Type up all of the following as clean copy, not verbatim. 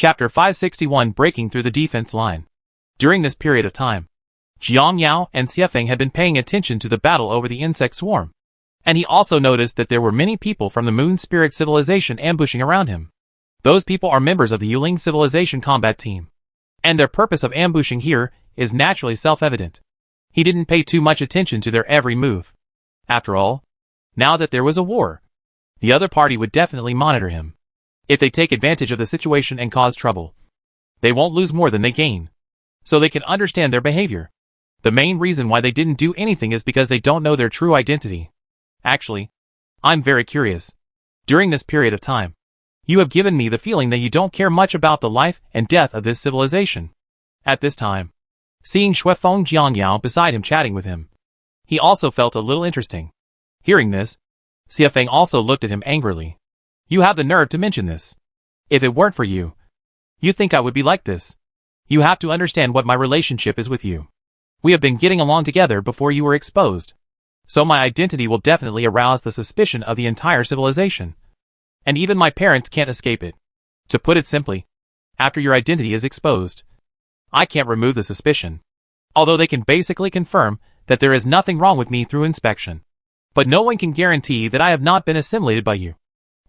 Chapter 561 Breaking Through the Defense Line. During this period of time, Jiang Yao and Xiefeng had been paying attention to the battle over the insect swarm, and he also noticed that there were many people from the Moon Spirit civilization ambushing around him. Those people are members of the Yuling civilization combat team, and their purpose of ambushing here is naturally self-evident. He didn't pay too much attention to their every move. After all, now that there was a war, the other party would definitely monitor him. If they take advantage of the situation and cause trouble, they won't lose more than they gain, so they can understand their behavior. The main reason why they didn't do anything is because they don't know their true identity. Actually, I'm very curious. During this period of time, you have given me the feeling that you don't care much about the life and death of this civilization. At this time, seeing Shuefeng Jiangyao beside him chatting with him, he also felt a little interesting. Hearing this, Xiefeng also looked at him angrily. You have the nerve to mention this. If it weren't for you, you think I would be like this. You have to understand what my relationship is with you. We have been getting along together before you were exposed, so my identity will definitely arouse the suspicion of the entire civilization. And even my parents can't escape it. To put it simply, after your identity is exposed, I can't remove the suspicion. Although they can basically confirm that there is nothing wrong with me through inspection. But no one can guarantee that I have not been assimilated by you,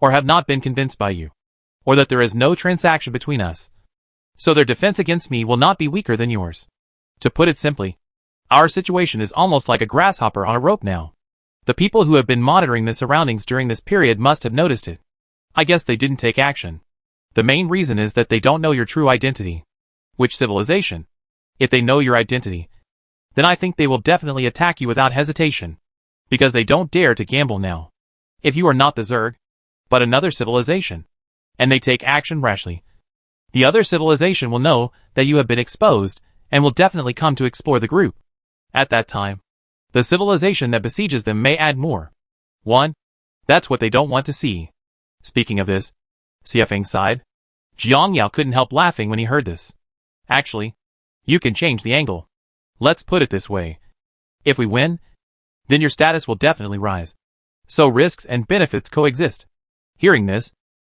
or have not been convinced by you, or that there is no transaction between us. So their defense against me will not be weaker than yours. To put it simply, our situation is almost like a grasshopper on a rope now. The people who have been monitoring the surroundings during this period must have noticed it. I guess they didn't take action. The main reason is that they don't know your true identity. Which civilization? If they know your identity, then I think they will definitely attack you without hesitation, because they don't dare to gamble now. If you are not the Zerg, but another civilization, and they take action rashly, the other civilization will know that you have been exposed and will definitely come to explore the group. At that time, the civilization that besieges them may add more. That's what they don't want to see. Speaking of this, Xiefeng sighed. Jiang Yao couldn't help laughing when he heard this. Actually, you can change the angle. Let's put it this way. If we win, then your status will definitely rise. So risks and benefits coexist. Hearing this,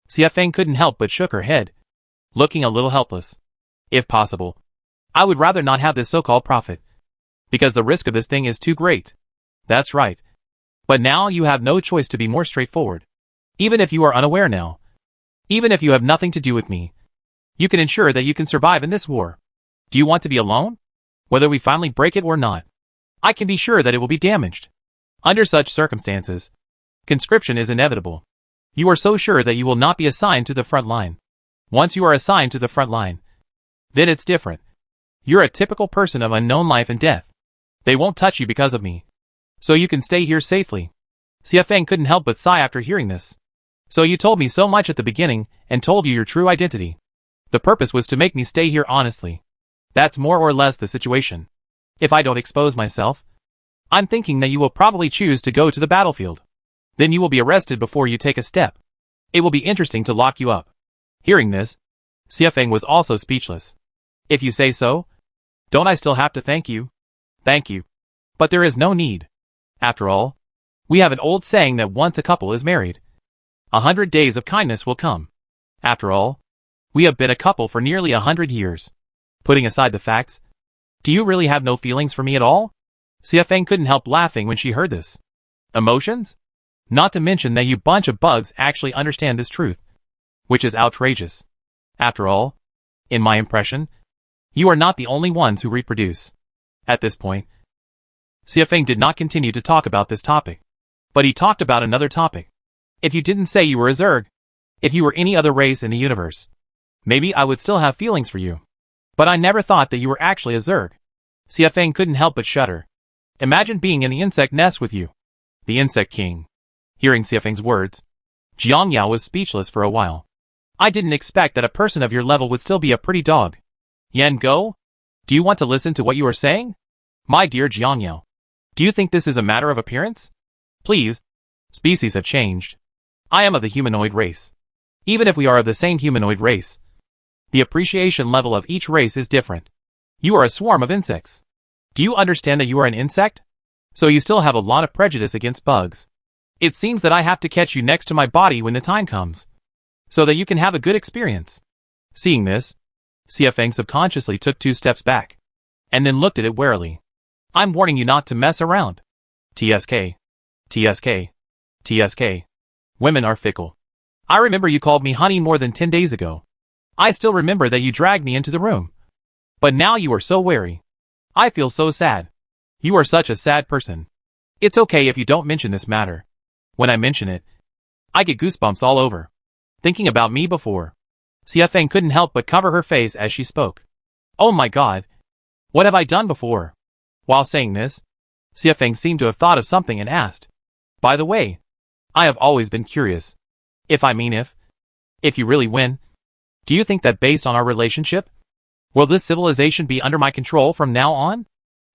Xiefeng couldn't help but shook her head, looking a little helpless. If possible, I would rather not have this so-called profit, because the risk of this thing is too great. That's right. But now you have no choice to be more straightforward. Even if you are unaware now, even if you have nothing to do with me, you can ensure that you can survive in this war. Do you want to be alone? Whether we finally break it or not, I can be sure that it will be damaged. Under such circumstances, conscription is inevitable. You are so sure that you will not be assigned to the front line. Once you are assigned to the front line, then it's different. You're a typical person of unknown life and death. They won't touch you because of me. So you can stay here safely. Xiefeng couldn't help but sigh after hearing this. So you told me so much at the beginning, and told you your true identity. The purpose was to make me stay here honestly. That's more or less the situation. If I don't expose myself, I'm thinking that you will probably choose to go to the battlefield. Then you will be arrested before you take a step. It will be interesting to lock you up. Hearing this, Xiefeng was also speechless. If you say so, don't I still have to thank you? Thank you. But there is no need. After all, we have an old saying that once a couple is married, 100 days of kindness will come. After all, we have been a couple for nearly 100 years. Putting aside the facts, do you really have no feelings for me at all? Xiefeng couldn't help laughing when she heard this. Emotions? Not to mention that you bunch of bugs actually understand this truth, which is outrageous. After all, in my impression, you are not the only ones who reproduce. At this point, Xiefeng did not continue to talk about this topic, but he talked about another topic. If you didn't say you were a Zerg, if you were any other race in the universe, maybe I would still have feelings for you. But I never thought that you were actually a Zerg. Xiefeng couldn't help but shudder. Imagine being in the insect nest with you. The insect king. Hearing Xiefeng's words, Jiang Yao was speechless for a while. I didn't expect that a person of your level would still be a pretty dog. Yan Go? Do you want to listen to what you are saying? My dear Jiang Yao, do you think this is a matter of appearance? Please. Species have changed. I am of the humanoid race. Even if we are of the same humanoid race, the appreciation level of each race is different. You are a swarm of insects. Do you understand that you are an insect? So you still have a lot of prejudice against bugs. It seems that I have to catch you next to my body when the time comes, so that you can have a good experience. Seeing this, Xiafeng subconsciously took 2 steps back, and then looked at it warily. I'm warning you not to mess around. TSK. TSK. TSK. Women are fickle. I remember you called me honey more than 10 days ago. I still remember that you dragged me into the room. But now you are so wary. I feel so sad. You are such a sad person. It's okay if you don't mention this matter. When I mention it, I get goosebumps all over. Thinking about me before. Xiafeng couldn't help but cover her face as she spoke. Oh my god. What have I done before? While saying this, Xiafeng seemed to have thought of something and asked. By the way, I have always been curious. If you really win, do you think that based on our relationship, will this civilization be under my control from now on?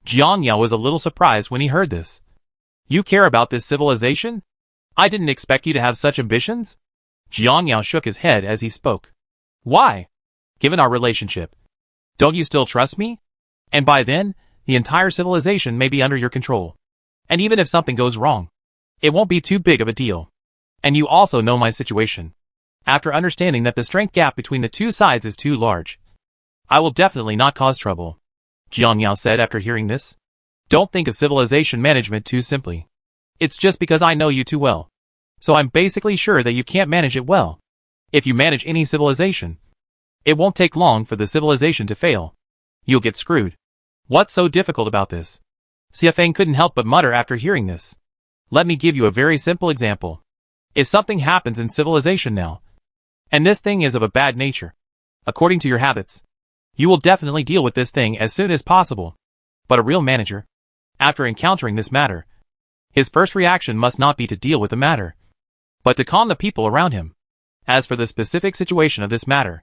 Jiang Yao was a little surprised when he heard this. You care about this civilization? I didn't expect you to have such ambitions? Jiang Yao shook his head as he spoke. Why? Given our relationship, don't you still trust me? And by then, the entire civilization may be under your control. And even if something goes wrong, it won't be too big of a deal. And you also know my situation. After understanding that the strength gap between the 2 sides is too large, I will definitely not cause trouble. Jiang Yao said after hearing this. Don't think of civilization management too simply. It's just because I know you too well. So I'm basically sure that you can't manage it well. If you manage any civilization, it won't take long for the civilization to fail. You'll get screwed. What's so difficult about this? Xiafeng couldn't help but mutter after hearing this. Let me give you a very simple example. If something happens in civilization now, and this thing is of a bad nature, according to your habits, you will definitely deal with this thing as soon as possible. But a real manager, after encountering this matter, his first reaction must not be to deal with the matter, but to calm the people around him. As for the specific situation of this matter,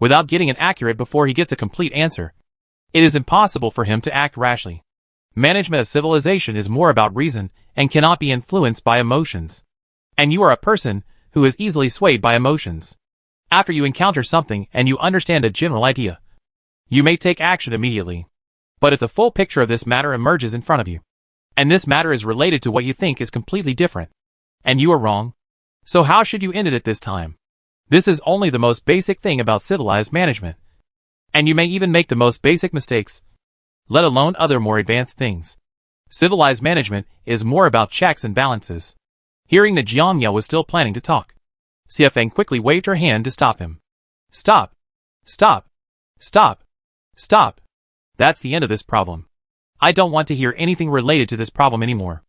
without getting it accurate before he gets a complete answer, it is impossible for him to act rashly. Management of civilization is more about reason and cannot be influenced by emotions. And you are a person who is easily swayed by emotions. After you encounter something and you understand a general idea, you may take action immediately. But if the full picture of this matter emerges in front of you, and this matter is related to what you think is completely different, and you are wrong, so how should you end it at this time? This is only the most basic thing about civilized management. And you may even make the most basic mistakes, let alone other more advanced things. Civilized management is more about checks and balances. Hearing that Jiang Yao was still planning to talk, Xiafeng quickly waved her hand to stop him. Stop. Stop. Stop. Stop. That's the end of this problem. I don't want to hear anything related to this problem anymore.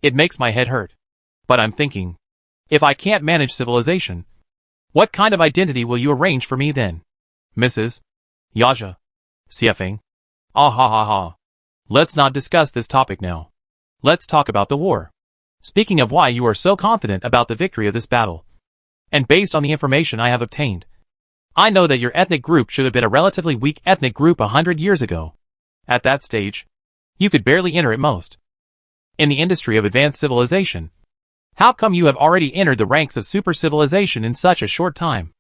It makes my head hurt. But I'm thinking, if I can't manage civilization, what kind of identity will you arrange for me then? Mrs. Yaja. Xiafeng. Ah ha ha ha. Let's not discuss this topic now. Let's talk about the war. Speaking of why you are so confident about the victory of this battle, and based on the information I have obtained, I know that your ethnic group should have been a relatively weak ethnic group 100 years ago. At that stage, you could barely enter at most. In the industry of advanced civilization, how come you have already entered the ranks of super civilization in such a short time?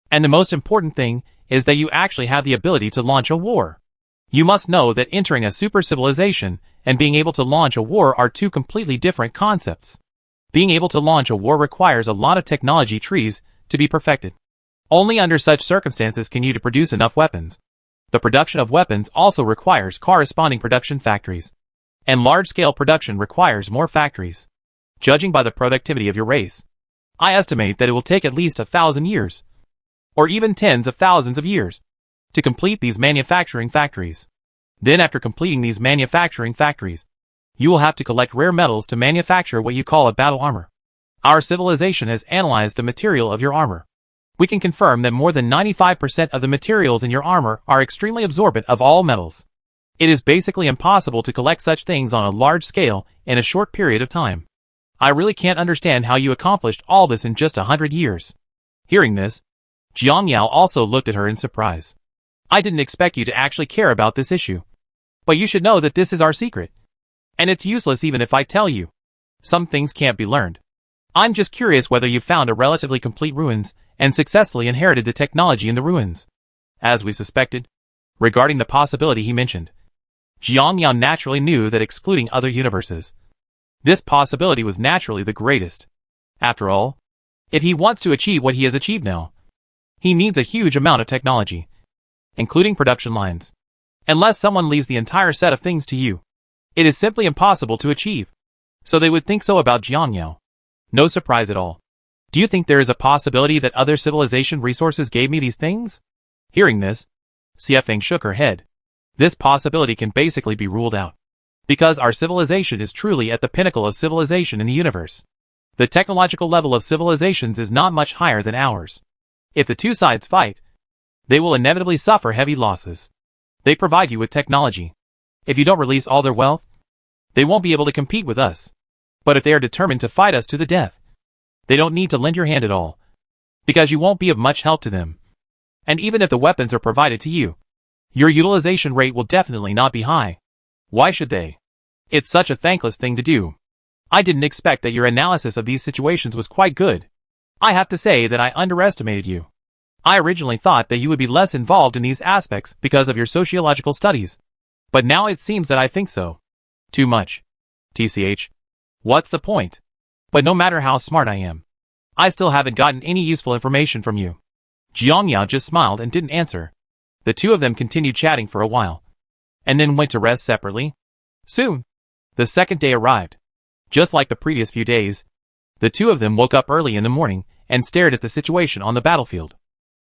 And the most important thing is that you actually have the ability to launch a war. You must know that entering a super civilization and being able to launch a war are 2 completely different concepts. Being able to launch a war requires a lot of technology trees to be perfected. Only under such circumstances can you produce enough weapons. The production of weapons also requires corresponding production factories. And large-scale production requires more factories. Judging by the productivity of your race, I estimate that it will take at least 1,000 years, or even tens of thousands of years, to complete these manufacturing factories. Then after completing these manufacturing factories, you will have to collect rare metals to manufacture what you call a battle armor. Our civilization has analyzed the material of your armor. We can confirm that more than 95% of the materials in your armor are extremely absorbent of all metals. It is basically impossible to collect such things on a large scale in a short period of time. I really can't understand how you accomplished all this in just 100 years. Hearing this, Jiang Yao also looked at her in surprise. I didn't expect you to actually care about this issue. But you should know that this is our secret. And it's useless even if I tell you. Some things can't be learned. I'm just curious whether you found a relatively complete ruins and successfully inherited the technology in the ruins. As we suspected, regarding the possibility he mentioned, Jiang Yao naturally knew that excluding other universes, this possibility was naturally the greatest. After all, if he wants to achieve what he has achieved now, He needs a huge amount of technology, including production lines. Unless someone leaves the entire set of things to you, it is simply impossible to achieve. So they would think so about Jiangyao. No surprise at all. Do you think there is a possibility that other civilization resources gave me these things? Hearing this, Xiefeng shook her head. This possibility can basically be ruled out, because our civilization is truly at the pinnacle of civilization in the universe. The technological level of civilizations is not much higher than ours. If the two sides fight, they will inevitably suffer heavy losses. They provide you with technology. If you don't release all their wealth, they won't be able to compete with us. But if they are determined to fight us to the death, they don't need to lend your hand at all, because you won't be of much help to them. And even if the weapons are provided to you, your utilization rate will definitely not be high. Why should they? It's such a thankless thing to do. I didn't expect that your analysis of these situations was quite good. I have to say that I underestimated you. I originally thought that you would be less involved in these aspects because of your sociological studies. But now it seems that I think so. Too much. TCH. What's the point? But no matter how smart I am, I still haven't gotten any useful information from you. Jiangyao just smiled and didn't answer. The two of them continued chatting for a while, and then went to rest separately. Soon, the second day arrived. Just like the previous few days, the two of them woke up early in the morning and stared at the situation on the battlefield.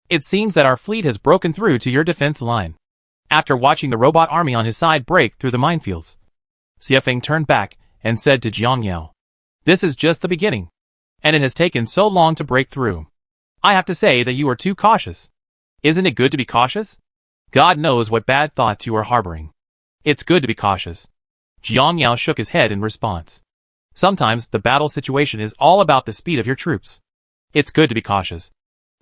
It seems that our fleet has broken through to your defense line. After watching the robot army on his side break through the minefields, Xiefeng turned back and said to Jiangyao, "This is just the beginning, and it has taken so long to break through. I have to say that you are too cautious. Isn't it good to be cautious? God knows what bad thoughts you are harboring. It's good to be cautious." Jiangyao shook his head in response. Sometimes the battle situation is all about the speed of your troops. It's good to be cautious,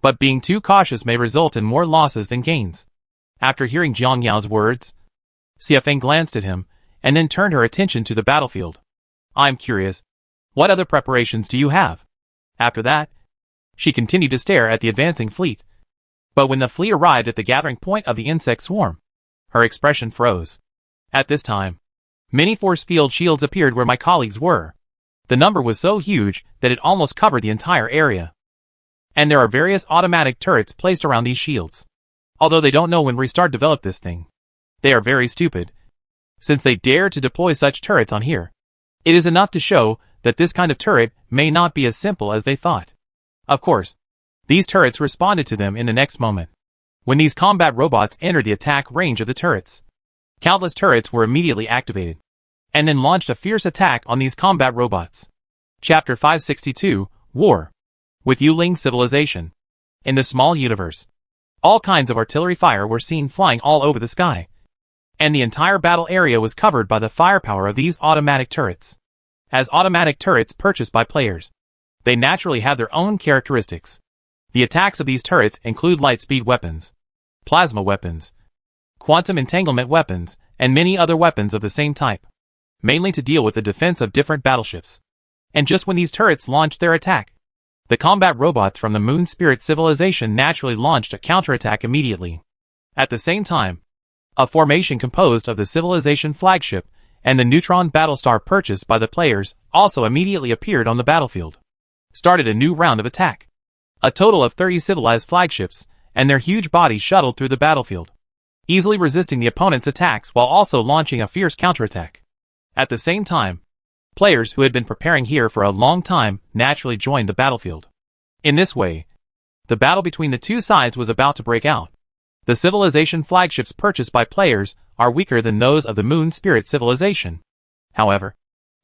but being too cautious may result in more losses than gains. After hearing Jiangyao's words, Xiefeng glanced at him and then turned her attention to the battlefield. "I'm curious, what other preparations do you have?" After that, she continued to stare at the advancing fleet. But when the fleet arrived at the gathering point of the insect swarm, her expression froze. At this time, many force field shields appeared where my colleagues were. The number was so huge that it almost covered the entire area. And there are various automatic turrets placed around these shields. Although they don't know when Restart developed this thing, they are very stupid, since they dare to deploy such turrets on here. It is enough to show that this kind of turret may not be as simple as they thought. Of course, these turrets responded to them in the next moment. When these combat robots entered the attack range of the turrets, countless turrets were immediately activated, and then launched a fierce attack on these combat robots. Chapter 562, War. With Yuling Civilization. In the small universe, all kinds of artillery fire were seen flying all over the sky, and the entire battle area was covered by the firepower of these automatic turrets. As automatic turrets purchased by players, they naturally have their own characteristics. The attacks of these turrets include light-speed weapons, plasma weapons, quantum entanglement weapons, and many other weapons of the same type, mainly to deal with the defense of different battleships. And just when these turrets launched their attack, the combat robots from the Moon Spirit Civilization naturally launched a counterattack immediately. At the same time, a formation composed of the Civilization flagship and the Neutron Battlestar purchased by the players also immediately appeared on the battlefield, started a new round of attack. A total of 30 civilized flagships and their huge bodies shuttled through the battlefield, easily resisting the opponent's attacks while also launching a fierce counterattack. At the same time, players who had been preparing here for a long time naturally joined the battlefield. In this way, the battle between the two sides was about to break out. The Civilization flagships purchased by players are weaker than those of the Moon Spirit Civilization. However,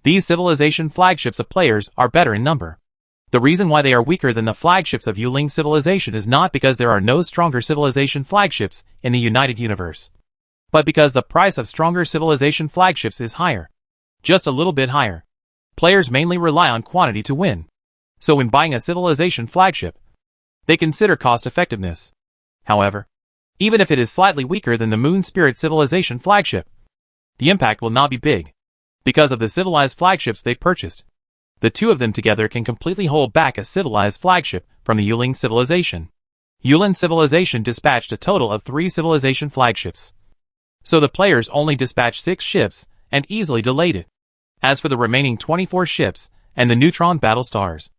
these Civilization flagships of players are better in number. The reason why they are weaker than the flagships of Yuling Civilization is not because there are no stronger Civilization flagships in the United Universe, but because the price of stronger Civilization flagships is higher. Just a little bit higher. Players mainly rely on quantity to win, so when buying a Civilization flagship, they consider cost effectiveness. However, even if it is slightly weaker than the Moon Spirit Civilization flagship, the impact will not be big, because of the civilized flagships they purchased. The two of them together can completely hold back a civilized flagship from the Yuling Civilization. Yuling Civilization dispatched a total of 3 Civilization flagships, so the players only dispatched 6 ships and easily delayed it. As for the remaining 24 ships and the Neutron Battlestars,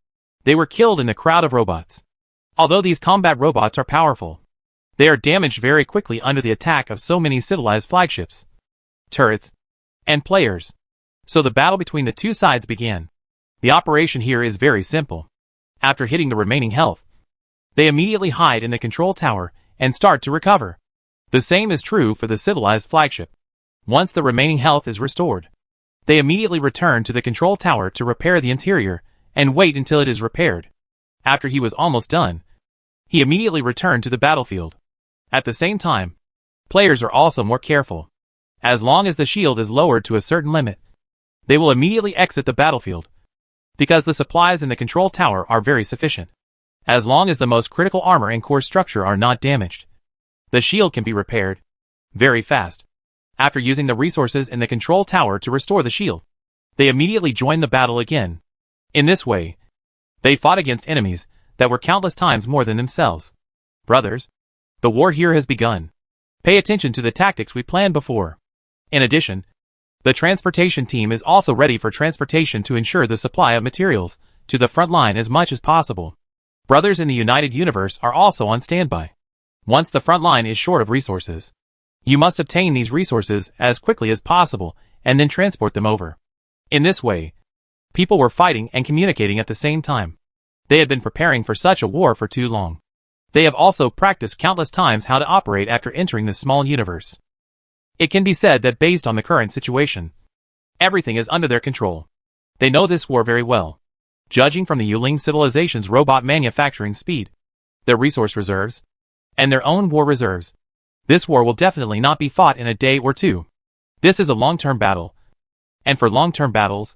they were killed in the crowd of robots. Although these combat robots are powerful, they are damaged very quickly under the attack of so many civilized flagships, turrets, and players. So the battle between the two sides began. The operation here is very simple. After hitting the remaining health, they immediately hide in the control tower and start to recover. The same is true for the civilized flagship. Once the remaining health is restored, they immediately return to the control tower to repair the interior and wait until it is repaired. After he was almost done, he immediately returned to the battlefield. At the same time, players are also more careful. As long as the shield is lowered to a certain limit, they will immediately exit the battlefield, because the supplies in the control tower are very sufficient. As long as the most critical armor and core structure are not damaged, the shield can be repaired very fast. After using the resources in the control tower to restore the shield, they immediately join the battle again. In this way, they fought against enemies that were countless times more than themselves. Brothers, the war here has begun. Pay attention to the tactics we planned before. In addition, the transportation team is also ready for transportation to ensure the supply of materials to the front line as much as possible. Brothers in the United Universe are also on standby. Once the front line is short of resources, you must obtain these resources as quickly as possible and then transport them over. In this way, people were fighting and communicating at the same time. They had been preparing for such a war for too long. They have also practiced countless times how to operate after entering this small universe. It can be said that based on the current situation, everything is under their control. They know this war very well. Judging from the Yuling civilization's robot manufacturing speed, their resource reserves, and their own war reserves, this war will definitely not be fought in a day or two. This is a long-term battle. And for long-term battles,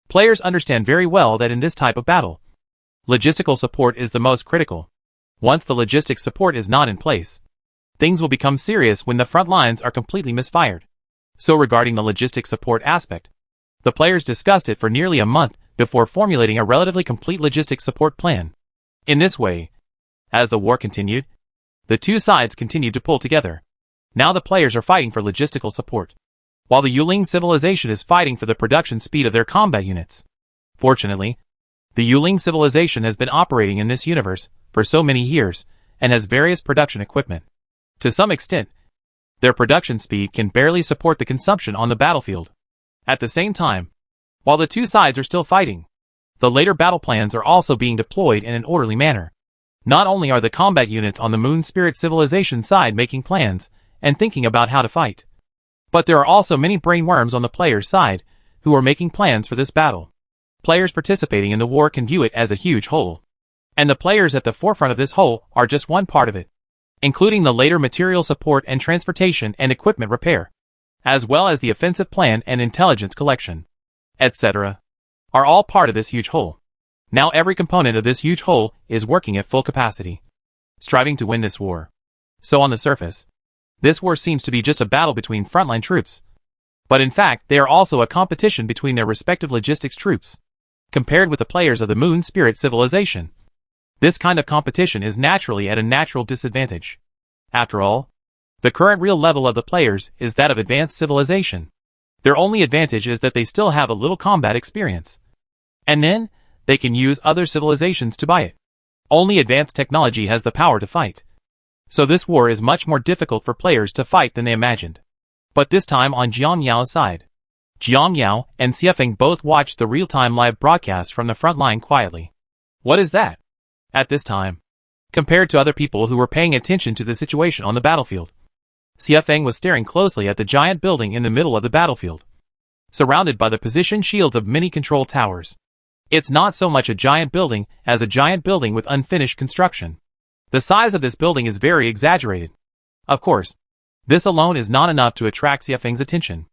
players understand very well that in this type of battle, logistical support is the most critical. Once the logistics support is not in place, things will become serious when the front lines are completely misfired. So regarding the logistics support aspect, the players discussed it for nearly a month before formulating a relatively complete logistics support plan. In this way, as the war continued, the two sides continued to pull together. Now the players are fighting for logistical support, while the Yuling civilization is fighting for the production speed of their combat units. Fortunately, the Yuling civilization has been operating in this universe for so many years and has various production equipment. To some extent, their production speed can barely support the consumption on the battlefield. At the same time, while the two sides are still fighting, the later battle plans are also being deployed in an orderly manner. Not only are the combat units on the Moon Spirit civilization side making plans and thinking about how to fight, but there are also many brainworms on the players' side who are making plans for this battle. Players participating in the war can view it as a huge whole, and the players at the forefront of this whole are just one part of it, including the later material support and transportation and equipment repair, as well as the offensive plan and intelligence collection, etc., are all part of this huge whole. Now every component of this huge whole is working at full capacity, striving to win this war. So on the surface, this war seems to be just a battle between frontline troops, but in fact they are also a competition between their respective logistics troops. Compared with the players of the Moon Spirit civilization, this kind of competition is naturally at a natural disadvantage. After all, the current real level of the players is that of advanced civilization. Their only advantage is that they still have a little combat experience, and then they can use other civilizations to buy it. Only advanced technology has the power to fight. So this war is much more difficult for players to fight than they imagined. But this time on Jiang Yao's side, Jiang Yao and Xiefeng both watched the real-time live broadcast from the front line quietly. What is that? At this time, compared to other people who were paying attention to the situation on the battlefield, Xiefeng was staring closely at the giant building in the middle of the battlefield, surrounded by the position shields of many control towers. It's not so much a giant building as a giant building with unfinished construction. The size of this building is very exaggerated. Of course, this alone is not enough to attract Xiefeng's attention.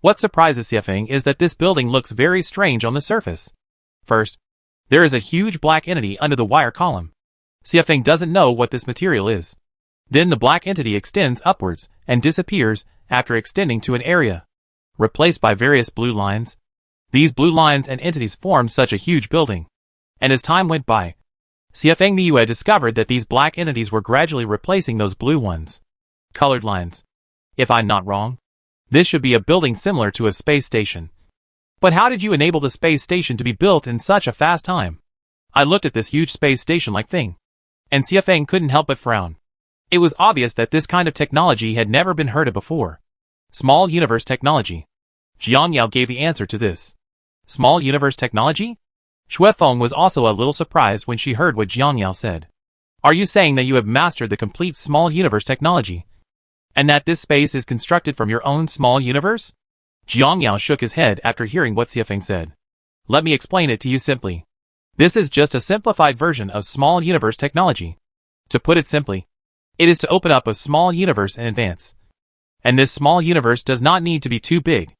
What surprises Xiefeng is that this building looks very strange on the surface. First, there is a huge black entity under the wire column. Xiefeng doesn't know what this material is. Then the black entity extends upwards and disappears after extending to an area, replaced by various blue lines. These blue lines and entities formed such a huge building. And as time went by, Xiefeng Niue discovered that these black entities were gradually replacing those blue ones. Colored lines. If I'm not wrong, this should be a building similar to a space station. But how did you enable the space station to be built in such a fast time? I looked at this huge space station-like thing. And Xiafeng couldn't help but frown. It was obvious that this kind of technology had never been heard of before. Small universe technology. Jiang Yao gave the answer to this. Small universe technology? Xuefeng was also a little surprised when she heard what Jiang Yao said. Are you saying that you have mastered the complete small universe technology? And that this space is constructed from your own small universe? Jiang Yao shook his head after hearing what Xiafeng said. Let me explain it to you simply. This is just a simplified version of small universe technology. To put it simply, it is to open up a small universe in advance. And this small universe does not need to be too big.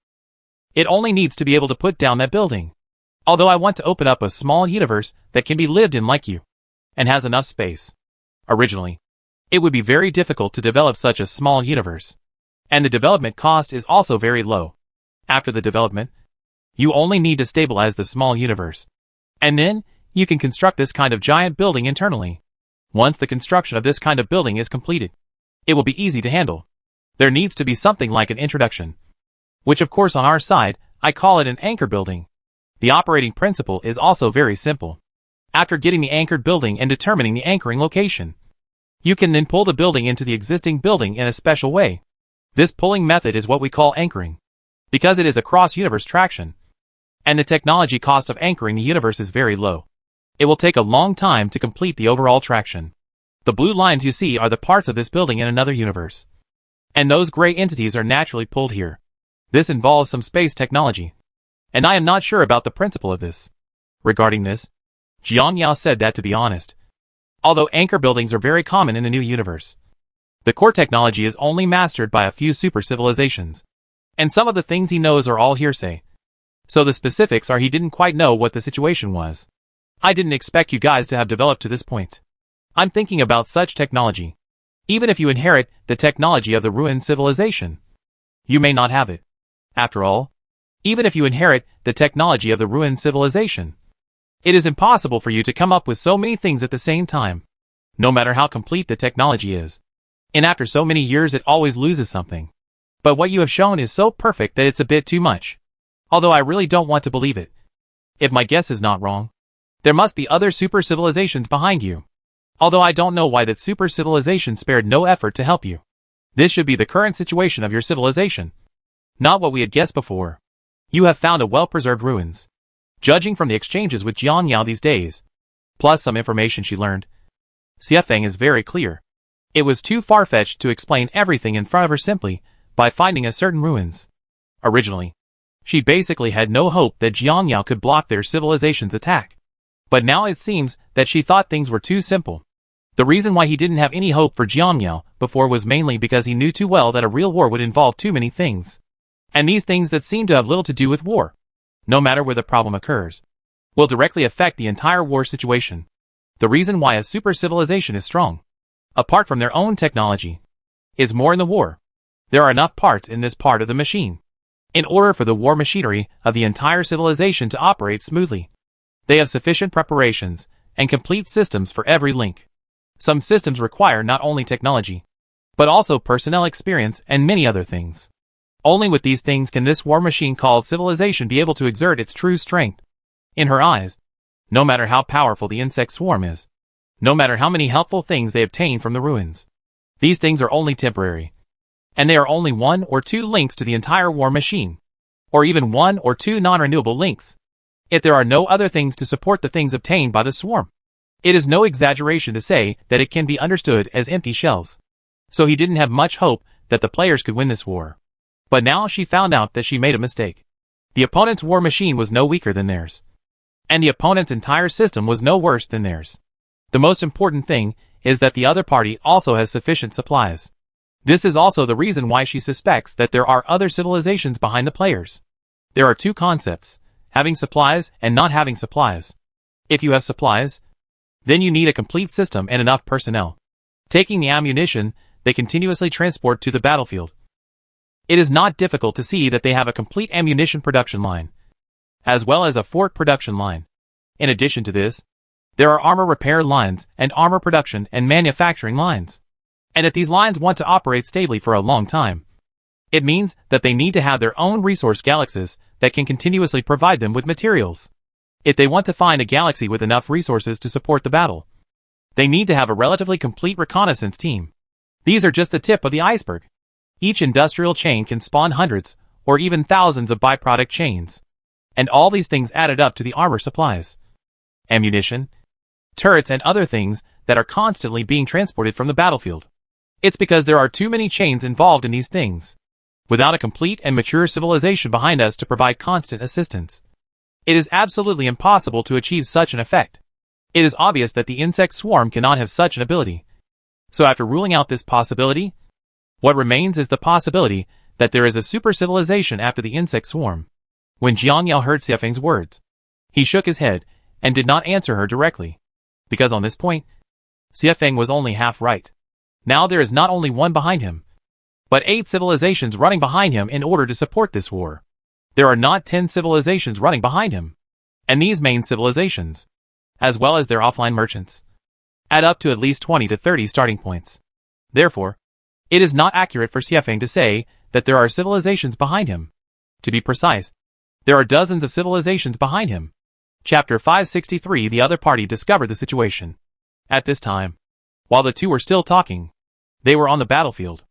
It only needs to be able to put down that building. Although I want to open up a small universe that can be lived in like you, and has enough space. Originally, it would be very difficult to develop such a small universe. And the development cost is also very low. After the development, you only need to stabilize the small universe. And then, you can construct this kind of giant building internally. Once the construction of this kind of building is completed, it will be easy to handle. There needs to be something like an introduction. Which of course on our side, I call it an anchor building. The operating principle is also very simple. After getting the anchored building and determining the anchoring location, you can then pull the building into the existing building in a special way. This pulling method is what we call anchoring. Because it is a cross-universe traction. And the technology cost of anchoring the universe is very low. It will take a long time to complete the overall traction. The blue lines you see are the parts of this building in another universe. And those gray entities are naturally pulled here. This involves some space technology. And I am not sure about the principle of this. Regarding this, Jiang Yao said that to be honest. Although anchor buildings are very common in the new universe, the core technology is only mastered by a few super civilizations. And some of the things he knows are all hearsay. So the specifics are he didn't quite know what the situation was. I didn't expect you guys to have developed to this point. I'm thinking about such technology. Even if you inherit the technology of the ruined civilization, you may not have it. After all, even if you inherit the technology of the ruined civilization, it is impossible for you to come up with so many things at the same time, no matter how complete the technology is. And after so many years it always loses something. But what you have shown is so perfect that it's a bit too much. Although I really don't want to believe it. If my guess is not wrong, there must be other super civilizations behind you. Although I don't know why that super civilization spared no effort to help you. This should be the current situation of your civilization. Not what we had guessed before. You have found a well-preserved ruins. Judging from the exchanges with Jiang Yao these days, plus some information she learned, Xiafeng is very clear. It was too far-fetched to explain everything in front of her simply by finding a certain ruins. Originally, she basically had no hope that Jiang Yao could block their civilization's attack. But now it seems that she thought things were too simple. The reason why he didn't have any hope for Jiang Yao before was mainly because he knew too well that a real war would involve too many things. And these things that seem to have little to do with war, no matter where the problem occurs, will directly affect the entire war situation. The reason why a super civilization is strong, apart from their own technology, is more in the war. There are enough parts in this part of the machine in order for the war machinery of the entire civilization to operate smoothly. They have sufficient preparations and complete systems for every link. Some systems require not only technology, but also personnel experience and many other things. Only with these things can this war machine called civilization be able to exert its true strength. In her eyes, no matter how powerful the insect swarm is, no matter how many helpful things they obtain from the ruins, these things are only temporary. And they are only 1 or 2 links to the entire war machine, or even 1 or 2 non-renewable links. If there are no other things to support the things obtained by the swarm, it is no exaggeration to say that it can be understood as empty shells. So he didn't have much hope that the players could win this war. But now she found out that she made a mistake. The opponent's war machine was no weaker than theirs. And the opponent's entire system was no worse than theirs. The most important thing is that the other party also has sufficient supplies. This is also the reason why she suspects that there are other civilizations behind the players. There are 2 concepts, having supplies and not having supplies. If you have supplies, then you need a complete system and enough personnel. Taking the ammunition they continuously transport to the battlefield. It is not difficult to see that they have a complete ammunition production line, as well as a fort production line. In addition to this, there are armor repair lines and armor production and manufacturing lines. And if these lines want to operate stably for a long time, it means that they need to have their own resource galaxies that can continuously provide them with materials. If they want to find a galaxy with enough resources to support the battle, They need to have a relatively complete reconnaissance team. These are just the tip of the iceberg. Each industrial chain can spawn hundreds, or even thousands of byproduct chains. And all these things added up to the armor supplies, ammunition, turrets and other things that are constantly being transported from the battlefield. It's because there are too many chains involved in these things. Without a complete and mature civilization behind us to provide constant assistance, it is absolutely impossible to achieve such an effect. It is obvious that the insect swarm cannot have such an ability. So after ruling out this possibility, what remains is the possibility that there is a super civilization after the insect swarm. When Jiang Yao heard Xie Feng's words, he shook his head and did not answer her directly. Because on this point, Xie Feng was only half right. Now there is not only one behind him, but 8 civilizations running behind him in order to support this war. There are not 10 civilizations running behind him. And these main civilizations, as well as their offline merchants, add up to at least 20 to 30 starting points. Therefore, it is not accurate for Xie Feng to say that there are civilizations behind him. To be precise, there are dozens of civilizations behind him. Chapter 563. The other party discovered the situation. At this time, while the two were still talking, they were on the battlefield.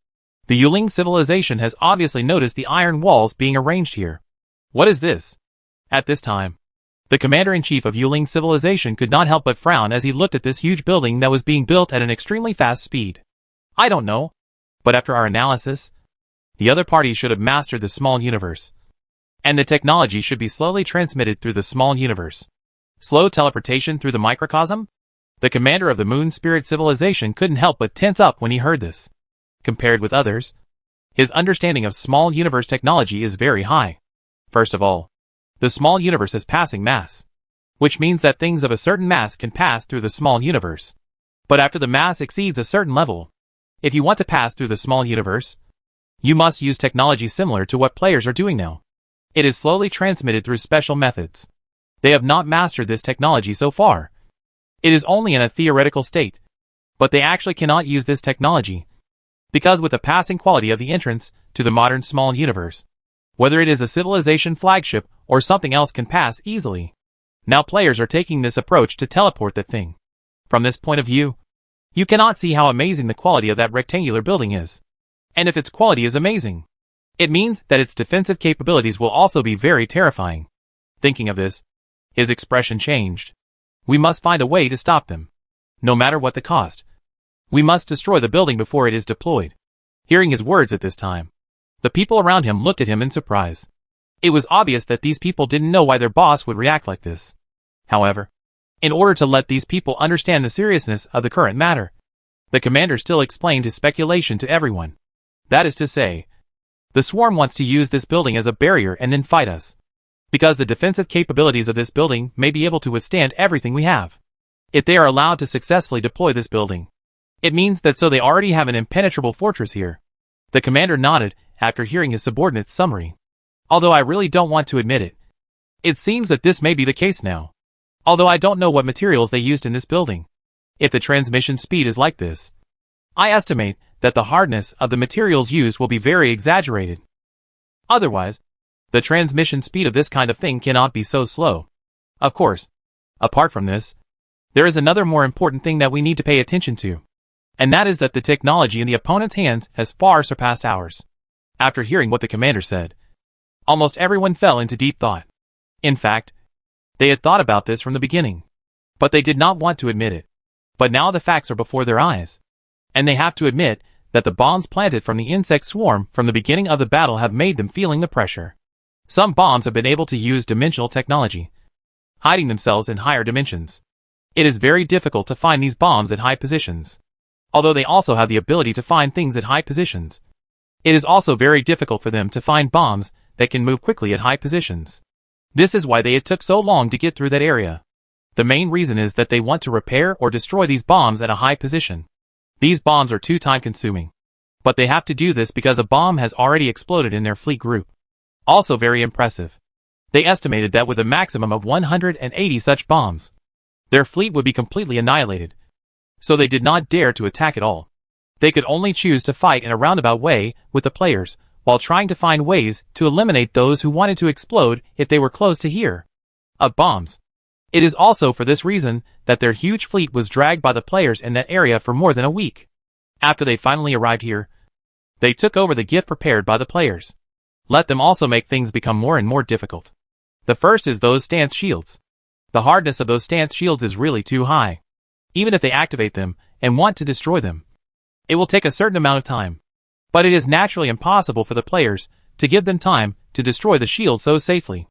The Yuling civilization has obviously noticed the iron walls being arranged here. What is this? At this time, the commander-in-chief of Yuling civilization could not help but frown as he looked at this huge building that was being built at an extremely fast speed. I don't know, but after our analysis, the other party should have mastered the small universe. And the technology should be slowly transmitted through the small universe. Slow teleportation through the microcosm? The commander of the Moon Spirit civilization couldn't help but tense up when he heard this. Compared with others, his understanding of small universe technology is very high. First of all, the small universe has passing mass, which means that things of a certain mass can pass through the small universe. But after the mass exceeds a certain level, if you want to pass through the small universe, you must use technology similar to what players are doing now. It is slowly transmitted through special methods. They have not mastered this technology so far. It is only in a theoretical state, but they actually cannot use this technology, because with the passing quality of the entrance to the modern small universe, whether it is a civilization flagship or something else can pass easily. Now players are taking this approach to teleport the thing. From this point of view, you cannot see how amazing the quality of that rectangular building is. And if its quality is amazing, it means that its defensive capabilities will also be very terrifying. Thinking of this, his expression changed. We must find a way to stop them. No matter what the cost. We must destroy the building before it is deployed. Hearing his words at this time, the people around him looked at him in surprise. It was obvious that these people didn't know why their boss would react like this. However, in order to let these people understand the seriousness of the current matter, the commander still explained his speculation to everyone. That is to say, the swarm wants to use this building as a barrier and then fight us. Because the defensive capabilities of this building may be able to withstand everything we have. If they are allowed to successfully deploy this building, it means that so they already have an impenetrable fortress here. The commander nodded after hearing his subordinate's summary. Although I really don't want to admit it. It seems that this may be the case now. Although I don't know what materials they used in this building. If the transmission speed is like this, I estimate that the hardness of the materials used will be very exaggerated. Otherwise, the transmission speed of this kind of thing cannot be so slow. Of course, apart from this, there is another more important thing that we need to pay attention to. And that is that the technology in the opponent's hands has far surpassed ours. After hearing what the commander said, almost everyone fell into deep thought. In fact, they had thought about this from the beginning, but they did not want to admit it. But now the facts are before their eyes, and they have to admit that the bombs planted from the insect swarm from the beginning of the battle have made them feeling the pressure. Some bombs have been able to use dimensional technology, hiding themselves in higher dimensions. It is very difficult to find these bombs at high positions. Although they also have the ability to find things at high positions, it is also very difficult for them to find bombs that can move quickly at high positions. This is why it took so long to get through that area. The main reason is that they want to repair or destroy these bombs at a high position. These bombs are too time-consuming. But they have to do this because a bomb has already exploded in their fleet group. Also very impressive. They estimated that with a maximum of 180 such bombs, their fleet would be completely annihilated. So they did not dare to attack at all. They could only choose to fight in a roundabout way with the players, while trying to find ways to eliminate those who wanted to explode if they were close to here. Of bombs. It is also for this reason that their huge fleet was dragged by the players in that area for more than a week. After they finally arrived here, they took over the gift prepared by the players. Let them also make things become more and more difficult. The first is those stance shields. The hardness of those stance shields is really too high. Even if they activate them and want to destroy them, it will take a certain amount of time. But it is naturally impossible for the players to give them time to destroy the shield so safely.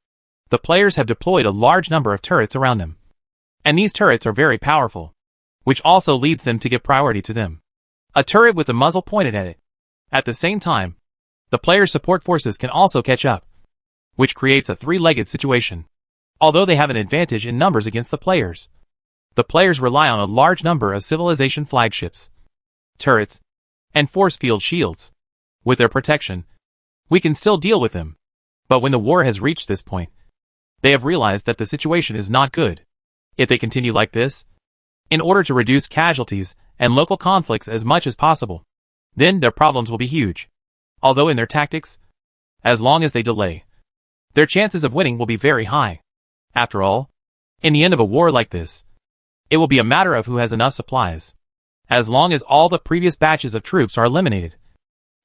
The players have deployed a large number of turrets around them. And these turrets are very powerful, which also leads them to give priority to them. A turret with the muzzle pointed at it. At the same time, the players' support forces can also catch up, which creates a three-legged situation. Although they have an advantage in numbers against the players rely on a large number of civilization flagships, turrets, and force field shields. With their protection, we can still deal with them. But when the war has reached this point, they have realized that the situation is not good. If they continue like this, in order to reduce casualties and local conflicts as much as possible, then their problems will be huge. Although in their tactics, as long as they delay, their chances of winning will be very high. After all, in the end of a war like this, it will be a matter of who has enough supplies, as long as all the previous batches of troops are eliminated.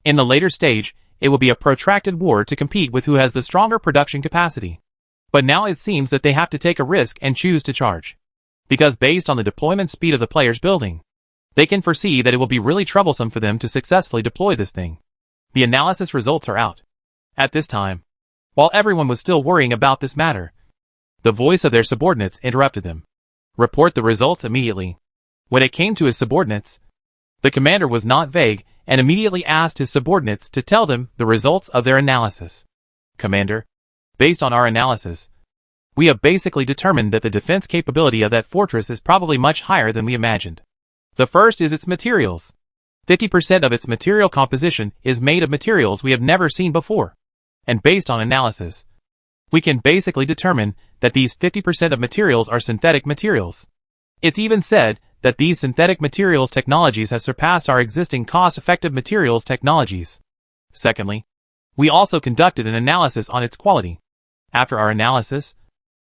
In the later stage, it will be a protracted war to compete with who has the stronger production capacity. But now it seems that they have to take a risk and choose to charge. Because based on the deployment speed of the players building, they can foresee that it will be really troublesome for them to successfully deploy this thing. The analysis results are out. At this time, while everyone was still worrying about this matter, the voice of their subordinates interrupted them. Report the results immediately. When it came to his subordinates, the commander was not vague and immediately asked his subordinates to tell them the results of their analysis. Commander, based on our analysis, we have basically determined that the defense capability of that fortress is probably much higher than we imagined. The first is its materials. 50% of its material composition is made of materials we have never seen before. And based on analysis, we can basically determine that these 50% of materials are synthetic materials. It's even said that these synthetic materials technologies have surpassed our existing cost-effective materials technologies. Secondly, we also conducted an analysis on its quality. After our analysis,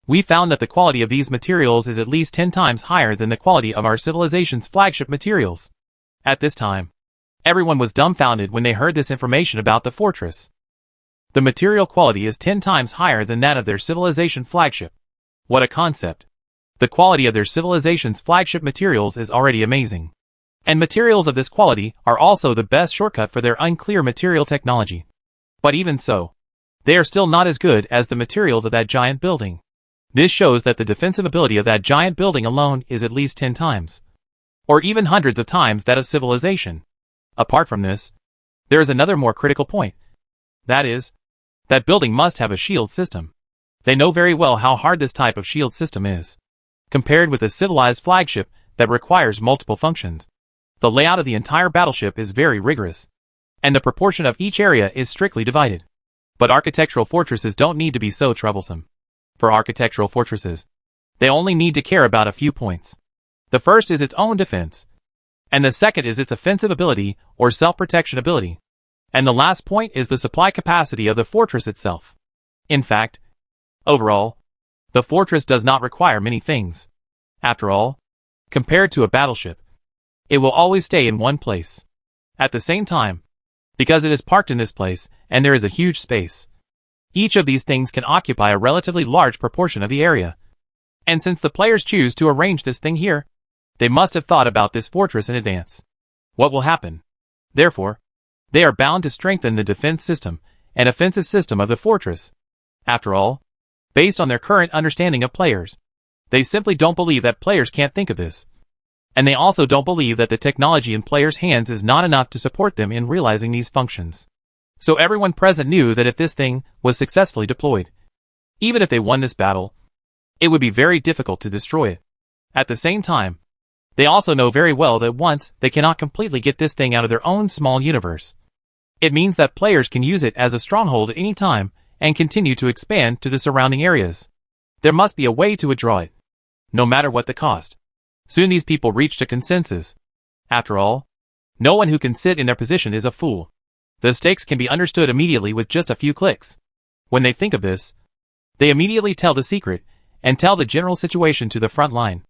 we found that the quality of these materials is at least 10 times higher than the quality of our civilization's flagship materials. At this time, everyone was dumbfounded when they heard this information about the fortress. The material quality is 10 times higher than that of their civilization flagship. What a concept. The quality of their civilization's flagship materials is already amazing. And materials of this quality are also the best shortcut for their unclear material technology. But even so, they are still not as good as the materials of that giant building. This shows that the defensive ability of that giant building alone is at least 10 times, or even hundreds of times that of civilization. Apart from this, there is another more critical point. That is, that building must have a shield system. They know very well how hard this type of shield system is, compared with a civilized flagship that requires multiple functions. The layout of the entire battleship is very rigorous, and the proportion of each area is strictly divided. But architectural fortresses don't need to be so troublesome. For architectural fortresses, they only need to care about a few points. The first is its own defense, and the second is its offensive ability or self-protection ability. And the last point is the supply capacity of the fortress itself. In fact, overall, the fortress does not require many things. After all, compared to a battleship, it will always stay in one place. At the same time, because it is parked in this place, and there is a huge space, each of these things can occupy a relatively large proportion of the area. And since the players choose to arrange this thing here, they must have thought about this fortress in advance. What will happen? Therefore, they are bound to strengthen the defense system and offensive system of the fortress. After all, based on their current understanding of players, they simply don't believe that players can't think of this. And they also don't believe that the technology in players' hands is not enough to support them in realizing these functions. So everyone present knew that if this thing was successfully deployed, even if they won this battle, it would be very difficult to destroy it. At the same time, they also know very well that once they cannot completely get this thing out of their own small universe, it means that players can use it as a stronghold at any time and continue to expand to the surrounding areas. There must be a way to withdraw it, no matter what the cost. Soon these people reached a consensus. After all, no one who can sit in their position is a fool. The stakes can be understood immediately with just a few clicks. When they think of this, they immediately tell the secret and tell the general situation to the front line.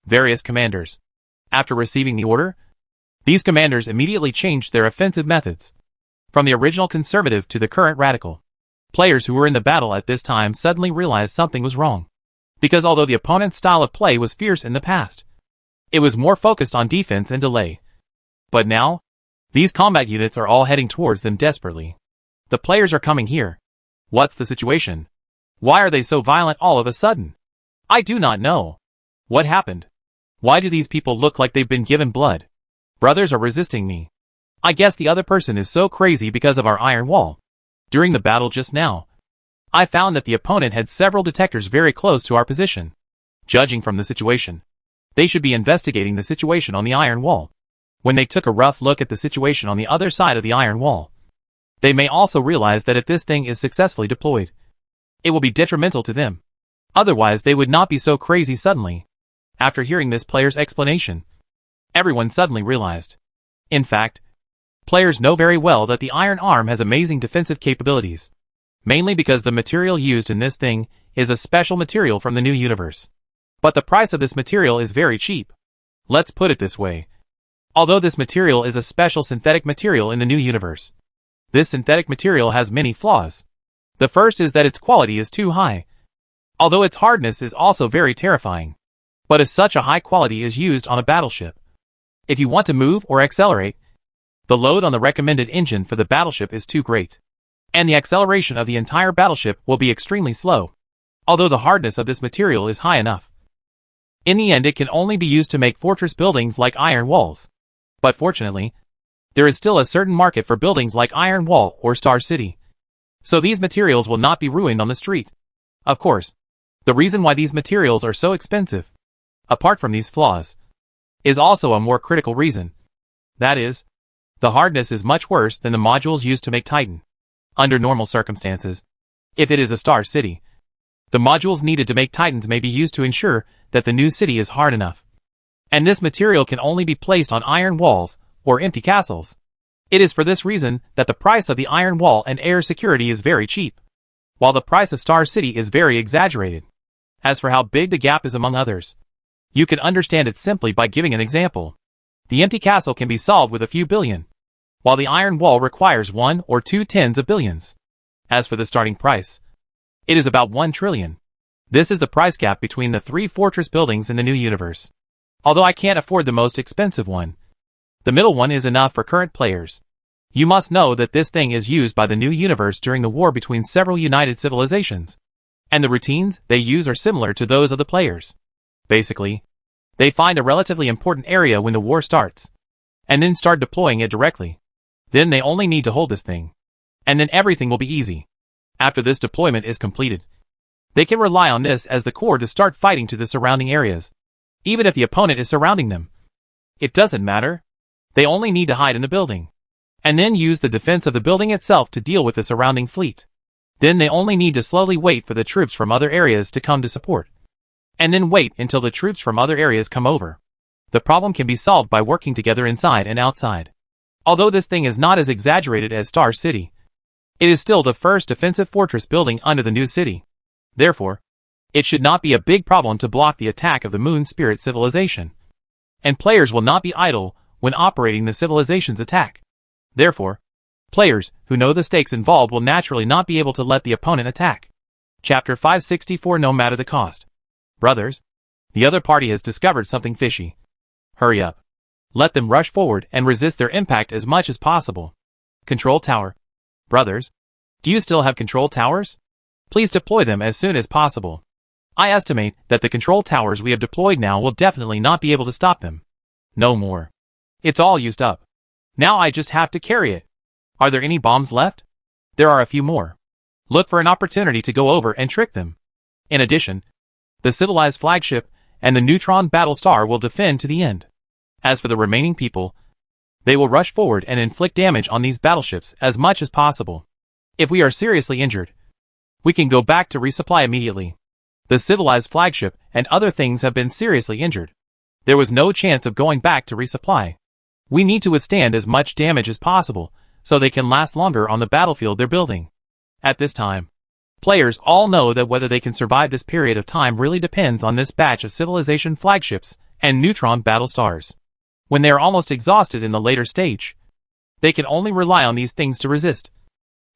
Various commanders. After receiving the order, these commanders immediately changed their offensive methods, from the original conservative to the current radical. Players who were in the battle at this time suddenly realized something was wrong, because although the opponent's style of play was fierce in the past, it was more focused on defense and delay. But now, these combat units are all heading towards them desperately. The players are coming here. What's the situation? Why are they so violent all of a sudden? I do not know. What happened? Why do these people look like they've been given blood? Brothers are resisting me. I guess the other person is so crazy because of our iron wall. During the battle just now, I found that the opponent had several detectors very close to our position. Judging from the situation, they should be investigating the situation on the iron wall. When they took a rough look at the situation on the other side of the iron wall, they may also realize that if this thing is successfully deployed, it will be detrimental to them. Otherwise, they would not be so crazy suddenly. After hearing this player's explanation, everyone suddenly realized. In fact, players know very well that the iron arm has amazing defensive capabilities, mainly because the material used in this thing is a special material from the new universe. But the price of this material is very cheap. Let's put it this way. Although this material is a special synthetic material in the new universe, this synthetic material has many flaws. The first is that its quality is too high, although its hardness is also very terrifying. But if such a high quality is used on a battleship, if you want to move or accelerate, the load on the recommended engine for the battleship is too great, and the acceleration of the entire battleship will be extremely slow, although the hardness of this material is high enough. In the end, it can only be used to make fortress buildings like iron walls. But fortunately, there is still a certain market for buildings like Iron Wall or Star City. So these materials will not be ruined on the street. Of course, the reason why these materials are so expensive, apart from these flaws, is also a more critical reason. That is, the hardness is much worse than the modules used to make Titan. Under normal circumstances, if it is a Star City, the modules needed to make Titans may be used to ensure that the new city is hard enough. And this material can only be placed on iron walls or empty castles. It is for this reason that the price of the iron wall and air security is very cheap, while the price of Star City is very exaggerated. As for how big the gap is among others, you can understand it simply by giving an example. The empty castle can be solved with a few billion, while the iron wall requires 1 or 2 tens of billions. As for the starting price, it is about 1 trillion. This is the price gap between the 3 fortress buildings in the new universe. Although I can't afford the most expensive one, the middle one is enough for current players. You must know that this thing is used by the new universe during the war between several united civilizations, and the routines they use are similar to those of the players. Basically, they find a relatively important area when the war starts, and then start deploying it directly. Then they only need to hold this thing, and then everything will be easy. After this deployment is completed, they can rely on this as the core to start fighting to the surrounding areas. Even if the opponent is surrounding them, it doesn't matter. They only need to hide in the building, and then use the defense of the building itself to deal with the surrounding fleet. Then they only need to slowly wait for the troops from other areas to come to support, and then wait until the troops from other areas come over. The problem can be solved by working together inside and outside. Although this thing is not as exaggerated as Star City, it is still the first defensive fortress building under the new city. Therefore, it should not be a big problem to block the attack of the Moon Spirit civilization. And players will not be idle when operating the civilization's attack. Therefore, players who know the stakes involved will naturally not be able to let the opponent attack. Chapter 564. No matter the cost. Brothers, the other party has discovered something fishy. Hurry up. Let them rush forward and resist their impact as much as possible. Control tower. Brothers, do you still have control towers? Please deploy them as soon as possible. I estimate that the control towers we have deployed now will definitely not be able to stop them. No more. It's all used up. Now I just have to carry it. Are there any bombs left? There are a few more. Look for an opportunity to go over and trick them. In addition, the civilized flagship and the neutron battle star will defend to the end. As for the remaining people, they will rush forward and inflict damage on these battleships as much as possible. If we are seriously injured, we can go back to resupply immediately. The civilized flagship and other things have been seriously injured. There was no chance of going back to resupply. We need to withstand as much damage as possible, so they can last longer on the battlefield they're building. At this time, players all know that whether they can survive this period of time really depends on this batch of civilization flagships and neutron battle stars. When they are almost exhausted in the later stage, they can only rely on these things to resist.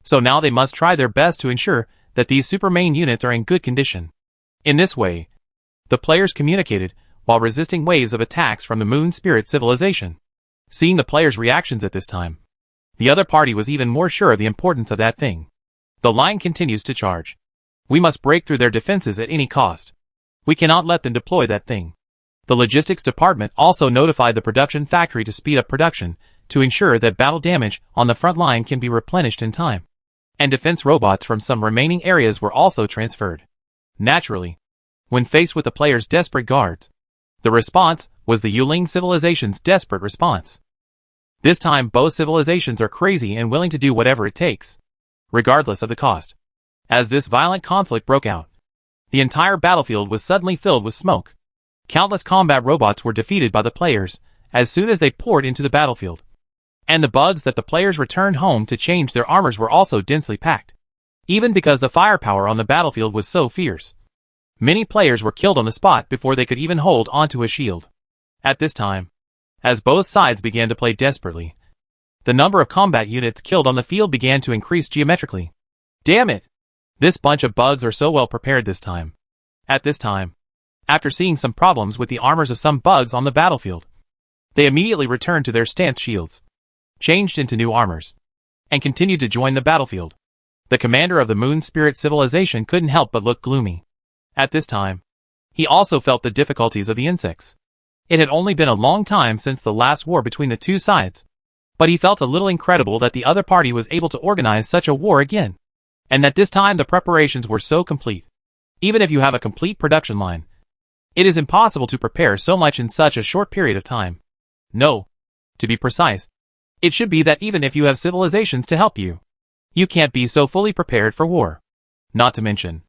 So now they must try their best to ensure that these super main units are in good condition. In this way, the players communicated while resisting waves of attacks from the Moon Spirit civilization. Seeing the players' reactions at this time, the other party was even more sure of the importance of that thing. The line continues to charge. We must break through their defenses at any cost. We cannot let them deploy that thing. The logistics department also notified the production factory to speed up production, to ensure that battle damage on the front line can be replenished in time. And defense robots from some remaining areas were also transferred. Naturally, when faced with the players' desperate guards, the response was the Yuling civilization's desperate response. This time both civilizations are crazy and willing to do whatever it takes, regardless of the cost. As this violent conflict broke out, the entire battlefield was suddenly filled with smoke. Countless combat robots were defeated by the players as soon as they poured into the battlefield. And the bugs that the players returned home to change their armors were also densely packed. Even because the firepower on the battlefield was so fierce, many players were killed on the spot before they could even hold onto a shield. At this time, as both sides began to play desperately, the number of combat units killed on the field began to increase geometrically. Damn it! This bunch of bugs are so well prepared this time. At this time, after seeing some problems with the armors of some bugs on the battlefield, they immediately returned to their stance shields, changed into new armors, and continued to join the battlefield. The commander of the Moon Spirit civilization couldn't help but look gloomy. At this time, he also felt the difficulties of the insects. It had only been a long time since the last war between the two sides, but he felt a little incredible that the other party was able to organize such a war again, and that this time the preparations were so complete. Even if you have a complete production line, it is impossible to prepare so much in such a short period of time. No, to be precise, it should be that even if you have civilizations to help you, you can't be so fully prepared for war. Not to mention,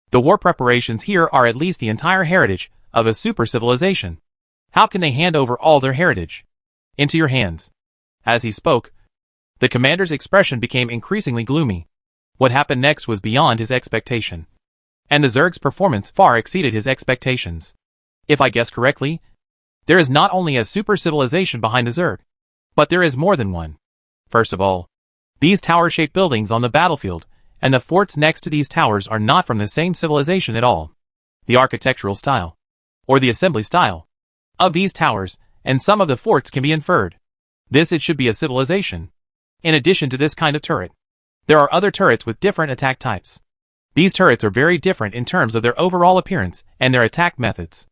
the war preparations here are at least the entire heritage of a super civilization. How can they hand over all their heritage into your hands? As he spoke, the commander's expression became increasingly gloomy. What happened next was beyond his expectation, and the Zerg's performance far exceeded his expectations. If I guess correctly, there is not only a super civilization behind the Zerg, but there is more than one. First of all, these tower-shaped buildings on the battlefield and the forts next to these towers are not from the same civilization at all. The architectural style, or the assembly style, of these towers and some of the forts can be inferred. It should be a civilization. In addition to this kind of turret, there are other turrets with different attack types. These turrets are very different in terms of their overall appearance and their attack methods.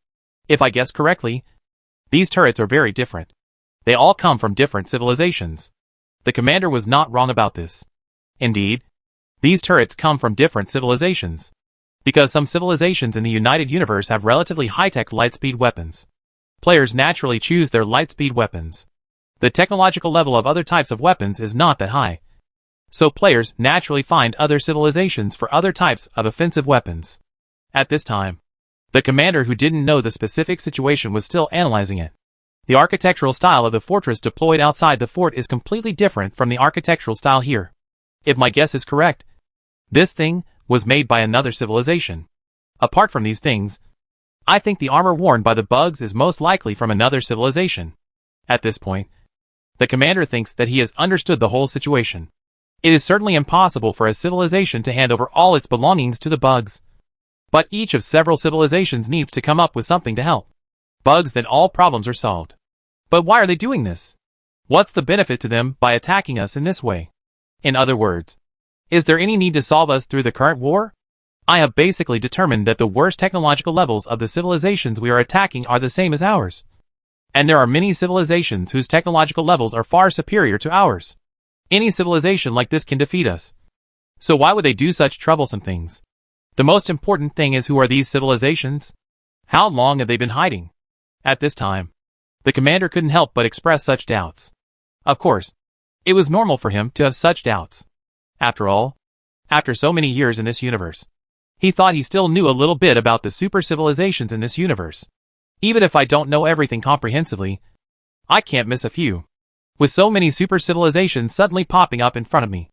If I guess correctly, these turrets are very different. They all come from different civilizations. The commander was not wrong about this. Indeed, these turrets come from different civilizations, because some civilizations in the United Universe have relatively high-tech light-speed weapons. Players naturally choose their light-speed weapons. The technological level of other types of weapons is not that high, so players naturally find other civilizations for other types of offensive weapons. At this time, the commander who didn't know the specific situation was still analyzing it. The architectural style of the fortress deployed outside the fort is completely different from the architectural style here. If my guess is correct, this thing was made by another civilization. Apart from these things, I think the armor worn by the bugs is most likely from another civilization. At this point, the commander thinks that he has understood the whole situation. It is certainly impossible for a civilization to hand over all its belongings to the bugs. But each of several civilizations needs to come up with something to help bugs, then all problems are solved. But why are they doing this? What's the benefit to them by attacking us in this way? In other words, is there any need to solve us through the current war? I have basically determined that the worst technological levels of the civilizations we are attacking are the same as ours. And there are many civilizations whose technological levels are far superior to ours. Any civilization like this can defeat us. So why would they do such troublesome things? The most important thing is, who are these civilizations? How long have they been hiding? At this time, the commander couldn't help but express such doubts. Of course, it was normal for him to have such doubts. After all, after so many years in this universe, he thought he still knew a little bit about the super civilizations in this universe. Even if I don't know everything comprehensively, I can't miss a few. With so many super civilizations suddenly popping up in front of me,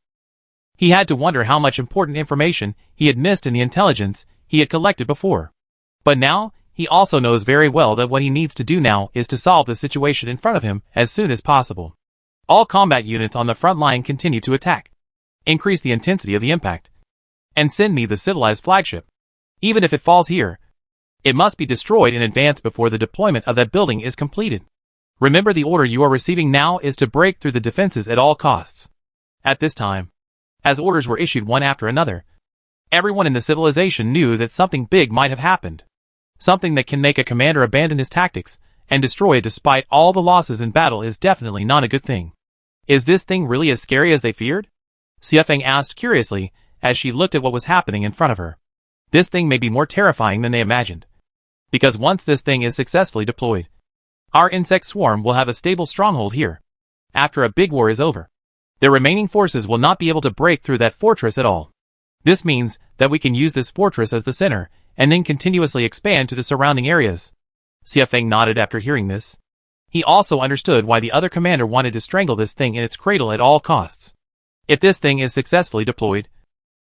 He had to wonder how much important information he had missed in the intelligence he had collected before. But now, he also knows very well that what he needs to do now is to solve the situation in front of him as soon as possible. All combat units on the front line continue to attack. Increase the intensity of the impact. And send me the civilized flagship. Even if it falls here, it must be destroyed in advance before the deployment of that building is completed. Remember, the order you are receiving now is to break through the defenses at all costs. At this time, as orders were issued one after another, everyone in the civilization knew that something big might have happened. Something that can make a commander abandon his tactics and destroy it despite all the losses in battle is definitely not a good thing. Is this thing really as scary as they feared? Xiefeng asked curiously as she looked at what was happening in front of her. This thing may be more terrifying than they imagined. Because once this thing is successfully deployed, our insect swarm will have a stable stronghold here. After a big war is over, their remaining forces will not be able to break through that fortress at all. This means that we can use this fortress as the center and then continuously expand to the surrounding areas. Xiefeng nodded after hearing this. He also understood why the other commander wanted to strangle this thing in its cradle at all costs. If this thing is successfully deployed,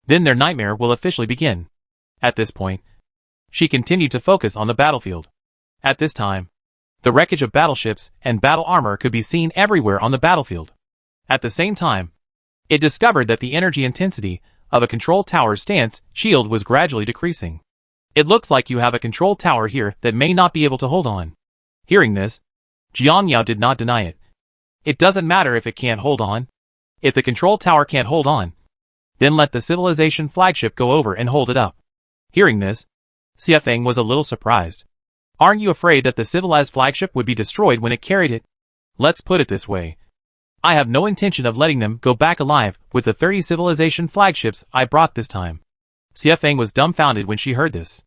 then their nightmare will officially begin. At this point, she continued to focus on the battlefield. At this time, the wreckage of battleships and battle armor could be seen everywhere on the battlefield. At the same time, it discovered that the energy intensity of a control tower's stance shield was gradually decreasing. It looks like you have a control tower here that may not be able to hold on. Hearing this, Jiang Yao did not deny it. It doesn't matter if it can't hold on. If the control tower can't hold on, then let the civilization flagship go over and hold it up. Hearing this, Xiefeng was a little surprised. Aren't you afraid that the civilized flagship would be destroyed when it carried it? Let's put it this way. I have no intention of letting them go back alive with the 30 civilization flagships I brought this time. Xiefeng was dumbfounded when she heard this.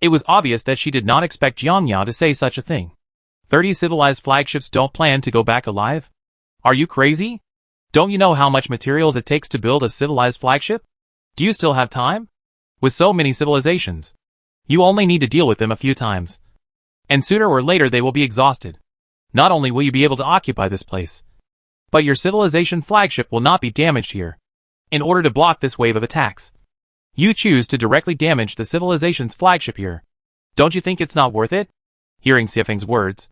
It was obvious that she did not expect Jiang Yao to say such a thing. 30 civilized flagships don't plan to go back alive? Are you crazy? Don't you know how much materials it takes to build a civilized flagship? Do you still have time? With so many civilizations, you only need to deal with them a few times. And sooner or later they will be exhausted. Not only will you be able to occupy this place, but your civilization flagship will not be damaged here. In order to block this wave of attacks, you choose to directly damage the civilization's flagship here. Don't you think it's not worth it? Hearing Xiefeng's words,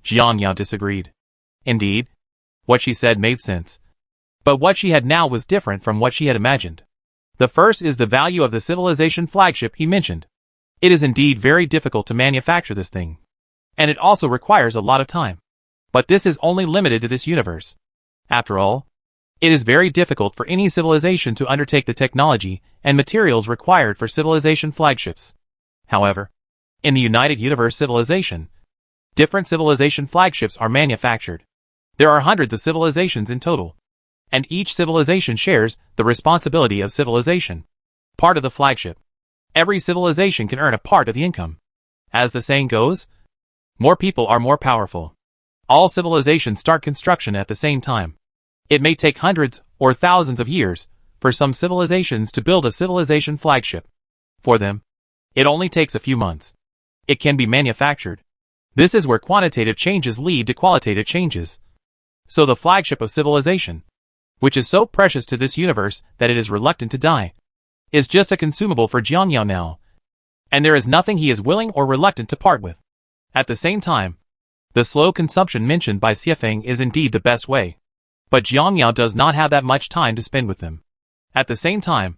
Jiang Yao disagreed. Indeed, what she said made sense. But what she had now was different from what she had imagined. The first is the value of the civilization flagship he mentioned. It is indeed very difficult to manufacture this thing. And it also requires a lot of time. But this is only limited to this universe. After all, it is very difficult for any civilization to undertake the technology and materials required for civilization flagships. However, in the United Universe civilization, different civilization flagships are manufactured. There are hundreds of civilizations in total, and each civilization shares the responsibility of civilization. Part of the flagship. Every civilization can earn a part of the income. As the saying goes, more people are more powerful. All civilizations start construction at the same time. It may take hundreds or thousands of years for some civilizations to build a civilization flagship. For them, it only takes a few months. It can be manufactured. This is where quantitative changes lead to qualitative changes. So the flagship of civilization, which is so precious to this universe that it is reluctant to die, is just a consumable for Jiang Yao now. And there is nothing he is willing or reluctant to part with. At the same time, the slow consumption mentioned by Xiefeng is indeed the best way. But Jiang Yao does not have that much time to spend with them. At the same time,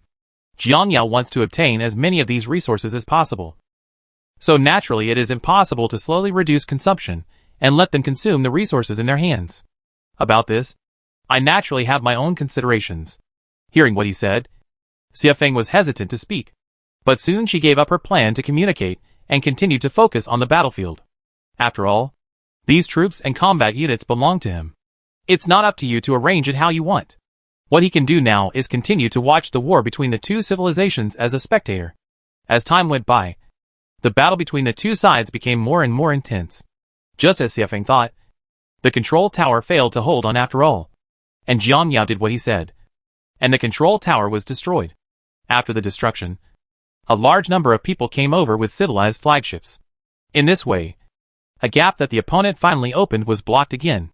Jiang Yao wants to obtain as many of these resources as possible. So naturally it is impossible to slowly reduce consumption and let them consume the resources in their hands. About this, I naturally have my own considerations. Hearing what he said, Xiefeng was hesitant to speak. But soon she gave up her plan to communicate and continued to focus on the battlefield. After all, these troops and combat units belong to him. It's not up to you to arrange it how you want. What he can do now is continue to watch the war between the two civilizations as a spectator. As time went by, the battle between the two sides became more and more intense. Just as Xiefeng thought, the control tower failed to hold on after all. And Jiang Yao did what he said. And the control tower was destroyed. After the destruction, a large number of people came over with civilized flagships. In this way, a gap that the opponent finally opened was blocked again.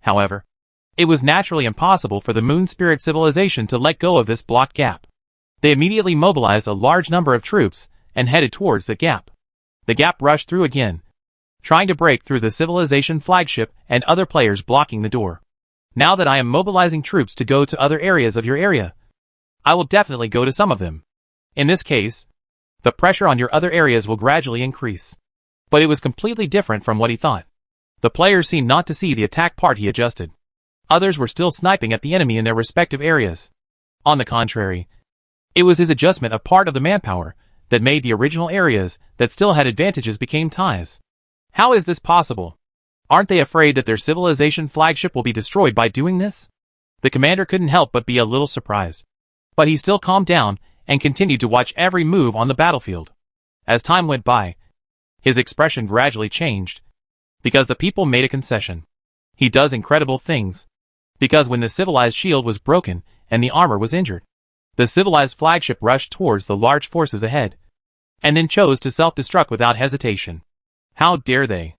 However, It was naturally impossible for the Moon Spirit civilization to let go of this blocked gap. They immediately mobilized a large number of troops and headed towards the gap. The gap rushed through again, trying to break through the civilization flagship and other players blocking the door. Now that I am mobilizing troops to go to other areas of your area, I will definitely go to some of them. In this case, the pressure on your other areas will gradually increase. But it was completely different from what he thought. The players seemed not to see the attack part he adjusted. Others were still sniping at the enemy in their respective areas. On the contrary, it was his adjustment of part of the manpower that made the original areas that still had advantages became ties. How is this possible? Aren't they afraid that their civilization flagship will be destroyed by doing this? The commander couldn't help but be a little surprised. But he still calmed down and continued to watch every move on the battlefield. As time went by, his expression gradually changed, because the people made a concession. He does incredible things. Because when the civilized shield was broken and the armor was injured, the civilized flagship rushed towards the large forces ahead, and then chose to self-destruct without hesitation. How dare they?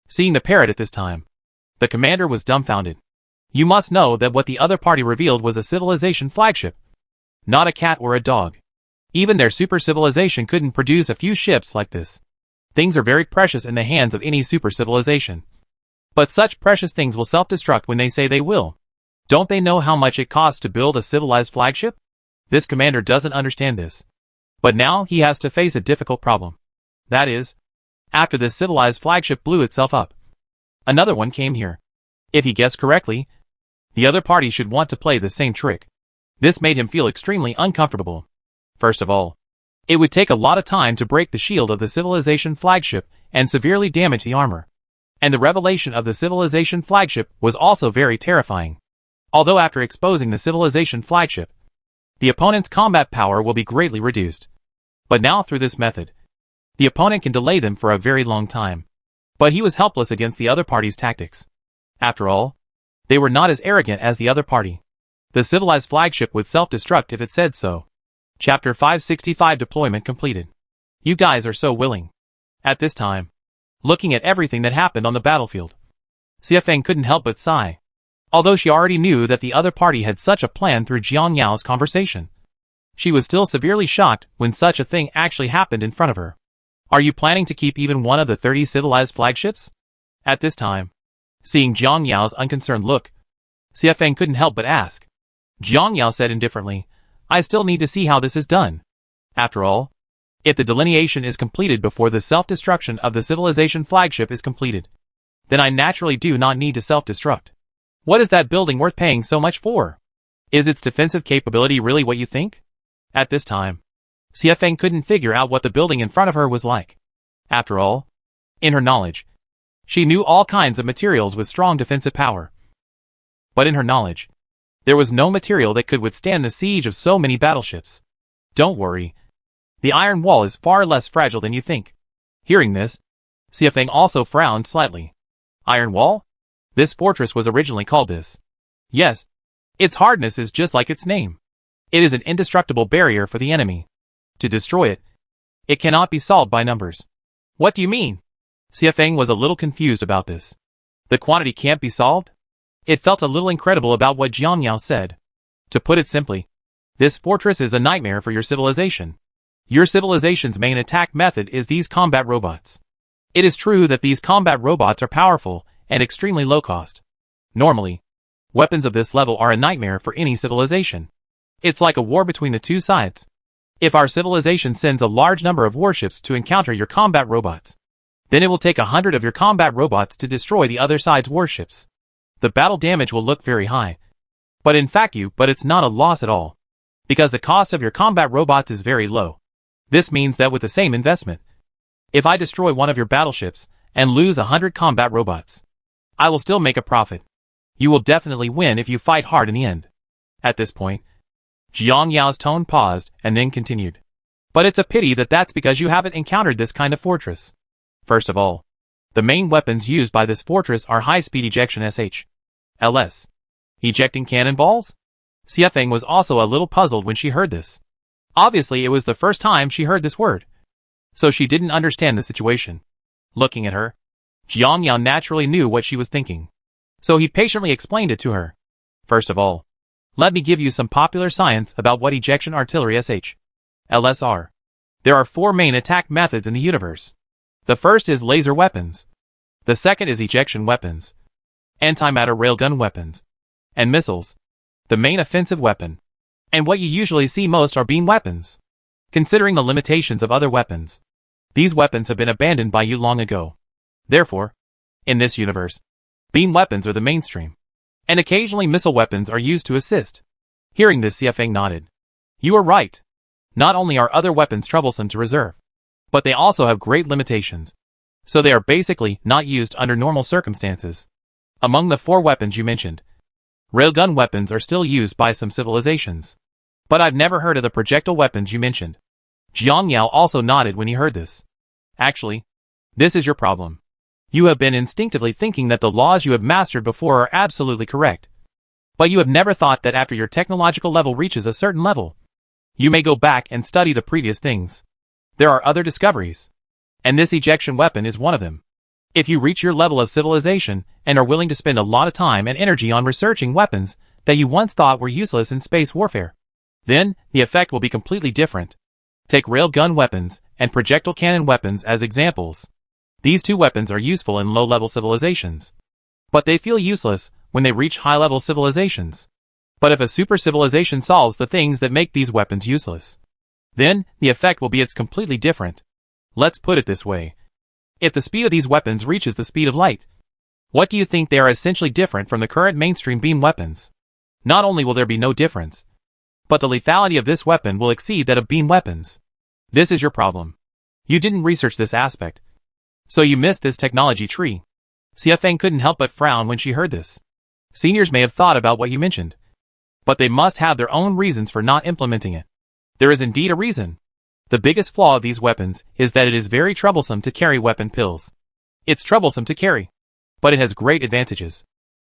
Seeing the parrot at this time, the commander was dumbfounded. You must know that what the other party revealed was a civilization flagship, not a cat or a dog. Even their super civilization couldn't produce a few ships like this. Things are very precious in the hands of any super civilization. But such precious things will self-destruct when they say they will. Don't they know how much it costs to build a civilized flagship? This commander doesn't understand this. But now he has to face a difficult problem. That is, after this civilized flagship blew itself up, another one came here. If he guessed correctly, the other party should want to play the same trick. This made him feel extremely uncomfortable. First of all, it would take a lot of time to break the shield of the civilization flagship and severely damage the armor. And the revelation of the civilization flagship was also very terrifying. Although after exposing the civilization flagship, the opponent's combat power will be greatly reduced. But now through this method, the opponent can delay them for a very long time. But he was helpless against the other party's tactics. After all, they were not as arrogant as the other party. The civilized flagship would self-destruct if it said so. Chapter 565 Deployment completed. You guys are so willing. At this time, looking at everything that happened on the battlefield, Xiafeng couldn't help but sigh. Although she already knew that the other party had such a plan through Jiang Yao's conversation, she was still severely shocked when such a thing actually happened in front of her. Are you planning to keep even one of the 30 civilized flagships? At this time, seeing Jiang Yao's unconcerned look, Xiafeng couldn't help but ask. Jiang Yao said indifferently, I still need to see how this is done. After all, if the delineation is completed before the self-destruction of the civilization flagship is completed, then I naturally do not need to self-destruct. What is that building worth paying so much for? Is its defensive capability really what you think? At this time, Xiafeng couldn't figure out what the building in front of her was like. After all, in her knowledge, she knew all kinds of materials with strong defensive power. But in her knowledge, there was no material that could withstand the siege of so many battleships. Don't worry. The iron wall is far less fragile than you think. Hearing this, Xiafeng also frowned slightly. Iron wall? This fortress was originally called this. Yes, its hardness is just like its name. It is an indestructible barrier for the enemy. To destroy it, it cannot be solved by numbers. What do you mean? Xiafeng was a little confused about this. The quantity can't be solved? It felt a little incredible about what Jiang Yao said. To put it simply, this fortress is a nightmare for your civilization. Your civilization's main attack method is these combat robots. It is true that these combat robots are powerful and extremely low cost. Normally, weapons of this level are a nightmare for any civilization. It's like a war between the two sides. If our civilization sends a large number of warships to encounter your combat robots, then it will take 100 of your combat robots to destroy the other side's warships. The battle damage will look very high. But it's not a loss at all. Because the cost of your combat robots is very low. This means that with the same investment, if I destroy one of your battleships and lose 100 combat robots, I will still make a profit. You will definitely win if you fight hard in the end. At this point, Jiang Yao's tone paused and then continued. But it's a pity that that's because you haven't encountered this kind of fortress. First of all, the main weapons used by this fortress are high-speed ejection LS. Ejecting cannonballs? Xiafeng was also a little puzzled when she heard this. Obviously it was the first time she heard this word, so she didn't understand the situation. Looking at her, Jiang Yao naturally knew what she was thinking, so he patiently explained it to her. First of all, let me give you some popular science about what ejection artillery LSR. There are 4 main attack methods in the universe. The first is laser weapons. The second is ejection weapons, antimatter railgun weapons, and missiles, the main offensive weapon. And what you usually see most are beam weapons. Considering the limitations of other weapons, these weapons have been abandoned by you long ago. Therefore, in this universe, beam weapons are the mainstream, and occasionally missile weapons are used to assist. Hearing this, Xiafeng nodded. You are right. Not only are other weapons troublesome to reserve, but they also have great limitations. So they are basically not used under normal circumstances. Among the 4 weapons you mentioned, railgun weapons are still used by some civilizations. But I've never heard of the projectile weapons you mentioned. Jiang Yao also nodded when he heard this. Actually, this is your problem. You have been instinctively thinking that the laws you have mastered before are absolutely correct. But you have never thought that after your technological level reaches a certain level, you may go back and study the previous things. There are other discoveries, and this ejection weapon is one of them. If you reach your level of civilization and are willing to spend a lot of time and energy on researching weapons that you once thought were useless in space warfare, then the effect will be completely different. Take railgun weapons and projectile cannon weapons as examples. These 2 weapons are useful in low-level civilizations, but they feel useless when they reach high-level civilizations. But if a super civilization solves the things that make these weapons useless, then the effect will be completely different. Let's put it this way. If the speed of these weapons reaches the speed of light, what do you think they are essentially different from the current mainstream beam weapons? Not only will there be no difference, but the lethality of this weapon will exceed that of beam weapons. This is your problem. You didn't research this aspect, so you missed this technology tree. Xiafeng couldn't help but frown when she heard this. Seniors may have thought about what you mentioned, but they must have their own reasons for not implementing it. There is indeed a reason. The biggest flaw of these weapons is that it is very troublesome to carry weapon pills. It's troublesome to carry, but it has great advantages.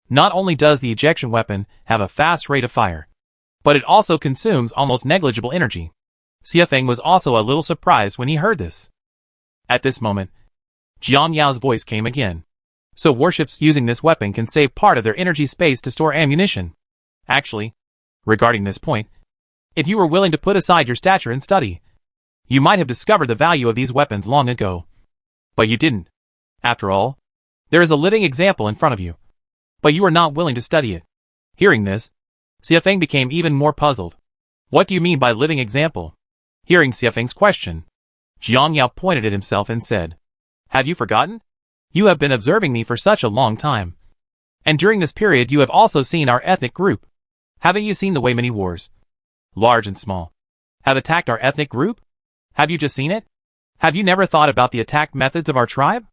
Not only does the ejection weapon have a fast rate of fire, but it also consumes almost negligible energy. Xiafeng was also a little surprised when he heard this. At this moment, Jiang Yao's voice came again. So warships using this weapon can save part of their energy space to store ammunition. Actually, regarding this point, if you were willing to put aside your stature and study, you might have discovered the value of these weapons long ago. But you didn't. After all, there is a living example in front of you, but you are not willing to study it. Hearing this, Xiafeng became even more puzzled. What do you mean by living example? Hearing Xiafeng's question, Jiang Yao pointed at himself and said, Have you forgotten? You have been observing me for such a long time. And during this period you have also seen our ethnic group. Haven't you seen the way many wars, large and small, have attacked our ethnic group? Have you just seen it? Have you never thought about the attack methods of our tribe?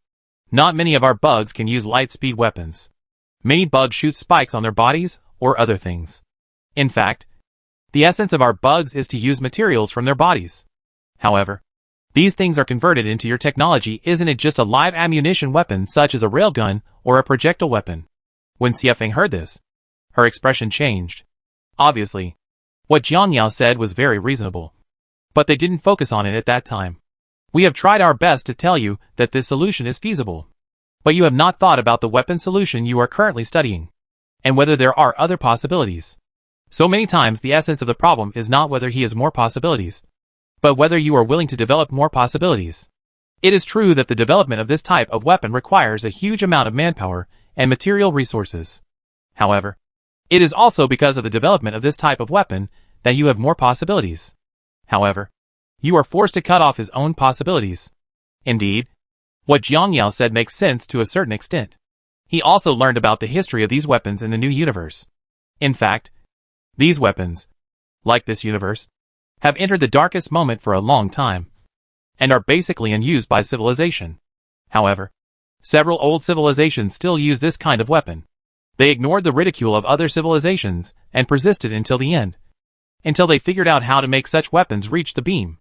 Not many of our bugs can use light-speed weapons. Many bugs shoot spikes on their bodies or other things. In fact, the essence of our bugs is to use materials from their bodies. However, these things are converted into your technology. Isn't it just a live ammunition weapon such as a railgun or a projectile weapon? When Xiafeng heard this, her expression changed. Obviously, what Jiang Yao said was very reasonable. But they didn't focus on it at that time. We have tried our best to tell you that this solution is feasible. But you have not thought about the weapon solution you are currently studying, and whether there are other possibilities. So many times the essence of the problem is not whether he has more possibilities, but whether you are willing to develop more possibilities. It is true that the development of this type of weapon requires a huge amount of manpower and material resources. However, it is also because of the development of this type of weapon that you have more possibilities. However, you are forced to cut off his own possibilities. Indeed, what Jiang Yao said makes sense to a certain extent. He also learned about the history of these weapons in the new universe. In fact, these weapons, like this universe, have entered the darkest moment for a long time, and are basically unused by civilization. However, several old civilizations still use this kind of weapon. They ignored the ridicule of other civilizations and persisted until the end, until they figured out how to make such weapons reach the beam.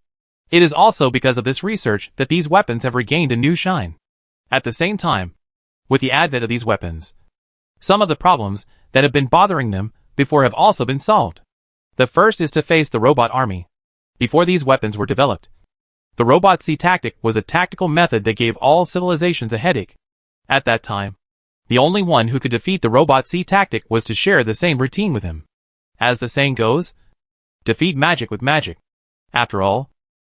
It is also because of this research that these weapons have regained a new shine. At the same time, with the advent of these weapons, some of the problems that have been bothering them before have also been solved. The first is to face the robot army. Before these weapons were developed, the robot C tactic was a tactical method that gave all civilizations a headache. At that time, The only one who could defeat the Robot C tactic was to share the same routine with him. As the saying goes, defeat magic with magic. After all,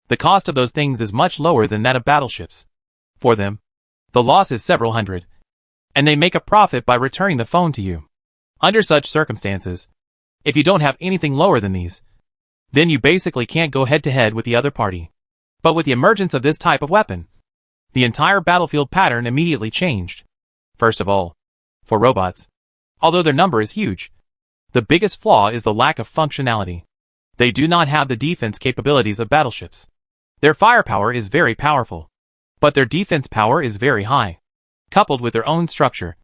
the cost of those things is much lower than that of battleships. For them, the loss is several hundred, and they make a profit by returning the phone to you. Under such circumstances, if you don't have anything lower than these, then you basically can't go head-to-head with the other party. But with the emergence of this type of weapon, the entire battlefield pattern immediately changed. First of all, for robots, although their number is huge, the biggest flaw is the lack of functionality. They do not have the defense capabilities of battleships. Their firepower is very powerful, but their defense power is very high. Coupled with their own structure,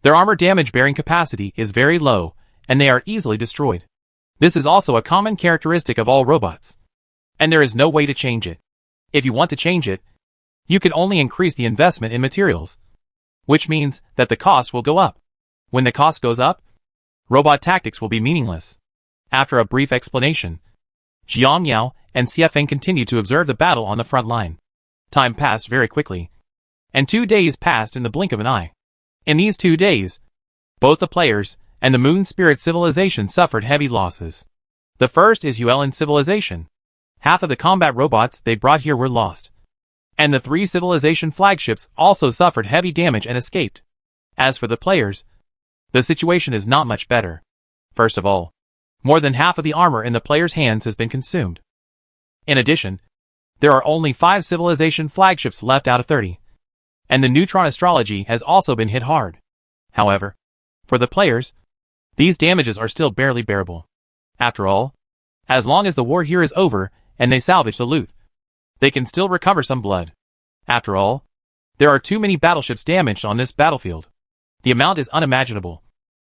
their armor damage-bearing capacity is very low, and they are easily destroyed. This is also a common characteristic of all robots, and there is no way to change it. If you want to change it, you can only increase the investment in materials, which means that the cost will go up. When the cost goes up, robot tactics will be meaningless. After a brief explanation, Jiang Yao and Xiefeng continued to observe the battle on the front line. Time passed very quickly, and 2 days passed in the blink of an eye. In these 2 days, both the players and the Moon Spirit civilization suffered heavy losses. The first is Yuelin civilization. Half of the combat robots they brought here were lost, and the 3 civilization flagships also suffered heavy damage and escaped. As for the players, the situation is not much better. First of all, more than half of the armor in the players' hands has been consumed. In addition, there are only 5 civilization flagships left out of 30, and the neutron astrology has also been hit hard. However, for the players, these damages are still barely bearable. After all, as long as the war here is over and they salvage the loot, they can still recover some blood. After all, there are too many battleships damaged on this battlefield. The amount is unimaginable,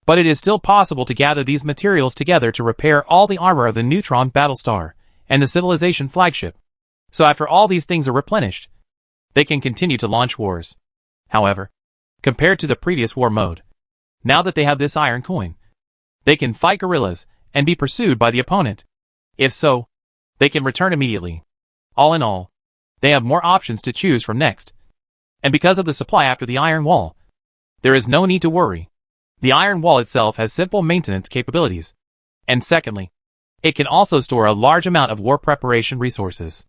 but it is still possible to gather these materials together to repair all the armor of the Neutron Battlestar and the Civilization flagship. So after all these things are replenished, they can continue to launch wars. However, compared to the previous war mode, now that they have this iron coin, they can fight guerrillas and be pursued by the opponent. If so, they can return immediately. All in all, they have more options to choose from next. And because of the supply after the iron wall, there is no need to worry. The iron wall itself has simple maintenance capabilities. And secondly, it can also store a large amount of war preparation resources.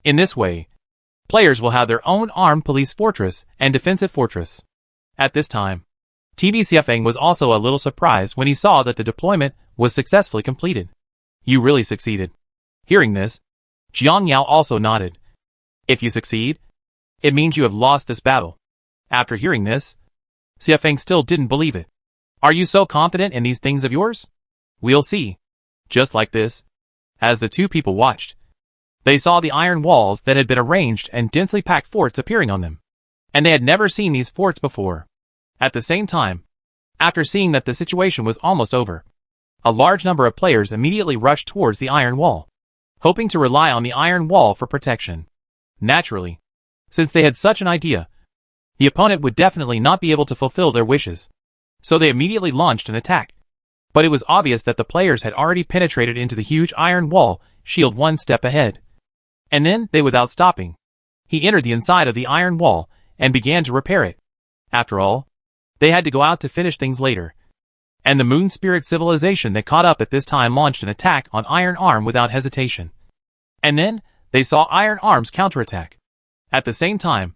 In this way, players will have their own armed police fortress and defensive fortress. At this time, TB Xiefeng was also a little surprised when he saw that the deployment was successfully completed. You really succeeded. Hearing this, Jiang Yao also nodded. If you succeed, it means you have lost this battle. After hearing this, Xiefeng still didn't believe it. Are you so confident in these things of yours? We'll see. Just like this, as the two people watched, they saw the iron walls that had been arranged and densely packed forts appearing on them. And they had never seen these forts before. At the same time, after seeing that the situation was almost over, a large number of players immediately rushed towards the iron wall, hoping to rely on the iron wall for protection. Naturally, since they had such an idea, the opponent would definitely not be able to fulfill their wishes. So they immediately launched an attack. But it was obvious that the players had already penetrated into the huge iron wall shield one step ahead. And then, without stopping, he entered the inside of the iron wall and began to repair it. After all, they had to go out to finish things later. And the Moon Spirit civilization that caught up at this time launched an attack on Iron Arm without hesitation. And then, they saw Iron Arm's counterattack. At the same time,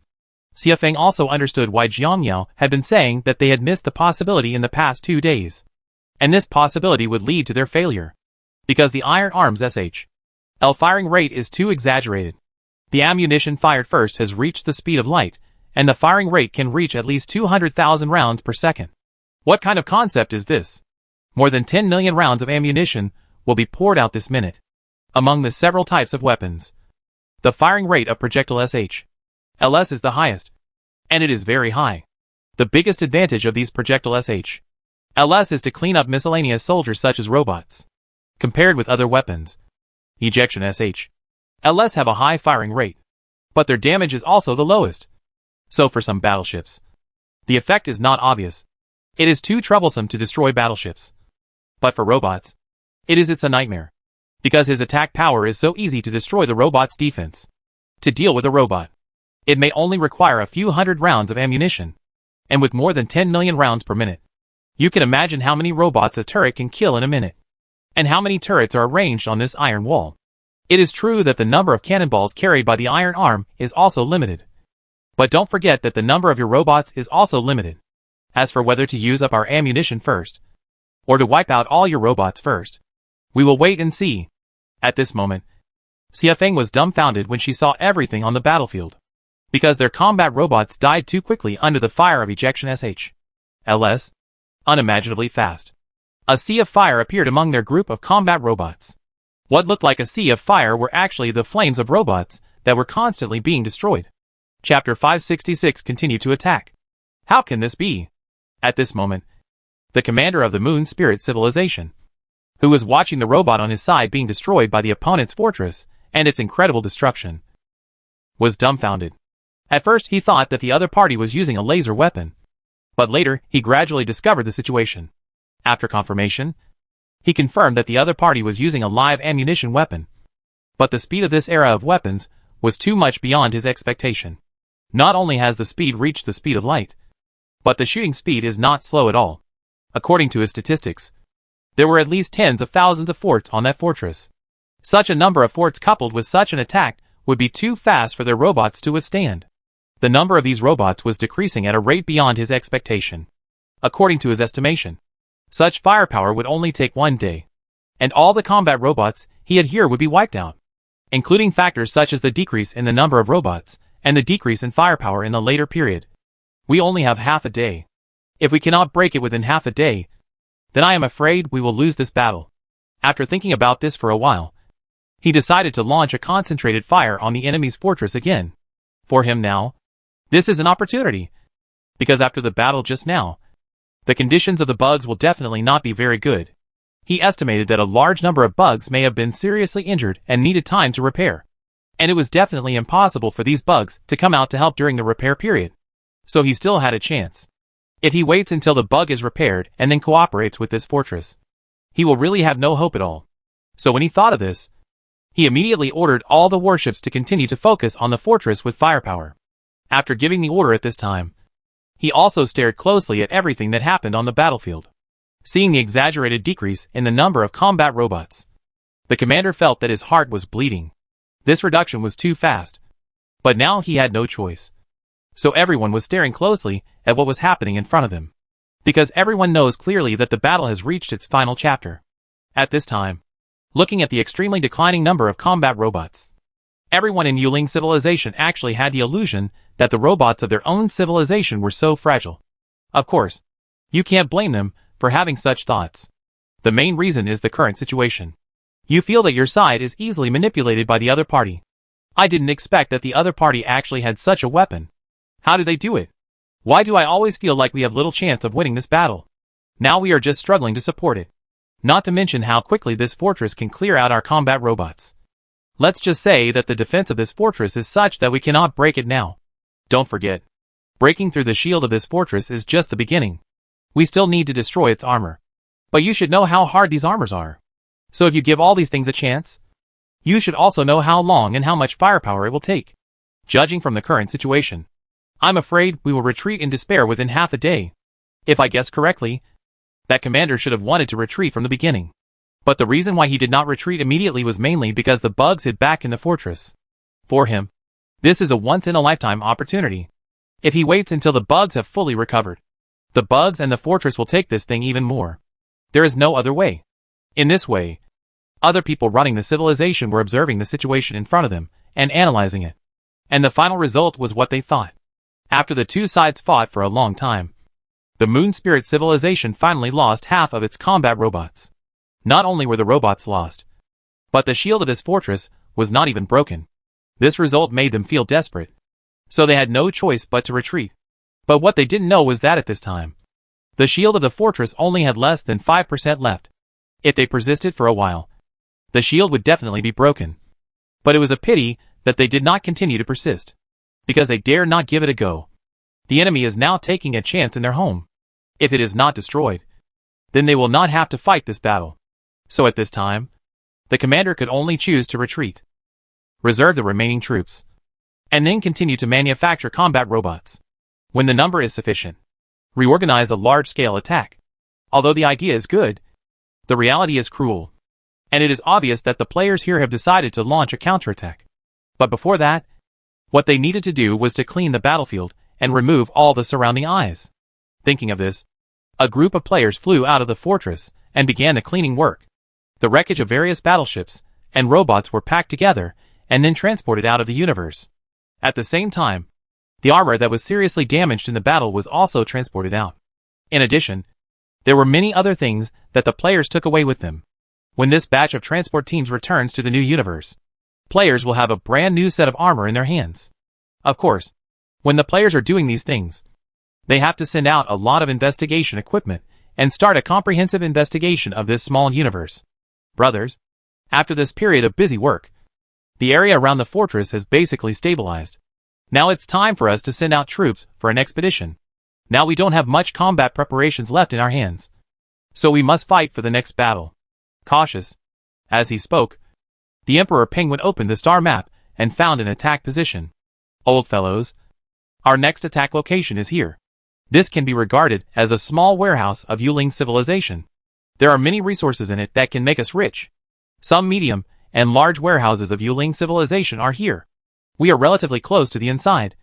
Xiefeng also understood why Jiang Yao had been saying that they had missed the possibility in the past 2 days. And this possibility would lead to their failure. Because the Iron Arm's SH.L firing rate is too exaggerated. The ammunition fired first has reached the speed of light, and the firing rate can reach at least 200,000 rounds per second. What kind of concept is this? More than 10 million rounds of ammunition will be poured out this minute. Among the several types of weapons, the firing rate of projectile SH.LS is the highest, and it is very high. The biggest advantage of these projectile SH.LS is to clean up miscellaneous soldiers such as robots. Compared with other weapons, ejection SH.LS have a high firing rate, but their damage is also the lowest. So for some battleships, the effect is not obvious. It is too troublesome to destroy battleships. But for robots, it's a nightmare. Because his attack power is so easy to destroy the robot's defense. To deal with a robot, it may only require a few hundred rounds of ammunition. and with more than 10 million rounds per minute. You can imagine how many robots a turret can kill in a minute, and how many turrets are arranged on this iron wall. It is true that the number of cannonballs carried by the iron arm is also limited. But don't forget that the number of your robots is also limited. As for whether to use up our ammunition first, or to wipe out all your robots first, we will wait and see. At this moment, Xiafeng was dumbfounded when she saw everything on the battlefield, because their combat robots died too quickly under the fire of ejection SH. Unimaginably fast. A sea of fire appeared among their group of combat robots. What looked like a sea of fire were actually the flames of robots that were constantly being destroyed. Chapter 566 continued to attack. How can this be? At this moment, the commander of the Moon Spirit Civilization, who was watching the robot on his side being destroyed by the opponent's fortress and its incredible destruction, was dumbfounded. At first he thought that the other party was using a laser weapon, but later he gradually discovered the situation. After confirmation, he confirmed that the other party was using a live ammunition weapon. But the speed of this era of weapons was too much beyond his expectation. Not only has the speed reached the speed of light, but the shooting speed is not slow at all. According to his statistics, there were at least tens of thousands of forts on that fortress. Such a number of forts coupled with such an attack would be too fast for their robots to withstand. The number of these robots was decreasing at a rate beyond his expectation. According to his estimation, such firepower would only take 1 day, and all the combat robots he had here would be wiped out, including factors such as the decrease in the number of robots and the decrease in firepower in the later period. We only have half a day. If we cannot break it within half a day, then I am afraid we will lose this battle. After thinking about this for a while, he decided to launch a concentrated fire on the enemy's fortress again. For him now, this is an opportunity, because after the battle just now, the conditions of the bugs will definitely not be very good. He estimated that a large number of bugs may have been seriously injured and needed time to repair, and it was definitely impossible for these bugs to come out to help during the repair period. So he still had a chance. If he waits until the bug is repaired and then cooperates with this fortress, he will really have no hope at all. So when he thought of this, he immediately ordered all the warships to continue to focus on the fortress with firepower. After giving the order at this time, he also stared closely at everything that happened on the battlefield. Seeing the exaggerated decrease in the number of combat robots, the commander felt that his heart was bleeding. This reduction was too fast. But now he had no choice. So everyone was staring closely at what was happening in front of them, because everyone knows clearly that the battle has reached its final chapter. At this time, looking at the extremely declining number of combat robots, everyone in Yuling civilization actually had the illusion that the robots of their own civilization were so fragile. Of course, you can't blame them for having such thoughts. The main reason is the current situation. You feel that your side is easily manipulated by the other party. I didn't expect that the other party actually had such a weapon. How did they do it? Why do I always feel like we have little chance of winning this battle? Now we are just struggling to support it. Not to mention how quickly this fortress can clear out our combat robots. Let's just say that the defense of this fortress is such that we cannot break it now. Don't forget, breaking through the shield of this fortress is just the beginning. We still need to destroy its armor. But you should know how hard these armors are. So if you give all these things a chance, you should also know how long and how much firepower it will take. Judging from the current situation, I'm afraid we will retreat in despair within half a day. If I guess correctly, that commander should have wanted to retreat from the beginning. But the reason why he did not retreat immediately was mainly because the bugs hid back in the fortress. For him, this is a once-in-a-lifetime opportunity. If he waits until the bugs have fully recovered, the bugs and the fortress will take this thing even more. There is no other way. In this way, other people running the civilization were observing the situation in front of them and analyzing it. And the final result was what they thought. After the two sides fought for a long time, the Moon Spirit Civilization finally lost half of its combat robots. Not only were the robots lost, but the shield of this fortress was not even broken. This result made them feel desperate. So they had no choice but to retreat. But what they didn't know was that at this time, the shield of the fortress only had less than 5% left. If they persisted for a while, the shield would definitely be broken. But it was a pity that they did not continue to persist, because they dare not give it a go. The enemy is now taking a chance in their home. If it is not destroyed, then they will not have to fight this battle. So at this time, the commander could only choose to retreat, reserve the remaining troops, and then continue to manufacture combat robots. When the number is sufficient, reorganize a large-scale attack. Although the idea is good, the reality is cruel. And it is obvious that the players here have decided to launch a counterattack. But before that, what they needed to do was to clean the battlefield and remove all the surrounding eyes. Thinking of this, a group of players flew out of the fortress and began the cleaning work. The wreckage of various battleships and robots were packed together and then transported out of the universe. At the same time, the armor that was seriously damaged in the battle was also transported out. In addition, there were many other things that the players took away with them. When this batch of transport teams returns to the new universe, players will have a brand new set of armor in their hands. Of course, when the players are doing these things, they have to send out a lot of investigation equipment and start a comprehensive investigation of this small universe. Brothers, after this period of busy work, the area around the fortress has basically stabilized. Now it's time for us to send out troops for an expedition. Now we don't have much combat preparations left in our hands, so we must fight for the next battle. Cautious. As he spoke, the Emperor Penguin opened the star map and found an attack position. Old fellows, our next attack location is here. This can be regarded as a small warehouse of Yuling civilization. There are many resources in it that can make us rich. Some medium and large warehouses of Yuling civilization are here. We are relatively close to the inside,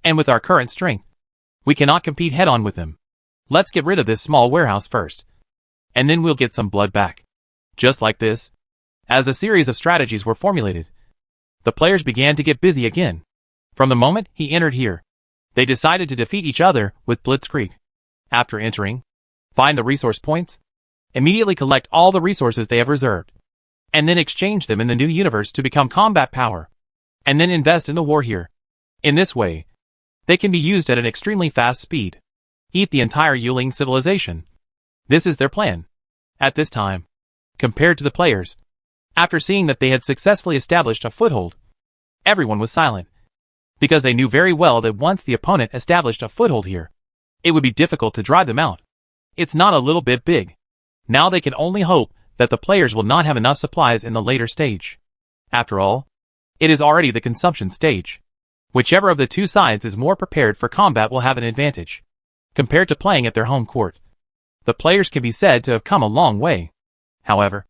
and with our current strength, we cannot compete head-on with them. Let's get rid of this small warehouse first, and then we'll get some blood back. Just like this, as a series of strategies were formulated, the players began to get busy again. From the moment he entered here, they decided to defeat each other with Blitzkrieg. After entering, find the resource points, immediately collect all the resources they have reserved, and then exchange them in the new universe to become combat power, and then invest in the war here. In this way, they can be used at an extremely fast speed. Eat the entire Yuling civilization. This is their plan. At this time, compared to the players, after seeing that they had successfully established a foothold, everyone was silent, because they knew very well that once the opponent established a foothold here, it would be difficult to drive them out. It's not a little bit big. Now they can only hope that the players will not have enough supplies in the later stage. After all, it is already the consumption stage. Whichever of the two sides is more prepared for combat will have an advantage. Compared to playing at their home court, the players can be said to have come a long way. However,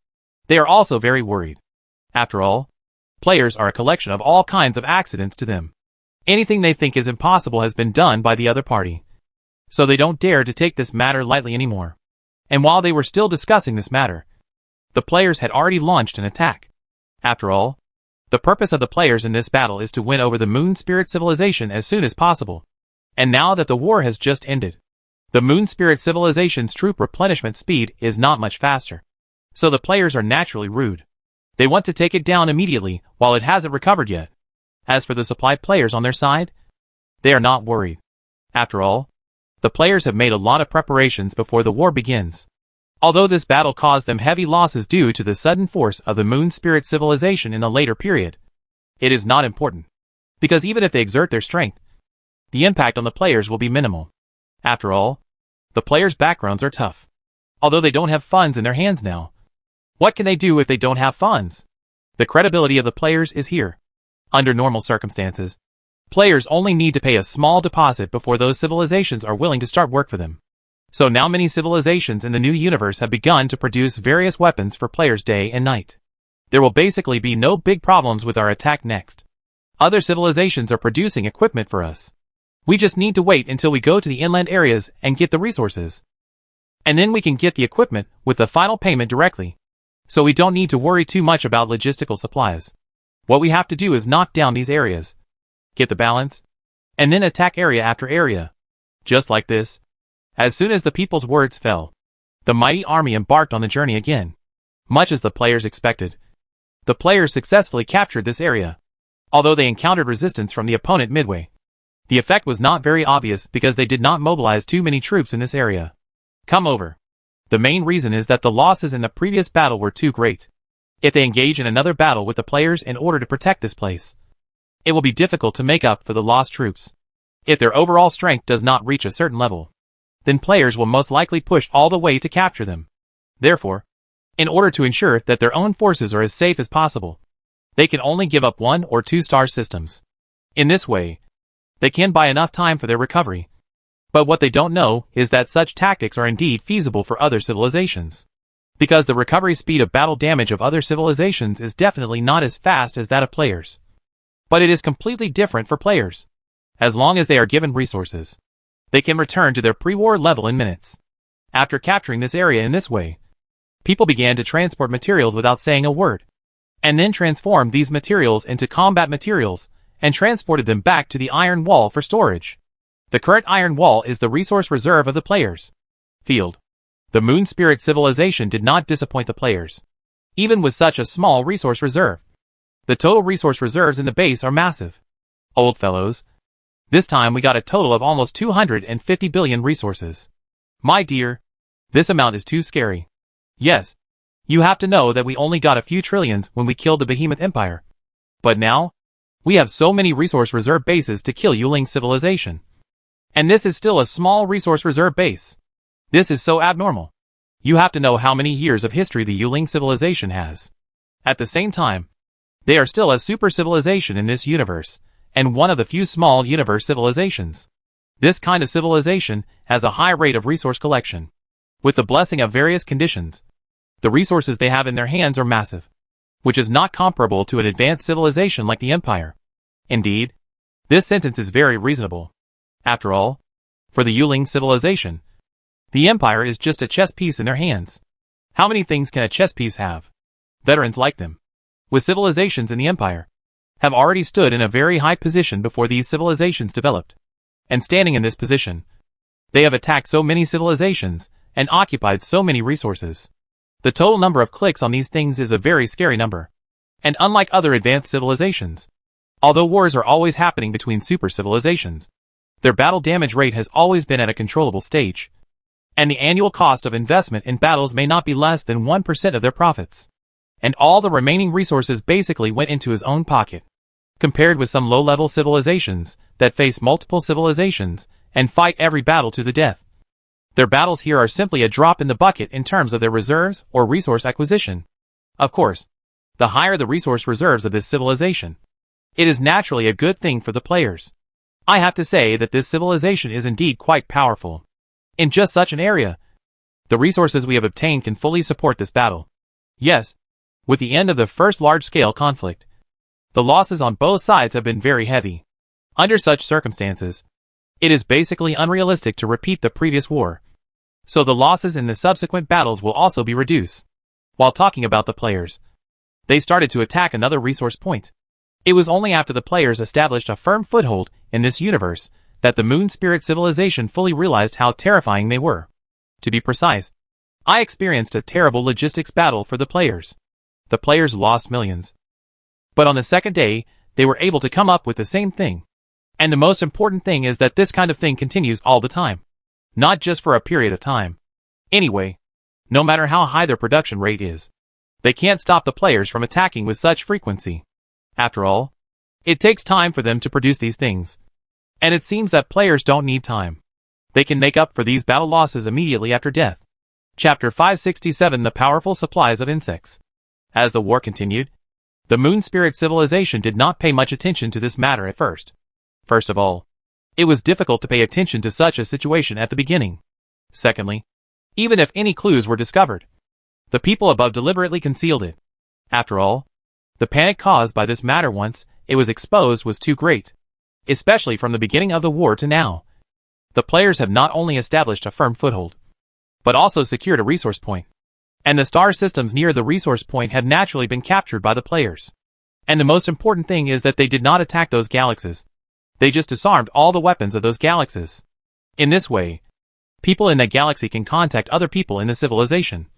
they are also very worried. After all, players are a collection of all kinds of accidents to them. Anything they think is impossible has been done by the other party. So they don't dare to take this matter lightly anymore. And while they were still discussing this matter, the players had already launched an attack. After all, the purpose of the players in this battle is to win over the Moon Spirit civilization as soon as possible. And now that the war has just ended, the Moon Spirit civilization's troop replenishment speed is not much faster. So the players are naturally rude. They want to take it down immediately while it hasn't recovered yet. As for the supply players on their side, they are not worried. After all, the players have made a lot of preparations before the war begins. Although this battle caused them heavy losses due to the sudden force of the Moon Spirit civilization in the later period, it is not important, because even if they exert their strength, the impact on the players will be minimal. After all, the players' backgrounds are tough. Although they don't have funds in their hands now, what can they do if they don't have funds? The credibility of the players is here. Under normal circumstances, players only need to pay a small deposit before those civilizations are willing to start work for them. So now many civilizations in the new universe have begun to produce various weapons for players day and night. There will basically be no big problems with our attack next. Other civilizations are producing equipment for us. We just need to wait until we go to the inland areas and get the resources. And then we can get the equipment with the final payment directly. So we don't need to worry too much about logistical supplies. What we have to do is knock down these areas, get the balance, and then attack area after area. Just like this. As soon as the people's words fell, the mighty army embarked on the journey again. Much as the players expected, the players successfully captured this area. Although they encountered resistance from the opponent midway, the effect was not very obvious because they did not mobilize too many troops in this area. Come over. The main reason is that the losses in the previous battle were too great. If they engage in another battle with the players in order to protect this place, it will be difficult to make up for the lost troops. If their overall strength does not reach a certain level, then players will most likely push all the way to capture them. Therefore, in order to ensure that their own forces are as safe as possible, they can only give up 1 or 2 star systems. In this way, they can buy enough time for their recovery. But what they don't know is that such tactics are indeed feasible for other civilizations. Because the recovery speed of battle damage of other civilizations is definitely not as fast as that of players. But it is completely different for players. As long as they are given resources, they can return to their pre-war level in minutes. After capturing this area in this way, people began to transport materials without saying a word, and then transformed these materials into combat materials, and transported them back to the Iron Wall for storage. The current Iron Wall is the resource reserve of the players' field. The Moon Spirit civilization did not disappoint the players, even with such a small resource reserve. The total resource reserves in the base are massive. Old fellows, this time we got a total of almost 250 billion resources. My dear, this amount is too scary. Yes, you have to know that we only got a few trillions when we killed the Behemoth Empire. But now, we have so many resource reserve bases to kill Yuling civilization. And this is still a small resource reserve base. This is so abnormal. You have to know how many years of history the Yuling civilization has. At the same time, they are still a super civilization in this universe, and one of the few small universe civilizations. This kind of civilization has a high rate of resource collection. With the blessing of various conditions, the resources they have in their hands are massive, which is not comparable to an advanced civilization like the Empire. Indeed, this sentence is very reasonable. After all, for the Yuling civilization, the Empire is just a chess piece in their hands. How many things can a chess piece have? Veterans like them, with civilizations in the Empire, have already stood in a very high position before these civilizations developed. And standing in this position, they have attacked so many civilizations and occupied so many resources. The total number of clicks on these things is a very scary number. And unlike other advanced civilizations, although wars are always happening between super civilizations, their battle damage rate has always been at a controllable stage. And the annual cost of investment in battles may not be less than 1% of their profits. And all the remaining resources basically went into his own pocket. Compared with some low-level civilizations that face multiple civilizations and fight every battle to the death. Their battles here are simply a drop in the bucket in terms of their reserves or resource acquisition. Of course, the higher the resource reserves of this civilization, it is naturally a good thing for the players. I have to say that this civilization is indeed quite powerful. In just such an area, the resources we have obtained can fully support this battle. Yes, with the end of the first large-scale conflict, the losses on both sides have been very heavy. Under such circumstances, it is basically unrealistic to repeat the previous war. So the losses in the subsequent battles will also be reduced. While talking about the players, they started to attack another resource point. It was only after the players established a firm foothold in this universe that the Moon Spirit civilization fully realized how terrifying they were. To be precise, I experienced a terrible logistics battle for the players. The players lost millions. But on the second day, they were able to come up with the same thing. And the most important thing is that this kind of thing continues all the time. Not just for a period of time. Anyway, no matter how high their production rate is, they can't stop the players from attacking with such frequency. After all, it takes time for them to produce these things. And it seems that players don't need time. They can make up for these battle losses immediately after death. Chapter 567: The Powerful Supplies of Insects. As the war continued, the Moon Spirit civilization did not pay much attention to this matter at first. First of all, it was difficult to pay attention to such a situation at the beginning. Secondly, even if any clues were discovered, the people above deliberately concealed it. After all, the panic caused by this matter once it was exposed was too great. Especially from the beginning of the war to now. The players have not only established a firm foothold, but also secured a resource point. And the star systems near the resource point have naturally been captured by the players. And the most important thing is that they did not attack those galaxies. They just disarmed all the weapons of those galaxies. In this way, people in that galaxy can contact other people in the civilization.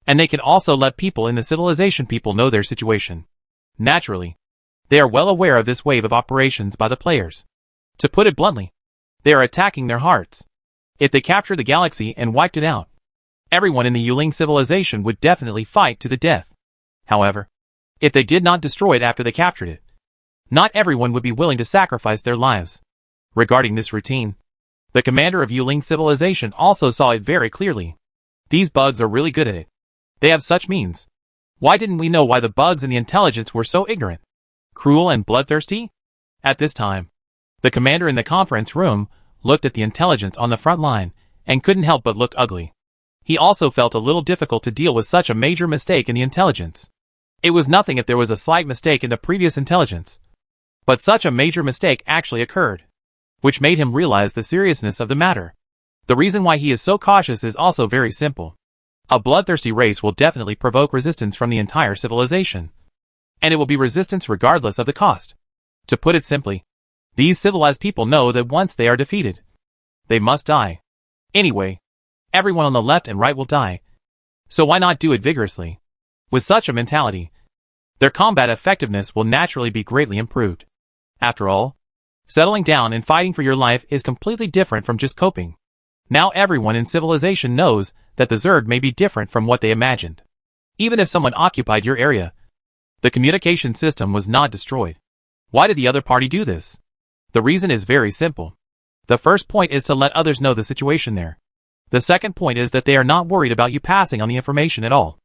And they can also let people in the civilization people know their situation. Naturally, they are well aware of this wave of operations by the players. To put it bluntly, they are attacking their hearts. If they captured the galaxy and wiped it out, everyone in the Yuling civilization would definitely fight to the death. However, if they did not destroy it after they captured it, not everyone would be willing to sacrifice their lives. Regarding this routine, the commander of Yuling civilization also saw it very clearly. These bugs are really good at it. They have such means. Why didn't we know why the bugs and the intelligence were so ignorant? Cruel and bloodthirsty? At this time, the commander in the conference room looked at the intelligence on the front line, and couldn't help but look ugly. He also felt a little difficult to deal with such a major mistake in the intelligence. It was nothing if there was a slight mistake in the previous intelligence, but such a major mistake actually occurred, which made him realize the seriousness of the matter. The reason why he is so cautious is also very simple. A bloodthirsty race will definitely provoke resistance from the entire civilization, and it will be resistance regardless of the cost. To put it simply, these civilized people know that once they are defeated, they must die. Anyway, everyone on the left and right will die, so why not do it vigorously? With such a mentality, their combat effectiveness will naturally be greatly improved. After all, settling down and fighting for your life is completely different from just coping. Now everyone in civilization knows that the Zerg may be different from what they imagined. Even if someone occupied your area, the communication system was not destroyed. Why did the other party do this? The reason is very simple. The first point is to let others know the situation there. The second point is that they are not worried about you passing on the information at all.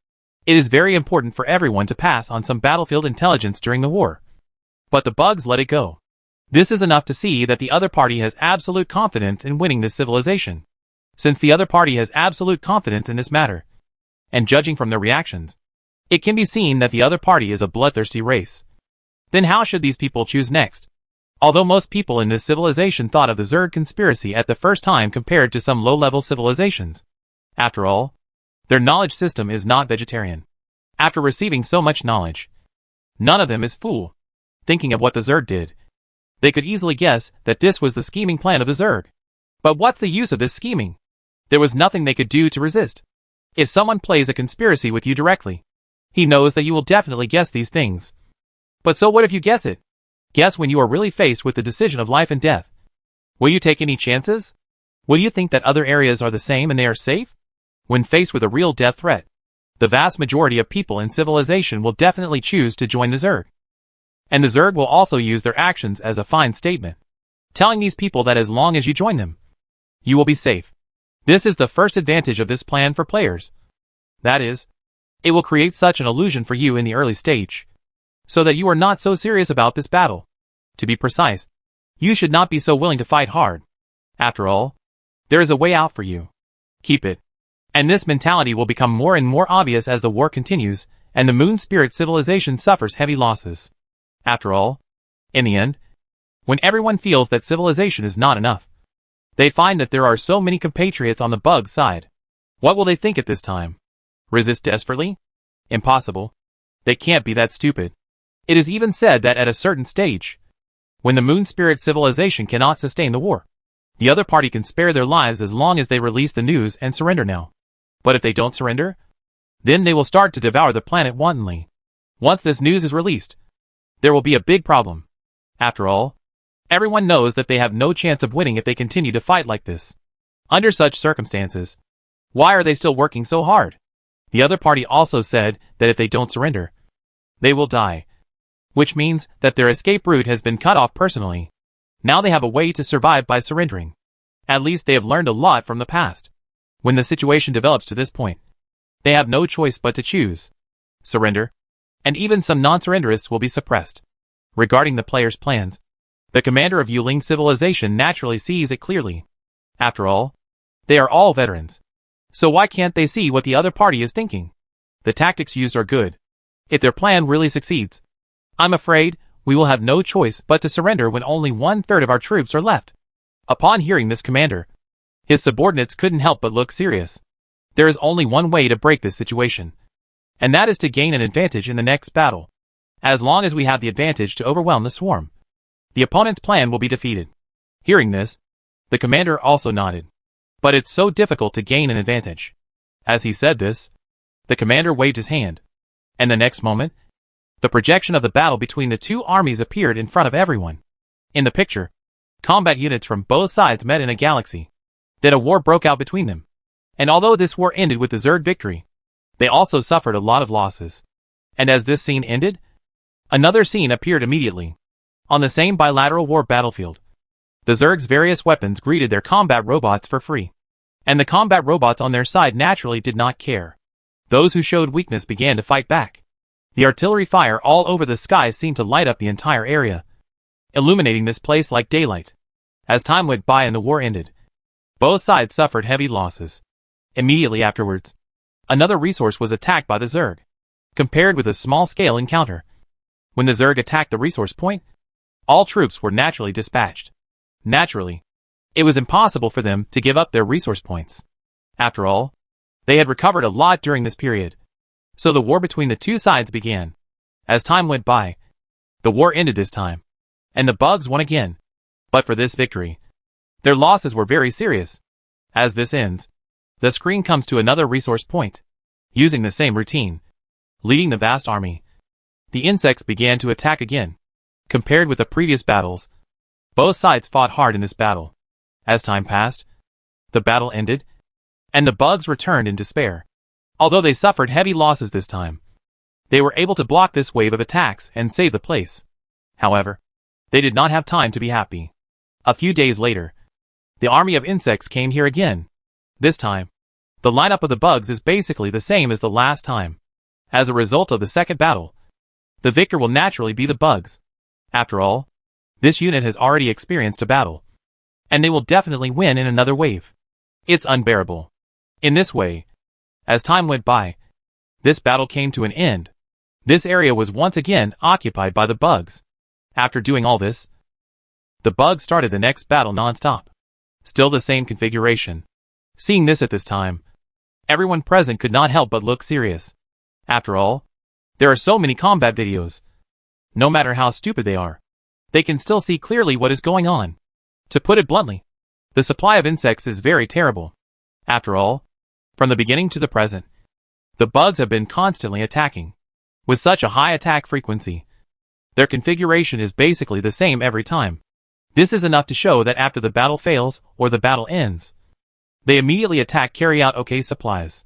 It is very important for everyone to pass on some battlefield intelligence during the war. But the bugs let it go. This is enough to see that the other party has absolute confidence in winning this civilization. Since the other party has absolute confidence in this matter, and judging from their reactions, it can be seen that the other party is a bloodthirsty race. Then how should these people choose next? Although most people in this civilization thought of the Zerg conspiracy at the first time compared to some low-level civilizations. After all, their knowledge system is not vegetarian. After receiving so much knowledge, none of them is fool. Thinking of what the Zerg did, they could easily guess that this was the scheming plan of the Zerg. But what's the use of this scheming? There was nothing they could do to resist. If someone plays a conspiracy with you directly, he knows that you will definitely guess these things. But so what if you guess it? Guess when you are really faced with the decision of life and death. Will you take any chances? Will you think that other areas are the same and they are safe? When faced with a real death threat, the vast majority of people in civilization will definitely choose to join the Zerg. And the Zerg will also use their actions as a fine statement, telling these people that as long as you join them, you will be safe. This is the first advantage of this plan for players. That is, it will create such an illusion for you in the early stage, so that you are not so serious about this battle. To be precise, you should not be so willing to fight hard. After all, there is a way out for you. Keep it. And this mentality will become more and more obvious as the war continues, and the Moon Spirit civilization suffers heavy losses. After all, in the end, when everyone feels that civilization is not enough, they find that there are so many compatriots on the bug side. What will they think at this time? Resist desperately? Impossible. They can't be that stupid. It is even said that at a certain stage, when the Moon Spirit civilization cannot sustain the war, the other party can spare their lives as long as they release the news and surrender now. But if they don't surrender, then they will start to devour the planet wantonly. Once this news is released, there will be a big problem. After all, everyone knows that they have no chance of winning if they continue to fight like this. Under such circumstances, why are they still working so hard? The other party also said that if they don't surrender, they will die, which means that their escape route has been cut off personally. Now they have a way to survive by surrendering. At least they have learned a lot from the past. When the situation develops to this point, they have no choice but to choose surrender, and even some non-surrenderists will be suppressed. Regarding the player's plans, the commander of Yuling civilization naturally sees it clearly. After all, they are all veterans. So why can't they see what the other party is thinking? The tactics used are good. If their plan really succeeds, I'm afraid we will have no choice but to surrender when only 1/3 of our troops are left. Upon hearing this commander, his subordinates couldn't help but look serious. There is only one way to break this situation, and that is to gain an advantage in the next battle. As long as we have the advantage to overwhelm the swarm, the opponent's plan will be defeated. Hearing this, the commander also nodded. But it's so difficult to gain an advantage. As he said this, the commander waved his hand, and the next moment, the projection of the battle between the two armies appeared in front of everyone. In the picture, combat units from both sides met in a galaxy. Then a war broke out between them. And although this war ended with the Zerg victory, they also suffered a lot of losses. And as this scene ended, another scene appeared immediately. On the same bilateral war battlefield, the Zerg's various weapons greeted their combat robots for free. And the combat robots on their side naturally did not care. Those who showed weakness began to fight back. The artillery fire all over the sky seemed to light up the entire area, illuminating this place like daylight. As time went by and the war ended, both sides suffered heavy losses. Immediately afterwards, another resource was attacked by the Zerg. Compared with a small-scale encounter, when the Zerg attacked the resource point, all troops were naturally dispatched. Naturally, it was impossible for them to give up their resource points. After all, they had recovered a lot during this period. So the war between the two sides began. As time went by, the war ended this time, and the bugs won again. But for this victory, their losses were very serious. As this ends, the screen comes to another resource point. Using the same routine, leading the vast army, the insects began to attack again. Compared with the previous battles, both sides fought hard in this battle. As time passed, the battle ended, and the bugs returned in despair. Although they suffered heavy losses this time, they were able to block this wave of attacks and save the place. However, they did not have time to be happy. A few days later, the army of insects came here again. This time, the lineup of the bugs is basically the same as the last time. As a result of the second battle, the victor will naturally be the bugs. After all, this unit has already experienced a battle, and they will definitely win in another wave. It's unbearable. In this way, as time went by, this battle came to an end. This area was once again occupied by the bugs. After doing all this, the bugs started the next battle non-stop. Still the same configuration. Seeing this at this time, everyone present could not help but look serious. After all, there are so many combat videos. No matter how stupid they are, they can still see clearly what is going on. To put it bluntly, the supply of insects is very terrible. After all, from the beginning to the present, the bugs have been constantly attacking. With such a high attack frequency, their configuration is basically the same every time. This is enough to show that after the battle fails or the battle ends, they immediately carry out OK supplies.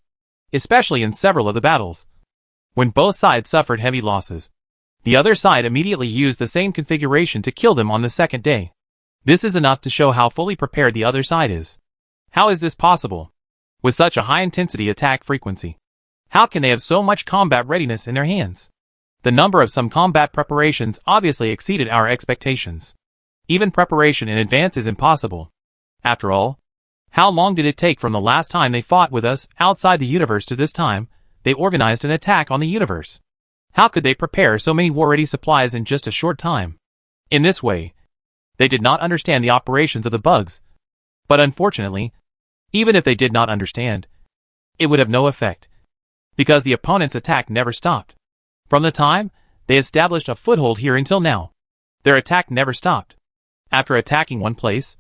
Especially in several of the battles. When both sides suffered heavy losses, the other side immediately used the same configuration to kill them on the second day. This is enough to show how fully prepared the other side is. How is this possible? With such a high-intensity attack frequency, how can they have so much combat readiness in their hands? The number of some combat preparations obviously exceeded our expectations. Even preparation in advance is impossible. After all, how long did it take from the last time they fought with us outside the universe to this time they organized an attack on the universe? How could they prepare so many war-ready supplies in just a short time? In this way, they did not understand the operations of the bugs. But unfortunately, even if they did not understand, it would have no effect, because the opponent's attack never stopped. From the time they established a foothold here until now, their attack never stopped. After attacking one place,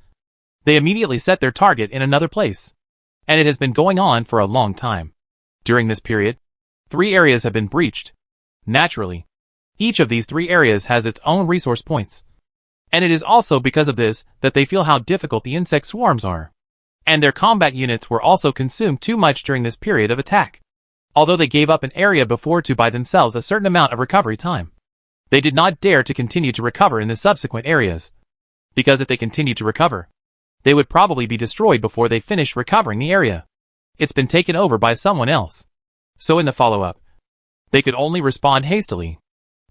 they immediately set their target in another place. And it has been going on for a long time. During this period, 3 areas have been breached. Naturally, each of these 3 areas has its own resource points. And it is also because of this that they feel how difficult the insect swarms are. And their combat units were also consumed too much during this period of attack. Although they gave up an area before to buy themselves a certain amount of recovery time, they did not dare to continue to recover in the subsequent areas. Because if they continued to recover, they would probably be destroyed before they finished recovering the area. It's been taken over by someone else. So in the follow-up, they could only respond hastily.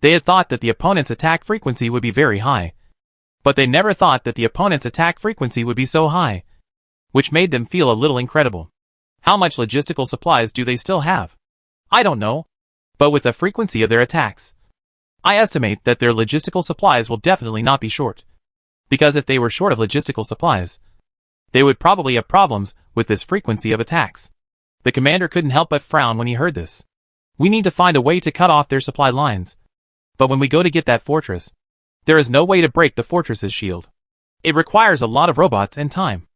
They had thought that the opponent's attack frequency would be very high. But they never thought that the opponent's attack frequency would be so high, which made them feel a little incredible. How much logistical supplies do they still have? I don't know. But with the frequency of their attacks, I estimate that their logistical supplies will definitely not be short. Because if they were short of logistical supplies, they would probably have problems with this frequency of attacks. The commander couldn't help but frown when he heard this. We need to find a way to cut off their supply lines. But when we go to get that fortress, there is no way to break the fortress's shield. It requires a lot of robots and time.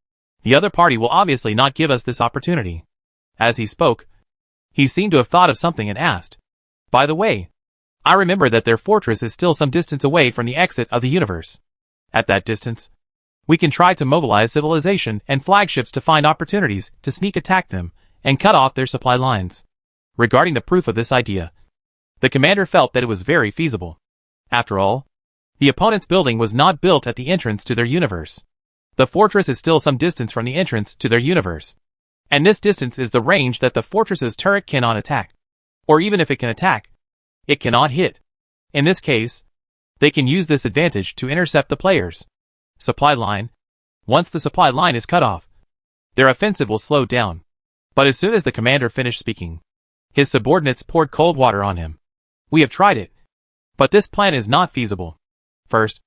The other party will obviously not give us this opportunity. As he spoke, he seemed to have thought of something and asked, by the way, I remember that their fortress is still some distance away from the exit of the universe. At that distance, we can try to mobilize civilization and flagships to find opportunities to sneak attack them and cut off their supply lines. Regarding the proof of this idea, the commander felt that it was very feasible. After all, the opponent's building was not built at the entrance to their universe. The fortress is still some distance from the entrance to their universe. And this distance is the range that the fortress's turret cannot attack. Or even if it can attack, it cannot hit. In this case, they can use this advantage to intercept the players' supply line Once the supply line is cut off, their offensive will slow down. But as soon as the commander finished speaking, his subordinates poured cold water on him. We have tried it, but this plan is not feasible. First,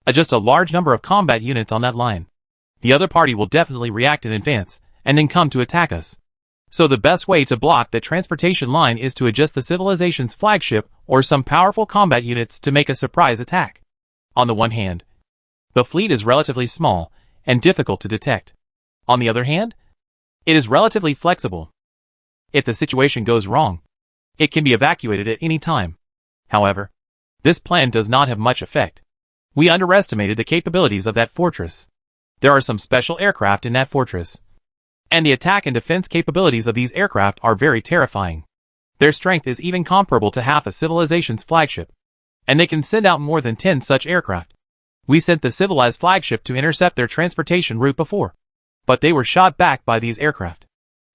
adjust a large number of combat units on that line. The other party will definitely react in advance, and then come to attack us. So the best way to block that transportation line is to adjust the civilization's flagship or some powerful combat units to make a surprise attack. On the one hand, the fleet is relatively small and difficult to detect. On the other hand, it is relatively flexible. If the situation goes wrong, it can be evacuated at any time. However, this plan does not have much effect. We underestimated the capabilities of that fortress. There are some special aircraft in that fortress, and the attack and defense capabilities of these aircraft are very terrifying. Their strength is even comparable to half a civilization's flagship, and they can send out more than 10 such aircraft. We sent the civilized flagship to intercept their transportation route before, but they were shot back by these aircraft.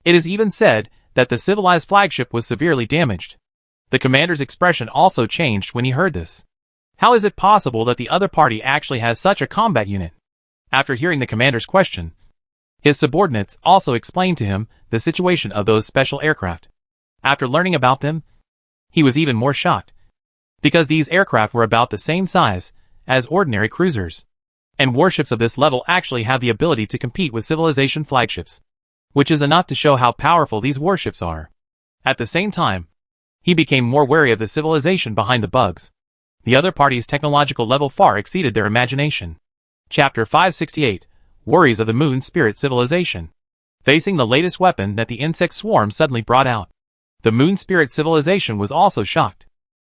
It is even said that the civilized flagship was severely damaged. The commander's expression also changed when he heard this. How is it possible that the other party actually has such a combat unit? After hearing the commander's question, his subordinates also explained to him the situation of those special aircraft. After learning about them, he was even more shocked, because these aircraft were about the same size as ordinary cruisers, and warships of this level actually have the ability to compete with civilization flagships, which is enough to show how powerful these warships are. At the same time, he became more wary of the civilization behind the bugs. The other party's technological level far exceeded their imagination. Chapter 568, Worries of the Moon Spirit Civilization. Facing the latest weapon that the insect swarm suddenly brought out, the Moon Spirit Civilization was also shocked.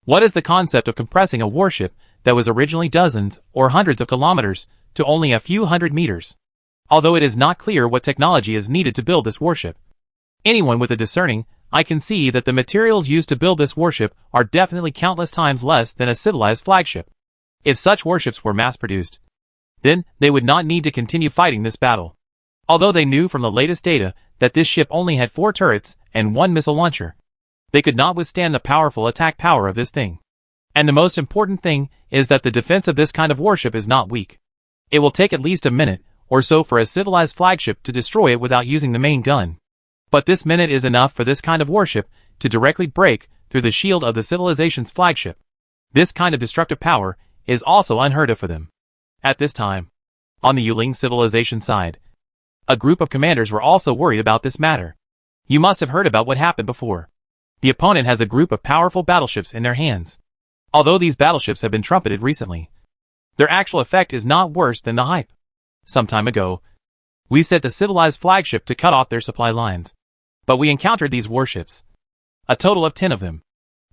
What is the concept of compressing a warship that was originally dozens or hundreds of kilometers to only a few hundred meters? Although it is not clear what technology is needed to build this warship, anyone with a discerning eye can see that the materials used to build this warship are definitely countless times less than a civilized flagship. If such warships were mass-produced, then they would not need to continue fighting this battle. Although they knew from the latest data that this ship only had 4 turrets and 1 missile launcher, they could not withstand the powerful attack power of this thing. And the most important thing is that the defense of this kind of warship is not weak. It will take at least a minute or so for a civilized flagship to destroy it without using the main gun. But this minute is enough for this kind of warship to directly break through the shield of the civilization's flagship. This kind of destructive power is also unheard of for them. At this time, on the Yuling civilization side, a group of commanders were also worried about this matter. You must have heard about what happened before. The opponent has a group of powerful battleships in their hands. Although these battleships have been trumpeted recently, their actual effect is not worse than the hype. Some time ago, we sent the civilized flagship to cut off their supply lines, but we encountered these warships. A total of 10 of them.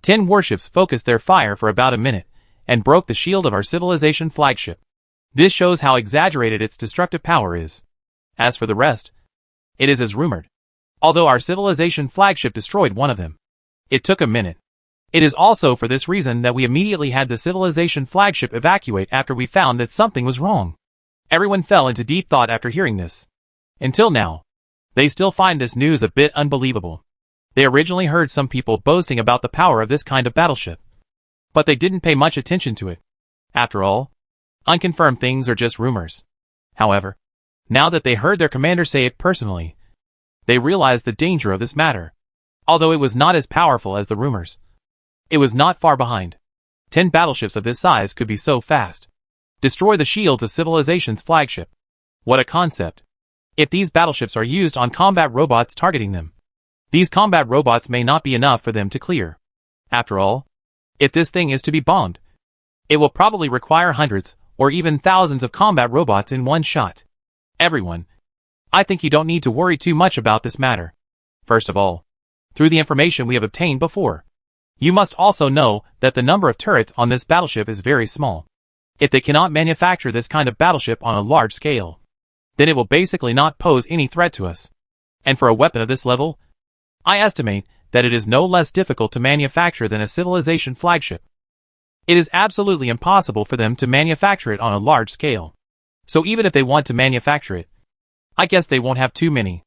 10 warships focused their fire for about a minute and broke the shield of our civilization flagship. This shows how exaggerated its destructive power is. As for the rest, it is as rumored. Although our civilization flagship destroyed one of them, it took a minute. It is also for this reason that we immediately had the civilization flagship evacuate after we found that something was wrong. Everyone fell into deep thought after hearing this. Until now, they still find this news a bit unbelievable. They originally heard some people boasting about the power of this kind of battleship, but they didn't pay much attention to it. After all, unconfirmed things are just rumors. However, now that they heard their commander say it personally, they realized the danger of this matter. Although it was not as powerful as the rumors, it was not far behind. 10 battleships of this size could be so fast. Destroy the shields of civilization's flagship. What a concept. If these battleships are used on combat robots targeting them, these combat robots may not be enough for them to clear. After all, if this thing is to be bombed, it will probably require hundreds or even thousands of combat robots in one shot. Everyone, I think you don't need to worry too much about this matter. First of all, through the information we have obtained before, you must also know that the number of turrets on this battleship is very small. If they cannot manufacture this kind of battleship on a large scale, then it will basically not pose any threat to us. And for a weapon of this level, I estimate that it is no less difficult to manufacture than a civilization flagship. It is absolutely impossible for them to manufacture it on a large scale. So even if they want to manufacture it, I guess they won't have too many.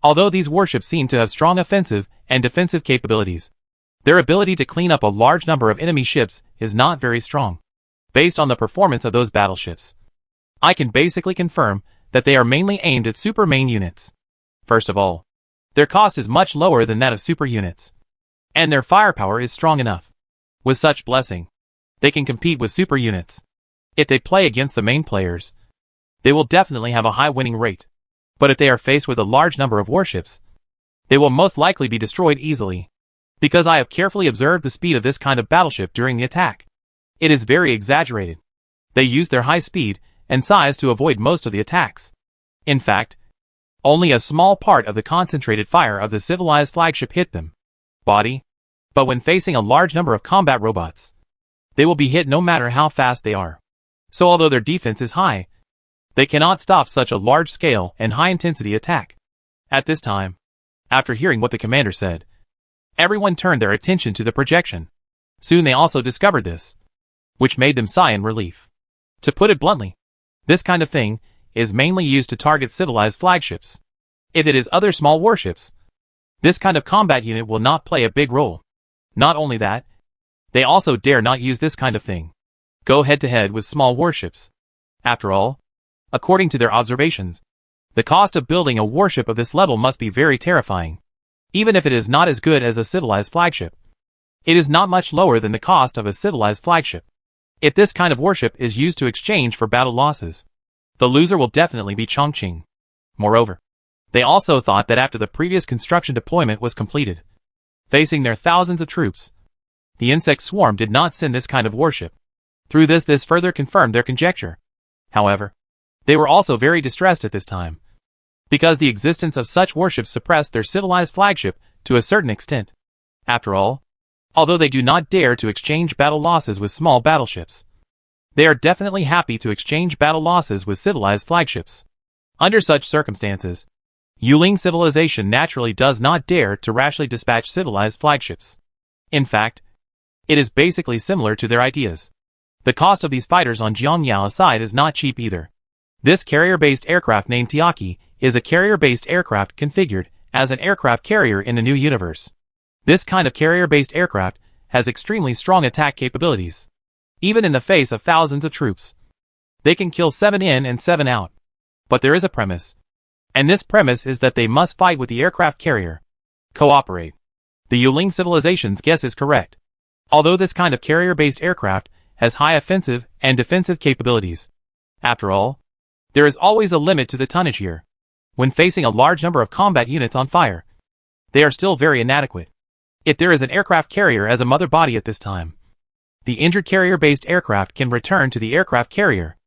Although these warships seem to have strong offensive and defensive capabilities, their ability to clean up a large number of enemy ships is not very strong. Based on the performance of those battleships, I can basically confirm that they are mainly aimed at super main units. First of all, their cost is much lower than that of super units, and their firepower is strong enough. With such blessing, they can compete with super units. If they play against the main players, they will definitely have a high winning rate. But if they are faced with a large number of warships, they will most likely be destroyed easily. Because I have carefully observed the speed of this kind of battleship during the attack. It is very exaggerated. They use their high speed and size to avoid most of the attacks. In fact, only a small part of the concentrated fire of the civilized flagship hit them. Body. But when facing a large number of combat robots, they will be hit no matter how fast they are. So although their defense is high, they cannot stop such a large-scale and high-intensity attack. At this time, after hearing what the commander said, everyone turned their attention to the projection. Soon they also discovered this, which made them sigh in relief. To put it bluntly, this kind of thing is mainly used to target civilized flagships. If it is other small warships, this kind of combat unit will not play a big role. Not only that, they also dare not use this kind of thing. Go head-to-head with small warships. After all, according to their observations, the cost of building a warship of this level must be very terrifying. Even if it is not as good as a civilized flagship, it is not much lower than the cost of a civilized flagship. If this kind of warship is used to exchange for battle losses, the loser will definitely be Chongqing. Moreover, they also thought that after the previous construction deployment was completed, facing their thousands of troops, the insect swarm did not send this kind of warship. Through this further confirmed their conjecture. However, they were also very distressed at this time, because the existence of such warships suppressed their civilized flagship to a certain extent. After all, although they do not dare to exchange battle losses with small battleships, they are definitely happy to exchange battle losses with civilized flagships. Under such circumstances, Yuling civilization naturally does not dare to rashly dispatch civilized flagships. In fact, it is basically similar to their ideas. The cost of these fighters on Jiangyao side is not cheap either. This carrier-based aircraft named Tiaki is a carrier-based aircraft configured as an aircraft carrier in the new universe. This kind of carrier-based aircraft has extremely strong attack capabilities. Even in the face of thousands of troops, they can kill 7 in and 7 out. But there is a premise. And this premise is that they must fight with the aircraft carrier. Cooperate. The Yuling civilization's guess is correct. Although this kind of carrier-based aircraft has high offensive and defensive capabilities. After all, there is always a limit to the tonnage here. When facing a large number of combat units on fire, they are still very inadequate. If there is an aircraft carrier as a mother body at this time, the injured carrier-based aircraft can return to the aircraft carrier.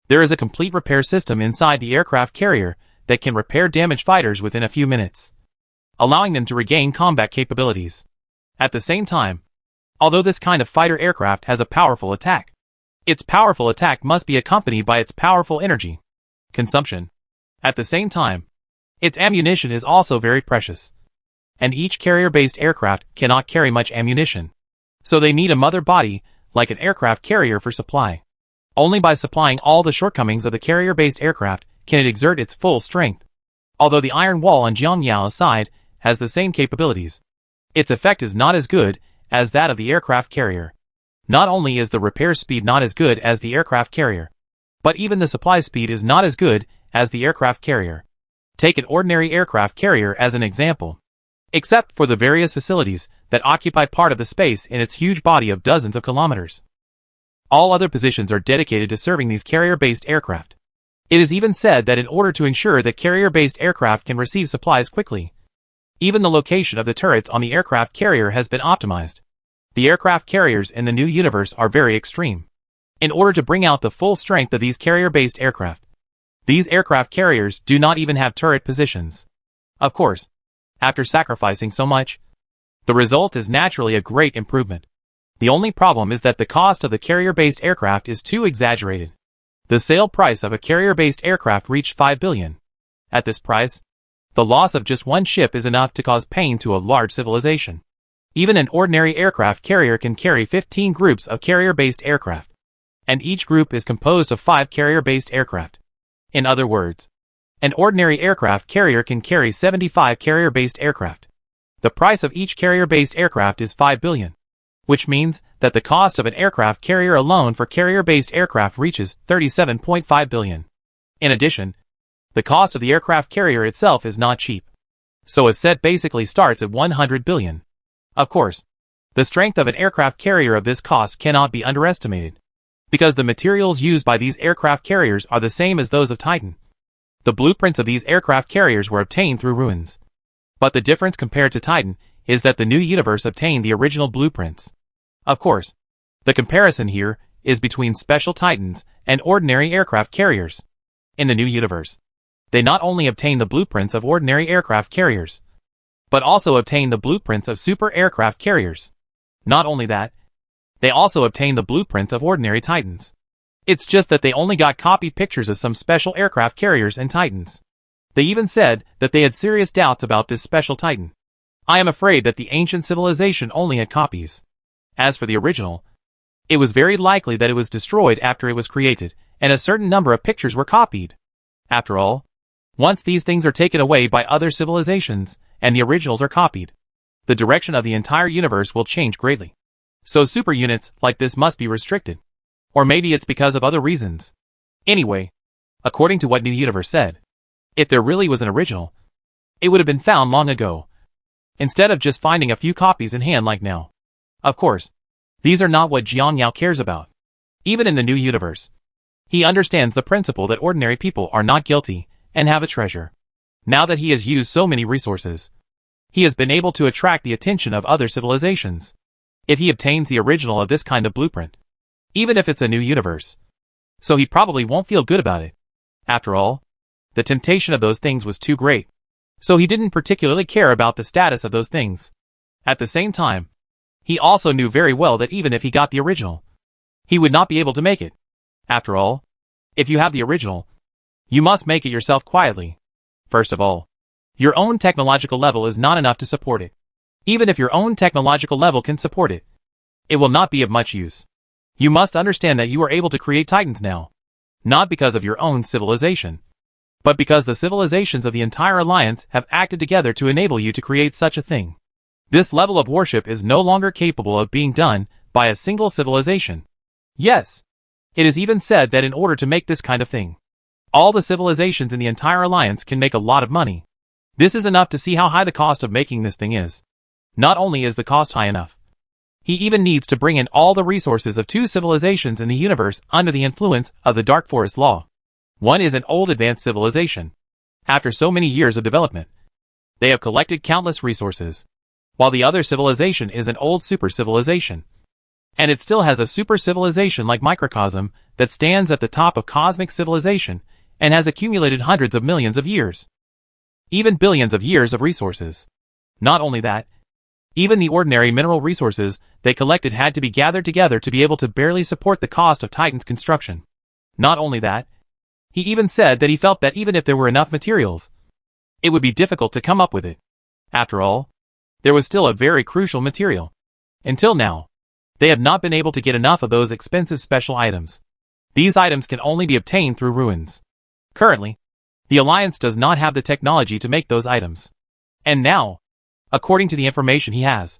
There is a complete repair system inside the aircraft carrier that can repair damaged fighters within a few minutes, allowing them to regain combat capabilities. At the same time, although this kind of fighter aircraft has a powerful attack, its powerful attack must be accompanied by its powerful energy consumption. At the same time, its ammunition is also very precious, and each carrier-based aircraft cannot carry much ammunition. So they need a mother body, like an aircraft carrier for supply. Only by supplying all the shortcomings of the carrier-based aircraft can it exert its full strength. Although the iron wall on Jiangyao's side has the same capabilities, its effect is not as good as that of the aircraft carrier. Not only is the repair speed not as good as the aircraft carrier, but even the supply speed is not as good as the aircraft carrier. Take an ordinary aircraft carrier as an example. Except for the various facilities that occupy part of the space in its huge body of dozens of kilometers, all other positions are dedicated to serving these carrier-based aircraft. It is even said that in order to ensure that carrier-based aircraft can receive supplies quickly, even the location of the turrets on the aircraft carrier has been optimized. The aircraft carriers in the new universe are very extreme. In order to bring out the full strength of these carrier-based aircraft, these aircraft carriers do not even have turret positions. Of course, after sacrificing so much, the result is naturally a great improvement. The only problem is that the cost of the carrier-based aircraft is too exaggerated. The sale price of a carrier-based aircraft reached 5 billion. At this price, the loss of just one ship is enough to cause pain to a large civilization. Even an ordinary aircraft carrier can carry 15 groups of carrier-based aircraft, and each group is composed of 5 carrier-based aircraft. In other words, an ordinary aircraft carrier can carry 75 carrier-based aircraft. The price of each carrier-based aircraft is 5 billion, which means that the cost of an aircraft carrier alone for carrier-based aircraft reaches 37.5 billion. In addition, The cost of the aircraft carrier itself is not cheap. So a set basically starts at 100 billion. Of course, the strength of an aircraft carrier of this cost cannot be underestimated, because the materials used by these aircraft carriers are the same as those of Titan. The blueprints of these aircraft carriers were obtained through ruins. But the difference compared to Titan is that the new universe obtained the original blueprints. Of course, the comparison here is between special Titans and ordinary aircraft carriers. In the new universe, they not only obtain the blueprints of ordinary aircraft carriers, but also obtain the blueprints of super aircraft carriers. Not only that, they also obtain the blueprints of ordinary Titans. It's just that they only got copied pictures of some special aircraft carriers and Titans. They even said that they had serious doubts about this special Titan. I am afraid that the ancient civilization only had copies. As for the original, it was very likely that it was destroyed after it was created, and a certain number of pictures were copied. After all, once these things are taken away by other civilizations, and the originals are copied, the direction of the entire universe will change greatly. So super units like this must be restricted. Or maybe it's because of other reasons. Anyway, according to what New Universe said, if there really was an original, it would have been found long ago, instead of just finding a few copies in hand like now. Of course, these are not what Jiang Yao cares about. Even in the New Universe, he understands the principle that ordinary people are not guilty and have a treasure. Now that he has used so many resources, he has been able to attract the attention of other civilizations. If he obtains the original of this kind of blueprint, even if it's a new universe, so he probably won't feel good about it. After all, the temptation of those things was too great, so he didn't particularly care about the status of those things. At the same time, he also knew very well that even if he got the original, he would not be able to make it. After all, if you have the original, you must make it yourself quietly. First of all, your own technological level is not enough to support it. Even if your own technological level can support it, it will not be of much use. You must understand that you are able to create Titans now, not because of your own civilization, but because the civilizations of the entire alliance have acted together to enable you to create such a thing. This level of worship is no longer capable of being done by a single civilization. Yes, it is even said that in order to make this kind of thing, all the civilizations in the entire alliance can make a lot of money. This is enough to see how high the cost of making this thing is. Not only is the cost high enough, he even needs to bring in all the resources of two civilizations in the universe under the influence of the Dark Forest Law. One is an old advanced civilization. After so many years of development, they have collected countless resources, while the other civilization is an old super civilization. And it still has a super civilization like Microcosm that stands at the top of cosmic civilization and has accumulated hundreds of millions of years, even billions of years of resources. Not only that, even the ordinary mineral resources they collected had to be gathered together to be able to barely support the cost of Titan's construction. Not only that, he even said that he felt that even if there were enough materials, it would be difficult to come up with it. After all, there was still a very crucial material. Until now, they have not been able to get enough of those expensive special items. These items can only be obtained through ruins. Currently, the Alliance does not have the technology to make those items. And now, according to the information he has,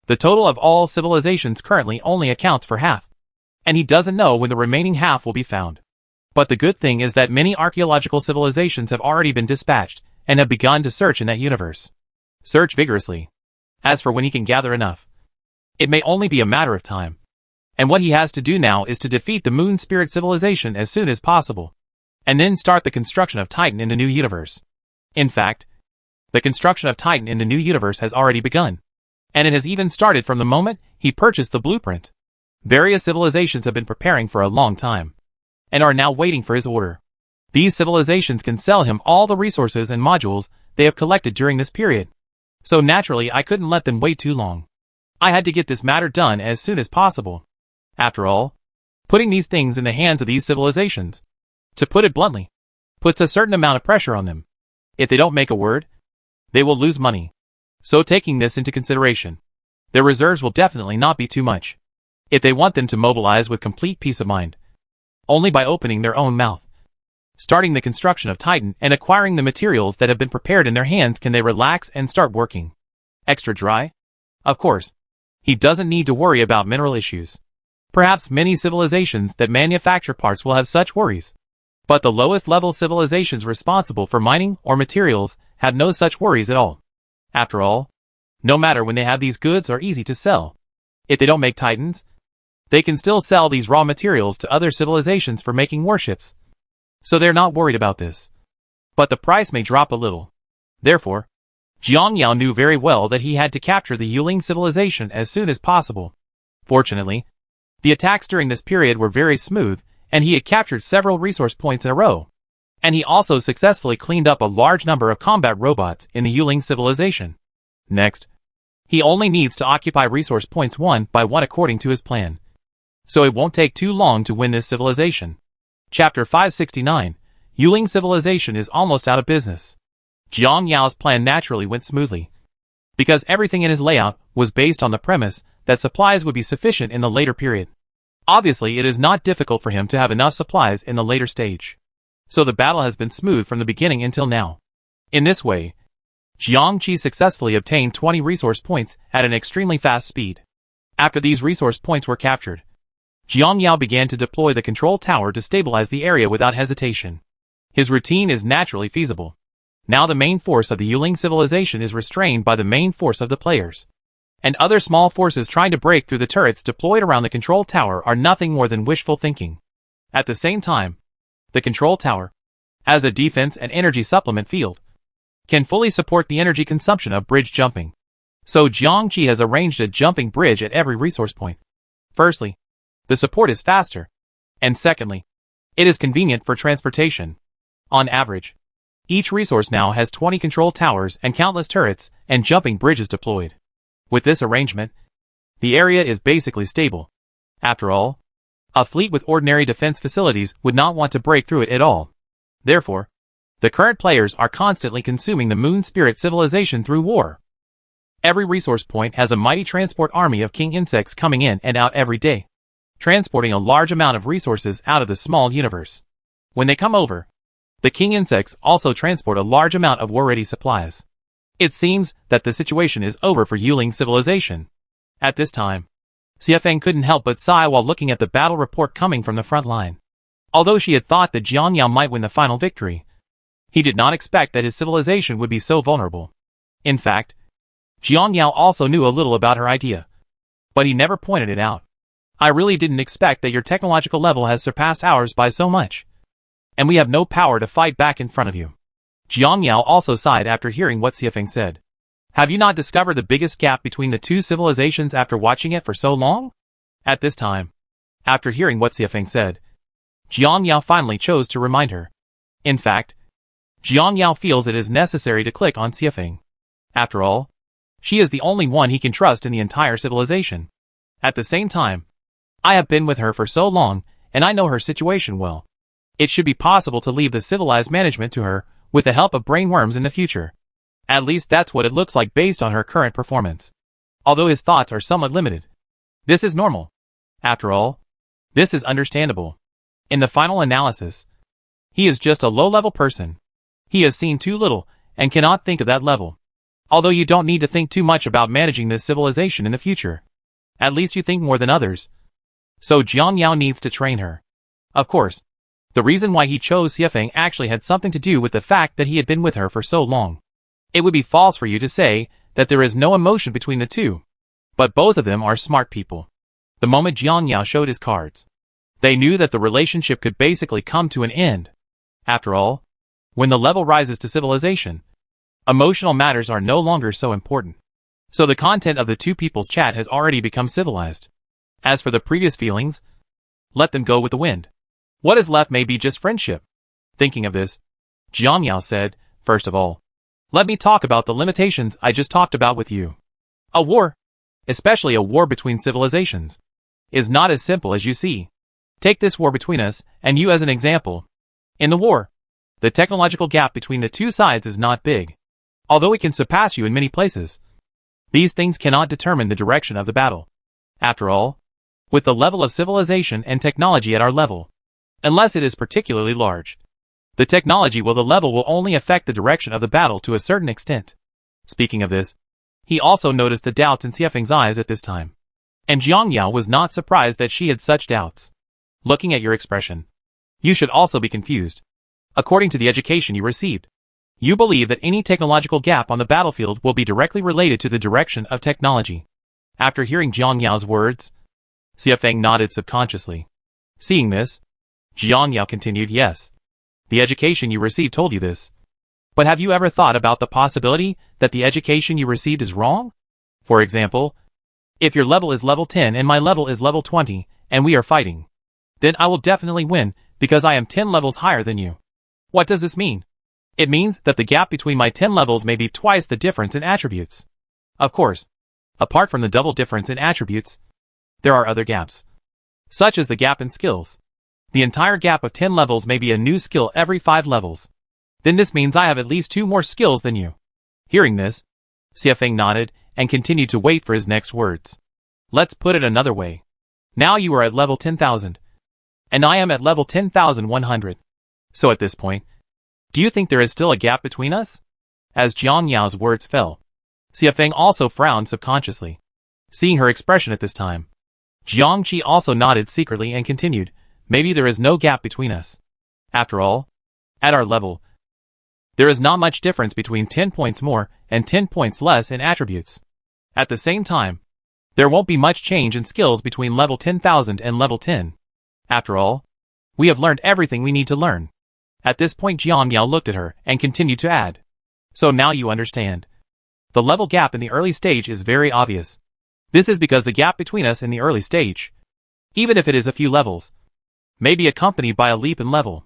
the total of all civilizations currently only accounts for half. And he doesn't know when the remaining half will be found. But the good thing is that many archaeological civilizations have already been dispatched and have begun to search in that universe. Search vigorously. As for when he can gather enough, it may only be a matter of time. And what he has to do now is to defeat the Moon Spirit civilization as soon as possible, and then start the construction of Titan in the new universe. In fact, the construction of Titan in the new universe has already begun, and it has even started from the moment he purchased the blueprint. Various civilizations have been preparing for a long time, and are now waiting for his order. These civilizations can sell him all the resources and modules they have collected during this period. So naturally I couldn't let them wait too long. I had to get this matter done as soon as possible. After all, putting these things in the hands of these civilizations, to put it bluntly, puts a certain amount of pressure on them. If they don't make a word, they will lose money. So taking this into consideration, their reserves will definitely not be too much. If they want them to mobilize with complete peace of mind, only by opening their own mouth, starting the construction of Titan and acquiring the materials that have been prepared in their hands, can they relax and start working. Extra dry? Of course, he doesn't need to worry about mineral issues. Perhaps many civilizations that manufacture parts will have such worries. But the lowest level civilizations responsible for mining or materials have no such worries at all. After all, no matter when they have these goods are easy to sell. If they don't make titans, they can still sell these raw materials to other civilizations for making warships. So they're not worried about this. But the price may drop a little. Therefore, Jiang Yao knew very well that he had to capture the Yuling civilization as soon as possible. Fortunately, the attacks during this period were very smooth, and he had captured several resource points in a row. And he also successfully cleaned up a large number of combat robots in the Yuling civilization. Next, he only needs to occupy resource points one by one according to his plan. So it won't take too long to win this civilization. Chapter 569, Yuling civilization is almost out of business. Jiang Yao's plan naturally went smoothly, because everything in his layout was based on the premise that supplies would be sufficient in the later period. Obviously, it is not difficult for him to have enough supplies in the later stage. So the battle has been smooth from the beginning until now. In this way, Jiang Qi successfully obtained 20 resource points at an extremely fast speed. After these resource points were captured, Jiang Yao began to deploy the control tower to stabilize the area without hesitation. His routine is naturally feasible. Now the main force of the Yuling civilization is restrained by the main force of the players. And other small forces trying to break through the turrets deployed around the control tower are nothing more than wishful thinking. At the same time, the control tower, as a defense and energy supplement field, can fully support the energy consumption of bridge jumping. So Jiang Qi has arranged a jumping bridge at every resource point. Firstly, the support is faster. And secondly, it is convenient for transportation. On average, each resource now has 20 control towers and countless turrets and jumping bridges deployed. With this arrangement, the area is basically stable. After all, a fleet with ordinary defense facilities would not want to break through it at all. Therefore, the current players are constantly consuming the Moon Spirit civilization through war. Every resource point has a mighty transport army of king insects coming in and out every day, transporting a large amount of resources out of the small universe. When they come over, the king insects also transport a large amount of war-ready supplies. It seems that the situation is over for Yuling civilization. At this time, Xiafeng couldn't help but sigh while looking at the battle report coming from the front line. Although she had thought that Jiang Yao might win the final victory, he did not expect that his civilization would be so vulnerable. In fact, Jiang Yao also knew a little about her idea, but he never pointed it out. I really didn't expect that your technological level has surpassed ours by so much. And we have no power to fight back in front of you. Jiang Yao also sighed after hearing what Xiafeng said. Have you not discovered the biggest gap between the two civilizations after watching it for so long? At this time, after hearing what Xiafeng said, Jiang Yao finally chose to remind her. In fact, Jiang Yao feels it is necessary to click on Xiafeng. After all, she is the only one he can trust in the entire civilization. At the same time, I have been with her for so long, and I know her situation well. It should be possible to leave the civilized management to her, with the help of brainworms in the future. At least that's what it looks like based on her current performance. Although his thoughts are somewhat limited. This is normal. After all, this is understandable. In the final analysis, he is just a low-level person. He has seen too little, and cannot think of that level. Although you don't need to think too much about managing this civilization in the future. At least you think more than others. So Jiang Yao needs to train her. Of course, the reason why he chose Xiafeng actually had something to do with the fact that he had been with her for so long. It would be false for you to say that there is no emotion between the two. But both of them are smart people. The moment Jiang Yao showed his cards, they knew that the relationship could basically come to an end. After all, when the level rises to civilization, emotional matters are no longer so important. So the content of the two people's chat has already become civilized. As for the previous feelings, let them go with the wind. What is left may be just friendship. Thinking of this, Jiang Yao said, first of all, let me talk about the limitations I just talked about with you. A war, especially a war between civilizations, is not as simple as you see. Take this war between us and you as an example. In the war, the technological gap between the two sides is not big. Although it can surpass you in many places, these things cannot determine the direction of the battle. After all, with the level of civilization and technology at our level, unless it is particularly large, the technology the level will only affect the direction of the battle to a certain extent. Speaking of this, he also noticed the doubts in Xiafeng's eyes at this time. And Jiang Yao was not surprised that she had such doubts. Looking at your expression, You should also be confused. According to the education you received, you believe that any technological gap on the battlefield will be directly related to the direction of technology. After hearing Jiang Yao's words, Xie Feng nodded subconsciously. Seeing this, Jiang Yao continued, yes. The education you received told you this. But have you ever thought about the possibility that the education you received is wrong? For example, if your level is level 10 and my level is level 20, and we are fighting, then I will definitely win because I am 10 levels higher than you. What does this mean? It means that the gap between my 10 levels may be twice the difference in attributes. Of course, apart from the double difference in attributes, there are other gaps, such as the gap in skills. The entire gap of 10 levels may be a new skill every 5 levels. Then this means I have at least 2 more skills than you. Hearing this, Xie Feng nodded and continued to wait for his next words. Let's put it another way. Now you are at level 10,000, and I am at level 10,100. So at this point, do you think there is still a gap between us? As Jiang Yao's words fell, Xie Feng also frowned subconsciously. Seeing her expression at this time, Jiang Qi also nodded secretly and continued, maybe there is no gap between us. After all, at our level, there is not much difference between 10 points more and 10 points less in attributes. At the same time, there won't be much change in skills between level 10,000 and level 10. After all, we have learned everything we need to learn. At this point Jiang Yao looked at her and continued to add. So now you understand. The level gap in the early stage is very obvious. This is because the gap between us in the early stage, even if it is a few levels, may be accompanied by a leap in level.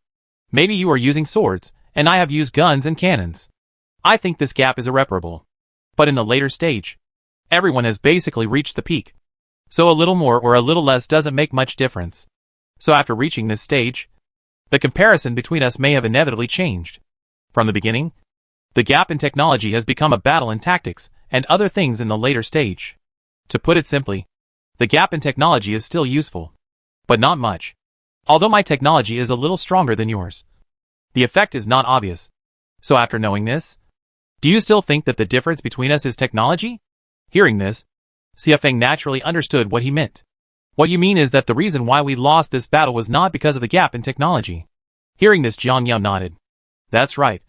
Maybe you are using swords, and I have used guns and cannons. I think this gap is irreparable. But in the later stage, everyone has basically reached the peak. So a little more or a little less doesn't make much difference. So after reaching this stage, the comparison between us may have inevitably changed. From the beginning, the gap in technology has become a battle in tactics and other things in the later stage. To put it simply, the gap in technology is still useful, but not much. Although my technology is a little stronger than yours, the effect is not obvious. So after knowing this, do you still think that the difference between us is technology? Hearing this, Xie Feng naturally understood what he meant. What you mean is that the reason why we lost this battle was not because of the gap in technology. Hearing this, Jiang Yao nodded. That's right.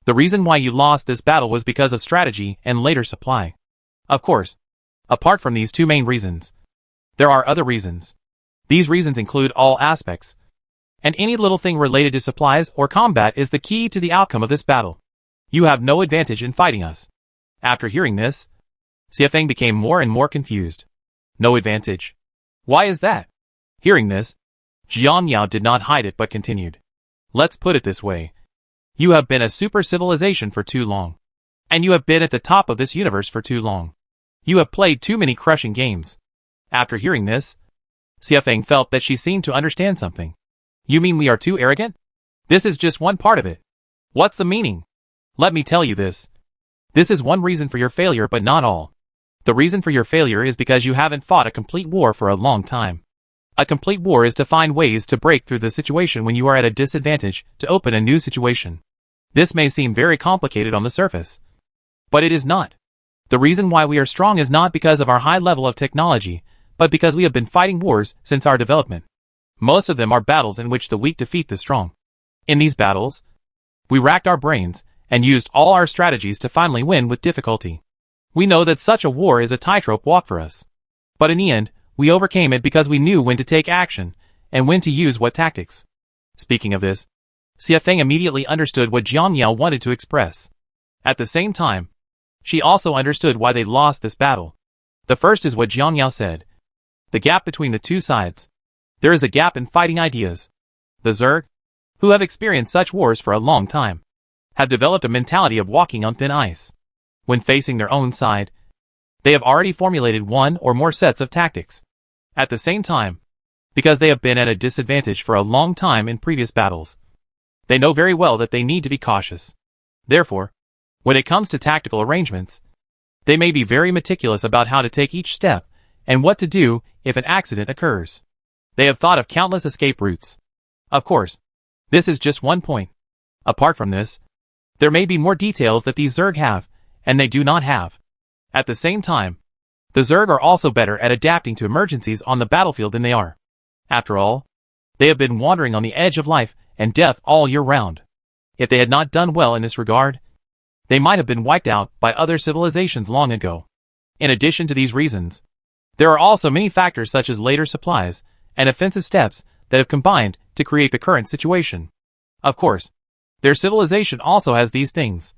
The reason why you lost this battle was because of strategy and later supply. Of course, apart from these 2 main reasons, there are other reasons. These reasons include all aspects, and any little thing related to supplies or combat is the key to the outcome of this battle. You have no advantage in fighting us. After hearing this, Xie Feng became more and more confused. No advantage. Why is that? Hearing this, Jiang Yao did not hide it but continued. Let's put it this way. You have been a super civilization for too long. And you have been at the top of this universe for too long. You have played too many crushing games. After hearing this, Xie Feng felt that she seemed to understand something. You mean we are too arrogant? This is just one part of it. What's the meaning? Let me tell you this. This is one reason for your failure but not all. The reason for your failure is because you haven't fought a complete war for a long time. A complete war is to find ways to break through the situation when you are at a disadvantage to open a new situation. This may seem very complicated on the surface, but it is not. The reason why we are strong is not because of our high level of technology, but because we have been fighting wars since our development. Most of them are battles in which the weak defeat the strong. In these battles, we racked our brains and used all our strategies to finally win with difficulty. We know that such a war is a tightrope walk for us. But in the end, we overcame it because we knew when to take action and when to use what tactics. Speaking of this, Xie Feng immediately understood what Jiang Yao wanted to express. At the same time, she also understood why they lost this battle. The first is what Jiang Yao said. The gap between the 2 sides. There is a gap in fighting ideas. The Zerg, who have experienced such wars for a long time, have developed a mentality of walking on thin ice. When facing their own side, they have already formulated 1 or more sets of tactics. At the same time, because they have been at a disadvantage for a long time in previous battles, they know very well that they need to be cautious. Therefore, when it comes to tactical arrangements, they may be very meticulous about how to take each step and what to do if an accident occurs. They have thought of countless escape routes. Of course, this is just one point. Apart from this, there may be more details that these Zerg have, and they do not have. At the same time, the Zerg are also better at adapting to emergencies on the battlefield than they are. After all, They have been wandering on the edge of life and death all year round. If they had not done well in this regard, they might have been wiped out by other civilizations long ago. In addition to these reasons, there are also many factors such as later supplies and offensive steps that have combined to create the current situation. Of course, their civilization also has these things,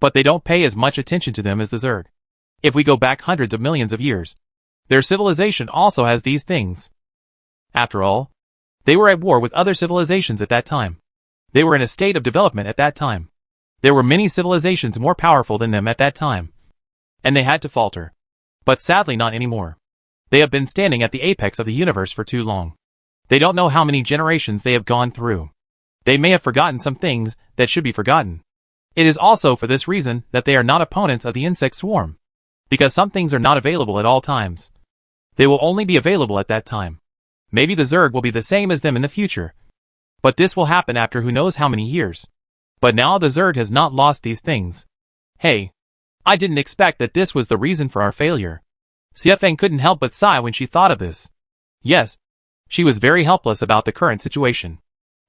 but they don't pay as much attention to them as the Zerg. If we go back hundreds of millions of years, their civilization also has these things. After all, they were at war with other civilizations at that time. They were in a state of development at that time. There were many civilizations more powerful than them at that time, and they had to falter. But sadly not anymore. They have been standing at the apex of the universe for too long. They don't know how many generations they have gone through. They may have forgotten some things that should be forgotten. It is also for this reason that they are not opponents of the insect swarm, because some things are not available at all times. They will only be available at that time. Maybe the Zerg will be the same as them in the future, but this will happen after who knows how many years. But now the Zerg has not lost these things. Hey, I didn't expect that this was the reason for our failure. Xiefeng couldn't help but sigh when she thought of this. Yes, she was very helpless about the current situation.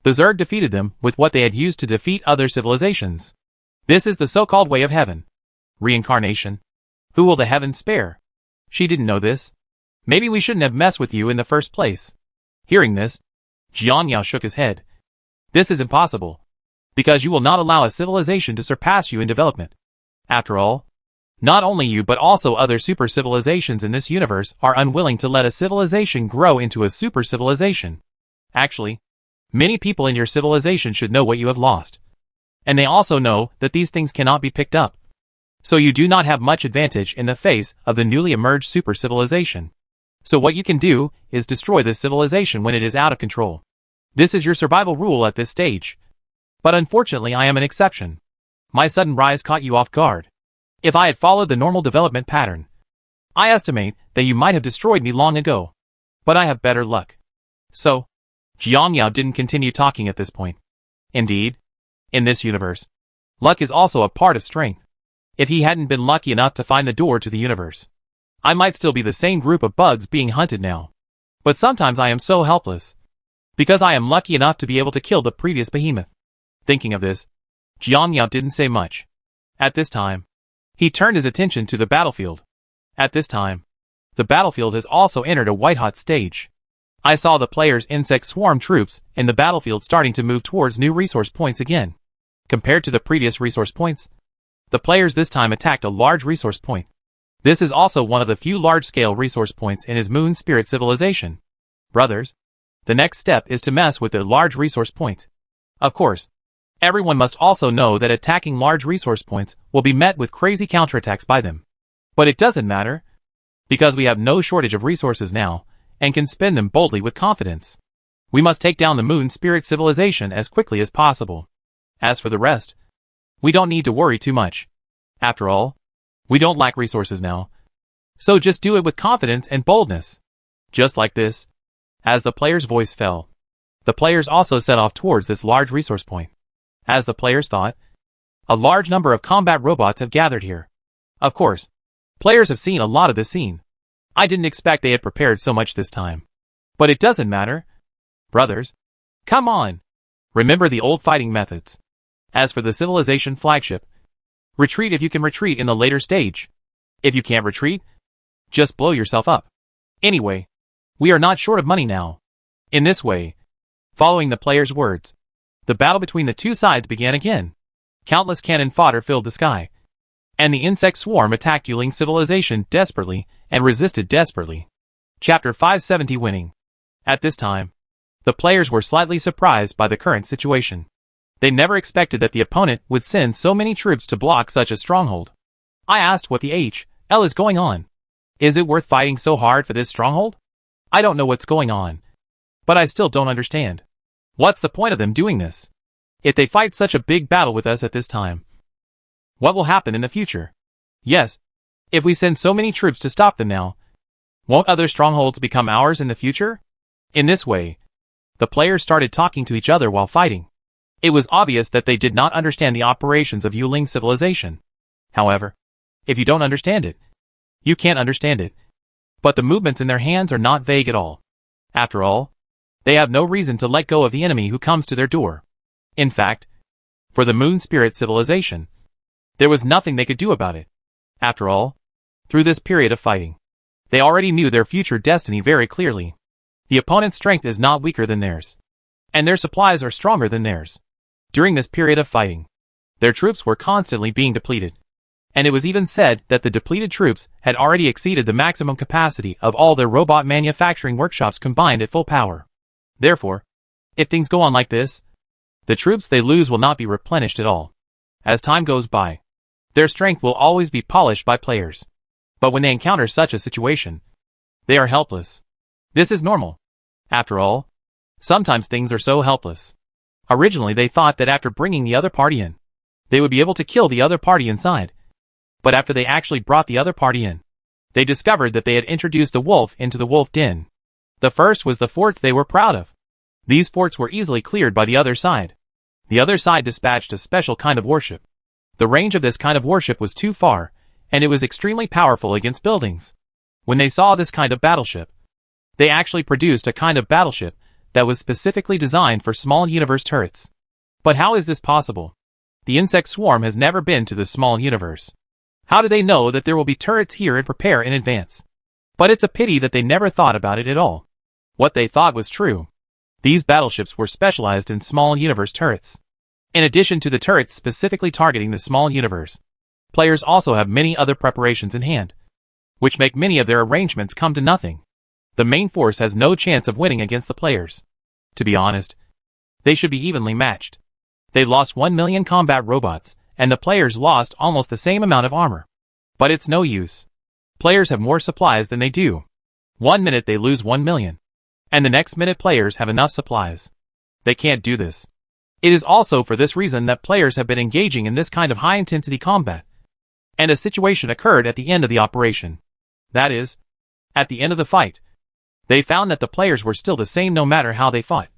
The Zerg defeated them with what they had used to defeat other civilizations. This is the so-called way of heaven. Reincarnation. Who will the heavens spare? She didn't know this. Maybe we shouldn't have messed with you in the first place. Hearing this, Jiangyao shook his head. This is impossible, because you will not allow a civilization to surpass you in development. After all, not only you but also other super civilizations in this universe are unwilling to let a civilization grow into a super civilization. Actually, many people in your civilization should know what you have lost. And they also know that these things cannot be picked up. So you do not have much advantage in the face of the newly emerged super civilization. So what you can do is destroy this civilization when it is out of control. This is your survival rule at this stage. But unfortunately I am an exception. My sudden rise caught you off guard. If I had followed the normal development pattern, I estimate that you might have destroyed me long ago. But I have better luck. So, Jiangyao didn't continue talking at this point. Indeed, in this universe, luck is also a part of strength. If he hadn't been lucky enough to find the door to the universe, I might still be the same group of bugs being hunted now. But sometimes I am so helpless, because I am lucky enough to be able to kill the previous behemoth. Thinking of this, Jiangyao didn't say much. At this time, he turned his attention to the battlefield. At this time, the battlefield has also entered a white-hot stage. I saw the players' insect swarm troops in the battlefield starting to move towards new resource points again. Compared to the previous resource points, the players this time attacked a large resource point. This is also one of the few large-scale resource points in his moon spirit civilization. Brothers, the next step is to mess with their large resource point. Of course, everyone must also know that attacking large resource points will be met with crazy counterattacks by them. But it doesn't matter, because we have no shortage of resources now, and can spend them boldly with confidence. We must take down the moon spirit civilization as quickly as possible. As for the rest, we don't need to worry too much. After all, we don't lack resources now. So just do it with confidence and boldness. Just like this. As the player's voice fell, the players also set off towards this large resource point. As the players thought, a large number of combat robots have gathered here. Of course, players have seen a lot of this scene. I didn't expect they had prepared so much this time. But it doesn't matter. Brothers, come on. Remember the old fighting methods. As for the civilization flagship, retreat if you can retreat in the later stage. If you can't retreat, just blow yourself up. Anyway, we are not short of money now. In this way, following the player's words, the battle between the two sides began again. Countless cannon fodder filled the sky, and the insect swarm attacked Yuling civilization desperately and resisted desperately. Chapter 570 Winning. At this time, the players were slightly surprised by the current situation. They never expected that the opponent would send so many troops to block such a stronghold. I asked what the hell is going on. Is it worth fighting so hard for this stronghold? I don't know what's going on. But I still don't understand. What's the point of them doing this? If they fight such a big battle with us at this time, what will happen in the future? Yes, if we send so many troops to stop them now, won't other strongholds become ours in the future? In this way, the players started talking to each other while fighting. It was obvious that they did not understand the operations of Yuling civilization. However, if you don't understand it, you can't understand it. But the movements in their hands are not vague at all. After all, They have no reason to let go of the enemy who comes to their door. In fact, for the Moon Spirit civilization, there was nothing they could do about it. After all, through this period of fighting, they already knew their future destiny very clearly. The opponent's strength is not weaker than theirs, and their supplies are stronger than theirs. During this period of fighting, their troops were constantly being depleted, and it was even said that the depleted troops had already exceeded the maximum capacity of all their robot manufacturing workshops combined at full power. Therefore, if things go on like this, the troops they lose will not be replenished at all. As time goes by, their strength will always be polished by players. But when they encounter such a situation, they are helpless. This is normal. After all, sometimes things are so helpless. Originally they thought that after bringing the other party in, they would be able to kill the other party inside. But after they actually brought the other party in, they discovered that they had introduced the wolf into the wolf den. The first was the forts they were proud of. These forts were easily cleared by the other side. The other side dispatched a special kind of warship. The range of this kind of warship was too far, and it was extremely powerful against buildings. When they saw this kind of battleship, they actually produced a kind of battleship that was specifically designed for small universe turrets. But how is this possible? The insect swarm has never been to the small universe. How do they know that there will be turrets here and prepare in advance? But it's a pity that they never thought about it at all. What they thought was true. These battleships were specialized in small universe turrets. In addition to the turrets specifically targeting the small universe, players also have many other preparations in hand, which make many of their arrangements come to nothing. The main force has no chance of winning against the players. To be honest, they should be evenly matched. They lost 1 million combat robots, and the players lost almost the same amount of armor. But it's no use. Players have more supplies than they do. 1 minute they lose 1 million, and the next minute players have enough supplies. They can't do this. It is also for this reason that players have been engaging in this kind of high-intensity combat. And a situation occurred at the end of the operation. That is, at the end of the fight, they found that the players were still the same no matter how they fought.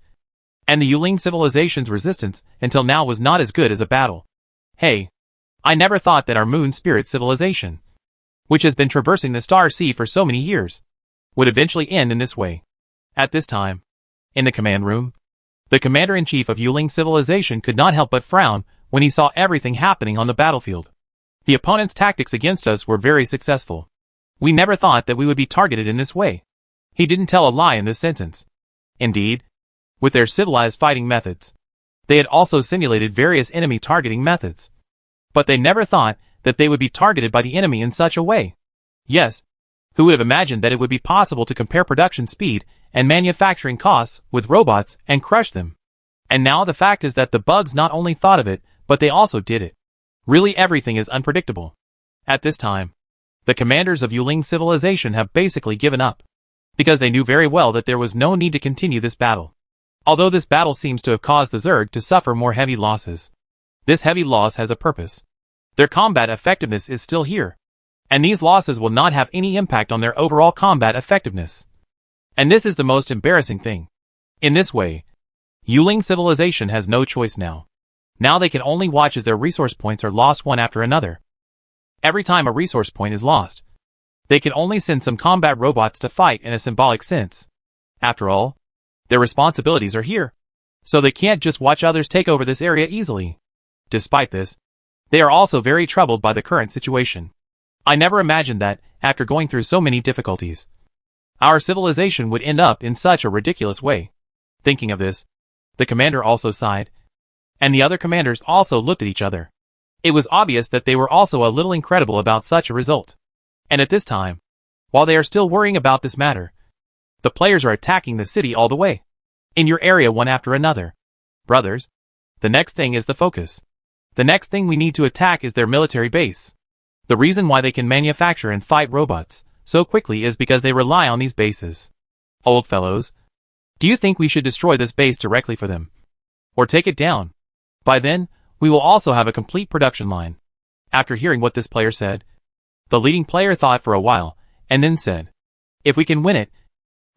And the Yuling civilization's resistance until now was not as good as a battle. Hey, I never thought that our Moon Spirit civilization, which has been traversing the Star Sea for so many years, would eventually end in this way. At this time, in the command room, the commander-in-chief of Yuling civilization could not help but frown when he saw everything happening on the battlefield. The opponent's tactics against us were very successful. We never thought that we would be targeted in this way. He didn't tell a lie in this sentence. Indeed, with their civilized fighting methods, they had also simulated various enemy targeting methods. But they never thought that they would be targeted by the enemy in such a way. Yes, who would have imagined that it would be possible to compare production speed and manufacturing costs with robots and crush them? And now the fact is that the bugs not only thought of it, but they also did it. Really, everything is unpredictable. At this time, the commanders of Yuling civilization have basically given up, because they knew very well that there was no need to continue this battle. Although this battle seems to have caused the Zerg to suffer more heavy losses, this heavy loss has a purpose. Their combat effectiveness is still here, and these losses will not have any impact on their overall combat effectiveness. And this is the most embarrassing thing. In this way, Yuling civilization has no choice now. Now they can only watch as their resource points are lost one after another. Every time a resource point is lost, they can only send some combat robots to fight in a symbolic sense. After all, their responsibilities are here, so they can't just watch others take over this area easily. Despite this, they are also very troubled by the current situation. I never imagined that, after going through so many difficulties, our civilization would end up in such a ridiculous way. Thinking of this, the commander also sighed, and the other commanders also looked at each other. It was obvious that they were also a little incredible about such a result. And at this time, while they are still worrying about this matter, the players are attacking the city all the way, in your area one after another. Brothers, the next thing is the focus. The next thing we need to attack is their military base. The reason why they can manufacture and fight robots so quickly is because they rely on these bases. Old fellows, do you think we should destroy this base directly for them? Or take it down? By then, we will also have a complete production line. After hearing what this player said, the leading player thought for a while, and then said, if we can win it,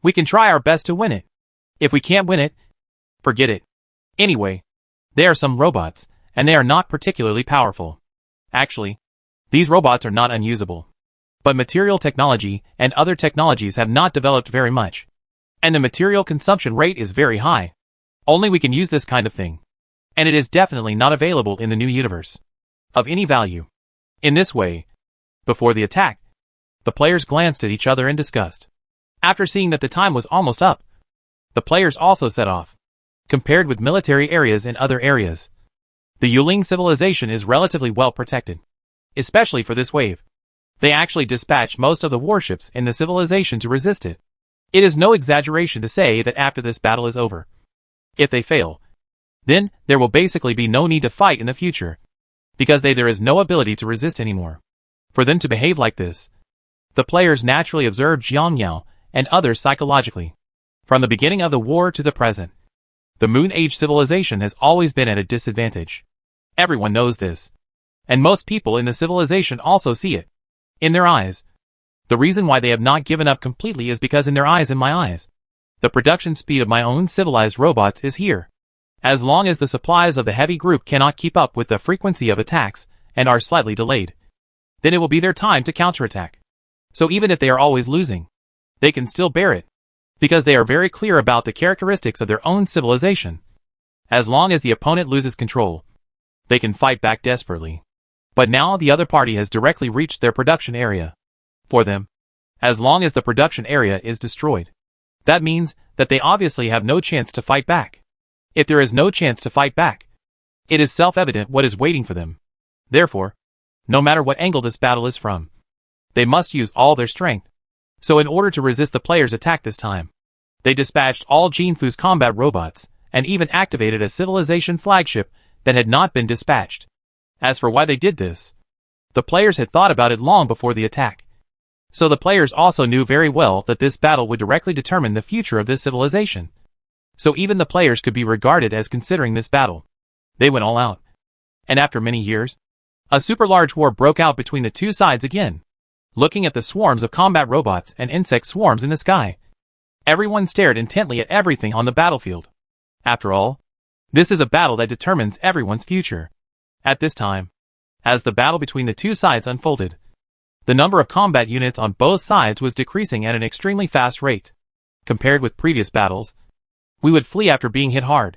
we can try our best to win it. If we can't win it, forget it. Anyway, they are some robots, and they are not particularly powerful. Actually, these robots are not unusable. But material technology and other technologies have not developed very much. And the material consumption rate is very high. Only we can use this kind of thing. And it is definitely not available in the new universe. Of any value. In this way, before the attack, the players glanced at each other in disgust. After seeing that the time was almost up, the players also set off. Compared with military areas in other areas, the Yuling civilization is relatively well protected. Especially for this wave. They actually dispatched most of the warships in the civilization to resist it. It is no exaggeration to say that after this battle is over, if they fail, then there will basically be no need to fight in the future, because there is no ability to resist anymore. For them to behave like this, the players naturally observed Jiang Yao and others psychologically. From the beginning of the war to the present, the Moon Age civilization has always been at a disadvantage. Everyone knows this. And most people in the civilization also see it. In their eyes. The reason why they have not given up completely is because in their eyes and my eyes, the production speed of my own civilized robots is here. As long as the supplies of the heavy group cannot keep up with the frequency of attacks and are slightly delayed, then it will be their time to counterattack. So even if they are always losing, they can still bear it, because they are very clear about the characteristics of their own civilization. As long as the opponent loses control, they can fight back desperately. But now the other party has directly reached their production area. For them, as long as the production area is destroyed, that means that they obviously have no chance to fight back. If there is no chance to fight back, it is self-evident what is waiting for them. Therefore, no matter what angle this battle is from, they must use all their strength. So in order to resist the players' attack this time, they dispatched all Jinfu's combat robots, and even activated a civilization flagship that had not been dispatched. As for why they did this, the players had thought about it long before the attack. So the players also knew very well that this battle would directly determine the future of this civilization. So even the players could be regarded as considering this battle. They went all out. And after many years, a super large war broke out between the two sides again. Looking at the swarms of combat robots and insect swarms in the sky, everyone stared intently at everything on the battlefield. After all, this is a battle that determines everyone's future. At this time, as the battle between the two sides unfolded, the number of combat units on both sides was decreasing at an extremely fast rate. Compared with previous battles, we would flee after being hit hard.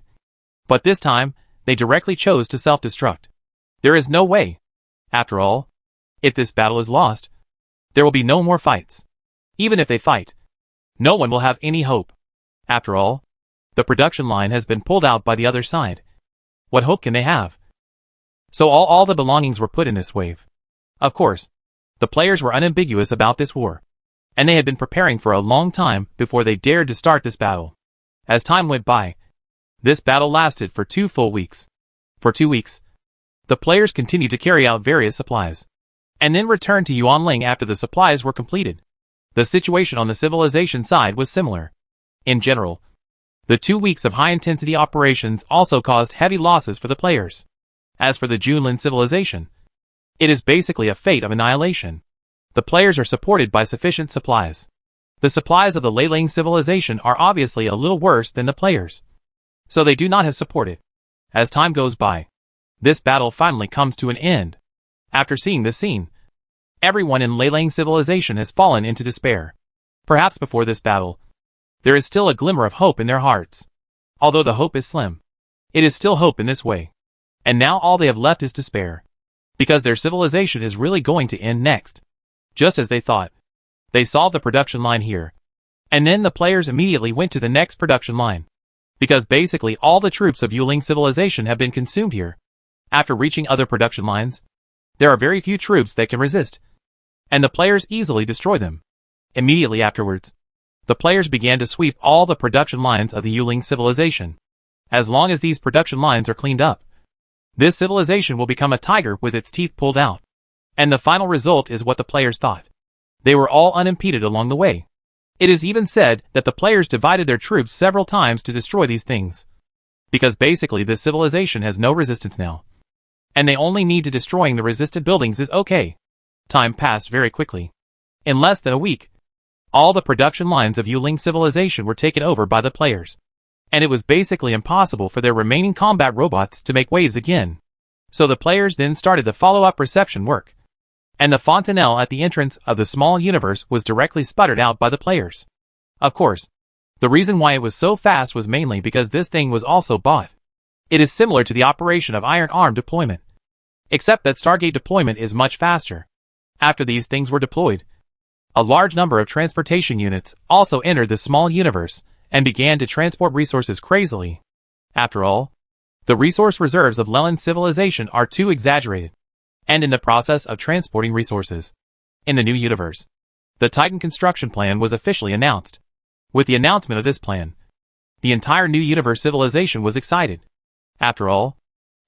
But this time, they directly chose to self-destruct. There is no way. After all, if this battle is lost, there will be no more fights. Even if they fight, no one will have any hope. After all, the production line has been pulled out by the other side. What hope can they have? So all the belongings were put in this wave. Of course, the players were unambiguous about this war, and they had been preparing for a long time before they dared to start this battle. As time went by, this battle lasted for 2 full weeks. For 2 weeks, the players continued to carry out various supplies, and then returned to Yuanling after the supplies were completed. The situation on the civilization side was similar. In general, the 2 weeks of high-intensity operations also caused heavy losses for the players. As for the Junlin civilization, it is basically a fate of annihilation. The players are supported by sufficient supplies. The supplies of the Leiling civilization are obviously a little worse than the players, so they do not have support it. As time goes by, this battle finally comes to an end. After seeing this scene, everyone in Leiling civilization has fallen into despair. Perhaps before this battle, there is still a glimmer of hope in their hearts. Although the hope is slim, it is still hope in this way. And now all they have left is despair, because their civilization is really going to end next. Just as they thought. They solved the production line here. And then the players immediately went to the next production line, because basically all the troops of Yuling civilization have been consumed here. After reaching other production lines, there are very few troops that can resist, and the players easily destroy them. Immediately afterwards, the players began to sweep all the production lines of the Yuling civilization. As long as these production lines are cleaned up, this civilization will become a tiger with its teeth pulled out. And the final result is what the players thought. They were all unimpeded along the way. It is even said that the players divided their troops several times to destroy these things. Because basically this civilization has no resistance now. And they only need to destroying the resistant buildings is okay. Time passed very quickly. In less than a week, all the production lines of Yuling civilization were taken over by the players. And it was basically impossible for their remaining combat robots to make waves again. So the players then started the follow-up reception work. And the fontanelle at the entrance of the small universe was directly sputtered out by the players. Of course, The reason why it was so fast was mainly because this thing was also bought. It is similar to the operation of Iron Arm deployment, except that Stargate deployment is much faster. After these things were deployed, a large number of transportation units also entered the small universe and began to transport resources crazily. After all, the resource reserves of Leland's civilization are too exaggerated, and in the process of transporting resources. In the new universe, the Titan construction plan was officially announced. With the announcement of this plan, the entire new universe civilization was excited. After all,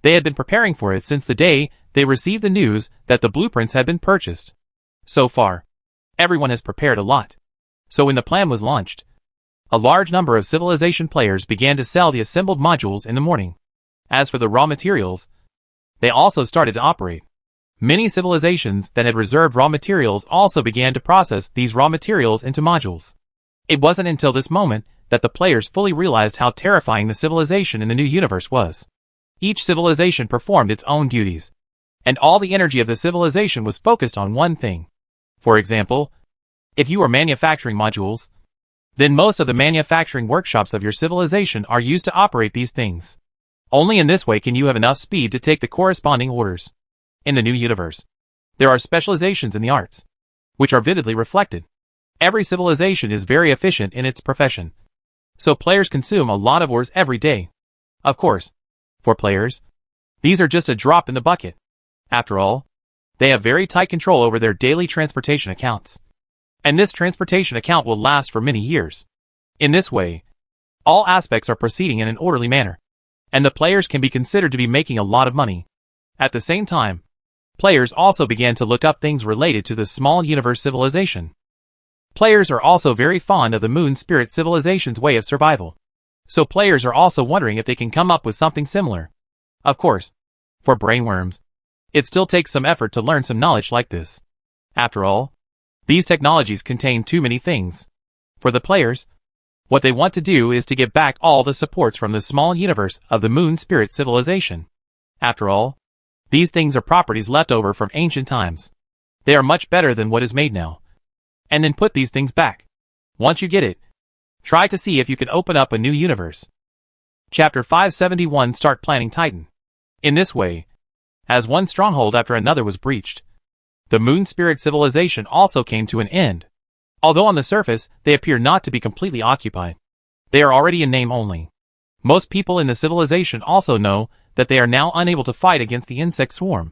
they had been preparing for it since the day they received the news that the blueprints had been purchased. So far, everyone has prepared a lot. So when the plan was launched, a large number of civilization players began to sell the assembled modules in the morning. As for the raw materials, they also started to operate. Many civilizations that had reserved raw materials also began to process these raw materials into modules. It wasn't until this moment that the players fully realized how terrifying the civilization in the new universe was. Each civilization performed its own duties, and all the energy of the civilization was focused on one thing. For example, if you are manufacturing modules, then most of the manufacturing workshops of your civilization are used to operate these things. Only in this way can you have enough speed to take the corresponding orders. In the new universe, there are specializations in the arts, which are vividly reflected. Every civilization is very efficient in its profession, so players consume a lot of ores every day. Of course, for players, these are just a drop in the bucket. After all, they have very tight control over their daily transportation accounts, and this transportation account will last for many years. In this way, all aspects are proceeding in an orderly manner, and the players can be considered to be making a lot of money. At the same time, players also began to look up things related to the small universe civilization. Players are also very fond of the Moon Spirit civilization's way of survival, so players are also wondering if they can come up with something similar. Of course, for brainworms, it still takes some effort to learn some knowledge like this. After all, these technologies contain too many things. For the players, what they want to do is to get back all the supports from the small universe of the Moon Spirit civilization. After all, these things are properties left over from ancient times. They are much better than what is made now. And then put these things back. Once you get it, try to see if you can open up a new universe. Chapter 571 Start Planning Titan. In this way, as one stronghold after another was breached, the Moon Spirit civilization also came to an end. Although on the surface, they appear not to be completely occupied. They are already in name only. Most people in the civilization also know that they are now unable to fight against the insect swarm.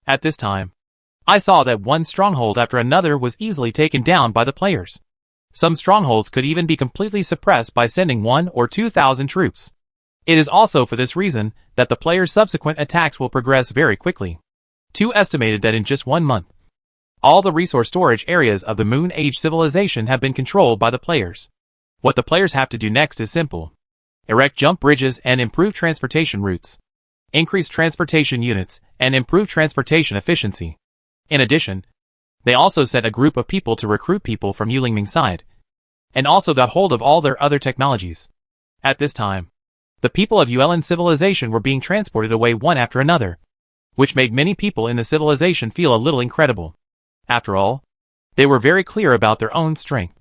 At this time, I saw that one stronghold after another was easily taken down by the players. Some strongholds could even be completely suppressed by sending 1,000 or 2,000 troops. It is also for this reason that the players' subsequent attacks will progress very quickly. 2 estimated that in just 1 month, all the resource storage areas of the Moon Age civilization have been controlled by the players. What the players have to do next is simple. Erect jump bridges and improve transportation routes. Increase transportation units and improve transportation efficiency. In addition, they also sent a group of people to recruit people from Yulingming's side, and also got hold of all their other technologies. At this time, the people of Yuelan civilization were being transported away one after another, which made many people in the civilization feel a little incredible. After all, they were very clear about their own strength,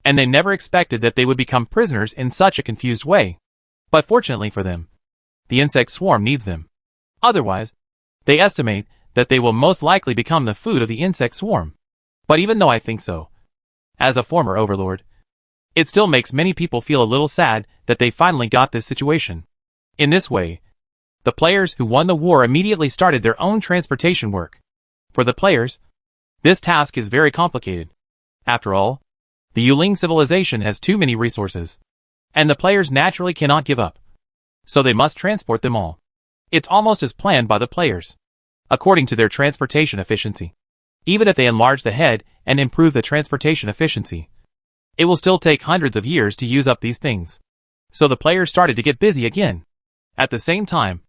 and they never expected that they would become prisoners in such a confused way. But fortunately for them, the insect swarm needs them. Otherwise, they estimate that they will most likely become the food of the insect swarm. But even though I think so, as a former overlord, it still makes many people feel a little sad that they finally got this situation. In this way, the players who won the war immediately started their own transportation work. For the players, this task is very complicated. After all, the Yuling civilization has too many resources, and the players naturally cannot give up. So they must transport them all. It's almost as planned by the players, according to their transportation efficiency. Even if they enlarge the head and improve the transportation efficiency, it will still take hundreds of years to use up these things. So the players started to get busy again. At the same time,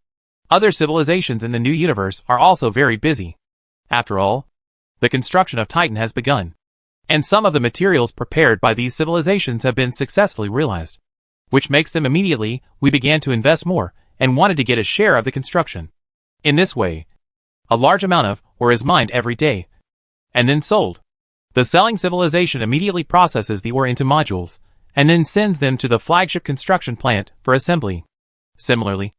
other civilizations in the new universe are also very busy. After all, the construction of Titan has begun, and some of the materials prepared by these civilizations have been successfully realized, which makes them immediately we began to invest more and wanted to get a share of the construction. In this way, a large amount of ore is mined every day, and then sold. The selling civilization immediately processes the ore into modules, and then sends them to the flagship construction plant for assembly. Similarly,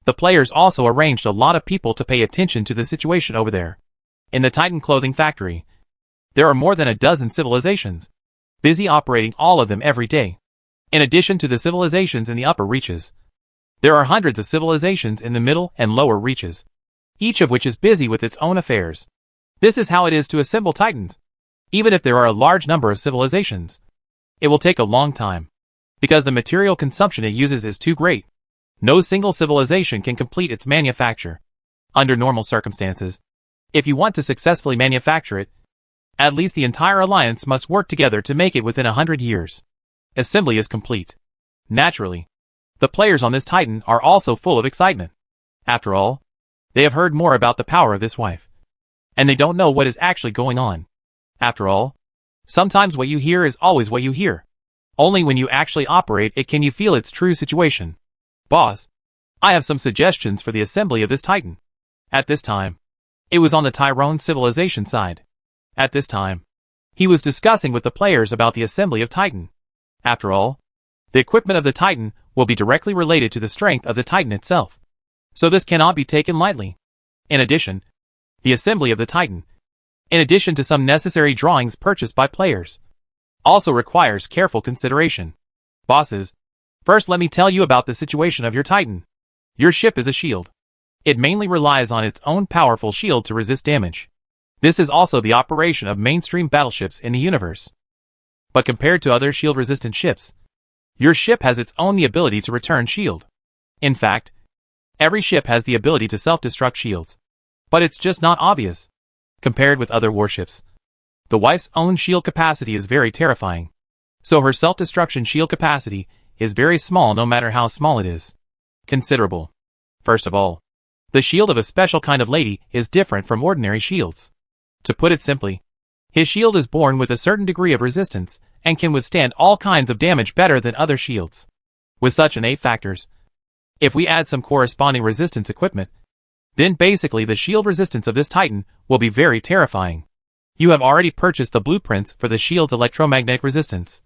the players also arranged a lot of people to pay attention to the situation over there. In the Titan clothing factory, there are more than a dozen civilizations, busy operating all of them every day. In addition to the civilizations in the upper reaches, there are hundreds of civilizations in the middle and lower reaches, each of which is busy with its own affairs. This is how it is to assemble Titans. Even if there are a large number of civilizations, it will take a long time, because the material consumption it uses is too great. No single civilization can complete its manufacture. Under normal circumstances, if you want to successfully manufacture it, at least the entire alliance must work together to make it within 100 years. Assembly is complete. Naturally, the players on this Titan are also full of excitement. After all, they have heard more about the power of this wife, and they don't know what is actually going on. After all, sometimes what you hear is always what you hear. Only when you actually operate it can you feel its true situation. Boss, I have some suggestions for the assembly of this Titan. At this time, it was on the Tyrone civilization side. At this time, he was discussing with the players about the assembly of Titan. After all, the equipment of the Titan will be directly related to the strength of the Titan itself. So this cannot be taken lightly. In addition, the assembly of the Titan, in addition to some necessary drawings purchased by players, also requires careful consideration. Bosses, first let me tell you about the situation of your Titan. Your ship is a shield. It mainly relies on its own powerful shield to resist damage. This is also the operation of mainstream battleships in the universe. But compared to other shield-resistant ships, your ship has its own the ability to return shield. In fact, every ship has the ability to self-destruct shields. But it's just not obvious. Compared with other warships, the wife's own shield capacity is very terrifying. So her self-destruction shield capacity is very small no matter how small it is. Considerable. First of all, the shield of a special kind of lady is different from ordinary shields. To put it simply, his shield is born with a certain degree of resistance and can withstand all kinds of damage better than other shields. With such an 8 factors, if we add some corresponding resistance equipment, then basically the shield resistance of this Titan will be very terrifying. You have already purchased the blueprints for the shield's electromagnetic resistance,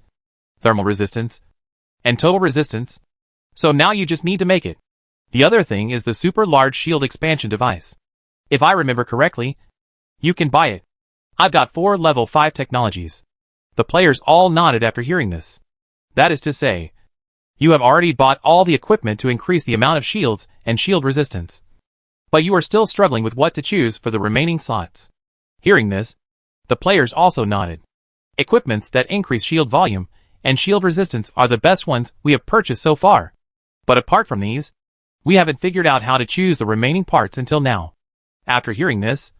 thermal resistance, and total resistance, so now you just need to make it. The other thing is the super large shield expansion device. If I remember correctly, you can buy it. I've got 4 level 5 technologies. The players all nodded after hearing this. That is to say, you have already bought all the equipment to increase the amount of shields and shield resistance. But you are still struggling with what to choose for the remaining slots. Hearing this, the players also nodded. Equipments that increase shield volume and shield resistance are the best ones we have purchased so far. But apart from these, we haven't figured out how to choose the remaining parts until now. After hearing this,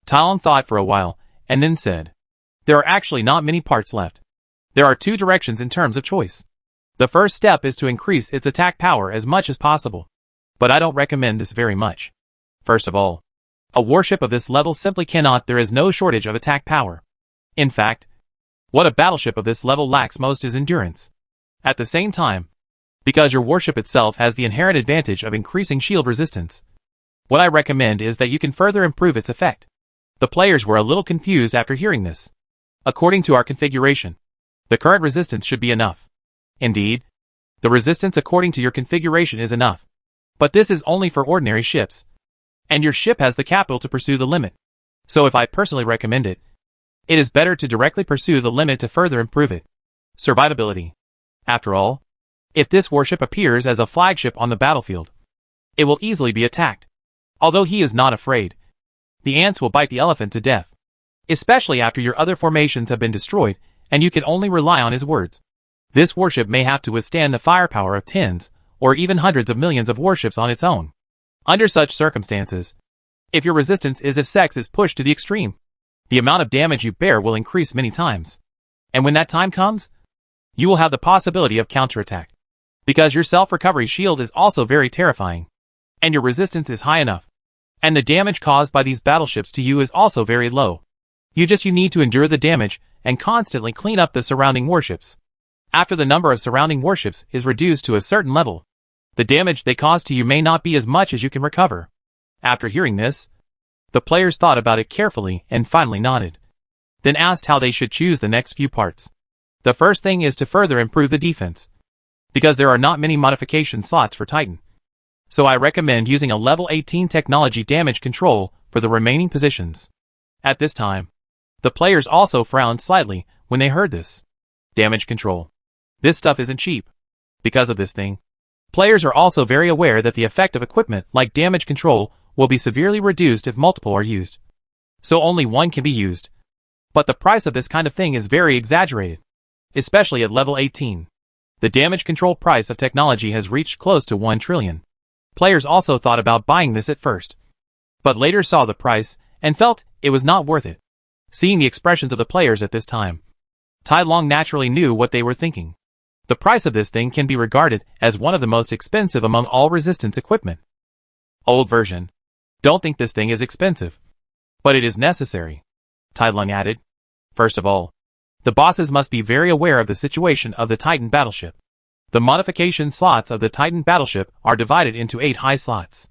Talon thought for a while, and then said, there are actually not many parts left. There are 2 directions in terms of choice. The first step is to increase its attack power as much as possible. But I don't recommend this very much. First of all, a warship of this level simply cannot, there is no shortage of attack power. In fact, what a battleship of this level lacks most is endurance. At the same time, because your warship itself has the inherent advantage of increasing shield resistance, what I recommend is that you can further improve its effect. The players were a little confused after hearing this. According to our configuration, the current resistance should be enough. Indeed, the resistance according to your configuration is enough. But this is only for ordinary ships. And your ship has the capital to pursue the limit. So if I personally recommend it, it is better to directly pursue the limit to further improve it. Survivability. After all, if this warship appears as a flagship on the battlefield, it will easily be attacked. Although he is not afraid, the ants will bite the elephant to death. Especially after your other formations have been destroyed, and you can only rely on his words. This warship may have to withstand the firepower of tens, or even hundreds of millions of warships on its own. Under such circumstances, if your resistance is if sex is pushed to the extreme, the amount of damage you bear will increase many times. And when that time comes, you will have the possibility of counterattack. Because your self-recovery shield is also very terrifying. And your resistance is high enough. And the damage caused by these battleships to you is also very low. You need to endure the damage and constantly clean up the surrounding warships. After the number of surrounding warships is reduced to a certain level, the damage they cause to you may not be as much as you can recover. After hearing this, the players thought about it carefully and finally nodded. Then asked how they should choose the next few parts. The first thing is to further improve the defense, because there are not many modification slots for Titan. So I recommend using a level 18 technology damage control for the remaining positions. At this time, the players also frowned slightly when they heard this. Damage control. This stuff isn't cheap. Because of this thing, players are also very aware that the effect of equipment like damage control will be severely reduced if multiple are used. So only one can be used. But the price of this kind of thing is very exaggerated, especially at level 18. The damage control price of technology has reached close to 1 trillion. Players also thought about buying this at first, but later saw the price and felt it was not worth it. Seeing the expressions of the players at this time, Tai Long naturally knew what they were thinking. The price of this thing can be regarded as one of the most expensive among all resistance equipment. Old version. Don't think this thing is expensive, but it is necessary, Tai Long added. First of all, the bosses must be very aware of the situation of the Titan battleship. The modification slots of the Titan battleship are divided into 8 high slots,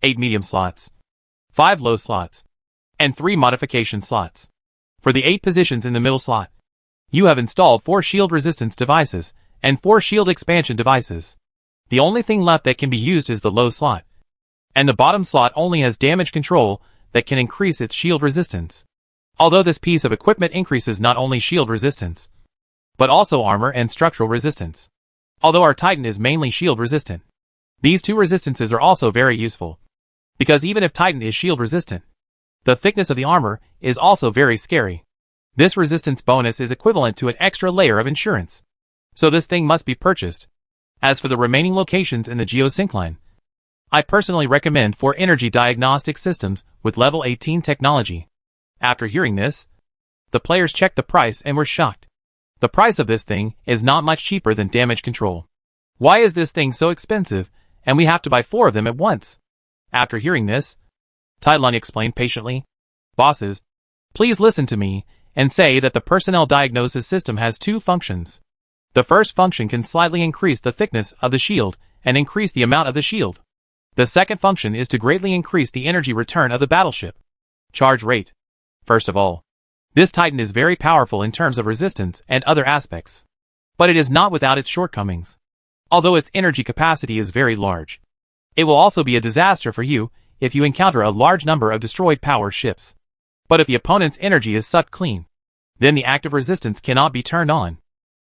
8 medium slots, 5 low slots, and 3 modification slots. For the 8 positions in the middle slot, you have installed 4 shield resistance devices and 4 shield expansion devices. The only thing left that can be used is the low slot, and the bottom slot only has damage control that can increase its shield resistance. Although this piece of equipment increases not only shield resistance, but also armor and structural resistance. Although our Titan is mainly shield resistant, these 2 resistances are also very useful, because even if Titan is shield resistant, the thickness of the armor is also very scary. This resistance bonus is equivalent to an extra layer of insurance. So this thing must be purchased. As for the remaining locations in the geosyncline, I personally recommend 4 energy diagnostic systems with level 18 technology. After hearing this, the players checked the price and were shocked. The price of this thing is not much cheaper than damage control. Why is this thing so expensive, and we have to buy 4 of them at once? After hearing this, Tai Lung explained patiently, Bosses, please listen to me and say that the personnel diagnosis system has 2 functions. The first function can slightly increase the thickness of the shield and increase the amount of the shield. The second function is to greatly increase the energy return of the battleship. Charge rate. First of all, this Titan is very powerful in terms of resistance and other aspects, but it is not without its shortcomings. Although its energy capacity is very large, it will also be a disaster for you if you encounter a large number of destroyed power ships. But if the opponent's energy is sucked clean, then the active resistance cannot be turned on.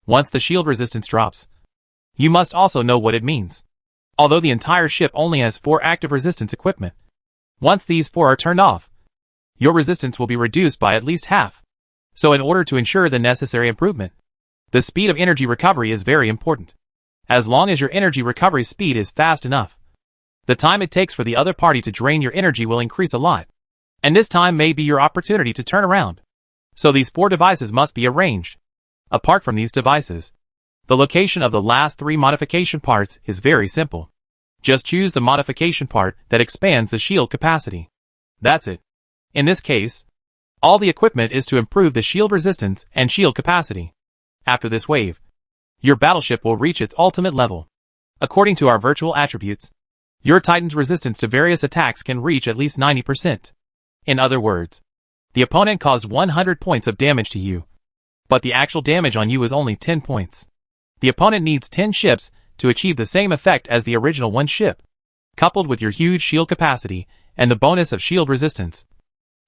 Once the shield resistance drops, you must also know what it means. Although the entire ship only has 4 active resistance equipment, once these 4 are turned off, your resistance will be reduced by at least half. So in order to ensure the necessary improvement, the speed of energy recovery is very important. As long as your energy recovery speed is fast enough, the time it takes for the other party to drain your energy will increase a lot. And this time may be your opportunity to turn around. So these 4 devices must be arranged. Apart from these devices, the location of the last 3 modification parts is very simple. Just choose the modification part that expands the shield capacity. That's it. In this case, all the equipment is to improve the shield resistance and shield capacity. After this wave, your battleship will reach its ultimate level. According to our virtual attributes, your Titan's resistance to various attacks can reach at least 90%. In other words, the opponent caused 100 points of damage to you, but the actual damage on you is only 10 points. The opponent needs 10 ships to achieve the same effect as the original 1 ship, coupled with your huge shield capacity and the bonus of shield resistance.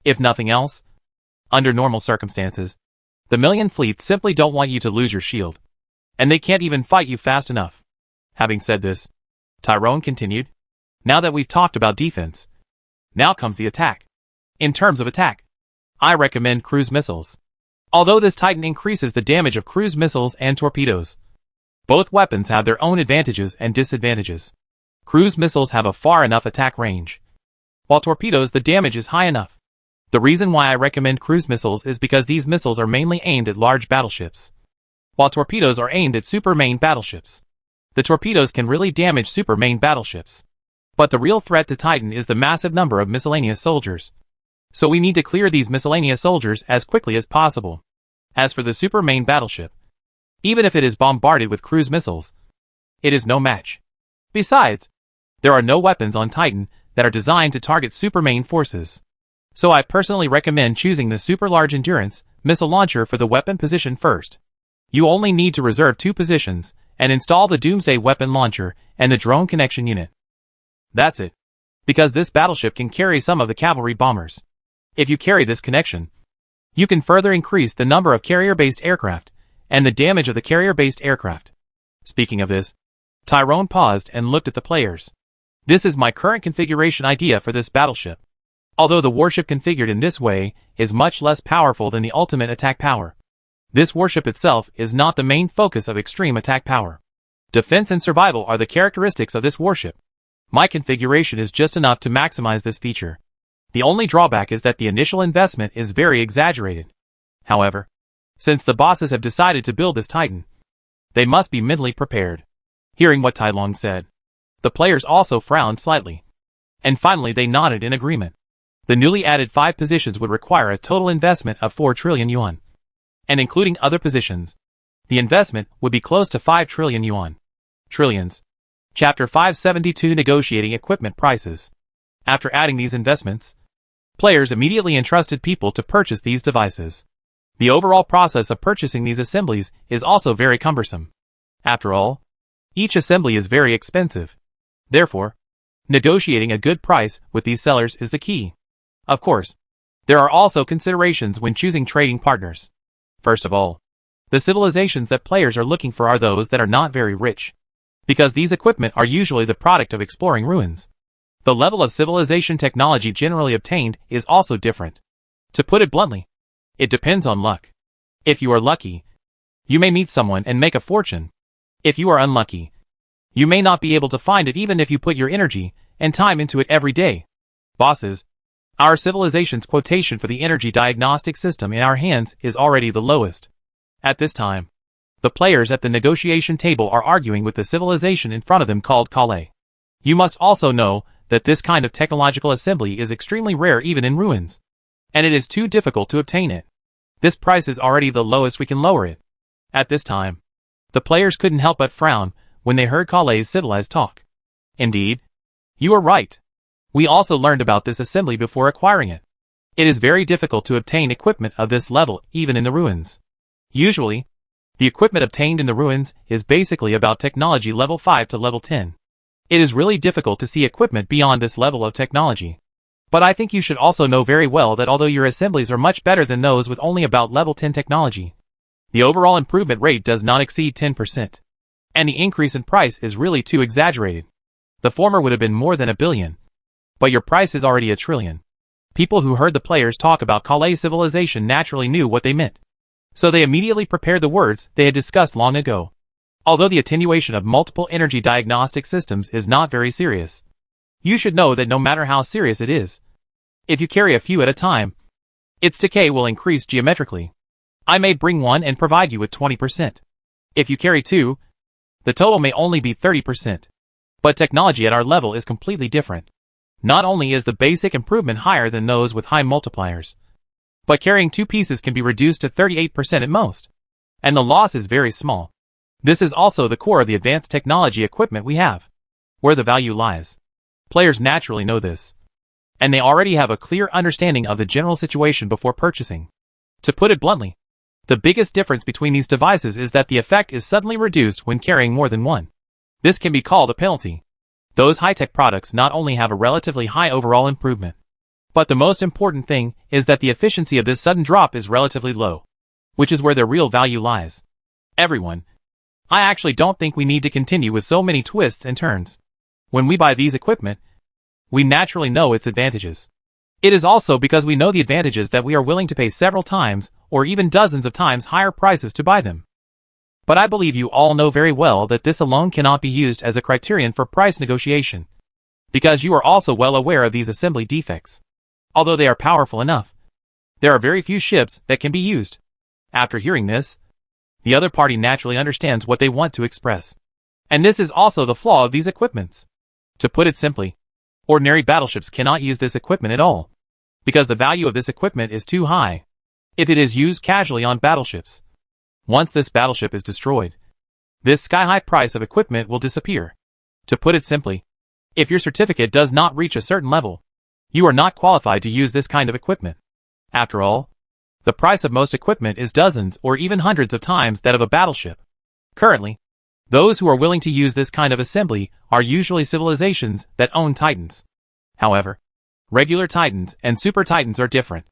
If nothing else, under normal circumstances, the Million Fleet simply don't want you to lose your shield, and they can't even fight you fast enough. Having said this, Tyrone continued, now that we've talked about defense, now comes the attack. In terms of attack, I recommend cruise missiles. Although this Titan increases the damage of cruise missiles and torpedoes, both weapons have their own advantages and disadvantages. Cruise missiles have a far enough attack range, while torpedoes the damage is high enough. The reason why I recommend cruise missiles is because these missiles are mainly aimed at large battleships, while torpedoes are aimed at super main battleships. The torpedoes can really damage super main battleships, but the real threat to Titan is the massive number of miscellaneous soldiers. So we need to clear these miscellaneous soldiers as quickly as possible. As for the super main battleship, even if it is bombarded with cruise missiles, it is no match. Besides, there are no weapons on Titan that are designed to target super main forces. So I personally recommend choosing the super large endurance missile launcher for the weapon position first. You only need to reserve 2 positions, and install the Doomsday Weapon Launcher and the Drone Connection Unit. That's it. Because this battleship can carry some of the cavalry bombers. If you carry this connection, you can further increase the number of carrier-based aircraft, and the damage of the carrier-based aircraft. Speaking of this, Tyrone paused and looked at the players. This is my current configuration idea for this battleship. Although the warship configured in this way is much less powerful than the ultimate attack power, this warship itself is not the main focus of extreme attack power. Defense and survival are the characteristics of this warship. My configuration is just enough to maximize this feature. The only drawback is that the initial investment is very exaggerated. However, since the bosses have decided to build this Titan, they must be mentally prepared. Hearing what Tai Long said, the players also frowned slightly. And finally they nodded in agreement. The newly added 5 positions would require a total investment of 4 trillion yuan. And including other positions, the investment would be close to 5 trillion yuan. Trillions. Chapter 572 Negotiating Equipment Prices. After adding these investments, players immediately entrusted people to purchase these devices. The overall process of purchasing these assemblies is also very cumbersome. After all, each assembly is very expensive. Therefore, negotiating a good price with these sellers is the key. Of course, there are also considerations when choosing trading partners. First of all, the civilizations that players are looking for are those that are not very rich, because these equipment are usually the product of exploring ruins. The level of civilization technology generally obtained is also different. To put it bluntly, it depends on luck. If you are lucky, you may meet someone and make a fortune. If you are unlucky, you may not be able to find it even if you put your energy and time into it every day. Bosses, our civilization's quotation for the energy diagnostic system in our hands is already the lowest. At this time, the players at the negotiation table are arguing with the civilization in front of them called Calais. You must also know that this kind of technological assembly is extremely rare even in ruins, and it is too difficult to obtain it. This price is already the lowest we can lower it. At this time, the players couldn't help but frown when they heard Calais' civilized talk. Indeed, you are right. We also learned about this assembly before acquiring it. It is very difficult to obtain equipment of this level even in the ruins. Usually, the equipment obtained in the ruins is basically about technology level 5 to level 10. It is really difficult to see equipment beyond this level of technology. But I think you should also know very well that although your assemblies are much better than those with only about level 10 technology, the overall improvement rate does not exceed 10%. And the increase in price is really too exaggerated. The former would have been more than 1 billion. But your price is already 1 trillion. People who heard the players talk about Calais civilization naturally knew what they meant. So they immediately prepared the words they had discussed long ago. Although the attenuation of multiple energy diagnostic systems is not very serious, you should know that no matter how serious it is, if you carry a few at a time, its decay will increase geometrically. I may bring one and provide you with 20%. If you carry 2, the total may only be 30%. But technology at our level is completely different. Not only is the basic improvement higher than those with high multipliers, but carrying 2 pieces can be reduced to 38% at most. And the loss is very small. This is also the core of the advanced technology equipment we have, where the value lies. Players naturally know this, and they already have a clear understanding of the general situation before purchasing. To put it bluntly, the biggest difference between these devices is that the effect is suddenly reduced when carrying more than one. This can be called a penalty. Those high-tech products not only have a relatively high overall improvement, but the most important thing is that the efficiency of this sudden drop is relatively low, which is where their real value lies. Everyone, I actually don't think we need to continue with so many twists and turns. When we buy these equipment, we naturally know its advantages. It is also because we know the advantages that we are willing to pay several times or even dozens of times higher prices to buy them. But I believe you all know very well that this alone cannot be used as a criterion for price negotiation, because you are also well aware of these assembly defects. Although they are powerful enough, there are very few ships that can be used. After hearing this, the other party naturally understands what they want to express. And this is also the flaw of these equipments. To put it simply, ordinary battleships cannot use this equipment at all, because the value of this equipment is too high. If it is used casually on battleships, once this battleship is destroyed, this sky-high price of equipment will disappear. To put it simply, if your certificate does not reach a certain level, you are not qualified to use this kind of equipment. After all, The price of most equipment is dozens or even hundreds of times that of a battleship. Currently, those who are willing to use this kind of assembly are usually civilizations that own Titans. However, regular Titans and Super Titans are different.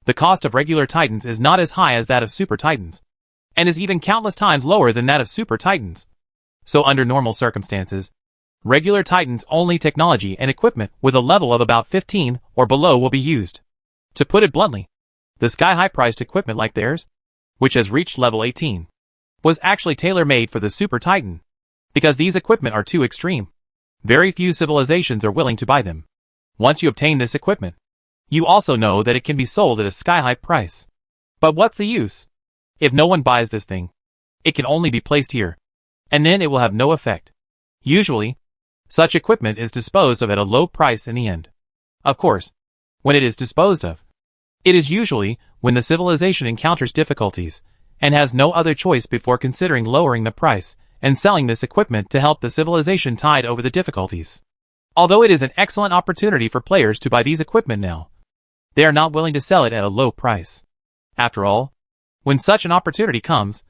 The cost of regular Titans is not as high as that of Super Titans, and is even countless times lower than that of Super Titans. So under normal circumstances, regular Titans only technology and equipment with a level of about 15 or below will be used. To put it bluntly, the sky-high priced equipment like theirs, which has reached level 18, was actually tailor-made for the Super Titan. Because these equipment are too extreme, very few civilizations are willing to buy them. Once you obtain this equipment, you also know that it can be sold at a sky-high price. But what's the use? If no one buys this thing, it can only be placed here, and then it will have no effect. Usually, such equipment is disposed of at a low price in the end. Of course, when it is disposed of, it is usually when the civilization encounters difficulties, and has no other choice before considering lowering the price and selling this equipment to help the civilization tide over the difficulties. Although it is an excellent opportunity for players to buy these equipment now, they are not willing to sell it at a low price. After all, when such an opportunity comes,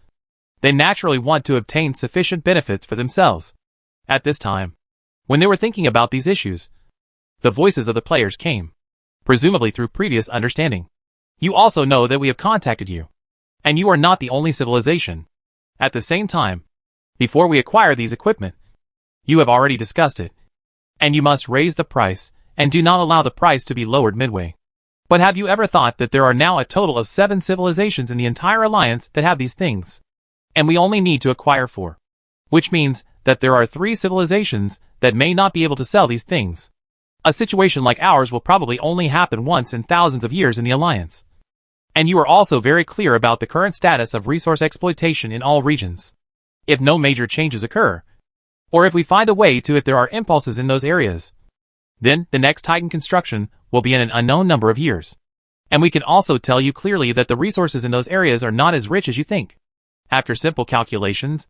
they naturally want to obtain sufficient benefits for themselves. At this time, when they were thinking about these issues, the voices of the players came, presumably through previous understanding. You also know that we have contacted you, and you are not the only civilization. At the same time, before we acquire these equipment, you have already discussed it, and you must raise the price, and do not allow the price to be lowered midway. But have you ever thought that there are now a total of 7 civilizations in the entire alliance that have these things? And we only need to acquire 4. Which means that there are 3 civilizations that may not be able to sell these things. A situation like ours will probably only happen once in thousands of years in the alliance. And you are also very clear about the current status of resource exploitation in all regions. If no major changes occur, or if we find a way to if there are impulses in those areas, then the next Titan construction will be in an unknown number of years. And we can also tell you clearly that the resources in those areas are not as rich as you think. After simple calculations,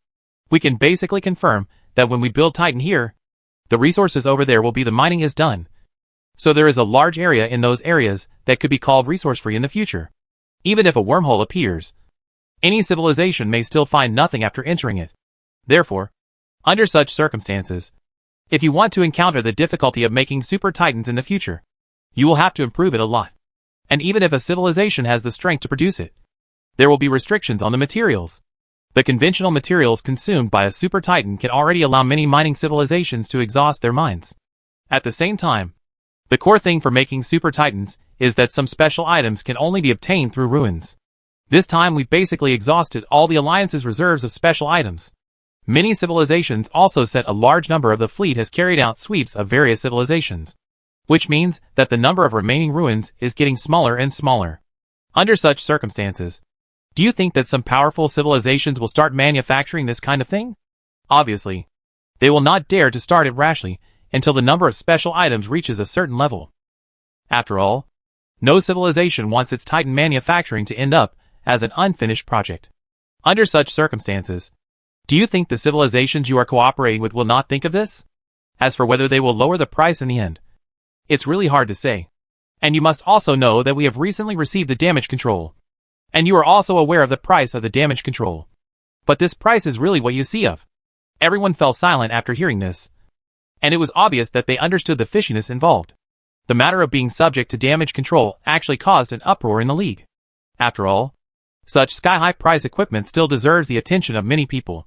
we can basically confirm that when we build Titan here, the resources over there will be the mining is done. So there is a large area in those areas that could be called resource-free in the future. Even if a wormhole appears, any civilization may still find nothing after entering it. Therefore, under such circumstances, if you want to encounter the difficulty of making Super Titans in the future, you will have to improve it a lot. And even if a civilization has the strength to produce it, there will be restrictions on the materials. The conventional materials consumed by a Super Titan can already allow many mining civilizations to exhaust their mines. At the same time, the core thing for making Super Titans is that some special items can only be obtained through ruins. This time we basically exhausted all the Alliance's reserves of special items. Many civilizations also said a large number of the fleet has carried out sweeps of various civilizations, which means that the number of remaining ruins is getting smaller and smaller. Under such circumstances, do you think that some powerful civilizations will start manufacturing this kind of thing? Obviously, they will not dare to start it rashly until the number of special items reaches a certain level. After all, no civilization wants its Titan manufacturing to end up as an unfinished project. Under such circumstances, do you think the civilizations you are cooperating with will not think of this? As for whether they will lower the price in the end, it's really hard to say. And you must also know that we have recently received the damage control. And you are also aware of the price of the damage control. But this price is really what you see of. Everyone fell silent after hearing this. And it was obvious that they understood the fishiness involved. The matter of being subject to damage control actually caused an uproar in the league. After all, such sky-high price equipment still deserves the attention of many people.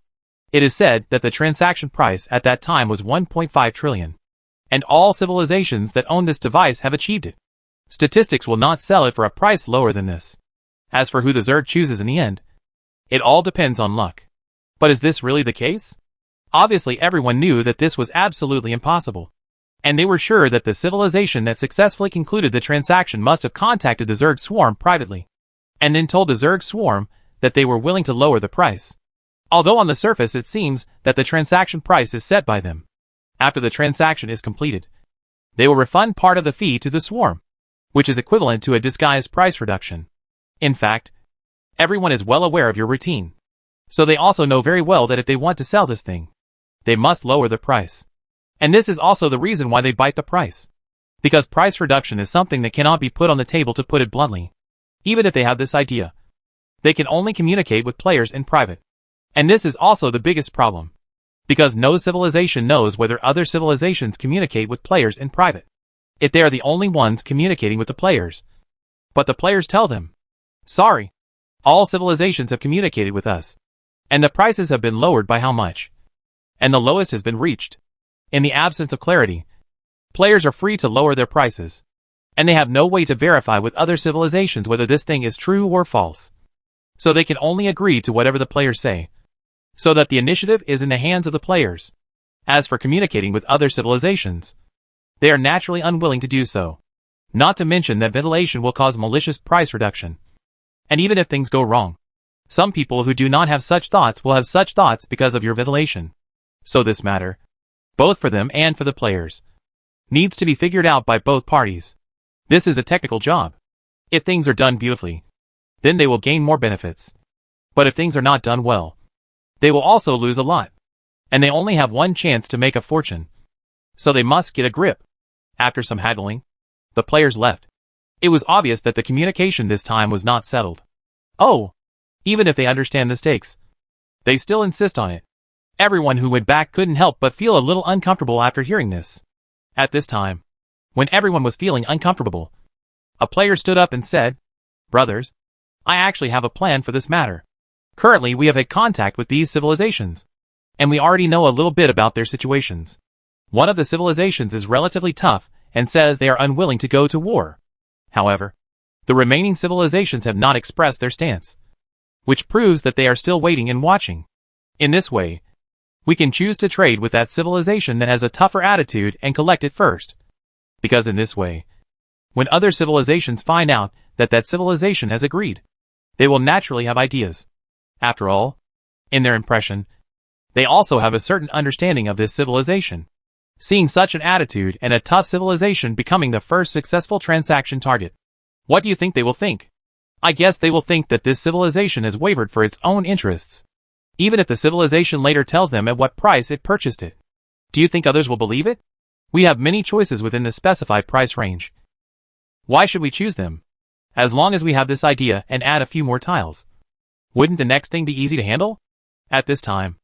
It is said that the transaction price at that time was 1.5 trillion. And all civilizations that own this device have achieved it. Statistics will not sell it for a price lower than this. As for who the Zerg chooses in the end, it all depends on luck. But is this really the case? Obviously everyone knew that this was absolutely impossible. And they were sure that the civilization that successfully concluded the transaction must have contacted the Zerg swarm privately, and then told the Zerg swarm that they were willing to lower the price. Although on the surface it seems that the transaction price is set by them. After the transaction is completed, they will refund part of the fee to the swarm, which is equivalent to a disguised price reduction. In fact, everyone is well aware of your routine. So they also know very well that if they want to sell this thing, they must lower the price. And this is also the reason why they bite the price. Because price reduction is something that cannot be put on the table, to put it bluntly. Even if they have this idea, they can only communicate with players in private. And this is also the biggest problem, because no civilization knows whether other civilizations communicate with players in private, if they are the only ones communicating with the players. But the players tell them, sorry, all civilizations have communicated with us, and the prices have been lowered by how much, and the lowest has been reached. In the absence of clarity, players are free to lower their prices, and they have no way to verify with other civilizations whether this thing is true or false. So they can only agree to whatever the players say, so that the initiative is in the hands of the players. As for communicating with other civilizations, they are naturally unwilling to do so. Not to mention that ventilation will cause malicious price reduction. And even if things go wrong, some people who do not have such thoughts will have such thoughts because of your ventilation. So this matter, both for them and for the players, needs to be figured out by both parties. This is a technical job. If things are done beautifully, then they will gain more benefits. But if things are not done well, they will also lose a lot. And they only have one chance to make a fortune. So they must get a grip. After some haggling, the players left. It was obvious that the communication this time was not settled. Oh, even if they understand the stakes, they still insist on it. Everyone who went back couldn't help but feel a little uncomfortable after hearing this. At this time, when everyone was feeling uncomfortable, a player stood up and said, brothers, I actually have a plan for this matter. Currently we have had contact with these civilizations, and we already know a little bit about their situations. One of the civilizations is relatively tough and says they are unwilling to go to war. However, the remaining civilizations have not expressed their stance, which proves that they are still waiting and watching. In this way, we can choose to trade with that civilization that has a tougher attitude and collect it first. Because in this way, when other civilizations find out that that civilization has agreed, they will naturally have ideas. After all, in their impression, they also have a certain understanding of this civilization. Seeing such an attitude and a tough civilization becoming the first successful transaction target, what do you think they will think? I guess they will think that this civilization has wavered for its own interests, even if the civilization later tells them at what price it purchased it. Do you think others will believe it? We have many choices within the specified price range. Why should we choose them? As long as we have this idea and add a few more tiles, wouldn't the next thing be easy to handle? At this time,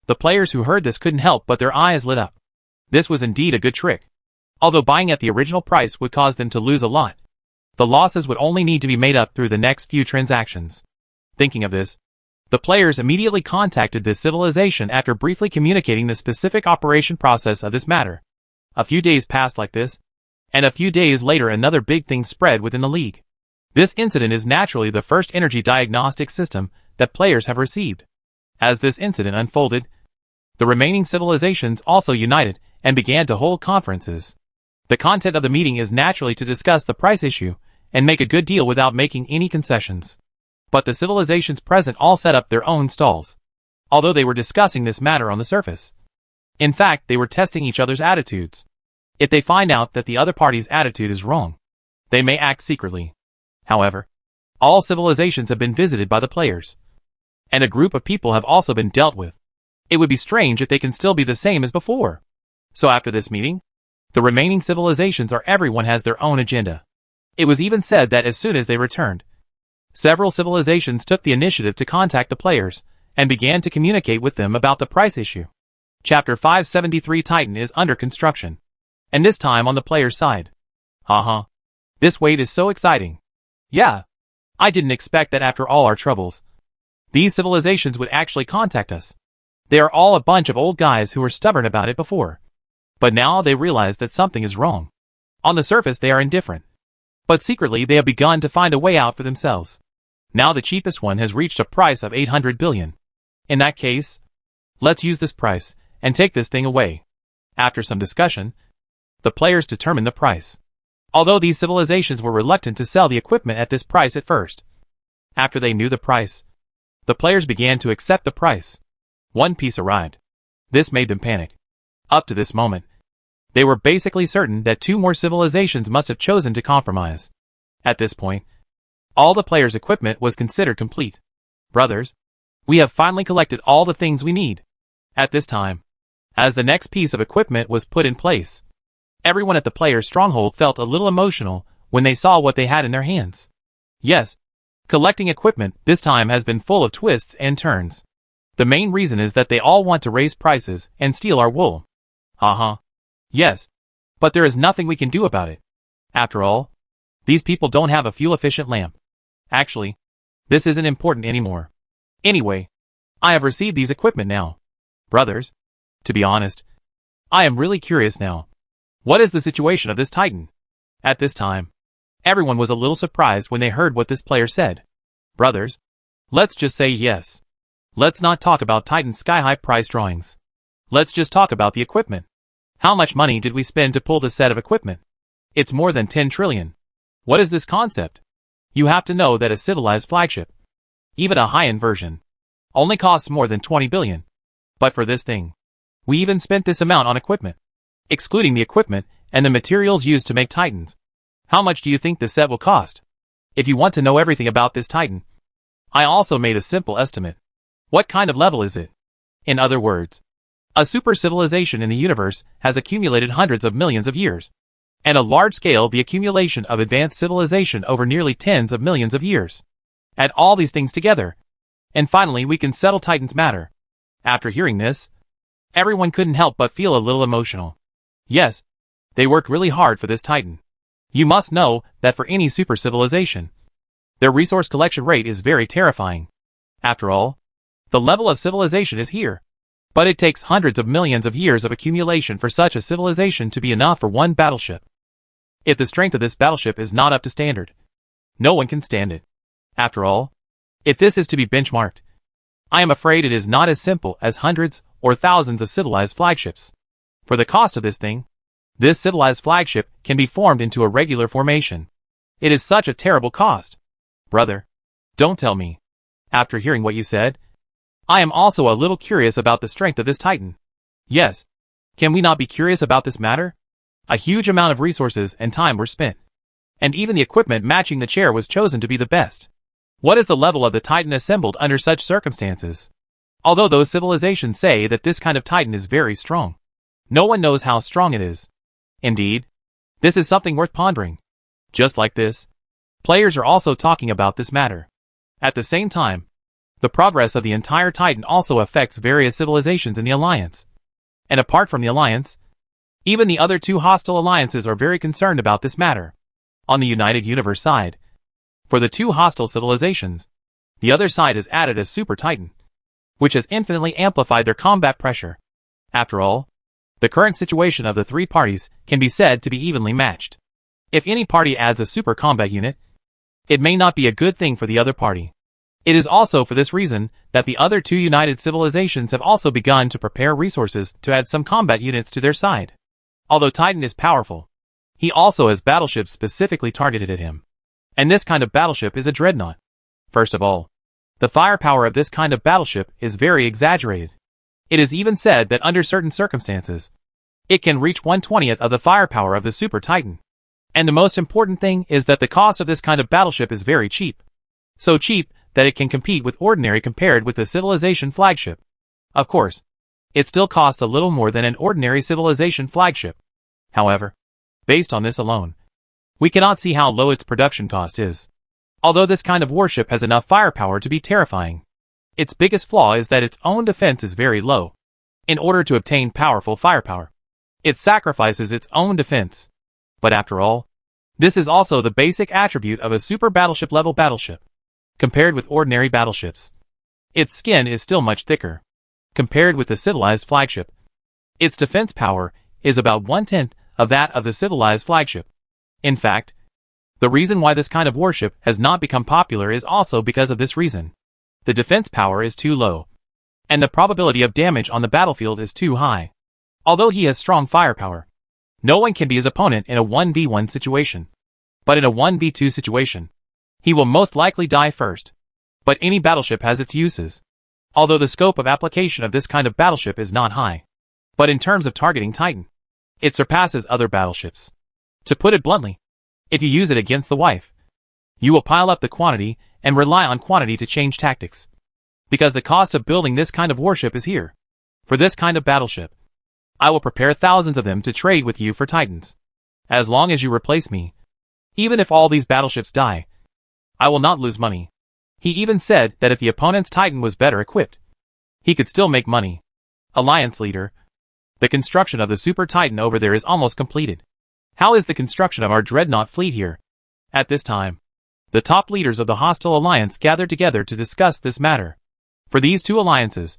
the players who heard this couldn't help but their eyes lit up. This was indeed a good trick. Although buying at the original price would cause them to lose a lot, the losses would only need to be made up through the next few transactions. Thinking of this, the players immediately contacted this civilization after briefly communicating the specific operation process of this matter. A few days passed like this, and a few days later another big thing spread within the league. This incident is naturally the first energy diagnostic system that players have received. As this incident unfolded, the remaining civilizations also united and began to hold conferences. The content of the meeting is naturally to discuss the price issue and make a good deal without making any concessions. But the civilizations present all set up their own stalls, although they were discussing this matter on the surface. In fact, they were testing each other's attitudes. If they find out that the other party's attitude is wrong, they may act secretly. However, all civilizations have been visited by the players, and a group of people have also been dealt with. It would be strange if they can still be the same as before. So after this meeting, the remaining civilizations or everyone has their own agenda. It was even said that as soon as they returned, several civilizations took the initiative to contact the players and began to communicate with them about the price issue. Chapter 573 Titan is under construction, and this time on the player's side. Haha. This wait is so exciting. Yeah. I didn't expect that after all our troubles, these civilizations would actually contact us. They are all a bunch of old guys who were stubborn about it before. But now they realize that something is wrong. On the surface they are indifferent, but secretly they have begun to find a way out for themselves. Now the cheapest one has reached a price of 800 billion. In that case, let's use this price and take this thing away. After some discussion, the players determined the price. Although these civilizations were reluctant to sell the equipment at this price at first. After they knew the price, the players began to accept the price. One piece arrived. This made them panic. Up to this moment, they were basically certain that two more civilizations must have chosen to compromise. At this point, all the players' equipment was considered complete. Brothers, we have finally collected all the things we need. At this time, as the next piece of equipment was put in place, everyone at the players' stronghold felt a little emotional when they saw what they had in their hands. Yes, Collecting equipment this time has been full of twists and turns. The main reason is that they all want to raise prices and steal our wool. Yes. But there is nothing we can do about it. After all, these people don't have a fuel-efficient lamp. Actually, this isn't important anymore. Anyway, I have received these equipment now. Brothers, to be honest, I am really curious now. What is the situation of this Titan? At this time, everyone was a little surprised when they heard what this player said. Brothers, let's just say yes. Let's not talk about Titan's sky-high price drawings. Let's just talk about the equipment. How much money did we spend to pull this set of equipment? It's more than 10 trillion. What is this concept? You have to know that a civilized flagship, even a high-end version, only costs more than 20 billion. But for this thing, we even spent this amount on equipment, excluding the equipment and the materials used to make Titans. How much do you think this set will cost? If you want to know everything about this Titan, I also made a simple estimate. What kind of level is it? In other words, a super civilization in the universe has accumulated hundreds of millions of years, and a large scale the accumulation of advanced civilization over nearly tens of millions of years. Add all these things together, and finally we can settle Titan's matter. After hearing this, everyone couldn't help but feel a little emotional. Yes, they worked really hard for this Titan. You must know that for any super civilization, their resource collection rate is very terrifying. After all, the level of civilization is here. But it takes hundreds of millions of years of accumulation for such a civilization to be enough for one battleship. If the strength of this battleship is not up to standard, no one can stand it. After all, if this is to be benchmarked, I am afraid it is not as simple as hundreds or thousands of civilized flagships. For the cost of this thing, this civilized flagship can be formed into a regular formation. It is such a terrible cost. Brother, don't tell me. After hearing what you said, I am also a little curious about the strength of this Titan. Yes. Can we not be curious about this matter? A huge amount of resources and time were spent. And even the equipment matching the chair was chosen to be the best. What is the level of the Titan assembled under such circumstances? Although those civilizations say that this kind of Titan is very strong, no one knows how strong it is. Indeed, this is something worth pondering. Just like this, players are also talking about this matter. At the same time, the progress of the entire Titan also affects various civilizations in the Alliance. And apart from the Alliance, even the other two hostile alliances are very concerned about this matter. On the United Universe side, for the two hostile civilizations, the other side has added a Super Titan, which has infinitely amplified their combat pressure. After all, the current situation of the three parties can be said to be evenly matched. If any party adds a super combat unit, it may not be a good thing for the other party. It is also for this reason that the other two united civilizations have also begun to prepare resources to add some combat units to their side. Although Titan is powerful, he also has battleships specifically targeted at him. And this kind of battleship is a dreadnought. First of all, the firepower of this kind of battleship is very exaggerated. It is even said that under certain circumstances, it can reach 1/20th of the firepower of the Super Titan. And the most important thing is that the cost of this kind of battleship is very cheap. So cheap that it can compete with ordinary compared with the civilization flagship. Of course, it still costs a little more than an ordinary civilization flagship. However, based on this alone, we cannot see how low its production cost is. Although this kind of warship has enough firepower to be terrifying, its biggest flaw is that its own defense is very low. In order to obtain powerful firepower, it sacrifices its own defense. But after all, this is also the basic attribute of a super battleship level battleship. Compared with ordinary battleships, its skin is still much thicker. Compared with the civilized flagship, its defense power is about 1/10 of that of the civilized flagship. In fact, the reason why this kind of warship has not become popular is also because of this reason. The defense power is too low, and the probability of damage on the battlefield is too high. Although he has strong firepower, no one can be his opponent in a 1v1 situation. But in a 1v2 situation, he will most likely die first. But any battleship has its uses. Although the scope of application of this kind of battleship is not high. But in terms of targeting Titan, it surpasses other battleships. To put it bluntly, if you use it against the wife, you will pile up the quantity and rely on quantity to change tactics. Because the cost of building this kind of warship is here. For this kind of battleship, I will prepare thousands of them to trade with you for Titans. As long as you replace me, even if all these battleships die, I will not lose money. He even said that if the opponent's Titan was better equipped, he could still make money. Alliance Leader. The construction of the Super Titan over there is almost completed. How is the construction of our Dreadnought fleet here? At this time, the top leaders of the hostile alliance gathered together to discuss this matter. For these two alliances,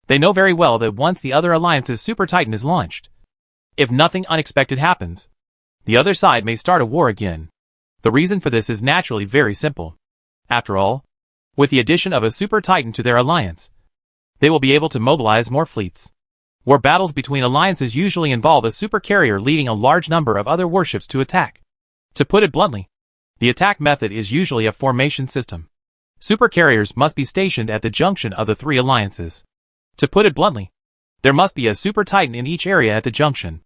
they know very well that once the other alliance's Super Titan is launched, if nothing unexpected happens, the other side may start a war again. The reason for this is naturally very simple. After all, with the addition of a Super Titan to their alliance, they will be able to mobilize more fleets. War battles between alliances usually involve a super carrier leading a large number of other warships to attack. To put it bluntly, the attack method is usually a formation system. Super carriers must be stationed at the junction of the three alliances. To put it bluntly, there must be a Super Titan in each area at the junction.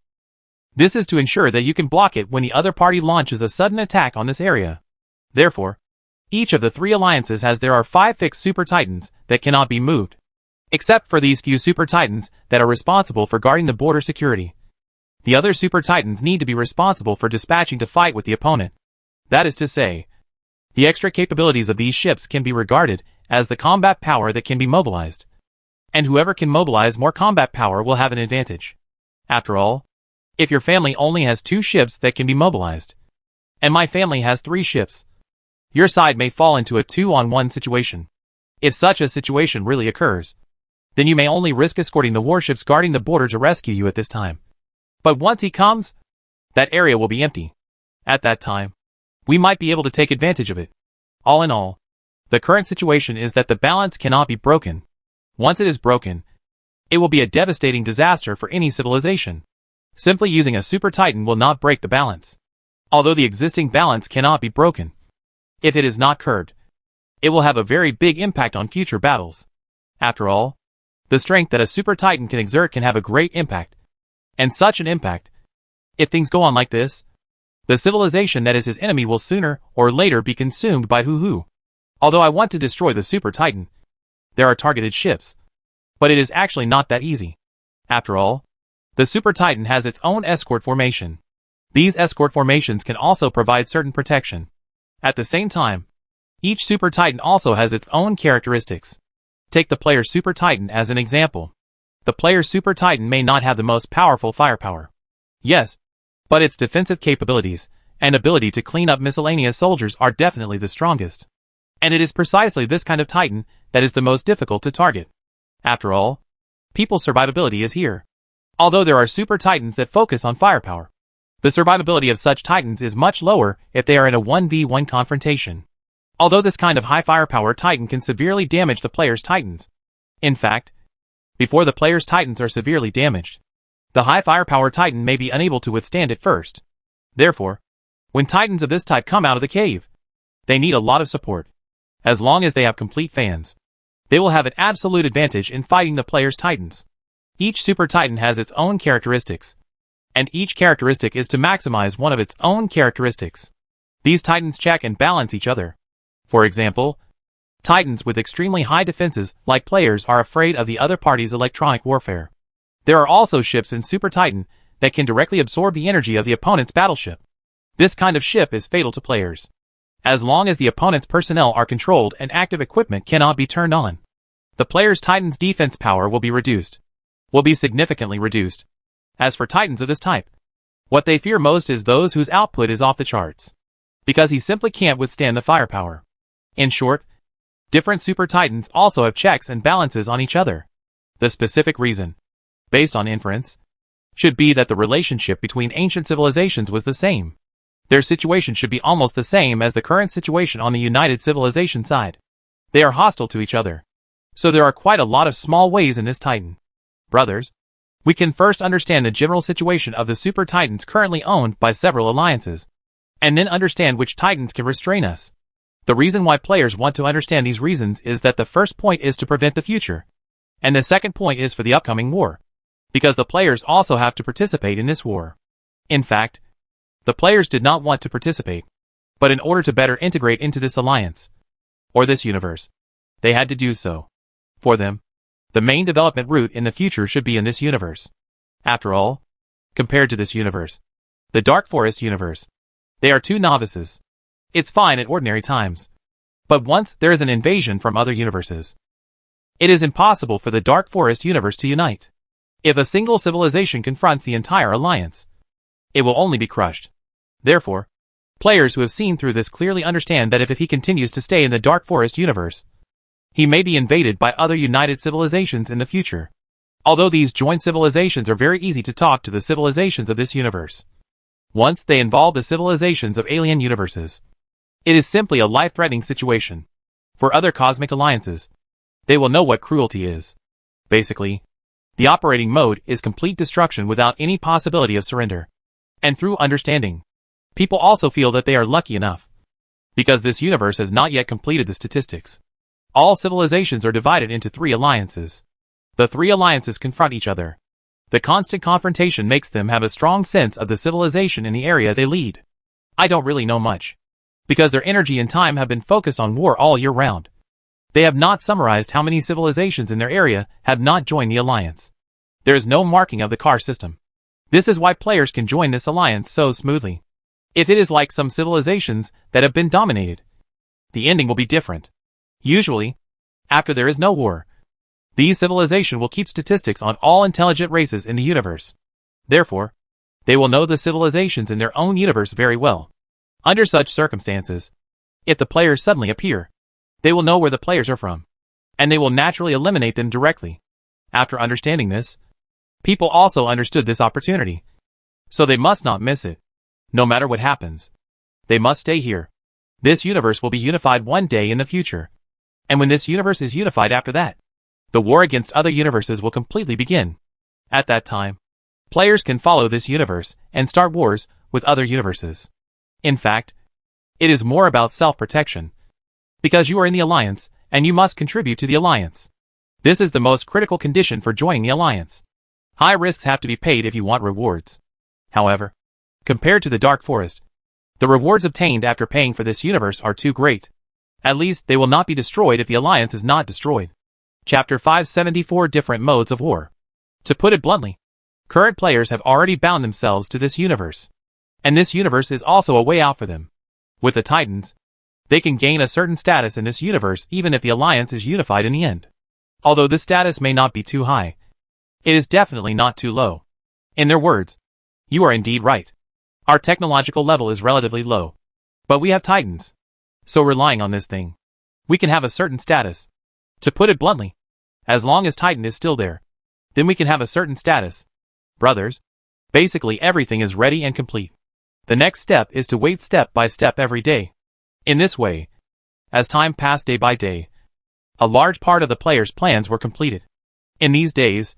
This is to ensure that you can block it when the other party launches a sudden attack on this area. Therefore, each of the three alliances there are 5 fixed Super Titans that cannot be moved, except for these few Super Titans that are responsible for guarding the border security. The other Super Titans need to be responsible for dispatching to fight with the opponent. That is to say, the extra capabilities of these ships can be regarded as the combat power that can be mobilized. And whoever can mobilize more combat power will have an advantage. After all, if your family only has 2 ships that can be mobilized, and my family has 3 ships, your side may fall into a 2-on-1 situation. If such a situation really occurs, then you may only risk escorting the warships guarding the border to rescue you at this time. But once he comes, that area will be empty. At that time, we might be able to take advantage of it. All in all, the current situation is that the balance cannot be broken. Once it is broken, it will be a devastating disaster for any civilization. Simply using a Super Titan will not break the balance. Although the existing balance cannot be broken, if it is not curbed, it will have a very big impact on future battles. After all, the strength that a Super Titan can exert can have a great impact. And such an impact, if things go on like this, the civilization that is his enemy will sooner or later be consumed by Hu-Hu. Although I want to destroy the Super Titan, there are targeted ships. But it is actually not that easy. After all, the Super Titan has its own escort formation. These escort formations can also provide certain protection. At the same time, each Super Titan also has its own characteristics. Take the player's Super Titan as an example. The player's Super Titan may not have the most powerful firepower. Yes, but its defensive capabilities and ability to clean up miscellaneous soldiers are definitely the strongest. And it is precisely this kind of Titan that is the most difficult to target. After all, people's survivability is here. Although there are Super Titans that focus on firepower, the survivability of such Titans is much lower if they are in a 1v1 confrontation. Although this kind of high firepower Titan can severely damage the player's Titans. In fact, before the player's Titans are severely damaged, the high firepower Titan may be unable to withstand it first. Therefore, when Titans of this type come out of the cave, they need a lot of support. As long as they have complete fans, they will have an absolute advantage in fighting the player's Titans. Each Super Titan has its own characteristics, and each characteristic is to maximize one of its own characteristics. These Titans check and balance each other. For example, Titans with extremely high defenses, like players, are afraid of the other party's electronic warfare. There are also ships in Super Titan that can directly absorb the energy of the opponent's battleship. This kind of ship is fatal to players. As long as the opponent's personnel are controlled and active equipment cannot be turned on, the player's Titan's defense power will be significantly reduced. As for Titans of this type, what they fear most is those whose output is off the charts, because he simply can't withstand the firepower. In short, different Super Titans also have checks and balances on each other. The specific reason, based on inference, should be that the relationship between ancient civilizations was the same. Their situation should be almost the same as the current situation on the United Civilization side. They are hostile to each other. So there are quite a lot of small ways in this Titan. Brothers, we can first understand the general situation of the Super Titans currently owned by several alliances, and then understand which Titans can restrain us. The reason why players want to understand these reasons is that the first point is to prevent the future, and the second point is for the upcoming war, because the players also have to participate in this war. In fact, the players did not want to participate, but in order to better integrate into this alliance, or this universe, they had to do so. For them, the main development route in the future should be in this universe. After all, compared to this universe, the Dark Forest universe, they are two novices. It's fine at ordinary times, But once there is an invasion from other universes, it is impossible for the Dark Forest universe to unite. If a single civilization confronts the entire alliance, it will only be crushed. Therefore, players who have seen through this clearly understand that if he continues to stay in the Dark Forest universe, he may be invaded by other united civilizations in the future. Although these joint civilizations are very easy to talk to the civilizations of this universe, once they involve the civilizations of alien universes, it is simply a life-threatening situation. For other cosmic alliances, they will know what cruelty is. Basically, the operating mode is complete destruction without any possibility of surrender. And through understanding, people also feel that they are lucky enough, because this universe has not yet completed the statistics. All civilizations are divided into 3 alliances. The 3 alliances confront each other. The constant confrontation makes them have a strong sense of the civilization in the area they lead. I don't really know much, because their energy and time have been focused on war all year round. They have not summarized how many civilizations in their area have not joined the alliance. There is no marking of the car system. This is why players can join this alliance so smoothly. If it is like some civilizations that have been dominated, the ending will be different. Usually, after there is no war, these civilizations will keep statistics on all intelligent races in the universe. Therefore, they will know the civilizations in their own universe very well. Under such circumstances, if the players suddenly appear, they will know where the players are from, and they will naturally eliminate them directly. After understanding this, people also understood this opportunity, so they must not miss it. No matter what happens, they must stay here. This universe will be unified one day in the future, and when this universe is unified after that, the war against other universes will completely begin. At that time, players can follow this universe and start wars with other universes. In fact, it is more about self-protection, because you are in the alliance, and you must contribute to the alliance. This is the most critical condition for joining the alliance. High risks have to be paid if you want rewards. However, compared to the Dark Forest, the rewards obtained after paying for this universe are too great. At least they will not be destroyed if the alliance is not destroyed. Chapter 574 Different Modes of War. To put it bluntly, current players have already bound themselves to this universe, and this universe is also a way out for them. With the Titans, they can gain a certain status in this universe even if the alliance is unified in the end. Although this status may not be too high, it is definitely not too low. In their words, you are indeed right. Our technological level is relatively low, but we have Titans. So relying on this thing, we can have a certain status. To put it bluntly, as long as Titan is still there, then we can have a certain status. Brothers, basically everything is ready and complete. The next step is to wait step by step every day. In this way, as time passed day by day, a large part of the players' plans were completed. In these days,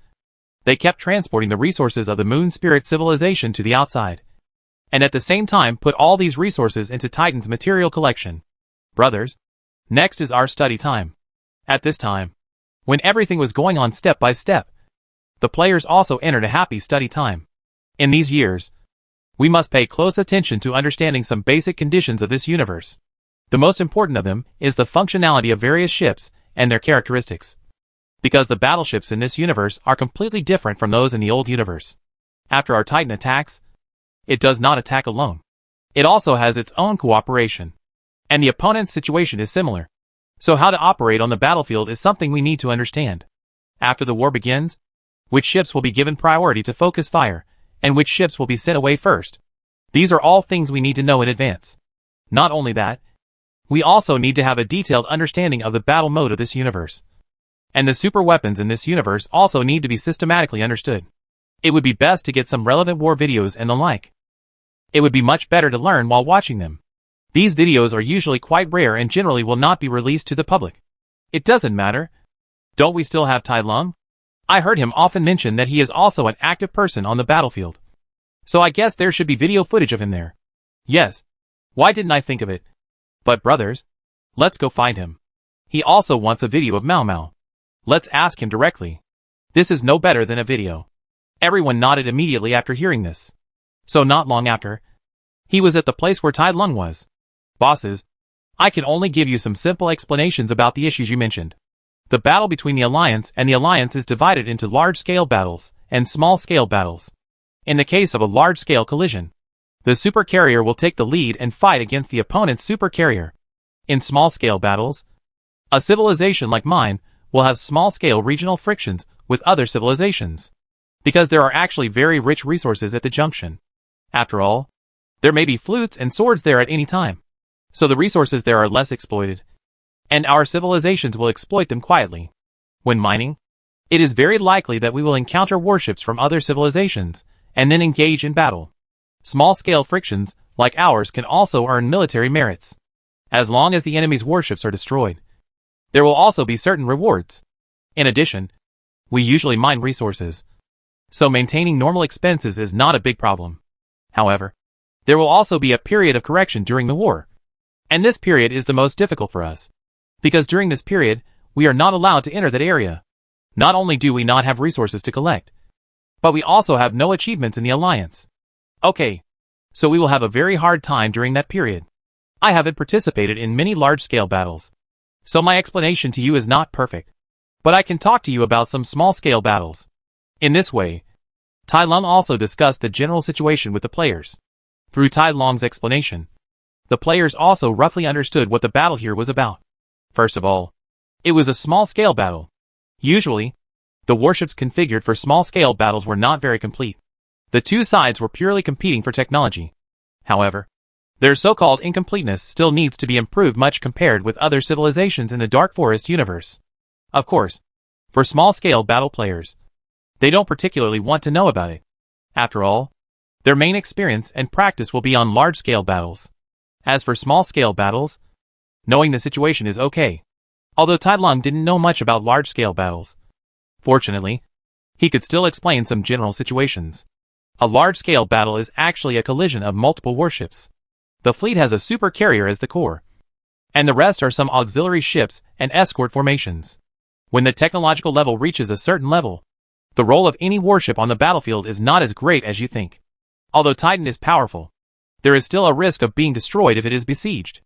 they kept transporting the resources of the Moon Spirit civilization to the outside, and at the same time put all these resources into Titan's material collection. Brothers, next is our study time. At this time, when everything was going on step by step, the players also entered a happy study time. In these years, we must pay close attention to understanding some basic conditions of this universe. The most important of them is the functionality of various ships and their characteristics, because the battleships in this universe are completely different from those in the old universe. After our Titan attacks, it does not attack alone. It also has its own cooperation, and the opponent's situation is similar. So how to operate on the battlefield is something we need to understand. After the war begins, which ships will be given priority to focus fire, and which ships will be sent away first. These are all things we need to know in advance. Not only that, we also need to have a detailed understanding of the battle mode of this universe. And the super weapons in this universe also need to be systematically understood. It would be best to get some relevant war videos and the like. It would be much better to learn while watching them. These videos are usually quite rare and generally will not be released to the public. It doesn't matter. Don't we still have Tai Lung? I heard him often mention that he is also an active person on the battlefield. So I guess there should be video footage of him there. Yes. Why didn't I think of it? But brothers, let's go find him. He also wants a video of Mao Mao. Let's ask him directly. This is no better than a video. Everyone nodded immediately after hearing this. So not long after, he was at the place where Tai Lung was. Bosses, I can only give you some simple explanations about the issues you mentioned. The battle between the Alliance and the Alliance is divided into large-scale battles and small-scale battles. In the case of a large-scale collision, the supercarrier will take the lead and fight against the opponent's supercarrier. In small-scale battles, a civilization like mine will have small-scale regional frictions with other civilizations, because there are actually very rich resources at the junction. After all, there may be flutes and swords there at any time, so the resources there are less exploited, and our civilizations will exploit them quietly. When mining, it is very likely that we will encounter warships from other civilizations, and then engage in battle. Small-scale frictions, like ours, can also earn military merits. As long as the enemy's warships are destroyed, there will also be certain rewards. In addition, we usually mine resources, so maintaining normal expenses is not a big problem. However, there will also be a period of correction during the war, and this period is the most difficult for us, because during this period, we are not allowed to enter that area. Not only do we not have resources to collect, but we also have no achievements in the alliance. Okay, so we will have a very hard time during that period. I haven't participated in many large-scale battles, so my explanation to you is not perfect, but I can talk to you about some small-scale battles. In this way, Tai Lung also discussed the general situation with the players. Through Tai Lung's explanation, the players also roughly understood what the battle here was about. First of all, it was a small-scale battle. Usually, the warships configured for small-scale battles were not very complete. The two sides were purely competing for technology. However, their so-called incompleteness still needs to be improved much compared with other civilizations in the Dark Forest universe. Of course, for small-scale battle players, they don't particularly want to know about it. After all, their main experience and practice will be on large-scale battles. As for small-scale battles, knowing the situation is okay. Although Tai Lung didn't know much about large-scale battles, fortunately, he could still explain some general situations. A large-scale battle is actually a collision of multiple warships. The fleet has a super carrier as the core, and the rest are some auxiliary ships and escort formations. When the technological level reaches a certain level, the role of any warship on the battlefield is not as great as you think. Although Titan is powerful, there is still a risk of being destroyed if it is besieged.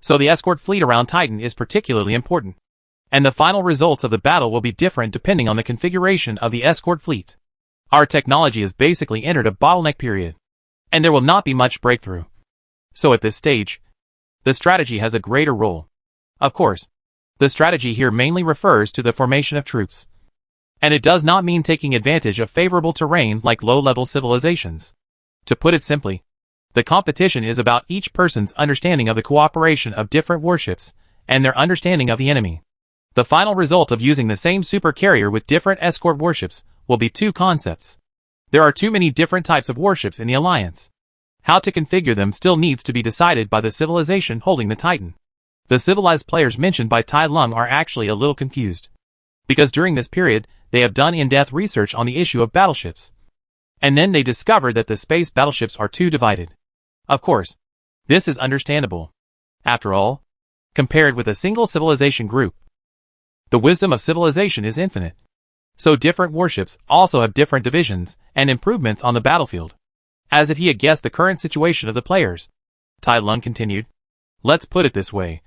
So the escort fleet around Titan is particularly important, and the final results of the battle will be different depending on the configuration of the escort fleet. Our technology has basically entered a bottleneck period, and there will not be much breakthrough. So at this stage, the strategy has a greater role. Of course, the strategy here mainly refers to the formation of troops, and it does not mean taking advantage of favorable terrain like low-level civilizations. To put it simply, the competition is about each person's understanding of the cooperation of different warships and their understanding of the enemy. The final result of using the same super carrier with different escort warships will be two concepts. There are too many different types of warships in the alliance. How to configure them still needs to be decided by the civilization holding the Titan. The civilized players mentioned by Tai Lung are actually a little confused, because during this period, they have done in-depth research on the issue of battleships, and then they discovered that the space battleships are too divided. Of course, this is understandable. After all, compared with a single civilization group, the wisdom of civilization is infinite. So different warships also have different divisions and improvements on the battlefield. As if he had guessed the current situation of the players, Tai Lung continued, "Let's put it this way.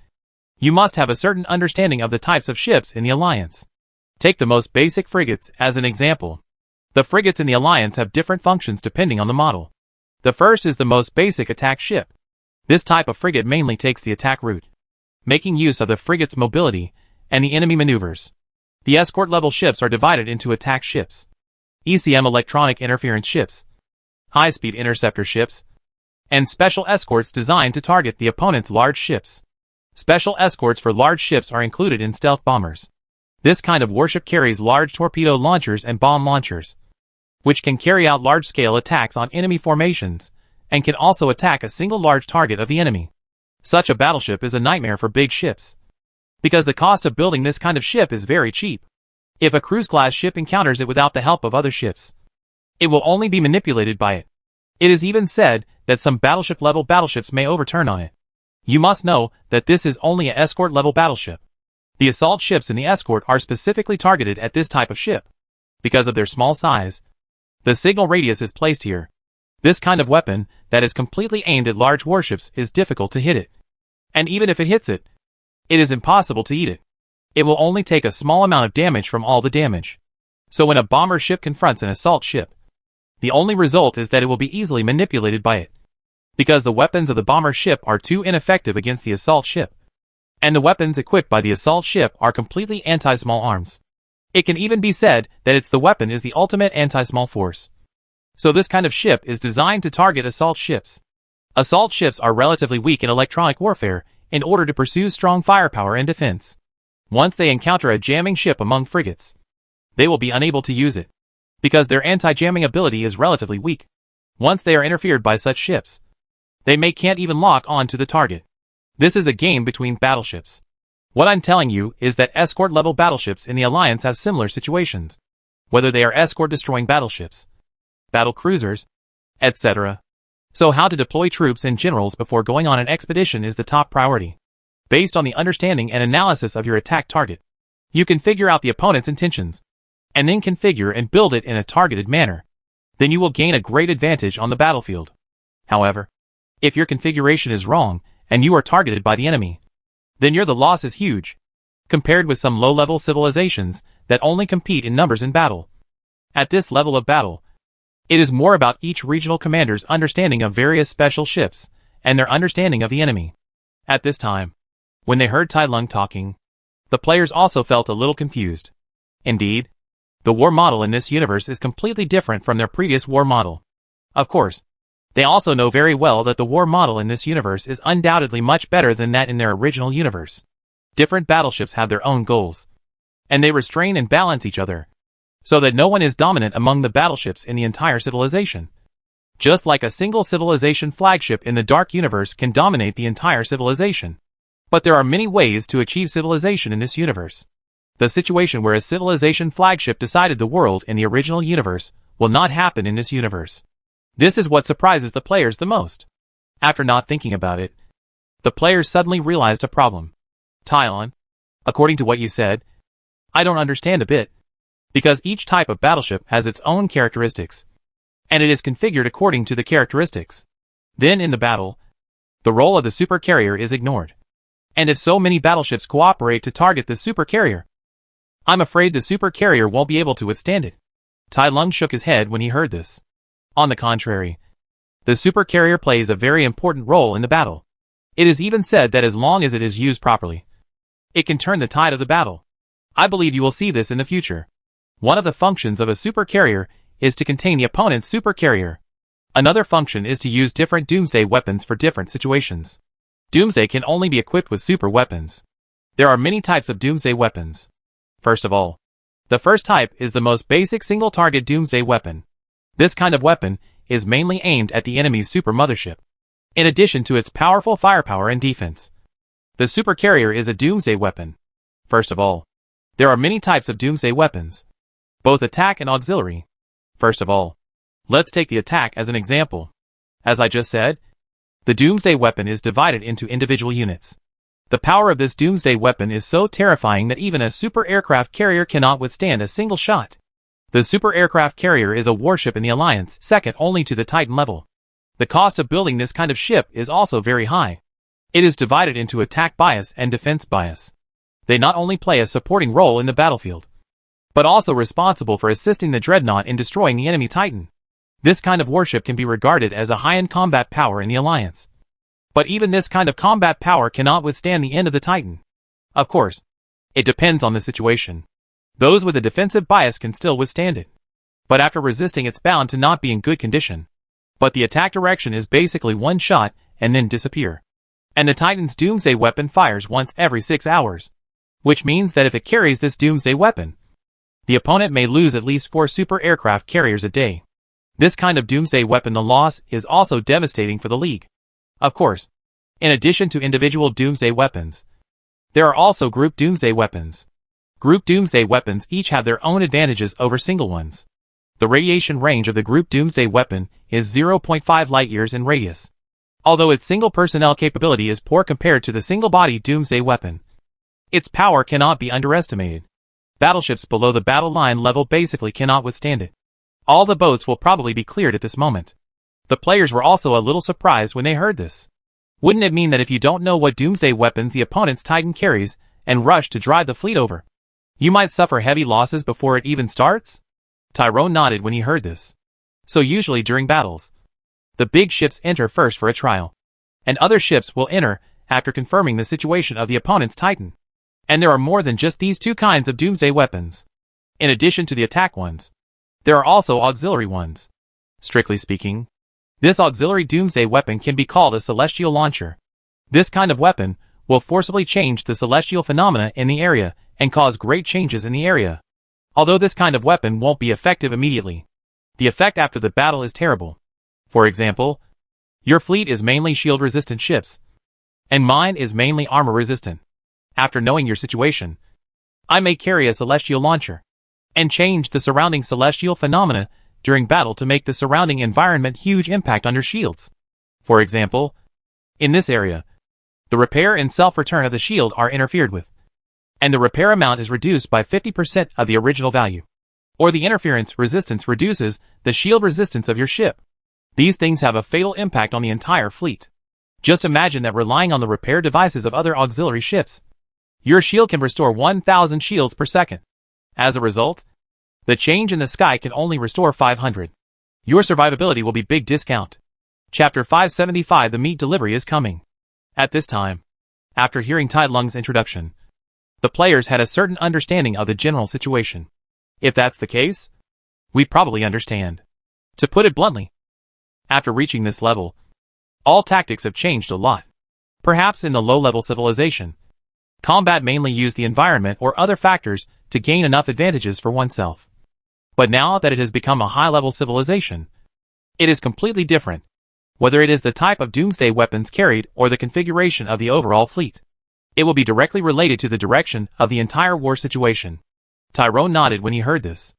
You must have a certain understanding of the types of ships in the Alliance. Take the most basic frigates as an example. The frigates in the Alliance have different functions depending on the model. The first is the most basic attack ship. This type of frigate mainly takes the attack route, making use of the frigate's mobility and the enemy maneuvers. The escort-level ships are divided into attack ships, ECM electronic interference ships, high-speed interceptor ships, and special escorts designed to target the opponent's large ships. Special escorts for large ships are included in stealth bombers. This kind of warship carries large torpedo launchers and bomb launchers, which can carry out large-scale attacks on enemy formations, and can also attack a single large target of the enemy. Such a battleship is a nightmare for big ships, because the cost of building this kind of ship is very cheap. If a cruise-class ship encounters it without the help of other ships, it will only be manipulated by it. It is even said that some battleship-level battleships may overturn on it. You must know that this is only an escort-level battleship. The assault ships in the escort are specifically targeted at this type of ship. Because of their small size, the signal radius is placed here. This kind of weapon that is completely aimed at large warships is difficult to hit it. And even if it hits it, it is impossible to eat it. It will only take a small amount of damage from all the damage. So when a bomber ship confronts an assault ship, the only result is that it will be easily manipulated by it, because the weapons of the bomber ship are too ineffective against the assault ship. And the weapons equipped by the assault ship are completely anti-small arms. It can even be said that its the weapon is the ultimate anti-small force. So this kind of ship is designed to target assault ships. Assault ships are relatively weak in electronic warfare in order to pursue strong firepower and defense. Once they encounter a jamming ship among frigates, they will be unable to use it, because their anti-jamming ability is relatively weak. Once they are interfered by such ships, they can't even lock on to the target. This is a game between battleships. What I'm telling you is that escort-level battleships in the Alliance have similar situations, whether they are escort-destroying battleships, battle cruisers, etc. So how to deploy troops and generals before going on an expedition is the top priority. Based on the understanding and analysis of your attack target, you can figure out the opponent's intentions, and then configure and build it in a targeted manner. Then you will gain a great advantage on the battlefield. However, if your configuration is wrong, and you are targeted by the enemy, then the loss is huge, compared with some low-level civilizations that only compete in numbers in battle. At this level of battle, it is more about each regional commander's understanding of various special ships, and their understanding of the enemy. At this time, when they heard Tai Lung talking, the players also felt a little confused. Indeed, the war model in this universe is completely different from their previous war model. Of course, they also know very well that the war model in this universe is undoubtedly much better than that in their original universe. Different battleships have their own goals, and they restrain and balance each other, so that no one is dominant among the battleships in the entire civilization. Just like a single civilization flagship in the Dark Universe can dominate the entire civilization. But there are many ways to achieve civilization in this universe. The situation where a civilization flagship decided the world in the original universe will not happen in this universe. This is what surprises the players the most. After not thinking about it, the players suddenly realized a problem. Tylon, according to what you said, I don't understand a bit. Because each type of battleship has its own characteristics, and it is configured according to the characteristics. Then in the battle, the role of the supercarrier is ignored. And if so many battleships cooperate to target the supercarrier, I'm afraid the supercarrier won't be able to withstand it. Tai Lung shook his head when he heard this. On the contrary, the supercarrier plays a very important role in the battle. It is even said that as long as it is used properly, it can turn the tide of the battle. I believe you will see this in the future. One of the functions of a supercarrier is to contain the opponent's supercarrier. Another function is to use different doomsday weapons for different situations. Doomsday can only be equipped with super weapons. There are many types of doomsday weapons. First of all, the first type is the most basic single-target doomsday weapon. This kind of weapon is mainly aimed at the enemy's super mothership, in addition to its powerful firepower and defense. The supercarrier is a doomsday weapon. First of all, there are many types of doomsday weapons, both attack and auxiliary. First of all, let's take the attack as an example. As I just said, the doomsday weapon is divided into individual units. The power of this doomsday weapon is so terrifying that even a super aircraft carrier cannot withstand a single shot. The super aircraft carrier is a warship in the Alliance, second only to the Titan level. The cost of building this kind of ship is also very high. It is divided into attack bias and defense bias. They not only play a supporting role in the battlefield, but also responsible for assisting the dreadnought in destroying the enemy Titan. This kind of warship can be regarded as a high-end combat power in the Alliance. But even this kind of combat power cannot withstand the end of the Titan. Of course, it depends on the situation. Those with a defensive bias can still withstand it. But after resisting, it's bound to not be in good condition. But the attack direction is basically one shot and then disappear. And the Titan's doomsday weapon fires once every 6 hours. Which means that if it carries this doomsday weapon, the opponent may lose at least 4 super aircraft carriers a day. This kind of doomsday weapon, the loss is also devastating for the League. Of course, in addition to individual doomsday weapons, there are also group doomsday weapons. Group doomsday weapons each have their own advantages over single ones. The radiation range of the group doomsday weapon is 0.5 light-years in radius. Although its single personnel capability is poor compared to the single-body doomsday weapon, its power cannot be underestimated. Battleships below the battle line level basically cannot withstand it. All the boats will probably be cleared at this moment. The players were also a little surprised when they heard this. Wouldn't it mean that if you don't know what doomsday weapons the opponent's Titan carries and rush to drive the fleet over, you might suffer heavy losses before it even starts? Tyrone nodded when he heard this. So usually during battles, the big ships enter first for a trial, and other ships will enter after confirming the situation of the opponent's Titan. And there are more than just these two kinds of doomsday weapons. In addition to the attack ones, there are also auxiliary ones. Strictly speaking, this auxiliary doomsday weapon can be called a celestial launcher. This kind of weapon will forcibly change the celestial phenomena in the area and cause great changes in the area. Although this kind of weapon won't be effective immediately, the effect after the battle is terrible. For example, your fleet is mainly shield-resistant ships, and mine is mainly armor-resistant. After knowing your situation, I may carry a celestial launcher and change the surrounding celestial phenomena during battle to make the surrounding environment huge impact on your shields. For example, in this area, the repair and self-return of the shield are interfered with, and the repair amount is reduced by 50% of the original value. Or the interference resistance reduces the shield resistance of your ship. These things have a fatal impact on the entire fleet. Just imagine that relying on the repair devices of other auxiliary ships, your shield can restore 1,000 shields per second. As a result, the change in the sky can only restore 500. Your survivability will be big discount. Chapter 575 The Meat Delivery is coming. At this time, after hearing Tai Lung's introduction, the players had a certain understanding of the general situation. If that's the case, we probably understand. To put it bluntly, after reaching this level, all tactics have changed a lot. Perhaps in the low-level civilization, combat mainly used the environment or other factors to gain enough advantages for oneself. But now that it has become a high-level civilization, it is completely different, whether it is the type of doomsday weapons carried or the configuration of the overall fleet. It will be directly related to the direction of the entire war situation. Tyrone nodded when he heard this.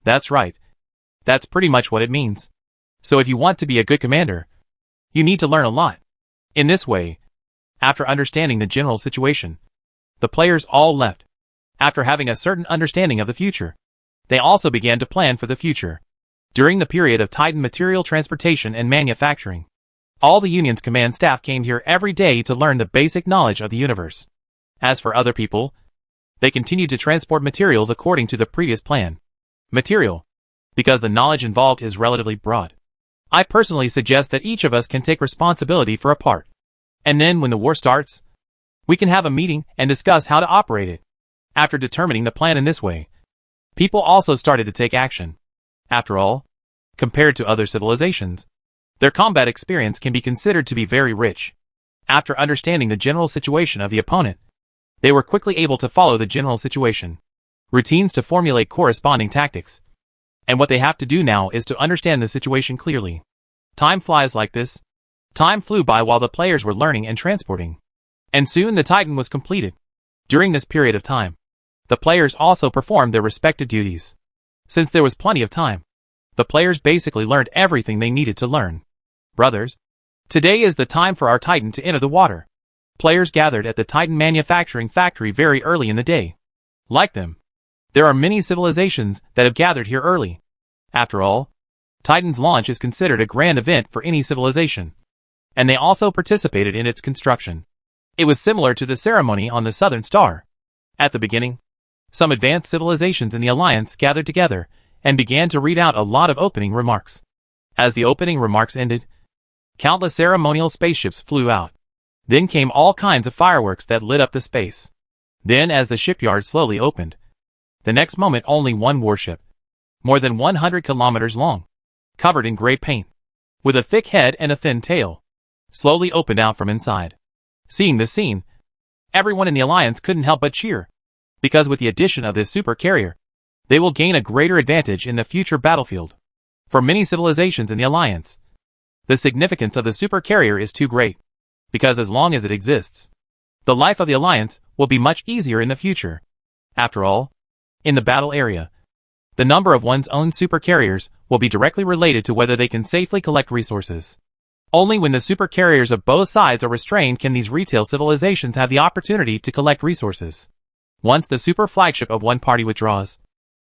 That's right. That's pretty much what it means. So if you want to be a good commander, you need to learn a lot. In this way, after understanding the general situation, the players all left. After having a certain understanding of the future, they also began to plan for the future. During the period of Titan material transportation and manufacturing, all the Union's command staff came here every day to learn the basic knowledge of the universe. As for other people, they continued to transport materials according to the previous plan. Material, because the knowledge involved is relatively broad. I personally suggest that each of us can take responsibility for a part. And then when the war starts, we can have a meeting and discuss how to operate it. After determining the plan in this way, people also started to take action. After all, compared to other civilizations, their combat experience can be considered to be very rich. After understanding the general situation of the opponent, they were quickly able to follow the general situation, routines to formulate corresponding tactics. And what they have to do now is to understand the situation clearly. Time flies like this. Time flew by while the players were learning and transporting. And soon the Titan was completed. During this period of time, the players also performed their respective duties. Since there was plenty of time, the players basically learned everything they needed to learn. Brothers, today is the time for our Titan to enter the water. Players gathered at the Titan manufacturing factory very early in the day. Like them, there are many civilizations that have gathered here early. After all, Titan's launch is considered a grand event for any civilization, and they also participated in its construction. It was similar to the ceremony on the Southern Star. At the beginning, some advanced civilizations in the Alliance gathered together and began to read out a lot of opening remarks. As the opening remarks ended, countless ceremonial spaceships flew out. Then came all kinds of fireworks that lit up the space. Then as the shipyard slowly opened, the next moment only one warship, more than 100 kilometers long, covered in gray paint, with a thick head and a thin tail, slowly opened out from inside. Seeing this scene, everyone in the Alliance couldn't help but cheer, because with the addition of this super carrier, they will gain a greater advantage in the future battlefield. For many civilizations in the Alliance, the significance of the super carrier is too great, because as long as it exists, the life of the Alliance will be much easier in the future. After all, in the battle area, the number of one's own super carriers will be directly related to whether they can safely collect resources. Only when the super carriers of both sides are restrained can these retail civilizations have the opportunity to collect resources. Once the super flagship of one party withdraws,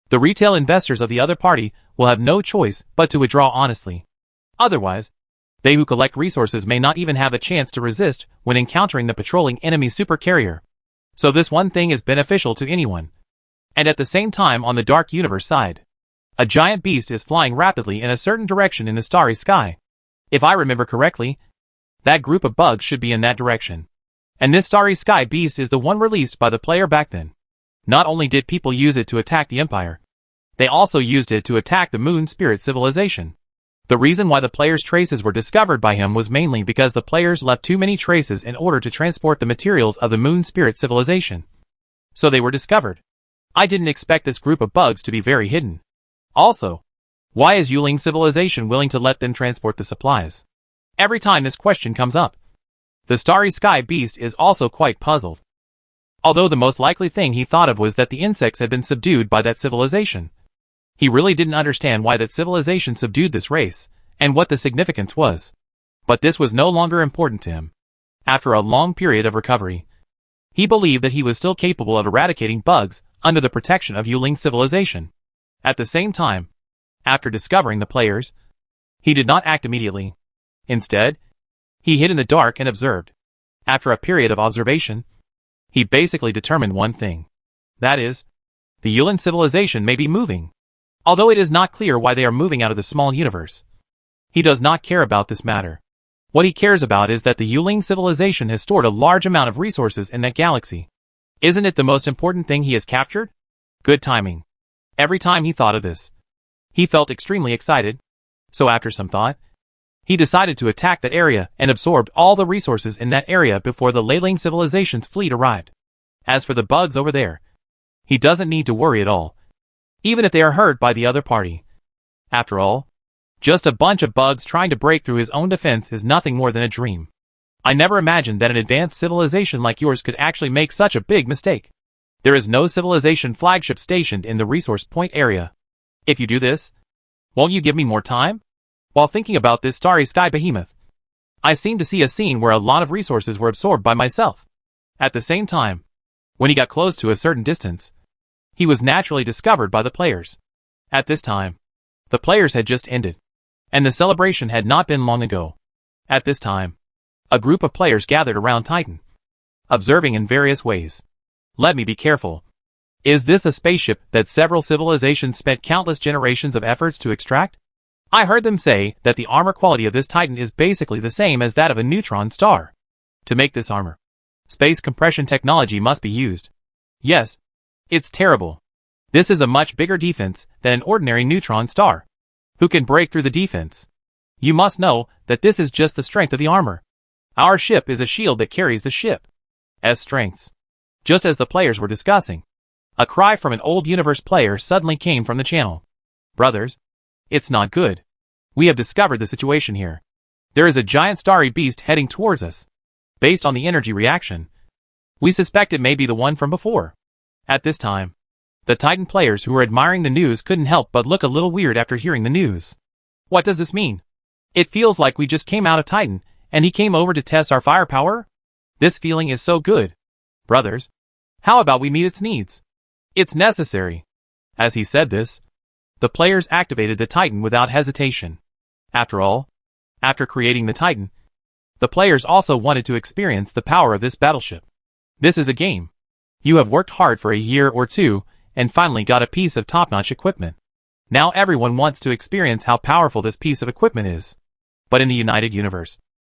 the retail investors of the other party will have no choice but to withdraw honestly. Otherwise, they who collect resources may not even have a chance to resist when encountering the patrolling enemy super carrier. So this one thing is beneficial to anyone. And at the same time on the Dark Universe side, a giant beast is flying rapidly in a certain direction in the starry sky. If I remember correctly, that group of bugs should be in that direction. And this starry sky beast is the one released by the player back then. Not only did people use it to attack the Empire, they also used it to attack the Moon Spirit civilization. The reason why the player's traces were discovered by him was mainly because the players left too many traces in order to transport the materials of the Moon Spirit civilization. So they were discovered. I didn't expect this group of bugs to be very hidden. Also, why is Yuling civilization willing to let them transport the supplies? Every time this question comes up, the starry sky beast is also quite puzzled. Although the most likely thing he thought of was that the insects had been subdued by that civilization. He really didn't understand why that civilization subdued this race, and what the significance was. But this was no longer important to him. After a long period of recovery, he believed that he was still capable of eradicating bugs under the protection of Yuling civilization. At the same time, after discovering the players, he did not act immediately. Instead, he hid in the dark and observed. After a period of observation, he basically determined one thing. That is, the Yuling civilization may be moving. Although it is not clear why they are moving out of the small universe. He does not care about this matter. What he cares about is that the Yuling civilization has stored a large amount of resources in that galaxy. Isn't it the most important thing he has captured? Good timing. Every time he thought of this, he felt extremely excited. So after some thought, he decided to attack that area and absorbed all the resources in that area before the Leyline civilization's fleet arrived. As for the bugs over there, he doesn't need to worry at all. Even if they are hurt by the other party. After all, just a bunch of bugs trying to break through his own defense is nothing more than a dream. I never imagined that an advanced civilization like yours could actually make such a big mistake. There is no civilization flagship stationed in the resource point area. If you do this, won't you give me more time? While thinking about this starry sky behemoth, I seemed to see a scene where a lot of resources were absorbed by myself. At the same time, when he got close to a certain distance, he was naturally discovered by the players. At this time, the players had just ended, and the celebration had not been long ago. At this time, a group of players gathered around Titan, observing in various ways. Let me be careful. Is this a spaceship that several civilizations spent countless generations of efforts to extract? I heard them say that the armor quality of this Titan is basically the same as that of a neutron star. To make this armor, space compression technology must be used. Yes, it's terrible. This is a much bigger defense than an ordinary neutron star. Who can break through the defense? You must know that this is just the strength of the armor. Our ship is a shield that carries the ship's strengths. Just as the players were discussing, a cry from an old universe player suddenly came from the channel. Brothers, it's not good. We have discovered the situation here. There is a giant starry beast heading towards us. Based on the energy reaction, we suspect it may be the one from before. At this time, the Titan players who were admiring the news couldn't help but look a little weird after hearing the news. What does this mean? It feels like we just came out of Titan, and he came over to test our firepower? This feeling is so good. Brothers, how about we meet its needs? It's necessary. As he said this, the players activated the Titan without hesitation. After all, after creating the Titan, the players also wanted to experience the power of this battleship. This is a game. You have worked hard for a year or two, and finally got a piece of top-notch equipment. Now everyone wants to experience how powerful this piece of equipment is. But in the United Universe,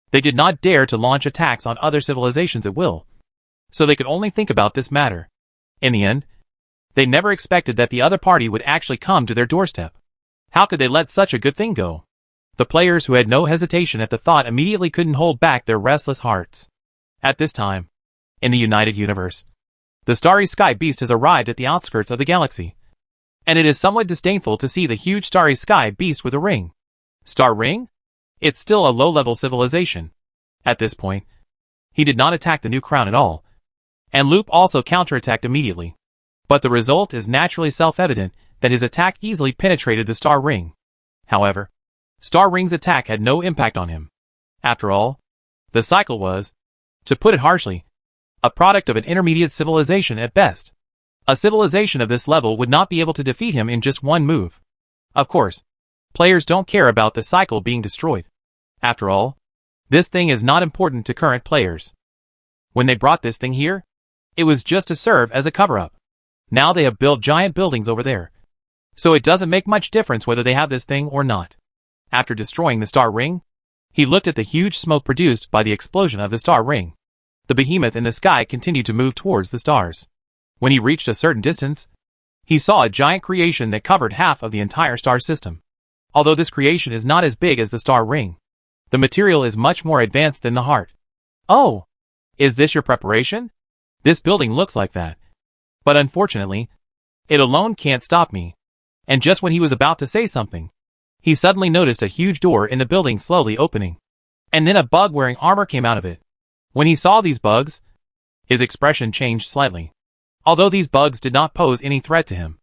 they did not dare to launch attacks on other civilizations at will. So they could only think about this matter. In the end, they never expected that the other party would actually come to their doorstep. How could they let such a good thing go? The players who had no hesitation at the thought immediately couldn't hold back their restless hearts. At this time, in the United Universe, the starry sky beast has arrived at the outskirts of the galaxy. And it is somewhat disdainful to see the huge starry sky beast with a ring. Star ring? It's still a low-level civilization. At this point, he did not attack the new crown at all. And Loop also counterattacked immediately. But the result is naturally self-evident that his attack easily penetrated the star ring. However, Star Ring's attack had no impact on him. After all, the cycle was, to put it harshly, a product of an intermediate civilization at best. A civilization of this level would not be able to defeat him in just one move. Of course, players don't care about the cycle being destroyed. After all, this thing is not important to current players. When they brought this thing here, it was just to serve as a cover-up. Now they have built giant buildings over there. So it doesn't make much difference whether they have this thing or not. After destroying the star ring, he looked at the huge smoke produced by the explosion of the star ring. The behemoth in the sky continued to move towards the stars. When he reached a certain distance, he saw a giant creation that covered half of the entire star system. Although this creation is not as big as the star ring, the material is much more advanced than the heart. Oh! Is this your preparation? This building looks like that. But unfortunately, it alone can't stop me. And just when he was about to say something, he suddenly noticed a huge door in the building slowly opening. And then a bug wearing armor came out of it. When he saw these bugs, his expression changed slightly. Although these bugs did not pose any threat to him,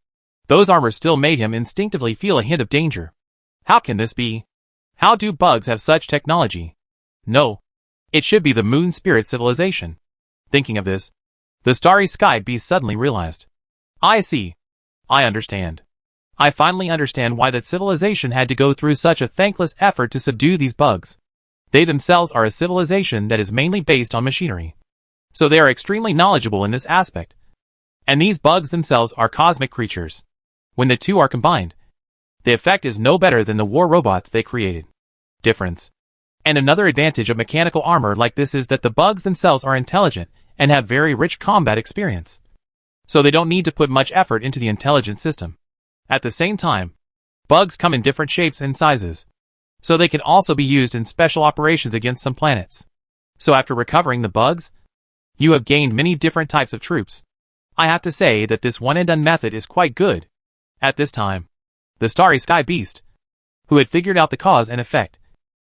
those armors still made him instinctively feel a hint of danger. How can this be? How do bugs have such technology? No. It should be the moon spirit civilization. Thinking of this, the starry sky beast suddenly realized. I see. I understand. I finally understand why that civilization had to go through such a thankless effort to subdue these bugs. They themselves are a civilization that is mainly based on machinery. So they are extremely knowledgeable in this aspect. And these bugs themselves are cosmic creatures. When the two are combined, the effect is no better than the war robots they created. Difference. And another advantage of mechanical armor like this is that the bugs themselves are intelligent and have very rich combat experience. So they don't need to put much effort into the intelligence system. At the same time, bugs come in different shapes and sizes. So they can also be used in special operations against some planets. So after recovering the bugs, you have gained many different types of troops. I have to say that this one and done method is quite good. At this time, the starry sky beast, who had figured out the cause and effect,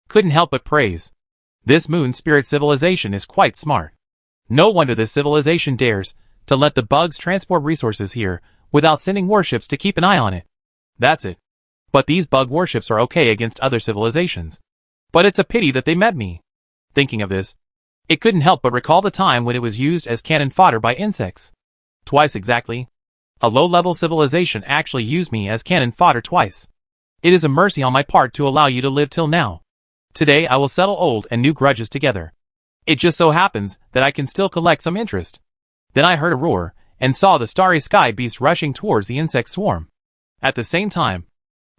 couldn't help but praise. This moon spirit civilization is quite smart. No wonder this civilization dares to let the bugs transport resources here without sending warships to keep an eye on it. That's it. But these bug warships are okay against other civilizations. But it's a pity that they met me. Thinking of this, it couldn't help but recall the time when it was used as cannon fodder by insects. Twice exactly. A low-level civilization actually used me as cannon fodder twice. It is a mercy on my part to allow you to live till now. Today I will settle old and new grudges together. It just so happens that I can still collect some interest. Then I heard a roar, and saw the starry sky beast rushing towards the insect swarm. At the same time,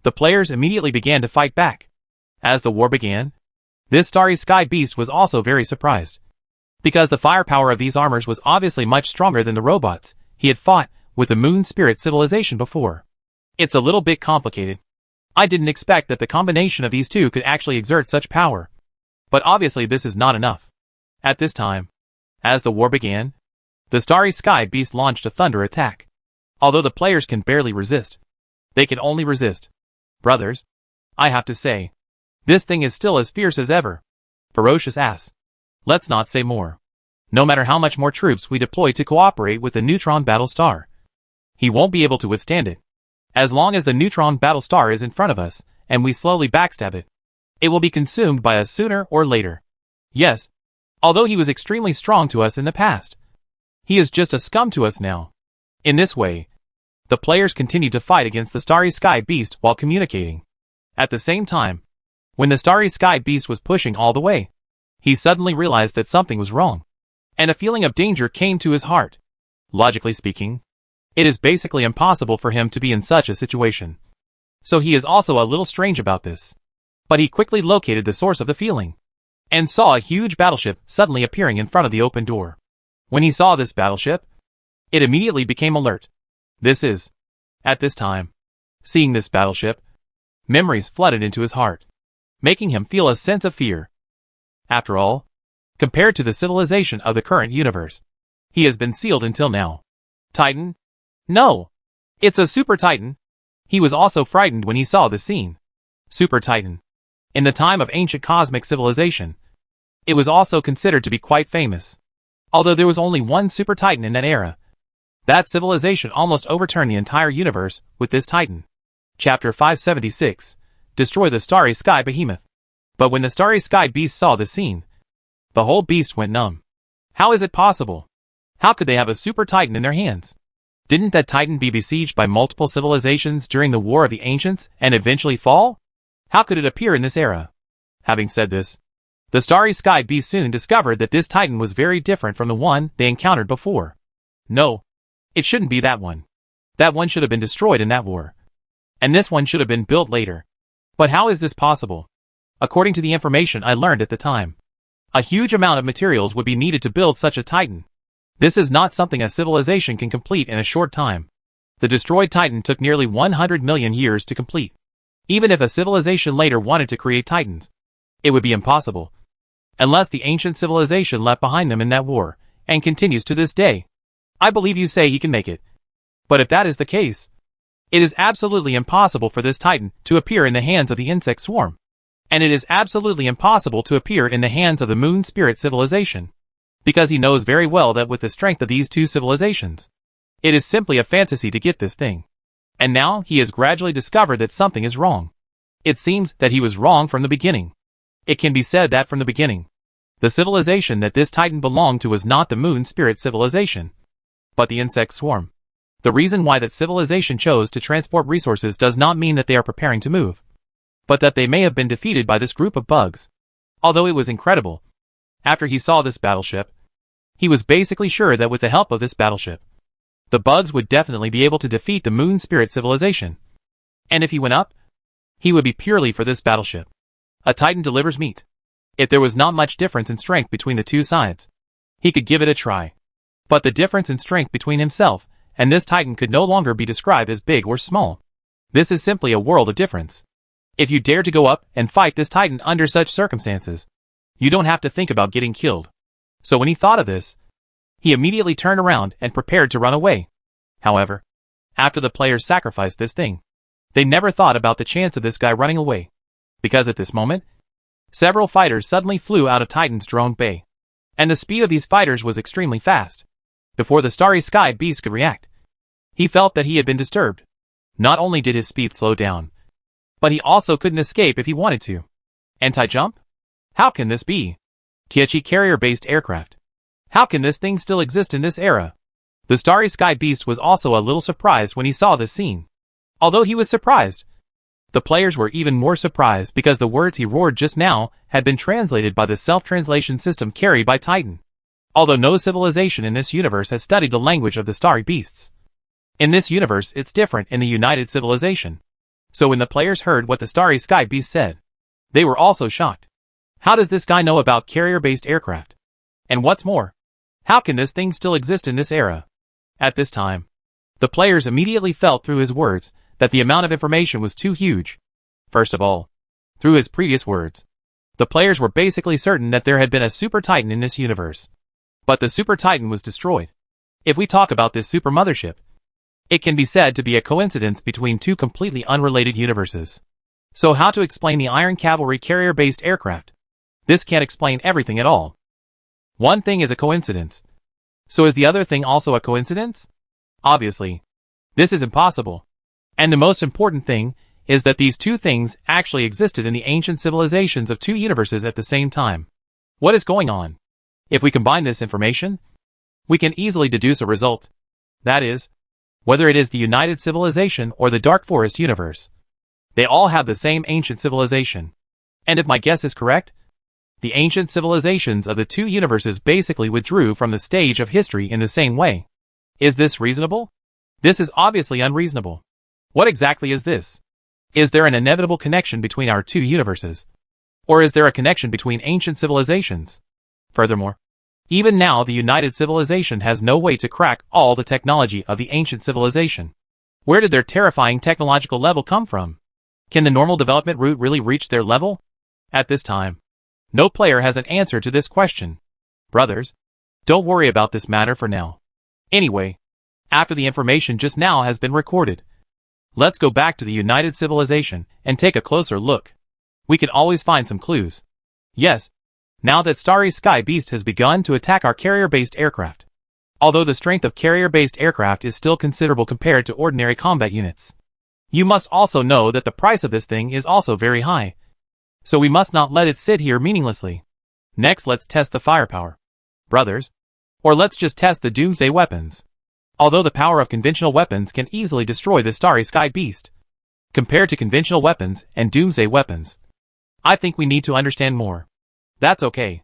the players immediately began to fight back. As the war began, this starry sky beast was also very surprised. Because the firepower of these armors was obviously much stronger than the robots he had fought with the moon spirit civilization before. It's a little bit complicated. I didn't expect that the combination of these two could actually exert such power. But obviously this is not enough. At this time, as the war began, the starry sky beast launched a thunder attack. Although the players can barely resist, they can only resist. Brothers, I have to say, this thing is still as fierce as ever. Ferocious ass. Let's not say more. No matter how much more troops we deploy to cooperate with the neutron battle star, he won't be able to withstand it. As long as the neutron battle star is in front of us, and we slowly backstab it, it will be consumed by us sooner or later. Yes, although he was extremely strong to us in the past, he is just a scum to us now. In this way, the players continued to fight against the starry sky beast while communicating. At the same time, when the starry sky beast was pushing all the way, he suddenly realized that something was wrong, and a feeling of danger came to his heart. Logically speaking, it is basically impossible for him to be in such a situation. So he is also a little strange about this. But he quickly located the source of the feeling, and saw a huge battleship suddenly appearing in front of the open door. When he saw this battleship, it immediately became alert. At this time, seeing this battleship, memories flooded into his heart, making him feel a sense of fear. After all, compared to the civilization of the current universe, he has been sealed until now. Titan? No! It's a Super Titan! He was also frightened when he saw the scene. Super Titan. In the time of ancient cosmic civilization, it was also considered to be quite famous. Although there was only one Super Titan in that era, that civilization almost overturned the entire universe with this Titan. Chapter 576. Destroy the Starry Sky Behemoth. But when the Starry Sky Beast saw the scene, the whole beast went numb. How is it possible? How could they have a Super Titan in their hands? Didn't that Titan be besieged by multiple civilizations during the War of the Ancients and eventually fall? How could it appear in this era? Having said this, the Starry Sky Beast soon discovered that this Titan was very different from the one they encountered before. No, it shouldn't be that one. That one should have been destroyed in that war. And this one should have been built later. But how is this possible? According to the information I learned at the time, A huge amount of materials would be needed to build such a Titan. This is not something a civilization can complete in a short time. The destroyed Titan took nearly 100 million years to complete. Even if a civilization later wanted to create Titans, it would be impossible. Unless the ancient civilization left behind them in that war, and continues to this day. I believe you say he can make it. But if that is the case, it is absolutely impossible for this Titan to appear in the hands of the insect swarm. And it is absolutely impossible to appear in the hands of the Moon Spirit civilization. Because he knows very well that with the strength of these two civilizations, it is simply a fantasy to get this thing. And now he has gradually discovered that something is wrong. It seems that he was wrong from the beginning. It can be said that from the beginning, the civilization that this Titan belonged to was not the Moon Spirit civilization, but the insect swarm. The reason why that civilization chose to transport resources does not mean that they are preparing to move, but that they may have been defeated by this group of bugs. Although it was incredible, after he saw this battleship, he was basically sure that with the help of this battleship, the bugs would definitely be able to defeat the Moon Spirit civilization. And if he went up, he would be purely for this battleship. A Titan delivers meat. If there was not much difference in strength between the two sides, he could give it a try. But the difference in strength between himself and this Titan could no longer be described as big or small. This is simply a world of difference. If you dare to go up and fight this Titan under such circumstances, you don't have to think about getting killed. So when he thought of this, he immediately turned around and prepared to run away. However, after the players sacrificed this thing, they never thought about the chance of this guy running away. Because at this moment, several fighters suddenly flew out of Titan's drone bay. And the speed of these fighters was extremely fast. Before the starry sky beast could react, he felt that he had been disturbed. Not only did his speed slow down, but he also couldn't escape if he wanted to. Anti-jump? How can this be? THE carrier-based aircraft. How can this thing still exist in this era? The starry sky beast was also a little surprised when he saw this scene. Although he was surprised, the players were even more surprised because the words he roared just now had been translated by the self-translation system carried by Titan. Although no civilization in this universe has studied the language of the starry beasts. In this universe it's different in the United Civilization. So when the players heard what the starry sky beast said, they were also shocked. How does this guy know about carrier-based aircraft? And what's more, how can this thing still exist in this era? At this time, the players immediately felt through his words that the amount of information was too huge. First of all, through his previous words, the players were basically certain that there had been a Super Titan in this universe. But the Super Titan was destroyed. If we talk about this super mothership, it can be said to be a coincidence between two completely unrelated universes. So how to explain the Iron Cavalry carrier-based aircraft? This can't explain everything at all. One thing is a coincidence. So is the other thing also a coincidence? Obviously, this is impossible. And the most important thing is that these two things actually existed in the ancient civilizations of two universes at the same time. What is going on? If we combine this information, we can easily deduce a result. That is, whether it is the United Civilization or the Dark Forest universe, they all have the same ancient civilization. And if my guess is correct, the ancient civilizations of the two universes basically withdrew from the stage of history in the same way. Is this reasonable? This is obviously unreasonable. What exactly is this? Is there an inevitable connection between our two universes? Or is there a connection between ancient civilizations? Furthermore, even now the United Civilization has no way to crack all the technology of the ancient civilization. Where did their terrifying technological level come from? Can the normal development route really reach their level? At this time, no player has an answer to this question. Brothers, don't worry about this matter for now. Anyway, after the information just now has been recorded, let's go back to the United Civilization and take a closer look. We can always find some clues. Yes, now that Starry Sky Beast has begun to attack our carrier-based aircraft. Although the strength of carrier-based aircraft is still considerable compared to ordinary combat units, you must also know that the price of this thing is also very high. So we must not let it sit here meaninglessly. Next, let's test the firepower. Brothers, or let's just test the doomsday weapons. Although the power of conventional weapons can easily destroy the Starry Sky Beast, compared to conventional weapons and doomsday weapons, I think we need to understand more. That's okay.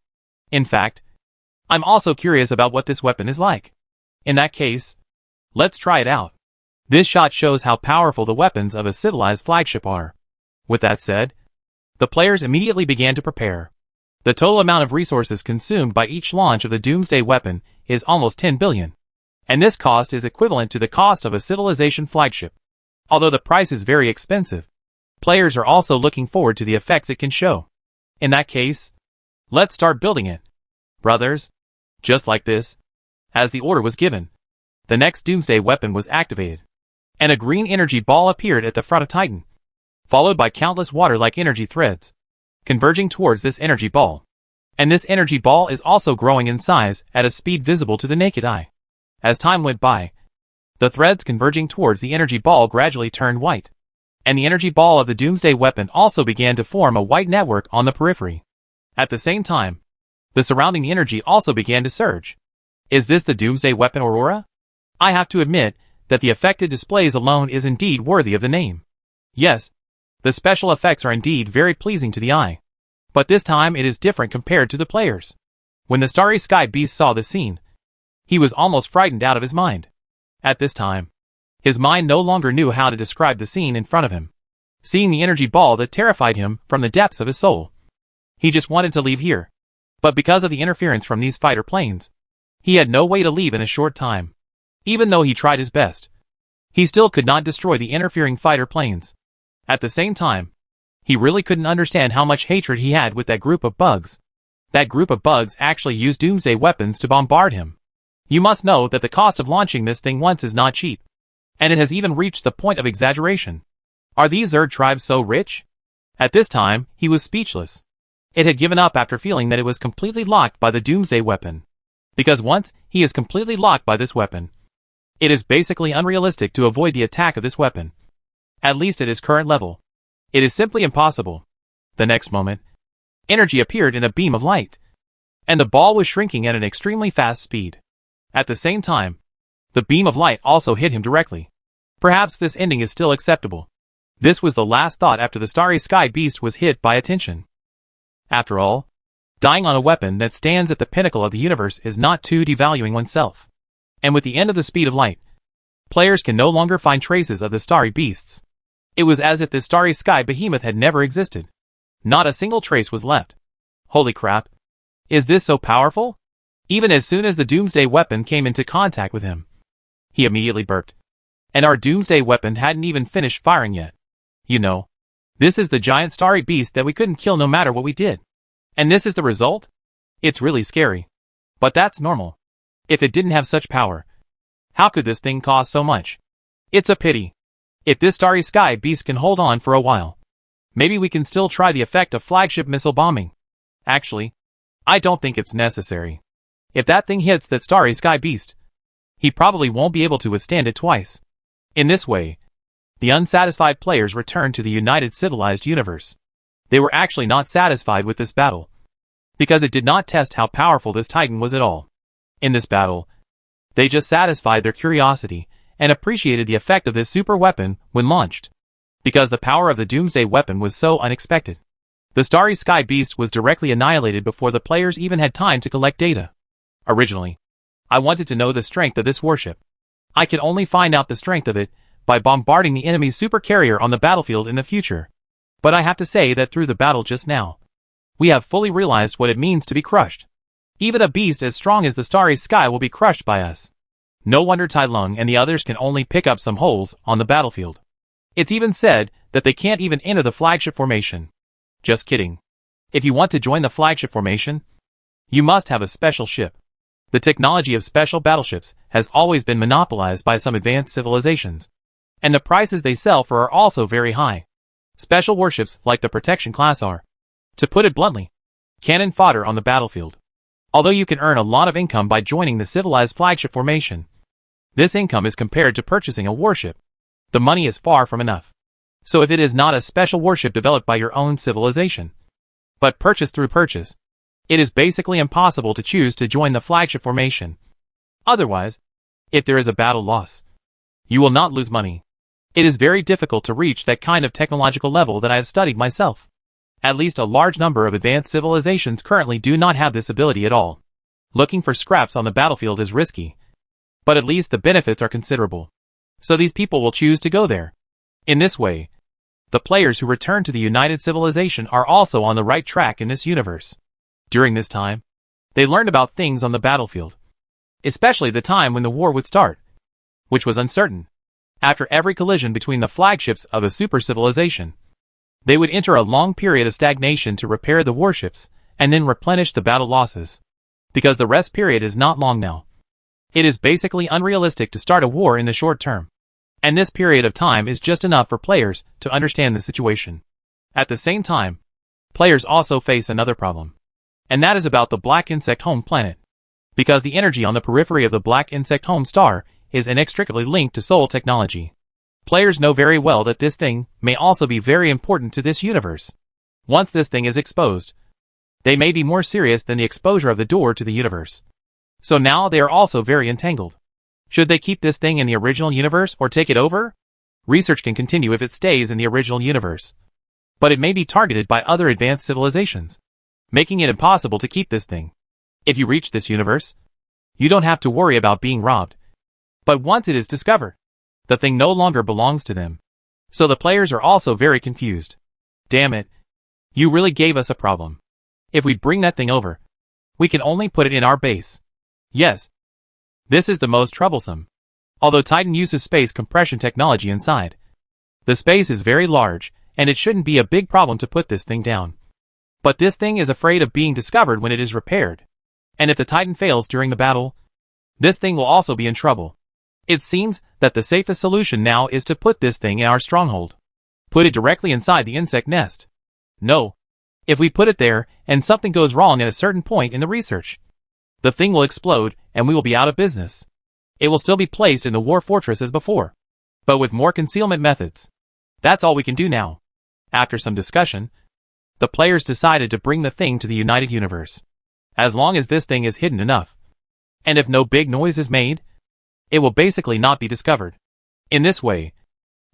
In fact, I'm also curious about what this weapon is like. In that case, let's try it out. This shot shows how powerful the weapons of a civilized flagship are. With that said, the players immediately began to prepare. The total amount of resources consumed by each launch of the Doomsday weapon is almost 10 billion. And this cost is equivalent to the cost of a civilization flagship. Although the price is very expensive, players are also looking forward to the effects it can show. In that case, let's start building it, brothers. Just like this, as the order was given, the next Doomsday weapon was activated, and a green energy ball appeared at the front of Titan, followed by countless water-like energy threads, converging towards this energy ball. And this energy ball is also growing in size at a speed visible to the naked eye. As time went by, the threads converging towards the energy ball gradually turned white, and the energy ball of the Doomsday weapon also began to form a white network on the periphery. At the same time, the surrounding energy also began to surge. Is this the Doomsday weapon aurora? I have to admit that the effect it displays alone is indeed worthy of the name. Yes, the special effects are indeed very pleasing to the eye. But this time it is different compared to the players. When the Starry Sky Beast saw the scene, he was almost frightened out of his mind. At this time, his mind no longer knew how to describe the scene in front of him. Seeing the energy ball that terrified him from the depths of his soul, he just wanted to leave here. But because of the interference from these fighter planes, he had no way to leave in a short time. Even though he tried his best, he still could not destroy the interfering fighter planes. At the same time, he really couldn't understand how much hatred he had with that group of bugs. That group of bugs actually used Doomsday weapons to bombard him. You must know that the cost of launching this thing once is not cheap, and it has even reached the point of exaggeration. Are these Zerg tribes so rich? At this time, he was speechless. It had given up after feeling that it was completely locked by the Doomsday weapon. Because once he is completely locked by this weapon, it is basically unrealistic to avoid the attack of this weapon. At least at his current level, it is simply impossible. The next moment, energy appeared in a beam of light, and the ball was shrinking at an extremely fast speed. At the same time, the beam of light also hit him directly. Perhaps this ending is still acceptable. This was the last thought after the Starry Sky Beast was hit by attention. After all, dying on a weapon that stands at the pinnacle of the universe is not too devaluing oneself. And with the end of the speed of light, players can no longer find traces of the Starry Beasts. It was as if the Starry Sky Behemoth had never existed. Not a single trace was left. Holy crap. Is this so powerful? Even as soon as the Doomsday weapon came into contact with him, he immediately burped. And our Doomsday weapon hadn't even finished firing yet. You know, this is the giant starry beast that we couldn't kill no matter what we did. And this is the result? It's really scary. But that's normal. If it didn't have such power, how could this thing cost so much? It's a pity. If this Starry Sky Beast can hold on for a while, maybe we can still try the effect of flagship missile bombing. Actually, I don't think it's necessary. If that thing hits that Starry Sky Beast, he probably won't be able to withstand it twice. In this way, the unsatisfied players returned to the United Civilized Universe. They were actually not satisfied with this battle, because it did not test how powerful this Titan was at all. In this battle, they just satisfied their curiosity and appreciated the effect of this super weapon when launched, because the power of the Doomsday weapon was so unexpected. The Starry Sky Beast was directly annihilated before the players even had time to collect data. Originally, I wanted to know the strength of this warship. I could only find out the strength of it by bombarding the enemy's supercarrier on the battlefield in the future. But I have to say that through the battle just now, we have fully realized what it means to be crushed. Even a beast as strong as the Starry Sky will be crushed by us. No wonder Tai Lung and the others can only pick up some holes on the battlefield. It's even said that they can't even enter the flagship formation. Just kidding. If you want to join the flagship formation, you must have a special ship. The technology of special battleships has always been monopolized by some advanced civilizations, and the prices they sell for are also very high. Special warships like the Protection class are, to put it bluntly, cannon fodder on the battlefield. Although you can earn a lot of income by joining the civilized flagship formation, this income is compared to purchasing a warship. The money is far from enough. So if it is not a special warship developed by your own civilization, but purchased through purchase, it is basically impossible to choose to join the flagship formation. Otherwise, if there is a battle loss, you will not lose money. It is very difficult to reach that kind of technological level that I have studied myself. At least a large number of advanced civilizations currently do not have this ability at all. Looking for scraps on the battlefield is risky, but at least the benefits are considerable. So these people will choose to go there. In this way, the players who return to the United Civilization are also on the right track in this universe. During this time, they learned about things on the battlefield, especially the time when the war would start, which was uncertain. After every collision between the flagships of a super civilization, they would enter a long period of stagnation to repair the warships and then replenish the battle losses. Because the rest period is not long now. It is basically unrealistic to start a war in the short term. And this period of time is just enough for players to understand the situation. At the same time, players also face another problem. And that is about the Black Insect Home planet. Because the energy on the periphery of the Black Insect Home star is inextricably linked to soul technology. Players know very well that this thing may also be very important to this universe. Once this thing is exposed, they may be more serious than the exposure of the door to the universe. So now they are also very entangled. Should they keep this thing in the original universe or take it over? Research can continue if it stays in the original universe. But it may be targeted by other advanced civilizations, making it impossible to keep this thing. If you reach this universe, you don't have to worry about being robbed. But once it is discovered, the thing no longer belongs to them. So the players are also very confused. Damn it. You really gave us a problem. If we bring that thing over, we can only put it in our base. Yes. This is the most troublesome. Although Titan uses space compression technology inside, the space is very large, and it shouldn't be a big problem to put this thing down. But this thing is afraid of being discovered when it is repaired. And if the Titan fails during the battle, this thing will also be in trouble. It seems that the safest solution now is to put this thing in our stronghold. Put it directly inside the insect nest. No. If we put it there, and something goes wrong at a certain point in the research, the thing will explode, and we will be out of business. It will still be placed in the war fortress as before, but with more concealment methods. That's all we can do now. After some discussion, the players decided to bring the thing to the United Universe. As long as this thing is hidden enough, and if no big noise is made, it will basically not be discovered. In this way,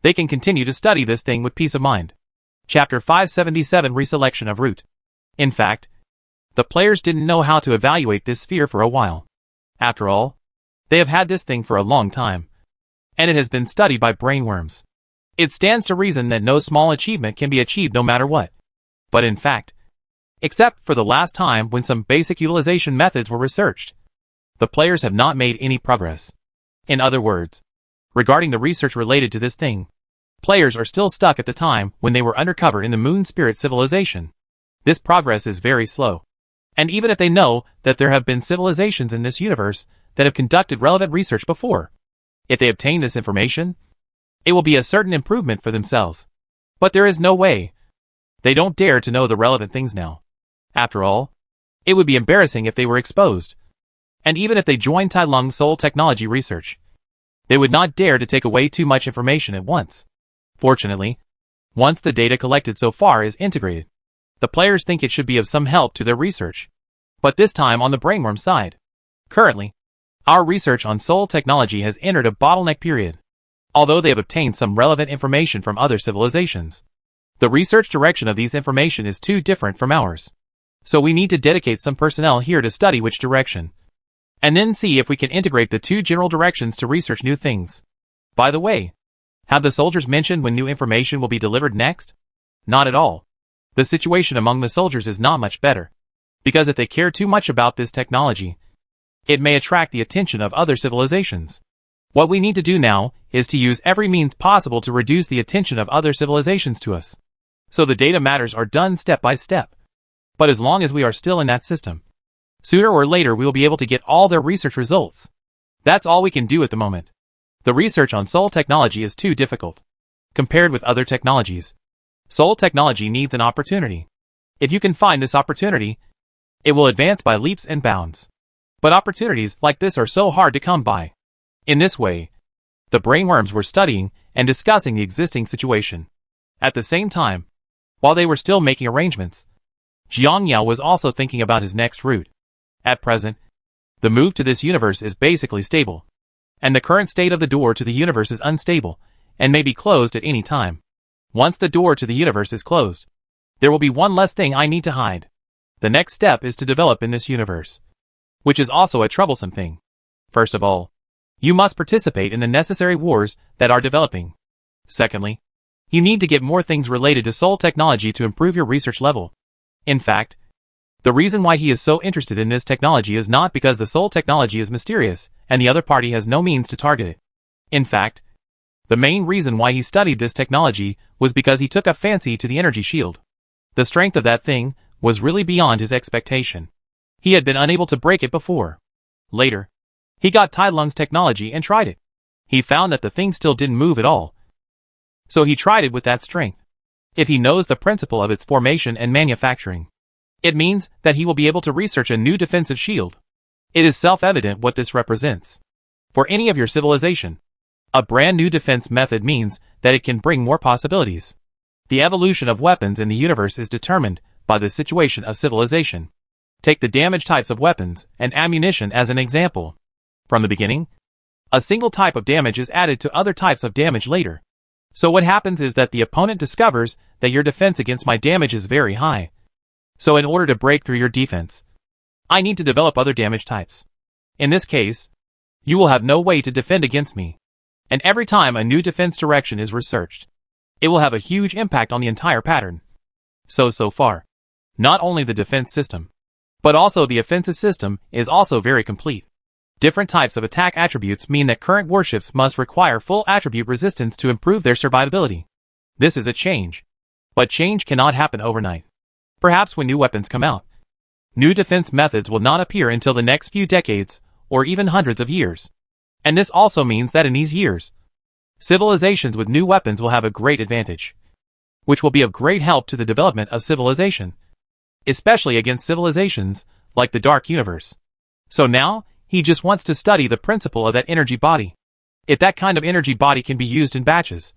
they can continue to study this thing with peace of mind. Chapter 577 Reselection of Route. In fact, the players didn't know how to evaluate this sphere for a while. After all, they have had this thing for a long time, and it has been studied by brainworms. It stands to reason that no small achievement can be achieved no matter what. But in fact, except for the last time when some basic utilization methods were researched, the players have not made any progress. In other words, regarding the research related to this thing, players are still stuck at the time when they were undercover in the Moon Spirit civilization. This progress is very slow. And even if they know that there have been civilizations in this universe that have conducted relevant research before, if they obtain this information, it will be a certain improvement for themselves. But there is no way. They don't dare to know the relevant things now. After all, it would be embarrassing if they were exposed. And even if they joined Tai Lung's soul technology research, they would not dare to take away too much information at once. Fortunately, once the data collected so far is integrated, the players think it should be of some help to their research. But this time on the brainworm side. Currently, our research on soul technology has entered a bottleneck period. Although they have obtained some relevant information from other civilizations, the research direction of these information is too different from ours. So we need to dedicate some personnel here to study which direction, and then see if we can integrate the two general directions to research new things. By the way, have the soldiers mentioned when new information will be delivered next? Not at all. The situation among the soldiers is not much better, because if they care too much about this technology, it may attract the attention of other civilizations. What we need to do now is to use every means possible to reduce the attention of other civilizations to us. So the data matters are done step by step. But as long as we are still in that system, sooner or later we will be able to get all their research results. That's all we can do at the moment. The research on soul technology is too difficult. Compared with other technologies, soul technology needs an opportunity. If you can find this opportunity, it will advance by leaps and bounds. But opportunities like this are so hard to come by. In this way, the brainworms were studying and discussing the existing situation. At the same time, while they were still making arrangements, Jiang Yao was also thinking about his next route. At present, the move to this universe is basically stable, and the current state of the door to the universe is unstable and may be closed at any time. Once the door to the universe is closed, there will be one less thing I need to hide. The next step is to develop in this universe, which is also a troublesome thing. First of all, you must participate in the necessary wars that are developing. Secondly, you need to get more things related to soul technology to improve your research level. In fact, The reason why he is so interested in this technology is not because the Soul technology is mysterious, and the other party has no means to target it. In fact, the main reason why he studied this technology was because he took a fancy to the energy shield. The strength of that thing was really beyond his expectation. He had been unable to break it before. Later, he got Tai Lung's technology and tried it. He found that the thing still didn't move at all. So he tried it with that strength. If he knows the principle of its formation and manufacturing, it means that he will be able to research a new defensive shield. It is self-evident what this represents. For any of your civilization, a brand new defense method means that it can bring more possibilities. The evolution of weapons in the universe is determined by the situation of civilization. Take the damage types of weapons and ammunition as an example. From the beginning, a single type of damage is added to other types of damage later. So what happens is that the opponent discovers that your defense against my damage is very high. So in order to break through your defense, I need to develop other damage types. In this case, you will have no way to defend against me. And every time a new defense direction is researched, it will have a huge impact on the entire pattern. So far, not only the defense system, but also the offensive system is also very complete. Different types of attack attributes mean that current warships must require full attribute resistance to improve their survivability. This is a change. But change cannot happen overnight. Perhaps when new weapons come out, new defense methods will not appear until the next few decades, or even hundreds of years. And this also means that in these years, civilizations with new weapons will have a great advantage, which will be of great help to the development of civilization, especially against civilizations like the Dark Universe. So now, he just wants to study the principle of that energy body. If that kind of energy body can be used in batches,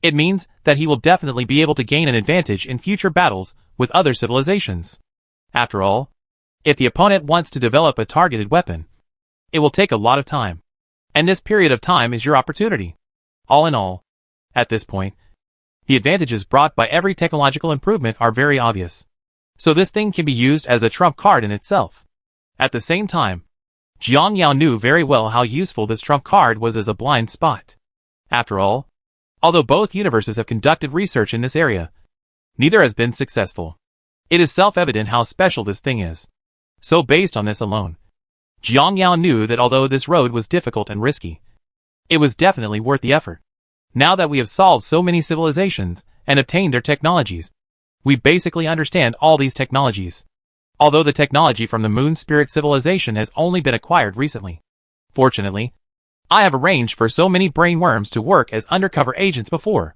it means that he will definitely be able to gain an advantage in future battles with other civilizations. After all, if the opponent wants to develop a targeted weapon, it will take a lot of time. And this period of time is your opportunity. All in all, at this point, the advantages brought by every technological improvement are very obvious. So this thing can be used as a trump card in itself. At the same time, Jiang Yao knew very well how useful this trump card was as a blind spot. After all, although both universes have conducted research in this area, neither has been successful. It is self-evident how special this thing is. So based on this alone, Jiang Yao knew that although this road was difficult and risky, it was definitely worth the effort. Now that we have solved so many civilizations and obtained their technologies, we basically understand all these technologies. Although the technology from the Moon Spirit civilization has only been acquired recently. Fortunately, I have arranged for so many brainworms to work as undercover agents before.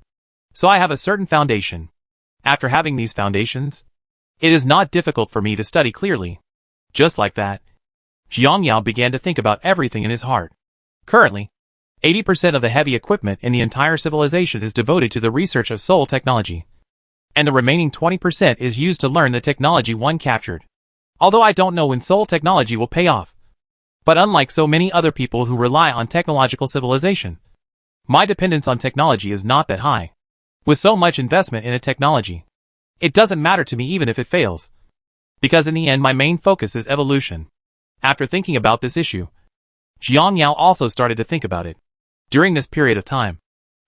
So I have a certain foundation. After having these foundations, it is not difficult for me to study clearly. Just like that, Jiang Yao began to think about everything in his heart. Currently, 80% of the heavy equipment in the entire civilization is devoted to the research of soul technology. And the remaining 20% is used to learn the technology one captured. Although I don't know when soul technology will pay off. But unlike so many other people who rely on technological civilization, my dependence on technology is not that high. With so much investment in a technology, it doesn't matter to me even if it fails. Because in the end my main focus is evolution. After thinking about this issue, Jiang Yao also started to think about it. During this period of time,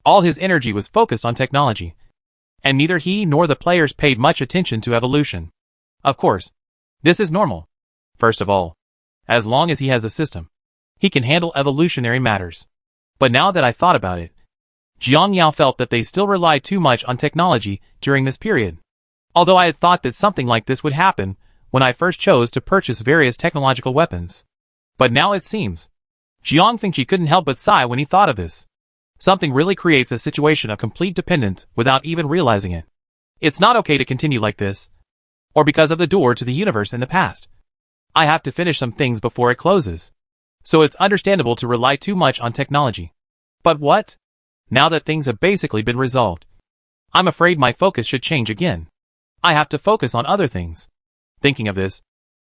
all his energy was focused on technology. And neither he nor the players paid much attention to evolution. Of course, this is normal. First of all, as long as he has a system, he can handle evolutionary matters. But now that I thought about it, Jiang Yao felt that they still relied too much on technology during this period. Although I had thought that something like this would happen when I first chose to purchase various technological weapons. But now it seems, Jiang thinks he couldn't help but sigh when he thought of this. Something really creates a situation of complete dependence without even realizing it. It's not okay to continue like this, or because of the door to the universe in the past. I have to finish some things before it closes. So it's understandable to rely too much on technology. But what? Now that things have basically been resolved, I'm afraid my focus should change again. I have to focus on other things. Thinking of this,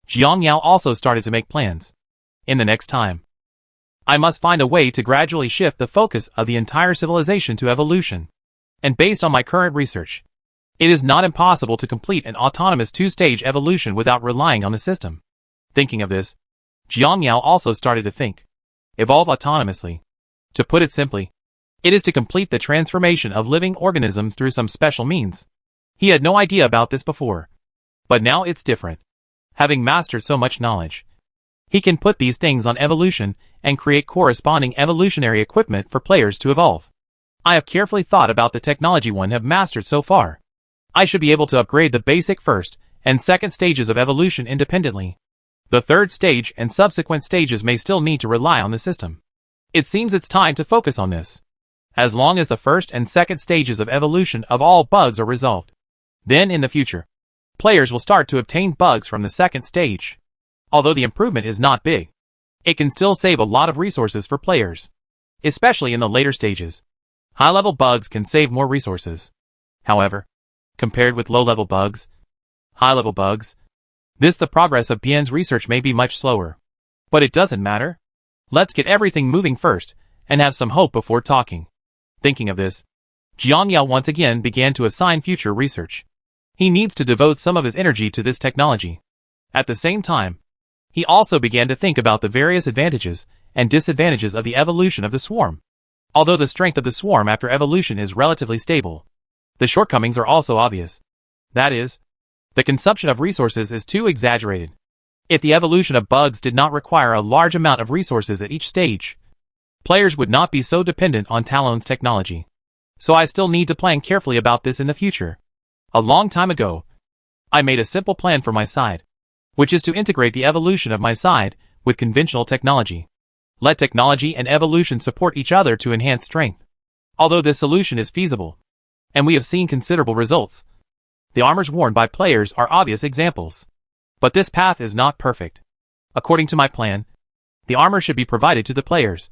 Jiang Yao also started to make plans. In the next time, I must find a way to gradually shift the focus of the entire civilization to evolution. And based on my current research, it is not impossible to complete an autonomous two-stage evolution without relying on the system. Thinking of this, Jiang Yao also started to think. Evolve autonomously. To put it simply, it is to complete the transformation of living organisms through some special means. He had no idea about this before. But now it's different. Having mastered so much knowledge, he can put these things on evolution and create corresponding evolutionary equipment for players to evolve. I have carefully thought about the technology one have mastered so far. I should be able to upgrade the basic first and second stages of evolution independently. The third stage and subsequent stages may still need to rely on the system. It seems it's time to focus on this. As long as the first and second stages of evolution of all bugs are resolved, then in the future, players will start to obtain bugs from the second stage. Although the improvement is not big, it can still save a lot of resources for players, especially in the later stages. High-level bugs can save more resources. However, compared with low-level bugs, high-level bugs, the progress of Bien's research may be much slower. But it doesn't matter. Let's get everything moving first, and have some hope before talking. Thinking of this, Jiang Yao once again began to assign future research. He needs to devote some of his energy to this technology. At the same time, he also began to think about the various advantages and disadvantages of the evolution of the swarm. Although the strength of the swarm after evolution is relatively stable, the shortcomings are also obvious. That is, the consumption of resources is too exaggerated. If the evolution of bugs did not require a large amount of resources at each stage, players would not be so dependent on Talon's technology. So I still need to plan carefully about this in the future. A long time ago, I made a simple plan for my side, which is to integrate the evolution of my side with conventional technology. Let technology and evolution support each other to enhance strength. Although this solution is feasible, and we have seen considerable results, the armors worn by players are obvious examples. But this path is not perfect. According to my plan, the armor should be provided to the players,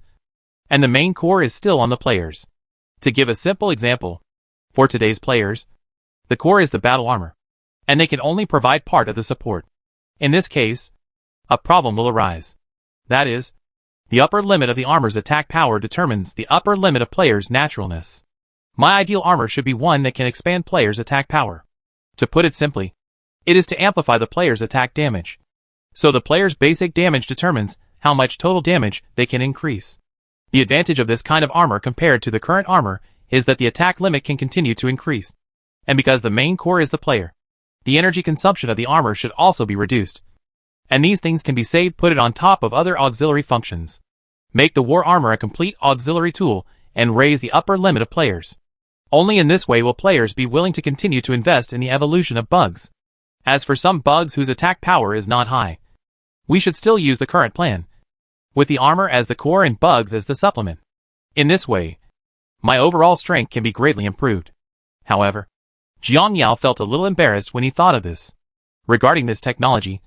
and the main core is still on the players. To give a simple example, for today's players, the core is the battle armor, and they can only provide part of the support. In this case, a problem will arise. That is, the upper limit of the armor's attack power determines the upper limit of players' naturalness. My ideal armor should be one that can expand players' attack power. To put it simply, it is to amplify the player's attack damage. So the player's basic damage determines how much total damage they can increase. The advantage of this kind of armor compared to the current armor is that the attack limit can continue to increase. And because the main core is the player, the energy consumption of the armor should also be reduced. And these things can be saved put it on top of other auxiliary functions. Make the war armor a complete auxiliary tool and raise the upper limit of players. Only in this way will players be willing to continue to invest in the evolution of bugs. As for some bugs whose attack power is not high, we should still use the current plan, with the armor as the core and bugs as the supplement. In this way, my overall strength can be greatly improved. However, Jiang Yao felt a little embarrassed when he thought of this. Regarding this technology,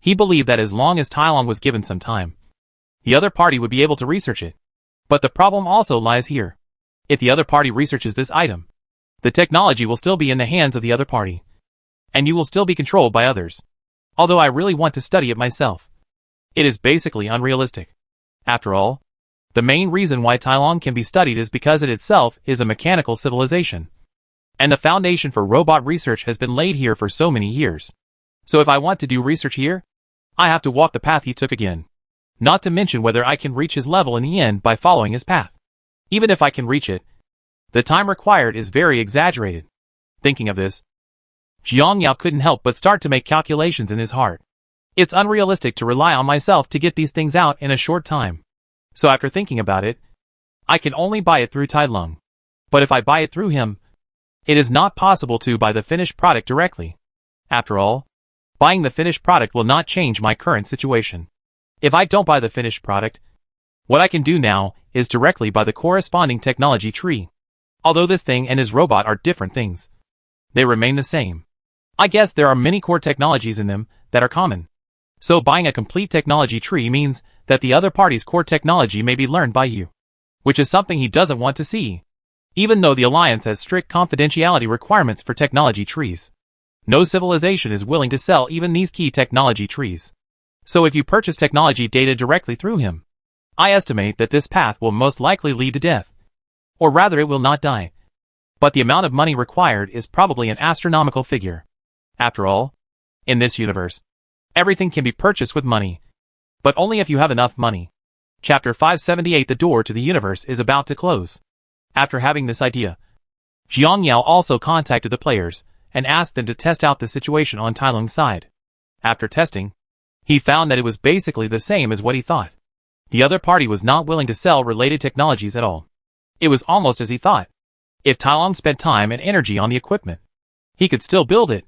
he believed that as long as Tai Long was given some time, the other party would be able to research it. But the problem also lies here. If the other party researches this item, the technology will still be in the hands of the other party, and you will still be controlled by others. Although I really want to study it myself, it is basically unrealistic. After all, the main reason why Tai Long can be studied is because it itself is a mechanical civilization, and the foundation for robot research has been laid here for so many years. So if I want to do research here, I have to walk the path he took again. Not to mention whether I can reach his level in the end by following his path. Even if I can reach it, the time required is very exaggerated. Thinking of this, Jiang Yao couldn't help but start to make calculations in his heart. It's unrealistic to rely on myself to get these things out in a short time. So after thinking about it, I can only buy it through Tai Lung. But if I buy it through him, it is not possible to buy the finished product directly. After all, buying the finished product will not change my current situation. If I don't buy the finished product, what I can do now is directly buy the corresponding technology tree. Although this thing and his robot are different things, they remain the same. I guess there are many core technologies in them that are common. So buying a complete technology tree means that the other party's core technology may be learned by you, which is something he doesn't want to see. Even though the Alliance has strict confidentiality requirements for technology trees, no civilization is willing to sell even these key technology trees. So if you purchase technology data directly through him, I estimate that this path will most likely lead to death. Or rather, it will not die. But the amount of money required is probably an astronomical figure. After all, in this universe, everything can be purchased with money. But only if you have enough money. Chapter 578. The door to the universe is about to close. After having this idea, Jiang Yao also contacted the players and asked them to test out the situation on Tai Lung's side. After testing, he found that it was basically the same as what he thought. The other party was not willing to sell related technologies at all. It was almost as he thought. If Tai Lung spent time and energy on the equipment, he could still build it.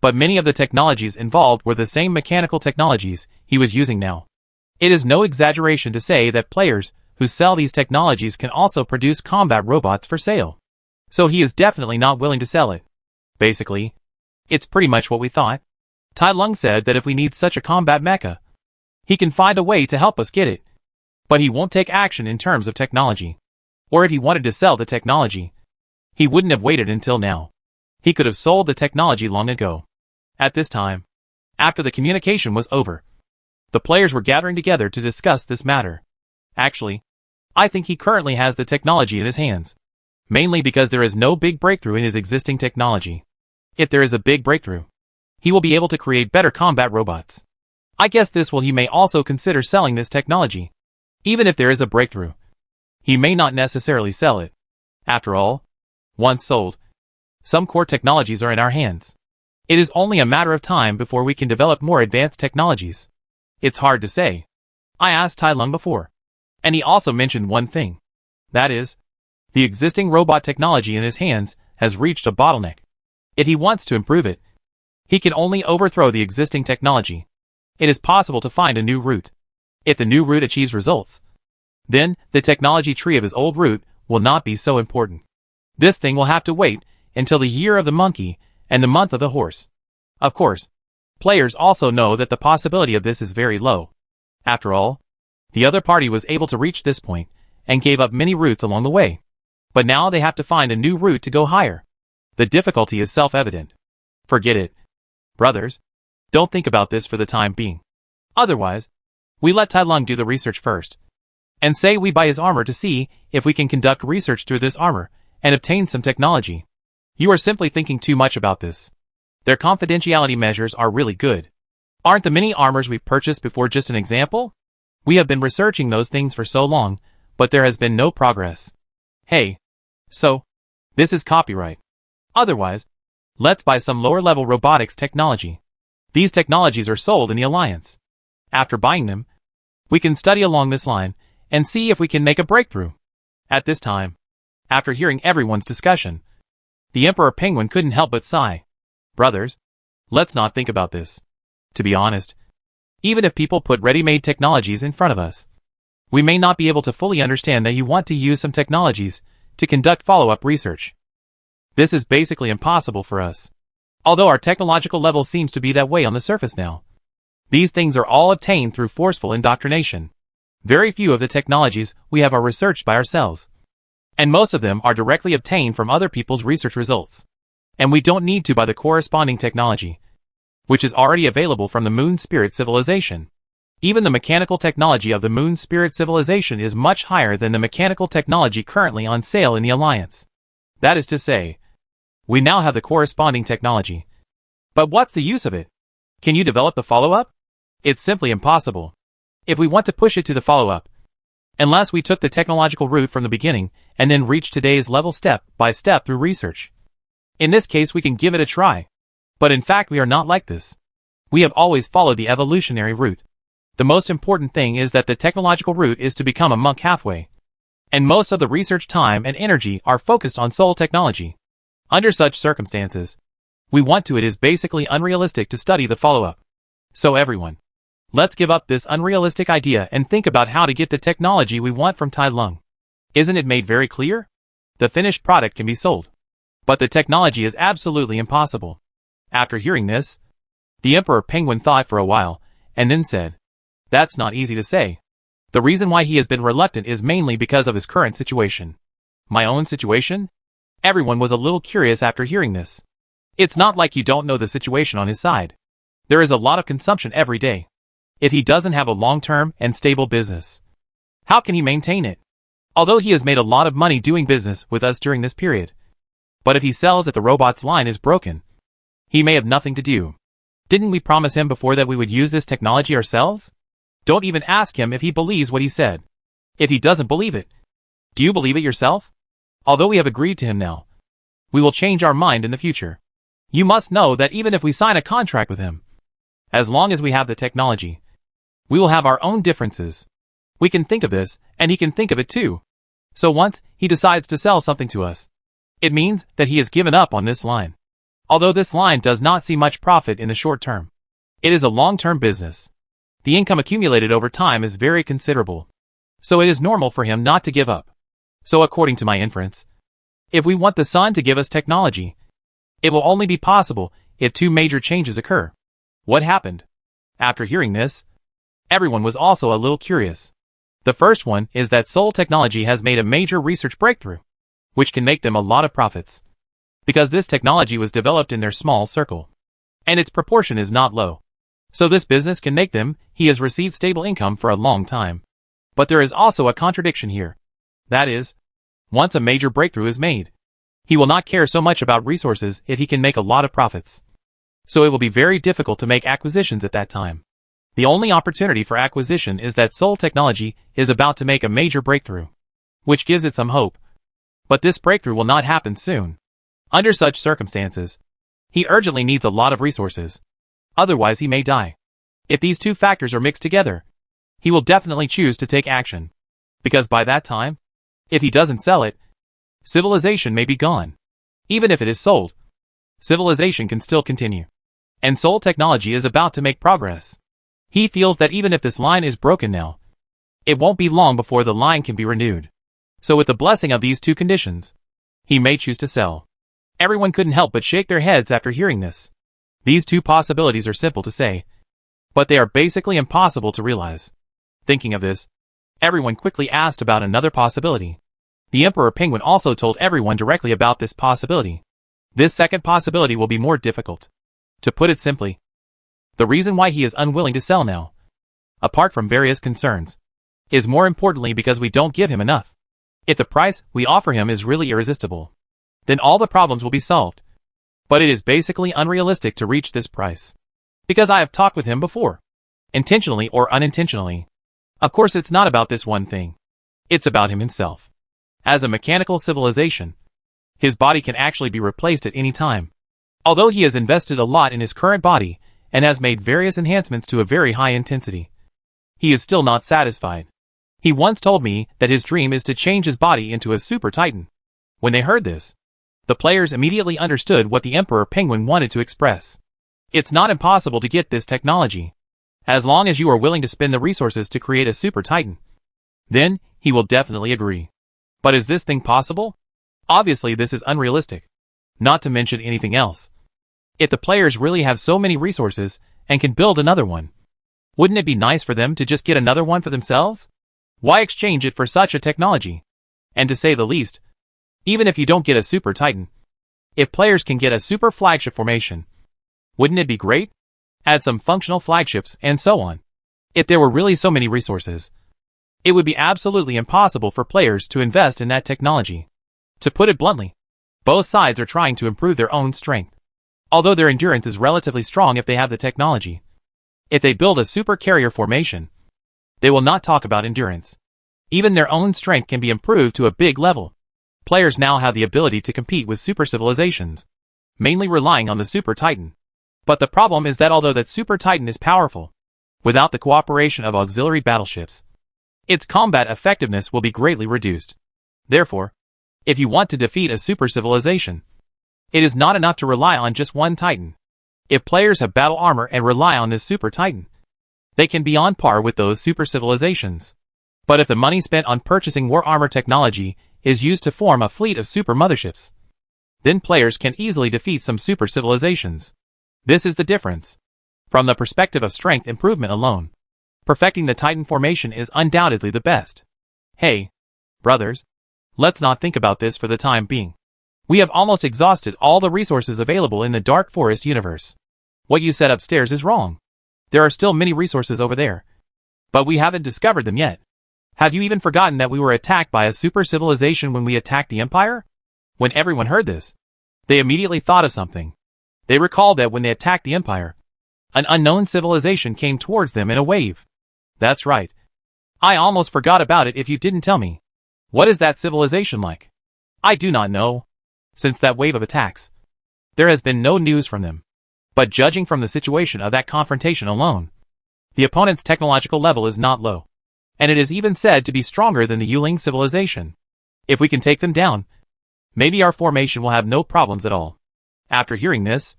But many of the technologies involved were the same mechanical technologies he was using now. It is no exaggeration to say that players who sell these technologies can also produce combat robots for sale. So he is definitely not willing to sell it. Basically, it's pretty much what we thought. Tai Lung said that if we need such a combat mecha, he can find a way to help us get it. But he won't take action in terms of technology. Or if he wanted to sell the technology, he wouldn't have waited until now. He could have sold the technology long ago. At this time, after the communication was over, the players were gathering together to discuss this matter. Actually, I think he currently has the technology in his hands. Mainly because there is no big breakthrough in his existing technology. If there is a big breakthrough, he will be able to create better combat robots. I guess he may also consider selling this technology. Even if there is a breakthrough, he may not necessarily sell it. After all, once sold, some core technologies are in our hands. It is only a matter of time before we can develop more advanced technologies. It's hard to say. I asked Tai Lung before. And he also mentioned one thing. That is, the existing robot technology in his hands has reached a bottleneck. If he wants to improve it, he can only overthrow the existing technology. It is possible to find a new route. If the new route achieves results, then the technology tree of his old route will not be so important. This thing will have to wait until the year of the monkey and the month of the horse. Of course, players also know that the possibility of this is very low. After all, the other party was able to reach this point and gave up many routes along the way. But now they have to find a new route to go higher. The difficulty is self-evident. Forget it. Brothers, don't think about this for the time being. Otherwise, we let Tai Lung do the research first. And say we buy his armor to see if we can conduct research through this armor and obtain some technology. You are simply thinking too much about this. Their confidentiality measures are really good. Aren't the mini armors we purchased before just an example? We have been researching those things for so long, but there has been no progress. Hey. So, this is copyright. Otherwise, let's buy some lower-level robotics technology. These technologies are sold in the Alliance. After buying them, we can study along this line and see if we can make a breakthrough. At this time, after hearing everyone's discussion, the Emperor Penguin couldn't help but sigh. Brothers, let's not think about this. To be honest, even if people put ready-made technologies in front of us, we may not be able to fully understand that you want to use some technologies to conduct follow-up research. This is basically impossible for us. Although our technological level seems to be that way on the surface now. These things are all obtained through forceful indoctrination. Very few of the technologies we have are researched by ourselves. And most of them are directly obtained from other people's research results. And we don't need to buy the corresponding technology, which is already available from the Moon Spirit Civilization. Even the mechanical technology of the Moon Spirit Civilization is much higher than the mechanical technology currently on sale in the Alliance. That is to say, we now have the corresponding technology. But what's the use of it? Can you develop the follow-up? It's simply impossible. If we want to push it to the follow-up, unless we took the technological route from the beginning and then reached today's level step by step through research. In this case we can give it a try. But in fact we are not like this. We have always followed the evolutionary route. The most important thing is that the technological route is to become a monk halfway. And most of the research time and energy are focused on soul technology. Under such circumstances, it is basically unrealistic to study the follow-up. So everyone, let's give up this unrealistic idea and think about how to get the technology we want from Tai Lung. Isn't it made very clear? The finished product can be sold. But the technology is absolutely impossible. After hearing this, the Emperor Penguin thought for a while, and then said, "That's not easy to say. The reason why he has been reluctant is mainly because of his current situation." My own situation? Everyone was a little curious after hearing this. It's not like you don't know the situation on his side. There is a lot of consumption every day. If he doesn't have a long-term and stable business, how can he maintain it? Although he has made a lot of money doing business with us during this period. But if he sells it, the robot's line is broken. He may have nothing to do. Didn't we promise him before that we would use this technology ourselves? Don't even ask him if he believes what he said. If he doesn't believe it, do you believe it yourself? Although we have agreed to him now, we will change our mind in the future. You must know that even if we sign a contract with him, As long as we have the technology, we will have our own differences. We can think of this, and he can think of it too. So once he decides to sell something to us, it means that he has given up on this line. Although this line does not see much profit in the short term, it is a long-term business. The income accumulated over time is very considerable. So it is normal for him not to give up. So according to my inference, if we want the sun to give us technology, it will only be possible if two major changes occur. What happened? After hearing this, everyone was also a little curious. The first one is that Soul Technology has made a major research breakthrough, which can make them a lot of profits. Because this technology was developed in their small circle, and its proportion is not low. So this business can make them, he has received stable income for a long time. But there is also a contradiction here. That is, once a major breakthrough is made, he will not care so much about resources if he can make a lot of profits. So it will be very difficult to make acquisitions at that time. The only opportunity for acquisition is that Soul Technology is about to make a major breakthrough, which gives it some hope. But this breakthrough will not happen soon. Under such circumstances, he urgently needs a lot of resources. Otherwise he may die. If these two factors are mixed together, he will definitely choose to take action. Because by that time, if he doesn't sell it, civilization may be gone. Even if it is sold, civilization can still continue. And Soul Technology is about to make progress. He feels that even if this line is broken now, it won't be long before the line can be renewed. So with the blessing of these two conditions, he may choose to sell. Everyone couldn't help but shake their heads after hearing this. These two possibilities are simple to say, but they are basically impossible to realize. Thinking of this, everyone quickly asked about another possibility. The Emperor Penguin also told everyone directly about this possibility. This second possibility will be more difficult. To put it simply, the reason why he is unwilling to sell now, apart from various concerns, is more importantly because we don't give him enough. If the price we offer him is really irresistible, then all the problems will be solved. But it is basically unrealistic to reach this price. Because I have talked with him before, intentionally or unintentionally. Of course it's not about this one thing. It's about him himself. As a mechanical civilization, his body can actually be replaced at any time. Although he has invested a lot in his current body, and has made various enhancements to a very high intensity, he is still not satisfied. He once told me that his dream is to change his body into a super titan. When they heard this, the players immediately understood what the Emperor Penguin wanted to express. It's not impossible to get this technology, as long as you are willing to spend the resources to create a super titan. Then, he will definitely agree. But is this thing possible? Obviously this is unrealistic. Not to mention anything else. If the players really have so many resources and can build another one, wouldn't it be nice for them to just get another one for themselves? Why exchange it for such a technology? And to say the least, even if you don't get a super titan, if players can get a super flagship formation, wouldn't it be great? Add some functional flagships and so on. If there were really so many resources, it would be absolutely impossible for players to invest in that technology. To put it bluntly, both sides are trying to improve their own strength. Although their endurance is relatively strong if they have the technology. If they build a super carrier formation, they will not talk about endurance. Even their own strength can be improved to a big level. Players now have the ability to compete with super civilizations, mainly relying on the Super Titan. But the problem is that although that Super Titan is powerful, without the cooperation of auxiliary battleships, its combat effectiveness will be greatly reduced. Therefore, if you want to defeat a super civilization, it is not enough to rely on just one Titan. If players have battle armor and rely on this Super Titan, they can be on par with those super civilizations. But if the money spent on purchasing war armor technology is used to form a fleet of super motherships, then players can easily defeat some super civilizations. This is the difference. From the perspective of strength improvement alone, perfecting the Titan formation is undoubtedly the best. Hey, brothers, let's not think about this for the time being. We have almost exhausted all the resources available in the Dark Forest universe. What you said upstairs is wrong. There are still many resources over there, but we haven't discovered them yet. Have you even forgotten that we were attacked by a super civilization when we attacked the Empire? When everyone heard this, they immediately thought of something. They recalled that when they attacked the Empire, an unknown civilization came towards them in a wave. That's right. I almost forgot about it if you didn't tell me. What is that civilization like? I do not know. Since that wave of attacks, there has been no news from them. But judging from the situation of that confrontation alone, the opponent's technological level is not low, and it is even said to be stronger than the Yuling civilization. If we can take them down, maybe our formation will have no problems at all. After hearing this,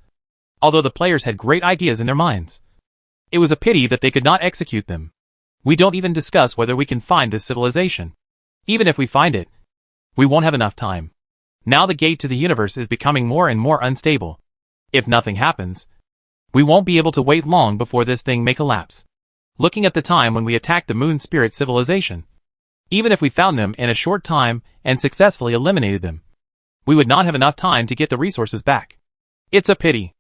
although the players had great ideas in their minds, it was a pity that they could not execute them. We don't even discuss whether we can find this civilization. Even if we find it, we won't have enough time. Now the gate to the universe is becoming more and more unstable. If nothing happens, we won't be able to wait long before this thing may collapse. Looking at the time when we attacked the Moon Spirit civilization, even if we found them in a short time and successfully eliminated them, we would not have enough time to get the resources back. It's a pity.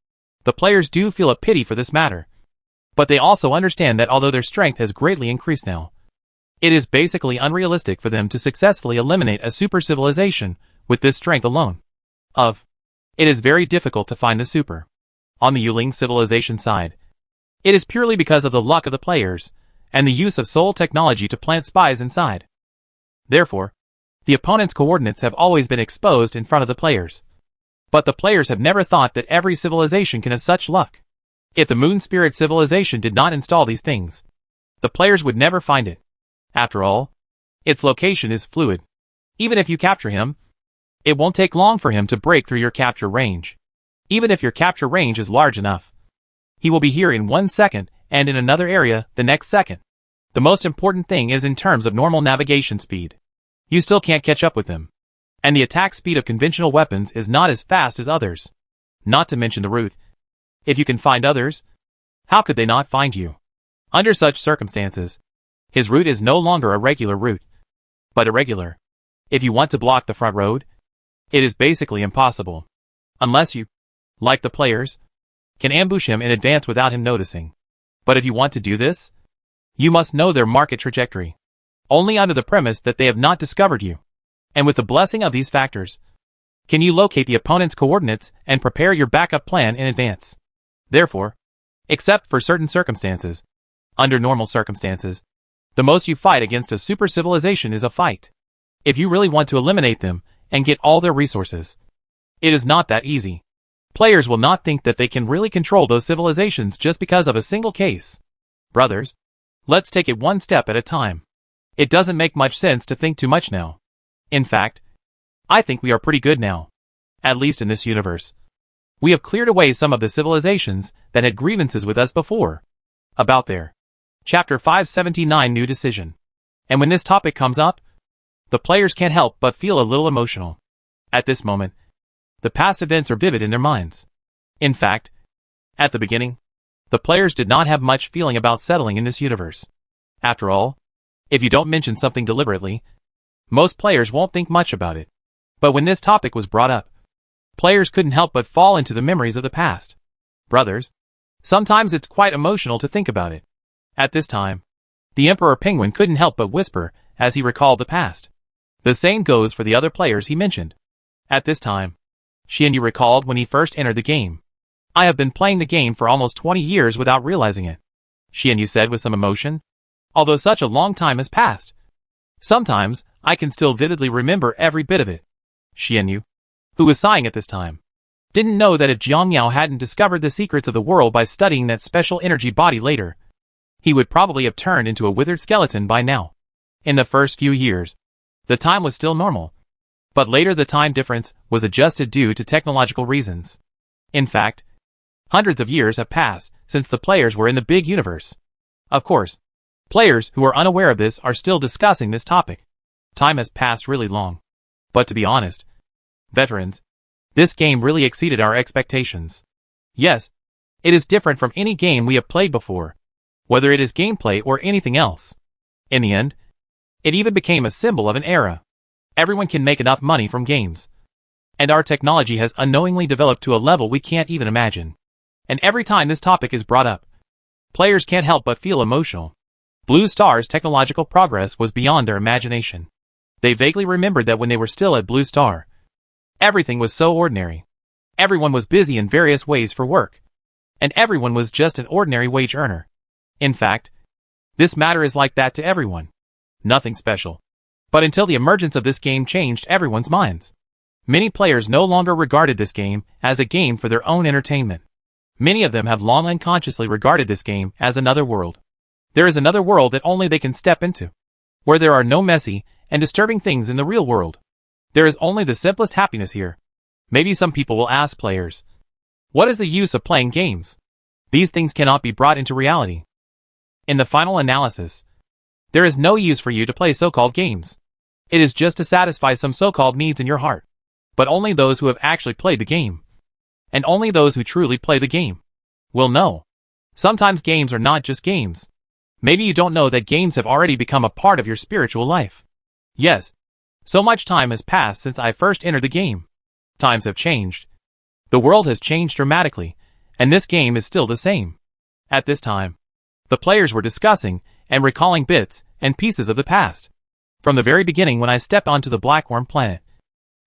The players do feel a pity for this matter, but they also understand that although their strength has greatly increased now, it is basically unrealistic for them to successfully eliminate a super civilization with this strength alone. It is very difficult to find the super. On the Yuling civilization side, it is purely because of the luck of the players and the use of soul technology to plant spies inside. Therefore, the opponent's coordinates have always been exposed in front of the players. But the players have never thought that every civilization can have such luck. If the Moon Spirit civilization did not install these things, the players would never find it. After all, its location is fluid. Even if you capture him, it won't take long for him to break through your capture range. Even if your capture range is large enough, he will be here in 1 second and in another area the next second. The most important thing is in terms of normal navigation speed. You still can't catch up with him. And the attack speed of conventional weapons is not as fast as others. Not to mention the route. If you can find others, how could they not find you? Under such circumstances, his route is no longer a regular route, but irregular. If you want to block the front road, it is basically impossible. Unless you, like the players, can ambush him in advance without him noticing. But if you want to do this, you must know their market trajectory. Only under the premise that they have not discovered you. And with the blessing of these factors, can you locate the opponent's coordinates and prepare your backup plan in advance. Therefore, except for certain circumstances, under normal circumstances, the most you fight against a super civilization is a fight. If you really want to eliminate them and get all their resources, it is not that easy. Players will not think that they can really control those civilizations just because of a single case. Brothers, let's take it one step at a time. It doesn't make much sense to think too much now. In fact, I think we are pretty good now. At least in this universe. We have cleared away some of the civilizations that had grievances with us before. About there. Chapter 579 New Decision. And when this topic comes up, the players can't help but feel a little emotional. At this moment, the past events are vivid in their minds. In fact, at the beginning, the players did not have much feeling about settling in this universe. After all, if you don't mention something deliberately, most players won't think much about it. But when this topic was brought up, players couldn't help but fall into the memories of the past. Brothers, sometimes it's quite emotional to think about it. At this time, the Emperor Penguin couldn't help but whisper as he recalled the past. The same goes for the other players he mentioned. At this time, Xianyu recalled when he first entered the game. I have been playing the game for almost 20 years without realizing it, Xianyu said with some emotion. Although such a long time has passed, sometimes I can still vividly remember every bit of it. Xianyu, who was sighing at this time, didn't know that if Jiang Yao hadn't discovered the secrets of the world by studying that special energy body later, he would probably have turned into a withered skeleton by now. In the first few years, the time was still normal, but later the time difference was adjusted due to technological reasons. In fact, hundreds of years have passed since the players were in the big universe. Of course, players who are unaware of this are still discussing this topic. Time has passed really long. But to be honest, veterans, this game really exceeded our expectations. Yes, it is different from any game we have played before, whether it is gameplay or anything else. In the end, it even became a symbol of an era. Everyone can make enough money from games. And our technology has unknowingly developed to a level we can't even imagine. And every time this topic is brought up, players can't help but feel emotional. Blue Star's technological progress was beyond their imagination. They vaguely remembered that when they were still at Blue Star, everything was so ordinary. Everyone was busy in various ways for work. And everyone was just an ordinary wage earner. In fact, this matter is like that to everyone. Nothing special. But until the emergence of this game changed everyone's minds. Many players no longer regarded this game as a game for their own entertainment. Many of them have long unconsciously regarded this game as another world. There is another world that only they can step into, where there are no messy and disturbing things in the real world. There is only the simplest happiness here. Maybe some people will ask players, what is the use of playing games? These things cannot be brought into reality. In the final analysis, there is no use for you to play so-called games. It is just to satisfy some so-called needs in your heart. But only those who have actually played the game, and only those who truly play the game, will know. Sometimes games are not just games. Maybe you don't know that games have already become a part of your spiritual life. Yes, so much time has passed since I first entered the game. Times have changed. The world has changed dramatically, and this game is still the same. At this time, the players were discussing and recalling bits and pieces of the past. From the very beginning when I stepped onto the Blackworm planet,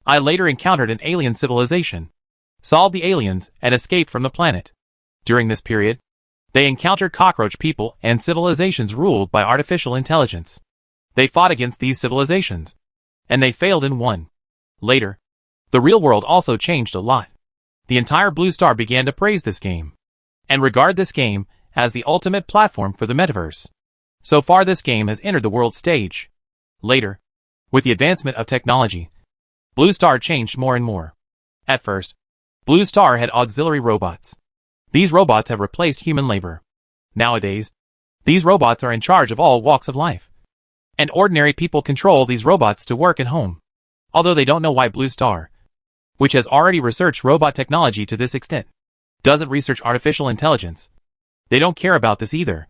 I later encountered an alien civilization, solved the aliens, and escaped from the planet. During this period, they encountered cockroach people and civilizations ruled by artificial intelligence. They fought against these civilizations, and they failed and won. Later, the real world also changed a lot. The entire Blue Star began to praise this game, and regard this game as the ultimate platform for the metaverse. So far this game has entered the world stage. Later, with the advancement of technology, Blue Star changed more and more. At first, Blue Star had auxiliary robots. These robots have replaced human labor. Nowadays, these robots are in charge of all walks of life. And ordinary people control these robots to work at home. Although they don't know why Blue Star, which has already researched robot technology to this extent, doesn't research artificial intelligence. They don't care about this either.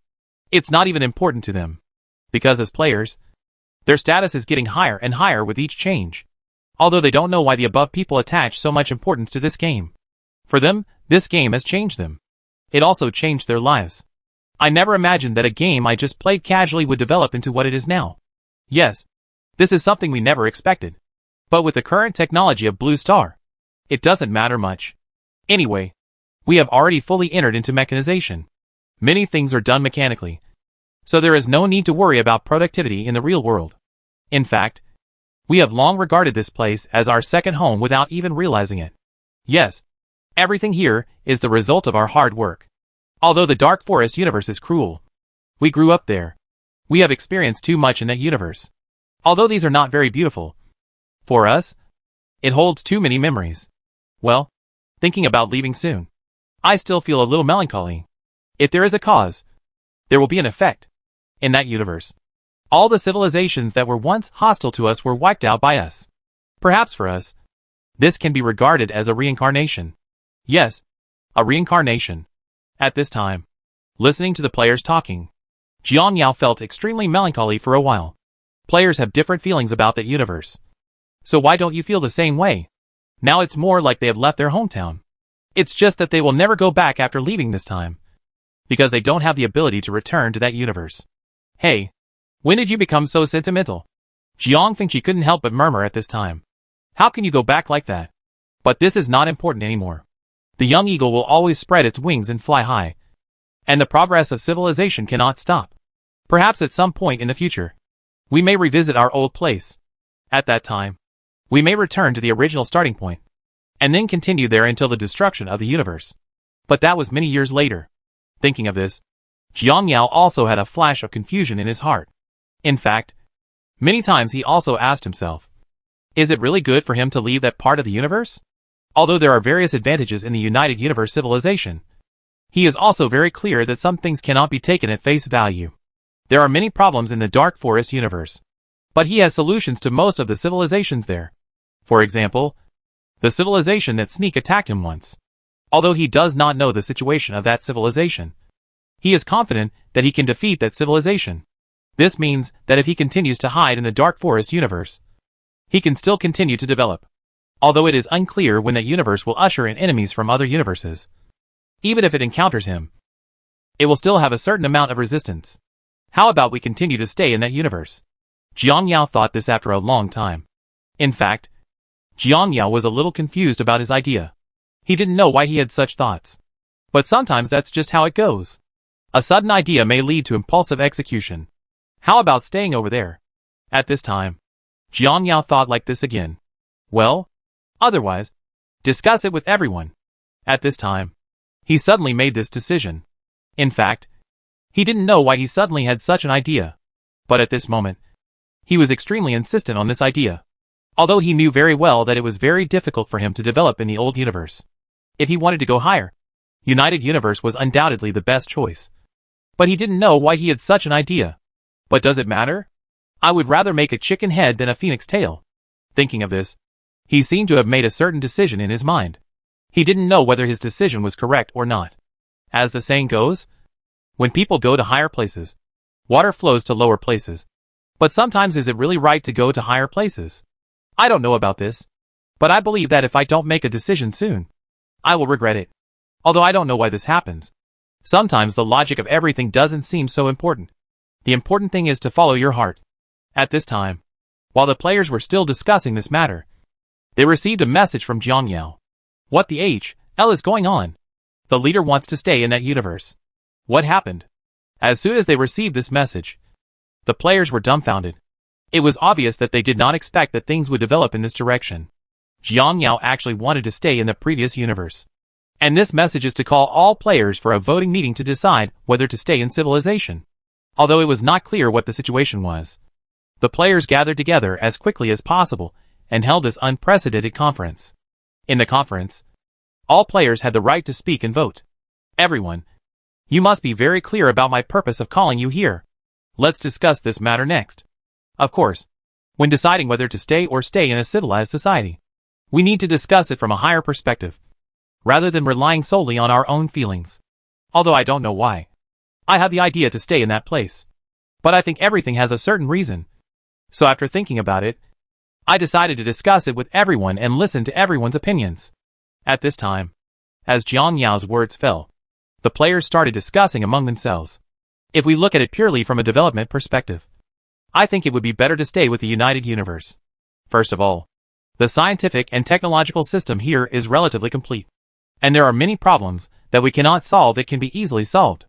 It's not even important to them. Because as players, their status is getting higher and higher with each change. Although they don't know why the above people attach so much importance to this game. For them, this game has changed them. It also changed their lives. I never imagined that a game I just played casually would develop into what it is now. Yes, this is something we never expected. But with the current technology of Blue Star, it doesn't matter much. Anyway, we have already fully entered into mechanization. Many things are done mechanically. So there is no need to worry about productivity in the real world. In fact, we have long regarded this place as our second home without even realizing it. Yes, everything here is the result of our hard work. Although the Dark Forest universe is cruel, we grew up there. We have experienced too much in that universe. Although these are not very beautiful, for us, it holds too many memories. Well, thinking about leaving soon, I still feel a little melancholy. If there is a cause, there will be an effect. In that universe, all the civilizations that were once hostile to us were wiped out by us. Perhaps for us, this can be regarded as a reincarnation. Yes, a reincarnation. At this time, listening to the players talking, Jiang Yao felt extremely melancholy for a while. Players have different feelings about that universe. So why don't you feel the same way? Now it's more like they have left their hometown. It's just that they will never go back after leaving this time, because they don't have the ability to return to that universe. Hey, when did you become so sentimental? Jiang Fengqi couldn't help but murmur at this time. How can you go back like that? But this is not important anymore. The young eagle will always spread its wings and fly high. And the progress of civilization cannot stop. Perhaps at some point in the future, we may revisit our old place. At that time, we may return to the original starting point, and then continue there until the destruction of the universe. But that was many years later. Thinking of this, Jiang Yao also had a flash of confusion in his heart. In fact, many times he also asked himself, is it really good for him to leave that part of the universe? Although there are various advantages in the United Universe civilization, he is also very clear that some things cannot be taken at face value. There are many problems in the Dark Forest universe, but he has solutions to most of the civilizations there. For example, the civilization that Sneak attacked him once. Although he does not know the situation of that civilization, he is confident that he can defeat that civilization. This means that if he continues to hide in the Dark Forest universe, he can still continue to develop. Although it is unclear when that universe will usher in enemies from other universes. Even if it encounters him, it will still have a certain amount of resistance. How about we continue to stay in that universe? Jiang Yao thought this after a long time. In fact, Jiang Yao was a little confused about his idea. He didn't know why he had such thoughts. But sometimes that's just how it goes. A sudden idea may lead to impulsive execution. How about staying over there? At this time, Jiang Yao thought like this again. Well, otherwise, discuss it with everyone. At this time, He suddenly made this decision. In fact, he didn't know why he suddenly had such an idea. But at this moment, he was extremely insistent on this idea. Although he knew very well that it was very difficult for him to develop in the old universe. If he wanted to go higher, United Universe was undoubtedly the best choice. But he didn't know why he had such an idea. But does it matter? I would rather make a chicken head than a phoenix tail. Thinking of this, he seemed to have made a certain decision in his mind. He didn't know whether his decision was correct or not. As the saying goes, when people go to higher places, water flows to lower places. But sometimes is it really right to go to higher places? I don't know about this, but I believe that if I don't make a decision soon, I will regret it. Although I don't know why this happens. Sometimes the logic of everything doesn't seem so important. The important thing is to follow your heart. At this time, while the players were still discussing this matter, they received a message from Jiang Yao. What the hell is going on? The leader wants to stay in that universe. What happened? As soon as they received this message, the players were dumbfounded. It was obvious that they did not expect that things would develop in this direction. Jiang Yao actually wanted to stay in the previous universe. And this message is to call all players for a voting meeting to decide whether to stay in civilization. Although it was not clear what the situation was, the players gathered together as quickly as possible and held this unprecedented conference. In the conference, all players had the right to speak and vote. Everyone, you must be very clear about my purpose of calling you here. Let's discuss this matter next. Of course, when deciding whether to stay or stay in a civilized society, we need to discuss it from a higher perspective, rather than relying solely on our own feelings. Although I don't know why. I have the idea to stay in that place. But I think everything has a certain reason. So after thinking about it, I decided to discuss it with everyone and listen to everyone's opinions. At this time, as Jiang Yao's words fell, the players started discussing among themselves. If we look at it purely from a development perspective, I think it would be better to stay with the United Universe. First of all, the scientific and technological system here is relatively complete. And there are many problems that we cannot solve that can be easily solved.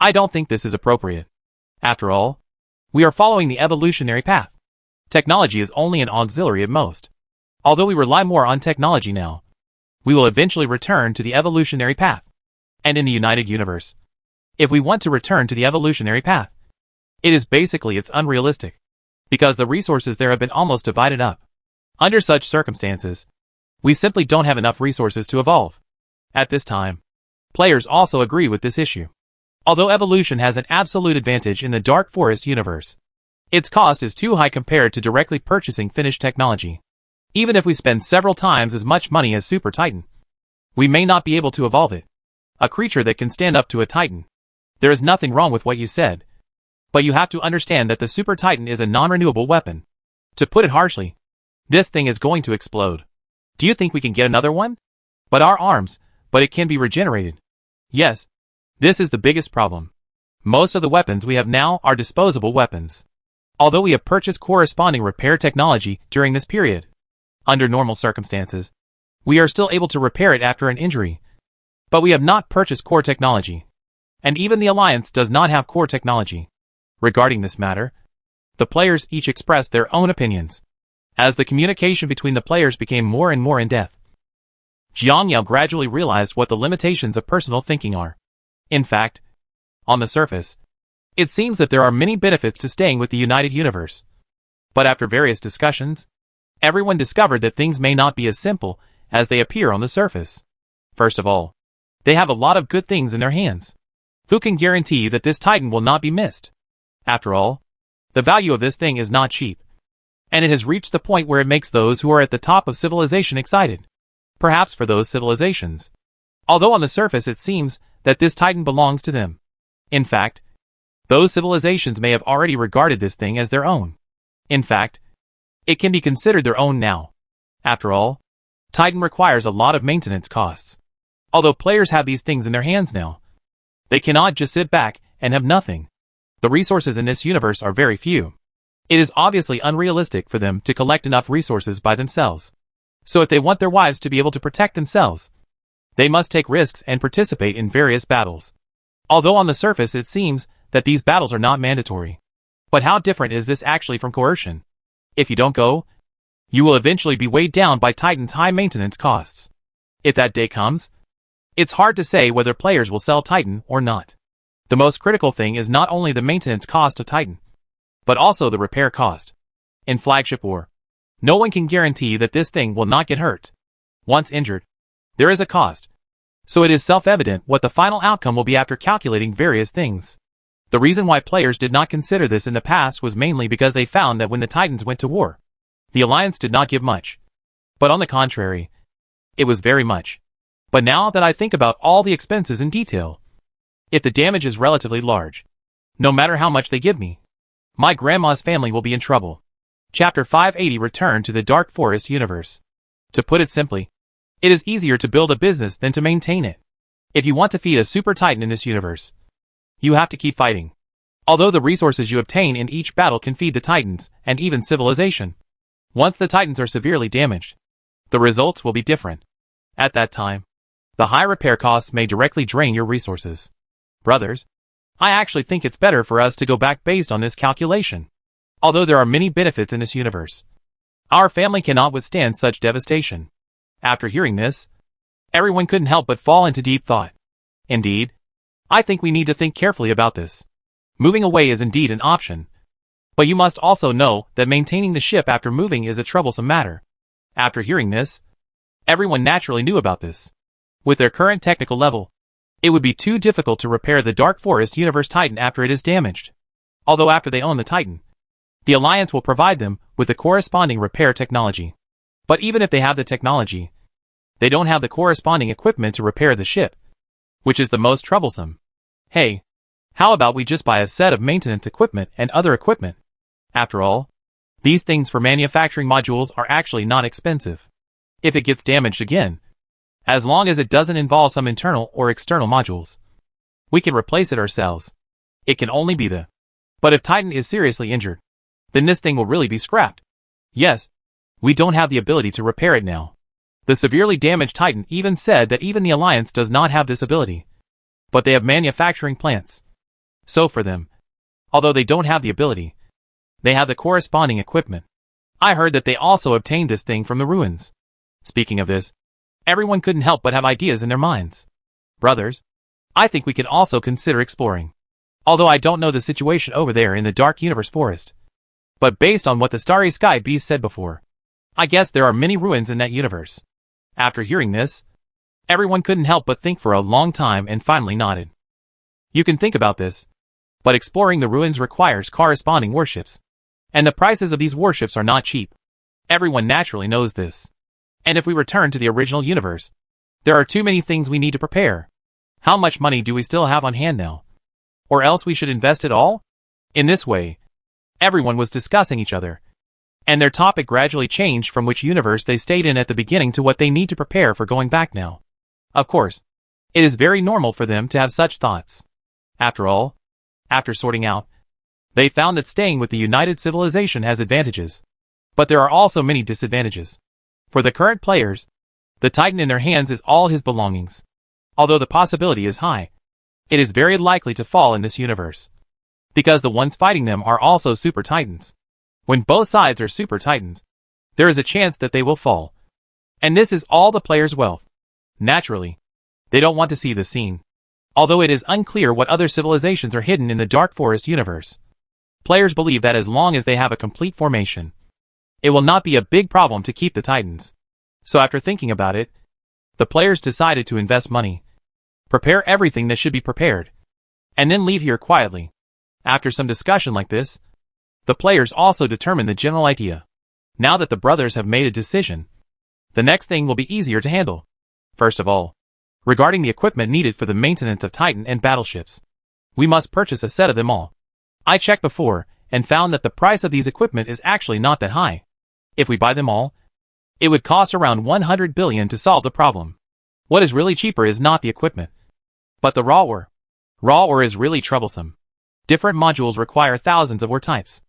I don't think this is appropriate. After all, we are following the evolutionary path. Technology is only an auxiliary at most. Although we rely more on technology now, we will eventually return to the evolutionary path. And in the United Universe, if we want to return to the evolutionary path, it's unrealistic. Because the resources there have been almost divided up. Under such circumstances, we simply don't have enough resources to evolve. At this time, players also agree with this issue. Although evolution has an absolute advantage in the Dark Forest universe, its cost is too high compared to directly purchasing finished technology. Even if we spend several times as much money as Super Titan, we may not be able to evolve it. A creature that can stand up to a Titan. There is nothing wrong with what you said. But you have to understand that the Super Titan is a non-renewable weapon. To put it harshly, this thing is going to explode. Do you think we can get another one? But it can be regenerated. Yes, this is the biggest problem. Most of the weapons we have now are disposable weapons. Although we have purchased corresponding repair technology during this period, under normal circumstances, we are still able to repair it after an injury. But we have not purchased core technology. And even the Alliance does not have core technology. Regarding this matter, the players each expressed their own opinions. As the communication between the players became more and more in-depth, Jiang Yao gradually realized what the limitations of personal thinking are. In fact, on the surface, it seems that there are many benefits to staying with the United Universe. But after various discussions, everyone discovered that things may not be as simple as they appear on the surface. First of all, they have a lot of good things in their hands. Who can guarantee that this Titan will not be missed? After all, the value of this thing is not cheap. And it has reached the point where it makes those who are at the top of civilization excited. Perhaps for those civilizations. Although on the surface it seems that this Titan belongs to them. In fact, those civilizations may have already regarded this thing as their own. In fact, it can be considered their own now. After all, Titan requires a lot of maintenance costs. Although players have these things in their hands now, they cannot just sit back and have nothing. The resources in this universe are very few. It is obviously unrealistic for them to collect enough resources by themselves. So if they want their wives to be able to protect themselves, they must take risks and participate in various battles. Although on the surface it seems that these battles are not mandatory. But how different is this actually from coercion? If you don't go, you will eventually be weighed down by Titan's high maintenance costs. If that day comes, It's hard to say whether players will sell Titan or not. The most critical thing is not only the maintenance cost of Titan, but also the repair cost. In Flagship War, no one can guarantee that this thing will not get hurt. Once injured, there is a cost. So it is self-evident what the final outcome will be after calculating various things. The reason why players did not consider this in the past was mainly because they found that when the Titans went to war, the Alliance did not give much. But on the contrary, it was very much. But now that I think about all the expenses in detail, if the damage is relatively large, no matter how much they give me, my grandma's family will be in trouble. Chapter 580 Return to the Dark Forest Universe. To put it simply, it is easier to build a business than to maintain it. If you want to feed a super titan in this universe, you have to keep fighting. Although the resources you obtain in each battle can feed the titans, and even civilization, once the titans are severely damaged, the results will be different. At that time, the high repair costs may directly drain your resources. Brothers, I actually think it's better for us to go back based on this calculation. Although there are many benefits in this universe, our family cannot withstand such devastation. After hearing this, everyone couldn't help but fall into deep thought. Indeed, I think we need to think carefully about this. Moving away is indeed an option, but you must also know that maintaining the ship after moving is a troublesome matter. After hearing this, everyone naturally knew about this. With their current technical level, it would be too difficult to repair the Dark Forest Universe Titan after it is damaged. Although after they own the Titan, the Alliance will provide them with the corresponding repair technology. But even if they have the technology, they don't have the corresponding equipment to repair the ship, which is the most troublesome. Hey, how about we just buy a set of maintenance equipment and other equipment? After all, these things for manufacturing modules are actually not expensive. If it gets damaged again, as long as it doesn't involve some internal or external modules, we can replace it ourselves. It can only be the. But if Titan is seriously injured, then this thing will really be scrapped. Yes, we don't have the ability to repair it now. The severely damaged Titan even said that even the Alliance does not have this ability. But they have manufacturing plants. So for them, although they don't have the ability, they have the corresponding equipment. I heard that they also obtained this thing from the ruins. Speaking of this, everyone couldn't help but have ideas in their minds. Brothers, I think we can also consider exploring. Although I don't know the situation over there in the Dark Universe Forest. But based on what the Starry Sky Beast said before, I guess there are many ruins in that universe. After hearing this, everyone couldn't help but think for a long time and finally nodded. You can think about this, but exploring the ruins requires corresponding warships. And the prices of these warships are not cheap. Everyone naturally knows this. And if we return to the original universe, there are too many things we need to prepare. How much money do we still have on hand now? Or else we should invest it all? In this way, everyone was discussing each other, and their topic gradually changed from which universe they stayed in at the beginning to what they need to prepare for going back now. Of course, it is very normal for them to have such thoughts. After all, after sorting out, they found that staying with the United Civilization has advantages. But there are also many disadvantages. For the current players, the Titan in their hands is all his belongings. Although the possibility is high, it is very likely to fall in this universe. Because the ones fighting them are also Super Titans. When both sides are Super Titans, there is a chance that they will fall. And this is all the players' wealth. Naturally, they don't want to see the scene. Although it is unclear what other civilizations are hidden in the Dark Forest universe, players believe that as long as they have a complete formation, it will not be a big problem to keep the Titans. So after thinking about it, the players decided to invest money, prepare everything that should be prepared, and then leave here quietly. After some discussion like this, the players also determined the general idea. Now that the brothers have made a decision, the next thing will be easier to handle. First of all, regarding the equipment needed for the maintenance of Titan and battleships, we must purchase a set of them all. I checked before and found that the price of these equipment is actually not that high. If we buy them all, it would cost around 100 billion to solve the problem. What is really cheaper is not the equipment, but the raw ore. Raw ore is really troublesome. Different modules require thousands of ore types.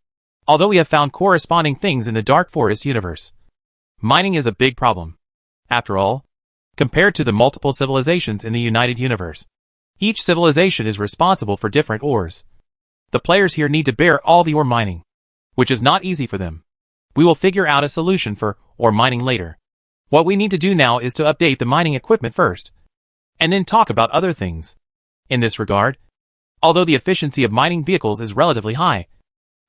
Although we have found corresponding things in the Dark Forest universe, mining is a big problem. After all, compared to the multiple civilizations in the United Universe, each civilization is responsible for different ores. The players here need to bear all the ore mining, which is not easy for them. We will figure out a solution for ore mining later. What we need to do now is to update the mining equipment first. and then talk about other things. In this regard, although the efficiency of mining vehicles is relatively high,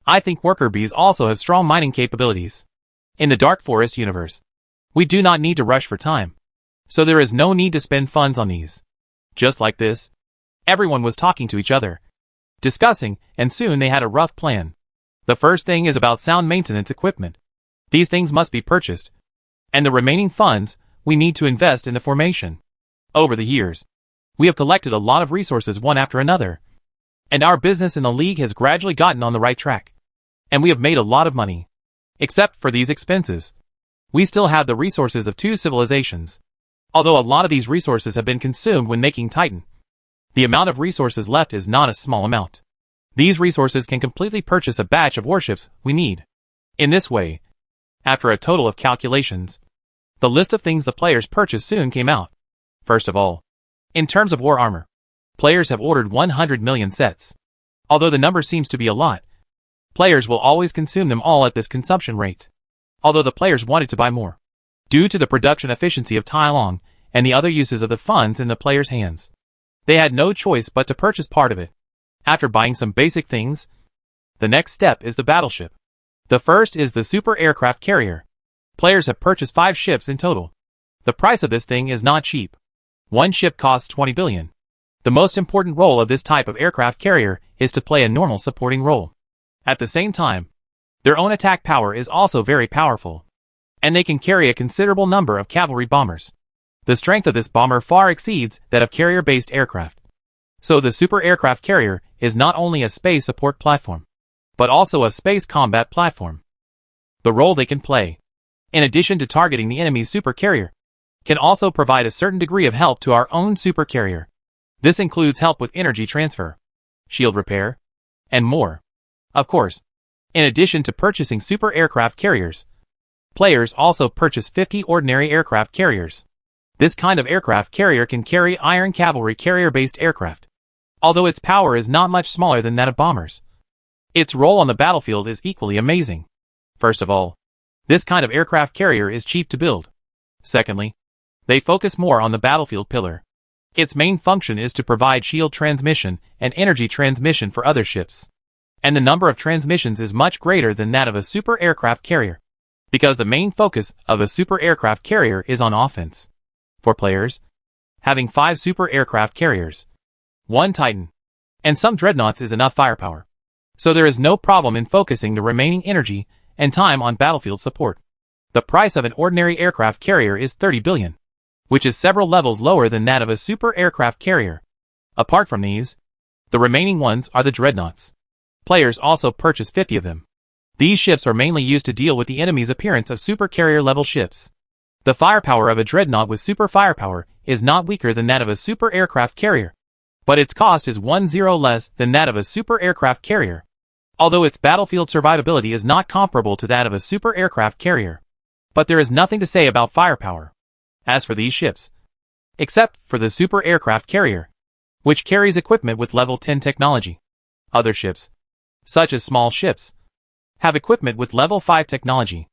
I think worker bees also have strong mining capabilities. In the Dark Forest universe, we do not need to rush for time, so there is no need to spend funds on these. Just like this, everyone was talking to each other, discussing, and soon they had a rough plan. The first thing is about sound maintenance equipment. These things must be purchased, and the remaining funds we need to invest in the formation. Over the years, we have collected a lot of resources one after another, and our business in the league has gradually gotten on the right track, and we have made a lot of money. Except for these expenses, we still have the resources of 2 civilizations. Although a lot of these resources have been consumed when making Titan, the amount of resources left is not a small amount. These resources can completely purchase a batch of warships we need. In this way, after a total of calculations, the list of things the players purchase soon came out. First of all, in terms of war armor, players have ordered 100 million sets. Although the number seems to be a lot, players will always consume them all at this consumption rate. Although the players wanted to buy more, due to the production efficiency of Tai Long and the other uses of the funds in the players' hands, they had no choice but to purchase part of it. After buying some basic things, the next step is the battleship. The first is the super aircraft carrier. Players have purchased 5 ships in total. The price of this thing is not cheap. One ship costs 20 billion. The most important role of this type of aircraft carrier is to play a normal supporting role. At the same time, their own attack power is also very powerful, and they can carry a considerable number of cavalry bombers. The strength of this bomber far exceeds that of carrier-based aircraft. So the super aircraft carrier is not only a space support platform, but also a space combat platform. The role they can play, in addition to targeting the enemy's super carrier, can also provide a certain degree of help to our own super carrier. This includes help with energy transfer, shield repair, and more. Of course, in addition to purchasing super aircraft carriers, players also purchase 50 ordinary aircraft carriers. This kind of aircraft carrier can carry iron cavalry carrier-based aircraft, although its power is not much smaller than that of bombers. Its role on the battlefield is equally amazing. First of all, this kind of aircraft carrier is cheap to build. Secondly, they focus more on the battlefield pillar. Its main function is to provide shield transmission and energy transmission for other ships. And the number of transmissions is much greater than that of a super aircraft carrier, because the main focus of a super aircraft carrier is on offense. For players, having 5 super aircraft carriers, 1 Titan, and some dreadnoughts is enough firepower. So there is no problem in focusing the remaining energy and time on battlefield support. The price of an ordinary aircraft carrier is 30 billion, which is several levels lower than that of a super aircraft carrier. Apart from these, the remaining ones are the dreadnoughts. Players also purchase 50 of them. These ships are mainly used to deal with the enemy's appearance of super carrier level ships. The firepower of a dreadnought with super firepower is not weaker than that of a super aircraft carrier, but its cost is 1/0 less than that of a super aircraft carrier, although its battlefield survivability is not comparable to that of a super aircraft carrier. But there is nothing to say about firepower as for these ships, except for the super aircraft carrier, which carries equipment with level 10 technology. Other ships, such as small ships, have equipment with level 5 technology,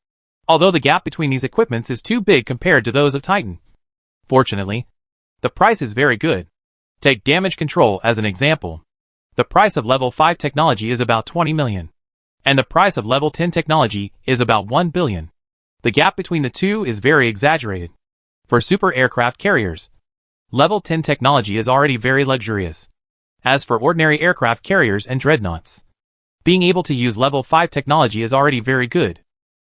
although the gap between these equipments is too big compared to those of Titan. Fortunately, the price is very good. Take damage control as an example. The price of level 5 technology is about 20 million, and the price of level 10 technology is about 1 billion. The gap between the two is very exaggerated. For super aircraft carriers, level 10 technology is already very luxurious. As for ordinary aircraft carriers and dreadnoughts, being able to use level 5 technology is already very good.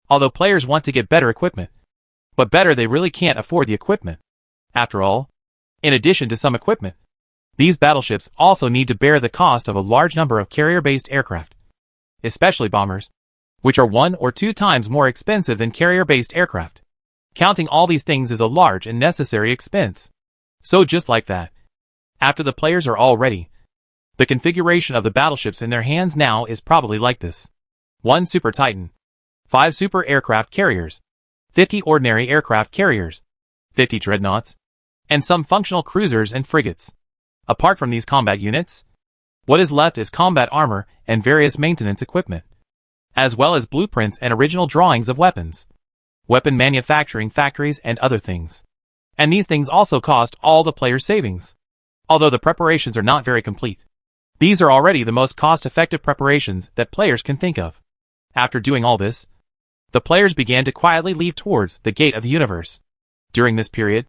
Although players want to get better equipment, but better they really can't afford the equipment. After all, in addition to some equipment, these battleships also need to bear the cost of a large number of carrier-based aircraft, especially bombers, which are 1 or 2 times more expensive than carrier-based aircraft. Counting all these things is a large and necessary expense. So just like that, after the players are all ready, the configuration of the battleships in their hands now is probably like this: 1 Super Titan, 5 super aircraft carriers, 50 ordinary aircraft carriers, 50 dreadnoughts, and some functional cruisers and frigates. Apart from these combat units, what is left is combat armor and various maintenance equipment, as well as blueprints and original drawings of weapons, weapon manufacturing factories and other things. And these things also cost all the players' savings. Although the preparations are not very complete, these are already the most cost-effective preparations that players can think of. After doing all this, the players began to quietly leave towards the gate of the universe. During this period,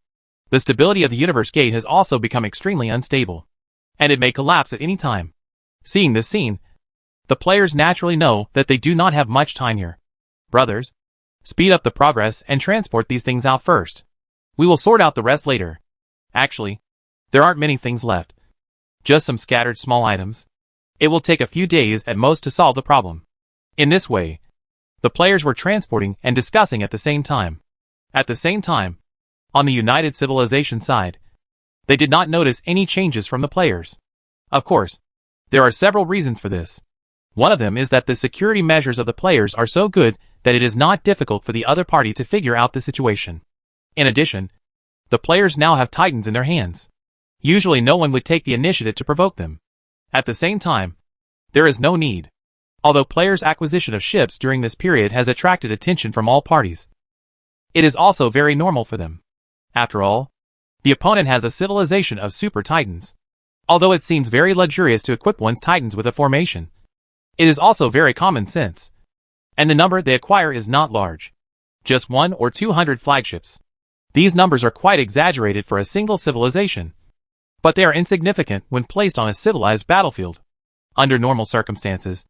the stability of the universe gate has also become extremely unstable, and it may collapse at any time. Seeing this scene, the players naturally know that they do not have much time here. Brothers, speed up the progress and transport these things out first. We will sort out the rest later. Actually, there aren't many things left. Just some scattered small items. It will take a few days at most to solve the problem. In this way, the players were transporting and discussing at the same time. At the same time, on the United Civilization side, they did not notice any changes from the players. Of course, there are several reasons for this. One of them is that the security measures of the players are so good that it is not difficult for the other party to figure out the situation. In addition, the players now have titans in their hands. Usually no one would take the initiative to provoke them. At the same time, there is no need. Although players' acquisition of ships during this period has attracted attention from all parties, it is also very normal for them. After all, the opponent has a civilization of super titans. Although it seems very luxurious to equip one's titans with a formation, it is also very common sense. And the number they acquire is not large. Just 100 or 200 flagships. These numbers are quite exaggerated for a single civilization, but they are insignificant when placed on a civilized battlefield. Under normal circumstances,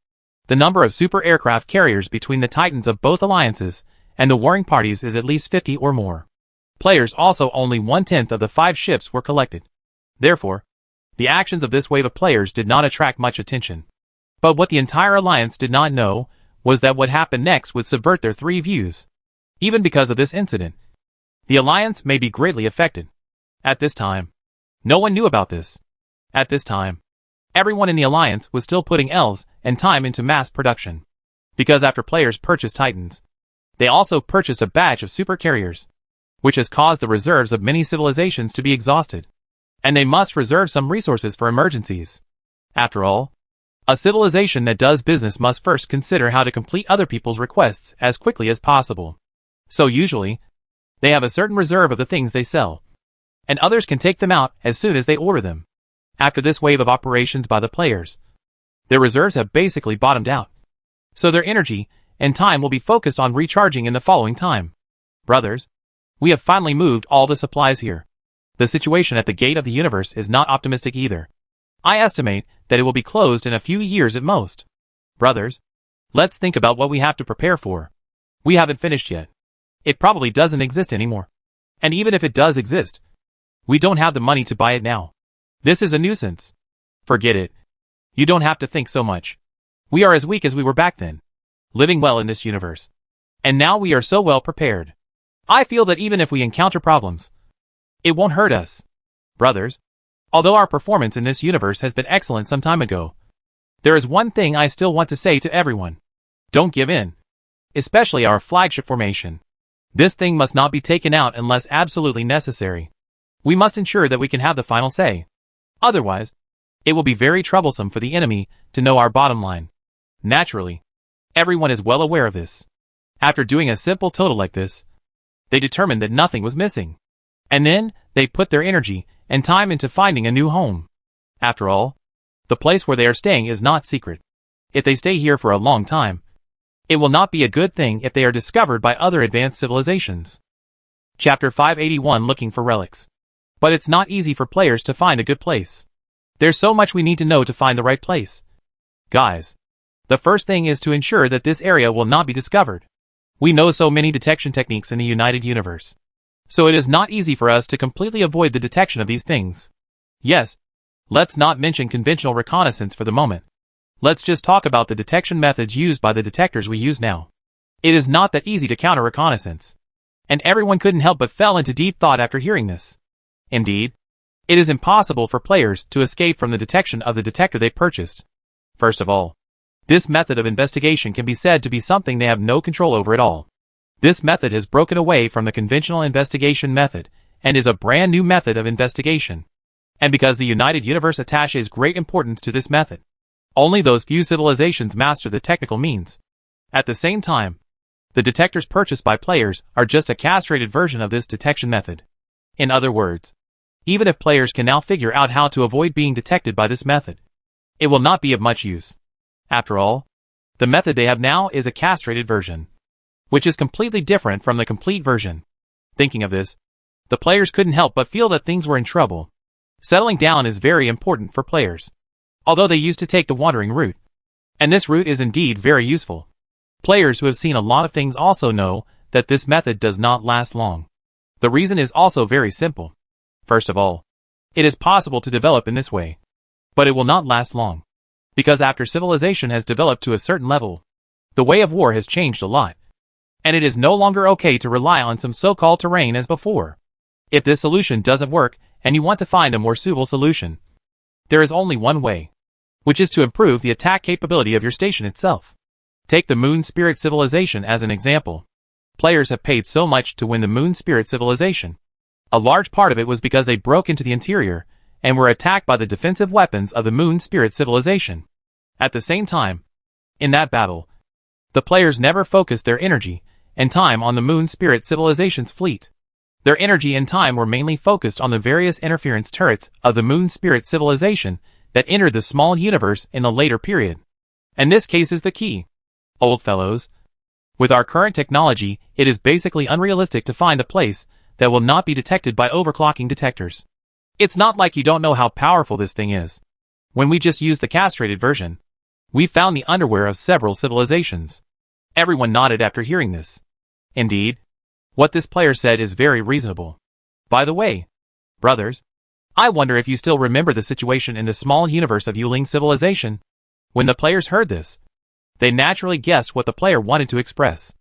the number of super aircraft carriers between the titans of both alliances and the warring parties is at least 50 or more. Players also only 1/10 of the 5 ships were collected. Therefore, the actions of this wave of players did not attract much attention. But what the entire alliance did not know was that what happened next would subvert their 3 views. Even because of this incident, the alliance may be greatly affected. At this time, no one knew about this. At this time, everyone in the alliance was still putting elves and time into mass production. Because after players purchased titans, they also purchased a batch of super carriers, which has caused the reserves of many civilizations to be exhausted. And they must reserve some resources for emergencies. After all, a civilization that does business must first consider how to complete other people's requests as quickly as possible. So usually, they have a certain reserve of the things they sell, and others can take them out as soon as they order them. After this wave of operations by the players, their reserves have basically bottomed out. So their energy and time will be focused on recharging in the following time. Brothers, we have finally moved all the supplies here. The situation at the gate of the universe is not optimistic either. I estimate that it will be closed in a few years at most. Brothers, let's think about what we have to prepare for. We haven't finished yet. It probably doesn't exist anymore. And even if it does exist, we don't have the money to buy it now. This is a nuisance. Forget it. You don't have to think so much. We are as weak as we were back then, living well in this universe. And now we are so well prepared. I feel that even if we encounter problems, it won't hurt us. Brothers, although our performance in this universe has been excellent some time ago, there is one thing I still want to say to everyone. Don't give in. Especially our flagship formation. This thing must not be taken out unless absolutely necessary. We must ensure that we can have the final say. Otherwise, it will be very troublesome for the enemy to know our bottom line. Naturally, everyone is well aware of this. After doing a simple total like this, they determined that nothing was missing. And then, they put their energy and time into finding a new home. After all, the place where they are staying is not secret. If they stay here for a long time, it will not be a good thing if they are discovered by other advanced civilizations. Chapter 581 Looking for Relics. But it's not easy for players to find a good place. There's so much we need to know to find the right place. Guys, the first thing is to ensure that this area will not be discovered. We know so many detection techniques in the United Universe, so it is not easy for us to completely avoid the detection of these things. Yes, let's not mention conventional reconnaissance for the moment. Let's just talk about the detection methods used by the detectors we use now. It is not that easy to counter reconnaissance. And everyone couldn't help but fell into deep thought after hearing this. Indeed, it is impossible for players to escape from the detection of the detector they purchased. First of all, this method of investigation can be said to be something they have no control over at all. This method has broken away from the conventional investigation method and is a brand new method of investigation. And because the United Universe attaches great importance to this method, only those few civilizations master the technical means. At the same time, the detectors purchased by players are just a castrated version of this detection method. In other words, even if players can now figure out how to avoid being detected by this method, it will not be of much use. After all, the method they have now is a castrated version, which is completely different from the complete version. Thinking of this, the players couldn't help but feel that things were in trouble. Settling down is very important for players, although they used to take the wandering route. And this route is indeed very useful. Players who have seen a lot of things also know that this method does not last long. The reason is also very simple. First of all, it is possible to develop in this way, but it will not last long. Because after civilization has developed to a certain level, the way of war has changed a lot. And it is no longer okay to rely on some so-called terrain as before. If this solution doesn't work, and you want to find a more suitable solution, there is only one way, which is to improve the attack capability of your station itself. Take the Moon Spirit Civilization as an example. Players have paid so much to win the Moon Spirit Civilization. A large part of it was because they broke into the interior and were attacked by the defensive weapons of the Moon Spirit Civilization. At the same time, in that battle, the players never focused their energy and time on the Moon Spirit Civilization's fleet. Their energy and time were mainly focused on the various interference turrets of the Moon Spirit Civilization that entered the small universe in the later period. And this case is the key. Old fellows, with our current technology, it is basically unrealistic to find a place that will not be detected by overclocking detectors. It's not like you don't know how powerful this thing is. When we just used the castrated version, we found the underwear of several civilizations. Everyone nodded after hearing this. Indeed, what this player said is very reasonable. By the way, brothers, I wonder if you still remember the situation in the small universe of Yuling civilization. When the players heard this, they naturally guessed what the player wanted to express.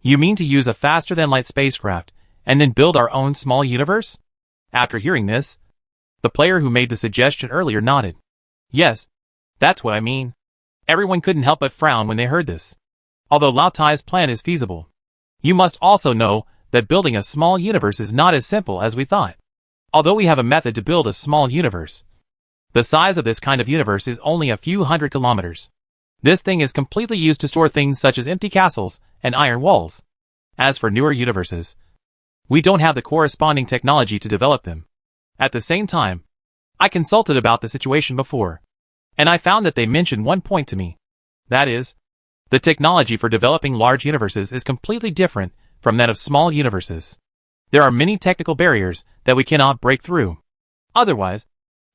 You mean to use a faster-than-light spacecraft and then build our own small universe? After hearing this, the player who made the suggestion earlier nodded. Yes, that's what I mean. Everyone couldn't help but frown when they heard this. Although Lao Tai's plan is feasible, you must also know that building a small universe is not as simple as we thought. Although we have a method to build a small universe, the size of this kind of universe is only a few hundred kilometers. This thing is completely used to store things such as empty castles and iron walls. As for newer universes, we don't have the corresponding technology to develop them. At the same time, I consulted about the situation before, and I found that they mentioned one point to me. That is, the technology for developing large universes is completely different from that of small universes. There are many technical barriers that we cannot break through. Otherwise,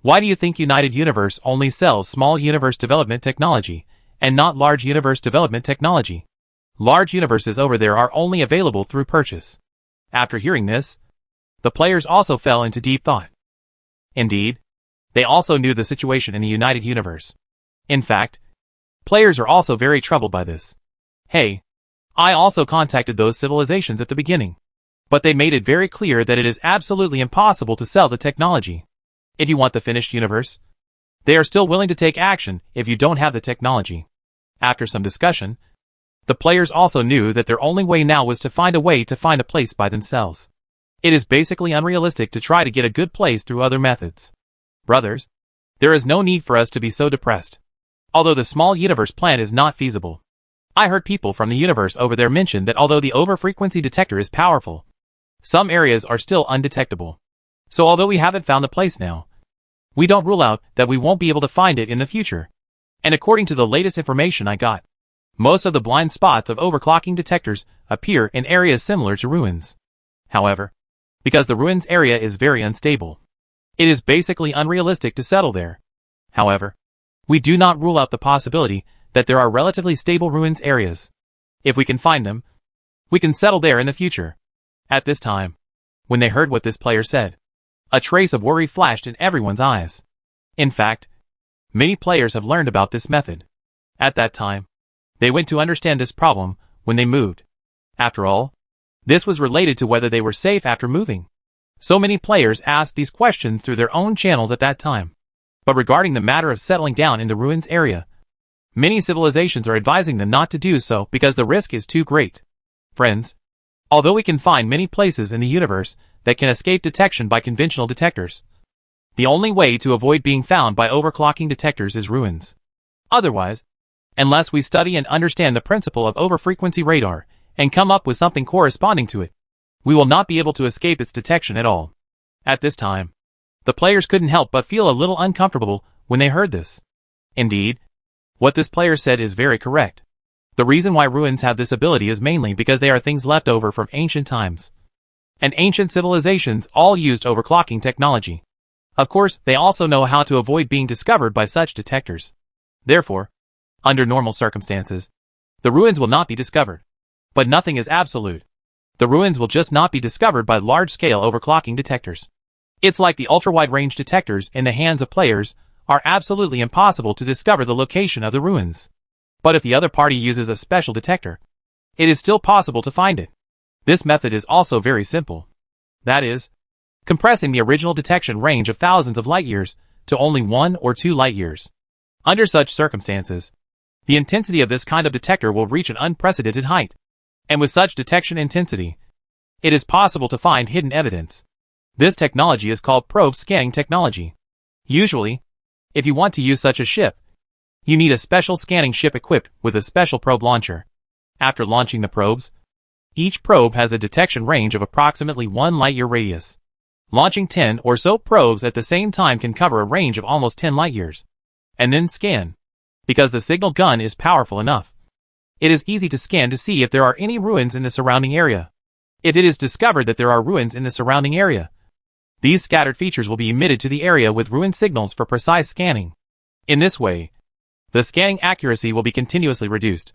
why do you think United Universe only sells small universe development technology and not large universe development technology? Large universes over there are only available through purchase. After hearing this, the players also fell into deep thought. Indeed, they also knew the situation in the United Universe. In fact, players are also very troubled by this. Hey, I also contacted those civilizations at the beginning, but they made it very clear that it is absolutely impossible to sell the technology. If you want the finished universe, they are still willing to take action if you don't have the technology. After some discussion, the players also knew that their only way now was to find a place by themselves. It is basically unrealistic to try to get a good place through other methods. Brothers, there is no need for us to be so depressed. Although the small universe plan is not feasible, I heard people from the universe over there mention that although the over-frequency detector is powerful, some areas are still undetectable. So although we haven't found the place now, we don't rule out that we won't be able to find it in the future. And according to the latest information I got, most of the blind spots of overclocking detectors appear in areas similar to ruins. However, because the ruins area is very unstable, it is basically unrealistic to settle there. However, we do not rule out the possibility that there are relatively stable ruins areas. If we can find them, we can settle there in the future. At this time, when they heard what this player said, a trace of worry flashed in everyone's eyes. In fact, many players have learned about this method. At that time, they went to understand this problem when they moved. After all, this was related to whether they were safe after moving. So many players asked these questions through their own channels at that time. But regarding the matter of settling down in the ruins area, many civilizations are advising them not to do so because the risk is too great. Friends, although we can find many places in the universe that can escape detection by conventional detectors, the only way to avoid being found by overclocking detectors is ruins. Otherwise, unless we study and understand the principle of overfrequency radar and come up with something corresponding to it, we will not be able to escape its detection at all. At this time, the players couldn't help but feel a little uncomfortable when they heard this. Indeed, what this player said is very correct. The reason why ruins have this ability is mainly because they are things left over from ancient times. And ancient civilizations all used overclocking technology. Of course, they also know how to avoid being discovered by such detectors. Therefore, under normal circumstances, the ruins will not be discovered. But nothing is absolute. The ruins will just not be discovered by large-scale overclocking detectors. It's like the ultra-wide-range detectors in the hands of players are absolutely impossible to discover the location of the ruins. But if the other party uses a special detector, it is still possible to find it. This method is also very simple. That is, compressing the original detection range of thousands of light-years to only 1 or 2 light-years. Under such circumstances, the intensity of this kind of detector will reach an unprecedented height. And with such detection intensity, it is possible to find hidden evidence. This technology is called probe scanning technology. Usually, if you want to use such a ship, you need a special scanning ship equipped with a special probe launcher. After launching the probes, each probe has a detection range of approximately 1 light-year radius. Launching 10 or so probes at the same time can cover a range of almost 10 light-years. And then scan. Because the signal gun is powerful enough, it is easy to scan to see if there are any ruins in the surrounding area. If it is discovered that there are ruins in the surrounding area, these scattered features will be emitted to the area with ruin signals for precise scanning. In this way, the scanning accuracy will be continuously reduced.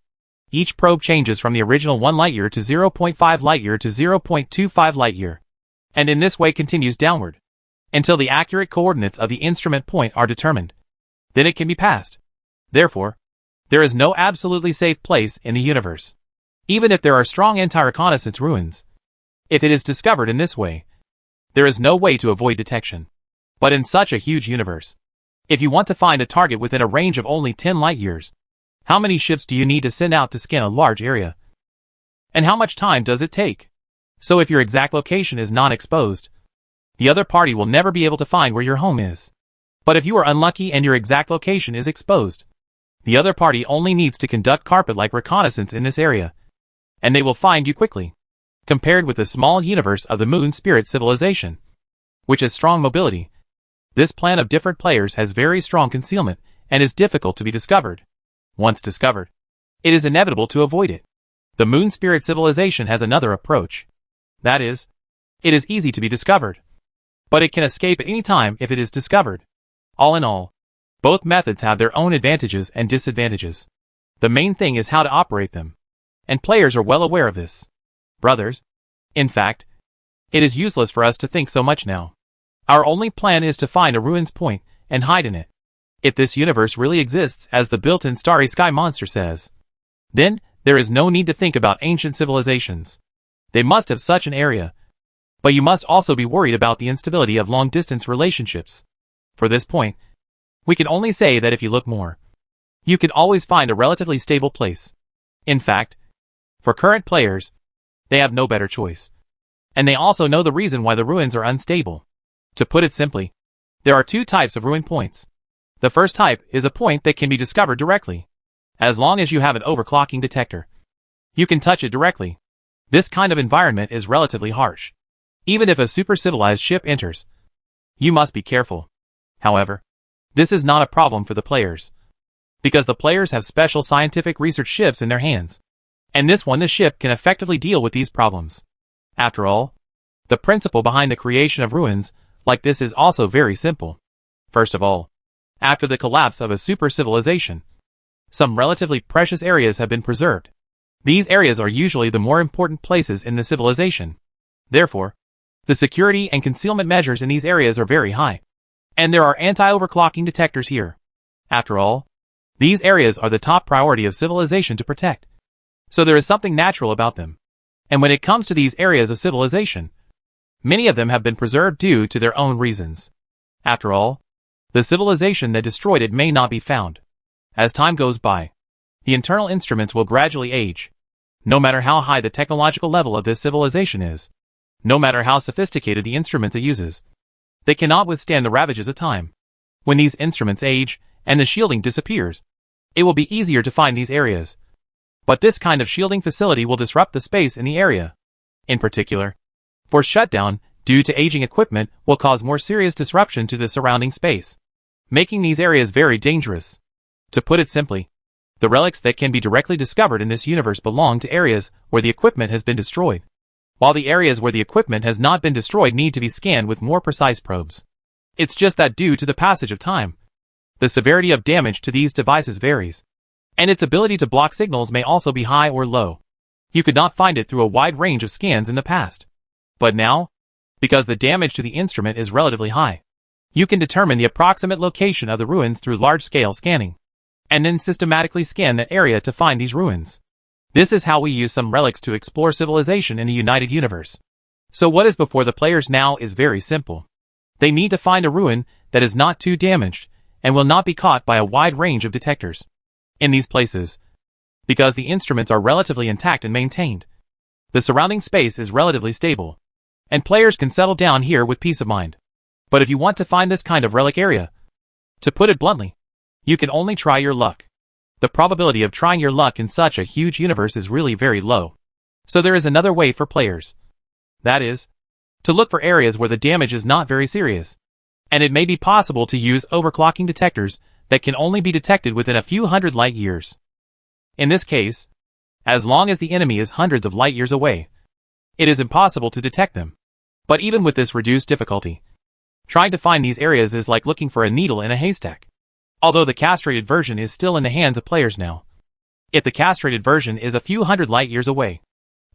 Each probe changes from the original 1 light-year to 0.5 light-year to 0.25 light-year, and in this way continues downward, until the accurate coordinates of the instrument point are determined. Then it can be passed. Therefore, there is no absolutely safe place in the universe. Even if there are strong anti-reconnaissance ruins, if it is discovered in this way, there is no way to avoid detection. But in such a huge universe, if you want to find a target within a range of only 10 light-years, how many ships do you need to send out to scan a large area? And how much time does it take? So if your exact location is not exposed, the other party will never be able to find where your home is. But if you are unlucky and your exact location is exposed, the other party only needs to conduct carpet-like reconnaissance in this area, and they will find you quickly. Compared with the small universe of the Moon Spirit civilization, which has strong mobility, this plan of different players has very strong concealment and is difficult to be discovered. Once discovered, it is inevitable to avoid it. The Moon Spirit civilization has another approach. That is, it is easy to be discovered, but it can escape at any time if it is discovered. All in all, both methods have their own advantages and disadvantages. The main thing is how to operate them, and players are well aware of this. Brothers, in fact, it is useless for us to think so much now. Our only plan is to find a ruins point and hide in it. If this universe really exists as the built-in starry sky monster says, then there is no need to think about ancient civilizations. They must have such an area. But you must also be worried about the instability of long-distance relationships. For this point, we can only say that if you look more, you can always find a relatively stable place. In fact, for current players, they have no better choice. And they also know the reason why the ruins are unstable. To put it simply, there are 2 types of ruin points. The first type is a point that can be discovered directly. As long as you have an overclocking detector, you can touch it directly. This kind of environment is relatively harsh. Even if a super-civilized ship enters, you must be careful. However, this is not a problem for the players, because the players have special scientific research ships in their hands, and the ship can effectively deal with these problems. After all, the principle behind the creation of ruins like this is also very simple. First of all, after the collapse of a super-civilization, some relatively precious areas have been preserved. These areas are usually the more important places in the civilization. Therefore, the security and concealment measures in these areas are very high. And there are anti-overclocking detectors here. After all, these areas are the top priority of civilization to protect. So there is something natural about them. And when it comes to these areas of civilization, many of them have been preserved due to their own reasons. After all, the civilization that destroyed it may not be found. As time goes by, the internal instruments will gradually age. No matter how high the technological level of this civilization is, no matter how sophisticated the instruments it uses, they cannot withstand the ravages of time. When these instruments age and the shielding disappears, it will be easier to find these areas. But this kind of shielding facility will disrupt the space in the area. In particular, for shutdown, due to aging equipment will cause more serious disruption to the surrounding space, making these areas very dangerous. To put it simply, the relics that can be directly discovered in this universe belong to areas where the equipment has been destroyed, while the areas where the equipment has not been destroyed need to be scanned with more precise probes. It's just that due to the passage of time, the severity of damage to these devices varies, and its ability to block signals may also be high or low. You could not find it through a wide range of scans in the past. But now, because the damage to the instrument is relatively high, you can determine the approximate location of the ruins through large-scale scanning, and then systematically scan that area to find these ruins. This is how we use some relics to explore civilization in the United Universe. So what is before the players now is very simple. They need to find a ruin that is not too damaged and will not be caught by a wide range of detectors. In these places, because the instruments are relatively intact and maintained, the surrounding space is relatively stable, and players can settle down here with peace of mind. But if you want to find this kind of relic area, to put it bluntly, you can only try your luck. The probability of trying your luck in such a huge universe is really very low. So there is another way for players. That is, to look for areas where the damage is not very serious. And it may be possible to use overclocking detectors that can only be detected within a few hundred light years. In this case, as long as the enemy is hundreds of light years away, it is impossible to detect them. But even with this reduced difficulty, trying to find these areas is like looking for a needle in a haystack. Although the castrated version is still in the hands of players now. If the castrated version is a few hundred light years away,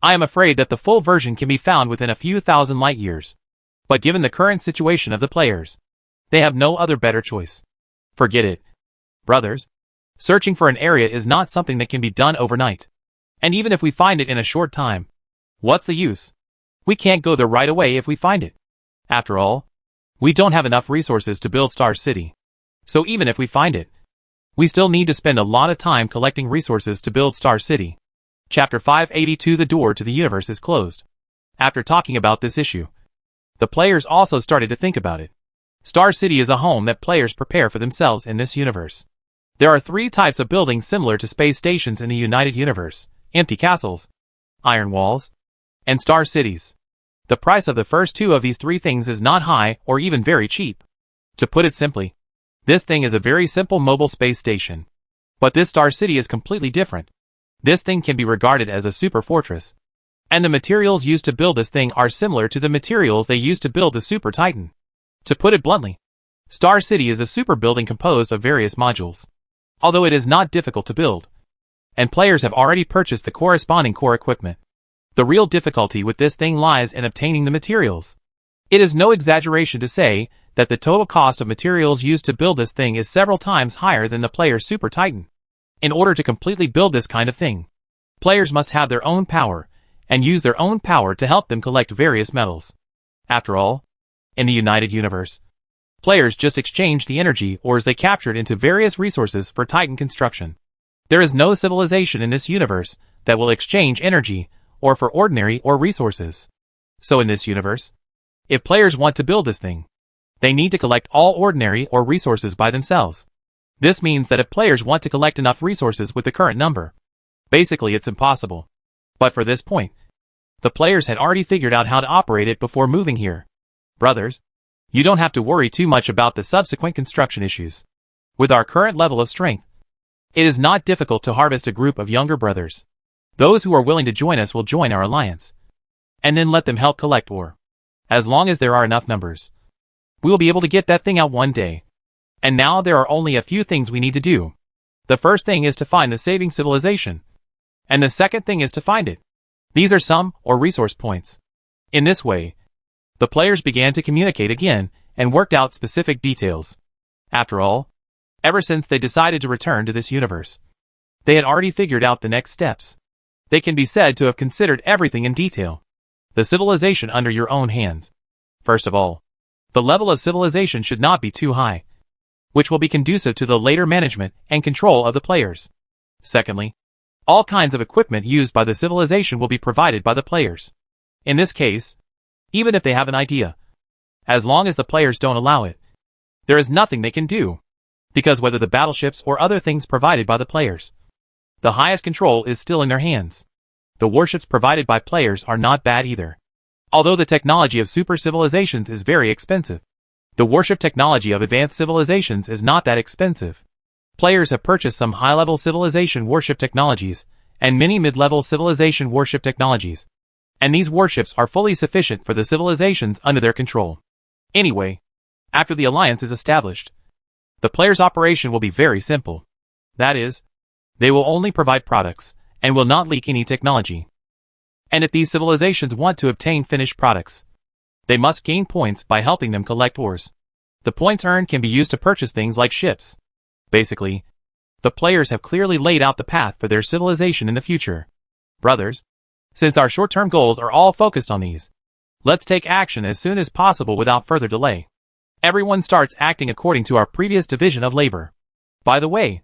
I am afraid that the full version can be found within a few thousand light years. But given the current situation of the players, they have no other better choice. Forget it, brothers. Searching for an area is not something that can be done overnight. And even if we find it in a short time, what's the use? We can't go there right away if we find it. After all, we don't have enough resources to build Star City. So even if we find it, we still need to spend a lot of time collecting resources to build Star City. Chapter 582 The door to the universe is closed. After talking about this issue, the players also started to think about it. Star City is a home that players prepare for themselves in this universe. There are 3 types of buildings similar to space stations in the United Universe: empty castles, iron walls, and star cities. The price of the first 2 of these 3 things is not high or even very cheap. To put it simply, this thing is a very simple mobile space station. But this Star City is completely different. This thing can be regarded as a super fortress. And the materials used to build this thing are similar to the materials they used to build the Super Titan. To put it bluntly, Star City is a super building composed of various modules. Although it is not difficult to build, and players have already purchased the corresponding core equipment. The real difficulty with this thing lies in obtaining the materials. It is no exaggeration to say that the total cost of materials used to build this thing is several times higher than the player's Super Titan. In order to completely build this kind of thing, players must have their own power, and use their own power to help them collect various metals. After all, in the United Universe, players just exchange the energy ores they captured into various resources for Titan construction. There is no civilization in this universe that will exchange energy or for ordinary ore resources. So in this universe, if players want to build this thing, they need to collect all ordinary ore resources by themselves. This means that if players want to collect enough resources with the current number, basically it's impossible. But for this point, the players had already figured out how to operate it before moving here. Brothers, you don't have to worry too much about the subsequent construction issues. With our current level of strength, it is not difficult to harvest a group of younger brothers. Those who are willing to join us will join our alliance, and then let them help collect ore. As long as there are enough numbers, we will be able to get that thing out one day. And now there are only a few things we need to do. The first thing is to find the saving civilization. And the second thing is to find it. These are some, or resource points. In this way, the players began to communicate again, and worked out specific details. After all, ever since they decided to return to this universe, they had already figured out the next steps. They can be said to have considered everything in detail. The civilization under your own hands. First of all, the level of civilization should not be too high, which will be conducive to the later management and control of the players. Secondly, all kinds of equipment used by the civilization will be provided by the players. In this case, even if they have an idea, as long as the players don't allow it, there is nothing they can do, because whether the battleships or other things provided by the players, the highest control is still in their hands. The warships provided by players are not bad either. Although the technology of super civilizations is very expensive, the warship technology of advanced civilizations is not that expensive. Players have purchased some high-level civilization warship technologies and many mid-level civilization warship technologies, and these warships are fully sufficient for the civilizations under their control. Anyway, after the alliance is established, the player's operation will be very simple. That is, they will only provide products and will not leak any technology. And if these civilizations want to obtain finished products, they must gain points by helping them collect ores. The points earned can be used to purchase things like ships. Basically, the players have clearly laid out the path for their civilization in the future. Brothers, since our short-term goals are all focused on these, let's take action as soon as possible without further delay. Everyone starts acting according to our previous division of labor. By the way,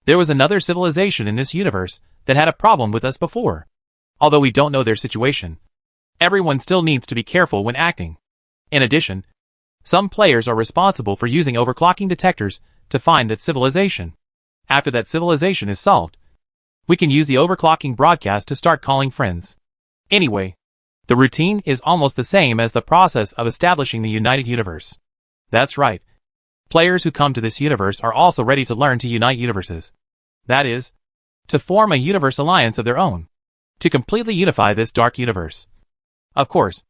there was another civilization in this universe that had a problem with us before. Although we don't know their situation, everyone still needs to be careful when acting. In addition, some players are responsible for using overclocking detectors to find that civilization. After that civilization is solved, we can use the overclocking broadcast to start calling friends. Anyway, the routine is almost the same as the process of establishing the United Universe. That's right. Players who come to this universe are also ready to learn to unite universes. That is, to form a universe alliance of their own, to completely unify this dark universe. Of course,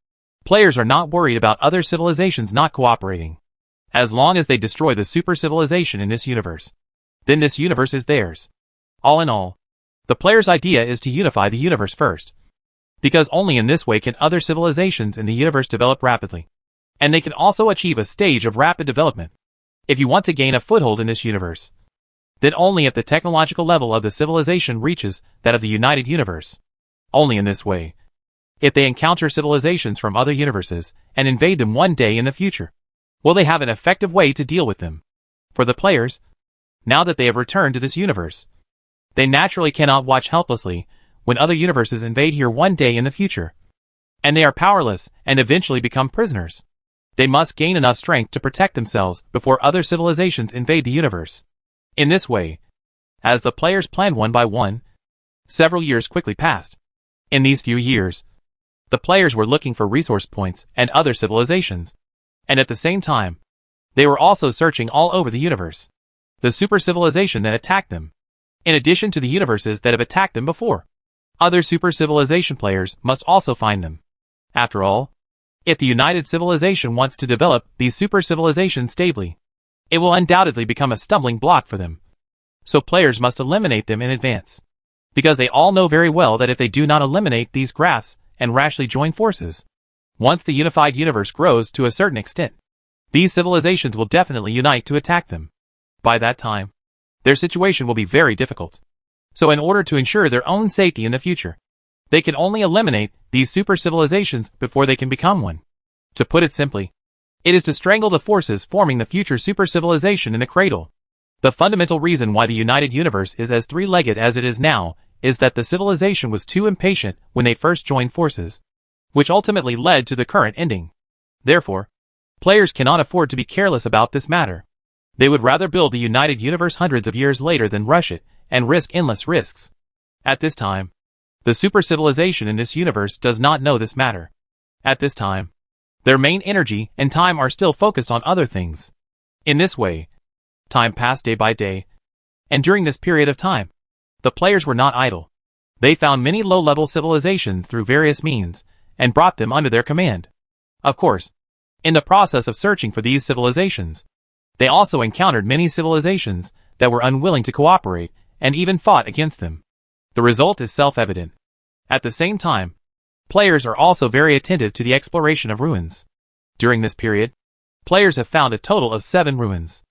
players are not worried about other civilizations not cooperating. As long as they destroy the super civilization in this universe, then this universe is theirs. All in all, the player's idea is to unify the universe first, because only in this way can other civilizations in the universe develop rapidly, and they can also achieve a stage of rapid development. If you want to gain a foothold in this universe, then only if the technological level of the civilization reaches that of the United Universe. Only in this way, if they encounter civilizations from other universes and invade them one day in the future, will they have an effective way to deal with them. For the players, now that they have returned to this universe, they naturally cannot watch helplessly when other universes invade here one day in the future, and they are powerless and eventually become prisoners. They must gain enough strength to protect themselves before other civilizations invade the universe. In this way, as the players planned one by one, several years quickly passed. In these few years, the players were looking for resource points and other civilizations, and at the same time, they were also searching all over the universe, the super civilization that attacked them, in addition to the universes that have attacked them before. Other super civilization players must also find them. After all, if the United Civilization wants to develop these super civilizations stably, it will undoubtedly become a stumbling block for them. So players must eliminate them in advance, because they all know very well that if they do not eliminate these graphs and rashly join forces, once the unified universe grows to a certain extent, these civilizations will definitely unite to attack them. By that time, their situation will be very difficult. So in order to ensure their own safety in the future, they can only eliminate these super civilizations before they can become one. To put it simply, it is to strangle the forces forming the future super civilization in the cradle. The fundamental reason why the United Universe is as three-legged as it is now is that the civilization was too impatient when they first joined forces, which ultimately led to the current ending. Therefore, players cannot afford to be careless about this matter. They would rather build the United Universe hundreds of years later than rush it and risk endless risks. At this time, the super civilization in this universe does not know this matter. At this time, their main energy and time are still focused on other things. In this way, time passed day by day, and during this period of time, the players were not idle. They found many low-level civilizations through various means, and brought them under their command. Of course, in the process of searching for these civilizations, they also encountered many civilizations that were unwilling to cooperate and even fought against them. The result is self-evident. At the same time, players are also very attentive to the exploration of ruins. During this period, players have found a total of 7 ruins.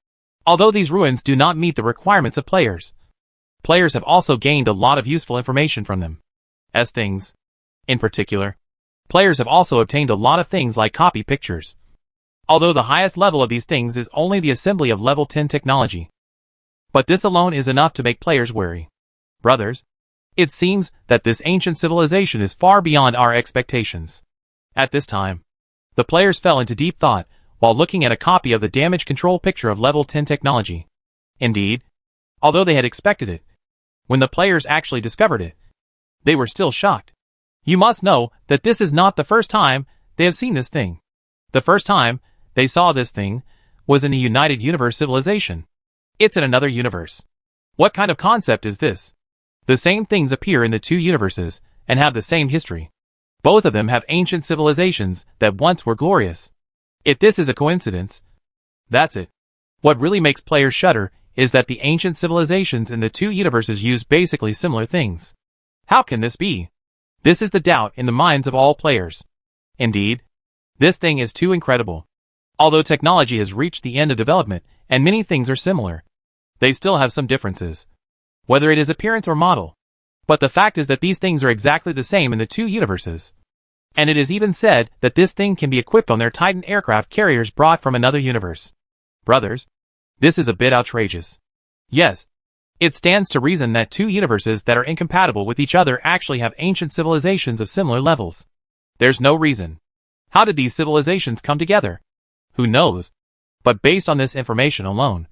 Although these ruins do not meet the requirements of players, players have also gained a lot of useful information from them. As things, in particular, players have also obtained a lot of things like copy pictures. Although the highest level of these things is only the assembly of level 10 technology. But this alone is enough to make players wary. Brothers, it seems that this ancient civilization is far beyond our expectations. At this time, the players fell into deep thought while looking at a copy of the damage control picture of level 10 technology. Indeed, although they had expected it, when the players actually discovered it, they were still shocked. You must know that this is not the first time they have seen this thing. The first time they saw this thing was in the United Universe civilization. It's in another universe. What kind of concept is this? The same things appear in the two universes and have the same history. Both of them have ancient civilizations that once were glorious. If this is a coincidence, that's it. What really makes players shudder is that the ancient civilizations in the two universes use basically similar things. How can this be? This is the doubt in the minds of all players. Indeed, this thing is too incredible. Although technology has reached the end of development and many things are similar, they still have some differences, whether it is appearance or model. But the fact is that these things are exactly the same in the two universes. And it is even said that this thing can be equipped on their Titan aircraft carriers brought from another universe. Brothers, this is a bit outrageous. Yes, it stands to reason that two universes that are incompatible with each other actually have ancient civilizations of similar levels. There's no reason. How did these civilizations come together? Who knows? But based on this information alone,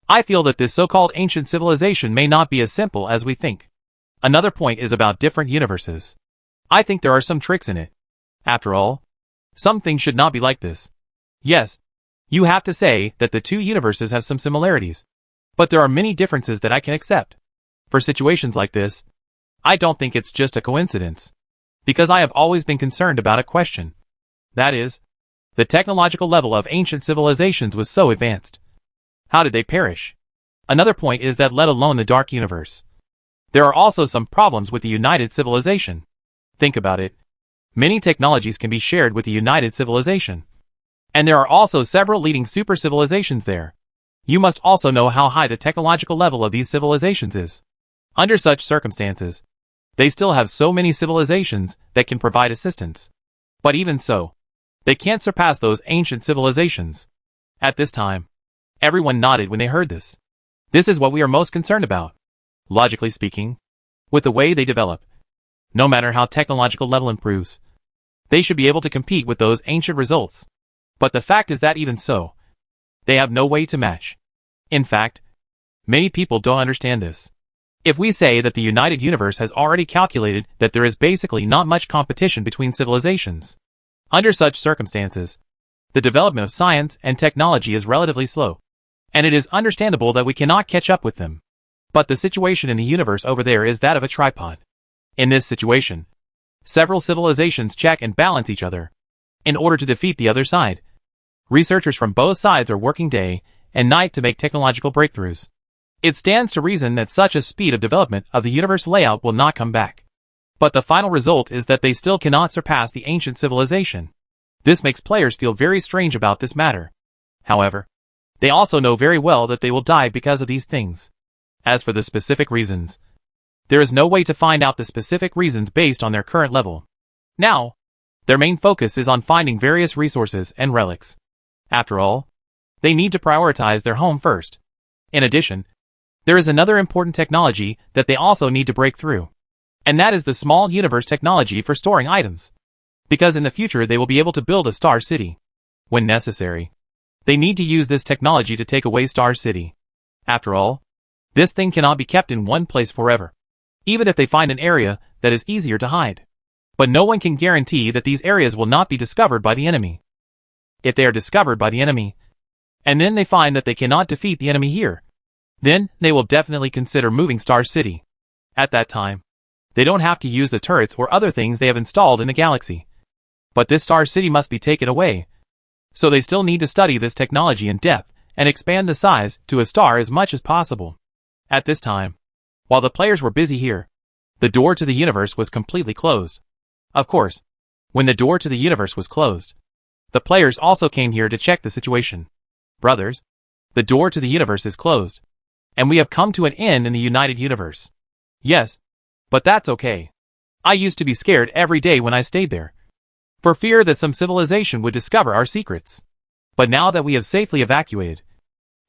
I feel that this so-called ancient civilization may not be as simple as we think. Another point is about different universes. I think there are some tricks in it. After all, some things should not be like this. Yes, you have to say that the two universes have some similarities, but there are many differences that I can accept. For situations like this, I don't think it's just a coincidence, because I have always been concerned about a question. That is, the technological level of ancient civilizations was so advanced. How did they perish? Another point is that let alone the dark universe, there are also some problems with the United Civilization. Think about it. Many technologies can be shared with the United Civilization. And there are also several leading super civilizations there. You must also know how high the technological level of these civilizations is. Under such circumstances, they still have so many civilizations that can provide assistance. But even so, they can't surpass those ancient civilizations. At this time, everyone nodded when they heard this. This is what we are most concerned about. Logically speaking, with the way they develop, no matter how technological level improves, they should be able to compete with those ancient results. But the fact is that even so, they have no way to match. In fact, many people don't understand this. If we say that the United Universe has already calculated that there is basically not much competition between civilizations, under such circumstances, the development of science and technology is relatively slow, and it is understandable that we cannot catch up with them. But the situation in the universe over there is that of a tripod. In this situation, several civilizations check and balance each other in order to defeat the other side. Researchers from both sides are working day and night to make technological breakthroughs. It stands to reason that such a speed of development of the universe layout will not come back. But the final result is that they still cannot surpass the ancient civilization. This makes players feel very strange about this matter. However, they also know very well that they will die because of these things. As for the specific reasons, there is no way to find out the specific reasons based on their current level. Now, their main focus is on finding various resources and relics. After all, they need to prioritize their home first. In addition, there is another important technology that they also need to break through. And that is the small universe technology for storing items. Because in the future they will be able to build a star city. When necessary, they need to use this technology to take away Star City. After all, this thing cannot be kept in one place forever, even if they find an area that is easier to hide. But no one can guarantee that these areas will not be discovered by the enemy. If they are discovered by the enemy, and then they find that they cannot defeat the enemy here, then they will definitely consider moving Star City. At that time, they don't have to use the turrets or other things they have installed in the galaxy. But this Star City must be taken away. So they still need to study this technology in depth and expand the size to a star as much as possible. At this time, while the players were busy here, the door to the universe was completely closed. Of course, when the door to the universe was closed, the players also came here to check the situation. Brothers, the door to the universe is closed, and we have come to an end in the United Universe. Yes, but that's okay. I used to be scared every day when I stayed there, for fear that some civilization would discover our secrets. But now that we have safely evacuated,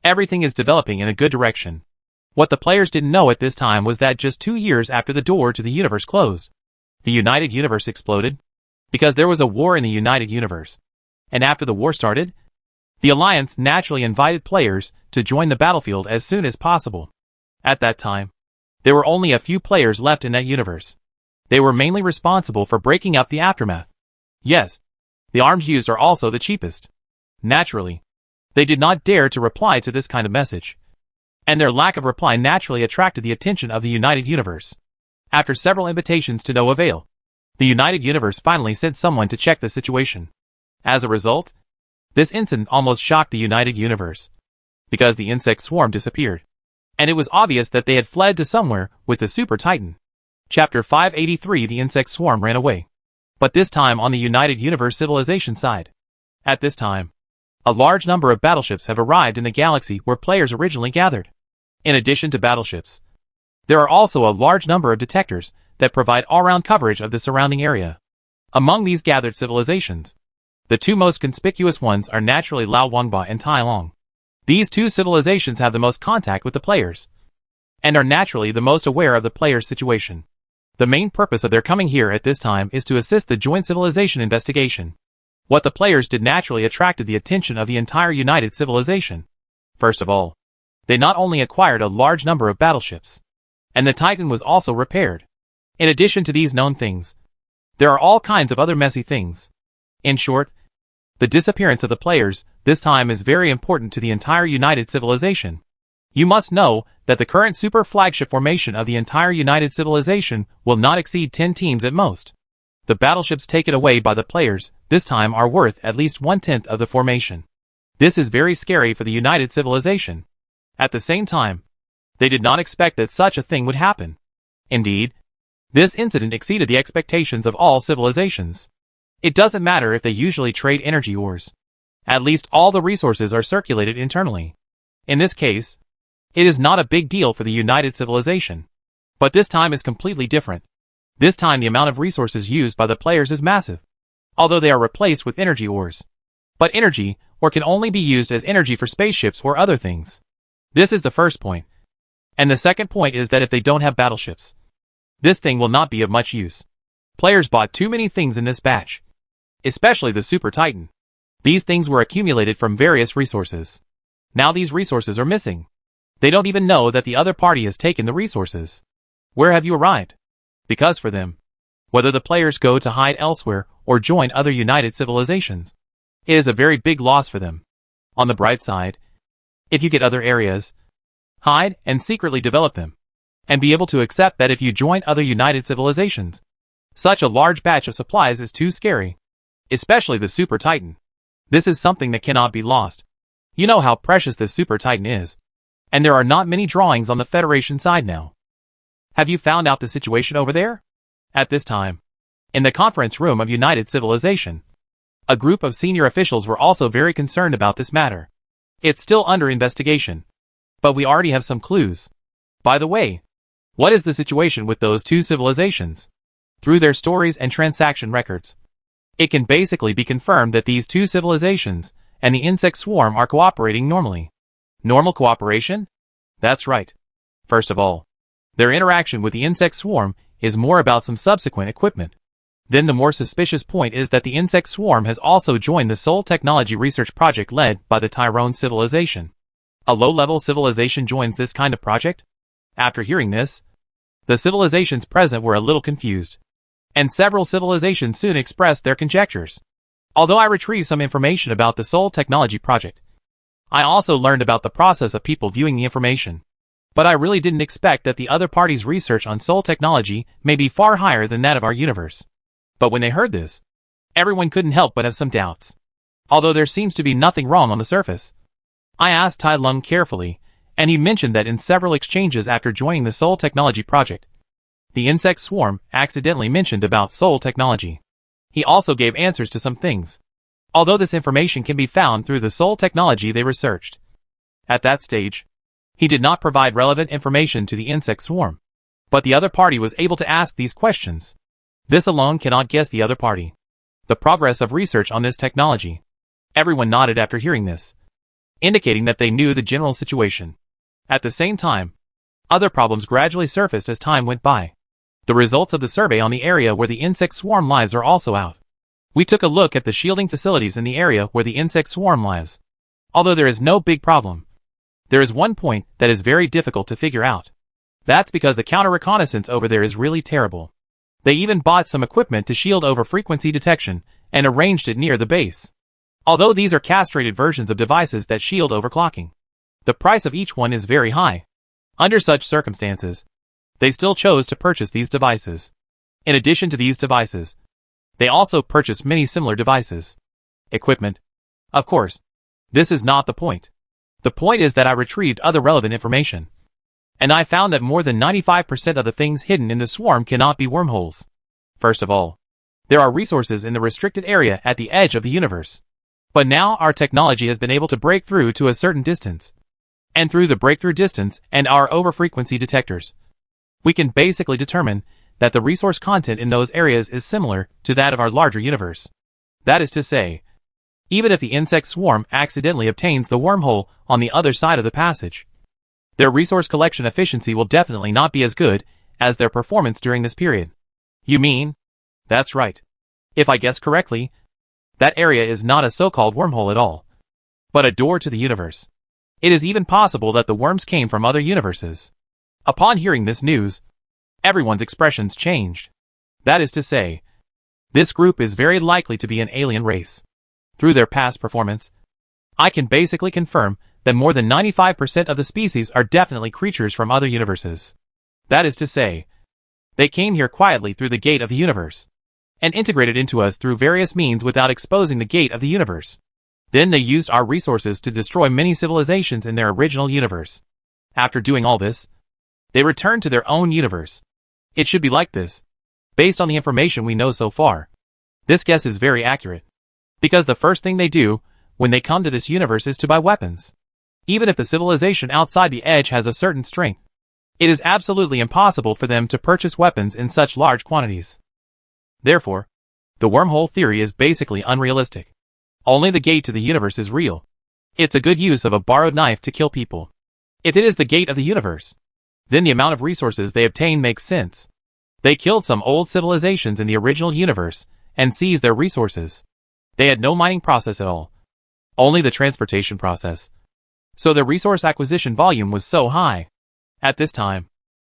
everything is developing in a good direction. What the players didn't know at this time was that just 2 years after the door to the universe closed, the United Universe exploded, because there was a war in the United Universe. And after the war started, the Alliance naturally invited players to join the battlefield as soon as possible. At that time, there were only a few players left in that universe. They were mainly responsible for breaking up the aftermath. Yes, The arms used are also the cheapest. Naturally, they did not dare to reply to this kind of message, and their lack of reply naturally attracted the attention of the United Universe. After several invitations to no avail, the United Universe finally sent someone to check the situation. As a result, this incident almost shocked the United Universe, because the insect swarm disappeared, and it was obvious that they had fled to somewhere with the Super Titan. Chapter 583. The insect swarm ran away, but this time on the United Universe civilization side. At this time, a large number of battleships have arrived in the galaxy where players originally gathered. In addition to battleships, there are also a large number of detectors that provide all-round coverage of the surrounding area. Among these gathered civilizations, the two most conspicuous ones are naturally Lao Wangba and Tai Long. These two civilizations have the most contact with the players, and are naturally the most aware of the players' situation. The main purpose of their coming here at this time is to assist the joint civilization investigation. What the players did naturally attracted the attention of the entire United Civilization. First of all, they not only acquired a large number of battleships, and the Titan was also repaired. In addition to these known things, there are all kinds of other messy things. In short, the disappearance of the players this time is very important to the entire United Civilization. You must know that the current super flagship formation of the entire United Civilization will not exceed 10 teams at most. The battleships taken away by the players this time are worth at least 1/10 of the formation. This is very scary for the United Civilization. At the same time, they did not expect that such a thing would happen. Indeed, this incident exceeded the expectations of all civilizations. It doesn't matter if they usually trade energy ores. At least all the resources are circulated internally. In this case, it is not a big deal for the United Civilization. But this time is completely different. This time the amount of resources used by the players is massive, although they are replaced with energy ores. But energy ore can only be used as energy for spaceships or other things. This is the first point. And the second point is that if they don't have battleships, this thing will not be of much use. Players bought too many things in this batch, especially the Super Titan. These things were accumulated from various resources. Now these resources are missing. They don't even know that the other party has taken the resources. Where have you arrived? Because for them, whether the players go to hide elsewhere or join other United Civilizations, it is a very big loss for them. On the bright side, if you get other areas, hide and secretly develop them, and be able to accept that if you join other United Civilizations, such a large batch of supplies is too scary. Especially the Super Titan. This is something that cannot be lost. You know how precious this Super Titan is. And there are not many drawings on the Federation side now. Have you found out the situation over there? At this time, in the conference room of United Civilization, a group of senior officials were also very concerned about this matter. It's still under investigation, but we already have some clues. By the way, what is the situation with those two civilizations? Through their stories and transaction records, it can basically be confirmed that these two civilizations and the insect swarm are cooperating normally. Normal cooperation? That's right. First of all, their interaction with the insect swarm is more about some subsequent equipment. Then the more suspicious point is that the insect swarm has also joined the Soul Technology Research Project led by the Tyrone civilization. A low-level civilization joins this kind of project? After hearing this, the civilizations present were a little confused, and several civilizations soon expressed their conjectures. Although I retrieved some information about the Soul Technology Project, I also learned about the process of people viewing the information. But I really didn't expect that the other party's research on soul technology may be far higher than that of our universe. But when they heard this, everyone couldn't help but have some doubts. Although there seems to be nothing wrong on the surface. I asked Tai Lung carefully, and he mentioned that in several exchanges after joining the Soul Technology Project, the insect swarm accidentally mentioned about soul technology. He also gave answers to some things, although this information can be found through the soul technology they researched. At that stage, he did not provide relevant information to the insect swarm, but the other party was able to ask these questions. This alone cannot guess the other party. The progress of research on this technology. Everyone nodded after hearing this, indicating that they knew the general situation. At the same time, other problems gradually surfaced as time went by. The results of the survey on the area where the insect swarm lives are also out. We took a look at the shielding facilities in the area where the insect swarm lives. Although there is no big problem, there is one point that is very difficult to figure out. That's because the counter-reconnaissance over there is really terrible. They even bought some equipment to shield over frequency detection, and arranged it near the base. Although these are castrated versions of devices that shield overclocking, the price of each one is very high. Under such circumstances, they still chose to purchase these devices. In addition to these devices, they also purchased many similar devices. Equipment. Of course, this is not the point. The point is that I retrieved other relevant information, and I found that more than 95% of the things hidden in the swarm cannot be wormholes. First of all, there are resources in the restricted area at the edge of the universe. But now our technology has been able to break through to a certain distance. And through the breakthrough distance and our overfrequency detectors, we can basically determine that the resource content in those areas is similar to that of our larger universe. That is to say, even if the insect swarm accidentally obtains the wormhole on the other side of the passage, their resource collection efficiency will definitely not be as good as their performance during this period. You mean? That's right. If I guess correctly, that area is not a so-called wormhole at all, but a door to the universe. It is even possible that the worms came from other universes. Upon hearing this news, everyone's expressions changed. That is to say, this group is very likely to be an alien race. Through their past performance, I can basically confirm that more than 95% of the species are definitely creatures from other universes. That is to say, they came here quietly through the gate of the universe, and integrated into us through various means without exposing the gate of the universe. Then they used our resources to destroy many civilizations in their original universe. After doing all this, they returned to their own universe. It should be like this. Based on the information we know so far, this guess is very accurate. Because the first thing they do when they come to this universe is to buy weapons. Even if the civilization outside the edge has a certain strength, it is absolutely impossible for them to purchase weapons in such large quantities. Therefore, the wormhole theory is basically unrealistic. Only the gate to the universe is real. It's a good use of a borrowed knife to kill people. If it is the gate of the universe, then the amount of resources they obtain makes sense. They killed some old civilizations in the original universe and seized their resources. They had no mining process at all, only the transportation process. So their resource acquisition volume was so high. At this time,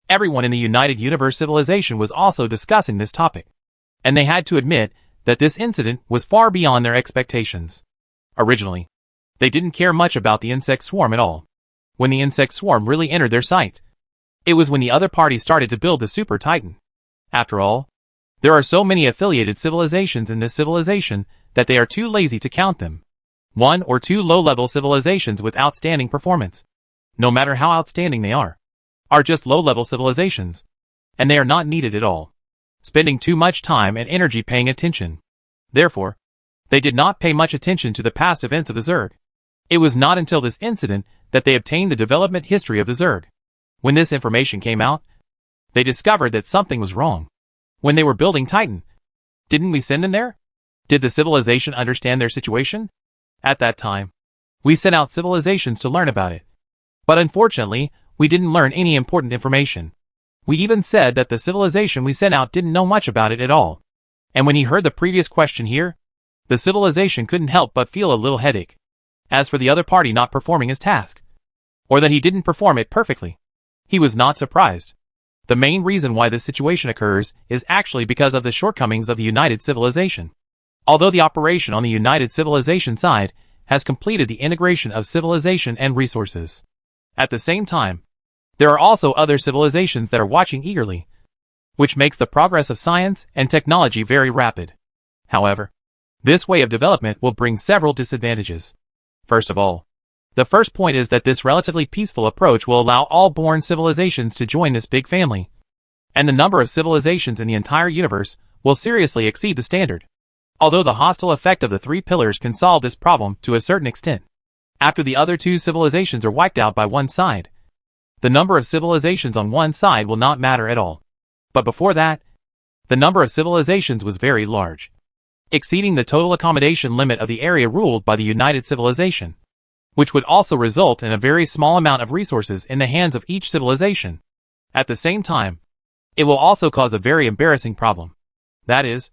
everyone in the United Universe civilization was also discussing this topic, and they had to admit that this incident was far beyond their expectations. Originally, they didn't care much about the insect swarm at all. When the insect swarm really entered their sight, it was when the other party started to build the Super Titan. After all, there are so many affiliated civilizations in this civilization that they are too lazy to count them. 1 or 2 low-level civilizations with outstanding performance, no matter how outstanding they are just low-level civilizations, and they are not needed at all, spending too much time and energy paying attention. Therefore, they did not pay much attention to the past events of the Zerg. It was not until this incident that they obtained the development history of the Zerg. When this information came out, they discovered that something was wrong. When they were building Titan, didn't we send them there? Did the civilization understand their situation? At that time, we sent out civilizations to learn about it. But unfortunately, we didn't learn any important information. We even said that the civilization we sent out didn't know much about it at all. And when he heard the previous question here, the civilization couldn't help but feel a little headache. As for the other party not performing his task, or that he didn't perform it perfectly, he was not surprised. The main reason why this situation occurs is actually because of the shortcomings of the United Civilization. Although the operation on the United Civilization side has completed the integration of civilization and resources, at the same time, there are also other civilizations that are watching eagerly, which makes the progress of science and technology very rapid. However, this way of development will bring several disadvantages. First of all, the first point is that this relatively peaceful approach will allow all born civilizations to join this big family, and the number of civilizations in the entire universe will seriously exceed the standard. Although the hostile effect of the 3 pillars can solve this problem to a certain extent, after the other 2 civilizations are wiped out by one side, the number of civilizations on one side will not matter at all. But before that, the number of civilizations was very large, exceeding the total accommodation limit of the area ruled by the United Civilization, which would also result in a very small amount of resources in the hands of each civilization. At the same time, it will also cause a very embarrassing problem. That is,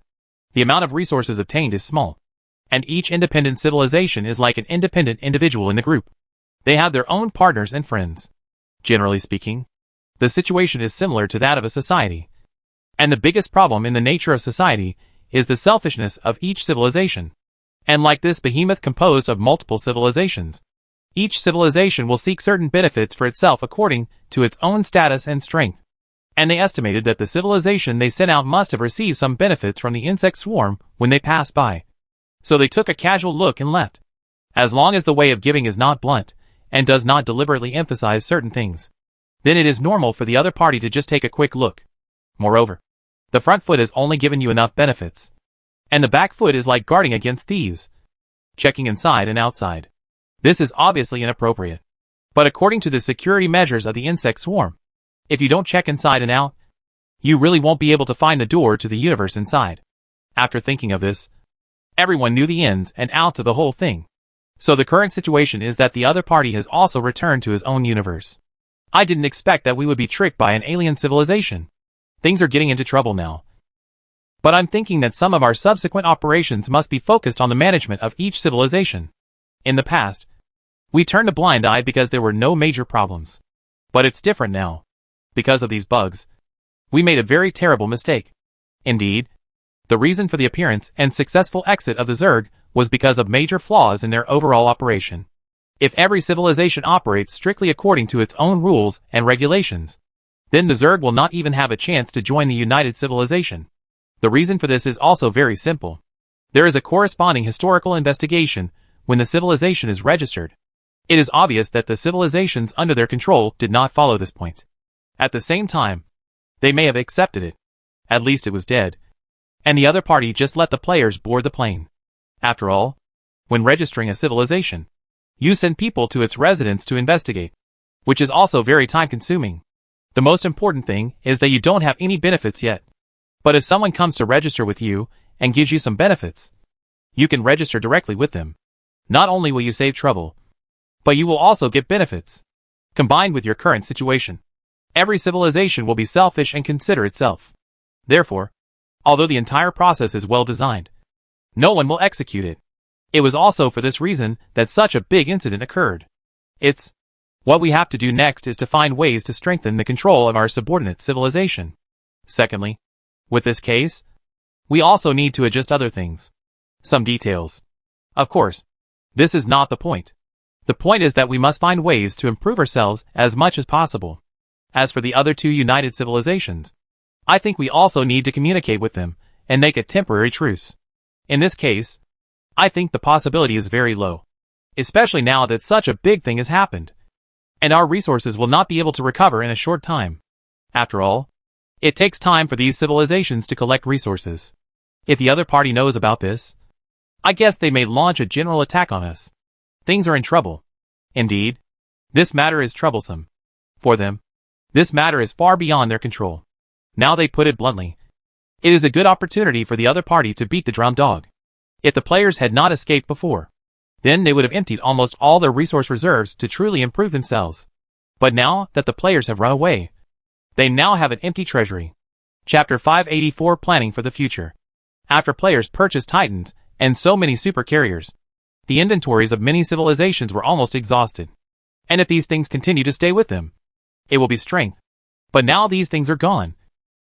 the amount of resources obtained is small, and each independent civilization is like an independent individual in the group. They have their own partners and friends. Generally speaking, the situation is similar to that of a society. And the biggest problem in the nature of society is the selfishness of each civilization. And like this behemoth composed of multiple civilizations, each civilization will seek certain benefits for itself according to its own status and strength. And they estimated that the civilization they sent out must have received some benefits from the insect swarm when they passed by. So they took a casual look and left. As long as the way of giving is not blunt, and does not deliberately emphasize certain things, then it is normal for the other party to just take a quick look. Moreover, the front foot has only given you enough benefits, and the back foot is like guarding against thieves, checking inside and outside. This is obviously inappropriate. But according to the security measures of the insect swarm, if you don't check inside and out, you really won't be able to find the door to the universe inside. After thinking of this, everyone knew the ins and outs of the whole thing. So the current situation is that the other party has also returned to his own universe. I didn't expect that we would be tricked by an alien civilization. Things are getting into trouble now. But I'm thinking that some of our subsequent operations must be focused on the management of each civilization. In the past, we turned a blind eye because there were no major problems. But it's different now. Because of these bugs, we made a very terrible mistake. Indeed, the reason for the appearance and successful exit of the Zerg was because of major flaws in their overall operation. If every civilization operates strictly according to its own rules and regulations, then the Zerg will not even have a chance to join the united civilization. The reason for this is also very simple. There is a corresponding historical investigation when the civilization is registered. It is obvious that the civilizations under their control did not follow this point. At the same time, they may have accepted it. At least it was dead. And the other party just let the players board the plane. After all, when registering a civilization, you send people to its residence to investigate, which is also very time-consuming. The most important thing is that you don't have any benefits yet. But if someone comes to register with you and gives you some benefits, you can register directly with them. Not only will you save trouble, but you will also get benefits. Combined with your current situation, every civilization will be selfish and consider itself. Therefore, although the entire process is well designed, no one will execute it. It was also for this reason that such a big incident occurred. What we have to do next is to find ways to strengthen the control of our subordinate civilization. Secondly, with this case, we also need to adjust other things. Some details. Of course, this is not the point. The point is that we must find ways to improve ourselves as much as possible. As for the other two united civilizations, I think we also need to communicate with them and make a temporary truce. In this case, I think the possibility is very low, especially now that such a big thing has happened, and our resources will not be able to recover in a short time. After all, it takes time for these civilizations to collect resources. If the other party knows about this, I guess they may launch a general attack on us. Things are in trouble. Indeed, this matter is troublesome. For them, this matter is far beyond their control. Now they put it bluntly. It is a good opportunity for the other party to beat the drowned dog. If the players had not escaped before, then they would have emptied almost all their resource reserves to truly improve themselves. But now that the players have run away, they now have an empty treasury. Chapter 584 Planning for the Future. After players purchased Titans and so many super carriers, the inventories of many civilizations were almost exhausted. And if these things continue to stay with them, it will be strength. But now these things are gone,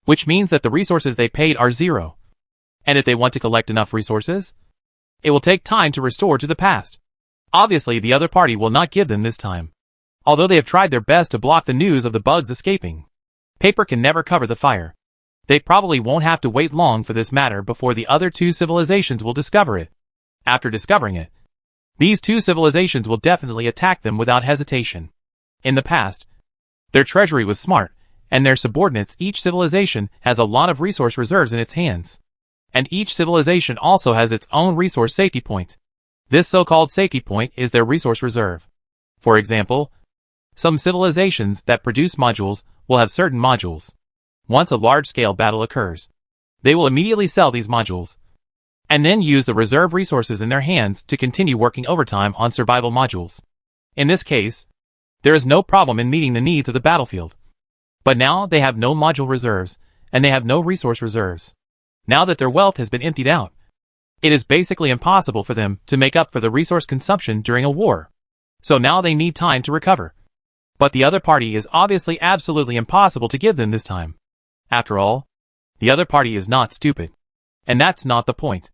which means that the resources they paid are zero. And if they want to collect enough resources, it will take time to restore to the past. Obviously, the other party will not give them this time. Although they have tried their best to block the news of the bugs escaping, paper can never cover the fire. They probably won't have to wait long for this matter before the other two civilizations will discover it. After discovering it, these two civilizations will definitely attack them without hesitation. In the past, their treasury was smart, and their subordinates, each civilization has a lot of resource reserves in its hands. And each civilization also has its own resource safety point. This so-called safety point is their resource reserve. For example, some civilizations that produce modules will have certain modules. Once a large-scale battle occurs, they will immediately sell these modules, and then use the reserve resources in their hands to continue working overtime on survival modules. In this case, there is no problem in meeting the needs of the battlefield. But now they have no module reserves, and they have no resource reserves. Now that their wealth has been emptied out, it is basically impossible for them to make up for the resource consumption during a war. So now they need time to recover. But the other party is obviously absolutely impossible to give them this time. After all, the other party is not stupid. And that's not the point.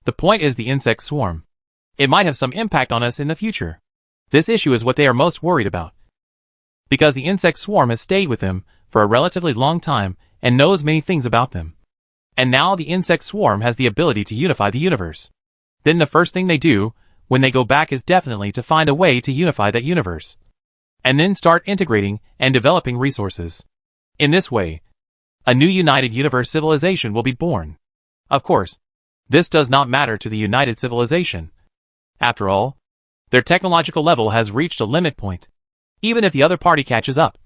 The point is the insect swarm. It might have some impact on us in the future. This issue is what they are most worried about. Because the insect swarm has stayed with them for a relatively long time and knows many things about them. And now the insect swarm has the ability to unify the universe. Then the first thing they do when they go back is definitely to find a way to unify that universe. And then start integrating and developing resources. In this way, a new united universe civilization will be born. Of course, this does not matter to the united civilization. After all, their technological level has reached a limit point. Even if the other party catches up,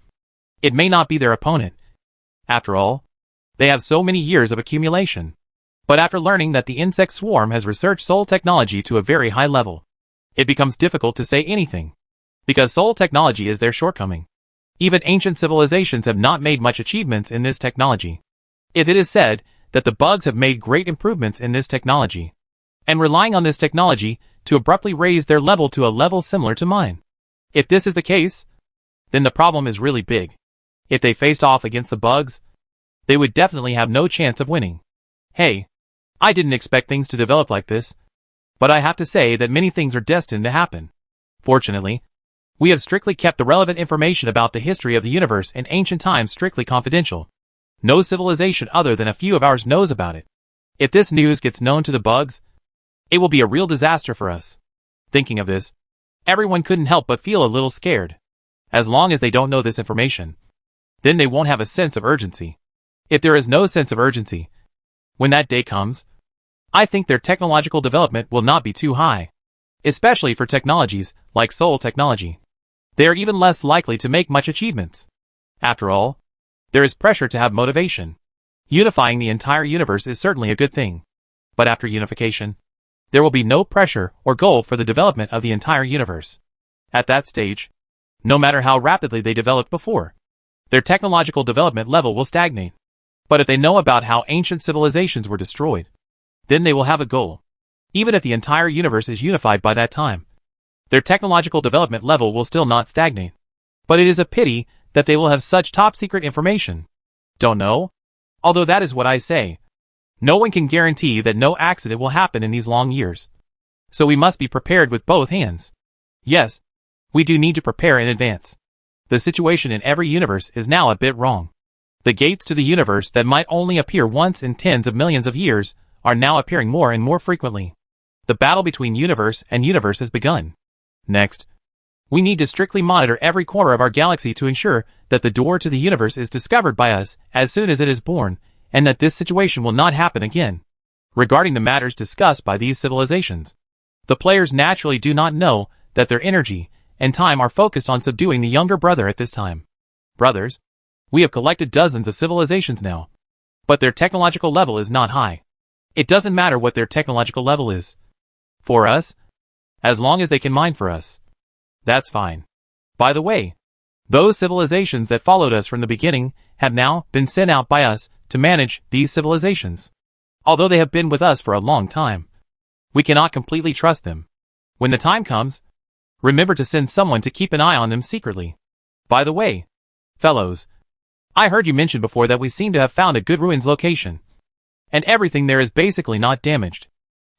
it may not be their opponent. After all, they have so many years of accumulation. But after learning that the insect swarm has researched soul technology to a very high level, it becomes difficult to say anything. Because soul technology is their shortcoming. Even ancient civilizations have not made much achievements in this technology. If it is said that the bugs have made great improvements in this technology, and relying on this technology to abruptly raise their level to a level similar to mine. If this is the case, then the problem is really big. If they faced off against the bugs, they would definitely have no chance of winning. Hey, I didn't expect things to develop like this, but I have to say that many things are destined to happen. Fortunately, we have strictly kept the relevant information about the history of the universe in ancient times strictly confidential. No civilization other than a few of ours knows about it. If this news gets known to the bugs, it will be a real disaster for us. Thinking of this, everyone couldn't help but feel a little scared. As long as they don't know this information, then they won't have a sense of urgency. If there is no sense of urgency, when that day comes, I think their technological development will not be too high. Especially for technologies like soul technology. They are even less likely to make much achievements. After all, there is pressure to have motivation. Unifying the entire universe is certainly a good thing. But after unification, there will be no pressure or goal for the development of the entire universe. At that stage, no matter how rapidly they developed before, their technological development level will stagnate. But if they know about how ancient civilizations were destroyed, then they will have a goal. Even if the entire universe is unified by that time, their technological development level will still not stagnate. But it is a pity that they will have such top-secret information. Don't know? Although that is what I say. No one can guarantee that no accident will happen in these long years. So we must be prepared with both hands. Yes, we do need to prepare in advance. The situation in every universe is now a bit wrong. The gates to the universe that might only appear once in tens of millions of years are now appearing more and more frequently. The battle between universe and universe has begun. Next, we need to strictly monitor every corner of our galaxy to ensure that the door to the universe is discovered by us as soon as it is born, and that this situation will not happen again. Regarding the matters discussed by these civilizations, the players naturally do not know that their energy and time are focused on subduing the younger brother at this time. Brothers, we have collected dozens of civilizations now, but their technological level is not high. It doesn't matter what their technological level is. For us, as long as they can mine for us, that's fine. By the way, those civilizations that followed us from the beginning have now been sent out by us to manage these civilizations. Although they have been with us for a long time, we cannot completely trust them. When the time comes, remember to send someone to keep an eye on them secretly. By the way, fellows, I heard you mention before that we seem to have found a good ruins location. And everything there is basically not damaged.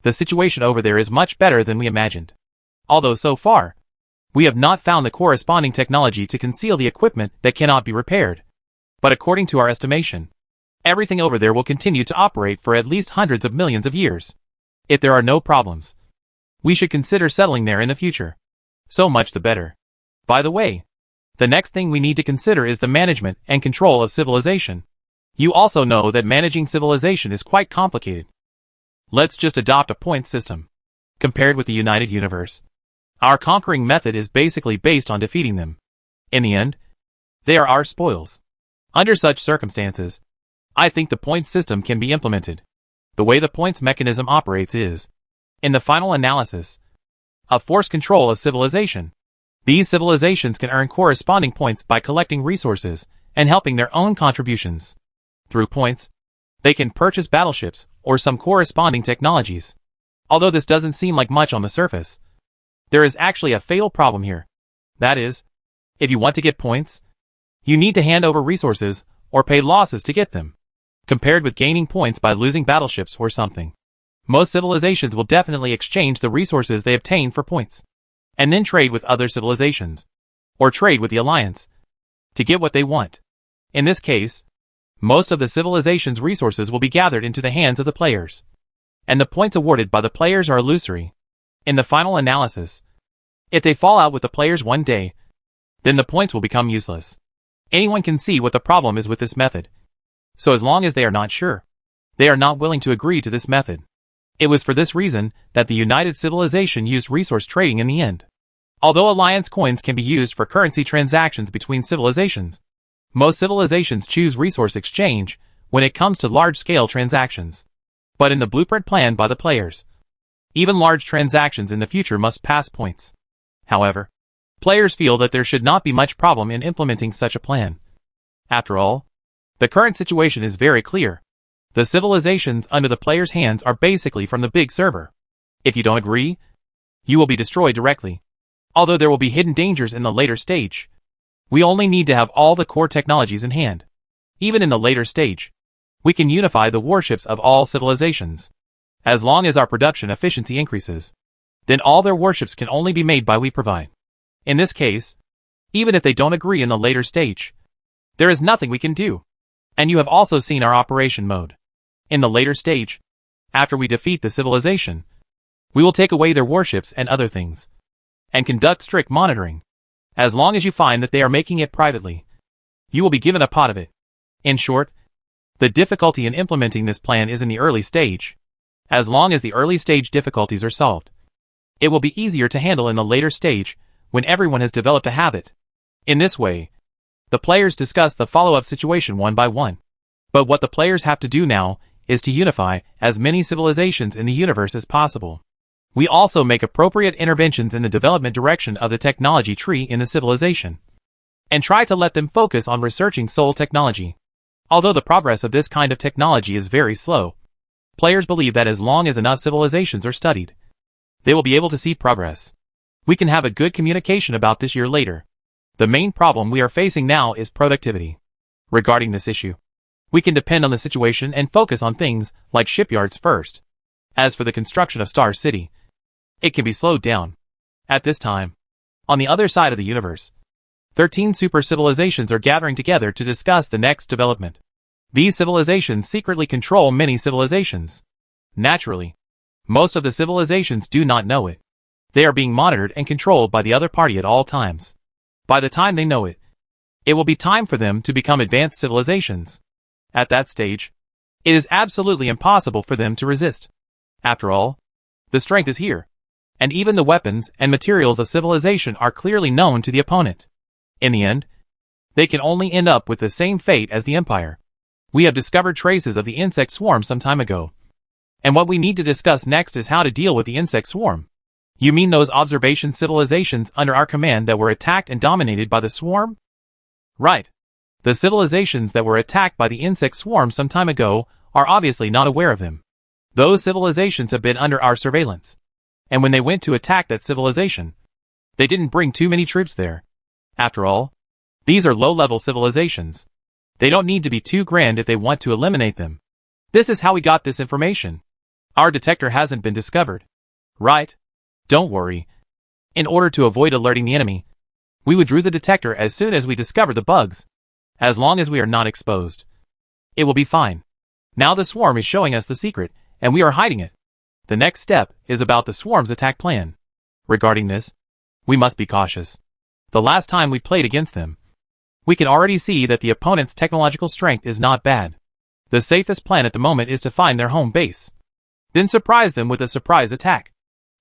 The situation over there is much better than we imagined. Although so far, we have not found the corresponding technology to conceal the equipment that cannot be repaired. But according to our estimation, everything over there will continue to operate for at least hundreds of millions of years. If there are no problems, we should consider settling there in the future. So much the better. By the way, the next thing we need to consider is the management and control of civilization. You also know that managing civilization is quite complicated. Let's just adopt a point system. Compared with the United Universe, our conquering method is basically based on defeating them. In the end, they are our spoils. Under such circumstances, I think the point system can be implemented. The way the points mechanism operates is, in the final analysis, a forced control of civilization. These civilizations can earn corresponding points by collecting resources and helping their own contributions. Through points, they can purchase battleships or some corresponding technologies. Although this doesn't seem like much on the surface, there is actually a fatal problem here. That is, if you want to get points, you need to hand over resources or pay losses to get them. compared with gaining points by losing battleships or something. Most civilizations will definitely exchange the resources they obtain for points, and then trade with other civilizations, or trade with the alliance, to get what they want. In this case, most of the civilization's resources will be gathered into the hands of the players, and the points awarded by the players are illusory. In the final analysis, if they fall out with the players one day, then the points will become useless. Anyone can see what the problem is with this method. So as long as they are not sure, they are not willing to agree to this method. It was for this reason that the United Civilization used resource trading in the end. Although alliance coins can be used for currency transactions between civilizations, most civilizations choose resource exchange when it comes to large-scale transactions. But in the blueprint planned by the players, even large transactions in the future must pass points. However, players feel that there should not be much problem in implementing such a plan. After all, the current situation is very clear. The civilizations under the players' hands are basically from the big server. If you don't agree, you will be destroyed directly. Although there will be hidden dangers in the later stage, we only need to have all the core technologies in hand. Even in the later stage, we can unify the warships of all civilizations. As long as our production efficiency increases, then all their warships can only be made by we provide. In this case, even if they don't agree in the later stage, there is nothing we can do. And you have also seen our operation mode. In the later stage, after we defeat the civilization, we will take away their warships and other things, and conduct strict monitoring. As long as you find that they are making it privately, you will be given a pot of it. In short, the difficulty in implementing this plan is in the early stage. As long as the early stage difficulties are solved, it will be easier to handle in the later stage when everyone has developed a habit. In this way, the players discuss the follow-up situation one by one. But what the players have to do now is to unify as many civilizations in the universe as possible. We also make appropriate interventions in the development direction of the technology tree in the civilization, and try to let them focus on researching soul technology. Although the progress of this kind of technology is very slow, players believe that as long as enough civilizations are studied, they will be able to see progress. We can have a good communication about this year later. The main problem we are facing now is productivity. Regarding this issue, we can depend on the situation and focus on things like shipyards first. As for the construction of Star City, it can be slowed down. At this time, on the other side of the universe, 13 super civilizations are gathering together to discuss the next development. These civilizations secretly control many civilizations. Naturally, most of the civilizations do not know it. They are being monitored and controlled by the other party at all times. By the time they know it, it will be time for them to become advanced civilizations. At that stage, it is absolutely impossible for them to resist. After all, the strength is here, and even the weapons and materials of civilization are clearly known to the opponent. In the end, they can only end up with the same fate as the Empire. We have discovered traces of the insect swarm some time ago, and what we need to discuss next is how to deal with the insect swarm. You mean those observation civilizations under our command that were attacked and dominated by the swarm? Right. The civilizations that were attacked by the insect swarm some time ago are obviously not aware of them. Those civilizations have been under our surveillance, and when they went to attack that civilization, they didn't bring too many troops there. After all, these are low-level civilizations. They don't need to be too grand if they want to eliminate them. This is how we got this information. Our detector hasn't been discovered. Right? Don't worry. In order to avoid alerting the enemy, we withdrew the detector as soon as we discovered the bugs. As long as we are not exposed, it will be fine. Now the swarm is showing us the secret, and we are hiding it. The next step is about the swarm's attack plan. Regarding this, we must be cautious. The last time we played against them, we can already see that the opponent's technological strength is not bad. The safest plan at the moment is to find their home base, then surprise them with a surprise attack,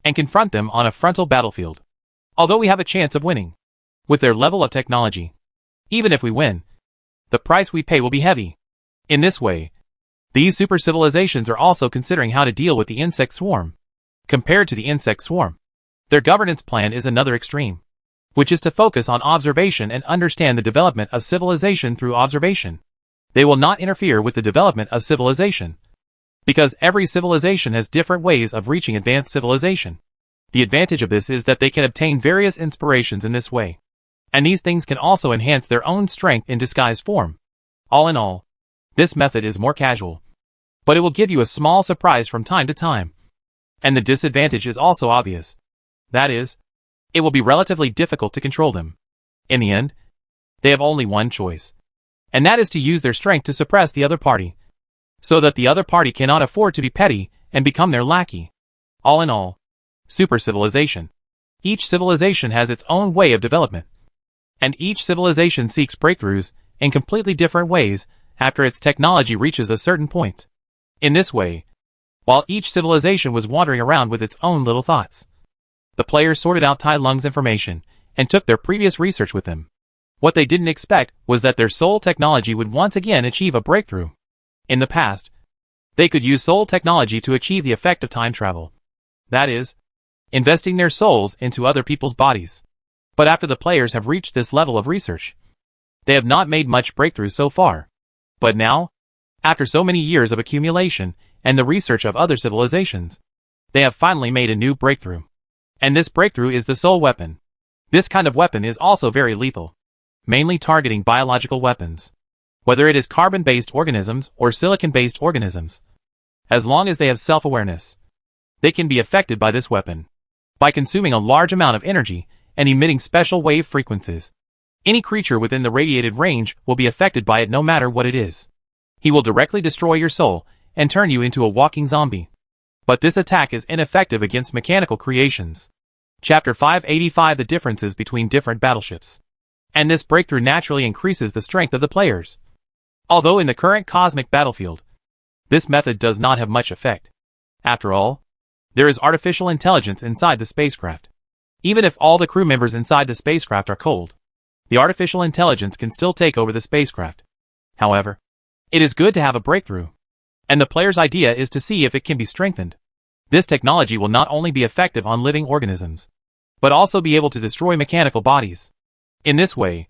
and confront them on a frontal battlefield. Although we have a chance of winning, with their level of technology, even if we win, the price we pay will be heavy. In this way, these super civilizations are also considering how to deal with the insect swarm. Compared to the insect swarm, their governance plan is another extreme, which is to focus on observation and understand the development of civilization through observation. They will not interfere with the development of civilization, because every civilization has different ways of reaching advanced civilization. The advantage of this is that they can obtain various inspirations in this way, and these things can also enhance their own strength in disguised form. All in all, This method is more casual, but it will give you a small surprise from time to time. And the disadvantage is also obvious. That is, it will be relatively difficult to control them. In the end, they have only one choice, and that is to use their strength to suppress the other party, so that the other party cannot afford to be petty and become their lackey. All in all, super civilization. Each civilization has its own way of development, and each civilization seeks breakthroughs in completely different ways after its technology reaches a certain point. In this way, while each civilization was wandering around with its own little thoughts, the players sorted out Tai Lung's information and took their previous research with them. What they didn't expect was that their soul technology would once again achieve a breakthrough. In the past, they could use soul technology to achieve the effect of time travel. That is, investing their souls into other people's bodies. But after the players have reached this level of research, they have not made much breakthrough so far. But now, after so many years of accumulation and the research of other civilizations, they have finally made a new breakthrough. And this breakthrough is the soul weapon. This kind of weapon is also very lethal, mainly targeting biological weapons, whether it is carbon-based organisms or silicon-based organisms. As long as they have self-awareness, they can be affected by this weapon by consuming a large amount of energy and emitting special wave frequencies. Any creature within the radiated range will be affected by it no matter what it is. He will directly destroy your soul and turn you into a walking zombie. But this attack is ineffective against mechanical creations. Chapter 585: The differences between different battleships. And this breakthrough naturally increases the strength of the players. Although in the current cosmic battlefield, this method does not have much effect. After all, there is artificial intelligence inside the spacecraft. Even if all the crew members inside the spacecraft are cold, the artificial intelligence can still take over the spacecraft. However, it is good to have a breakthrough, and the player's idea is to see if it can be strengthened. This technology will not only be effective on living organisms, but also be able to destroy mechanical bodies. In this way,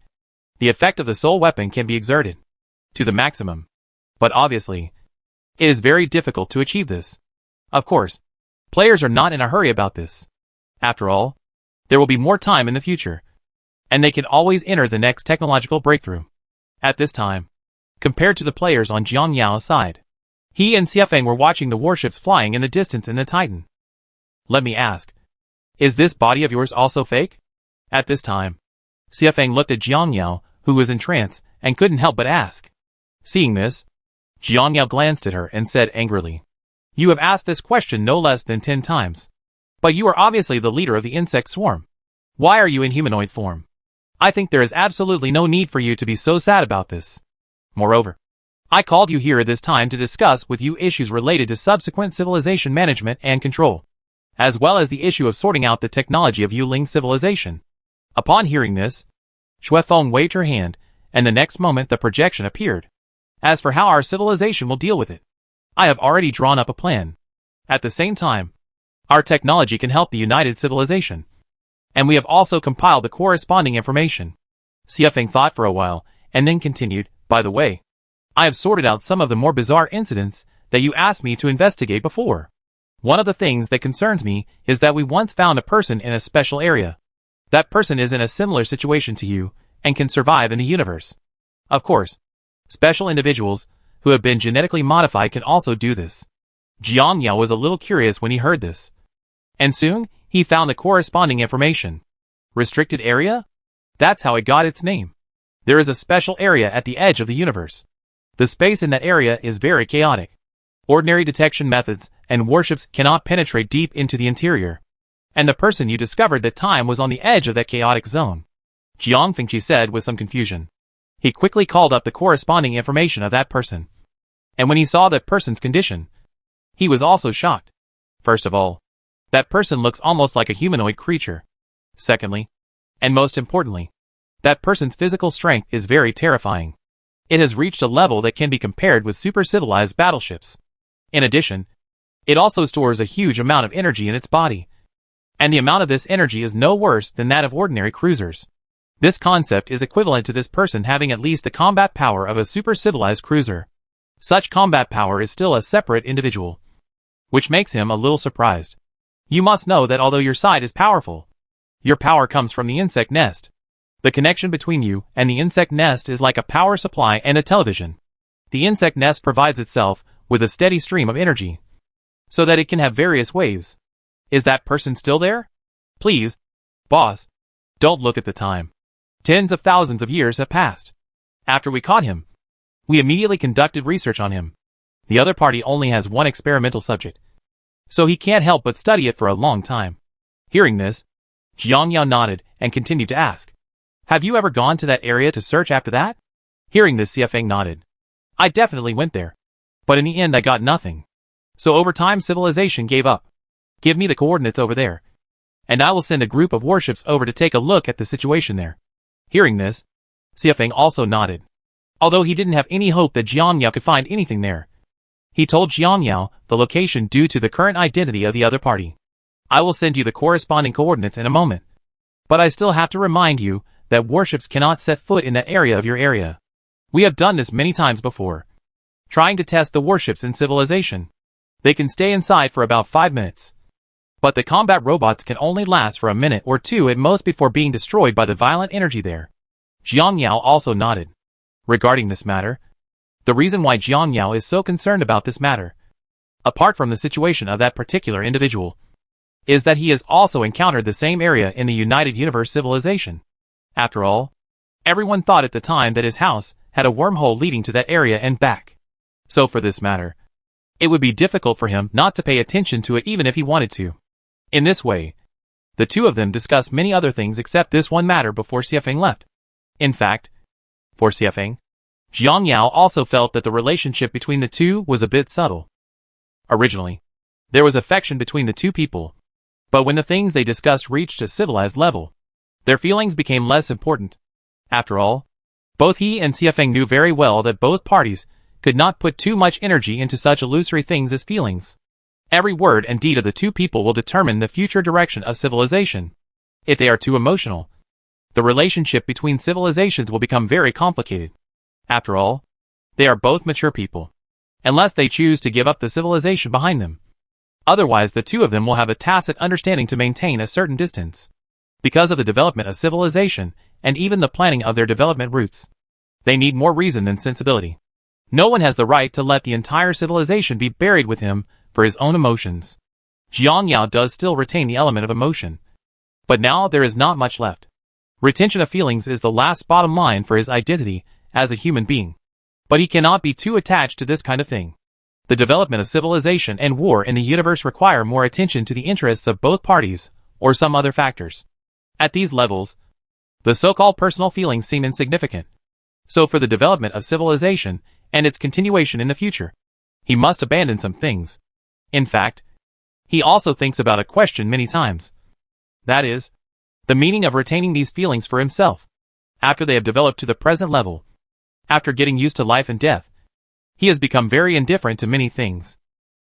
the effect of the soul weapon can be exerted to the maximum. But obviously, it is very difficult to achieve this. Of course, players are not in a hurry about this. After all, there will be more time in the future, and they can always enter the next technological breakthrough. At this time, compared to the players on Jiang Yao's side, he and Xiefeng were watching the warships flying in the distance in the Titan. Let me ask, is this body of yours also fake? At this time, Xiefeng looked at Jiang Yao, who was in trance, and couldn't help but ask. Seeing this, Jiang Yao glanced at her and said angrily, "You have asked this question no less than 10 times. But you are obviously the leader of the insect swarm. Why are you in humanoid form? I think there is absolutely no need for you to be so sad about this. Moreover, I called you here at this time to discuss with you issues related to subsequent civilization management and control, as well as the issue of sorting out the technology of Yuling civilization." Upon hearing this, Shuefeng waved her hand, and the next moment the projection appeared. As for how our civilization will deal with it, I have already drawn up a plan. At the same time, our technology can help the united civilization, and we have also compiled the corresponding information. Xiefeng thought for a while, and then continued, "By the way, I have sorted out some of the more bizarre incidents that you asked me to investigate before. One of the things that concerns me is that we once found a person in a special area. That person is in a similar situation to you, and can survive in the universe. Of course, special individuals who have been genetically modified can also do this." Jiang Yao was a little curious when he heard this, and soon he found the corresponding information. Restricted area? That's how it got its name. There is a special area at the edge of the universe. The space in that area is very chaotic. Ordinary detection methods and warships cannot penetrate deep into the interior. And the person you discovered that time was on the edge of that chaotic zone. Jiang Fengqi said with some confusion. He quickly called up the corresponding information of that person. And when he saw that person's condition, he was also shocked. First of all, that person looks almost like a humanoid creature. Secondly, and most importantly, that person's physical strength is very terrifying. It has reached a level that can be compared with super-civilized battleships. In addition, it also stores a huge amount of energy in its body. And the amount of this energy is no worse than that of ordinary cruisers. This concept is equivalent to this person having at least the combat power of a super-civilized cruiser. Such combat power is still a separate individual, which makes him a little surprised. You must know that although your side is powerful, your power comes from the insect nest. The connection between you and the insect nest is like a power supply and a television. The insect nest provides itself with a steady stream of energy, so that it can have various waves. Is that person still there? Please, boss, don't look at the time. Tens of thousands of years have passed. After we caught him, we immediately conducted research on him. The other party only has one experimental subject, so he can't help but study it for a long time. Hearing this, Jiang Yao nodded and continued to ask, have you ever gone to that area to search after that? Hearing this, Xiafeng nodded. I definitely went there, but in the end I got nothing. So over time civilization gave up. Give me the coordinates over there, and I will send a group of warships over to take a look at the situation there. Hearing this, Xiafeng also nodded. Although he didn't have any hope that Jiang Yao could find anything there, he told Jiang Yao the location due to the current identity of the other party. I will send you the corresponding coordinates in a moment, but I still have to remind you that warships cannot set foot in that area of your area. We have done this many times before, trying to test the warships in civilization. They can stay inside for about 5 minutes, but the combat robots can only last for a minute or two at most before being destroyed by the violent energy there. Jiang Yao also nodded. Regarding this matter, the reason why Jiang Yao is so concerned about this matter, apart from the situation of that particular individual, is that he has also encountered the same area in the United Universe civilization. After all, everyone thought at the time that his house had a wormhole leading to that area and back. So for this matter, it would be difficult for him not to pay attention to it even if he wanted to. In this way, the two of them discussed many other things except this one matter before Xiafeng left. In fact, for Xiafeng, Jiang Yao also felt that the relationship between the two was a bit subtle. Originally, there was affection between the two people, but when the things they discussed reached a civilized level, their feelings became less important. After all, both he and Xiafeng knew very well that both parties could not put too much energy into such illusory things as feelings. Every word and deed of the two people will determine the future direction of civilization. If they are too emotional, the relationship between civilizations will become very complicated. After all, they are both mature people, unless they choose to give up the civilization behind them. Otherwise, the two of them will have a tacit understanding to maintain a certain distance. Because of the development of civilization, and even the planning of their development routes, they need more reason than sensibility. No one has the right to let the entire civilization be buried with him for his own emotions. Jiang Yao does still retain the element of emotion, but now there is not much left. Retention of feelings is the last bottom line for his identity as a human being. But he cannot be too attached to this kind of thing. The development of civilization and war in the universe require more attention to the interests of both parties, or some other factors. At these levels, the so-called personal feelings seem insignificant. So for the development of civilization and its continuation in the future, he must abandon some things. In fact, he also thinks about a question many times. That is, the meaning of retaining these feelings for himself. After they have developed to the present level, after getting used to life and death, he has become very indifferent to many things.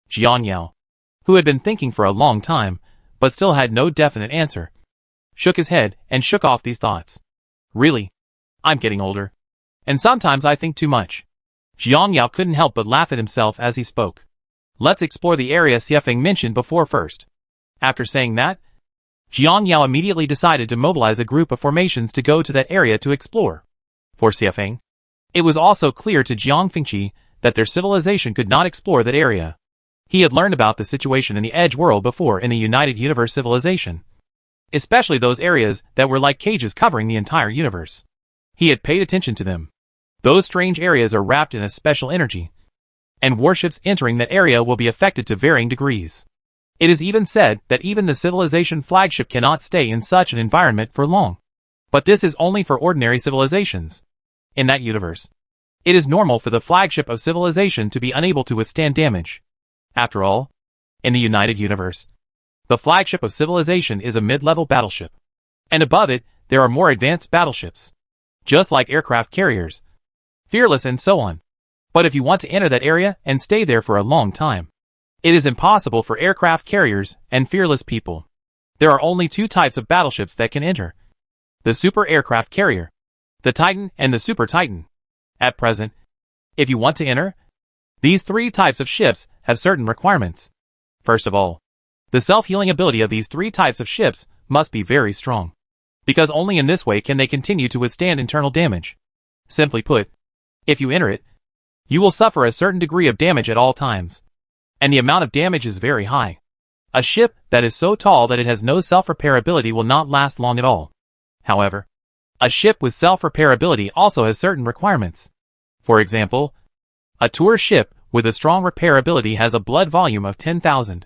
Jiang Yao, who had been thinking for a long time, but still had no definite answer, shook his head and shook off these thoughts. Really? I'm getting older, and sometimes I think too much. Jiang Yao couldn't help but laugh at himself as he spoke. Let's explore the area Xiafeng mentioned before first. After saying that, Jiang Yao immediately decided to mobilize a group of formations to go to that area to explore. For Xiafeng, it was also clear to Jiang Fengqi that their civilization could not explore that area. He had learned about the situation in the Edge world before in the United Universe civilization, especially those areas that were like cages covering the entire universe. He had paid attention to them. Those strange areas are wrapped in a special energy, and warships entering that area will be affected to varying degrees. It is even said that even the civilization flagship cannot stay in such an environment for long. But this is only for ordinary civilizations. In that universe, it is normal for the flagship of civilization to be unable to withstand damage. After all, in the United Universe, the flagship of civilization is a mid-level battleship, and above it, there are more advanced battleships, just like aircraft carriers, Fearless and so on. But if you want to enter that area and stay there for a long time, it is impossible for aircraft carriers and fearless people. There are only two types of battleships that can enter: the super aircraft carrier, the Titan, and the Super Titan. At present, if you want to enter, these three types of ships have certain requirements. First of all, the self-healing ability of these three types of ships must be very strong, because only in this way can they continue to withstand internal damage. Simply put, if you enter it, you will suffer a certain degree of damage at all times. And the amount of damage is very high. A ship that is so tall that it has no self-repair ability will not last long at all. However, a ship with self-repair ability also has certain requirements. For example, a tour ship with a strong repair ability has a blood volume of 10,000.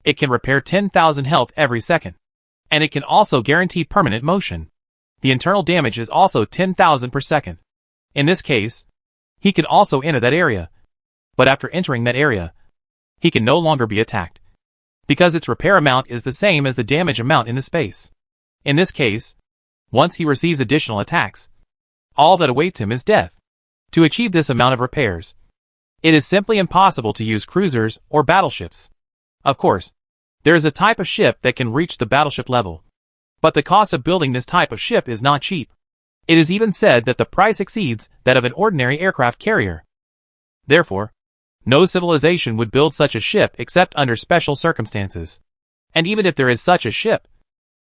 It can repair 10,000 health every second. And it can also guarantee permanent motion. The internal damage is also 10,000 per second. In this case, he can also enter that area. But after entering that area, he can no longer be attacked, because its repair amount is the same as the damage amount in the space. In this case, once he receives additional attacks, all that awaits him is death. To achieve this amount of repairs, it is simply impossible to use cruisers or battleships. Of course, there is a type of ship that can reach the battleship level. But the cost of building this type of ship is not cheap. It is even said that the price exceeds that of an ordinary aircraft carrier. Therefore, no civilization would build such a ship except under special circumstances. And even if there is such a ship,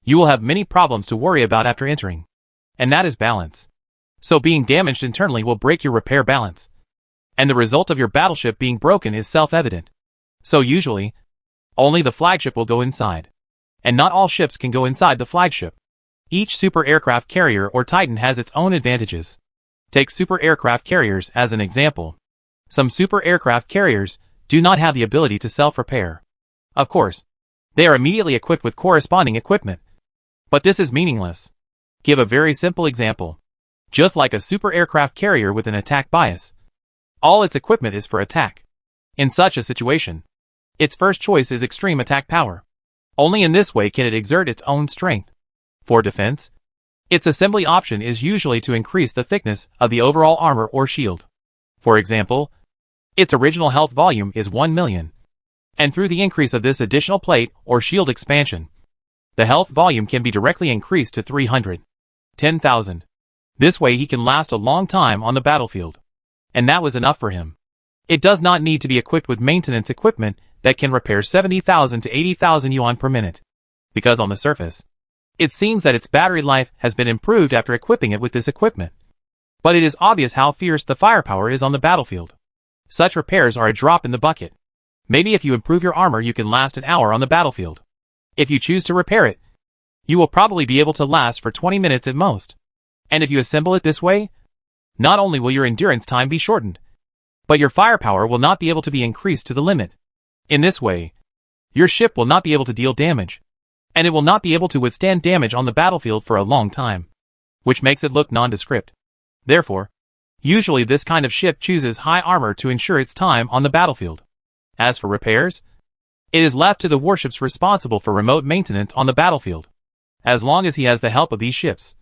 you will have many problems to worry about after entering. And that is balance. So being damaged internally will break your repair balance. And the result of your battleship being broken is self-evident. So usually, only the flagship will go inside. And not all ships can go inside the flagship. Each super aircraft carrier or Titan has its own advantages. Take super aircraft carriers as an example. Some super aircraft carriers do not have the ability to self-repair. Of course, they are immediately equipped with corresponding equipment. But this is meaningless. Give a very simple example. Just like a super aircraft carrier with an attack bias, all its equipment is for attack. In such a situation, its first choice is extreme attack power. Only in this way can it exert its own strength. For defense, its assembly option is usually to increase the thickness of the overall armor or shield. For example, its original health volume is 1 million. And through the increase of this additional plate or shield expansion, the health volume can be directly increased to 310,000. This way he can last a long time on the battlefield. And that was enough for him. It does not need to be equipped with maintenance equipment that can repair 70,000 to 80,000 yuan per minute. Because on the surface, it seems that its battery life has been improved after equipping it with this equipment. But it is obvious how fierce the firepower is on the battlefield. Such repairs are a drop in the bucket. Maybe if you improve your armor you can last an hour on the battlefield. If you choose to repair it, you will probably be able to last for 20 minutes at most. And if you assemble it this way, not only will your endurance time be shortened, but your firepower will not be able to be increased to the limit. In this way, your ship will not be able to deal damage, and it will not be able to withstand damage on the battlefield for a long time, which makes it look nondescript. Therefore, usually this kind of ship chooses high armor to ensure its time on the battlefield. As for repairs, it is left to the warships responsible for remote maintenance on the battlefield. As long as he has the help of these ships,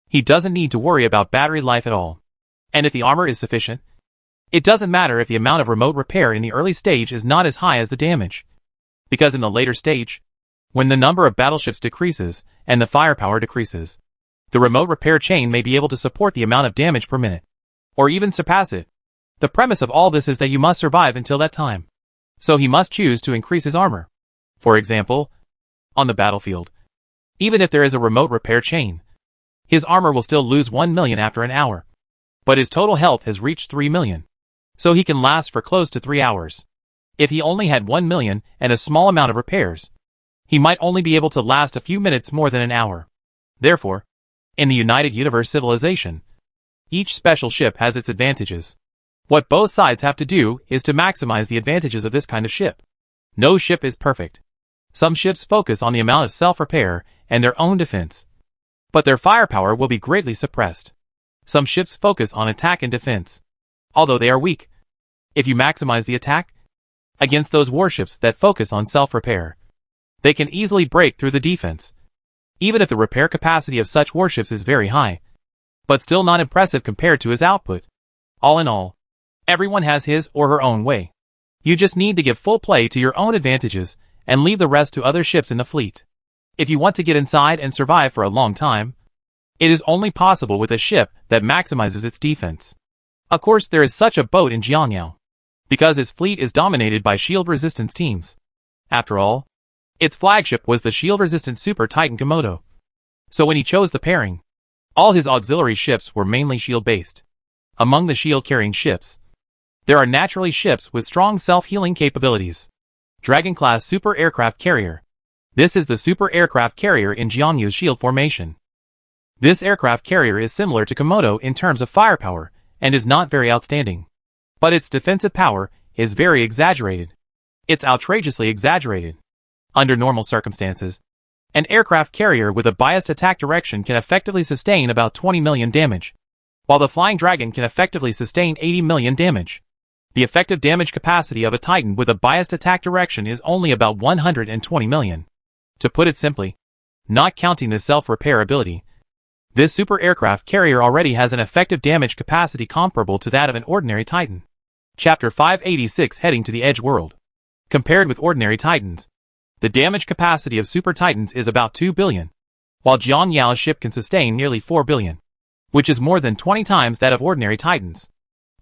he doesn't need to worry about battery life at all. And if the armor is sufficient, it doesn't matter if the amount of remote repair in the early stage is not as high as the damage. Because in the later stage, when the number of battleships decreases and the firepower decreases, the remote repair chain may be able to support the amount of damage per minute, or even surpass it. The premise of all this is that you must survive until that time. So he must choose to increase his armor. For example, on the battlefield, even if there is a remote repair chain, his armor will still lose 1 million after an hour. But his total health has reached 3 million. So he can last for close to 3 hours. If he only had 1 million and a small amount of repairs, he might only be able to last a few minutes more than an hour. Therefore, in the United Universe civilization, each special ship has its advantages. What both sides have to do is to maximize the advantages of this kind of ship. No ship is perfect. Some ships focus on the amount of self-repair and their own defense, but their firepower will be greatly suppressed. Some ships focus on attack and defense, although they are weak. If you maximize the attack against those warships that focus on self-repair, they can easily break through the defense, even if the repair capacity of such warships is very high, but still not impressive compared to his output. All in all, everyone has his or her own way. You just need to give full play to your own advantages and leave the rest to other ships in the fleet. If you want to get inside and survive for a long time, it is only possible with a ship that maximizes its defense. Of course, there is such a boat in Jiangyao, because his fleet is dominated by shield resistance teams. After all, its flagship was the shield-resistant Super Titan Komodo. So when he chose the pairing, all his auxiliary ships were mainly shield-based. Among the shield-carrying ships, There are naturally ships with strong self-healing capabilities. Dragon-class super aircraft carrier. This is the super aircraft carrier in Jiangyu's shield formation. This aircraft carrier is similar to Komodo in terms of firepower, and is not very outstanding. But its defensive power is very exaggerated. It's outrageously exaggerated. Under normal circumstances, an aircraft carrier with a biased attack direction can effectively sustain about 20 million damage, while the Flying Dragon can effectively sustain 80 million damage. The effective damage capacity of a Titan with a biased attack direction is only about 120 million. To put it simply, not counting the self-repair ability, this super aircraft carrier already has an effective damage capacity comparable to that of an ordinary Titan. Chapter 586 Heading to the Edge World. Compared with ordinary Titans, the damage capacity of Super Titans is about 2 billion, while Jiang Yao's ship can sustain nearly 4 billion, which is more than 20 times that of ordinary Titans.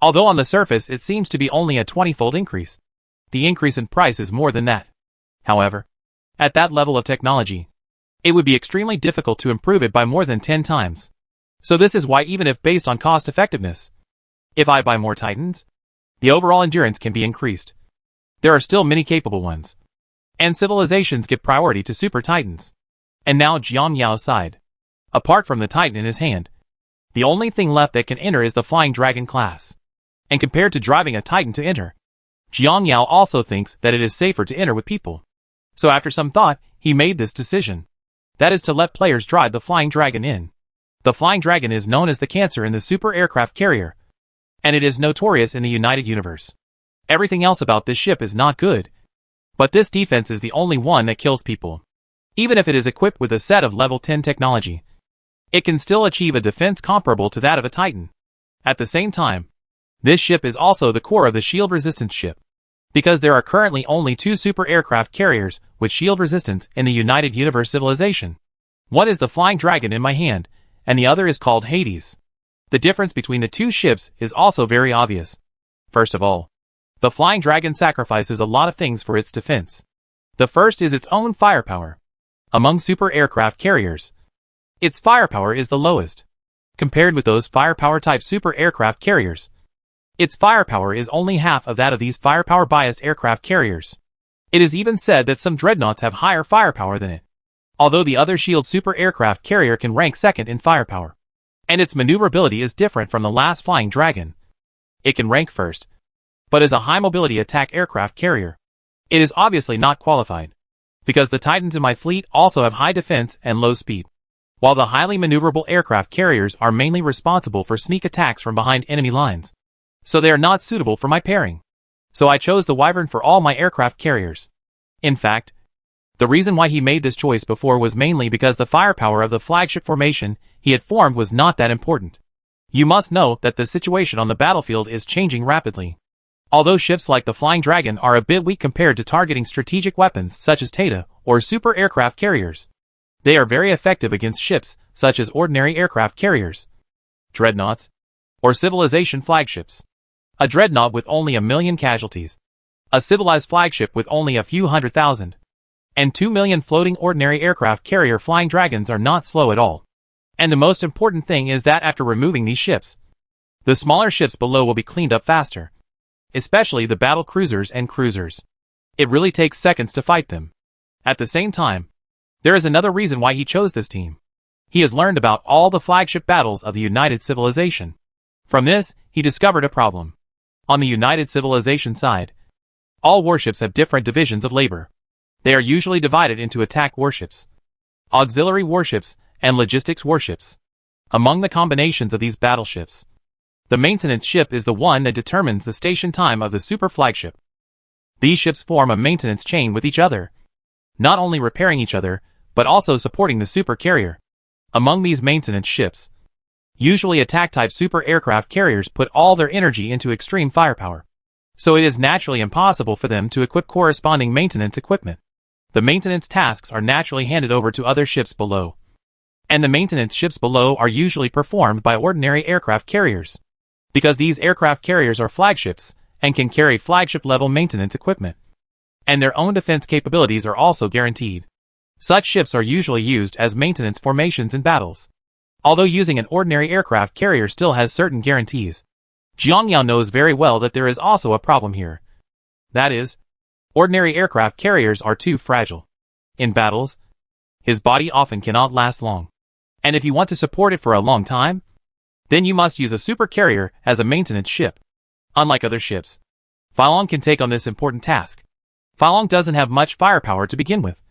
Although on the surface it seems to be only a 20-fold increase, the increase in price is more than that. However, at that level of technology, it would be extremely difficult to improve it by more than 10 times. So this is why even if based on cost effectiveness, if I buy more Titans, the overall endurance can be increased. There are still many capable ones, and civilizations give priority to Super Titans. And now Jiang Yao's side. Apart from the Titan in his hand, the only thing left that can enter is the Flying Dragon class. And compared to driving a Titan to enter, Jiang Yao also thinks that it is safer to enter with people. So after some thought, he made this decision. That is to let players drive the Flying Dragon in. The Flying Dragon is known as the cancer in the super aircraft carrier, and it is notorious in the United Universe. Everything else about this ship is not good, but this defense is the only one that kills people. Even if it is equipped with a set of level 10 technology, it can still achieve a defense comparable to that of a Titan. At the same time, this ship is also the core of the shield resistance ship, because there are currently only 2 super aircraft carriers with shield resistance in the United Universe civilization. One is the Flying Dragon in my hand, and the other is called Hades. The difference between the 2 ships is also very obvious. First of all, the Flying Dragon sacrifices a lot of things for its defense. The first is its own firepower. Among super aircraft carriers, its firepower is the lowest. Compared with those firepower-type super aircraft carriers, its firepower is only half of that of these firepower-biased aircraft carriers. It is even said that some dreadnoughts have higher firepower than it, although the other shield super aircraft carrier can rank second in firepower. And its maneuverability is different from the last Flying Dragon. It can rank first, but is a high-mobility attack aircraft carrier. It is obviously not qualified, because the Titans in my fleet also have high defense and low speed, while the highly maneuverable aircraft carriers are mainly responsible for sneak attacks from behind enemy lines. So they are not suitable for my pairing. So I chose the Wyvern for all my aircraft carriers. In fact, the reason why he made this choice before was mainly because the firepower of the flagship formation he had formed was not that important. You must know that the situation on the battlefield is changing rapidly. Although ships like the Flying Dragon are a bit weak compared to targeting strategic weapons such as Tata or super aircraft carriers, they are very effective against ships such as ordinary aircraft carriers, dreadnoughts, or civilization flagships. A dreadnought with only 1 million casualties, a civilized flagship with only a few 100,000, and 2 million floating ordinary aircraft carrier Flying Dragons are not slow at all. And the most important thing is that after removing these ships, the smaller ships below will be cleaned up faster, especially the battle cruisers and cruisers. It really takes seconds to fight them. At the same time, there is another reason why he chose this team. He has learned about all the flagship battles of the United Civilization. From this, he discovered a problem. On the United Civilization side, all warships have different divisions of labor. They are usually divided into attack warships, auxiliary warships, and logistics warships. Among the combinations of these battleships, the maintenance ship is the one that determines the station time of the super flagship. These ships form a maintenance chain with each other, not only repairing each other, but also supporting the super carrier. Among these maintenance ships, usually attack-type super aircraft carriers put all their energy into extreme firepower, so it is naturally impossible for them to equip corresponding maintenance equipment. The maintenance tasks are naturally handed over to other ships below, and the maintenance ships below are usually performed by ordinary aircraft carriers, because these aircraft carriers are flagships and can carry flagship-level maintenance equipment, and their own defense capabilities are also guaranteed. Such ships are usually used as maintenance formations in battles, although using an ordinary aircraft carrier still has certain guarantees. Jiang Yao knows very well that there is also a problem here. That is, ordinary aircraft carriers are too fragile. In battles, his body often cannot last long. And if you want to support it for a long time, then you must use a super carrier as a maintenance ship. Unlike other ships, Filong can take on this important task. Filong doesn't have much firepower to begin with,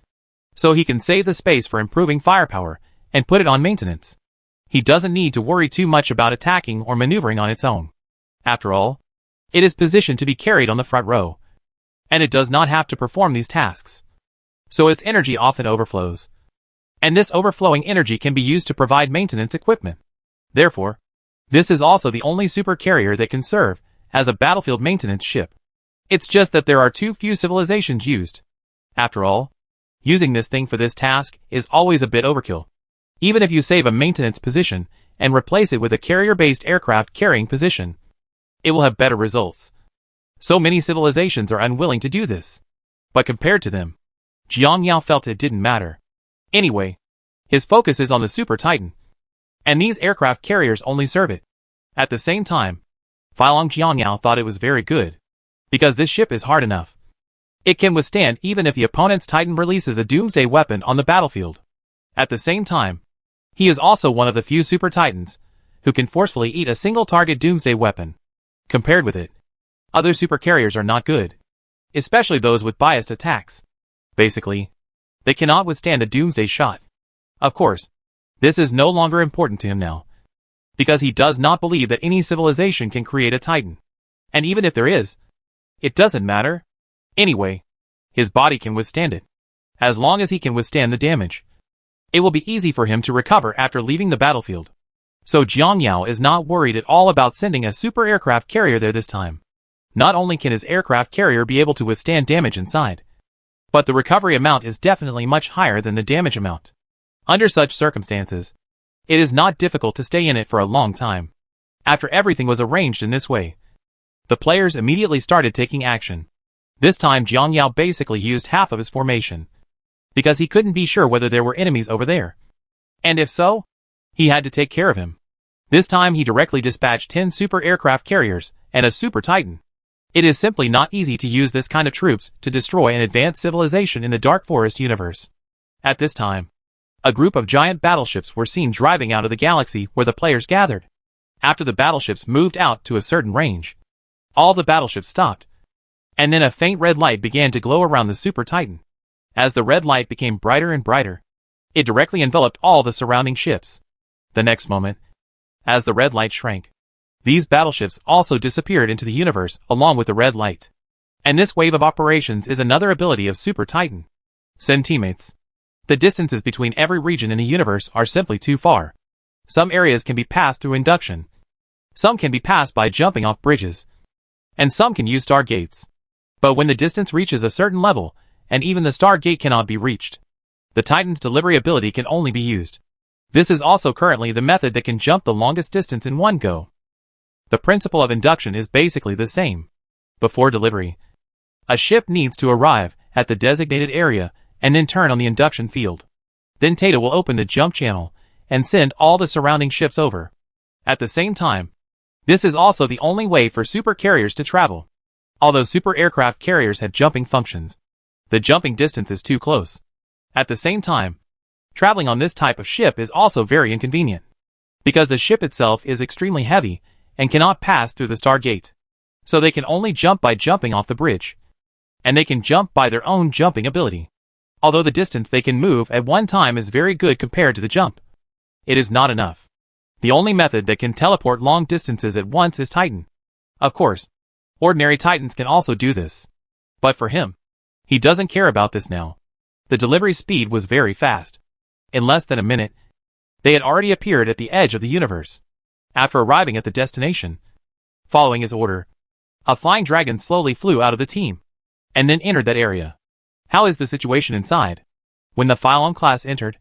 so he can save the space for improving firepower and put it on maintenance. He doesn't need to worry too much about attacking or maneuvering on its own. After all, it is positioned to be carried on the front row, and it does not have to perform these tasks. So its energy often overflows, and this overflowing energy can be used to provide maintenance equipment. Therefore, this is also the only super carrier that can serve as a battlefield maintenance ship. It's just that there are too few civilizations used. After all, using this thing for this task is always a bit overkill. Even if you save a maintenance position and replace it with a carrier-based aircraft carrying position, it will have better results. So many civilizations are unwilling to do this. But compared to them, Jiang Yao felt it didn't matter. Anyway, his focus is on the Super Titan, and these aircraft carriers only serve it. At the same time, Filong Jiang Yao thought it was very good, because this ship is hard enough. It can withstand even if the opponent's Titan releases a doomsday weapon on the battlefield. At the same time, he is also one of the few Super Titans who can forcefully eat a single target doomsday weapon. Compared with it, other super carriers are not good, especially those with biased attacks. Basically, they cannot withstand a doomsday shot. Of course, this is no longer important to him now, because he does not believe that any civilization can create a Titan. And even if there is, it doesn't matter. Anyway, his body can withstand it. As long as he can withstand the damage, it will be easy for him to recover after leaving the battlefield. So Jiang Yao is not worried at all about sending a super aircraft carrier there this time. Not only can his aircraft carrier be able to withstand damage inside, but the recovery amount is definitely much higher than the damage amount. Under such circumstances, it is not difficult to stay in it for a long time. After everything was arranged in this way, the players immediately started taking action. This time Jiang Yao basically used half of his formation, because he couldn't be sure whether there were enemies over there. And if so, he had to take care of him. This time he directly dispatched 10 super aircraft carriers and a super Titan. It is simply not easy to use this kind of troops to destroy an advanced civilization in the Dark Forest universe. At this time, a group of giant battleships were seen driving out of the galaxy where the players gathered. After the battleships moved out to a certain range, all the battleships stopped, and then a faint red light began to glow around the Super Titan. As the red light became brighter and brighter, it directly enveloped all the surrounding ships. The next moment, as the red light shrank, these battleships also disappeared into the universe along with the red light. And this wave of operations is another ability of Super Titan. Send teammates. The distances between every region in the universe are simply too far. Some areas can be passed through induction. Some can be passed by jumping off bridges. And some can use stargates. But when the distance reaches a certain level, and even the stargate cannot be reached, the Titan's delivery ability can only be used. This is also currently the method that can jump the longest distance in one go. The principle of induction is basically the same. Before delivery, a ship needs to arrive at the designated area and then turn on the induction field. Then Tata will open the jump channel and send all the surrounding ships over. At the same time, this is also the only way for super carriers to travel. Although super aircraft carriers have jumping functions, the jumping distance is too close. At the same time, traveling on this type of ship is also very inconvenient, because the ship itself is extremely heavy and cannot pass through the stargate. So they can only jump by jumping off the bridge, and they can jump by their own jumping ability. Although the distance they can move at one time is very good compared to the jump, it is not enough. The only method that can teleport long distances at once is Titan. Of course, ordinary Titans can also do this. But for him, he doesn't care about this now. The delivery speed was very fast. In less than a minute, they had already appeared at the edge of the universe. After arriving at the destination, following his order, a flying dragon slowly flew out of the team, and then entered that area. How is the situation inside? When the Phylon class entered,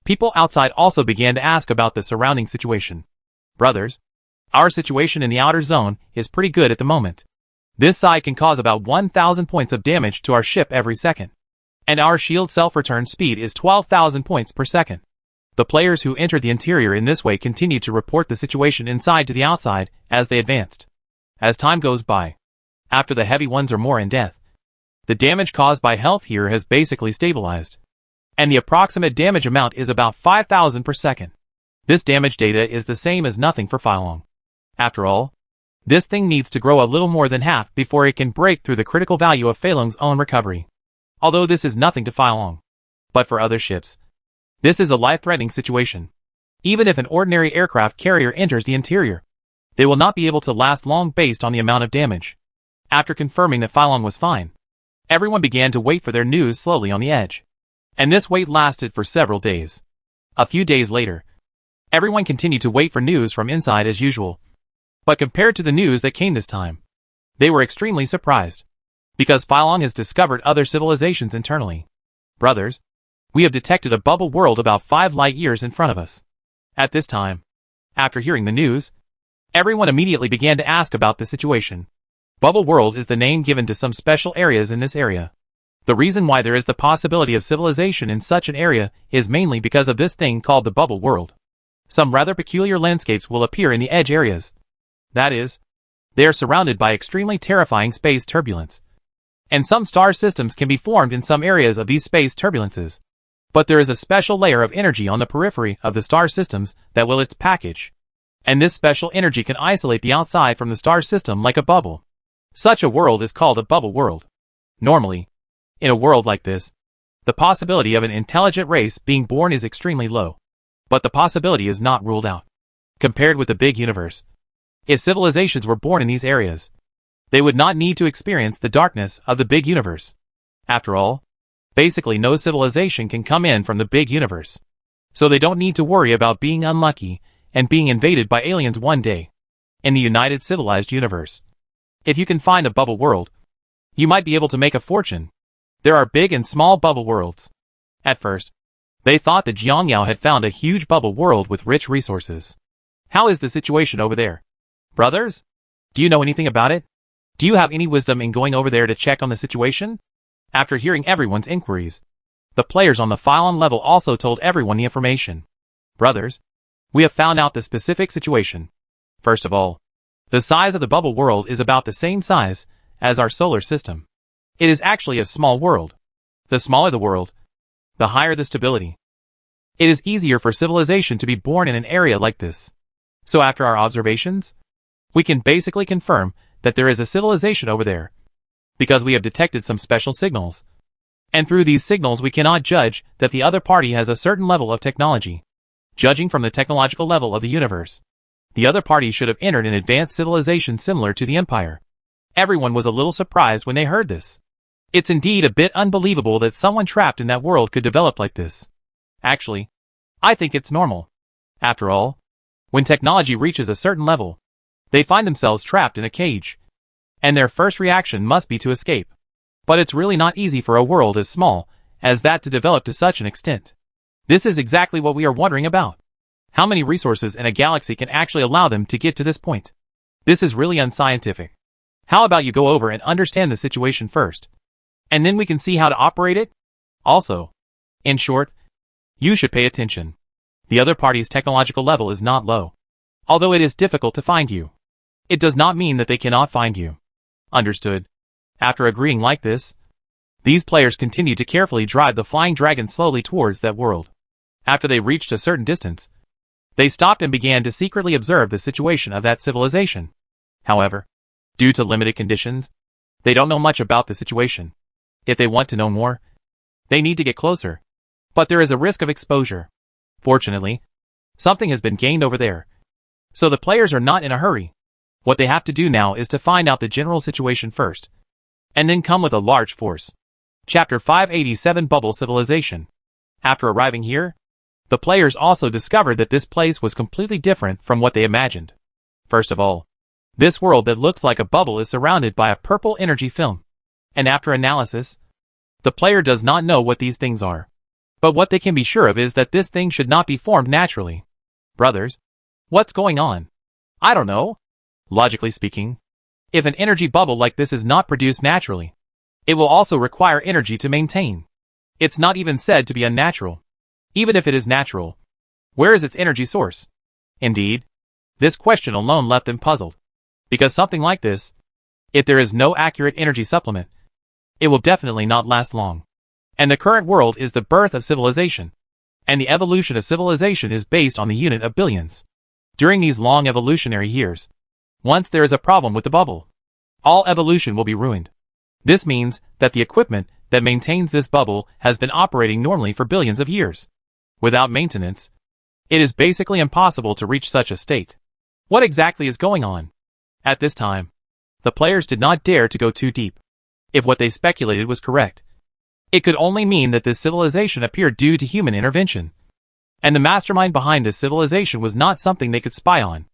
people outside also began to ask about the surrounding situation. Brothers, our situation in the outer zone is pretty good at the moment. This side can cause about 1,000 points of damage to our ship every second. And our shield self-return speed is 12,000 points per second. The players who entered the interior in this way continued to report the situation inside to the outside as they advanced. As time goes by, after the heavy ones are more in depth, the damage caused by health here has basically stabilized, and the approximate damage amount is about 5,000 per second. This damage data is the same as nothing for Phylong. After all, this thing needs to grow a little more than half before it can break through the critical value of Phylong's own recovery. Although this is nothing to Phylong. But for other ships, this is a life-threatening situation. Even if an ordinary aircraft carrier enters the interior, they will not be able to last long based on the amount of damage. After confirming that Phylong was fine, everyone began to wait for their news slowly on the edge. And this wait lasted for several days. A few days later, everyone continued to wait for news from inside as usual. But compared to the news that came this time, they were extremely surprised. Because Phylong has discovered other civilizations internally. Brothers, we have detected a bubble world about 5 light years in front of us. At this time, after hearing the news, everyone immediately began to ask about the situation. Bubble world is the name given to some special areas in this area. The reason why there is the possibility of civilization in such an area is mainly because of this thing called the bubble world. Some rather peculiar landscapes will appear in the edge areas. That is, they are surrounded by extremely terrifying space turbulence. And some star systems can be formed in some areas of these space turbulences. But there is a special layer of energy on the periphery of the star systems that will its package. And this special energy can isolate the outside from the star system like a bubble. Such a world is called a bubble world. Normally, in a world like this, the possibility of an intelligent race being born is extremely low. But the possibility is not ruled out. Compared with the big universe, if civilizations were born in these areas, they would not need to experience the darkness of the big universe. After all, basically no civilization can come in from the big universe. So they don't need to worry about being unlucky and being invaded by aliens one day. In the United Civilized Universe, if you can find a bubble world, you might be able to make a fortune. There are big and small bubble worlds. At first, they thought that Jiangyao had found a huge bubble world with rich resources. How is the situation over there? Brothers? Do you know anything about it? Do you have any wisdom in going over there to check on the situation? After hearing everyone's inquiries, the players on the Phylon level also told everyone the information. Brothers, we have found out the specific situation. First of all, the size of the bubble world is about the same size as our solar system. It is actually a small world. The smaller the world, the higher the stability. It is easier for civilization to be born in an area like this. So after our observations, we can basically confirm that there is a civilization over there, because we have detected some special signals. And through these signals we cannot judge that the other party has a certain level of technology. Judging from the technological level of the universe, the other party should have entered an advanced civilization similar to the Empire. Everyone was a little surprised when they heard this. It's indeed a bit unbelievable that someone trapped in that world could develop like this. Actually, I think it's normal. After all, when technology reaches a certain level, they find themselves trapped in a cage. And their first reaction must be to escape. But it's really not easy for a world as small as that to develop to such an extent. This is exactly what we are wondering about. How many resources in a galaxy can actually allow them to get to this point? This is really unscientific. How about you go over and understand the situation first? And then we can see how to operate it? Also, in short, you should pay attention. The other party's technological level is not low. Although it is difficult to find you, it does not mean that they cannot find you. Understood. After agreeing like this, these players continued to carefully drive the flying dragon slowly towards that world. After they reached a certain distance, they stopped and began to secretly observe the situation of that civilization. However, due to limited conditions, they don't know much about the situation. If they want to know more, they need to get closer. But there is a risk of exposure. Fortunately, something has been gained over there. So the players are not in a hurry. What they have to do now is to find out the general situation first, and then come with a large force. Chapter 587 Bubble Civilization. After arriving here, the players also discovered that this place was completely different from what they imagined. First of all, this world that looks like a bubble is surrounded by a purple energy film. And after analysis, the player does not know what these things are. But what they can be sure of is that this thing should not be formed naturally. Brothers, what's going on? I don't know. Logically speaking, if an energy bubble like this is not produced naturally, it will also require energy to maintain. It's not even said to be unnatural. Even if it is natural, where is its energy source? Indeed, this question alone left them puzzled. Because something like this, if there is no accurate energy supplement, it will definitely not last long. And the current world is the birth of civilization. And the evolution of civilization is based on the unit of billions. During these long evolutionary years, once there is a problem with the bubble, all evolution will be ruined. This means that the equipment that maintains this bubble has been operating normally for billions of years. Without maintenance, it is basically impossible to reach such a state. What exactly is going on? At this time, the players did not dare to go too deep. If what they speculated was correct, it could only mean that this civilization appeared due to human intervention. And the mastermind behind this civilization was not something they could spy on.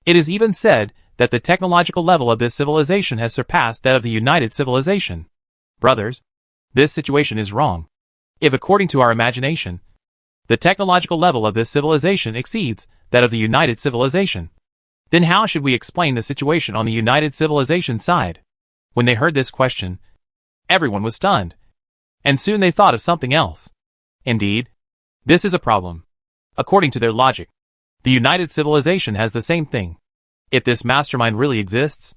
It is even said that the technological level of this civilization has surpassed that of the United Civilization. Brothers, this situation is wrong. If according to our imagination, the technological level of this civilization exceeds that of the United Civilization, then how should we explain the situation on the United Civilization side? When they heard this question, everyone was stunned. And soon they thought of something else. Indeed, this is a problem. According to their logic, the United Civilization has the same thing. If this mastermind really exists,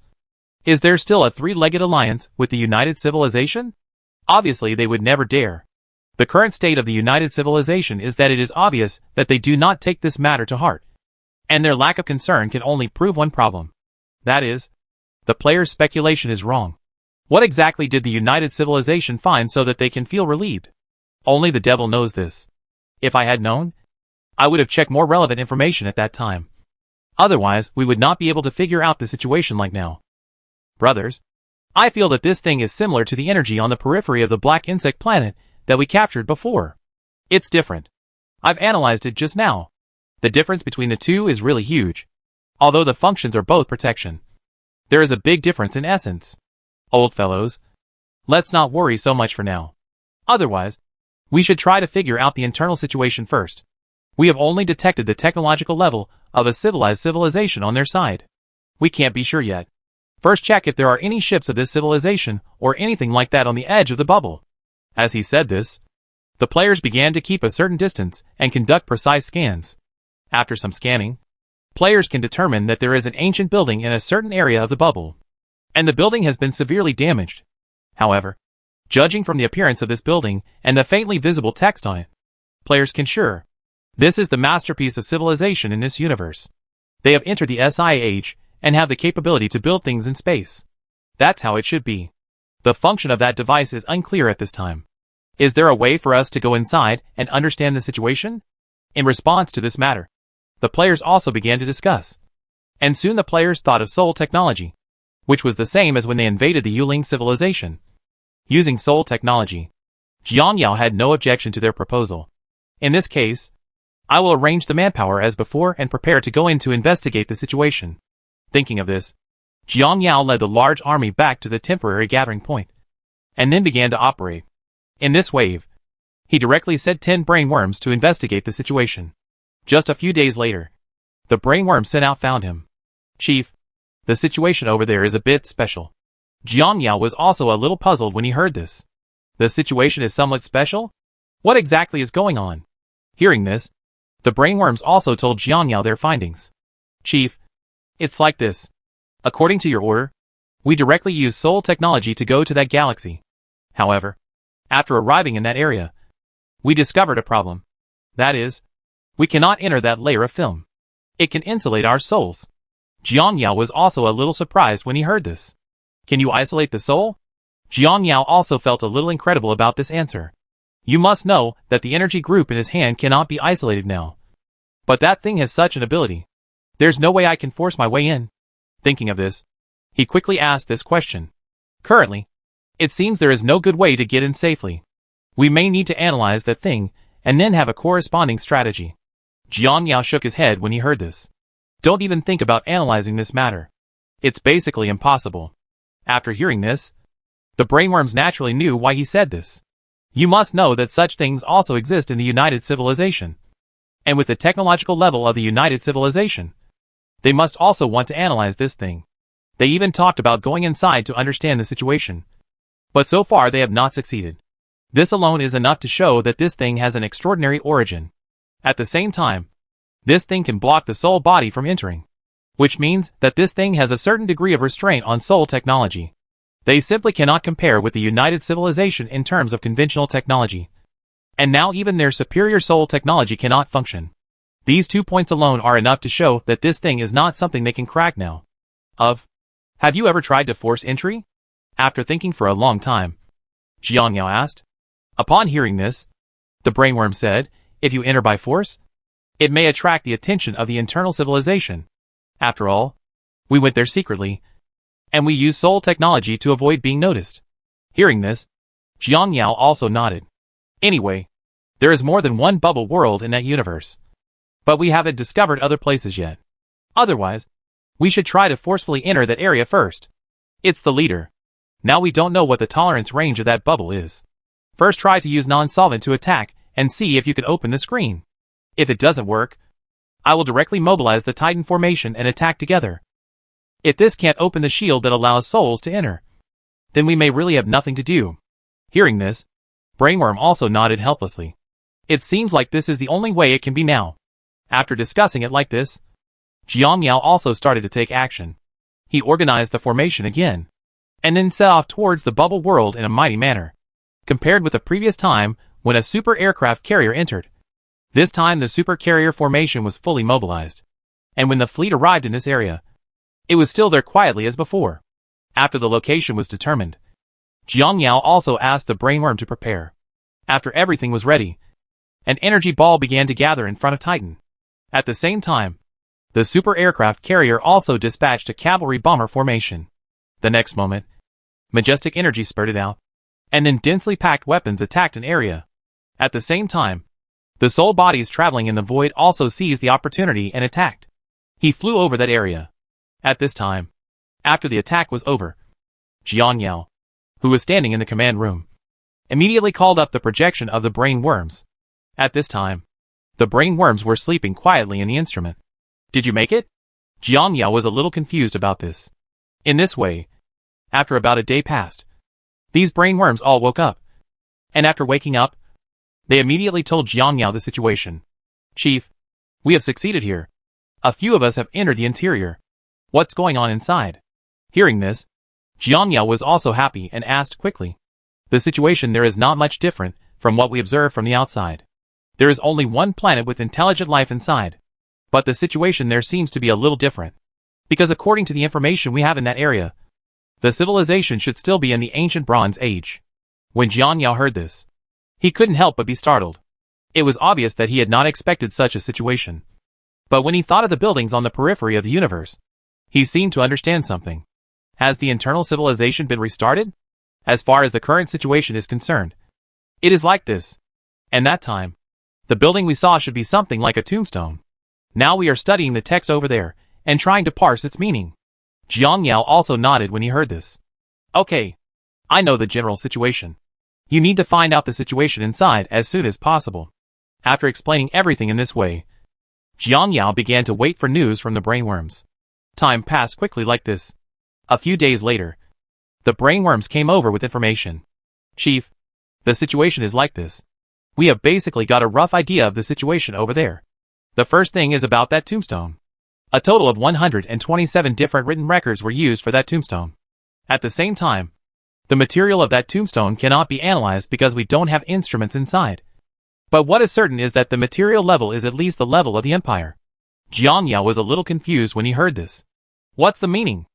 is there still a three-legged alliance with the United Civilization? Obviously they would never dare. The current state of the United Civilization is that it is obvious that they do not take this matter to heart. And their lack of concern can only prove one problem. That is, the player's speculation is wrong. What exactly did the United Civilization find so that they can feel relieved? Only the devil knows this. If I had known, I would have checked more relevant information at that time. Otherwise, we would not be able to figure out the situation like now. Brothers, I feel that this thing is similar to the energy on the periphery of the black insect planet that we captured before. It's different. I've analyzed it just now. The difference between the two is really huge. Although the functions are both protection, there is a big difference in essence. Old fellows, let's not worry so much for now. Otherwise, we should try to figure out the internal situation first. We have only detected the technological level of a civilized civilization on their side. We can't be sure yet. First check if there are any ships of this civilization or anything like that on the edge of the bubble. As he said this, the players began to keep a certain distance and conduct precise scans. After some scanning, players can determine that there is an ancient building in a certain area of the bubble, and the building has been severely damaged. However, judging from the appearance of this building and the faintly visible text on it, players can sure this is the masterpiece of civilization in this universe. They have entered the SI age and have the capability to build things in space. That's how it should be. The function of that device is unclear at this time. Is there a way for us to go inside and understand the situation? In response to this matter, the players also began to discuss. And soon the players thought of soul technology, which was the same as when they invaded the Yuling civilization. Using soul technology, Jiang Yao had no objection to their proposal. In this case, I will arrange the manpower as before and prepare to go in to investigate the situation. Thinking of this, Jiang Yao led the large army back to the temporary gathering point, and then began to operate. In this wave, he directly sent 10 brainworms to investigate the situation. Just a few days later, the brainworm sent out found him. Chief, the situation over there is a bit special. Jiang Yao was also a little puzzled when he heard this. The situation is somewhat special? What exactly is going on? Hearing this, the brainworms also told Jiang Yao their findings. Chief, it's like this. According to your order, we directly use soul technology to go to that galaxy. However, after arriving in that area, we discovered a problem. That is, we cannot enter that layer of film. It can insulate our souls. Jiang Yao was also a little surprised when he heard this. Can you isolate the soul? Jiang Yao also felt a little incredible about this answer. You must know that the energy group in his hand cannot be isolated now. But that thing has such an ability. There's no way I can force my way in. Thinking of this, he quickly asked this question. Currently, it seems there is no good way to get in safely. We may need to analyze that thing and then have a corresponding strategy. Jiang Yao shook his head when he heard this. Don't even think about analyzing this matter. It's basically impossible. After hearing this, the brainworms naturally knew why he said this. You must know that such things also exist in the United Civilization. And with the technological level of the United Civilization, they must also want to analyze this thing. They even talked about going inside to understand the situation. But so far they have not succeeded. This alone is enough to show that this thing has an extraordinary origin. At the same time, this thing can block the soul body from entering, which means that this thing has a certain degree of restraint on soul technology. They simply cannot compare with the United Civilization in terms of conventional technology. And now even their superior soul technology cannot function. These 2 points alone are enough to show that this thing is not something they can crack now. Have you ever tried to force entry? After thinking for a long time, Jiang Yao asked. Upon hearing this, the brainworm said, if you enter by force, it may attract the attention of the internal civilization. After all, we went there secretly, and we use soul technology to avoid being noticed. Hearing this, Jiang Yao also nodded. Anyway, there is more than one bubble world in that universe. But we haven't discovered other places yet. Otherwise, we should try to forcefully enter that area first. It's the leader. Now we don't know what the tolerance range of that bubble is. First try to use non-solvent to attack and see if you can open the screen. If it doesn't work, I will directly mobilize the Titan formation and attack together. If this can't open the shield that allows souls to enter, then we may really have nothing to do. Hearing this, Brainworm also nodded helplessly. It seems like this is the only way it can be now. After discussing it like this, Jiang Yao also started to take action. He organized the formation again, and then set off towards the bubble world in a mighty manner. Compared with the previous time when a super aircraft carrier entered, this time the super carrier formation was fully mobilized. And when the fleet arrived in this area, it was still there quietly as before. After the location was determined, Jiang Yao also asked the brainworm to prepare. After everything was ready, an energy ball began to gather in front of Titan. At the same time, the super aircraft carrier also dispatched a cavalry bomber formation. The next moment, majestic energy spurted out, and then densely packed weapons attacked an area. At the same time, the soul bodies traveling in the void also seized the opportunity and attacked. He flew over that area. At this time, after the attack was over, Jiang Yao, who was standing in the command room, immediately called up the projection of the brain worms. At this time, the brain worms were sleeping quietly in the instrument. Did you make it? Jiang Yao was a little confused about this. In this way, after about a day passed, these brain worms all woke up. And after waking up, they immediately told Jiang Yao the situation. Chief, we have succeeded here. A few of us have entered the interior. What's going on inside? Hearing this, Jiang Yao was also happy and asked quickly. The situation there is not much different from what we observe from the outside. There is only one planet with intelligent life inside. But the situation there seems to be a little different. Because according to the information we have in that area, the civilization should still be in the ancient Bronze Age. When Jiang Yao heard this, he couldn't help but be startled. It was obvious that he had not expected such a situation. But when he thought of the buildings on the periphery of the universe, he seemed to understand something. Has the internal civilization been restarted? As far as the current situation is concerned, it is like this. And that time, the building we saw should be something like a tombstone. Now we are studying the text over there, and trying to parse its meaning. Jiang Yao also nodded when he heard this. Okay. I know the general situation. You need to find out the situation inside as soon as possible. After explaining everything in this way, Jiang Yao began to wait for news from the brainworms. Time passed quickly like this. A few days later, the brainworms came over with information. Chief, the situation is like this. We have basically got a rough idea of the situation over there. The first thing is about that tombstone. A total of 127 different written records were used for that tombstone. At the same time, the material of that tombstone cannot be analyzed because we don't have instruments inside. But what is certain is that the material level is at least the level of the Empire. Jiang Yao was a little confused when he heard this. What's the meaning?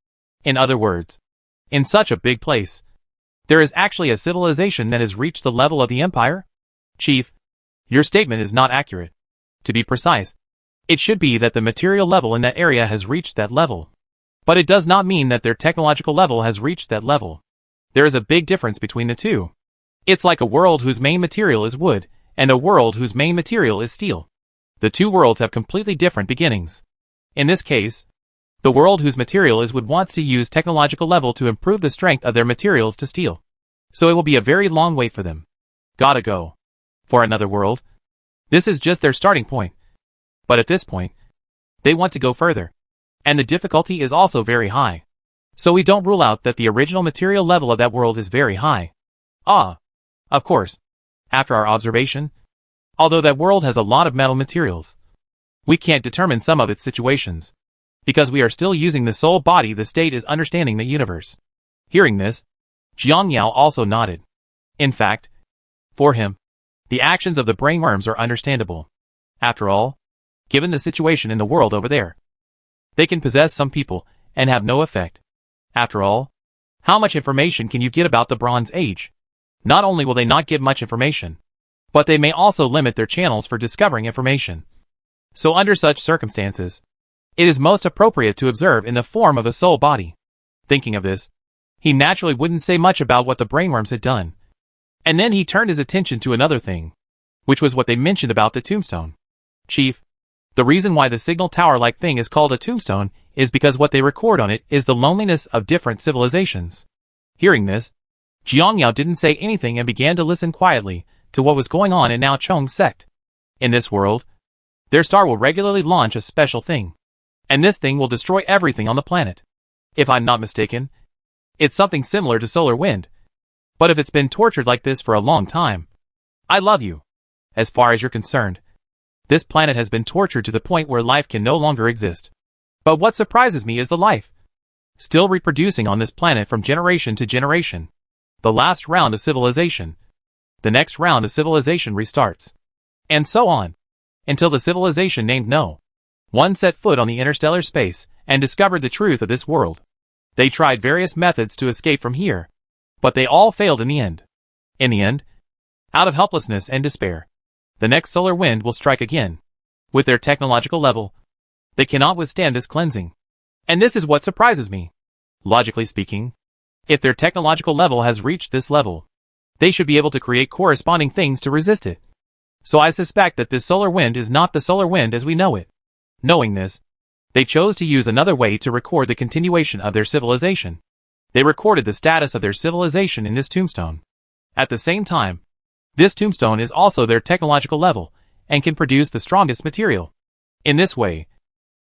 In other words, in such a big place, there is actually a civilization that has reached the level of the Empire? Chief, your statement is not accurate. To be precise, it should be that the material level in that area has reached that level. But it does not mean that their technological level has reached that level. There is a big difference between the two. It's like a world whose main material is wood, and a world whose main material is steel. The two worlds have completely different beginnings. In this case, the world whose material is wood wants to use technological level to improve the strength of their materials to steel. So it will be a very long wait for them. Gotta go. For another world, this is just their starting point. But at this point, they want to go further. And the difficulty is also very high. So we don't rule out that the original material level of that world is very high. Ah, of course. After our observation, although that world has a lot of metal materials, we can't determine some of its situations. Because we are still using the soul body, the state is understanding the universe. Hearing this, Jiang Yao also nodded. In fact, for him, the actions of the brainworms are understandable. After all, given the situation in the world over there, they can possess some people and have no effect. After all, how much information can you get about the Bronze Age? Not only will they not give much information, but they may also limit their channels for discovering information. So under such circumstances, it is most appropriate to observe in the form of a soul body. Thinking of this, he naturally wouldn't say much about what the brainworms had done. And then he turned his attention to another thing, which was what they mentioned about the tombstone. Chief, the reason why the signal tower-like thing is called a tombstone is because what they record on it is the loneliness of different civilizations. Hearing this, Jiang Yao didn't say anything and began to listen quietly to what was going on in Nao Chong's sect. In this world, their star will regularly launch a special thing. And this thing will destroy everything on the planet. If I'm not mistaken, it's something similar to solar wind. But if it's been tortured like this for a long time, I love you. As far as you're concerned, this planet has been tortured to the point where life can no longer exist. But what surprises me is the life still reproducing on this planet from generation to generation. The last round of civilization. The next round of civilization restarts. And so on. Until the civilization named No. One set foot on the interstellar space and discovered the truth of this world. They tried various methods to escape from here, but they all failed in the end. In the end, out of helplessness and despair, the next solar wind will strike again. With their technological level, they cannot withstand this cleansing. And this is what surprises me. Logically speaking, if their technological level has reached this level, they should be able to create corresponding things to resist it. So I suspect that this solar wind is not the solar wind as we know it. Knowing this, they chose to use another way to record the continuation of their civilization. They recorded the status of their civilization in this tombstone. At the same time, this tombstone is also their technological level and can produce the strongest material. In this way,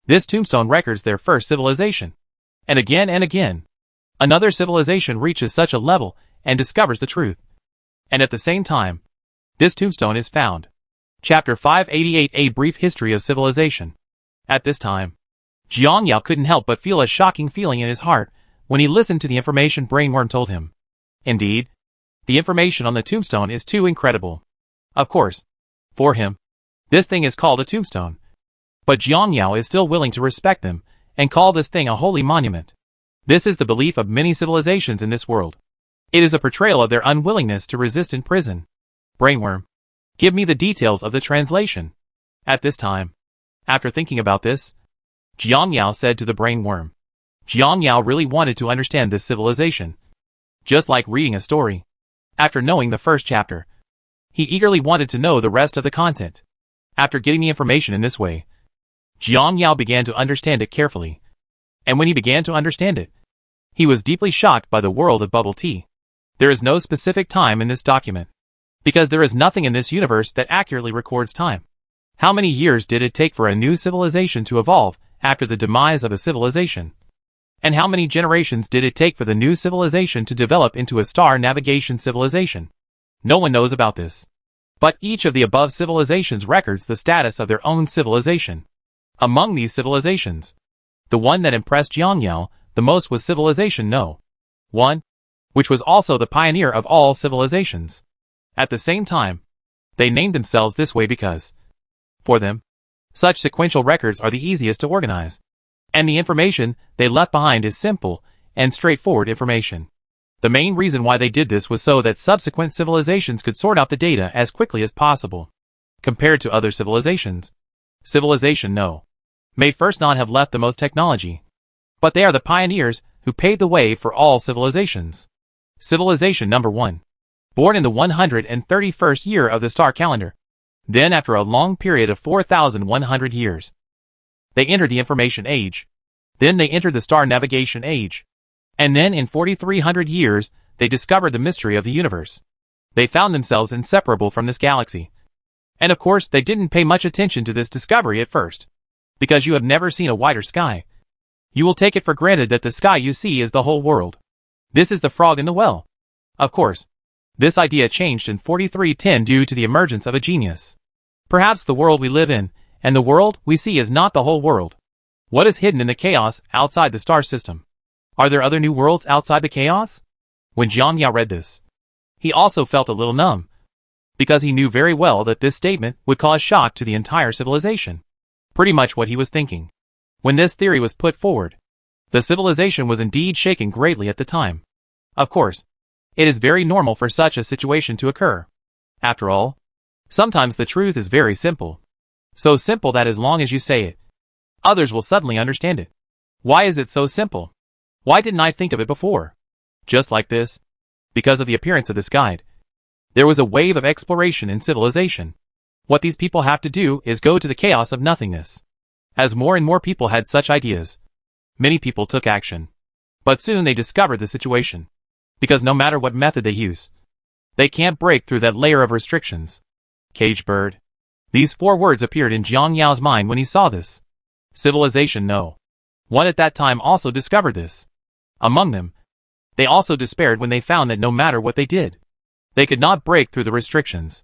this tombstone records their first civilization. And again, another civilization reaches such a level and discovers the truth. And at the same time, this tombstone is found. Chapter 588, A Brief History of Civilization. At this time, Jiang Yao couldn't help but feel a shocking feeling in his heart when he listened to the information Brainworm told him. Indeed, the information on the tombstone is too incredible. Of course, for him, this thing is called a tombstone. But Jiang Yao is still willing to respect them and call this thing a holy monument. This is the belief of many civilizations in this world. It is a portrayal of their unwillingness to resist in prison. Brainworm, give me the details of the translation. At this time, after thinking about this, Jiang Yao said to the Brainworm. Jiang Yao really wanted to understand this civilization. Just like reading a story. After knowing the first chapter, he eagerly wanted to know the rest of the content. After getting the information in this way, Jiang Yao began to understand it carefully. And when he began to understand it, he was deeply shocked by the world of bubble tea. There is no specific time in this document, because there is nothing in this universe that accurately records time. How many years did it take for a new civilization to evolve after the demise of a civilization? And how many generations did it take for the new civilization to develop into a star navigation civilization? No one knows about this. But each of the above civilizations records the status of their own civilization. Among these civilizations, the one that impressed Jiang Yao the most was Civilization No. 1, which was also the pioneer of all civilizations. At the same time, they named themselves this way because, for them, such sequential records are the easiest to organize. And the information they left behind is simple and straightforward information. The main reason why they did this was so that subsequent civilizations could sort out the data as quickly as possible. Compared to other civilizations, Civilization No. may first not have left the most technology, but they are the pioneers who paved the way for all civilizations. Civilization number 1. Born in the 131st year of the star calendar. Then after a long period of 4,100 years, they entered the information age. Then they entered the star navigation age. And then in 4,300 years, they discovered the mystery of the universe. They found themselves inseparable from this galaxy. And of course, they didn't pay much attention to this discovery at first. Because you have never seen a wider sky. You will take it for granted that the sky you see is the whole world. This is the frog in the well. Of course, this idea changed in 4310 due to the emergence of a genius. Perhaps the world we live in, and the world we see is not the whole world. What is hidden in the chaos outside the star system? Are there other new worlds outside the chaos? When Jiang Yao read this, he also felt a little numb, because he knew very well that this statement would cause shock to the entire civilization. Pretty much what he was thinking. When this theory was put forward, the civilization was indeed shaken greatly at the time. Of course, it is very normal for such a situation to occur. After all, sometimes the truth is very simple. So simple that as long as you say it, others will suddenly understand it. Why is it so simple? Why didn't I think of it before? Just like this, because of the appearance of this guide, there was a wave of exploration in civilization. What these people have to do is go to the chaos of nothingness. As more and more people had such ideas, many people took action. But soon they discovered the situation. Because no matter what method they use, they can't break through that layer of restrictions. Cage bird. These 4 words appeared in Jiang Yao's mind when he saw this. Civilization no one at that time also discovered this. Among them, they also despaired when they found that no matter what they did, they could not break through the restrictions.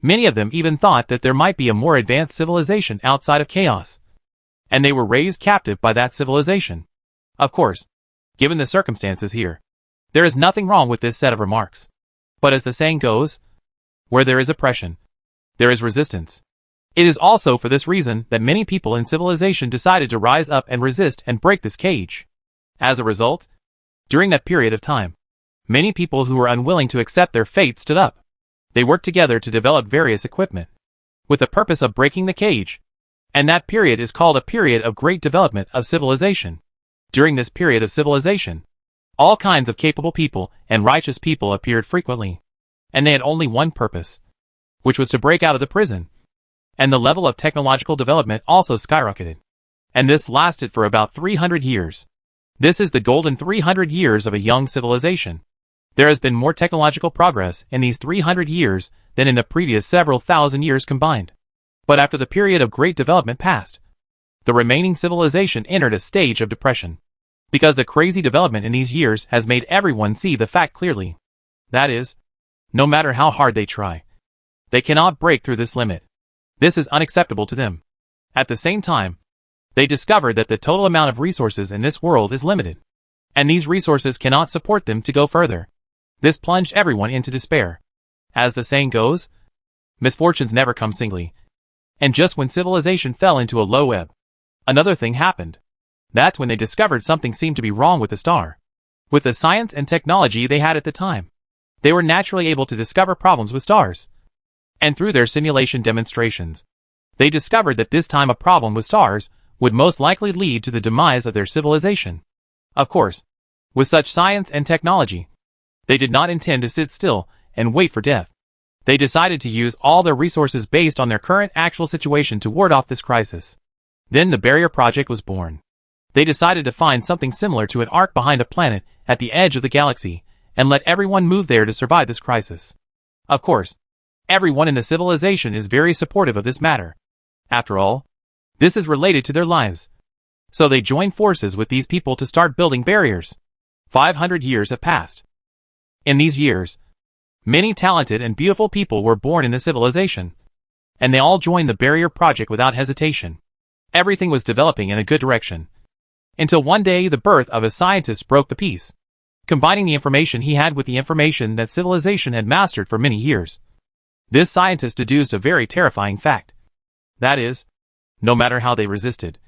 Many of them even thought that there might be a more advanced civilization outside of chaos, and they were raised captive by that civilization. Of course, given the circumstances here, there is nothing wrong with this set of remarks. But as the saying goes, where there is oppression, there is resistance. It is also for this reason that many people in civilization decided to rise up and resist and break this cage. As a result, during that period of time, many people who were unwilling to accept their fate stood up. They worked together to develop various equipment, with the purpose of breaking the cage. And that period is called a period of great development of civilization. During this period of civilization, all kinds of capable people and righteous people appeared frequently. And they had only one purpose, which was to break out of the prison. And the level of technological development also skyrocketed. And this lasted for about 300 years. This is the golden 300 years of a young civilization. There has been more technological progress in these 300 years than in the previous several thousand years combined. But after the period of great development passed, the remaining civilization entered a stage of depression. Because the crazy development in these years has made everyone see the fact clearly. That is, no matter how hard they try, they cannot break through this limit. This is unacceptable to them. At the same time, they discovered that the total amount of resources in this world is limited, and these resources cannot support them to go further. This plunged everyone into despair. As the saying goes, misfortunes never come singly. And just when civilization fell into a low ebb, another thing happened. That's when they discovered something seemed to be wrong with the star. With the science and technology they had at the time, they were naturally able to discover problems with stars. And through their simulation demonstrations, they discovered that this time a problem with stars would most likely lead to the demise of their civilization. Of course, with such science and technology, they did not intend to sit still and wait for death. They decided to use all their resources based on their current actual situation to ward off this crisis. Then the barrier project was born. They decided to find something similar to an arc behind a planet at the edge of the galaxy and let everyone move there to survive this crisis. Of course, everyone in the civilization is very supportive of this matter. After all, this is related to their lives. So they joined forces with these people to start building barriers. 500 years have passed. In these years, many talented and beautiful people were born in the civilization, and they all joined the barrier project without hesitation. Everything was developing in a good direction. Until one day the birth of a scientist broke the peace, combining the information he had with the information that civilization had mastered for many years. This scientist deduced a very terrifying fact. That is, no matter how they resisted,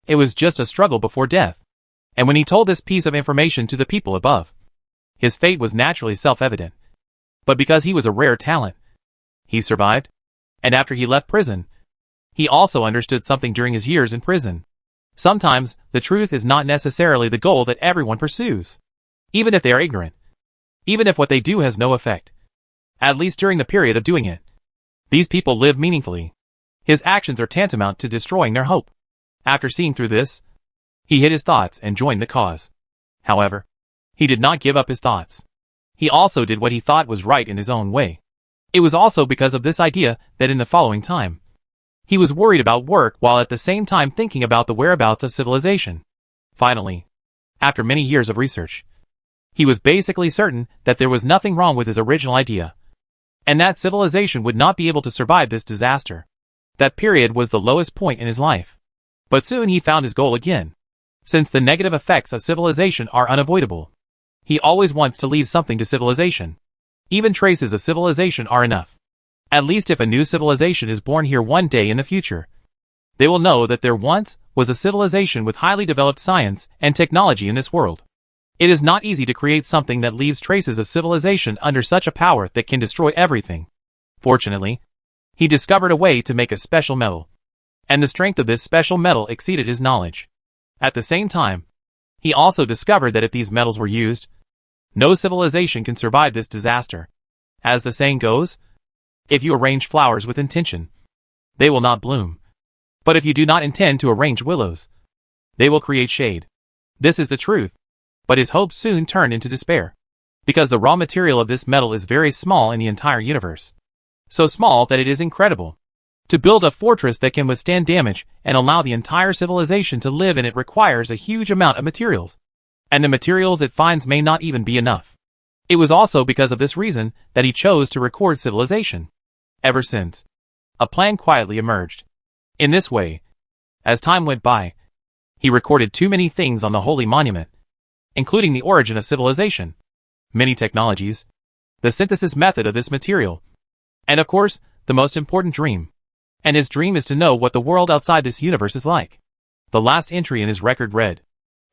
it was just a struggle before death. And when he told this piece of information to the people above, his fate was naturally self-evident. But because he was a rare talent, he survived. And after he left prison, he also understood something during his years in prison. Sometimes, the truth is not necessarily the goal that everyone pursues. Even if they are ignorant. Even if what they do has no effect. At least during the period of doing it. These people live meaningfully. His actions are tantamount to destroying their hope. After seeing through this, he hid his thoughts and joined the cause. However, he did not give up his thoughts. He also did what he thought was right in his own way. It was also because of this idea that in the following time, he was worried about work while at the same time thinking about the whereabouts of civilization. Finally, after many years of research, he was basically certain that there was nothing wrong with his original idea, and that civilization would not be able to survive this disaster. That period was the lowest point in his life. But soon he found his goal again. Since the negative effects of civilization are unavoidable, he always wants to leave something to civilization. Even traces of civilization are enough. At least if a new civilization is born here one day in the future, they will know that there once was a civilization with highly developed science and technology in this world. It is not easy to create something that leaves traces of civilization under such a power that can destroy everything. Fortunately, he discovered a way to make a special metal, and the strength of this special metal exceeded his knowledge. At the same time, he also discovered that if these metals were used, no civilization can survive this disaster. As the saying goes, if you arrange flowers with intention, they will not bloom. But if you do not intend to arrange willows, they will create shade. This is the truth. But his hopes soon turned into despair, because the raw material of this metal is very small in the entire universe. So small that it is incredible. To build a fortress that can withstand damage and allow the entire civilization to live in it requires a huge amount of materials. And the materials it finds may not even be enough. It was also because of this reason that he chose to record civilization. Ever since, a plan quietly emerged. In this way, as time went by, he recorded too many things on the holy monument, including the origin of civilization, many technologies, the synthesis method of this material, and of course, the most important dream. And his dream is to know what the world outside this universe is like. The last entry in his record read,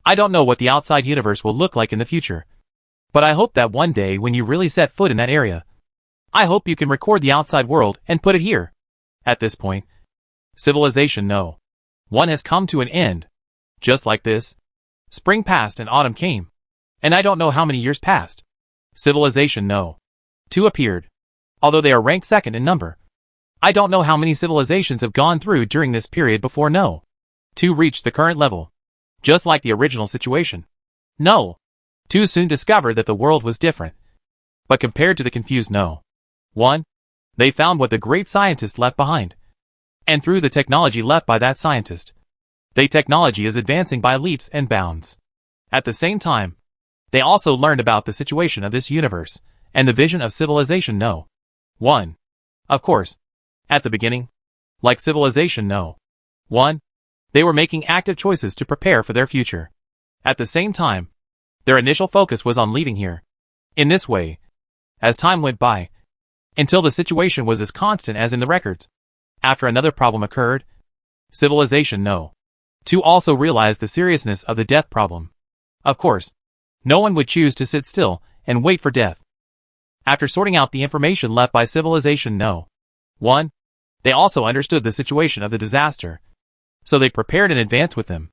"I don't know what the outside universe will look like in the future, but I hope that one day when you really set foot in that area, I hope you can record the outside world and put it here." At this point, civilization No. 1 has come to an end. Just like this, spring passed and autumn came, and I don't know how many years passed. Civilization No. 2 appeared, although they are ranked second in number. I don't know how many civilizations have gone through during this period before No. 2 reached the current level, just like the original situation. No. 2 soon discovered that the world was different. But compared to the confused No. 1, they found what the great scientist left behind. And through the technology left by that scientist, the technology is advancing by leaps and bounds. At the same time, they also learned about the situation of this universe and the vision of civilization No. 1. Of course, at the beginning, like civilization No. 1, they were making active choices to prepare for their future. At the same time, their initial focus was on leaving here. In this way, as time went by, until the situation was as constant as in the records, after another problem occurred, civilization No. 2 also realized the seriousness of the death problem. Of course, no one would choose to sit still and wait for death. After sorting out the information left by civilization No. 1, they also understood the situation of the disaster, so they prepared in advance with them.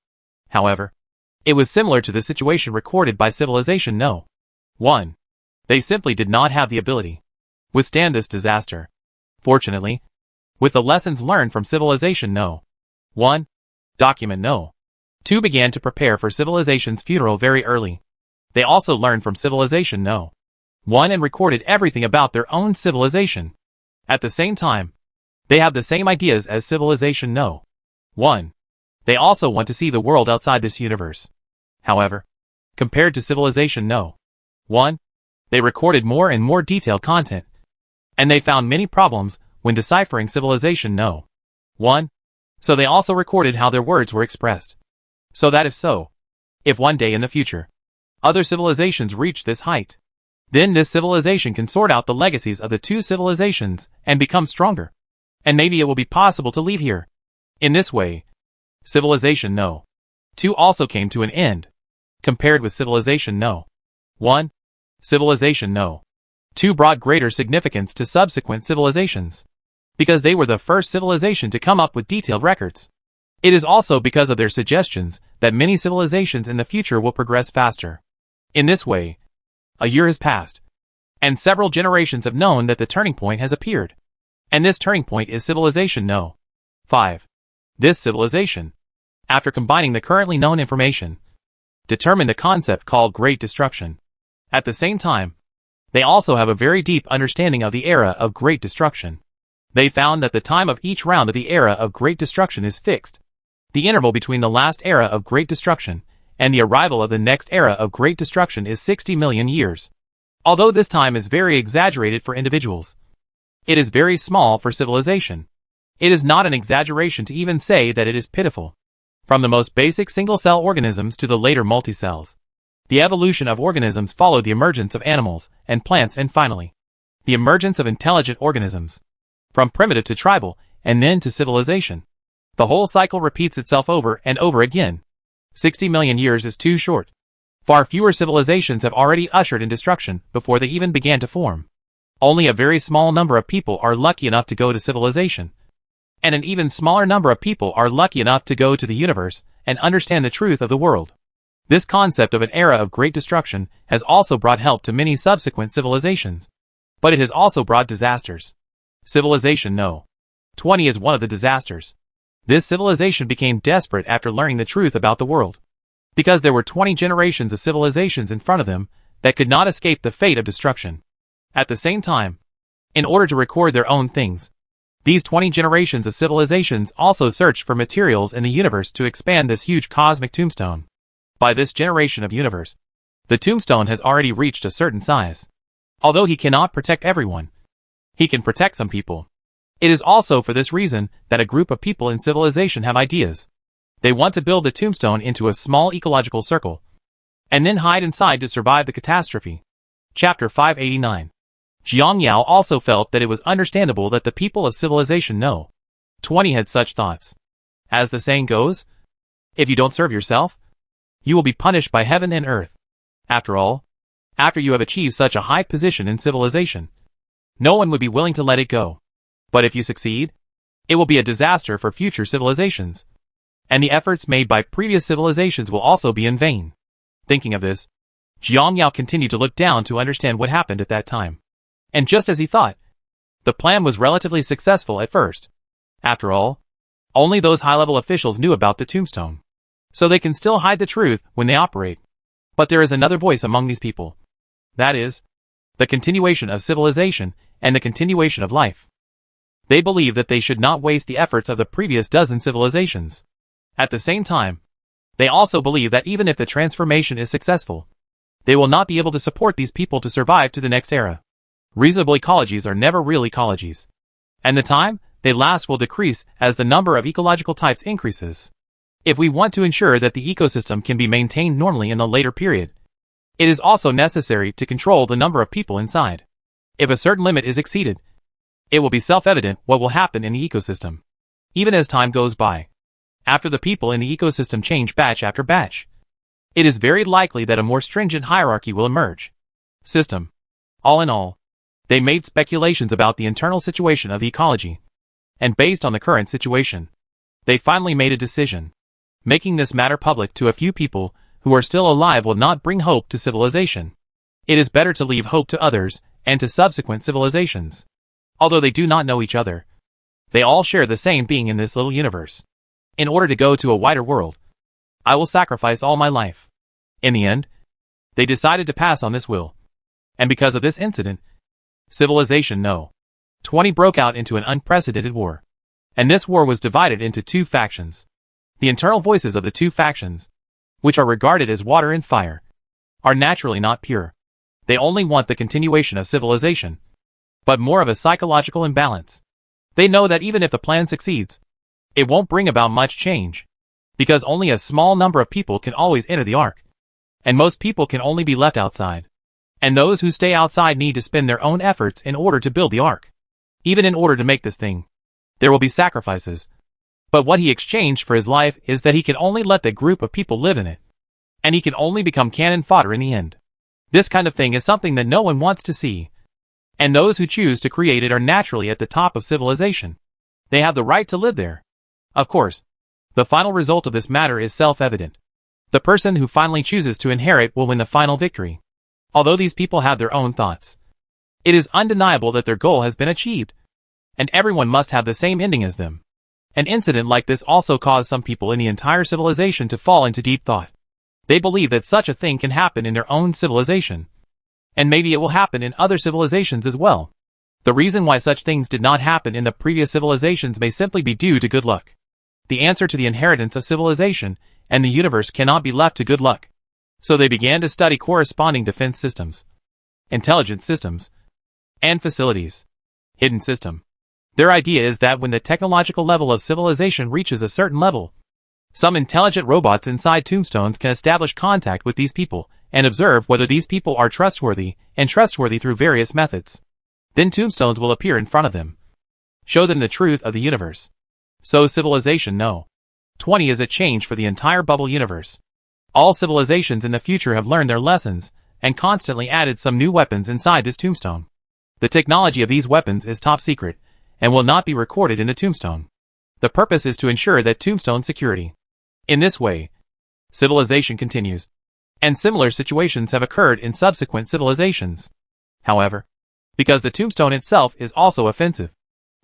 However, it was similar to the situation recorded by civilization No. 1. They simply did not have the ability to withstand this disaster. Fortunately, with the lessons learned from civilization No. 1, document No. 2 began to prepare for civilization's funeral very early. They also learned from civilization No. 1 and recorded everything about their own civilization. At the same time, they have the same ideas as civilization No. 1. They also want to see the world outside this universe. However, compared to civilization No. 1, they recorded more and more detailed content, and they found many problems when deciphering civilization No. 1, so they also recorded how their words were expressed. So that if one day in the future, other civilizations reach this height, then this civilization can sort out the legacies of the two civilizations and become stronger. And maybe it will be possible to leave here. In this way, civilization No. 2 also came to an end. Compared with civilization No. 1, civilization No. 2 brought greater significance to subsequent civilizations, because they were the first civilization to come up with detailed records. It is also because of their suggestions that many civilizations in the future will progress faster. In this way, a year has passed, and several generations have known that the turning point has appeared. And this turning point is civilization No. 5. This civilization, after combining the currently known information, determined a concept called Great Destruction. At the same time, they also have a very deep understanding of the era of Great Destruction. They found that the time of each round of the era of Great Destruction is fixed. The interval between the last era of Great Destruction and the arrival of the next era of Great Destruction is 60 million years. Although this time is very exaggerated for individuals, it is very small for civilization. It is not an exaggeration to even say that it is pitiful. From the most basic single-cell organisms to the later multicells. The evolution of organisms followed the emergence of animals and plants and finally, the emergence of intelligent organisms. From primitive to tribal, and then to civilization. The whole cycle repeats itself over and over again. 60 million years is too short. Far fewer civilizations have already ushered in destruction before they even began to form. Only a very small number of people are lucky enough to go to civilization. And an even smaller number of people are lucky enough to go to the universe and understand the truth of the world. This concept of an era of great destruction has also brought help to many subsequent civilizations. But it has also brought disasters. Civilization No. 20 is one of the disasters. This civilization became desperate after learning the truth about the world. Because there were 20 generations of civilizations in front of them that could not escape the fate of destruction. At the same time, in order to record their own things, these 20 generations of civilizations also searched for materials in the universe to expand this huge cosmic tombstone. By this generation of universe, the tombstone has already reached a certain size. Although he cannot protect everyone, he can protect some people. It is also for this reason that a group of people in civilization have ideas. They want to build the tombstone into a small ecological circle, and then hide inside to survive the catastrophe. Chapter 589. Jiang Yao also felt that it was understandable that the people of civilization No. 20 had such thoughts. As the saying goes, if you don't serve yourself, you will be punished by heaven and earth. After all, after you have achieved such a high position in civilization, no one would be willing to let it go. But if you succeed, it will be a disaster for future civilizations. And the efforts made by previous civilizations will also be in vain. Thinking of this, Jiang Yao continued to look down to understand what happened at that time. And just as he thought, the plan was relatively successful at first. After all, only those high-level officials knew about the tombstone. So they can still hide the truth when they operate. But there is another voice among these people. That is, the continuation of civilization and the continuation of life. They believe that they should not waste the efforts of the previous dozen civilizations. At the same time, they also believe that even if the transformation is successful, they will not be able to support these people to survive to the next era. Reasonable ecologies are never real ecologies. And the time they last will decrease as the number of ecological types increases. If we want to ensure that the ecosystem can be maintained normally in the later period, it is also necessary to control the number of people inside. If a certain limit is exceeded, it will be self-evident what will happen in the ecosystem. Even as time goes by, after the people in the ecosystem change batch after batch, it is very likely that a more stringent hierarchy will emerge. System. All in all, they made speculations about the internal situation of the ecology. And based on the current situation, they finally made a decision. Making this matter public to a few people who are still alive will not bring hope to civilization. It is better to leave hope to others and to subsequent civilizations. Although they do not know each other, they all share the same being in this little universe. In order to go to a wider world, I will sacrifice all my life. In the end, they decided to pass on this will. And because of this incident, civilization No. 20 broke out into an unprecedented war. And this war was divided into two factions. The internal voices of the two factions, which are regarded as water and fire, are naturally not pure. They only want the continuation of civilization, but more of a psychological imbalance. They know that even if the plan succeeds, it won't bring about much change, because only a small number of people can always enter the ark, and most people can only be left outside. And those who stay outside need to spend their own efforts in order to build the ark. Even in order to make this thing, there will be sacrifices. But what he exchanged for his life is that he can only let the group of people live in it. And he can only become cannon fodder in the end. This kind of thing is something that no one wants to see. And those who choose to create it are naturally at the top of civilization. They have the right to live there. Of course, the final result of this matter is self-evident. The person who finally chooses to inherit will win the final victory. Although these people have their own thoughts, it is undeniable that their goal has been achieved. And everyone must have the same ending as them. An incident like this also caused some people in the entire civilization to fall into deep thought. They believe that such a thing can happen in their own civilization. And maybe it will happen in other civilizations as well. The reason why such things did not happen in the previous civilizations may simply be due to good luck. The answer to the inheritance of civilization and the universe cannot be left to good luck. So they began to study corresponding defense systems, intelligence systems, and facilities. Hidden system. Their idea is that when the technological level of civilization reaches a certain level, Some intelligent robots inside tombstones can establish contact with these people and observe whether these people are trustworthy through various methods. Then tombstones will appear in front of them, show them the truth of the universe. So civilization No. 20 is a change for the entire bubble universe. All civilizations in the future have learned their lessons and constantly added some new weapons inside this tombstone. The technology of these weapons is top secret and will not be recorded in the tombstone. The purpose is to ensure that tombstone security. In this way, civilization continues, and similar situations have occurred in subsequent civilizations. However, because the tombstone itself is also offensive,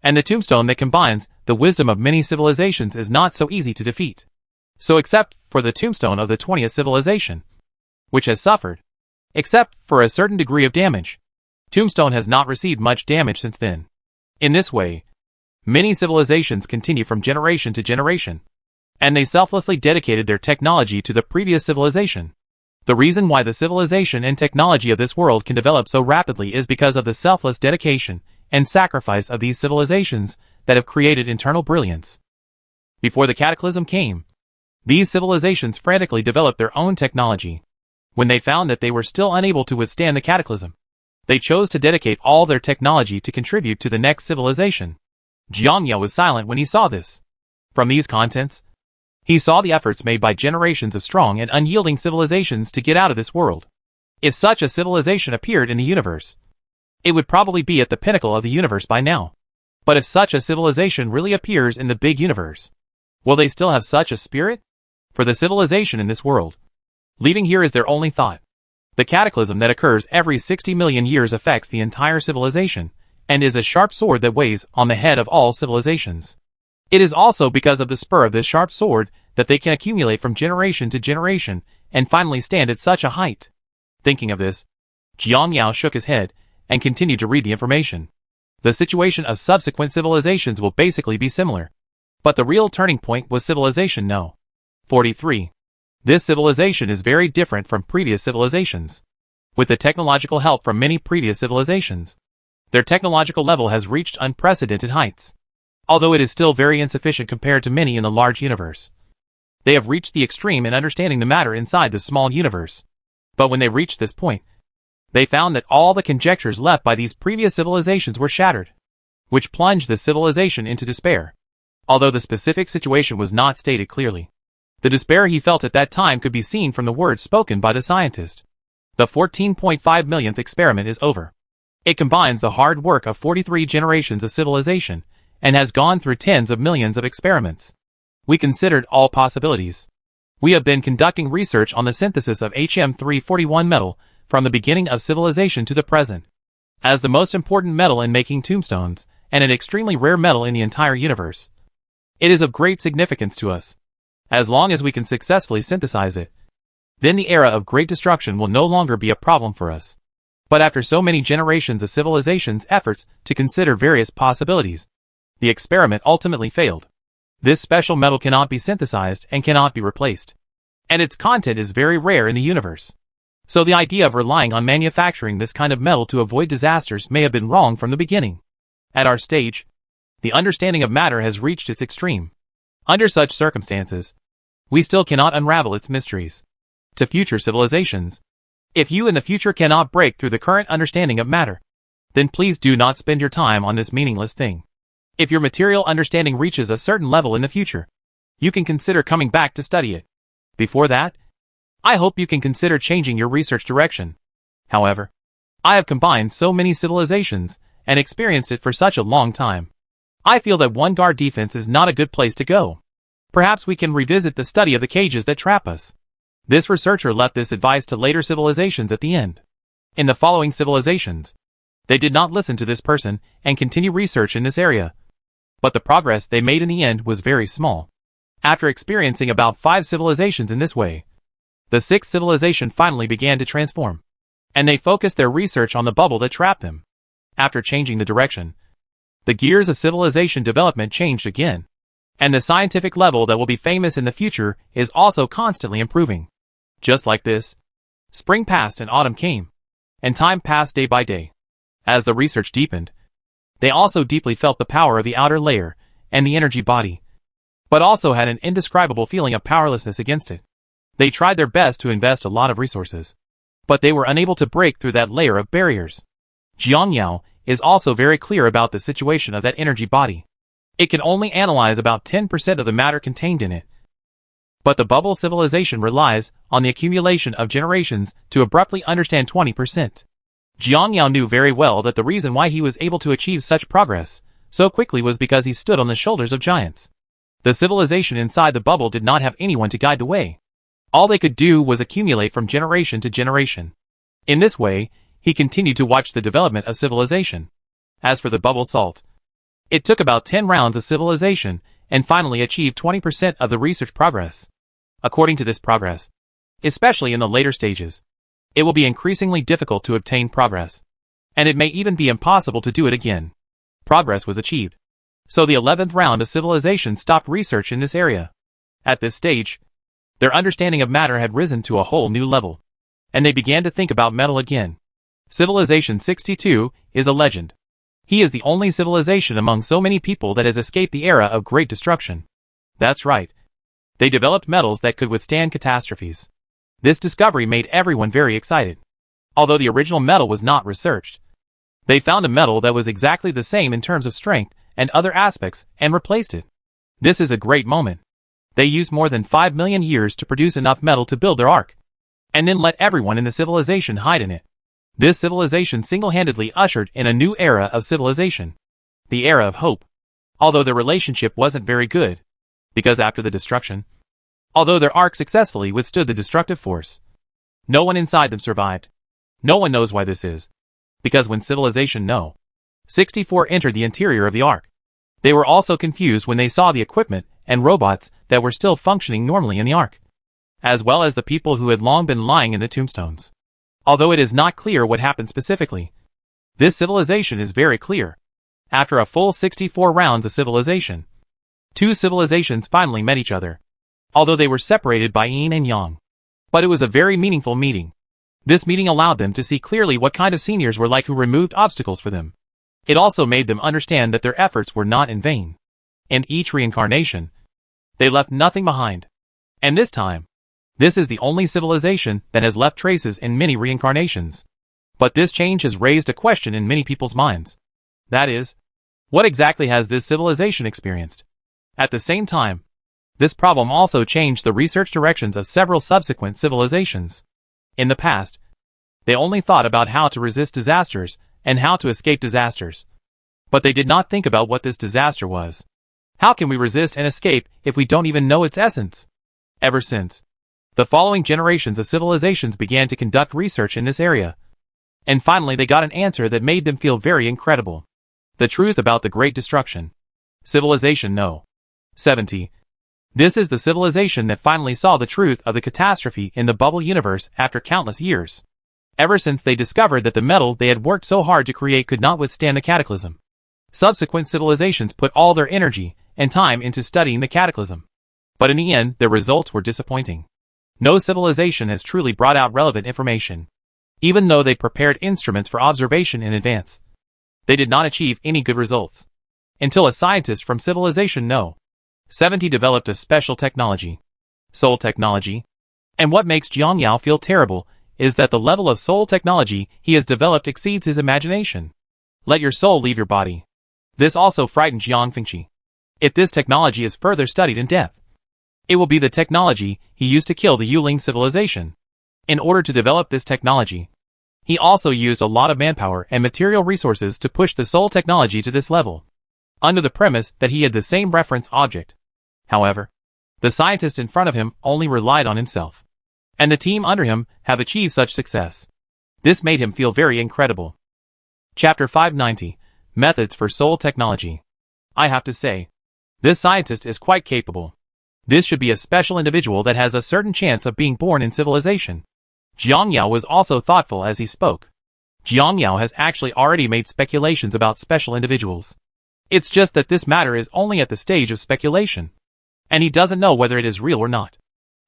and the tombstone that combines the wisdom of many civilizations is not so easy to defeat. So except for the tombstone of the 20th civilization, which has suffered, except for a certain degree of damage, tombstone has not received much damage since then. In this way, many civilizations continue from generation to generation, and they selflessly dedicated their technology to the previous civilization. The reason why the civilization and technology of this world can develop so rapidly is because of the selfless dedication and sacrifice of these civilizations that have created internal brilliance. Before the cataclysm came, these civilizations frantically developed their own technology. When they found that they were still unable to withstand the cataclysm, they chose to dedicate all their technology to contribute to the next civilization. Jiangya was silent when he saw this. From these contents, he saw the efforts made by generations of strong and unyielding civilizations to get out of this world. If such a civilization appeared in the universe, it would probably be at the pinnacle of the universe by now. But if such a civilization really appears in the big universe, will they still have such a spirit? For the civilization in this world, leaving here is their only thought. The cataclysm that occurs every 60 million years affects the entire civilization, and is a sharp sword that weighs on the head of all civilizations. It is also because of the spur of this sharp sword that they can accumulate from generation to generation, and finally stand at such a height. Thinking of this, Jiang Yao shook his head, and continued to read the information. The situation of subsequent civilizations will basically be similar. But the real turning point was civilization No. 43. This civilization is very different from previous civilizations. With the technological help from many previous civilizations, their technological level has reached unprecedented heights. Although it is still very insufficient compared to many in the large universe. They have reached the extreme in understanding the matter inside the small universe. But when they reached this point, they found that all the conjectures left by these previous civilizations were shattered, which plunged the civilization into despair. Although the specific situation was not stated clearly, the despair he felt at that time could be seen from the words spoken by the scientist. The 14.5 millionth experiment is over. It combines the hard work of 43 generations of civilization, and has gone through tens of millions of experiments. We considered all possibilities. We have been conducting research on the synthesis of HM341 metal from the beginning of civilization to the present. As the most important metal in making tombstones, and an extremely rare metal in the entire universe, it is of great significance to us. As long as we can successfully synthesize it, then the era of great destruction will no longer be a problem for us. But after so many generations of civilization's efforts to consider various possibilities, the experiment ultimately failed. This special metal cannot be synthesized and cannot be replaced, and its content is very rare in the universe. So the idea of relying on manufacturing this kind of metal to avoid disasters may have been wrong from the beginning. At our stage, the understanding of matter has reached its extreme. Under such circumstances, we still cannot unravel its mysteries. To future civilizations, if you in the future cannot break through the current understanding of matter, then please do not spend your time on this meaningless thing. If your material understanding reaches a certain level in the future, you can consider coming back to study it. Before that, I hope you can consider changing your research direction. However, I have combined so many civilizations and experienced it for such a long time. I feel that one guard defense is not a good place to go. Perhaps we can revisit the study of the cages that trap us. This researcher left this advice to later civilizations at the end. In the following civilizations, they did not listen to this person and continue research in this area. But the progress they made in the end was very small. After experiencing about 5 civilizations in this way, the 6th civilization finally began to transform, and they focused their research on the bubble that trapped them. After changing the direction, the gears of civilization development changed again, and the scientific level that will be famous in the future is also constantly improving. Just like this, spring passed and autumn came, and time passed day by day. As the research deepened, they also deeply felt the power of the outer layer and the energy body. but also had an indescribable feeling of powerlessness against it. They tried their best to invest a lot of resources, but they were unable to break through that layer of barriers. Jiang Yao is also very clear about the situation of that energy body. It can only analyze about 10% of the matter contained in it. But the bubble civilization relies on the accumulation of generations to abruptly understand 20%. Jiang Yao knew very well that the reason why he was able to achieve such progress so quickly was because he stood on the shoulders of giants. The civilization inside the bubble did not have anyone to guide the way. All they could do was accumulate from generation to generation. In this way, he continued to watch the development of civilization. As for the bubble salt, it took about 10 rounds of civilization and finally achieved 20% of the research progress. According to this progress, especially in the later stages, it will be increasingly difficult to obtain progress, and it may even be impossible to do it again. Progress was achieved. So the 11th round of civilization stopped research in this area. At this stage, their understanding of matter had risen to a whole new level, and they began to think about metal again. Civilization 62 is a legend. He is the only civilization among so many people that has escaped the era of great destruction. That's right. They developed metals that could withstand catastrophes. This discovery made everyone very excited. Although the original metal was not researched, they found a metal that was exactly the same in terms of strength and other aspects and replaced it. This is a great moment. They used more than 5 million years to produce enough metal to build their ark, and then let everyone in the civilization hide in it. This civilization single-handedly ushered in a new era of civilization, the era of hope. Although their relationship wasn't very good, because after the destruction, although their ark successfully withstood the destructive force, no one inside them survived. No one knows why this is, because when Civilization No. 64 entered the interior of the ark, they were also confused when they saw the equipment and robots that were still functioning normally in the ark, as well as the people who had long been lying in the tombstones. Although it is not clear what happened specifically, this civilization is very clear. After a full 64 rounds of civilization, two civilizations finally met each other, although they were separated by yin and yang. But it was a very meaningful meeting. This meeting allowed them to see clearly what kind of seniors were like who removed obstacles for them. It also made them understand that their efforts were not in vain. In each reincarnation, they left nothing behind. And this time, this is the only civilization that has left traces in many reincarnations. But this change has raised a question in many people's minds. That is, what exactly has this civilization experienced? At the same time, this problem also changed the research directions of several subsequent civilizations. In the past, they only thought about how to resist disasters and how to escape disasters. But they did not think about what this disaster was. How can we resist and escape if we don't even know its essence? Ever since, the following generations of civilizations began to conduct research in this area. And finally they got an answer that made them feel very incredible. The truth about the Great Destruction. Civilization No. 70. This is the civilization that finally saw the truth of the catastrophe in the bubble universe after countless years. Ever since they discovered that the metal they had worked so hard to create could not withstand the cataclysm. Subsequent civilizations put all their energy and time into studying the cataclysm. But in the end, their results were disappointing. No civilization has truly brought out relevant information. Even though they prepared instruments for observation in advance, they did not achieve any good results. Until a scientist from Civilization No. 70 developed a special technology, soul technology. And what makes Jiang Yao feel terrible is that the level of soul technology he has developed exceeds his imagination. Let your soul leave your body. This also frightened Jiang Fengqi. If this technology is further studied in depth, it will be the technology he used to kill the Yuling civilization. In order to develop this technology, he also used a lot of manpower and material resources to push the soul technology to this level, under the premise that he had the same reference object. However, the scientist in front of him only relied on himself, and the team under him have achieved such success. This made him feel very incredible. Chapter 590, Methods for Soul Technology. I have to say, this scientist is quite capable. This should be a special individual that has a certain chance of being born in civilization. Jiang Yao was also thoughtful as he spoke. Jiang Yao has actually already made speculations about special individuals. It's just that this matter is only at the stage of speculation, and he doesn't know whether it is real or not.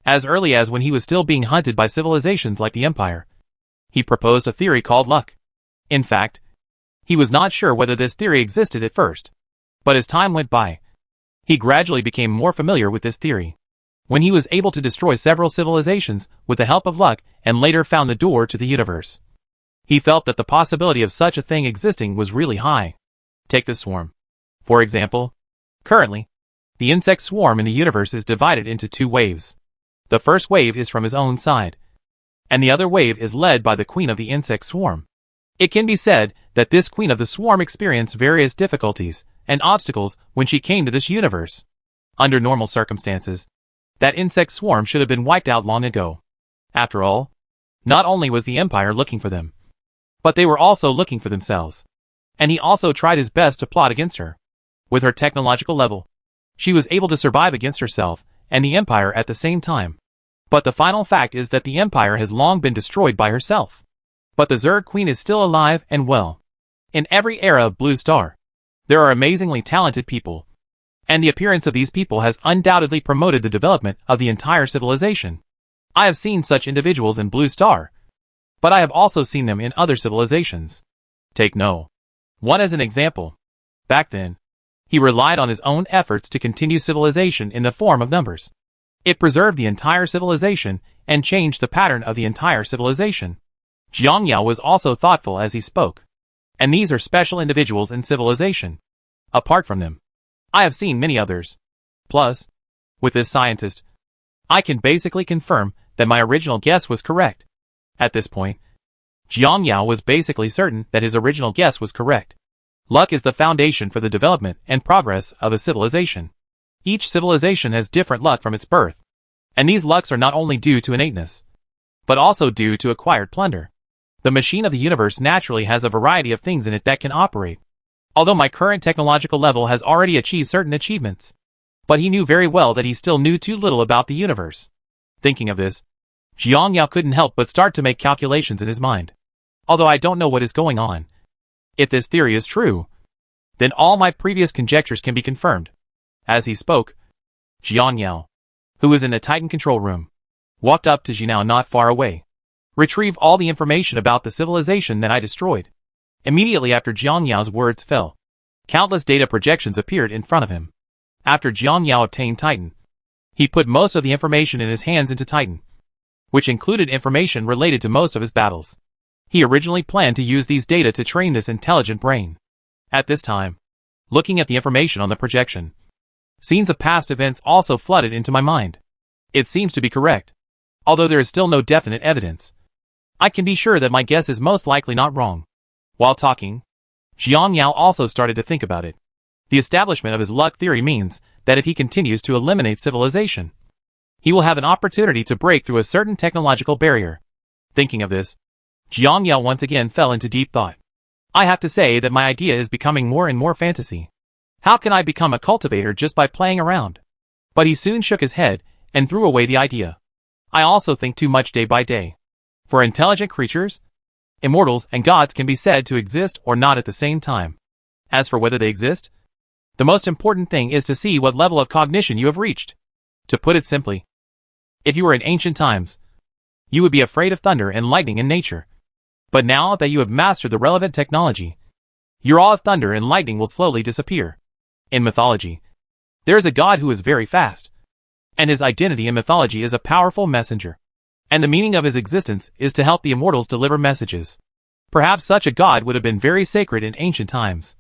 As early as when he was still being hunted by civilizations like the Empire, he proposed a theory called luck. In fact, he was not sure whether this theory existed at first. But as time went by, He gradually became more familiar with this theory. When he was able to destroy several civilizations with the help of luck and later found the door to the universe, he felt that the possibility of such a thing existing was really high. Take the swarm. For example, currently, the insect swarm in the universe is divided into two waves. The first wave is from his own side, and the other wave is led by the queen of the insect swarm. It can be said that this queen of the swarm experienced various difficulties and obstacles when she came to this universe. Under normal circumstances, that insect swarm should have been wiped out long ago. After all, not only was the Empire looking for them, but they were also looking for themselves. And he also tried his best to plot against her. With her technological level, she was able to survive against herself and the Empire at the same time. But the final fact is that the Empire has long been destroyed by herself. But the Zerg Queen is still alive and well. In every era of Blue Star, there are amazingly talented people, and the appearance of these people has undoubtedly promoted the development of the entire civilization. I have seen such individuals in Blue Star, but I have also seen them in other civilizations. Take No. 1 as an example. Back then, he relied on his own efforts to continue civilization in the form of numbers. It preserved the entire civilization and changed the pattern of the entire civilization. Jiang Yao was also thoughtful as he spoke. And these are special individuals in civilization. Apart from them, I have seen many others. Plus, with this scientist, I can basically confirm that my original guess was correct. At this point, Jiang Yao was basically certain that his original guess was correct. Luck is the foundation for the development and progress of a civilization. Each civilization has different luck from its birth, and these lucks are not only due to innateness, but also due to acquired plunder. The machine of the universe naturally has a variety of things in it that can operate. Although my current technological level has already achieved certain achievements, but he knew very well that he still knew too little about the universe. Thinking of this, Jiang Yao couldn't help but start to make calculations in his mind. Although I don't know what is going on. If this theory is true, then all my previous conjectures can be confirmed. As he spoke, Jiang Yao, who was in the Titan control room, walked up to Jinao not far away. Retrieve all the information about the civilization that I destroyed. Immediately after Jiang Yao's words fell, countless data projections appeared in front of him. After Jiang Yao obtained Titan, he put most of the information in his hands into Titan, which included information related to most of his battles. He originally planned to use these data to train this intelligent brain. At this time, looking at the information on the projection, scenes of past events also flooded into my mind. It seems to be correct, although there is still no definite evidence. I can be sure that my guess is most likely not wrong. While talking, Jiang Yao also started to think about it. The establishment of his luck theory means that if he continues to eliminate civilization, he will have an opportunity to break through a certain technological barrier. Thinking of this, Jiang Yao once again fell into deep thought. I have to say that my idea is becoming more and more fantasy. How can I become a cultivator just by playing around? But he soon shook his head and threw away the idea. I also think too much day by day. For intelligent creatures, immortals and gods can be said to exist or not at the same time. As for whether they exist, the most important thing is to see what level of cognition you have reached. To put it simply, if you were in ancient times, you would be afraid of thunder and lightning in nature. But now that you have mastered the relevant technology, your awe of thunder and lightning will slowly disappear. In mythology, there is a god who is very fast, and his identity in mythology is a powerful messenger. And the meaning of his existence is to help the immortals deliver messages. Perhaps such a god would have been very sacred in ancient times.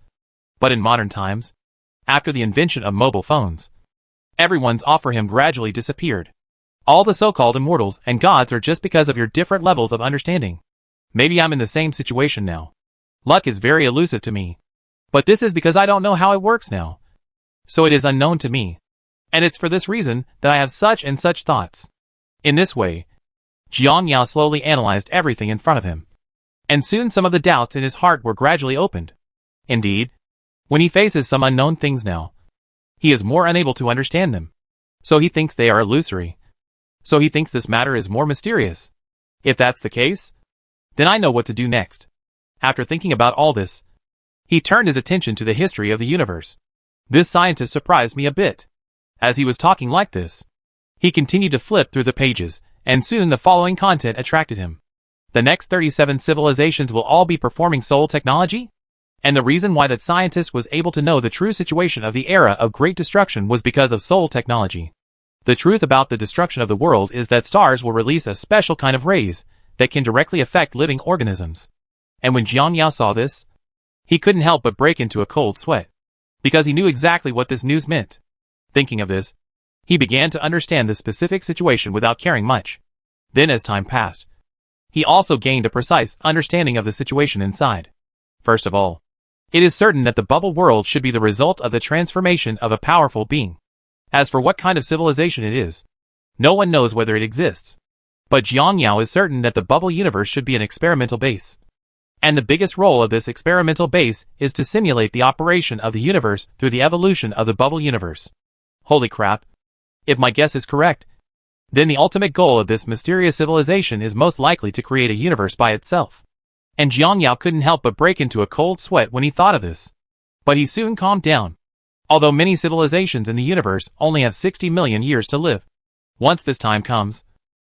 But in modern times, after the invention of mobile phones, everyone's awe for him gradually disappeared. All the so-called immortals and gods are just because of your different levels of understanding. Maybe I'm in the same situation now. Luck is very elusive to me. But this is because I don't know how it works now. So it is unknown to me. And it's for this reason that I have such and such thoughts. In this way, Jiang Yao slowly analyzed everything in front of him. And soon some of the doubts in his heart were gradually opened. Indeed, when he faces some unknown things now, he is more unable to understand them. So he thinks they are illusory. So he thinks this matter is more mysterious. If that's the case, then I know what to do next. After thinking about all this, he turned his attention to the history of the universe. This scientist surprised me a bit. As he was talking like this, he continued to flip through the pages, and soon the following content attracted him. The next 37 civilizations will all be performing soul technology? And the reason why that scientist was able to know the true situation of the era of great destruction was because of soul technology. The truth about the destruction of the world is that stars will release a special kind of rays that can directly affect living organisms. And when Jiang Yao saw this, he couldn't help but break into a cold sweat, because he knew exactly what this news meant. Thinking of this, he began to understand the specific situation without caring much. Then as time passed, he also gained a precise understanding of the situation inside. First of all, it is certain that the bubble world should be the result of the transformation of a powerful being. As for what kind of civilization it is, no one knows whether it exists. But Jiang Yao is certain that the bubble universe should be an experimental base. And the biggest role of this experimental base is to simulate the operation of the universe through the evolution of the bubble universe. Holy crap! If my guess is correct, then the ultimate goal of this mysterious civilization is most likely to create a universe by itself. And Jiang Yao couldn't help but break into a cold sweat when he thought of this. But he soon calmed down. Although many civilizations in the universe only have 60 million years to live, once this time comes,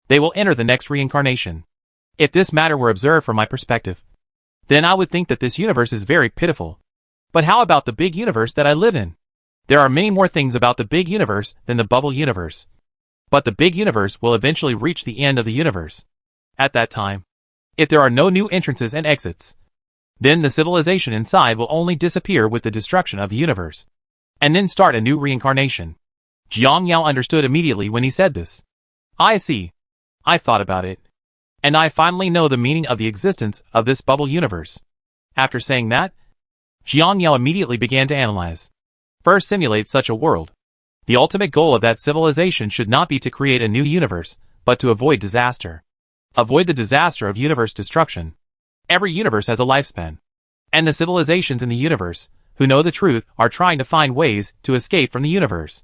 they will enter the next reincarnation. If this matter were observed from my perspective, then I would think that this universe is very pitiful. But how about the big universe that I live in? There are many more things about the big universe than the bubble universe. But the big universe will eventually reach the end of the universe. At that time, if there are no new entrances and exits, then the civilization inside will only disappear with the destruction of the universe, and then start a new reincarnation. Jiang Yao understood immediately when he said this. I see. I thought about it. And I finally know the meaning of the existence of this bubble universe. After saying that, Jiang Yao immediately began to analyze. First, simulate such a world. The ultimate goal of that civilization should not be to create a new universe, but to avoid disaster. Avoid the disaster of universe destruction. Every universe has a lifespan. And the civilizations in the universe, who know the truth, are trying to find ways to escape from the universe,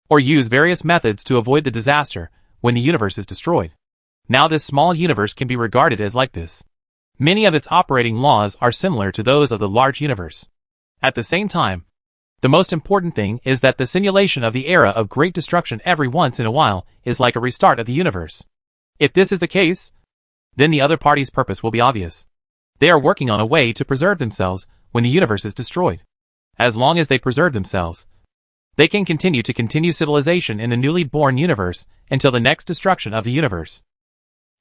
or use various methods to avoid the disaster when the universe is destroyed. Now this small universe can be regarded as like this. Many of its operating laws are similar to those of the large universe. At the same time, the most important thing is that the simulation of the era of great destruction every once in a while is like a restart of the universe. If this is the case, then the other party's purpose will be obvious. They are working on a way to preserve themselves when the universe is destroyed. As long as they preserve themselves, they can continue civilization in the newly born universe until the next destruction of the universe.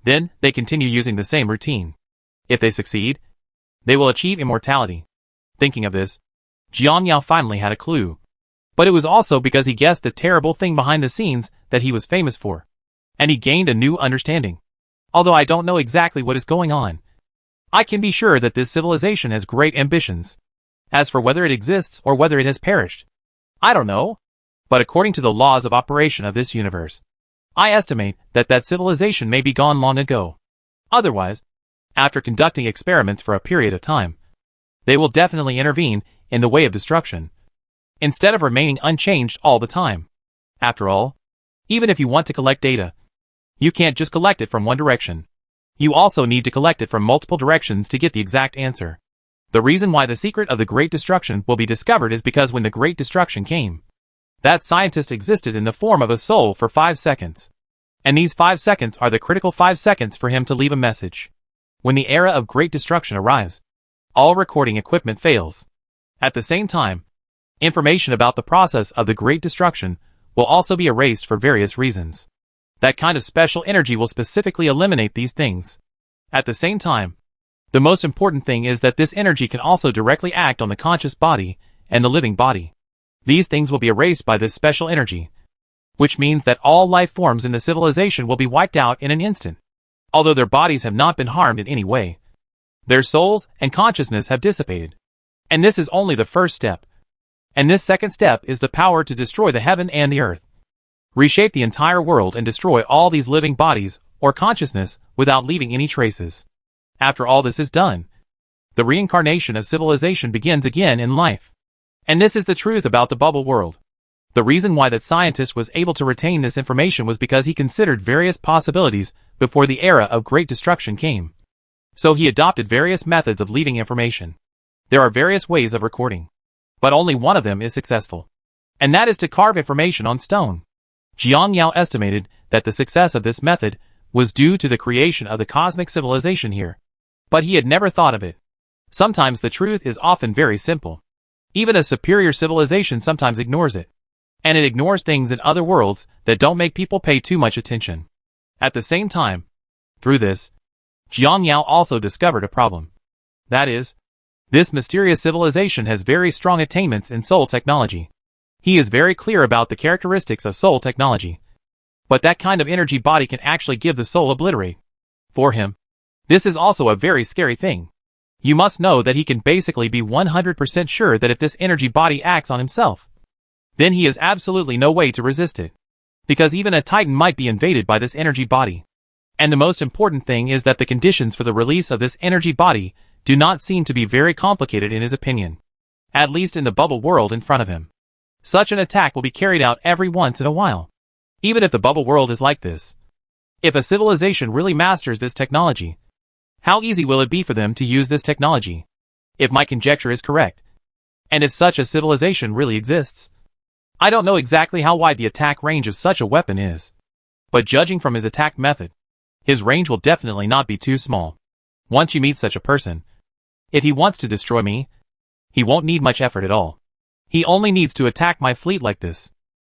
Then, they continue using the same routine. If they succeed, they will achieve immortality. Thinking of this, Jiang Yao finally had a clue. But it was also because he guessed the terrible thing behind the scenes that he was famous for. And he gained a new understanding. Although I don't know exactly what is going on, I can be sure that this civilization has great ambitions. As for whether it exists or whether it has perished, I don't know. But according to the laws of operation of this universe, I estimate that that civilization may be gone long ago. Otherwise, after conducting experiments for a period of time, they will definitely intervene in the way of destruction, instead of remaining unchanged all the time. After all, even if you want to collect data, you can't just collect it from one direction. You also need to collect it from multiple directions to get the exact answer. The reason why the secret of the Great Destruction will be discovered is because when the Great Destruction came, that scientist existed in the form of a soul for 5 seconds. And these 5 seconds are the critical 5 seconds for him to leave a message. When the era of great destruction arrives, all recording equipment fails. At the same time, information about the process of the Great Destruction will also be erased for various reasons. That kind of special energy will specifically eliminate these things. At the same time, the most important thing is that this energy can also directly act on the conscious body and the living body. These things will be erased by this special energy, which means that all life forms in the civilization will be wiped out in an instant. Although their bodies have not been harmed in any way, their souls and consciousness have dissipated. And this is only the first step. And this second step is the power to destroy the heaven and the earth, reshape the entire world and destroy all these living bodies or consciousness without leaving any traces. After all this is done, the reincarnation of civilization begins again in life. And this is the truth about the bubble world. The reason why that scientist was able to retain this information was because he considered various possibilities before the era of great destruction came. So he adopted various methods of leaving information. There are various ways of recording, but only one of them is successful. And that is to carve information on stone. Jiang Yao estimated that the success of this method was due to the creation of the cosmic civilization here. But he had never thought of it. Sometimes the truth is often very simple. Even a superior civilization sometimes ignores it. And it ignores things in other worlds that don't make people pay too much attention. At the same time, through this, Jiang Yao also discovered a problem. That is, this mysterious civilization has very strong attainments in soul technology. He is very clear about the characteristics of soul technology. But that kind of energy body can actually give the soul obliterate. For him, this is also a very scary thing. You must know that he can basically be 100% sure that if this energy body acts on himself, then he has absolutely no way to resist it. Because even a Titan might be invaded by this energy body. And the most important thing is that the conditions for the release of this energy body do not seem to be very complicated in his opinion. At least in the bubble world in front of him. Such an attack will be carried out every once in a while. Even if the bubble world is like this. If a civilization really masters this technology, how easy will it be for them to use this technology? If my conjecture is correct. And if such a civilization really exists. I don't know exactly how wide the attack range of such a weapon is. But judging from his attack method, his range will definitely not be too small. Once you meet such a person, if he wants to destroy me, he won't need much effort at all. He only needs to attack my fleet like this.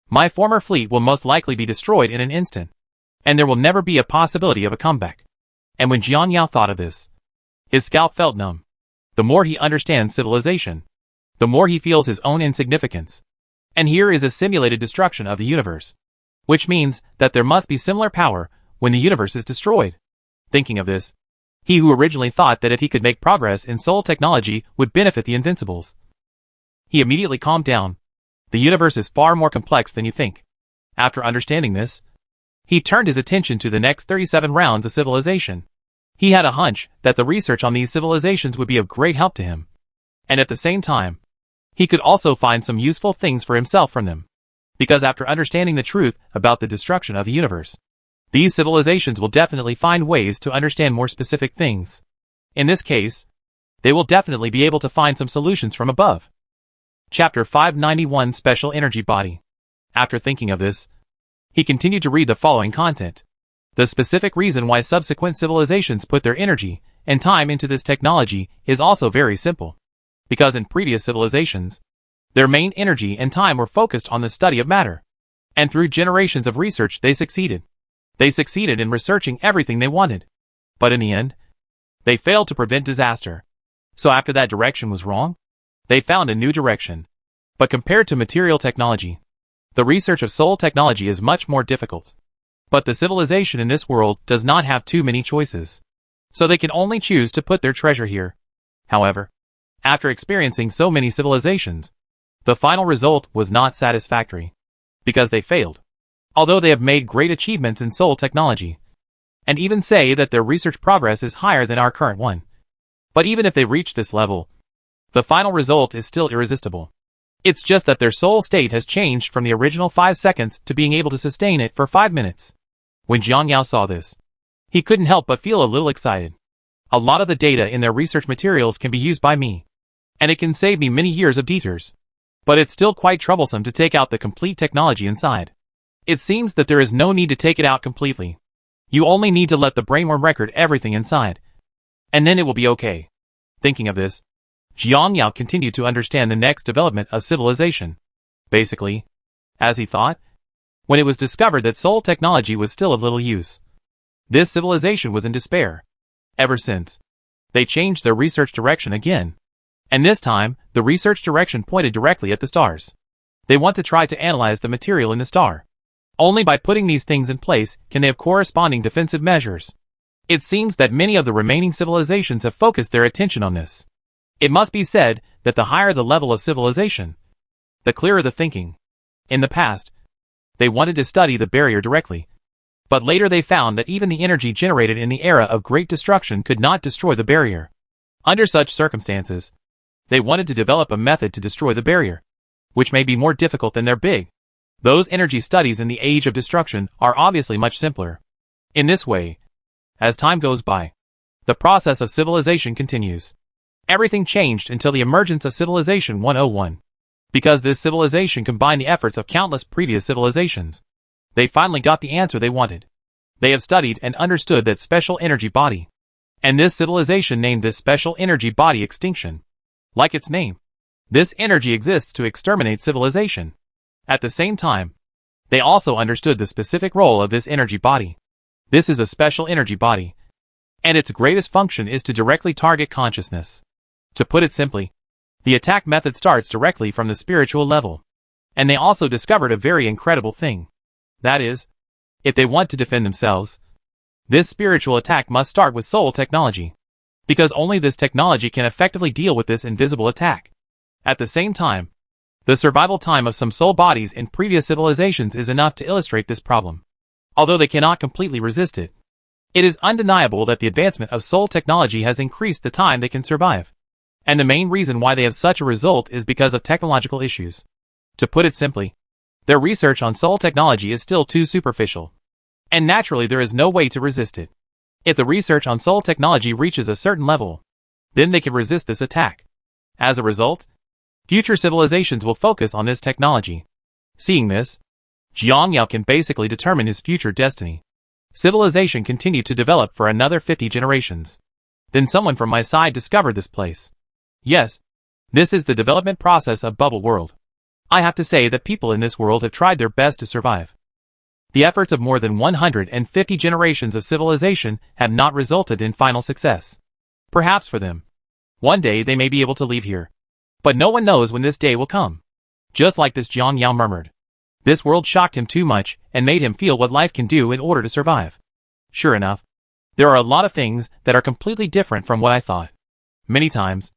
My former fleet will most likely be destroyed in an instant. And there will never be a possibility of a comeback. And when Jiang Yao thought of this, his scalp felt numb. The more he understands civilization, the more he feels his own insignificance. And here is a simulated destruction of the universe. Which means that there must be similar power when the universe is destroyed. Thinking of this, he who originally thought that if he could make progress in soul technology would benefit the Invincibles. He immediately calmed down. The universe is far more complex than you think. After understanding this, he turned his attention to the next 37 rounds of civilization. He had a hunch that the research on these civilizations would be of great help to him. And at the same time, he could also find some useful things for himself from them. Because after understanding the truth about the destruction of the universe, these civilizations will definitely find ways to understand more specific things. In this case, they will definitely be able to find some solutions from above. Chapter 591 Special Energy Body. After thinking of this, he continued to read the following content. The specific reason why subsequent civilizations put their energy and time into this technology is also very simple. Because in previous civilizations, their main energy and time were focused on the study of matter. And through generations of research they succeeded. They succeeded in researching everything they wanted. But in the end, they failed to prevent disaster. So after that direction was wrong, they found a new direction. But compared to material technology, the research of soul technology is much more difficult. But the civilization in this world does not have too many choices. So they can only choose to put their treasure here. However, after experiencing so many civilizations, the final result was not satisfactory. Because they failed. Although they have made great achievements in soul technology. And even say that their research progress is higher than our current one. But even if they reach this level, the final result is still irresistible. It's just that their soul state has changed from the original 5 seconds to being able to sustain it for 5 minutes. When Jiang Yao saw this, he couldn't help but feel a little excited. A lot of the data in their research materials can be used by me. And it can save me many years of detours. But it's still quite troublesome to take out the complete technology inside. It seems that there is no need to take it out completely. You only need to let the brainworm record everything inside. And then it will be okay. Thinking of this, Jiang Yao continued to understand the next development of civilization. Basically, as he thought, when it was discovered that soul technology was still of little use. This civilization was in despair. Ever since, they changed their research direction again. And this time, the research direction pointed directly at the stars. They want to try to analyze the material in the star. Only by putting these things in place can they have corresponding defensive measures. It seems that many of the remaining civilizations have focused their attention on this. It must be said that the higher the level of civilization, the clearer the thinking. In the past, they wanted to study the barrier directly. But later they found that even the energy generated in the era of great destruction could not destroy the barrier. Under such circumstances, they wanted to develop a method to destroy the barrier, which may be more difficult than their big. Those energy studies in the age of destruction are obviously much simpler. In this way, as time goes by, the process of civilization continues. Everything changed until the emergence of Civilization 101. Because this civilization combined the efforts of countless previous civilizations, they finally got the answer they wanted. They have studied and understood that special energy body. And this civilization named this special energy body extinction. Like its name, this energy exists to exterminate civilization. At the same time, they also understood the specific role of this energy body. This is a special energy body, and its greatest function is to directly target consciousness. To put it simply, the attack method starts directly from the spiritual level. And they also discovered a very incredible thing. That is, if they want to defend themselves, this spiritual attack must start with soul technology. Because only this technology can effectively deal with this invisible attack. At the same time, the survival time of some soul bodies in previous civilizations is enough to illustrate this problem. Although they cannot completely resist it, it is undeniable that the advancement of soul technology has increased the time they can survive. And the main reason why they have such a result is because of technological issues. To put it simply, their research on soul technology is still too superficial. And naturally there is no way to resist it. If the research on soul technology reaches a certain level, then they can resist this attack. As a result, future civilizations will focus on this technology. Seeing this, Jiang Yao can basically determine his future destiny. Civilization continued to develop for another 50 generations. Then someone from my side discovered this place. Yes, this is the development process of Bubble World. I have to say that people in this world have tried their best to survive. The efforts of more than 150 generations of civilization have not resulted in final success. Perhaps for them, one day they may be able to leave here. But no one knows when this day will come. Just like this, Jiang Yao murmured. This world shocked him too much and made him feel what life can do in order to survive. Sure enough, there are a lot of things that are completely different from what I thought. Many times,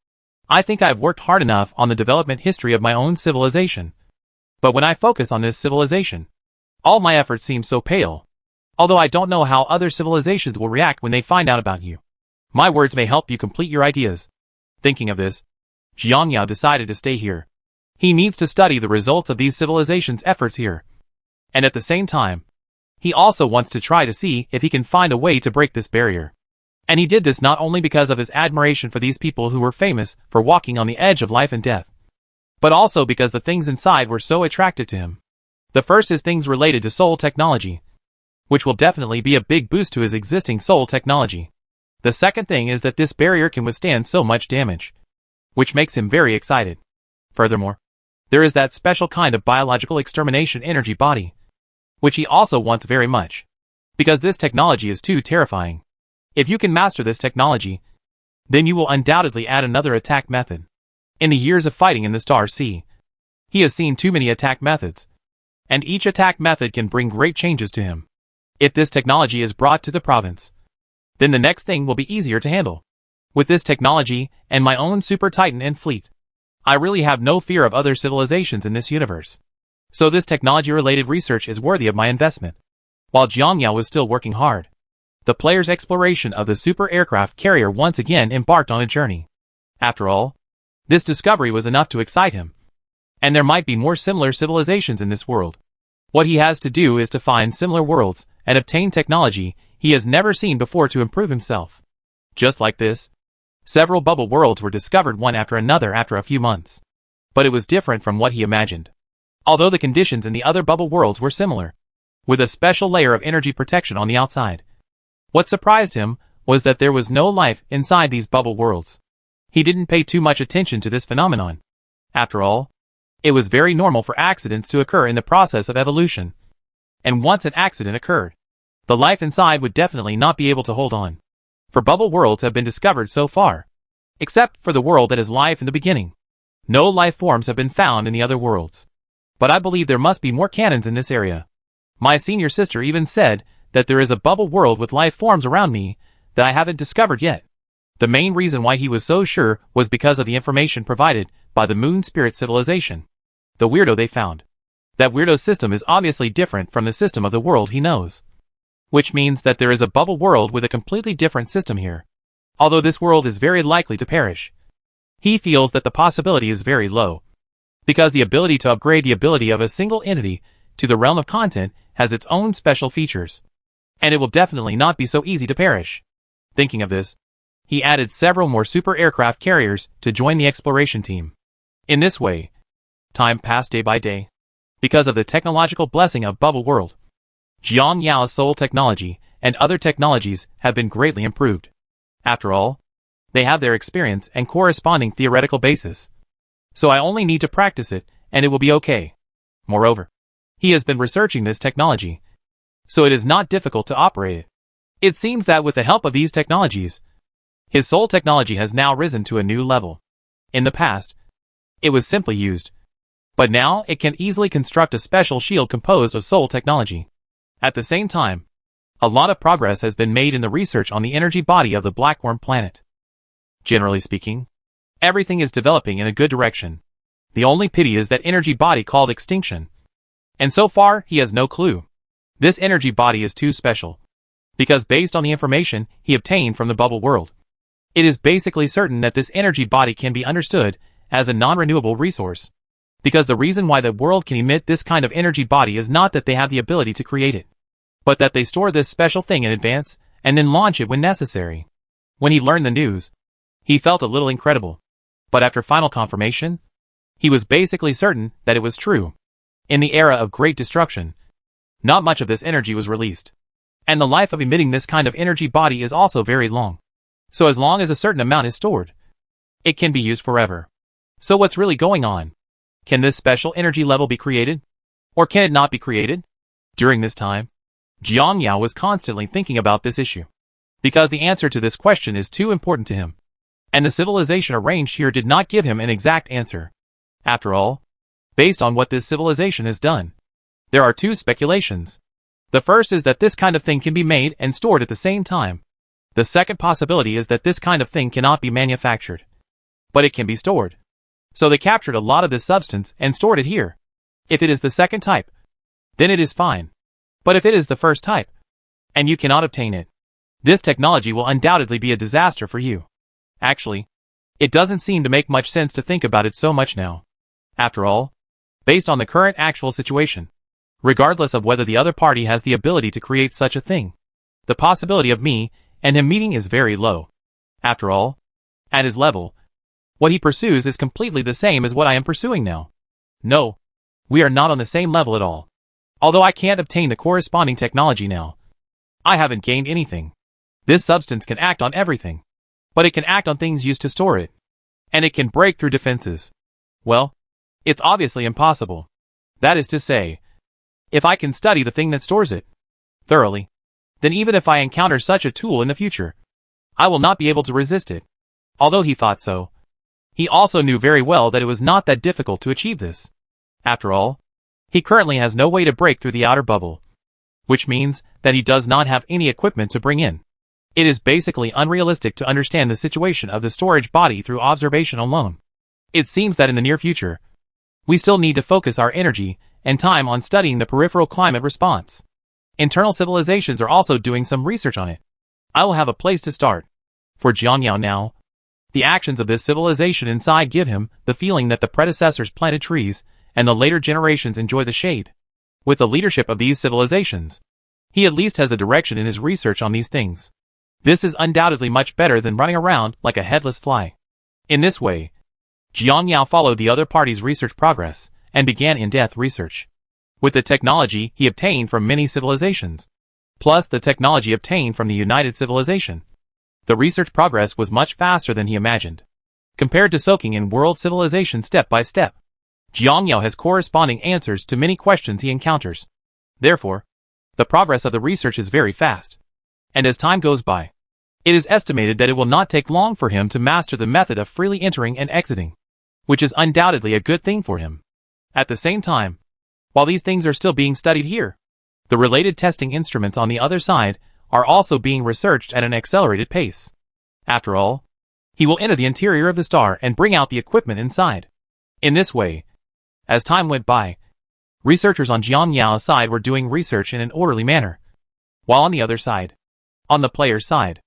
I think I have worked hard enough on the development history of my own civilization. But when I focus on this civilization, all my efforts seem so pale. Although I don't know how other civilizations will react when they find out about you. My words may help you complete your ideas. Thinking of this, Jiang Yao decided to stay here. He needs to study the results of these civilizations' efforts here. And at the same time, he also wants to try to see if he can find a way to break this barrier. And he did this not only because of his admiration for these people who were famous for walking on the edge of life and death, but also because the things inside were so attractive to him. The first is things related to soul technology, which will definitely be a big boost to his existing soul technology. The second thing is that this barrier can withstand so much damage, which makes him very excited. Furthermore, there is that special kind of biological extermination energy body, which he also wants very much, because this technology is too terrifying. If you can master this technology, then you will undoubtedly add another attack method. In the years of fighting in the Star Sea, he has seen too many attack methods, and each attack method can bring great changes to him. If this technology is brought to the province, then the next thing will be easier to handle. With this technology and my own Super Titan and fleet, I really have no fear of other civilizations in this universe. So this technology-related research is worthy of my investment. While Jiang Yao was still working hard, the player's exploration of the super aircraft carrier once again embarked on a journey. After all, this discovery was enough to excite him. And there might be more similar civilizations in this world. What he has to do is to find similar worlds and obtain technology he has never seen before to improve himself. Just like this, several bubble worlds were discovered one after another after a few months. But it was different from what he imagined. Although the conditions in the other bubble worlds were similar, with a special layer of energy protection on the outside. What surprised him was that there was no life inside these bubble worlds. He didn't pay too much attention to this phenomenon. After all, it was very normal for accidents to occur in the process of evolution. And once an accident occurred, the life inside would definitely not be able to hold on. For bubble worlds have been discovered so far, except for the world that is life in the beginning. No life forms have been found in the other worlds. But I believe there must be more cannons in this area. My senior sister even said that there is a bubble world with life forms around me that I haven't discovered yet. The main reason why he was so sure was because of the information provided by the Moon Spirit civilization. The weirdo they found. That weirdo's system is obviously different from the system of the world he knows. Which means that there is a bubble world with a completely different system here. Although this world is very likely to perish, he feels that the possibility is very low. Because the ability to upgrade the ability of a single entity to the realm of content has its own special features. And it will definitely not be so easy to perish. Thinking of this, he added several more super aircraft carriers to join the exploration team. In this way, time passed day by day. Because of the technological blessing of Bubble World, Jiang Yao's soul technology and other technologies have been greatly improved. After all, they have their experience and corresponding theoretical basis. So I only need to practice it, and it will be okay. Moreover, he has been researching this technology, so it is not difficult to operate it. It seems that with the help of these technologies, his soul technology has now risen to a new level. In the past, it was simply used, but now it can easily construct a special shield composed of soul technology. At the same time, a lot of progress has been made in the research on the energy body of the Blackworm planet. Generally speaking, everything is developing in a good direction. The only pity is that energy body called extinction. And so far, he has no clue. This energy body is too special, because based on the information he obtained from the bubble world, it is basically certain that this energy body can be understood as a non-renewable resource. Because the reason why the world can emit this kind of energy body is not that they have the ability to create it, but that they store this special thing in advance and then launch it when necessary. When he learned the news, he felt a little incredible. But after final confirmation, he was basically certain that it was true. In the era of great destruction, not much of this energy was released. And the life of emitting this kind of energy body is also very long. So as long as a certain amount is stored, it can be used forever. So what's really going on? Can this special energy level be created? Or can it not be created? During this time, Jiang Yao was constantly thinking about this issue, because the answer to this question is too important to him. And the civilization arranged here did not give him an exact answer. After all, based on what this civilization has done, there are two speculations. The first is that this kind of thing can be made and stored at the same time. The second possibility is that this kind of thing cannot be manufactured, but it can be stored. So they captured a lot of this substance and stored it here. If it is the second type, then it is fine. But if it is the first type, and you cannot obtain it, this technology will undoubtedly be a disaster for you. Actually, it doesn't seem to make much sense to think about it so much now. After all, based on the current actual situation, regardless of whether the other party has the ability to create such a thing, the possibility of me and him meeting is very low. After all, at his level, what he pursues is completely the same as what I am pursuing now. No, we are not on the same level at all. Although I can't obtain the corresponding technology now, I haven't gained anything. This substance can act on everything, but it can act on things used to store it, and it can break through defenses. Well, it's obviously impossible. That is to say, if I can study the thing that stores it thoroughly, then even if I encounter such a tool in the future, I will not be able to resist it. Although he thought so, he also knew very well that it was not that difficult to achieve this. After all, he currently has no way to break through the outer bubble, which means that he does not have any equipment to bring in. It is basically unrealistic to understand the situation of the storage body through observation alone. It seems that in the near future, we still need to focus our energy and time on studying the peripheral climate response. Internal civilizations are also doing some research on it. I will have a place to start. For Jiang Yao now, the actions of this civilization inside give him the feeling that the predecessors planted trees and the later generations enjoy the shade. With the leadership of these civilizations, he at least has a direction in his research on these things. This is undoubtedly much better than running around like a headless fly. In this way, Jiang Yao followed the other party's research progress and began in-depth research. With the technology he obtained from many civilizations, plus the technology obtained from the United Civilization, the research progress was much faster than he imagined. Compared to soaking in world civilization step by step, Jiang Yao has corresponding answers to many questions he encounters. Therefore, the progress of the research is very fast. And as time goes by, it is estimated that it will not take long for him to master the method of freely entering and exiting, which is undoubtedly a good thing for him. At the same time, while these things are still being studied here, the related testing instruments on the other side are also being researched at an accelerated pace. After all, he will enter the interior of the star and bring out the equipment inside. In this way, as time went by, researchers on Jiang Yao's side were doing research in an orderly manner, while on the other side, on the player's side,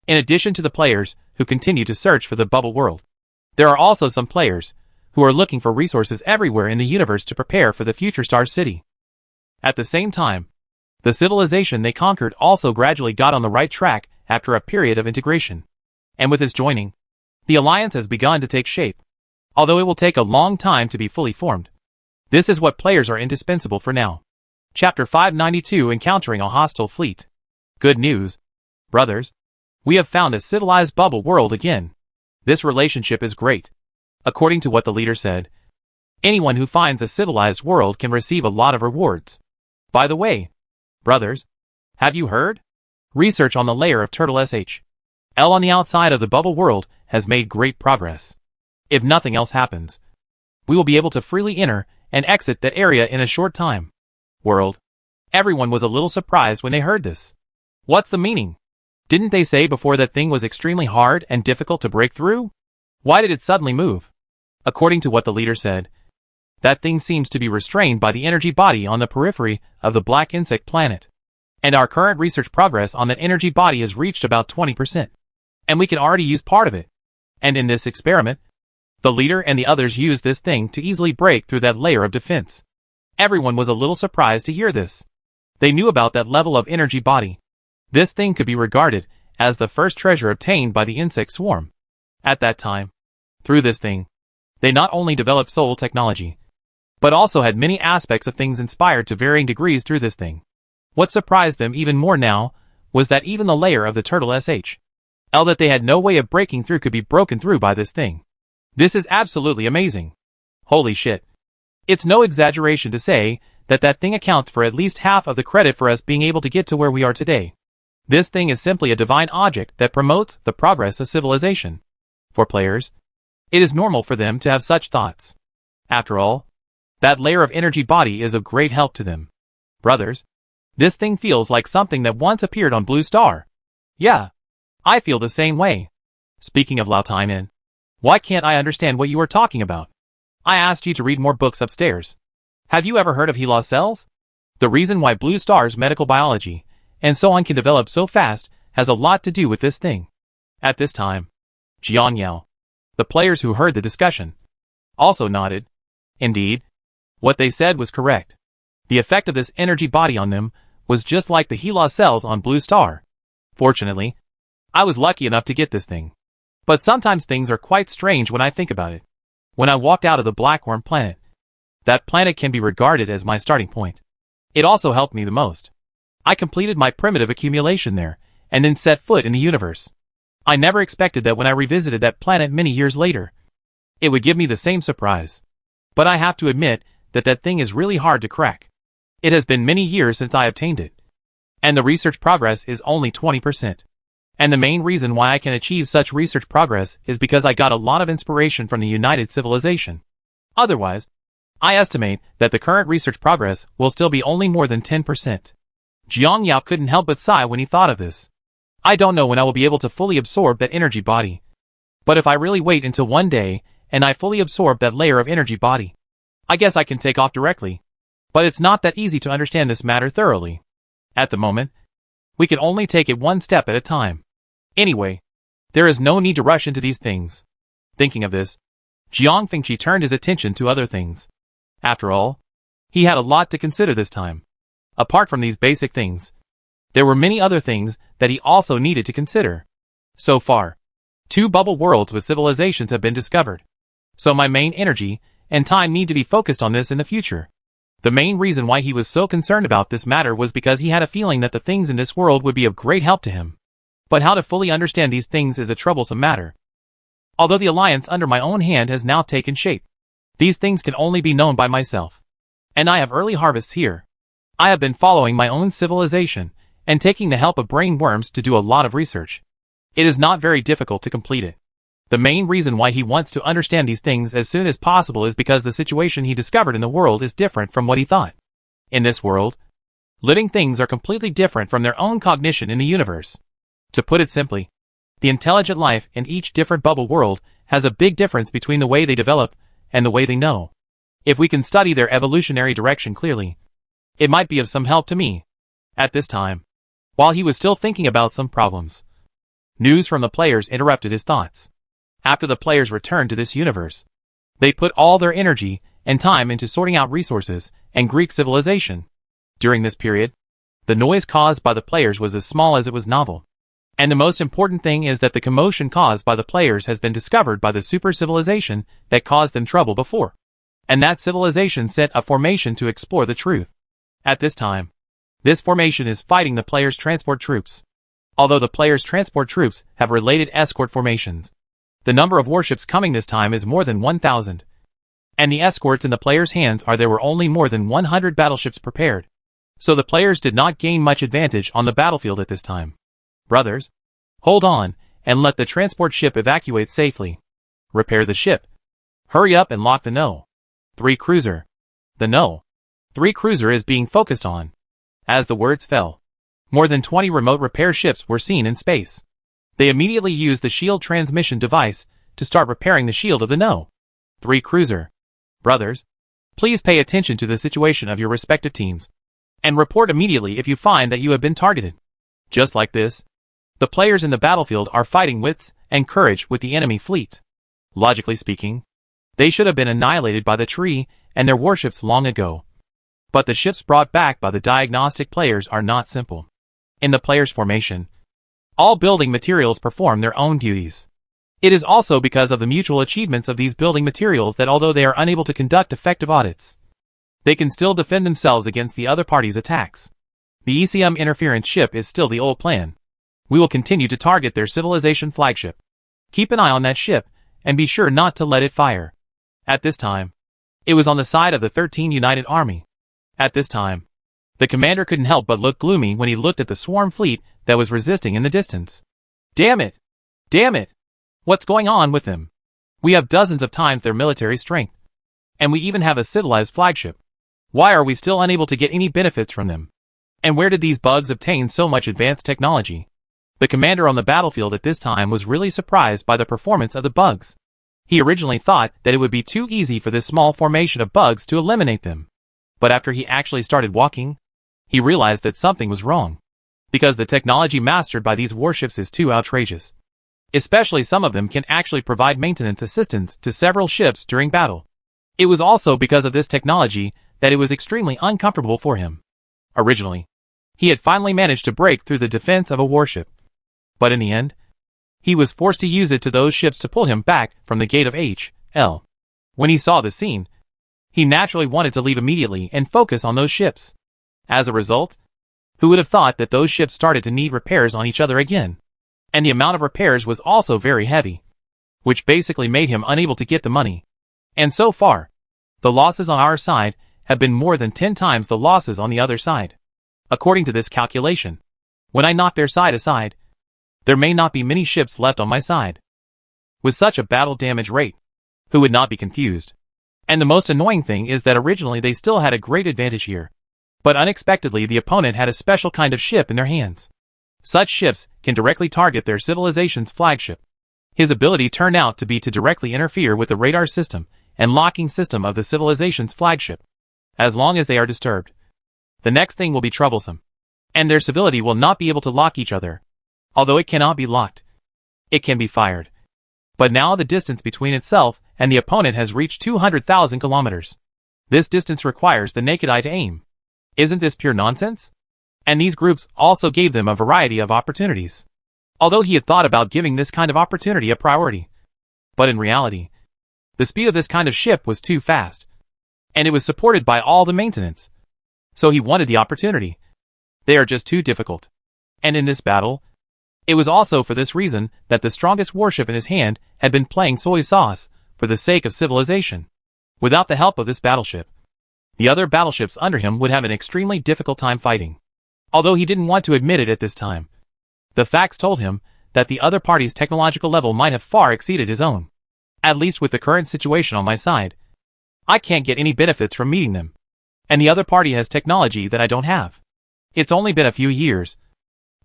in addition to the players who continue to search for the bubble world, there are also some players who are looking for resources everywhere in the universe to prepare for the future Star City. At the same time, the civilization they conquered also gradually got on the right track after a period of integration. And with his joining, the alliance has begun to take shape, although it will take a long time to be fully formed. This is what players are indispensable for now. Chapter 592 Encountering a Hostile Fleet. Good news, brothers. We have found a civilized bubble world again. This relationship is great. According to what the leader said, anyone who finds a civilized world can receive a lot of rewards. By the way, brothers, have you heard? Research on the layer of turtle SHL on the outside of the bubble world has made great progress. If nothing else happens, we will be able to freely enter and exit that area in a short time. World. Everyone was a little surprised when they heard this. What's the meaning? Didn't they say before that thing was extremely hard and difficult to break through? Why did it suddenly move? According to what the leader said, that thing seems to be restrained by the energy body on the periphery of the black insect planet. And our current research progress on that energy body has reached about 20%. And we can already use part of it. And in this experiment, the leader and the others used this thing to easily break through that layer of defense. Everyone was a little surprised to hear this. They knew about that level of energy body. This thing could be regarded as the first treasure obtained by the insect swarm. At that time, through this thing, they not only developed soul technology, but also had many aspects of things inspired to varying degrees through this thing. What surprised them even more now was that even the layer of the turtle SHL that they had no way of breaking through could be broken through by this thing. This is absolutely amazing. Holy shit. It's no exaggeration to say that that thing accounts for at least half of the credit for us being able to get to where we are today. This thing is simply a divine object that promotes the progress of civilization. For players, it is normal for them to have such thoughts. After all, that layer of energy body is of great help to them. Brothers, this thing feels like something that once appeared on Blue Star. Yeah, I feel the same way. Speaking of Lao Taimin, why can't I understand what you are talking about? I asked you to read more books upstairs. Have you ever heard of HeLa cells? The reason why Blue Star's medical biology and so on can develop so fast has a lot to do with this thing. At this time, Jiang Yao, the players who heard the discussion, also nodded. Indeed, what they said was correct. The effect of this energy body on them was just like the HeLa cells on Blue Star. Fortunately, I was lucky enough to get this thing. But sometimes things are quite strange when I think about it. When I walked out of the Blackworm planet, that planet can be regarded as my starting point. It also helped me the most. I completed my primitive accumulation there, and then set foot in the universe. I never expected that when I revisited that planet many years later, it would give me the same surprise. But I have to admit that that thing is really hard to crack. It has been many years since I obtained it. And the research progress is only 20%. And the main reason why I can achieve such research progress is because I got a lot of inspiration from the United Civilization. Otherwise, I estimate that the current research progress will still be only more than 10%. Jiang Yao couldn't help but sigh when he thought of this. I don't know when I will be able to fully absorb that energy body. But if I really wait until one day, and I fully absorb that layer of energy body, I guess I can take off directly. But it's not that easy to understand this matter thoroughly. At the moment, we can only take it one step at a time. Anyway, there is no need to rush into these things. Thinking of this, Jiang Fengqi turned his attention to other things. After all, he had a lot to consider this time. Apart from these basic things, there were many other things that he also needed to consider. So far, 2 bubble worlds with civilizations have been discovered. So my main energy and time need to be focused on this in the future. The main reason why he was so concerned about this matter was because he had a feeling that the things in this world would be of great help to him. But how to fully understand these things is a troublesome matter. Although the alliance under my own hand has now taken shape, these things can only be known by myself. And I have early harvests here. I have been following my own civilization and taking the help of brain worms to do a lot of research. It is not very difficult to complete it. The main reason why he wants to understand these things as soon as possible is because the situation he discovered in the world is different from what he thought. In this world, living things are completely different from their own cognition in the universe. To put it simply, the intelligent life in each different bubble world has a big difference between the way they develop and the way they know. If we can study their evolutionary direction clearly, it might be of some help to me. At this time, while he was still thinking about some problems, news from the players interrupted his thoughts. After the players returned to this universe, they put all their energy and time into sorting out resources and Greek civilization. During this period, the noise caused by the players was as small as it was novel. And the most important thing is that the commotion caused by the players has been discovered by the super civilization that caused them trouble before. And that civilization sent a formation to explore the truth. At this time, this formation is fighting the players' transport troops. Although the players' transport troops have related escort formations, the number of warships coming this time is more than 1,000. And the escorts in the players' hands are there were only more than 100 battleships prepared. So the players did not gain much advantage on the battlefield at this time. Brothers, hold on, and let the transport ship evacuate safely. Repair the ship. Hurry up and lock the No. 3 cruiser. The No. 3 cruiser is being focused on. As the words fell, more than 20 remote repair ships were seen in space. They immediately used the shield transmission device to start repairing the shield of the No. 3 cruiser. Brothers, please pay attention to the situation of your respective teams, and report immediately if you find that you have been targeted. Just like this, the players in the battlefield are fighting wits and courage with the enemy fleet. Logically speaking, they should have been annihilated by the tree and their warships long ago. But the ships brought back by the diagnostic players are not simple. In the players' formation, all building materials perform their own duties. It is also because of the mutual achievements of these building materials that although they are unable to conduct effective audits, they can still defend themselves against the other party's attacks. The ECM interference ship is still the old plan. We will continue to target their civilization flagship. Keep an eye on that ship, and be sure not to let it fire. At this time, it was on the side of the 13th United Army. At this time, the commander couldn't help but look gloomy when he looked at the swarm fleet that was resisting in the distance. Damn it! Damn it! What's going on with them? We have dozens of times their military strength. And we even have a civilized flagship. Why are we still unable to get any benefits from them? And where did these bugs obtain so much advanced technology? The commander on the battlefield at this time was really surprised by the performance of the bugs. He originally thought that it would be too easy for this small formation of bugs to eliminate them. But after he actually started walking, he realized that something was wrong. Because the technology mastered by these warships is too outrageous. Especially some of them can actually provide maintenance assistance to several ships during battle. It was also because of this technology that it was extremely uncomfortable for him. Originally, he had finally managed to break through the defense of a warship. But in the end, he was forced to use it to those ships to pull him back from the gate of H.L. When he saw the scene, he naturally wanted to leave immediately and focus on those ships. As a result, who would have thought that those ships started to need repairs on each other again? And the amount of repairs was also very heavy, which basically made him unable to get the money. And so far, the losses on our side have been more than 10 times the losses on the other side. According to this calculation, when I knock their side aside, there may not be many ships left on my side. With such a battle damage rate, who would not be confused? And the most annoying thing is that originally they still had a great advantage here. But unexpectedly the opponent had a special kind of ship in their hands. Such ships can directly target their civilization's flagship. His ability turned out to be to directly interfere with the radar system and locking system of the civilization's flagship. As long as they are disturbed, the next thing will be troublesome. And their civility will not be able to lock each other. Although it cannot be locked, it can be fired. But now the distance between itself and the opponent has reached 200,000 kilometers. This distance requires the naked eye to aim. Isn't this pure nonsense? And these groups also gave them a variety of opportunities. Although he had thought about giving this kind of opportunity a priority. But in reality, the speed of this kind of ship was too fast. And it was supported by all the maintenance. So he wanted the opportunity. They are just too difficult. And in this battle, it was also for this reason that the strongest warship in his hand had been playing soy sauce for the sake of civilization. Without the help of this battleship, the other battleships under him would have an extremely difficult time fighting. Although he didn't want to admit it at this time. The facts told him that the other party's technological level might have far exceeded his own. At least with the current situation on my side, I can't get any benefits from meeting them. And the other party has technology that I don't have. It's only been a few years.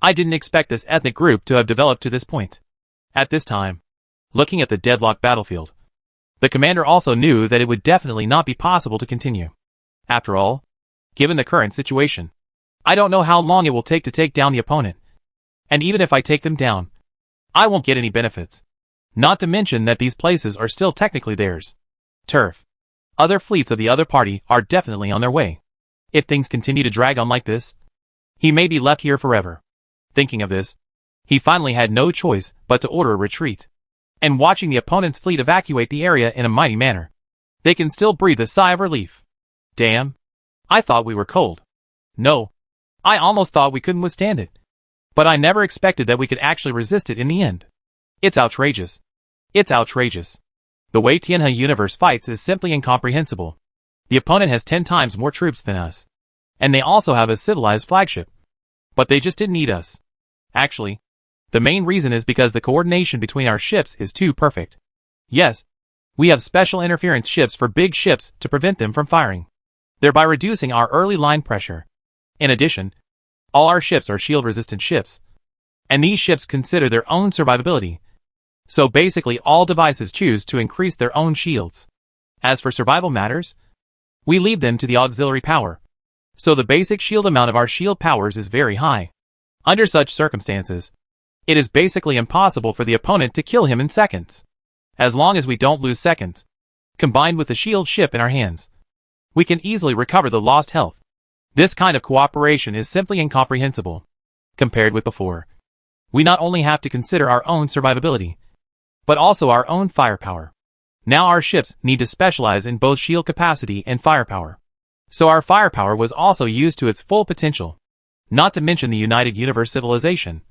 I didn't expect this ethnic group to have developed to this point. At this time, looking at the deadlocked battlefield, the commander also knew that it would definitely not be possible to continue. After all, given the current situation, I don't know how long it will take to take down the opponent. And even if I take them down, I won't get any benefits. Not to mention that these places are still technically theirs. Turf. Other fleets of the other party are definitely on their way. If things continue to drag on like this, he may be left here forever. Thinking of this, he finally had no choice but to order a retreat. And watching the opponent's fleet evacuate the area in a mighty manner, they can still breathe a sigh of relief. Damn. I thought we were cold. No. I almost thought we couldn't withstand it. But I never expected that we could actually resist it in the end. It's outrageous. It's outrageous. The way Tianhe Universe fights is simply incomprehensible. The opponent has 10 times more troops than us. And they also have a civilized flagship. But they just didn't need us. Actually, the main reason is because the coordination between our ships is too perfect. Yes, we have special interference ships for big ships to prevent them from firing, thereby reducing our early line pressure. In addition, all our ships are shield-resistant ships, and these ships consider their own survivability. So basically all devices choose to increase their own shields. As for survival matters, we leave them to the auxiliary power. So the basic shield amount of our shield powers is very high. Under such circumstances, it is basically impossible for the opponent to kill him in seconds. As long as we don't lose seconds, combined with the shield ship in our hands, we can easily recover the lost health. This kind of cooperation is simply incomprehensible. Compared with before, we not only have to consider our own survivability, but also our own firepower. Now our ships need to specialize in both shield capacity and firepower. So our firepower was also used to its full potential. Not to mention the United Universe civilization.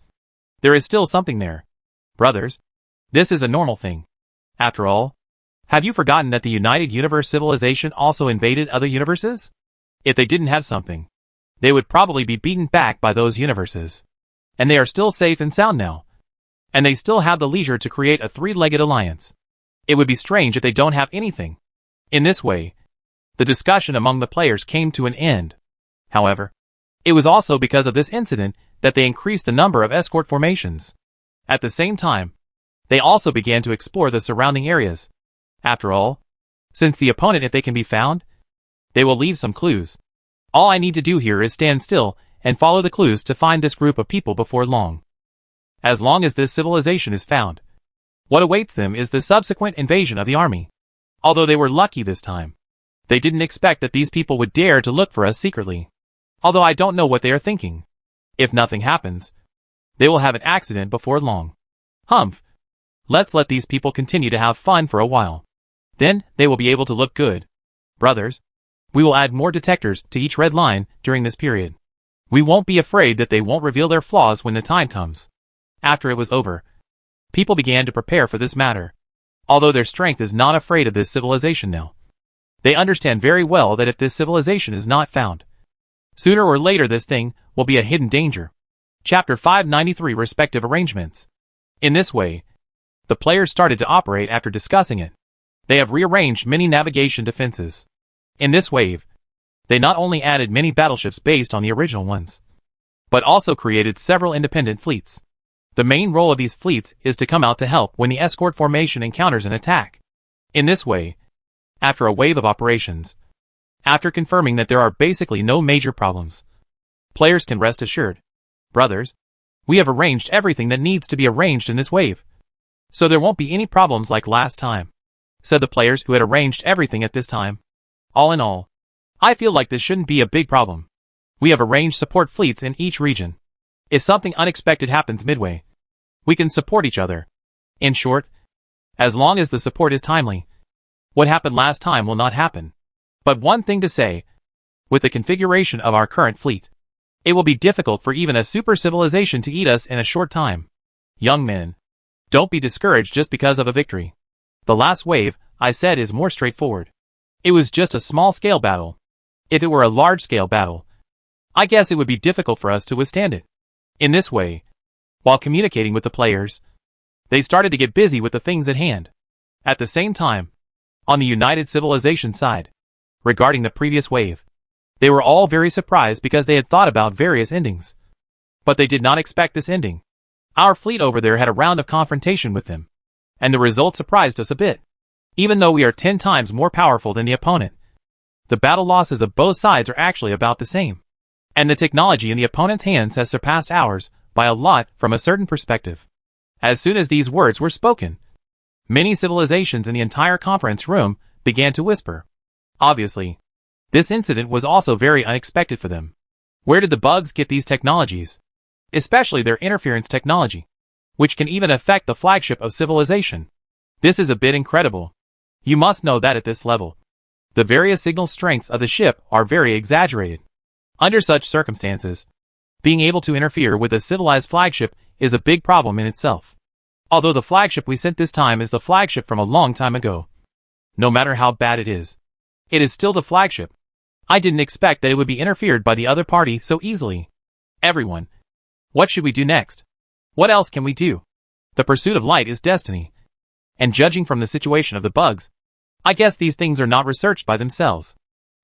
There is still something there. Brothers, this is a normal thing. After all, have you forgotten that the United Universe civilization also invaded other universes? If they didn't have something, they would probably be beaten back by those universes. And they are still safe and sound now. And they still have the leisure to create a three-legged alliance. It would be strange if they don't have anything. In this way, the discussion among the players came to an end. However, it was also because of this incident that they increased the number of escort formations. At the same time, they also began to explore the surrounding areas. After all, since the opponent, if they can be found, they will leave some clues. All I need to do here is stand still and follow the clues to find this group of people before long. As long as this civilization is found, what awaits them is the subsequent invasion of the army. Although they were lucky this time, they didn't expect that these people would dare to look for us secretly. Although I don't know what they are thinking. If nothing happens, they will have an accident before long. Humph. Let's let these people continue to have fun for a while. Then, they will be able to look good. Brothers, we will add more detectors to each red line during this period. We won't be afraid that they won't reveal their flaws when the time comes. After it was over, people began to prepare for this matter. Although their strength is not afraid of this civilization now. They understand very well that if this civilization is not found, sooner or later this thing will be a hidden danger. Chapter 593 Respective Arrangements. In this way, the players started to operate after discussing it. They have rearranged many navigation defenses. In this wave, they not only added many battleships based on the original ones, but also created several independent fleets. The main role of these fleets is to come out to help when the escort formation encounters an attack. In this way, after a wave of operations, after confirming that there are basically no major problems, players can rest assured. Brothers, we have arranged everything that needs to be arranged in this wave. So there won't be any problems like last time, said the players who had arranged everything at this time. All in all, I feel like this shouldn't be a big problem. We have arranged support fleets in each region. If something unexpected happens midway, we can support each other. In short, as long as the support is timely, what happened last time will not happen. But one thing to say, with the configuration of our current fleet, it will be difficult for even a super civilization to eat us in a short time. Young men, don't be discouraged just because of a victory. The last wave, I said, is more straightforward. It was just a small-scale battle. If it were a large-scale battle, I guess it would be difficult for us to withstand it. In this way, while communicating with the players, they started to get busy with the things at hand. At the same time, on the United Civilization side, regarding the previous wave, they were all very surprised because they had thought about various endings. But they did not expect this ending. Our fleet over there had a round of confrontation with them, and the result surprised us a bit. Even though we are 10 times more powerful than the opponent, the battle losses of both sides are actually about the same. And the technology in the opponent's hands has surpassed ours by a lot from a certain perspective. As soon as these words were spoken, many civilizations in the entire conference room began to whisper. Obviously, this incident was also very unexpected for them. Where did the bugs get these technologies? Especially their interference technology, which can even affect the flagship of civilization. This is a bit incredible. You must know that at this level, the various signal strengths of the ship are very exaggerated. Under such circumstances, Being able to interfere with a civilized flagship is a big problem in itself. Although the flagship we sent this time is the flagship from a long time ago. No matter how bad it is still the flagship. I didn't expect that it would be interfered by the other party so easily. Everyone. What should we do next? What else can we do? The pursuit of light is destiny. And judging from the situation of the bugs, I guess these things are not researched by themselves.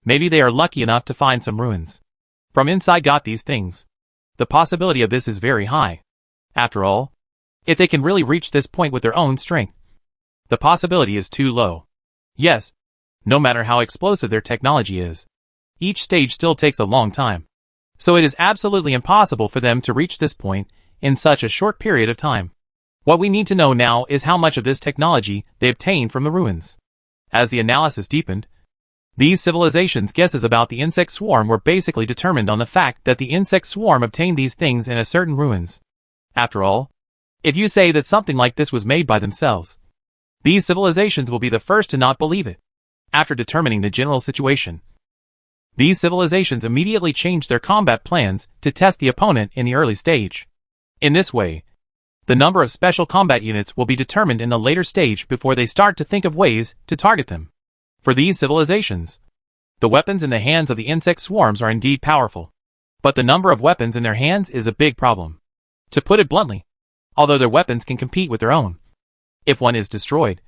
Maybe they are lucky enough to find some ruins from inside got these things. The possibility of this is very high. After all, if they can really reach this point with their own strength, the possibility is too low. Yes, no matter how explosive their technology is, each stage still takes a long time. So it is absolutely impossible for them to reach this point in such a short period of time. What we need to know now is how much of this technology they obtained from the ruins. As the analysis deepened, these civilizations' guesses about the insect swarm were basically determined on the fact that the insect swarm obtained these things in a certain ruins. After all, if you say that something like this was made by themselves, these civilizations will be the first to not believe it. After determining the general situation, these civilizations immediately changed their combat plans to test the opponent in the early stage. In this way, the number of special combat units will be determined in the later stage before they start to think of ways to target them. For these civilizations, the weapons in the hands of the insect swarms are indeed powerful. But the number of weapons in their hands is a big problem. To put it bluntly, although their weapons can compete with their own, if one is destroyed,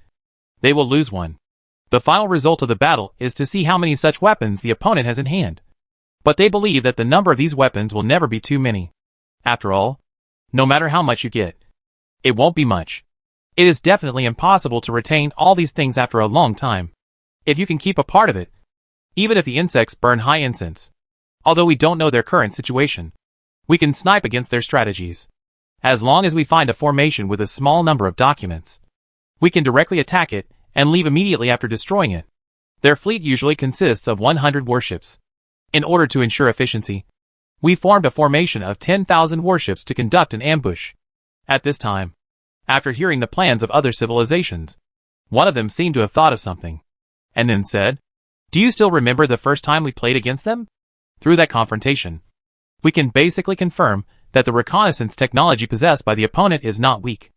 they will lose one. The final result of the battle is to see how many such weapons the opponent has in hand. But they believe that the number of these weapons will never be too many. After all, no matter how much you get, it won't be much. It is definitely impossible to retain all these things after a long time. If you can keep a part of it, even if the insects burn high incense. Although we don't know their current situation, we can snipe against their strategies. As long as we find a formation with a small number of documents, we can directly attack it and leave immediately after destroying it. Their fleet usually consists of 100 warships. In order to ensure efficiency, we formed a formation of 10,000 warships to conduct an ambush. At this time, after hearing the plans of other civilizations, one of them seemed to have thought of something, and then said, "Do you still remember the first time we played against them?" Through that confrontation, we can basically confirm that the reconnaissance technology possessed by the opponent is not weak.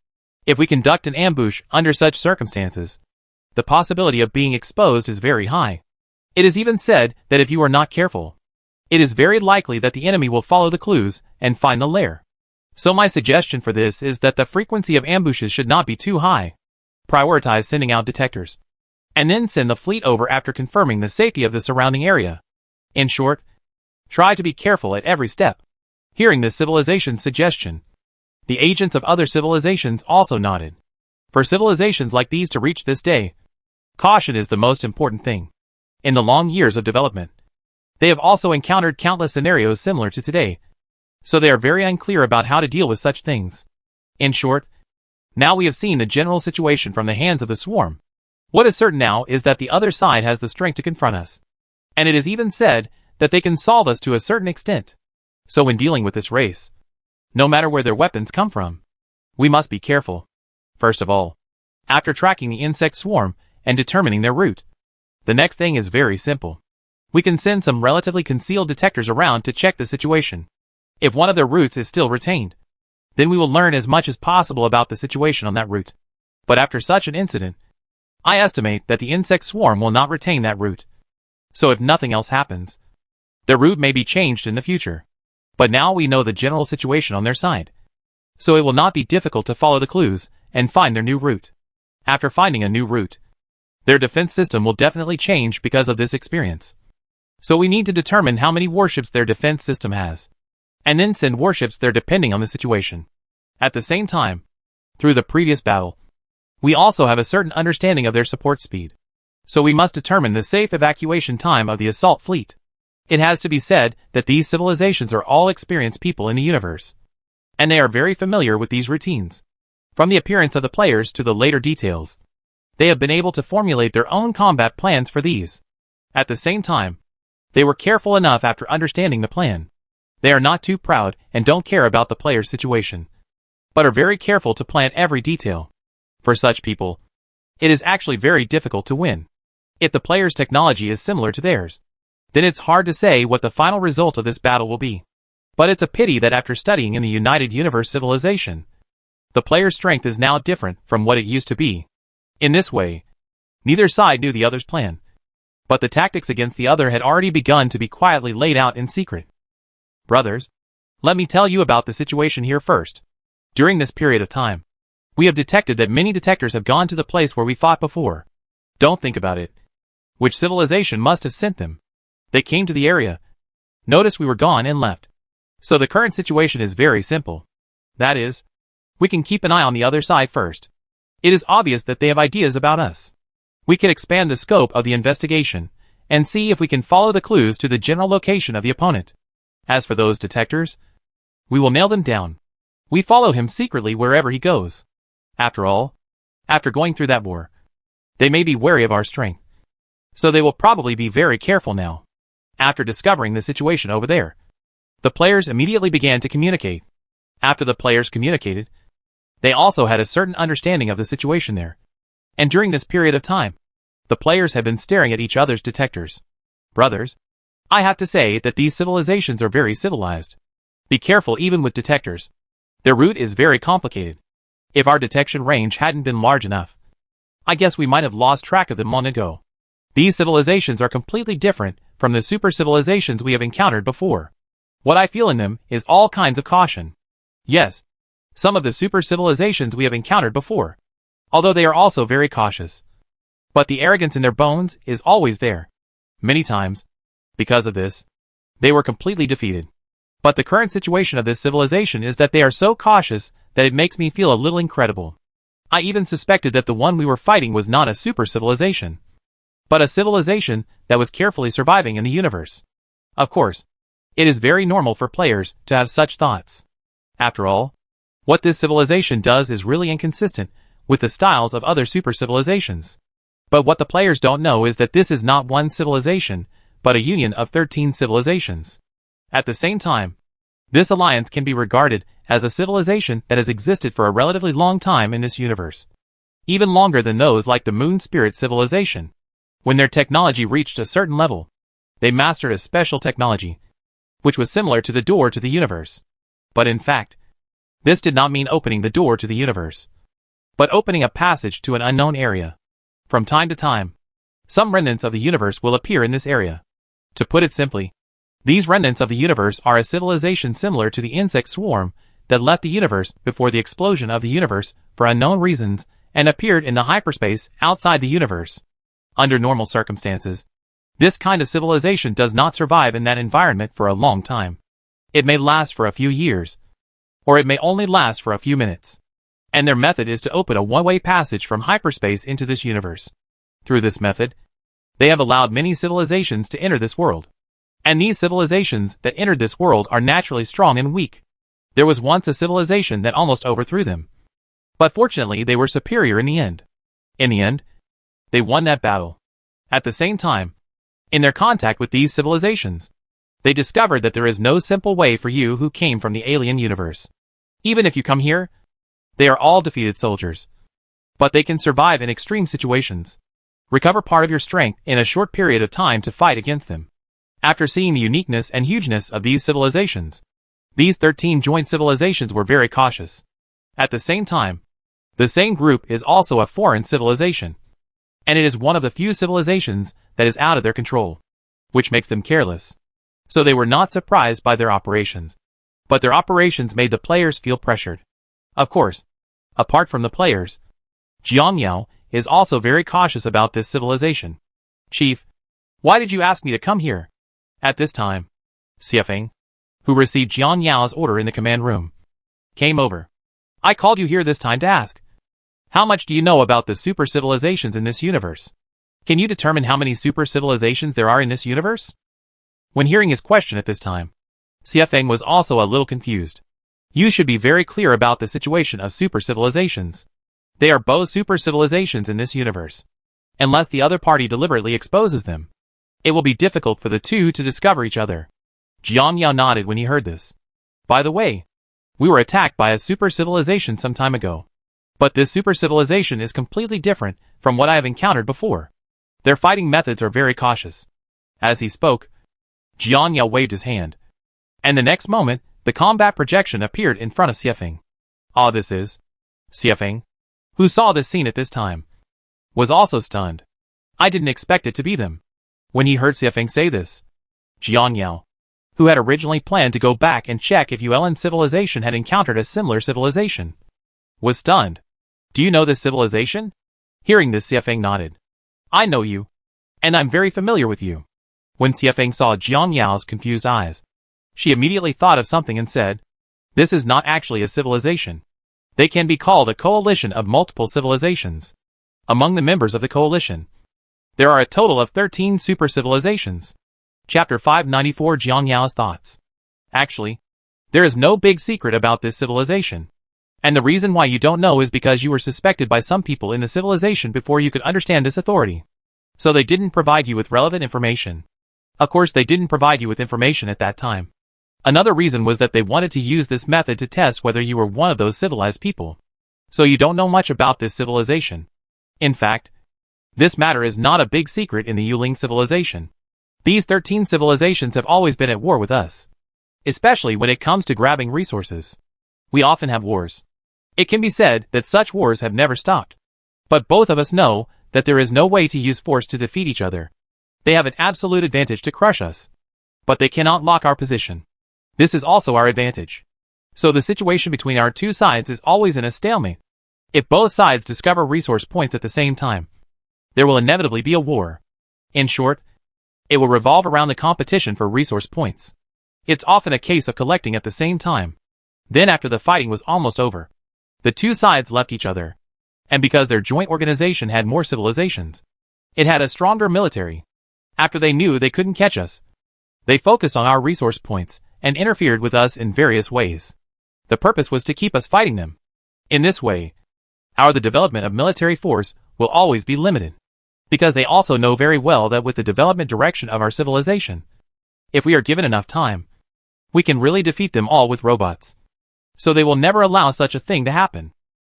If we conduct an ambush under such circumstances, the possibility of being exposed is very high. It is even said that if you are not careful, it is very likely that the enemy will follow the clues and find the lair. So my suggestion for this is that the frequency of ambushes should not be too high. Prioritize sending out detectors, and then send the fleet over after confirming the safety of the surrounding area. In short, try to be careful at every step. Hearing this civilization's suggestion, the agents of other civilizations also nodded. For civilizations like these to reach this day, caution is the most important thing. In the long years of development, they have also encountered countless scenarios similar to today, so they are very unclear about how to deal with such things. In short, now we have seen the general situation from the hands of the swarm. What is certain now is that the other side has the strength to confront us. And it is even said that they can solve us to a certain extent. So when dealing with this race, no matter where their weapons come from, we must be careful. First of all, after tracking the insect swarm and determining their route, the next thing is very simple. We can send some relatively concealed detectors around to check the situation. If one of their routes is still retained, then we will learn as much as possible about the situation on that route. But after such an incident, I estimate that the insect swarm will not retain that route. So if nothing else happens, their route may be changed in the future. But now we know the general situation on their side. So it will not be difficult to follow the clues and find their new route. After finding a new route, their defense system will definitely change because of this experience. So we need to determine how many warships their defense system has, and then send warships there depending on the situation. At the same time, through the previous battle, we also have a certain understanding of their support speed. So we must determine the safe evacuation time of the assault fleet. It has to be said that these civilizations are all experienced people in the universe, and they are very familiar with these routines. From the appearance of the players to the later details, they have been able to formulate their own combat plans for these. At the same time, they were careful enough after understanding the plan. They are not too proud and don't care about the player's situation, but are very careful to plan every detail. For such people, it is actually very difficult to win. If the player's technology is similar to theirs, then it's hard to say what the final result of this battle will be. But it's a pity that after studying in the United Universe civilization, the player's strength is now different from what it used to be. In this way, neither side knew the other's plan, but the tactics against the other had already begun to be quietly laid out in secret. Brothers, let me tell you about the situation here first. During this period of time, we have detected that many detectors have gone to the place where we fought before. Don't think about it. Which civilization must have sent them? They came to the area, noticed we were gone and left. So the current situation is very simple. That is, we can keep an eye on the other side first. It is obvious that they have ideas about us. We can expand the scope of the investigation and see if we can follow the clues to the general location of the opponent. As for those detectors, we will nail them down. We follow him secretly wherever he goes. After all, after going through that war, they may be wary of our strength. So they will probably be very careful now. After discovering the situation over there, the players immediately began to communicate. After the players communicated, they also had a certain understanding of the situation there. And during this period of time, the players have been staring at each other's detectors. Brothers, I have to say that these civilizations are very civilized. Be careful even with detectors. Their route is very complicated. If our detection range hadn't been large enough, I guess we might have lost track of them long ago. These civilizations are completely different from the super civilizations we have encountered before. What I feel in them is all kinds of caution. Yes, some of the super civilizations we have encountered before, although they are also very cautious. But the arrogance in their bones is always there. Many times, because of this, they were completely defeated. But the current situation of this civilization is that they are so cautious that it makes me feel a little incredible. I even suspected that the one we were fighting was not a super civilization, but a civilization that was carefully surviving in the universe. Of course, it is very normal for players to have such thoughts. After all, what this civilization does is really inconsistent with the styles of other super civilizations. But what the players don't know is that this is not one civilization, but a union of 13 civilizations. At the same time, this alliance can be regarded as a civilization that has existed for a relatively long time in this universe. Even longer than those like the Moon Spirit civilization. When their technology reached a certain level, they mastered a special technology, which was similar to the door to the universe. But in fact, this did not mean opening the door to the universe, but opening a passage to an unknown area. From time to time, some remnants of the universe will appear in this area. To put it simply, these remnants of the universe are a civilization similar to the insect swarm that left the universe before the explosion of the universe for unknown reasons and appeared in the hyperspace outside the universe. Under normal circumstances, this kind of civilization does not survive in that environment for a long time. It may last for a few years, or it may only last for a few minutes. And their method is to open a one-way passage from hyperspace into this universe. Through this method, they have allowed many civilizations to enter this world. And these civilizations that entered this world are naturally strong and weak. There was once a civilization that almost overthrew them. But fortunately, they were superior in the end. In the end, they won that battle. At the same time, in their contact with these civilizations, they discovered that there is no simple way for you who came from the alien universe. Even if you come here, they are all defeated soldiers. But they can survive in extreme situations. Recover part of your strength in a short period of time to fight against them. After seeing the uniqueness and hugeness of these civilizations, these 13 joint civilizations were very cautious. At the same time, the same group is also a foreign civilization. And it is one of the few civilizations that is out of their control, which makes them careless. So they were not surprised by their operations. But their operations made the players feel pressured. Of course, apart from the players, Jiang Yao is also very cautious about this civilization. Chief, why did you ask me to come here? At this time, Xiafeng, who received Jiang Yao's order in the command room, came over. I called you here this time to ask, how much do you know about the super civilizations in this universe? Can you determine how many super civilizations there are in this universe? When hearing his question at this time, Xiafeng was also a little confused. You should be very clear about the situation of super civilizations. They are both super civilizations in this universe. Unless the other party deliberately exposes them, it will be difficult for the two to discover each other. Jiang Yao nodded when he heard this. By the way, we were attacked by a super civilization some time ago. But this super civilization is completely different from what I have encountered before. Their fighting methods are very cautious. As he spoke, Jiang Yao waved his hand. And the next moment, The combat projection appeared in front of Xiefeng. Ah, this is Xiefeng, who saw this scene at this time, was also stunned. I didn't expect it to be them. When he heard Xiefeng say this, Jiang Yao, who had originally planned to go back and check if Yuelan civilization had encountered a similar civilization, was stunned. Do you know this civilization? Hearing this, Xiefeng nodded. I know you, and I'm very familiar with you. When Xiefeng saw Jiang Yao's confused eyes, she immediately thought of something and said, this is not actually a civilization. They can be called a coalition of multiple civilizations. Among the members of the coalition, there are a total of 13 super civilizations. Chapter 594, Jiang Yao's thoughts. Actually, there is no big secret about this civilization. And the reason why you don't know is because you were suspected by some people in the civilization before you could understand this authority. So they didn't provide you with relevant information. Of course, they didn't provide you with information at that time. Another reason was that they wanted to use this method to test whether you were one of those civilized people. So you don't know much about this civilization. In fact, this matter is not a big secret in the Yuling civilization. These 13 civilizations have always been at war with us. Especially when it comes to grabbing resources. We often have wars. It can be said that such wars have never stopped. But both of us know that there is no way to use force to defeat each other. They have an absolute advantage to crush us. But they cannot lock our position. This is also our advantage. So the situation between our two sides is always in a stalemate. If both sides discover resource points at the same time, there will inevitably be a war. In short, it will revolve around the competition for resource points. It's often a case of collecting at the same time. Then after the fighting was almost over, the two sides left each other. And because their joint organization had more civilizations, it had a stronger military. After they knew they couldn't catch us, they focused on our resource points and interfered with us in various ways. The purpose was to keep us fighting them. In this way, the development of military force will always be limited. Because they also know very well that with the development direction of our civilization, if we are given enough time, we can really defeat them all with robots. So they will never allow such a thing to happen.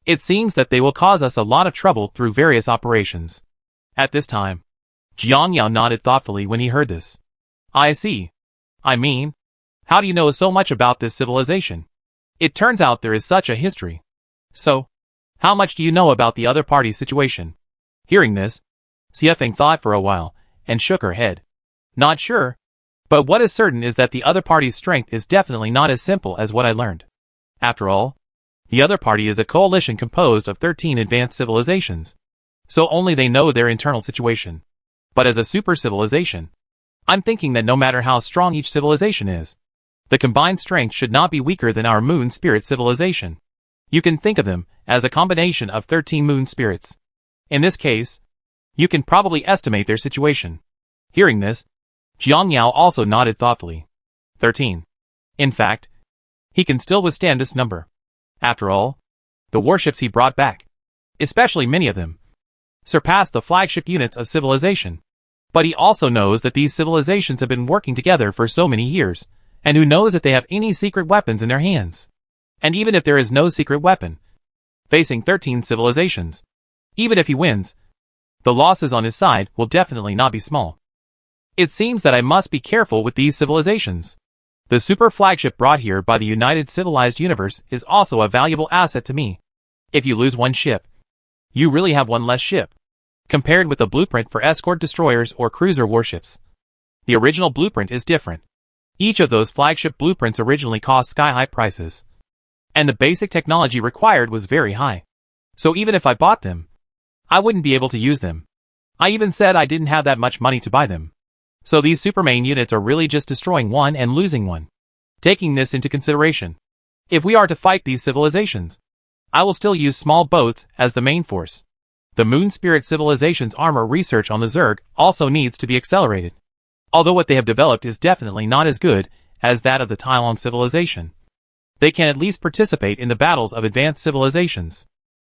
It seems that they will cause us a lot of trouble through various operations. At this time, Jiang Yao nodded thoughtfully when he heard this. I see. I mean, how do you know so much about this civilization? It turns out there is such a history. So, how much do you know about the other party's situation? Hearing this, Xiefeng thought for a while, and shook her head. Not sure. But what is certain is that the other party's strength is definitely not as simple as what I learned. After all, the other party is a coalition composed of 13 advanced civilizations. So only they know their internal situation. But as a super civilization, I'm thinking that no matter how strong each civilization is, the combined strength should not be weaker than our moon spirit civilization. You can think of them as a combination of 13 moon spirits. In this case, you can probably estimate their situation. Hearing this, Jiang Yao also nodded thoughtfully. 13. In fact, he can still withstand this number. After all, the warships he brought back, especially many of them, surpassed the flagship units of civilization. But he also knows that these civilizations have been working together for so many years, and who knows if they have any secret weapons in their hands. And even if there is no secret weapon, facing 13 civilizations, even if he wins, the losses on his side will definitely not be small. It seems that I must be careful with these civilizations. The super flagship brought here by the United Civilized Universe is also a valuable asset to me. If you lose one ship, you really have one less ship, compared with the blueprint for escort destroyers or cruiser warships. The original blueprint is different. Each of those flagship blueprints originally cost sky-high prices. And the basic technology required was very high. So even if I bought them, I wouldn't be able to use them. I even said I didn't have that much money to buy them. So these supermain units are really just destroying one and losing one. Taking this into consideration, if we are to fight these civilizations, I will still use small boats as the main force. The Moon Spirit Civilization's armor research on the Zerg also needs to be accelerated. Although what they have developed is definitely not as good as that of the Tylon civilization, they can at least participate in the battles of advanced civilizations.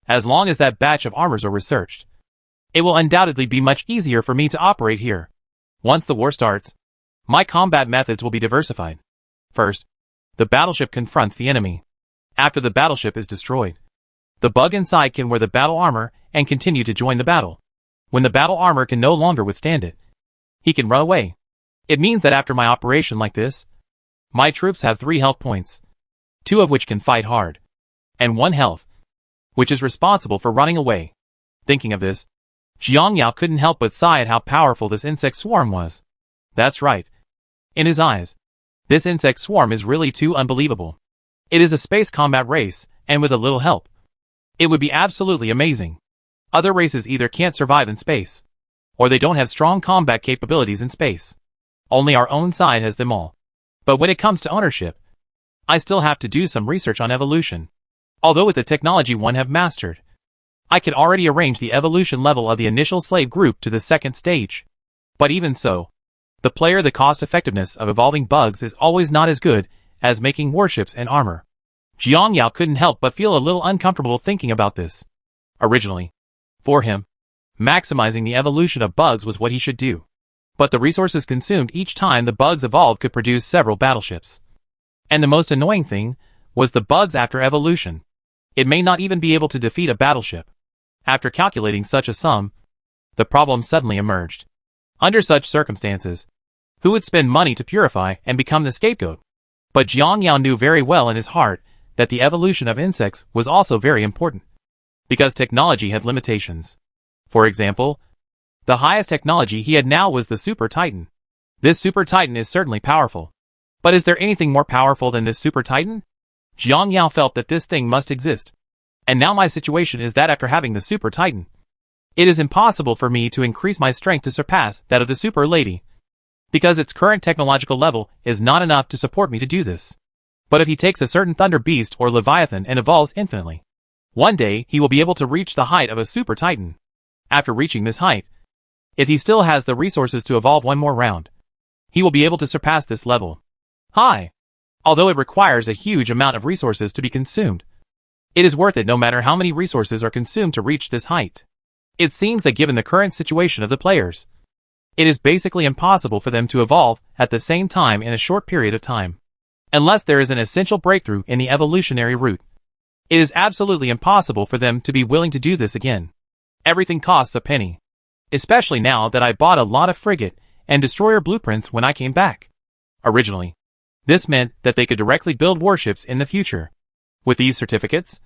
As long as that batch of armors are researched, it will undoubtedly be much easier for me to operate here. Once the war starts, my combat methods will be diversified. First, the battleship confronts the enemy. After the battleship is destroyed, the bug inside can wear the battle armor and continue to join the battle. When the battle armor can no longer withstand it, he can run away. It means that after my operation like this, my troops have 3 health points, 2 of which can fight hard, and 1 health, which is responsible for running away. Thinking of this, Jiang Yao couldn't help but sigh at how powerful this insect swarm was. That's right. In his eyes, this insect swarm is really too unbelievable. It is a space combat race, and with a little help, it would be absolutely amazing. Other races either can't survive in space, or they don't have strong combat capabilities in space. Only our own side has them all. But when it comes to ownership, I still have to do some research on evolution. Although with the technology one have mastered, I could already arrange the evolution level of the initial slave group to the 2nd stage. But even so, the cost effectiveness of evolving bugs is always not as good as making warships and armor. Jiang Yao couldn't help but feel a little uncomfortable thinking about this. Originally, for him, maximizing the evolution of bugs was what he should do. But the resources consumed each time the bugs evolved could produce several battleships. And the most annoying thing was the bugs after evolution. It may not even be able to defeat a battleship. After calculating such a sum, the problem suddenly emerged. Under such circumstances, who would spend money to purify and become the scapegoat? But Jiang Yao knew very well in his heart that the evolution of insects was also very important, because technology had limitations. For example, the highest technology he had now was the Super Titan. This Super Titan is certainly powerful. But is there anything more powerful than this Super Titan? Jiang Yao felt that this thing must exist. And now my situation is that after having the Super Titan, it is impossible for me to increase my strength to surpass that of the Super Lady, because its current technological level is not enough to support me to do this. But if he takes a certain Thunder Beast or Leviathan and evolves infinitely, one day he will be able to reach the height of a Super Titan. After reaching this height, if he still has the resources to evolve one more round, he will be able to surpass this level. Hi! Although it requires a huge amount of resources to be consumed, it is worth it no matter how many resources are consumed to reach this height. It seems that given the current situation of the players, it is basically impossible for them to evolve at the same time in a short period of time. Unless there is an essential breakthrough in the evolutionary route, it is absolutely impossible for them to be willing to do this again. Everything costs a penny. Especially now that I bought a lot of frigate and destroyer blueprints when I came back. Originally, this meant that they could directly build warships in the future. With these certificates,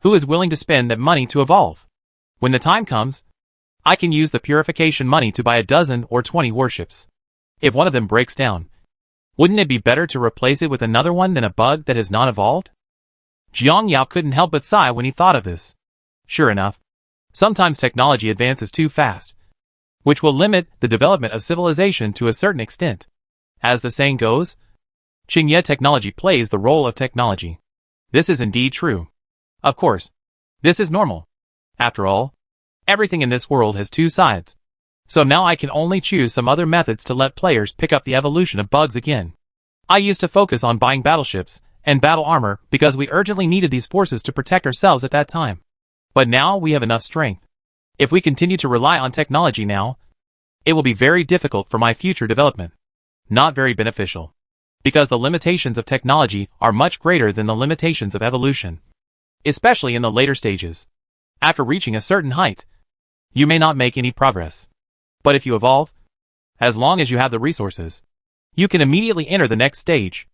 who is willing to spend that money to evolve? When the time comes, I can use the purification money to buy a dozen or 20 warships. If one of them breaks down, wouldn't it be better to replace it with another one than a bug that has not evolved? Jiang Yao couldn't help but sigh when he thought of this. Sure enough, sometimes technology advances too fast, which will limit the development of civilization to a certain extent. As the saying goes, Qingye technology plays the role of technology. This is indeed true. Of course, this is normal. After all, everything in this world has 2 sides. So now I can only choose some other methods to let players pick up the evolution of bugs again. I used to focus on buying battleships and battle armor because we urgently needed these forces to protect ourselves at that time. But now we have enough strength. If we continue to rely on technology now, it will be very difficult for my future development. Not very beneficial. Because the limitations of technology are much greater than the limitations of evolution. Especially in the later stages. After reaching a certain height, you may not make any progress. But if you evolve, as long as you have the resources, you can immediately enter the next stage.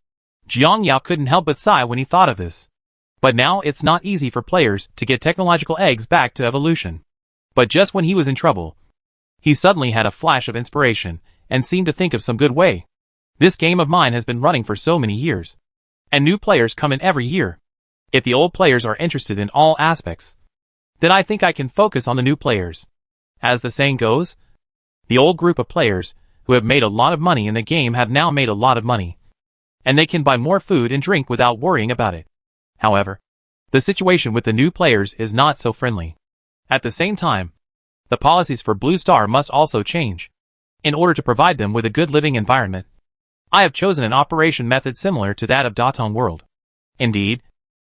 Jiang Yao couldn't help but sigh when he thought of this. But now it's not easy for players to get technological eggs back to evolution. But just when he was in trouble, he suddenly had a flash of inspiration and seemed to think of some good way. This game of mine has been running for so many years, and new players come in every year. If the old players are interested in all aspects, then I think I can focus on the new players. As the saying goes, the old group of players who have made a lot of money in the game have now made a lot of money, and they can buy more food and drink without worrying about it. However, the situation with the new players is not so friendly. At the same time, the policies for Blue Star must also change. In order to provide them with a good living environment, I have chosen an operation method similar to that of Datong World. Indeed,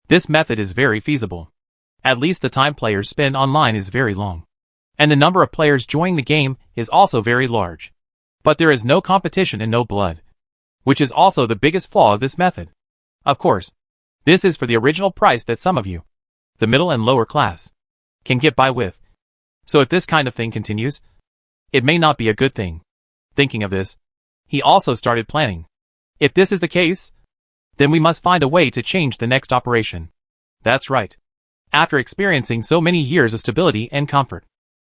this method is very feasible. At least the time players spend online is very long, and the number of players joining the game is also very large. But there is no competition and no blood, which is also the biggest flaw of this method. Of course, this is for the original price that some of you, the middle and lower class, can get by with. So if this kind of thing continues, it may not be a good thing. Thinking of this, he also started planning. If this is the case, then we must find a way to change the next operation. That's right. After experiencing so many years of stability and comfort,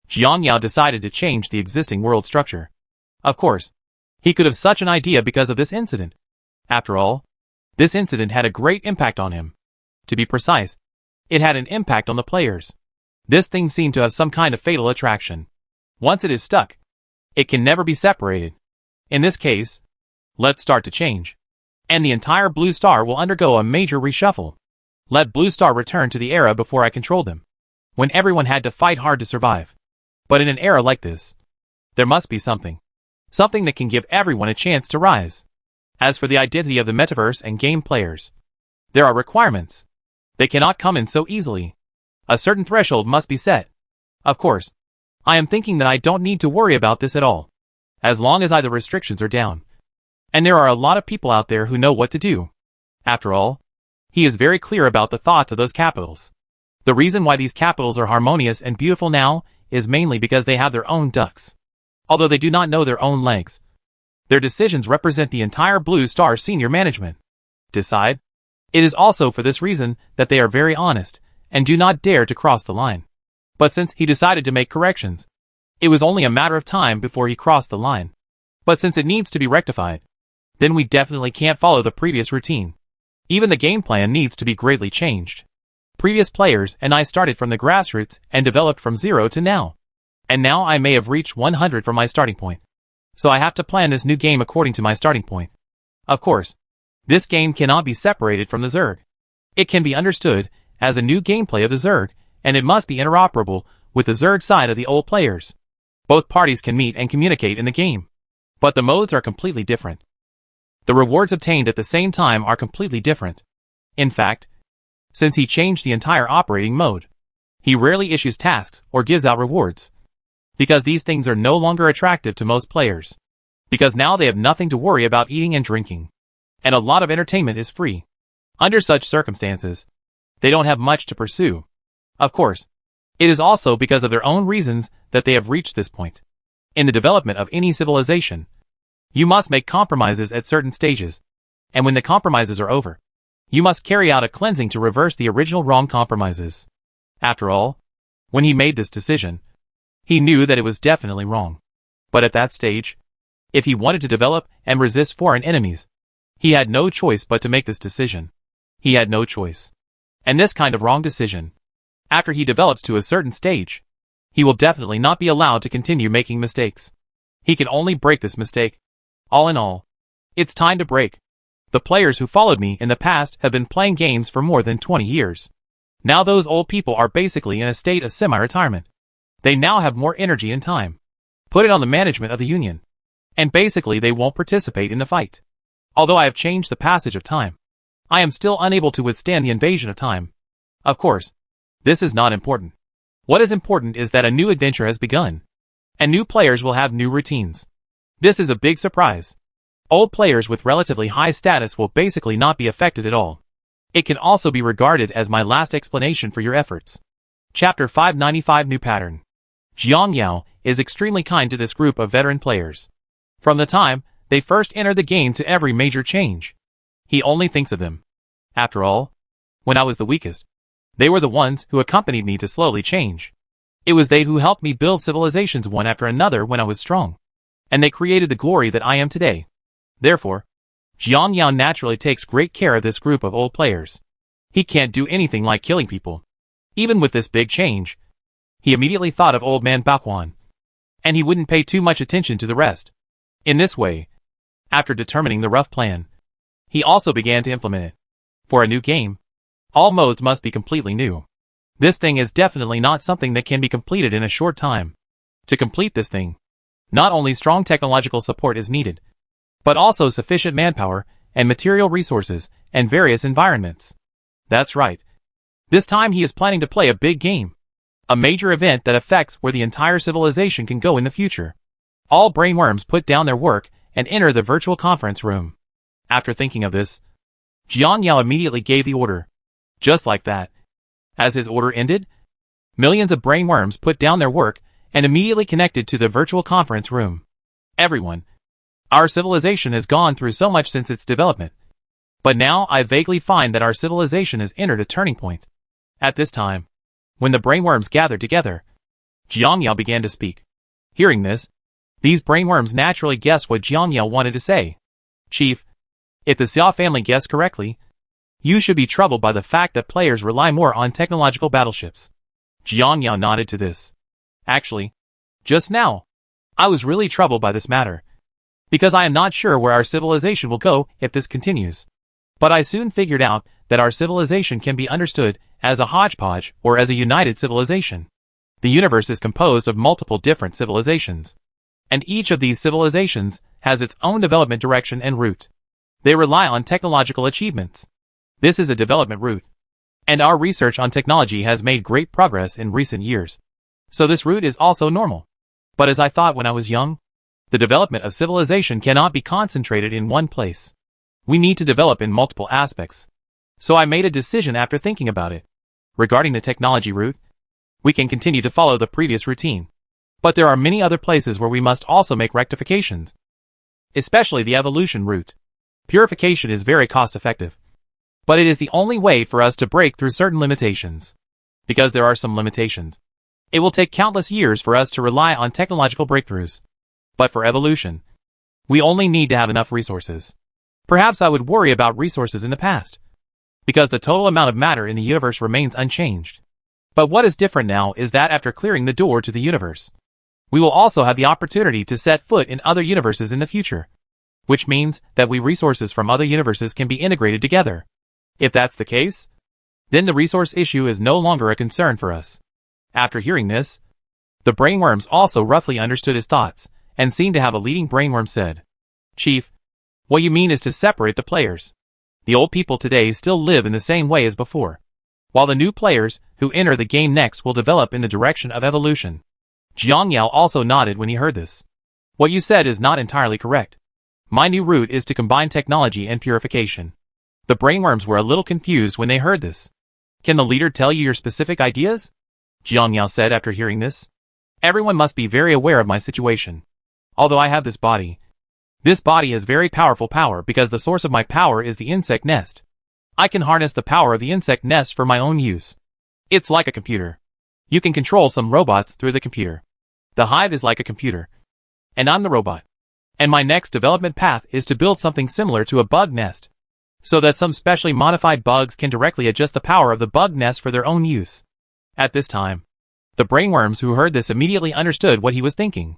Jiang Yao decided to change the existing world structure. Of course, he could have such an idea because of this incident. After all, this incident had a great impact on him. To be precise, it had an impact on the players. This thing seemed to have some kind of fatal attraction. Once it is stuck, it can never be separated. In this case, let's start to change. And the entire Blue Star will undergo a major reshuffle. Let Blue Star return to the era before I controlled them, when everyone had to fight hard to survive. But in an era like this, there must be something that can give everyone a chance to rise. As for the identity of the metaverse and game players, there are requirements. They cannot come in so easily. A certain threshold must be set. Of course, I am thinking that I don't need to worry about this at all, as long as the restrictions are down. And there are a lot of people out there who know what to do. After all, he is very clear about the thoughts of those capitals. The reason why these capitals are harmonious and beautiful now is mainly because they have their own ducks. Although they do not know their own legs. Their decisions represent the entire Blue Star senior management. Decide. It is also for this reason that they are very honest, and do not dare to cross the line. But since he decided to make corrections, it was only a matter of time before he crossed the line. But since it needs to be rectified, then we definitely can't follow the previous routine. Even the game plan needs to be greatly changed. Previous players and I started from the grassroots and developed from 0 to now. And now I may have reached 100 from my starting point. So I have to plan this new game according to my starting point. Of course, this game cannot be separated from the Zerg. It can be understood as a new gameplay of the Zerg, and it must be interoperable with the Zerg side of the old players. Both parties can meet and communicate in the game. But the modes are completely different. The rewards obtained at the same time are completely different. In fact, since he changed the entire operating mode, he rarely issues tasks or gives out rewards. Because these things are no longer attractive to most players. Because now they have nothing to worry about eating and drinking. And a lot of entertainment is free. Under such circumstances, they don't have much to pursue. Of course, it is also because of their own reasons that they have reached this point. In the development of any civilization, you must make compromises at certain stages. And when the compromises are over, you must carry out a cleansing to reverse the original wrong compromises. After all, when he made this decision, he knew that it was definitely wrong. But at that stage, if he wanted to develop and resist foreign enemies, he had no choice but to make this decision. He had no choice. And this kind of wrong decision, after he develops to a certain stage, he will definitely not be allowed to continue making mistakes. He can only break this mistake. All in all, it's time to break. The players who followed me in the past have been playing games for more than 20 years. Now those old people are basically in a state of semi-retirement. They now have more energy and time. Put it on the management of the Union. And basically they won't participate in the fight. Although I have changed the passage of time, I am still unable to withstand the invasion of time. Of course, this is not important. What is important is that a new adventure has begun. And new players will have new routines. This is a big surprise. Old players with relatively high status will basically not be affected at all. It can also be regarded as my last explanation for your efforts. Chapter 595 New Pattern. Jiang Yao is extremely kind to this group of veteran players. From the time they first enter the game to every major change, he only thinks of them. After all, when I was the weakest, they were the ones who accompanied me to slowly change. It was they who helped me build civilizations one after another when I was strong. And they created the glory that I am today. Therefore, Jiang Yao naturally takes great care of this group of old players. He can't do anything like killing people. Even with this big change, he immediately thought of old man Baoquan. And he wouldn't pay too much attention to the rest. In this way, after determining the rough plan, he also began to implement it. For a new game, all modes must be completely new. This thing is definitely not something that can be completed in a short time. To complete this thing, not only strong technological support is needed, but also sufficient manpower and material resources and various environments. That's right. This time he is planning to play a big game. A major event that affects where the entire civilization can go in the future. All brainworms put down their work and enter the virtual conference room. After thinking of this, Jiang Yao immediately gave the order. Just like that. As his order ended, millions of brainworms put down their work and immediately connected to the virtual conference room. Everyone. Our civilization has gone through so much since its development. But now I vaguely find that our civilization has entered a turning point. At this time, when the brainworms gathered together, Jiangyao began to speak. Hearing this, these brainworms naturally guessed what Jiangyao wanted to say. Chief, if the Xia family guessed correctly, you should be troubled by the fact that players rely more on technological battleships. Jiangyao nodded to this. Actually, just now, I was really troubled by this matter, because I am not sure where our civilization will go if this continues. But I soon figured out that our civilization can be understood as a hodgepodge or as a united civilization. The universe is composed of multiple different civilizations, and each of these civilizations has its own development direction and route. They rely on technological achievements. This is a development route, and our research on technology has made great progress in recent years. So this route is also normal. But as I thought when I was young, the development of civilization cannot be concentrated in one place. We need to develop in multiple aspects. So I made a decision after thinking about it. Regarding the technology route, we can continue to follow the previous routine. But there are many other places where we must also make rectifications. Especially the evolution route. Purification is very cost-effective. But it is the only way for us to break through certain limitations. Because there are some limitations. It will take countless years for us to rely on technological breakthroughs. But for evolution, we only need to have enough resources. Perhaps I would worry about resources in the past, because the total amount of matter in the universe remains unchanged. But what is different now is that after clearing the door to the universe, we will also have the opportunity to set foot in other universes in the future, which means that resources from other universes can be integrated together. If that's the case, then the resource issue is no longer a concern for us. After hearing this, the brainworms also roughly understood his thoughts, and seemed to have a leading brainworm said, Chief, what you mean is to separate the players. The old people today still live in the same way as before, while the new players who enter the game next will develop in the direction of evolution. Jiangyao also nodded when he heard this. What you said is not entirely correct. My new route is to combine technology and purification. The brainworms were a little confused when they heard this. Can the leader tell you your specific ideas? Jiangyao said after hearing this. Everyone must be very aware of my situation. Although I have this body has very powerful power because the source of my power is the insect nest. I can harness the power of the insect nest for my own use. It's like a computer. You can control some robots through the computer. The hive is like a computer. And I'm the robot. And my next development path is to build something similar to a bug nest, so that some specially modified bugs can directly adjust the power of the bug nest for their own use. At this time, the brainworms who heard this immediately understood what he was thinking.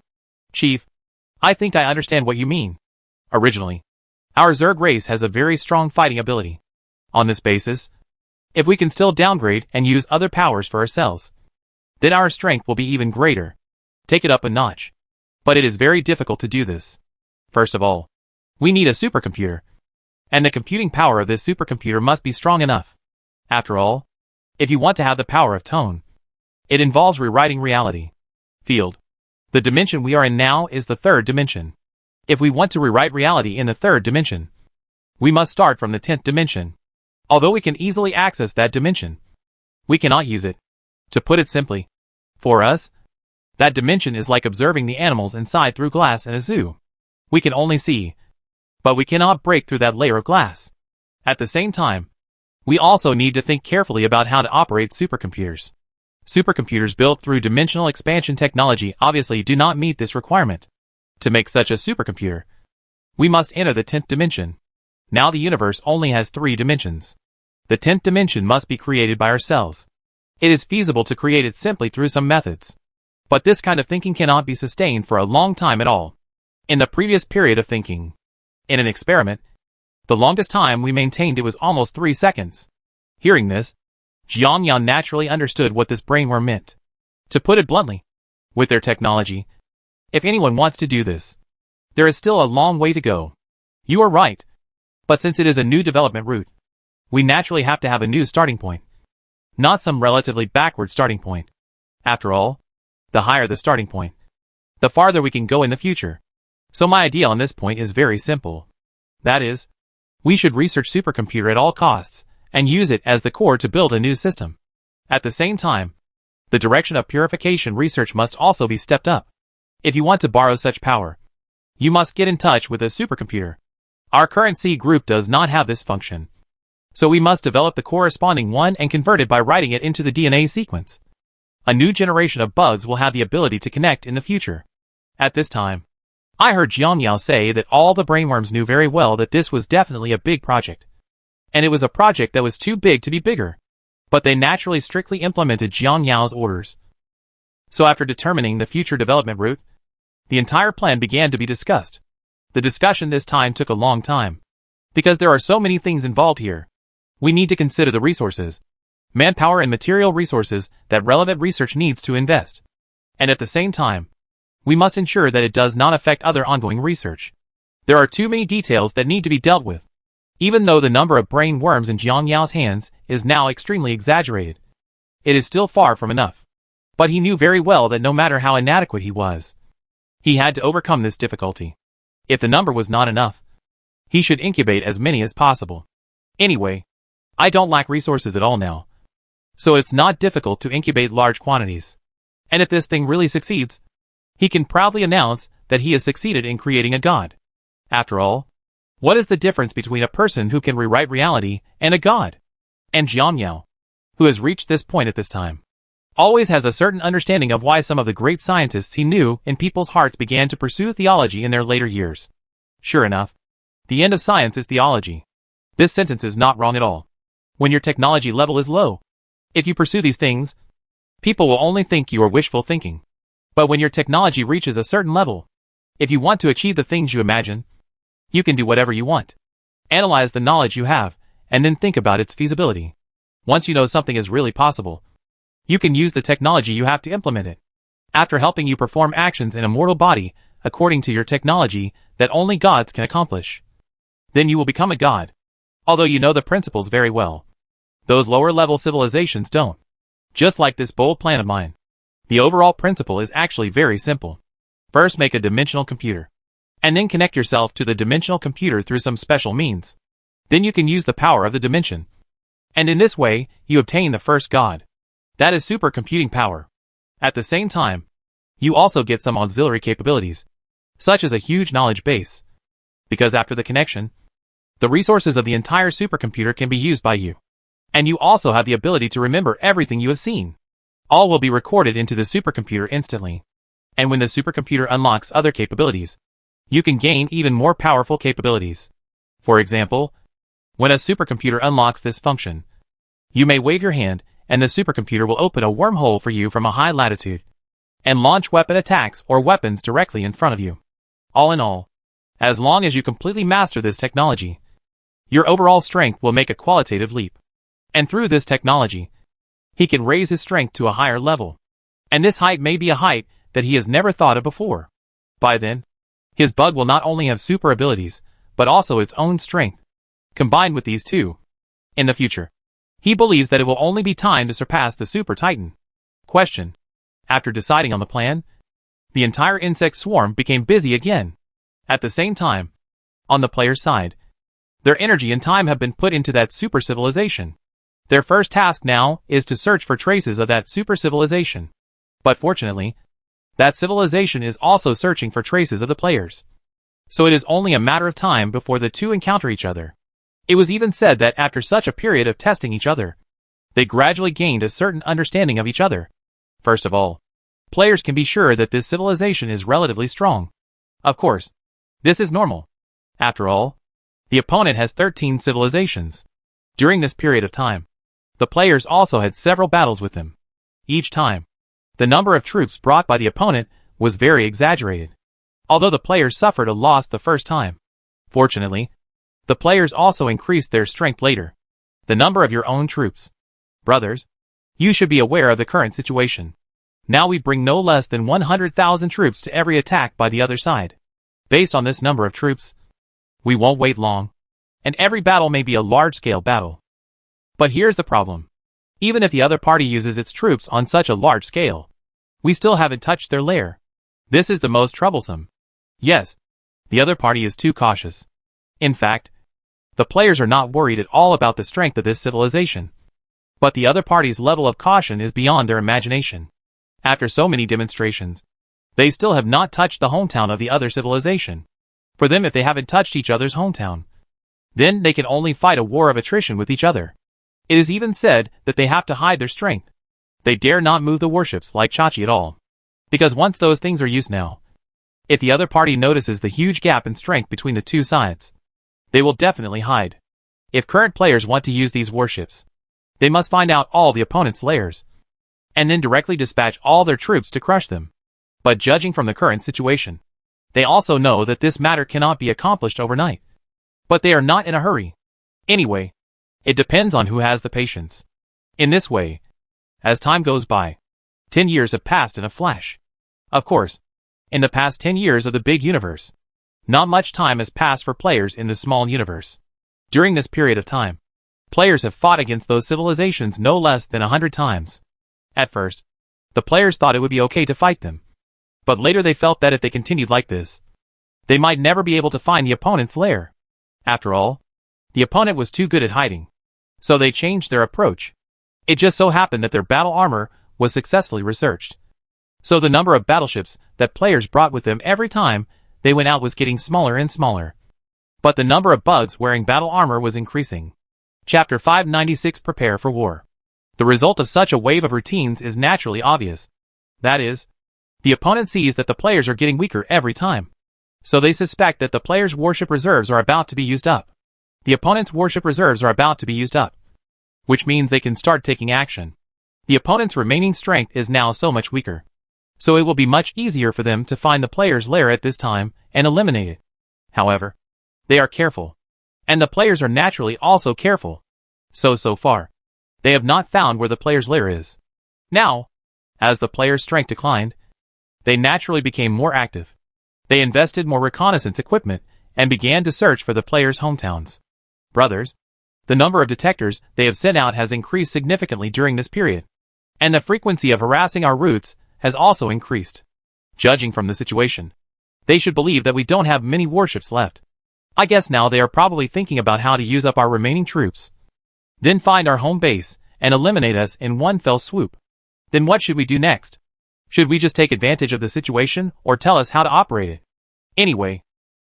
Chief, I think I understand what you mean. Originally, our Zerg race has a very strong fighting ability. On this basis, if we can still downgrade and use other powers for ourselves, then our strength will be even greater. Take it up a notch. But it is very difficult to do this. First of all, we need a supercomputer. And the computing power of this supercomputer must be strong enough. After all, if you want to have the power of tone, it involves rewriting reality. Field. The dimension we are in now is the third dimension. If we want to rewrite reality in the third dimension, we must start from the 10th dimension. Although we can easily access that dimension, we cannot use it. To put it simply, for us, that dimension is like observing the animals inside through glass in a zoo. We can only see, but we cannot break through that layer of glass. At the same time, we also need to think carefully about how to operate supercomputers. Supercomputers built through dimensional expansion technology obviously do not meet this requirement. To make such a supercomputer, we must enter the 10th dimension. Now the universe only has 3 dimensions. The 10th dimension must be created by ourselves. It is feasible to create it simply through some methods. But this kind of thinking cannot be sustained for a long time at all. In the previous period of thinking, in an experiment, the longest time we maintained it was almost 3 seconds. Hearing this, Jiangyao naturally understood what this brainworm meant. To put it bluntly, with their technology, if anyone wants to do this, there is still a long way to go. You are right. But since it is a new development route, we naturally have to have a new starting point. Not some relatively backward starting point. After all, the higher the starting point, the farther we can go in the future. So my idea on this point is very simple. That is, we should research supercomputer at all costs, and use it as the core to build a new system. At the same time, the direction of purification research must also be stepped up. If you want to borrow such power, you must get in touch with a supercomputer. Our current C group does not have this function. So we must develop the corresponding one and convert it by writing it into the DNA sequence. A new generation of bugs will have the ability to connect in the future. At this time, I heard Jiang Yao say that all the brainworms knew very well that this was definitely a big project. And it was a project that was too big to be bigger. But they naturally strictly implemented Jiang Yao's orders. So after determining the future development route, the entire plan began to be discussed. The discussion this time took a long time. Because there are so many things involved here. We need to consider the resources, manpower and material resources that relevant research needs to invest. And at the same time, we must ensure that it does not affect other ongoing research. There are too many details that need to be dealt with. Even though the number of brain worms in Jiang Yao's hands is now extremely exaggerated, it is still far from enough. But he knew very well that no matter how inadequate he was, he had to overcome this difficulty. If the number was not enough, he should incubate as many as possible. Anyway, I don't lack resources at all now. So it's not difficult to incubate large quantities. And if this thing really succeeds, he can proudly announce that he has succeeded in creating a god. After all, what is the difference between a person who can rewrite reality and a god? And Jiang Yao, who has reached this point at this time, always has a certain understanding of why some of the great scientists he knew in people's hearts began to pursue theology in their later years. Sure enough, the end of science is theology. This sentence is not wrong at all. When your technology level is low, if you pursue these things, people will only think you are wishful thinking. But when your technology reaches a certain level, if you want to achieve the things you imagine, you can do whatever you want. Analyze the knowledge you have, and then think about its feasibility. Once you know something is really possible, you can use the technology you have to implement it. After helping you perform actions in a mortal body, according to your technology, that only gods can accomplish, then you will become a god. Although you know the principles very well, those lower-level civilizations don't. Just like this bold plan of mine, the overall principle is actually very simple. First, make a dimensional computer, and then connect yourself to the dimensional computer through some special means. Then you can use the power of the dimension. And in this way, you obtain the first god. That is supercomputing power. At the same time, you also get some auxiliary capabilities, such as a huge knowledge base. Because after the connection, the resources of the entire supercomputer can be used by you. And you also have the ability to remember everything you have seen. All will be recorded into the supercomputer instantly. And when the supercomputer unlocks other capabilities, you can gain even more powerful capabilities. For example, when a supercomputer unlocks this function, you may wave your hand and the supercomputer will open a wormhole for you from a high latitude and launch weapon attacks or weapons directly in front of you. All in all, as long as you completely master this technology, your overall strength will make a qualitative leap. And through this technology, he can raise his strength to a higher level. And this height may be a height that he has never thought of before. By then, his bug will not only have super abilities, but also its own strength. Combined with these two, in the future, he believes that it will only be time to surpass the Super Titan. Question. After deciding on the plan, the entire insect swarm became busy again. At the same time, on the player's side, their energy and time have been put into that super civilization. Their first task now is to search for traces of that super civilization. But fortunately, that civilization is also searching for traces of the players. So it is only a matter of time before the two encounter each other. It was even said that after such a period of testing each other, they gradually gained a certain understanding of each other. First of all, players can be sure that this civilization is relatively strong. Of course, this is normal. After all, the opponent has 13 civilizations. During this period of time, the players also had several battles with him. Each time, the number of troops brought by the opponent was very exaggerated. Although the players suffered a loss the first time, fortunately, the players also increased their strength later. The number of your own troops. Brothers, you should be aware of the current situation. Now we bring no less than 100,000 troops to every attack by the other side. Based on this number of troops, we won't wait long, and every battle may be a large-scale battle. But here's the problem. Even if the other party uses its troops on such a large scale, we still haven't touched their lair. This is the most troublesome. Yes, the other party is too cautious. In fact, the players are not worried at all about the strength of this civilization. But the other party's level of caution is beyond their imagination. After so many demonstrations, they still have not touched the hometown of the other civilization. for them if they haven't touched each other's hometown. Then they can only fight a war of attrition with each other. It is even said that they have to hide their strength. They dare not move the warships like Chachi at all. Because once those things are used now, if the other party notices the huge gap in strength between the two sides, they will definitely hide. If current players want to use these warships, they must find out all the opponent's lairs, and then directly dispatch all their troops to crush them. But judging from the current situation, they also know that this matter cannot be accomplished overnight. But they are not in a hurry. Anyway, it depends on who has the patience. In this way, as time goes by, 10 years have passed in a flash. Of course, in the past 10 years of the big universe, not much time has passed for players in the small universe. During this period of time, players have fought against those civilizations no less than 100 times. At first, the players thought it would be okay to fight them. But later they felt that if they continued like this, they might never be able to find the opponent's lair. After all, the opponent was too good at hiding. So they changed their approach. It just so happened that their battle armor was successfully researched. So the number of battleships that players brought with them every time they went out was getting smaller and smaller. But the number of bugs wearing battle armor was increasing. Chapter 596 Prepare for War. The result of such a wave of routines is naturally obvious. That is, the opponent sees that the players are getting weaker every time. So they suspect that the players' warship reserves are about to be used up. The opponent's warship reserves are about to be used up, which means they can start taking action. The opponent's remaining strength is now so much weaker. So it will be much easier for them to find the player's lair at this time and eliminate it. However, they are careful. And the players are naturally also careful. So far, they have not found where the player's lair is. Now, as the player's strength declined, they naturally became more active. They invested more reconnaissance equipment and began to search for the players' hometowns. Brothers, the number of detectors they have sent out has increased significantly during this period. And the frequency of harassing our routes has also increased. Judging from the situation, they should believe that we don't have many warships left. I guess now they are probably thinking about how to use up our remaining troops, then find our home base and eliminate us in one fell swoop. Then what should we do next? Should we just take advantage of the situation or tell us how to operate it? Anyway,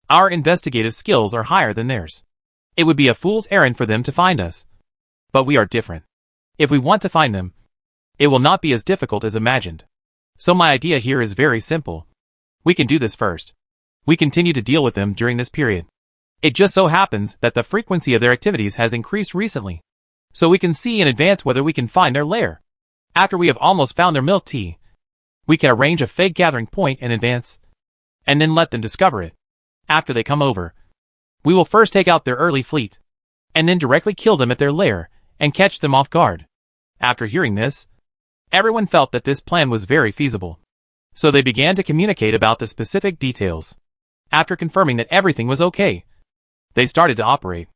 our investigative skills are higher than theirs. It would be a fool's errand for them to find us. But we are different. If we want to find them, it will not be as difficult as imagined. So my idea here is very simple. We can do this first. We continue to deal with them during this period. It just so happens that the frequency of their activities has increased recently. So we can see in advance whether we can find their lair. After we have almost found their milk tea, we can arrange a fake gathering point in advance, and then let them discover it. After they come over, we will first take out their early fleet, and then directly kill them at their lair, and catch them off guard. After hearing this, everyone felt that this plan was very feasible. So they began to communicate about the specific details. After confirming that everything was okay, they started to operate.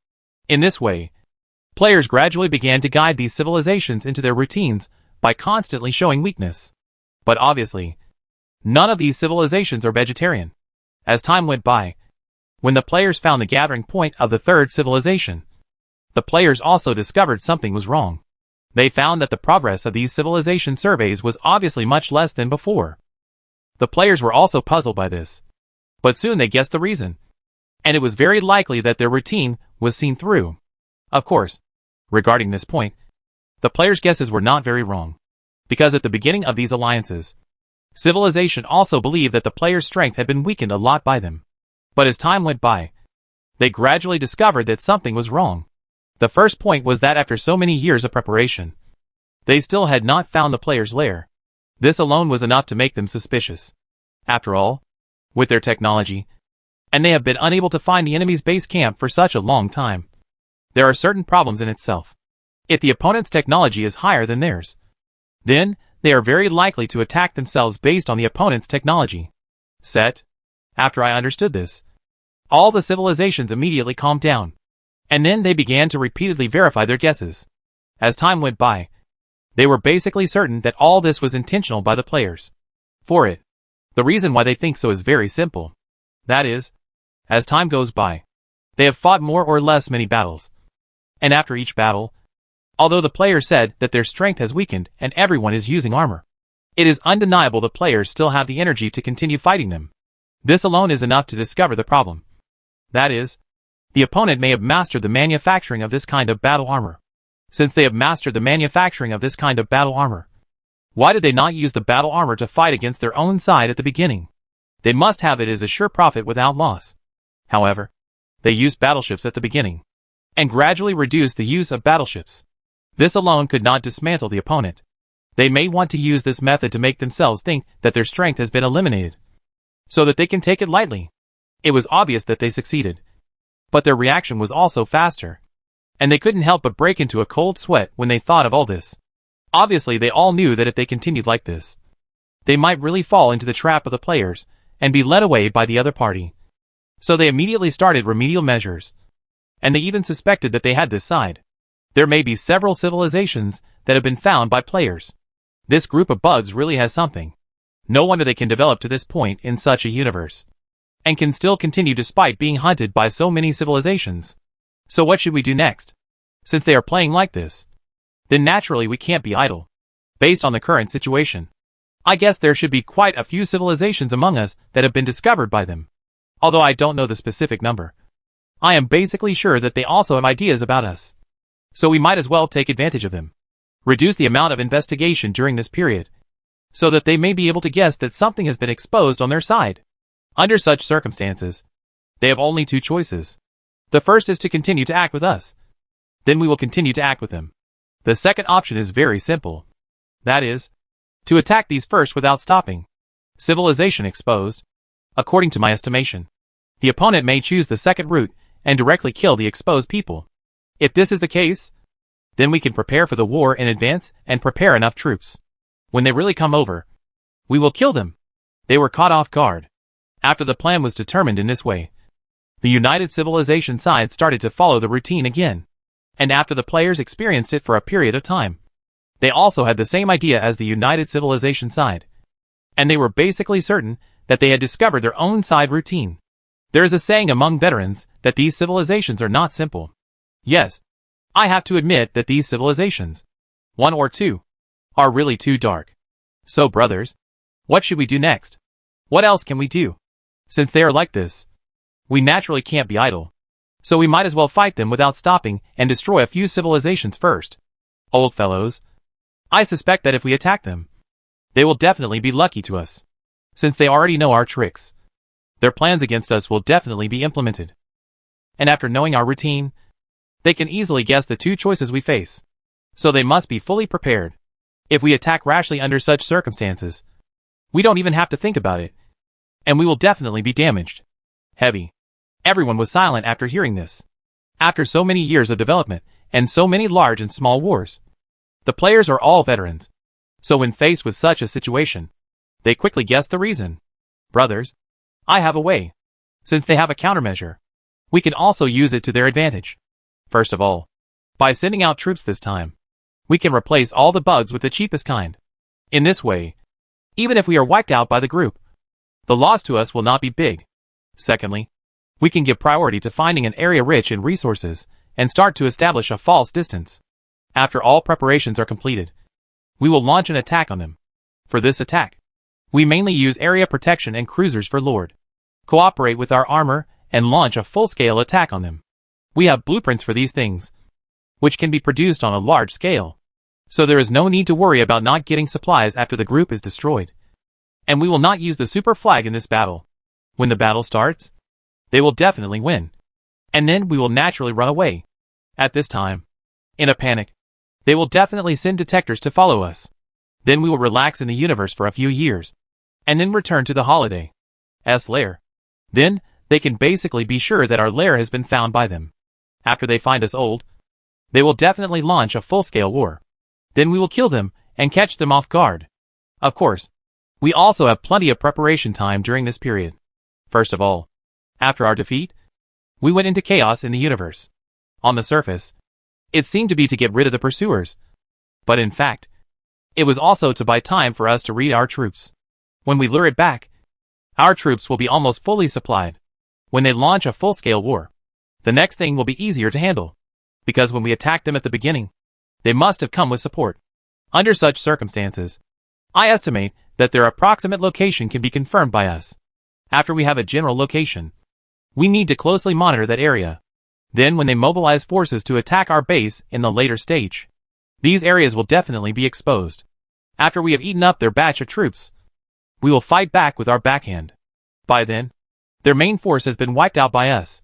In this way, players gradually began to guide these civilizations into their routines by constantly showing weakness. But obviously, none of these civilizations are vegetarian. As time went by, when the players found the gathering point of the third civilization, the players also discovered something was wrong. They found that the progress of these civilization surveys was obviously much less than before. The players were also puzzled by this. But soon they guessed the reason. And it was very likely that their routine was seen through. Of course, regarding this point, the players' guesses were not very wrong. Because at the beginning of these alliances, civilization also believed that the players' strength had been weakened a lot by them. But as time went by, they gradually discovered that something was wrong. The first point was that after so many years of preparation, they still had not found the player's lair. This alone was enough to make them suspicious. After all, with their technology, and they have been unable to find the enemy's base camp for such a long time, there are certain problems in itself. If the opponent's technology is higher than theirs, then they are very likely to attack themselves based on the opponent's technology. After I understood this, all the civilizations immediately calmed down, and then they began to repeatedly verify their guesses. As time went by, they were basically certain that all this was intentional by the players. The reason why they think so is very simple. That is, as time goes by, they have fought more or less many battles. And after each battle, although the players said that their strength has weakened and everyone is using armor, it is undeniable the players still have the energy to continue fighting them. This alone is enough to discover the problem. That is, the opponent may have mastered the manufacturing of this kind of battle armor. Since they have mastered the manufacturing of this kind of battle armor, why did they not use the battle armor to fight against their own side at the beginning? They must have it as a sure profit without loss. However, they used battleships at the beginning, and gradually reduced the use of battleships. This alone could not dismantle the opponent. They may want to use this method to make themselves think that their strength has been eliminated, so that they can take it lightly. It was obvious that they succeeded, but their reaction was also faster, and they couldn't help but break into a cold sweat when they thought of all this. Obviously, they all knew that if they continued like this, they might really fall into the trap of the players and be led away by the other party. So they immediately started remedial measures, and they even suspected that they had this side. There may be several civilizations that have been found by players. This group of bugs really has something. No wonder they can develop to this point in such a universe, and can still continue despite being hunted by so many civilizations. So what should we do next? Since they are playing like this, then naturally we can't be idle. Based on the current situation, I guess there should be quite a few civilizations among us that have been discovered by them. Although I don't know the specific number, I am basically sure that they also have ideas about us. So we might as well take advantage of them. Reduce the amount of investigation during this period, so that they may be able to guess that something has been exposed on their side. Under such circumstances, they have only two choices. The first is to continue to act with us. Then we will continue to act with them. The second option is very simple. That is, to attack these first without stopping. Civilization exposed. According to my estimation, the opponent may choose the second route and directly kill the exposed people. If this is the case, then we can prepare for the war in advance and prepare enough troops. When they really come over, we will kill them. They were caught off guard. After the plan was determined in this way, the United Civilization side started to follow the routine again. And after the players experienced it for a period of time, they also had the same idea as the United Civilization side. And they were basically certain that they had discovered their own side routine. There is a saying among veterans that these civilizations are not simple. Yes, I have to admit that these civilizations, one or two, are really too dark. So brothers, what should we do next? What else can we do? Since they are like this, we naturally can't be idle. So we might as well fight them without stopping and destroy a few civilizations first. Old fellows, I suspect that if we attack them, they will definitely be lucky to us. Since they already know our tricks, their plans against us will definitely be implemented. And after knowing our routine, they can easily guess the two choices we face. So they must be fully prepared. If we attack rashly under such circumstances, we don't even have to think about it, and we will definitely be damaged. Heavy. Everyone was silent after hearing this. After so many years of development, and so many large and small wars, the players are all veterans. So when faced with such a situation, they quickly guessed the reason. Brothers, I have a way. Since they have a countermeasure, we can also use it to their advantage. First of all, by sending out troops this time, we can replace all the bugs with the cheapest kind. In this way, even if we are wiped out by the group, the loss to us will not be big. Secondly, we can give priority to finding an area rich in resources and start to establish a false distance. After all preparations are completed, we will launch an attack on them. For this attack, we mainly use area protection and cruisers for Lord. Cooperate with our armor and launch a full-scale attack on them. We have blueprints for these things, which can be produced on a large scale. So there is no need to worry about not getting supplies after the group is destroyed. And we will not use the super flag in this battle. When the battle starts, they will definitely win. And then we will naturally run away. At this time, in a panic, they will definitely send detectors to follow us. Then we will relax in the universe for a few years, and then return to the holiday's lair. Then, they can basically be sure that our lair has been found by them. After they find us old, they will definitely launch a full-scale war. Then we will kill them and catch them off guard. Of course, we also have plenty of preparation time during this period. First of all, after our defeat, we went into chaos in the universe. On the surface, it seemed to be to get rid of the pursuers. But in fact, it was also to buy time for us to read our troops. When we lure it back, our troops will be almost fully supplied. When they launch a full-scale war, the next thing will be easier to handle. Because when we attacked them at the beginning, they must have come with support. Under such circumstances, I estimate that their approximate location can be confirmed by us. After we have a general location, We need to closely monitor that area. Then when they mobilize forces to attack our base in the later stage, these areas will definitely be exposed. After we have eaten up their batch of troops, we will fight back with our backhand. By then, their main force has been wiped out by us,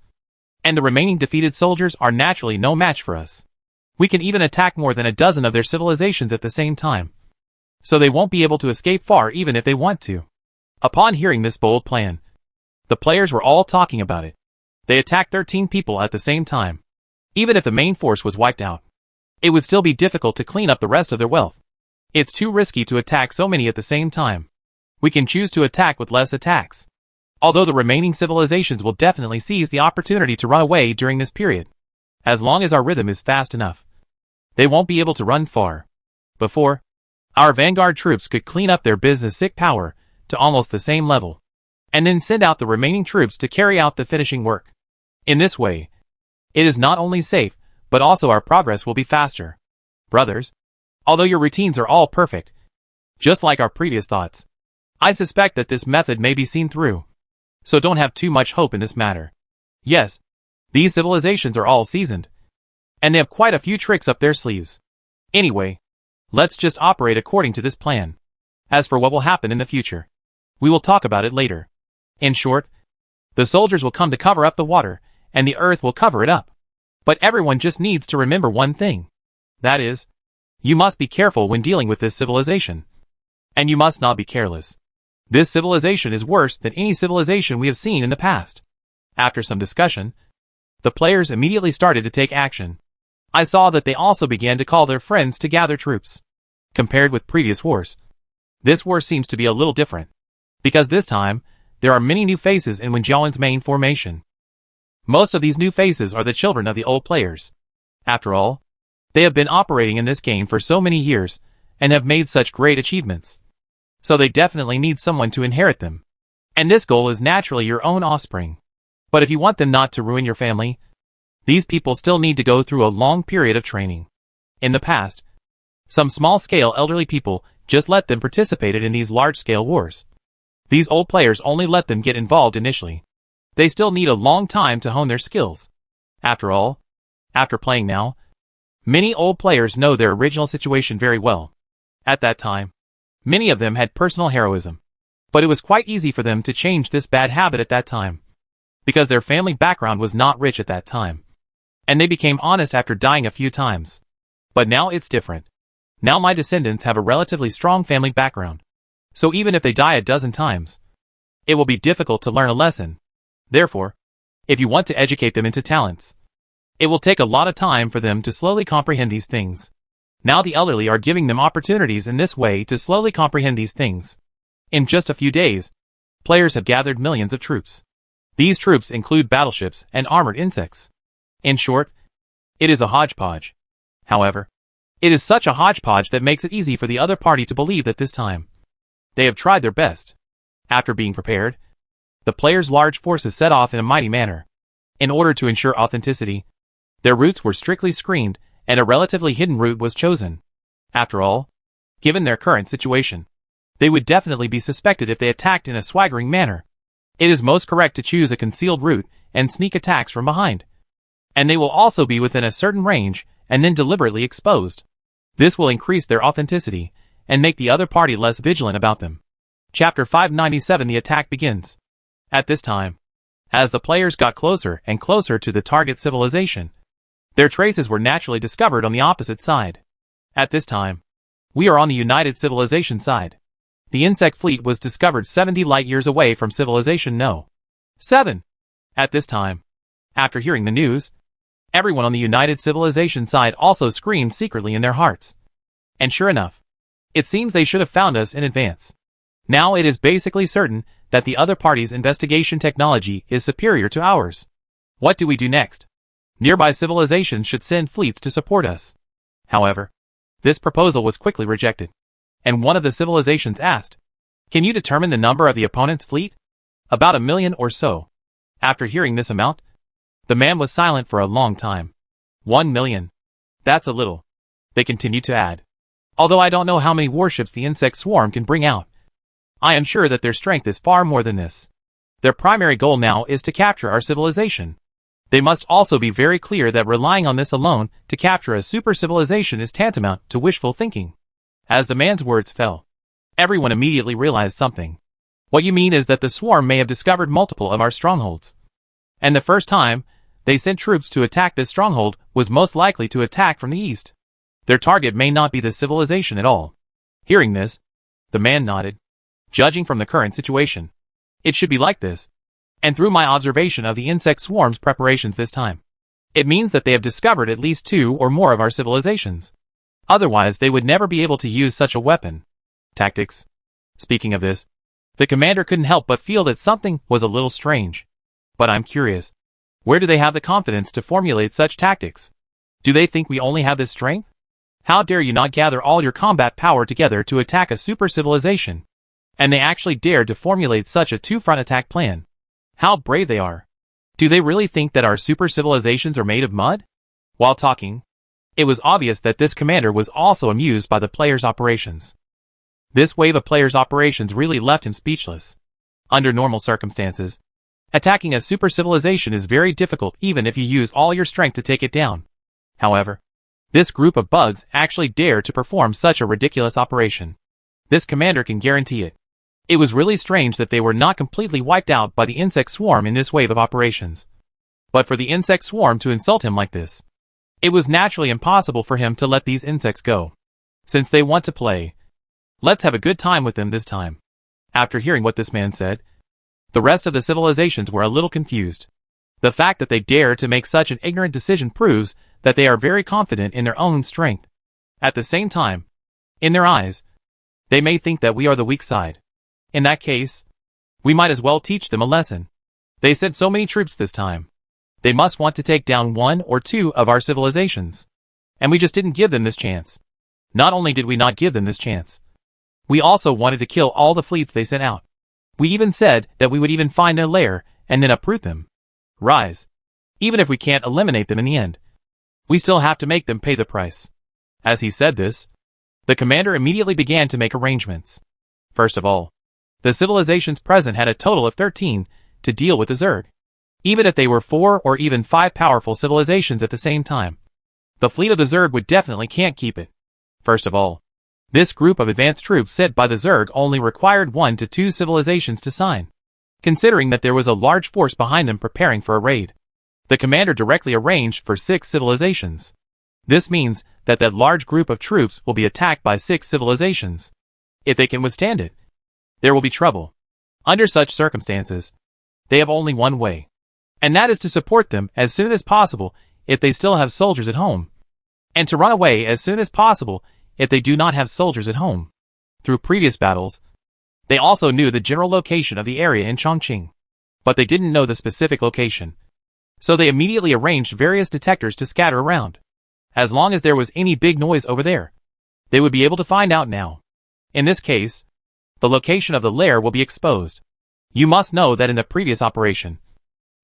and the remaining defeated soldiers are naturally no match for us. We can even attack more than a dozen of their civilizations at the same time, so they won't be able to escape far even if they want to. Upon hearing this bold plan, the players were all talking about it. They attacked 13 people at the same time. Even if the main force was wiped out, it would still be difficult to clean up the rest of their wealth. It's too risky to attack so many at the same time. We can choose to attack with less attacks. Although the remaining civilizations will definitely seize the opportunity to run away during this period. As long as our rhythm is fast enough, they won't be able to run far. Before, our vanguard troops could clean up their business sick power to almost the same level, and then send out the remaining troops to carry out the finishing work. In this way, it is not only safe, but also our progress will be faster. Brothers, although your routines are all perfect, just like our previous thoughts, I suspect that this method may be seen through. So don't have too much hope in this matter. Yes, these civilizations are all seasoned, and they have quite a few tricks up their sleeves. Anyway, let's just operate according to this plan. As for what will happen in the future, we will talk about it later. In short, the soldiers will come to cover up the water, and the earth will cover it up. But everyone just needs to remember one thing. That is, you must be careful when dealing with this civilization. And you must not be careless. This civilization is worse than any civilization we have seen in the past. After some discussion, the players immediately started to take action. I saw that they also began to call their friends to gather troops. Compared with previous wars, this war seems to be a little different, because this time, there are many new faces in Wenjiaowen's main formation. Most of these new faces are the children of the old players. After all, they have been operating in this game for so many years, and have made such great achievements. So they definitely need someone to inherit them. And this goal is naturally your own offspring. But if you want them not to ruin your family, these people still need to go through a long period of training. In the past, some small-scale elderly people just let them participate in these large-scale wars. These old players only let them get involved initially. They still need a long time to hone their skills. After all, after playing now, many old players know their original situation very well. At that time, many of them had personal heroism, but it was quite easy for them to change this bad habit at that time, because their family background was not rich at that time, and they became honest after dying a few times. But now it's different. Now my descendants have a relatively strong family background, so even if they die a dozen times, it will be difficult to learn a lesson. Therefore, if you want to educate them into talents, it will take a lot of time for them to slowly comprehend these things. Now the elderly are giving them opportunities in this way to slowly comprehend these things. In just a few days, players have gathered millions of troops. These troops include battleships and armored insects. In short, it is a hodgepodge. However, it is such a hodgepodge that makes it easy for the other party to believe that this time, they have tried their best. After being prepared, the players' large forces set off in a mighty manner. In order to ensure authenticity, their routes were strictly screened, and a relatively hidden route was chosen. After all, given their current situation, they would definitely be suspected if they attacked in a swaggering manner. It is most correct to choose a concealed route and sneak attacks from behind. And they will also be within a certain range and then deliberately exposed. This will increase their authenticity and make the other party less vigilant about them. Chapter 597. The attack begins. At this time, as the players got closer and closer to the target civilization, their traces were naturally discovered on the opposite side. At this time, we are on the United Civilization side. The insect fleet was discovered 70 light-years away from Civilization No. 7. At this time, after hearing the news, everyone on the United Civilization side also screamed secretly in their hearts. And sure enough, it seems they should have found us in advance. Now it is basically certain that the other party's investigation technology is superior to ours. What do we do next? Nearby civilizations should send fleets to support us. However, this proposal was quickly rejected, and one of the civilizations asked, "Can you determine the number of the opponent's fleet?" "About 1 million or so." After hearing this amount, the man was silent for a long time. 1 million. That's a little. They continued to add. Although I don't know how many warships the insect swarm can bring out, I am sure that their strength is far more than this. Their primary goal now is to capture our civilization. They must also be very clear that relying on this alone to capture a super civilization is tantamount to wishful thinking. As the man's words fell, everyone immediately realized something. What you mean is that the swarm may have discovered multiple of our strongholds. And the first time they sent troops to attack this stronghold was most likely to attack from the east. Their target may not be the civilization at all. Hearing this, the man nodded. Judging from the current situation, it should be like this. And through my observation of the insect swarm's preparations this time, it means that they have discovered at least 2 or more of our civilizations. Otherwise, they would never be able to use such a weapon. Tactics. Speaking of this, the commander couldn't help but feel that something was a little strange. But I'm curious. Where do they have the confidence to formulate such tactics? Do they think we only have this strength? How dare you not gather all your combat power together to attack a super civilization? And they actually dared to formulate such a 2-front attack plan. How brave they are. Do they really think that our super civilizations are made of mud? While talking, it was obvious that this commander was also amused by the players' operations. This wave of players' operations really left him speechless. Under normal circumstances, attacking a super civilization is very difficult even if you use all your strength to take it down. However, this group of bugs actually dared to perform such a ridiculous operation. This commander can guarantee it. It was really strange that they were not completely wiped out by the insect swarm in this wave of operations. But for the insect swarm to insult him like this, it was naturally impossible for him to let these insects go. Since they want to play, let's have a good time with them this time. After hearing what this man said, the rest of the civilizations were a little confused. The fact that they dared to make such an ignorant decision proves that they are very confident in their own strength. At the same time, in their eyes, they may think that we are the weak side. In that case, we might as well teach them a lesson. They sent so many troops this time. They must want to take down 1 or 2 of our civilizations. And we just didn't give them this chance. Not only did we not give them this chance, we also wanted to kill all the fleets they sent out. We even said that we would even find their lair and then uproot them. Rise. Even if we can't eliminate them in the end, we still have to make them pay the price. As he said this, the commander immediately began to make arrangements. First of all, the civilizations present had a total of 13 to deal with the Zerg. Even if they were 4 or even 5 powerful civilizations at the same time, the fleet of the Zerg would definitely can't keep it. First of all, this group of advanced troops sent by the Zerg only required 1 to 2 civilizations to sign. Considering that there was a large force behind them preparing for a raid, the commander directly arranged for 6 civilizations. This means that that large group of troops will be attacked by 6 civilizations. If they can withstand it, there will be trouble. Under such circumstances, they have only one way, and that is to support them as soon as possible if they still have soldiers at home, and to run away as soon as possible if they do not have soldiers at home. Through previous battles, they also knew the general location of the area in Chongqing, but they didn't know the specific location. So they immediately arranged various detectors to scatter around. As long as there was any big noise over there, they would be able to find out now. In this case, the location of the lair will be exposed. You must know that in the previous operation,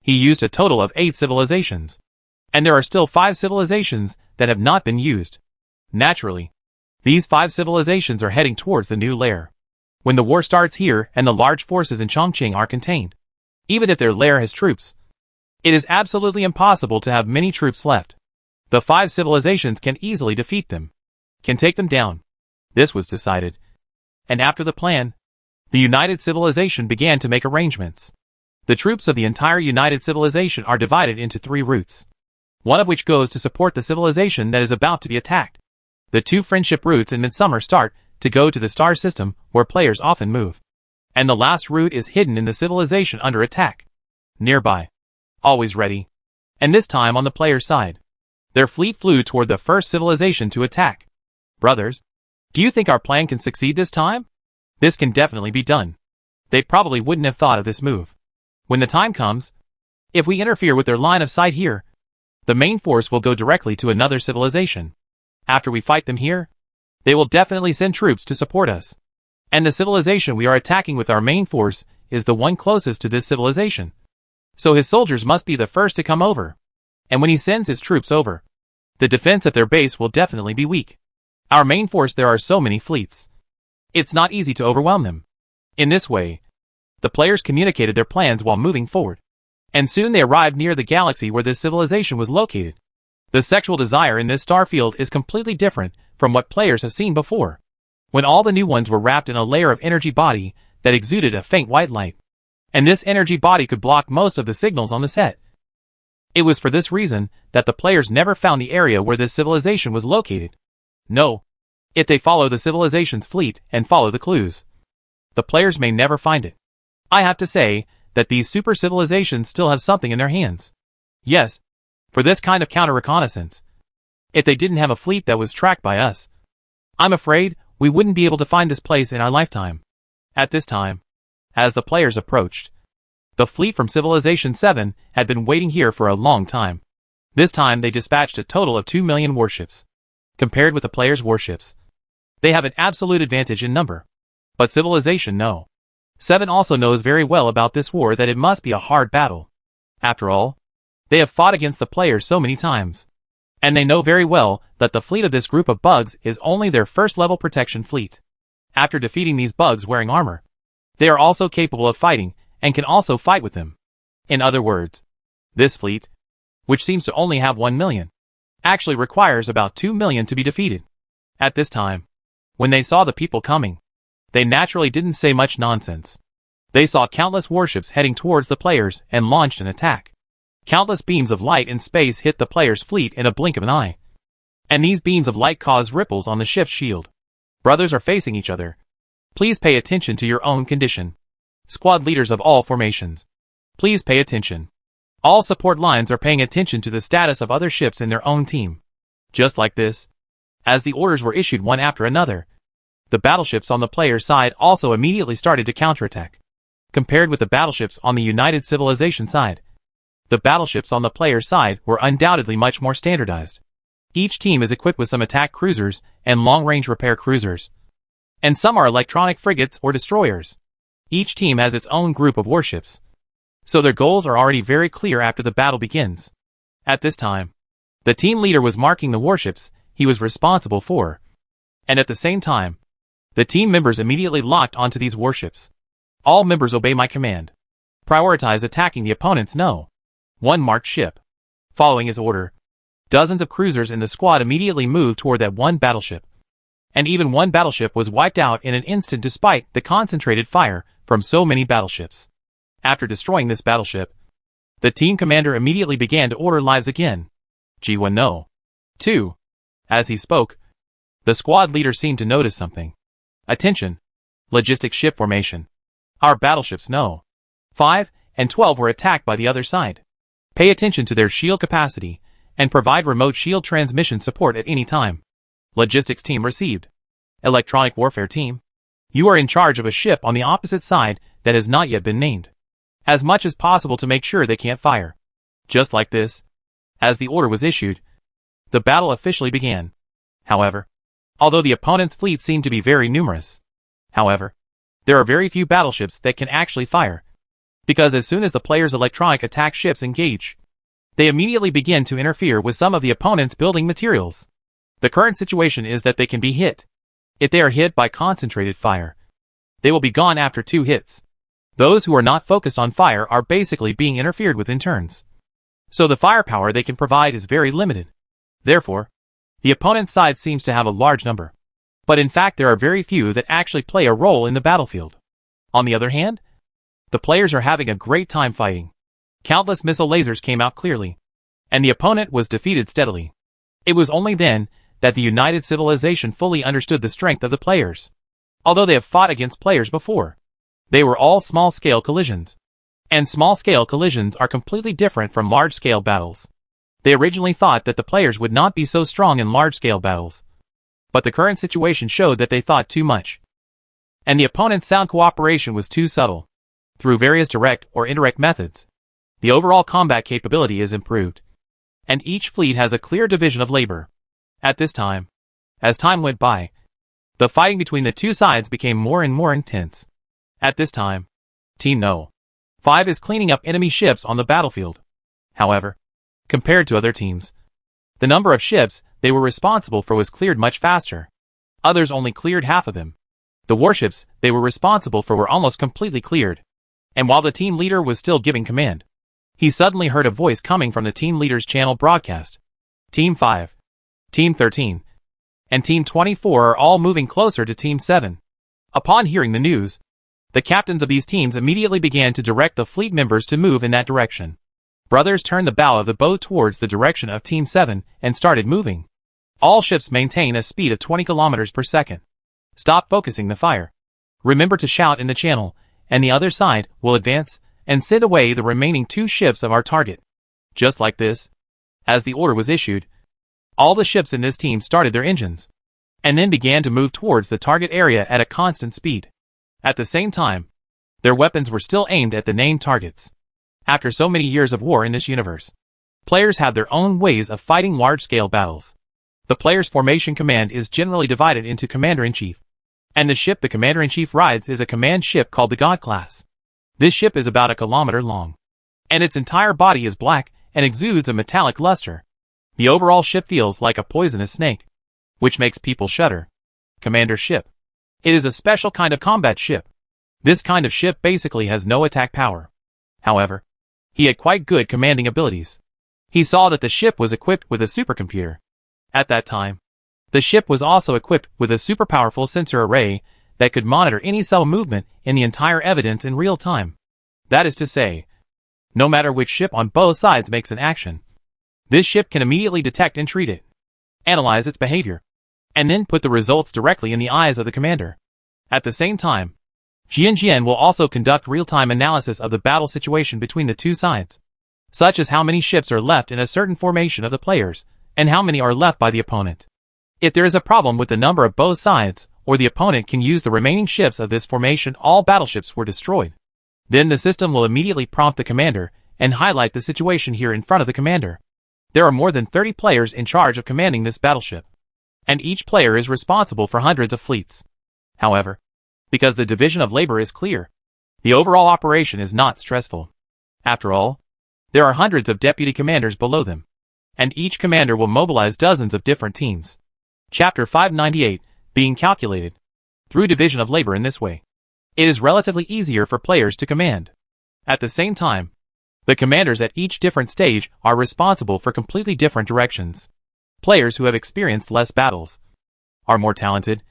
he used a total of 8 civilizations, and there are still 5 civilizations that have not been used. Naturally, these 5 civilizations are heading towards the new lair. When the war starts here and the large forces in Chongqing are contained, even if their lair has troops, it is absolutely impossible to have many troops left. The 5 civilizations can easily defeat them, can take them down. This was decided. And after the plan, the United Civilization began to make arrangements. The troops of the entire United Civilization are divided into 3 routes, one of which goes to support the civilization that is about to be attacked. The 2 friendship routes in Midsummer start to go to the star system where players often move. And the last route is hidden in the civilization under attack. Nearby. Always ready. And this time on the player's side. Their fleet flew toward the first civilization to attack. Brothers, do you think our plan can succeed this time? This can definitely be done. They probably wouldn't have thought of this move. When the time comes, if we interfere with their line of sight here, the main force will go directly to another civilization. After we fight them here, they will definitely send troops to support us. And the civilization we are attacking with our main force is the one closest to this civilization. So his soldiers must be the first to come over. And when he sends his troops over, the defense at their base will definitely be weak. Our main force, there are so many fleets. It's not easy to overwhelm them. In this way, The players communicated their plans while moving forward. And soon they arrived near the galaxy where this civilization was located. The sexual desire in this star field is completely different from what players have seen before, when all the new ones were wrapped in a layer of energy body that exuded a faint white light. And this energy body could block most of the signals on the set. It was for this reason that the players never found the area where this civilization was located. No. If they follow the civilization's fleet and follow the clues, the players may never find it. I have to say that these super civilizations still have something in their hands. Yes, for this kind of counter-reconnaissance. If they didn't have a fleet that was tracked by us, I'm afraid we wouldn't be able to find this place in our lifetime. At this time, as the players approached, the fleet from Civilization 7 had been waiting here for a long time. This time they dispatched a total of 2 million warships. Compared with the players' warships, they have an absolute advantage in number. But Civilization no. 7 also knows very well about this war that it must be a hard battle. After all, they have fought against the players so many times. And they know very well that the fleet of this group of bugs is only their first-level protection fleet. After defeating these bugs wearing armor, they are also capable of fighting and can also fight with them. In other words, this fleet, which seems to only have 1 million, actually requires about 2 million to be defeated. At this time, when they saw the people coming, they naturally didn't say much nonsense. They saw countless warships heading towards the players and launched an attack. Countless beams of light in space hit the player's fleet in a blink of an eye. And these beams of light caused ripples on the ship's shield. Brothers are facing each other. Please pay attention to your own condition. Squad leaders of all formations, please pay attention. All support lines are paying attention to the status of other ships in their own team. Just like this, as the orders were issued one after another, the battleships on the player's side also immediately started to counterattack. Compared with the battleships on the United Civilization side, the battleships on the player's side were undoubtedly much more standardized. Each team is equipped with some attack cruisers and long-range repair cruisers. And some are electronic frigates or destroyers. Each team has its own group of warships. So their goals are already very clear after the battle begins. At this time, the team leader was marking the warships he was responsible for. And at the same time, the team members immediately locked onto these warships. All members obey my command. Prioritize attacking the opponent's no. One marked ship. Following his order, dozens of cruisers in the squad immediately moved toward that one battleship. And even one battleship was wiped out in an instant despite the concentrated fire from so many battleships. After destroying this battleship, the team commander immediately began to order lives again. G1 no. 2. As he spoke, the squad leader seemed to notice something. Attention. Logistics ship formation. Our battleships no. 5 and 12 were attacked by the other side. Pay attention to their shield capacity and provide remote shield transmission support at any time. Logistics team received. Electronic warfare team, you are in charge of a ship on the opposite side that has not yet been named. As much as possible to make sure they can't fire. Just like this, as the order was issued, the battle officially began. However, although the opponent's fleet seemed to be very numerous, there are very few battleships that can actually fire. Because as soon as the player's electronic attack ships engage, they immediately begin to interfere with some of the opponent's building materials. The current situation is that they can be hit. If they are hit by concentrated fire, they will be gone after 2 hits. Those who are not focused on fire are basically being interfered with in turns. So the firepower they can provide is very limited. Therefore, the opponent's side seems to have a large number. But in fact there are very few that actually play a role in the battlefield. On the other hand, the players are having a great time fighting. Countless missile lasers came out clearly, and the opponent was defeated steadily. It was only then that the United Civilization fully understood the strength of the players. Although they have fought against players before, they were all small-scale collisions. And small-scale collisions are completely different from large-scale battles. They originally thought that the players would not be so strong in large-scale battles. But the current situation showed that they thought too much. And the opponent's sound cooperation was too subtle. Through various direct or indirect methods, the overall combat capability is improved. And each fleet has a clear division of labor. At this time, as time went by, the fighting between the two sides became more and more intense. At this time, Team No. 5 is cleaning up enemy ships on the battlefield. However, compared to other teams, the number of ships they were responsible for was cleared much faster. Others only cleared half of them. The warships they were responsible for were almost completely cleared. And while the team leader was still giving command, he suddenly heard a voice coming from the team leader's channel broadcast. Team 5, Team 13, and Team 24 are all moving closer to Team 7. Upon hearing the news, the captains of these teams immediately began to direct the fleet members to move in that direction. Brothers turned the bow of the boat towards the direction of Team 7 and started moving. All ships maintain a speed of 20 kilometers per second. Stop focusing the fire. Remember to shout in the channel, and the other side will advance and send away the remaining 2 ships of our target. Just like this, as the order was issued, all the ships in this team started their engines, and then began to move towards the target area at a constant speed. At the same time, their weapons were still aimed at the named targets. After so many years of war in this universe, players have their own ways of fighting large-scale battles. The player's formation command is generally divided into Commander-in-Chief, and the ship the Commander-in-Chief rides is a command ship called the God class. This ship is about 1 kilometer long, and its entire body is black and exudes a metallic luster. The overall ship feels like a poisonous snake, which makes people shudder. Commander ship. It is a special kind of combat ship. This kind of ship basically has no attack power. However, he had quite good commanding abilities. He saw that the ship was equipped with a supercomputer. At that time, the ship was also equipped with a super powerful sensor array that could monitor any subtle movement in the entire evidence in real time. That is to say, no matter which ship on both sides makes an action, this ship can immediately detect and treat it, analyze its behavior, and then put the results directly in the eyes of the commander. At the same time, Jian will also conduct real-time analysis of the battle situation between the 2 sides, such as how many ships are left in a certain formation of the players, and how many are left by the opponent. If there is a problem with the number of both sides, or the opponent can use the remaining ships of this formation, all battleships were destroyed. Then the system will immediately prompt the commander and highlight the situation here in front of the commander. There are more than 30 players in charge of commanding this battleship, and each player is responsible for hundreds of fleets. However, because the division of labor is clear, the overall operation is not stressful. After all, there are hundreds of deputy commanders below them, and each commander will mobilize dozens of different teams. Chapter 598, being calculated. Through division of labor in this way, it is relatively easier for players to command. At the same time, the commanders at each different stage are responsible for completely different directions. Players who have experienced less battles, are more talented,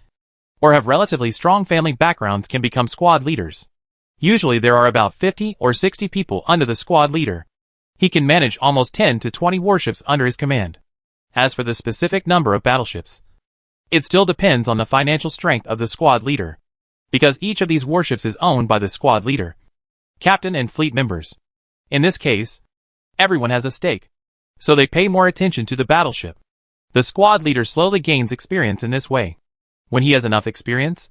or have relatively strong family backgrounds can become squad leaders. Usually there are about 50 or 60 people under the squad leader. He can manage almost 10 to 20 warships under his command. As for the specific number of battleships, it still depends on the financial strength of the squad leader, because each of these warships is owned by the squad leader, captain and fleet members. In this case, everyone has a stake, so they pay more attention to the battleship. The squad leader slowly gains experience in this way. When he has enough experience,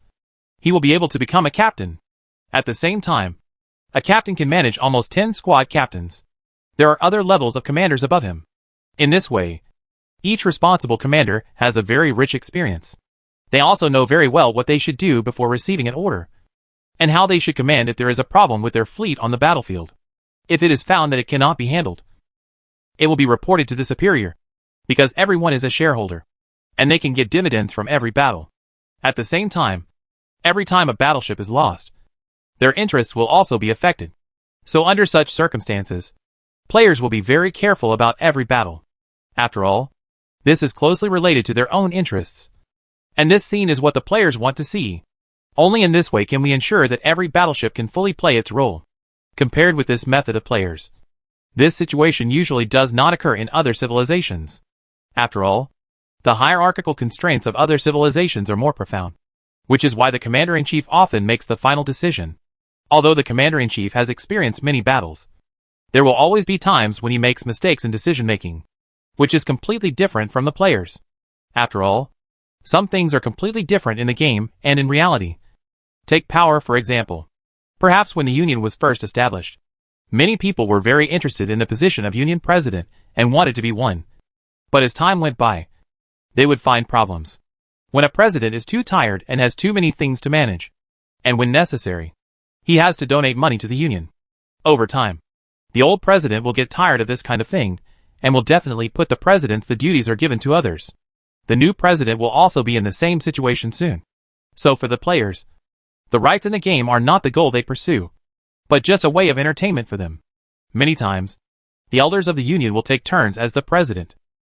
he will be able to become a captain. At the same time, a captain can manage almost 10 squad captains. There are other levels of commanders above him. In this way, each responsible commander has a very rich experience. They also know very well what they should do before receiving an order, and how they should command if there is a problem with their fleet on the battlefield. If it is found that it cannot be handled, it will be reported to the superior, because everyone is a shareholder, and they can get dividends from every battle. At the same time, every time a battleship is lost, their interests will also be affected. So under such circumstances, players will be very careful about every battle. After all, this is closely related to their own interests, and this scene is what the players want to see. Only in this way can we ensure that every battleship can fully play its role. Compared with this method of players, this situation usually does not occur in other civilizations. After all, the hierarchical constraints of other civilizations are more profound, which is why the commander-in-chief often makes the final decision. Although the commander-in-chief has experienced many battles, there will always be times when he makes mistakes in decision-making, which is completely different from the players. After all, some things are completely different in the game and in reality. Take power, for example. Perhaps when the Union was first established, many people were very interested in the position of Union President and wanted to be one. But as time went by, they would find problems. When a president is too tired and has too many things to manage, and when necessary, he has to donate money to the Union. Over time, the old president will get tired of this kind of thing, and will definitely put the president the duties are given to others. The new president will also be in the same situation soon. So for the players, the rights in the game are not the goal they pursue, but just a way of entertainment for them. Many times, the elders of the Union will take turns as the president.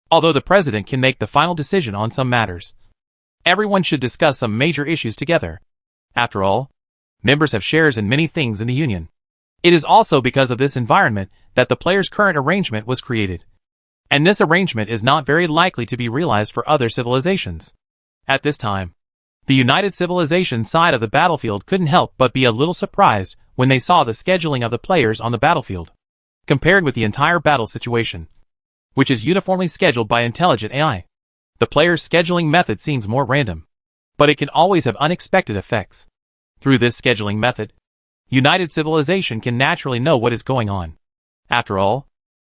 Although the president can make the final decision on some matters, everyone should discuss some major issues together. After all, members have shares in many things in the Union. It is also because of this environment that the players' current arrangement was created. And this arrangement is not very likely to be realized for other civilizations. At this time, the United Civilization side of the battlefield couldn't help but be a little surprised when they saw the scheduling of the players on the battlefield, compared with the entire battle situation, which is uniformly scheduled by intelligent AI. The player's scheduling method seems more random, but it can always have unexpected effects. Through this scheduling method, United Civilization can naturally know what is going on. After all,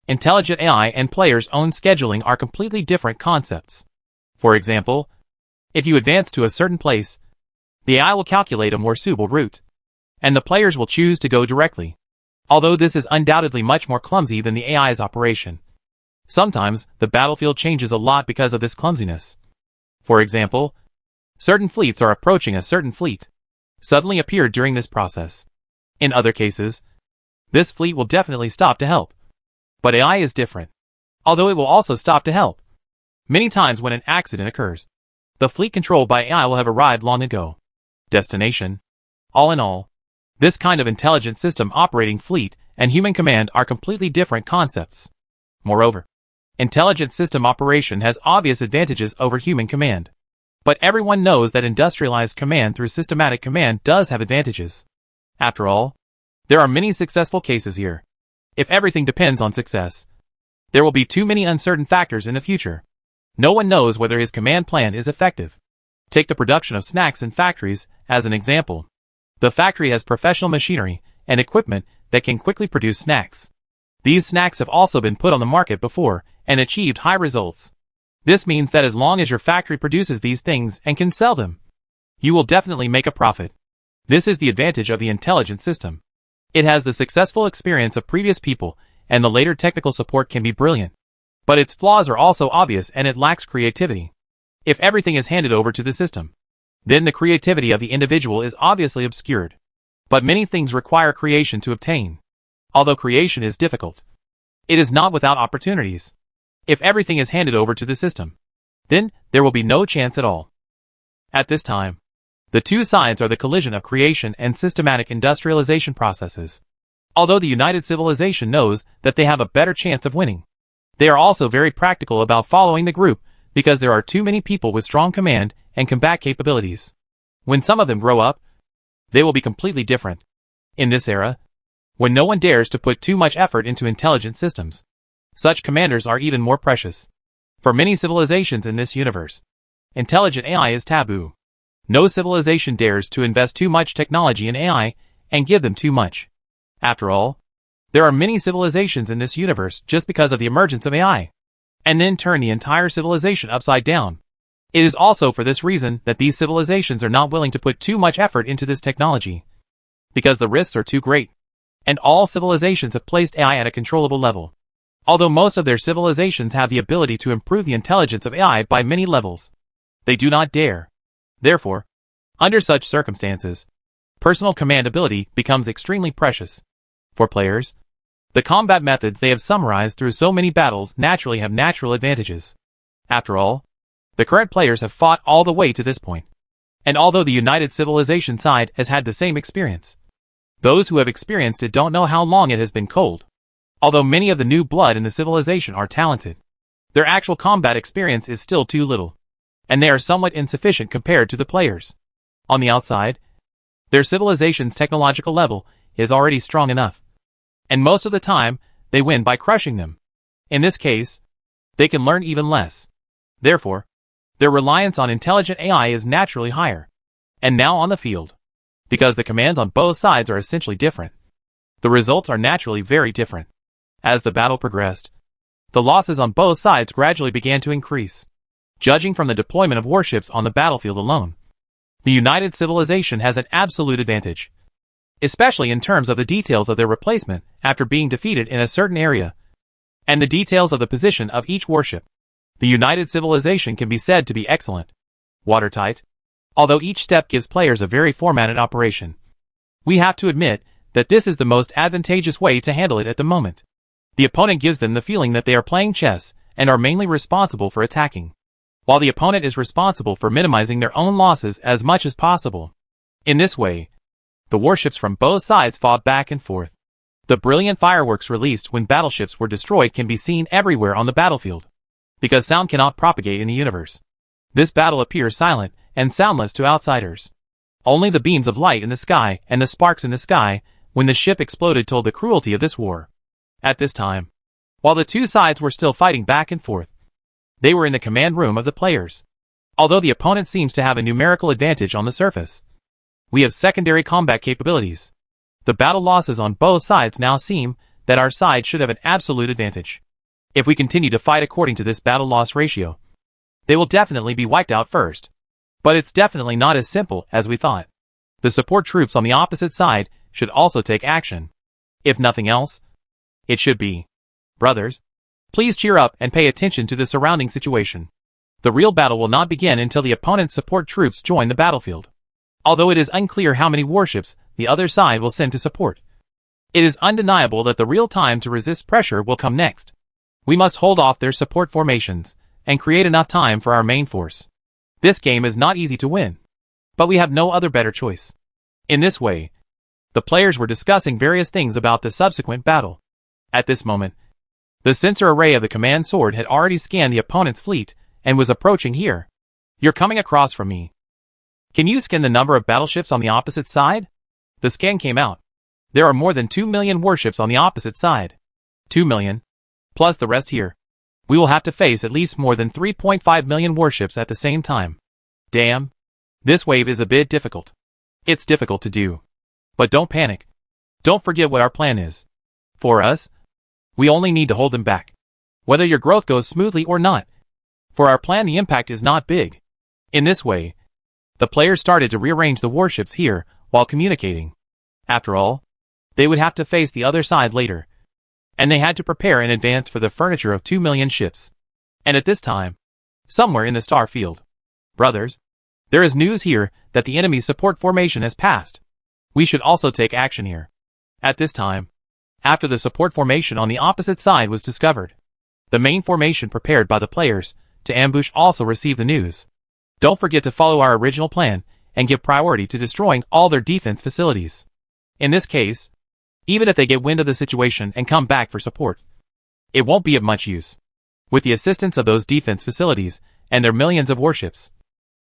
intelligent AI and players' own scheduling are completely different concepts. For example, if you advance to a certain place, the AI will calculate a more suitable route, and the players will choose to go directly. Although this is undoubtedly much more clumsy than the AI's operation, sometimes the battlefield changes a lot because of this clumsiness. For example, certain fleets are approaching a certain fleet, suddenly appeared during this process. In other cases, this fleet will definitely stop to help. But AI is different, although it will also stop to help. Many times when an accident occurs, the fleet controlled by AI will have arrived long ago. Destination. All in all, this kind of intelligent system operating fleet and human command are completely different concepts. Moreover, intelligent system operation has obvious advantages over human command. But everyone knows that industrialized command through systematic command does have advantages. After all, there are many successful cases here. If everything depends on success, there will be too many uncertain factors in the future. No one knows whether his command plan is effective. Take the production of snacks in factories as an example. The factory has professional machinery and equipment that can quickly produce snacks. These snacks have also been put on the market before and achieved high results. This means that as long as your factory produces these things and can sell them, you will definitely make a profit. This is the advantage of the intelligent system. It has the successful experience of previous people, and the later technical support can be brilliant. But its flaws are also obvious and it lacks creativity. If everything is handed over to the system, then the creativity of the individual is obviously obscured. But many things require creation to obtain. Although creation is difficult, it is not without opportunities. If everything is handed over to the system, then there will be no chance at all. At this time, the two sides are the collision of creation and systematic industrialization processes. Although the United Civilization knows that they have a better chance of winning, they are also very practical about following the group because there are too many people with strong command and combat capabilities. When some of them grow up, they will be completely different. In this era, when no one dares to put too much effort into intelligent systems, such commanders are even more precious. For many civilizations in this universe, intelligent AI is taboo. No civilization dares to invest too much technology in AI and give them too much. After all, there are many civilizations in this universe just because of the emergence of AI, and then turn the entire civilization upside down. It is also for this reason that these civilizations are not willing to put too much effort into this technology, because the risks are too great. And all civilizations have placed AI at a controllable level. Although most of their civilizations have the ability to improve the intelligence of AI by many levels, they do not dare. Therefore, under such circumstances, personal command ability becomes extremely precious. For players, the combat methods they have summarized through so many battles naturally have natural advantages. After all, the current players have fought all the way to this point. And although the United Civilization side has had the same experience, those who have experienced it don't know how long it has been cold. Although many of the new blood in the civilization are talented, their actual combat experience is still too little, and they are somewhat insufficient compared to the players. On the outside, their civilization's technological level is already strong enough, and most of the time, they win by crushing them. In this case, they can learn even less. Therefore, their reliance on intelligent AI is naturally higher. And now on the field, because the commands on both sides are essentially different, the results are naturally very different. As the battle progressed, the losses on both sides gradually began to increase. Judging from the deployment of warships on the battlefield alone, the United Civilization has an absolute advantage, especially in terms of the details of their replacement after being defeated in a certain area, and the details of the position of each warship. The United Civilization can be said to be excellent, watertight, although each step gives players a very formatted operation. We have to admit that this is the most advantageous way to handle it at the moment. The opponent gives them the feeling that they are playing chess and are mainly responsible for attacking, while the opponent is responsible for minimizing their own losses as much as possible. In this way, the warships from both sides fought back and forth. The brilliant fireworks released when battleships were destroyed can be seen everywhere on the battlefield, because sound cannot propagate in the universe. This battle appears silent and soundless to outsiders. Only the beams of light in the sky and the sparks in the sky when the ship exploded told the cruelty of this war. At this time, while the two sides were still fighting back and forth, they were in the command room of the players. Although the opponent seems to have a numerical advantage on the surface, we have secondary combat capabilities. The battle losses on both sides now seem that our side should have an absolute advantage. If we continue to fight according to this battle loss ratio, they will definitely be wiped out first. But it's definitely not as simple as we thought. The support troops on the opposite side should also take action. If nothing else, it should be. Brothers, please cheer up and pay attention to the surrounding situation. The real battle will not begin until the opponent's support troops join the battlefield. Although it is unclear how many warships the other side will send to support, it is undeniable that the real time to resist pressure will come next. We must hold off their support formations and create enough time for our main force. This game is not easy to win, but we have no other better choice. In this way, the players were discussing various things about the subsequent battle. At this moment, the sensor array of the command sword had already scanned the opponent's fleet and was approaching here. You're coming across from me. Can you scan the number of battleships on the opposite side? The scan came out. There are more than 2 million warships on the opposite side. 2 million. Plus the rest here. We will have to face at least more than 3.5 million warships at the same time. Damn. This wave is a bit difficult. It's difficult to do. But don't panic. Don't forget what our plan is. For us, we only need to hold them back, whether your growth goes smoothly or not. For our plan, the impact is not big. In this way, the players started to rearrange the warships here while communicating. After all, they would have to face the other side later, and they had to prepare in advance for the furniture of 2 million ships. And at this time, somewhere in the star field, brothers, there is news here that the enemy's support formation has passed. We should also take action here. At this time, after the support formation on the opposite side was discovered, the main formation prepared by the players to ambush also received the news. Don't forget to follow our original plan and give priority to destroying all their defense facilities. In this case, even if they get wind of the situation and come back for support, it won't be of much use. With the assistance of those defense facilities and their millions of warships,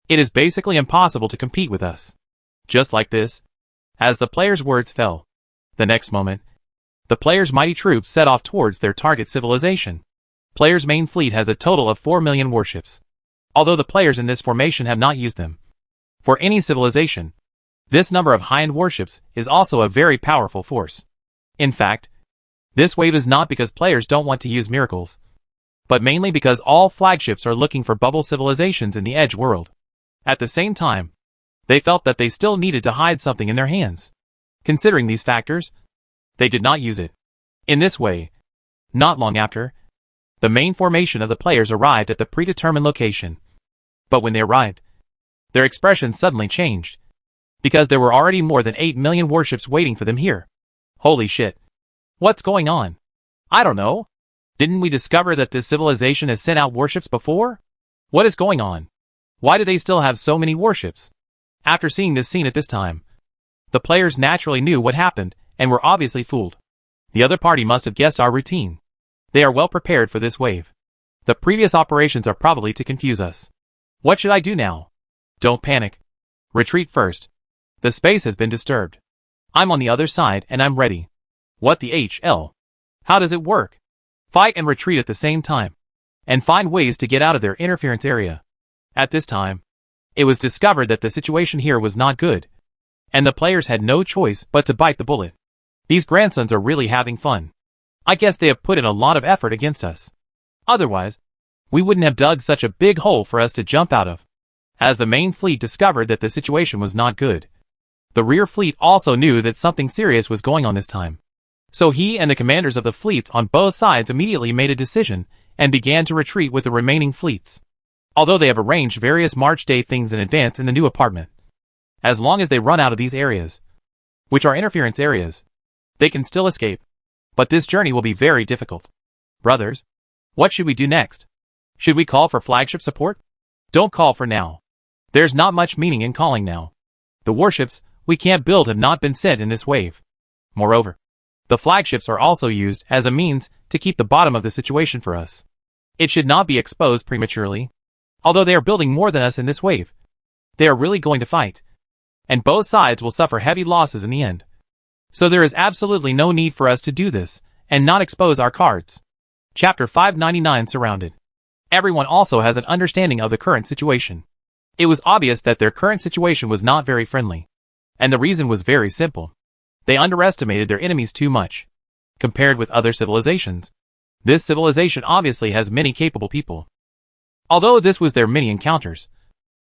it is basically impossible to compete with us. Just like this, as the players' words fell, the next moment, the players' mighty troops set off towards their target civilization. Players' main fleet has a total of 4 million warships, although the players in this formation have not used them. For any civilization, this number of high-end warships is also a very powerful force. In fact, this wave is not because players don't want to use miracles, but mainly because all flagships are looking for bubble civilizations in the edge world. At the same time, they felt that they still needed to hide something in their hands. Considering these factors, they did not use it. In this way, not long after, the main formation of the players arrived at the predetermined location. But when they arrived, their expression suddenly changed, because there were already more than 8 million warships waiting for them here. Holy shit. What's going on? I don't know. Didn't we discover that this civilization has sent out warships before? What is going on? Why do they still have so many warships? After seeing this scene at this time, the players naturally knew what happened and were obviously fooled. The other party must have guessed our routine. They are well prepared for this wave. The previous operations are probably to confuse us. What should I do now? Don't panic. Retreat first. The space has been disturbed. I'm on the other side and I'm ready. What the HL? How does it work? Fight and retreat at the same time, and find ways to get out of their interference area. At this time, it was discovered that the situation here was not good, and the players had no choice but to bite the bullet. These grandsons are really having fun. I guess they have put in a lot of effort against us. Otherwise, we wouldn't have dug such a big hole for us to jump out of. As the main fleet discovered that the situation was not good, the rear fleet also knew that something serious was going on this time. So he and the commanders of the fleets on both sides immediately made a decision and began to retreat with the remaining fleets. Although they have arranged various March day things in advance in the new apartment. As long as they run out of these areas, which are interference areas, They can still escape, but this journey will be very difficult. Brothers, what should we do next? Should we call for flagship support? Don't call for now. There's not much meaning in calling now. The warships we can't build have not been sent in this wave. Moreover, the flagships are also used as a means to keep the bottom of the situation for us. It should not be exposed prematurely. Although they are building more than us in this wave, they are really going to fight. And both sides will suffer heavy losses in the end. So there is absolutely no need for us to do this, and not expose our cards. Chapter 599 Surrounded. Everyone also has an understanding of the current situation. It was obvious that their current situation was not very friendly. And the reason was very simple. They underestimated their enemies too much. Compared with other civilizations, this civilization obviously has many capable people. Although this was their many encounters,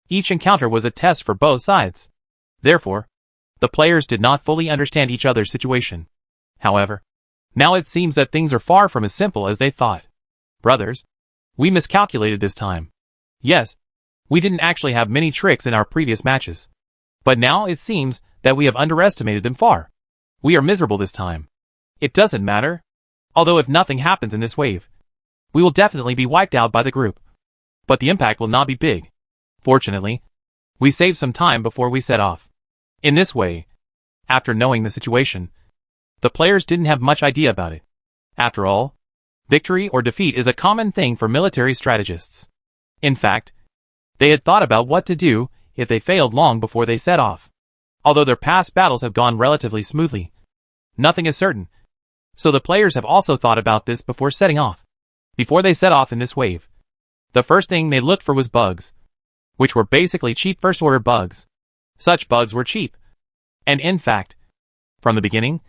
each encounter was a test for both sides. Therefore, the players did not fully understand each other's situation. However, now it seems that things are far from as simple as they thought. Brothers, we miscalculated this time. Yes, we didn't actually have many tricks in our previous matches. But now it seems that we have underestimated them far. We are miserable this time. It doesn't matter. Although if nothing happens in this wave, we will definitely be wiped out by the group. But the impact will not be big. Fortunately, we saved some time before we set off. In this way, after knowing the situation, the players didn't have much idea about it. After all, victory or defeat is a common thing for military strategists. In fact, they had thought about what to do if they failed long before they set off. Although their past battles have gone relatively smoothly, nothing is certain. So the players have also thought about this before setting off. Before they set off in this wave, the first thing they looked for was bugs, which were basically cheap first-order bugs. Such bugs were cheap. And in fact, from the beginning,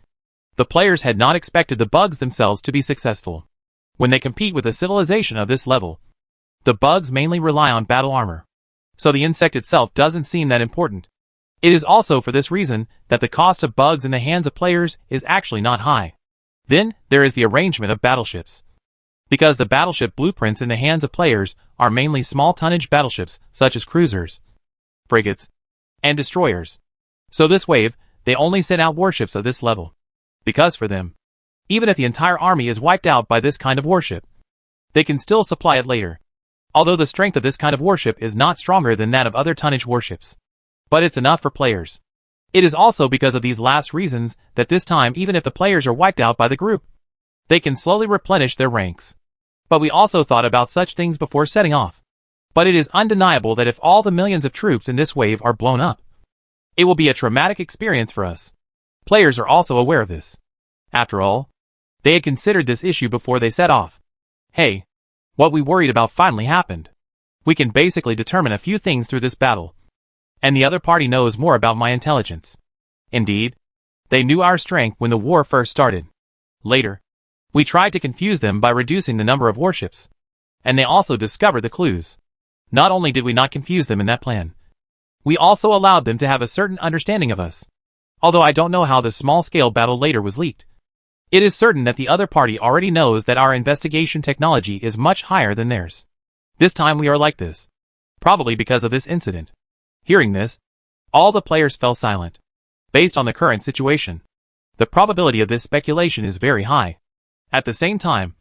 the players had not expected the bugs themselves to be successful. When they compete with a civilization of this level, the bugs mainly rely on battle armor. So the insect itself doesn't seem that important. It is also for this reason that the cost of bugs in the hands of players is actually not high. Then, there is the arrangement of battleships. Because the battleship blueprints in the hands of players are mainly small tonnage battleships such as cruisers, frigates, and destroyers. So this wave, they only sent out warships of this level. Because for them, even if the entire army is wiped out by this kind of warship, they can still supply it later. Although the strength of this kind of warship is not stronger than that of other tonnage warships. But it's enough for players. It is also because of these last reasons that this time even if the players are wiped out by the group, they can slowly replenish their ranks. But we also thought about such things before setting off. But it is undeniable that if all the millions of troops in this wave are blown up, it will be a traumatic experience for us. Players are also aware of this. After all, they had considered this issue before they set off. Hey, what we worried about finally happened. We can basically determine a few things through this battle. And the other party knows more about my intelligence. Indeed, they knew our strength when the war first started. Later, we tried to confuse them by reducing the number of warships. And they also discovered the clues. Not only did we not confuse them in that plan, we also allowed them to have a certain understanding of us. Although I don't know how the small-scale battle later was leaked. It is certain that the other party already knows that our investigation technology is much higher than theirs. This time we are like this. Probably because of this incident. Hearing this, all the players fell silent. Based on the current situation, the probability of this speculation is very high. At the same time,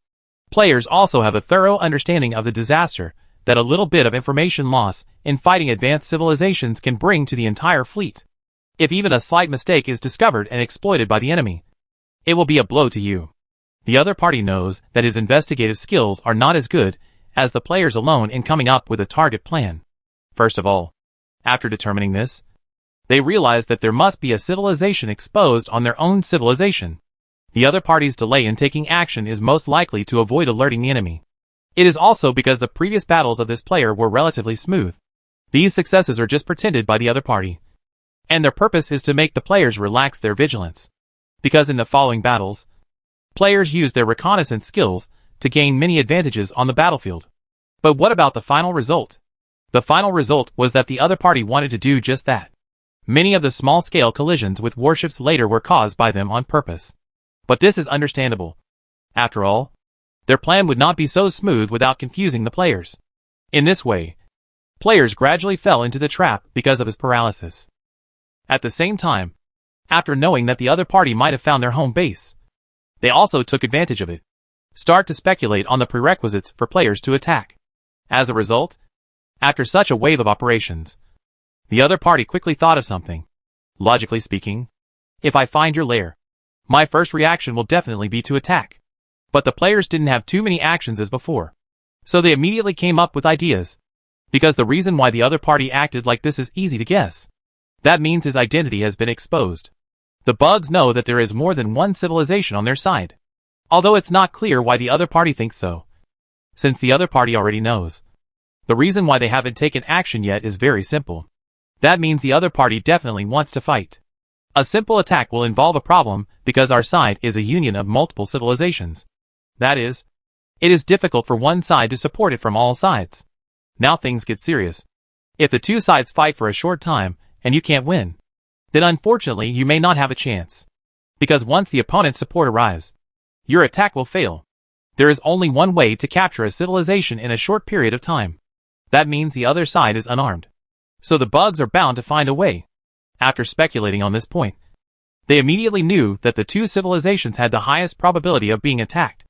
players also have a thorough understanding of the disaster that a little bit of information loss in fighting advanced civilizations can bring to the entire fleet. If even a slight mistake is discovered and exploited by the enemy, it will be a blow to you. The other party knows that his investigative skills are not as good as the players alone in coming up with a target plan. First of all, after determining this, they realize that there must be a civilization exposed on their own civilization. The other party's delay in taking action is most likely to avoid alerting the enemy. It is also because the previous battles of this player were relatively smooth. These successes are just pretended by the other party. And their purpose is to make the players relax their vigilance. Because in the following battles, players use their reconnaissance skills to gain many advantages on the battlefield. But what about the final result? The final result was that the other party wanted to do just that. Many of the small-scale collisions with warships later were caused by them on purpose. But this is understandable. After all, their plan would not be so smooth without confusing the players. In this way, players gradually fell into the trap because of his paralysis. At the same time, after knowing that the other party might have found their home base. They also took advantage of it. Start to speculate on the prerequisites for players to attack. As a result, after such a wave of operations, the other party quickly thought of something. Logically speaking, if I find your lair, my first reaction will definitely be to attack. But the players didn't have too many actions as before, so they immediately came up with ideas. Because the reason why the other party acted like this is easy to guess. That means his identity has been exposed. The bugs know that there is more than one civilization on their side, although it's not clear why the other party thinks so. Since the other party already knows, the reason why they haven't taken action yet is very simple. That means the other party definitely wants to fight. A simple attack will involve a problem because our side is a union of multiple civilizations. That is, it is difficult for one side to support it from all sides. Now things get serious. If the two sides fight for a short time and you can't win, then unfortunately you may not have a chance. Because once the opponent's support arrives, your attack will fail. There is only one way to capture a civilization in a short period of time. That means the other side is unarmed. So the bugs are bound to find a way. After speculating on this point, they immediately knew that the two civilizations had the highest probability of being attacked.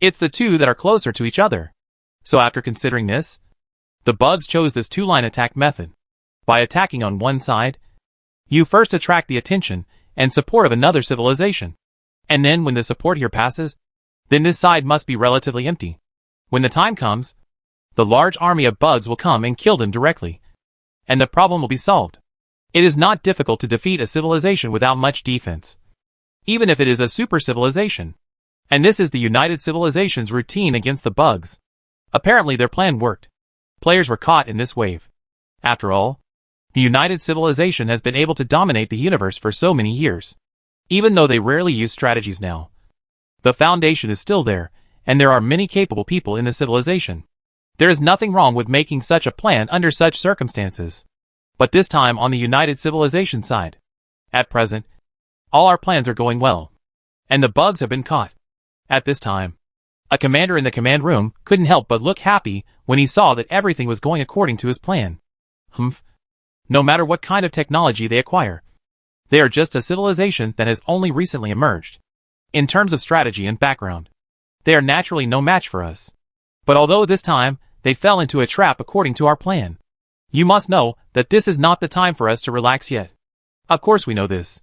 It's the two that are closer to each other. So after considering this, the bugs chose this two-line attack method. By attacking on one side, you first attract the attention and support of another civilization. And then when the support here passes, then this side must be relatively empty. When the time comes, the large army of bugs will come and kill them directly. And the problem will be solved. It is not difficult to defeat a civilization without much defense, even if it is a super civilization. And this is the United Civilization's routine against the bugs. Apparently their plan worked. Players were caught in this wave. After all, the United Civilization has been able to dominate the universe for so many years. Even though they rarely use strategies now, the foundation is still there, and there are many capable people in the civilization. There is nothing wrong with making such a plan under such circumstances. But this time on the United Civilization side. At present, all our plans are going well. And the bugs have been caught. At this time, a commander in the command room couldn't help but look happy when he saw that everything was going according to his plan. No matter what kind of technology they acquire, they are just a civilization that has only recently emerged. In terms of strategy and background, they are naturally no match for us. But although this time, they fell into a trap according to our plan, you must know that this is not the time for us to relax yet. Of course we know this.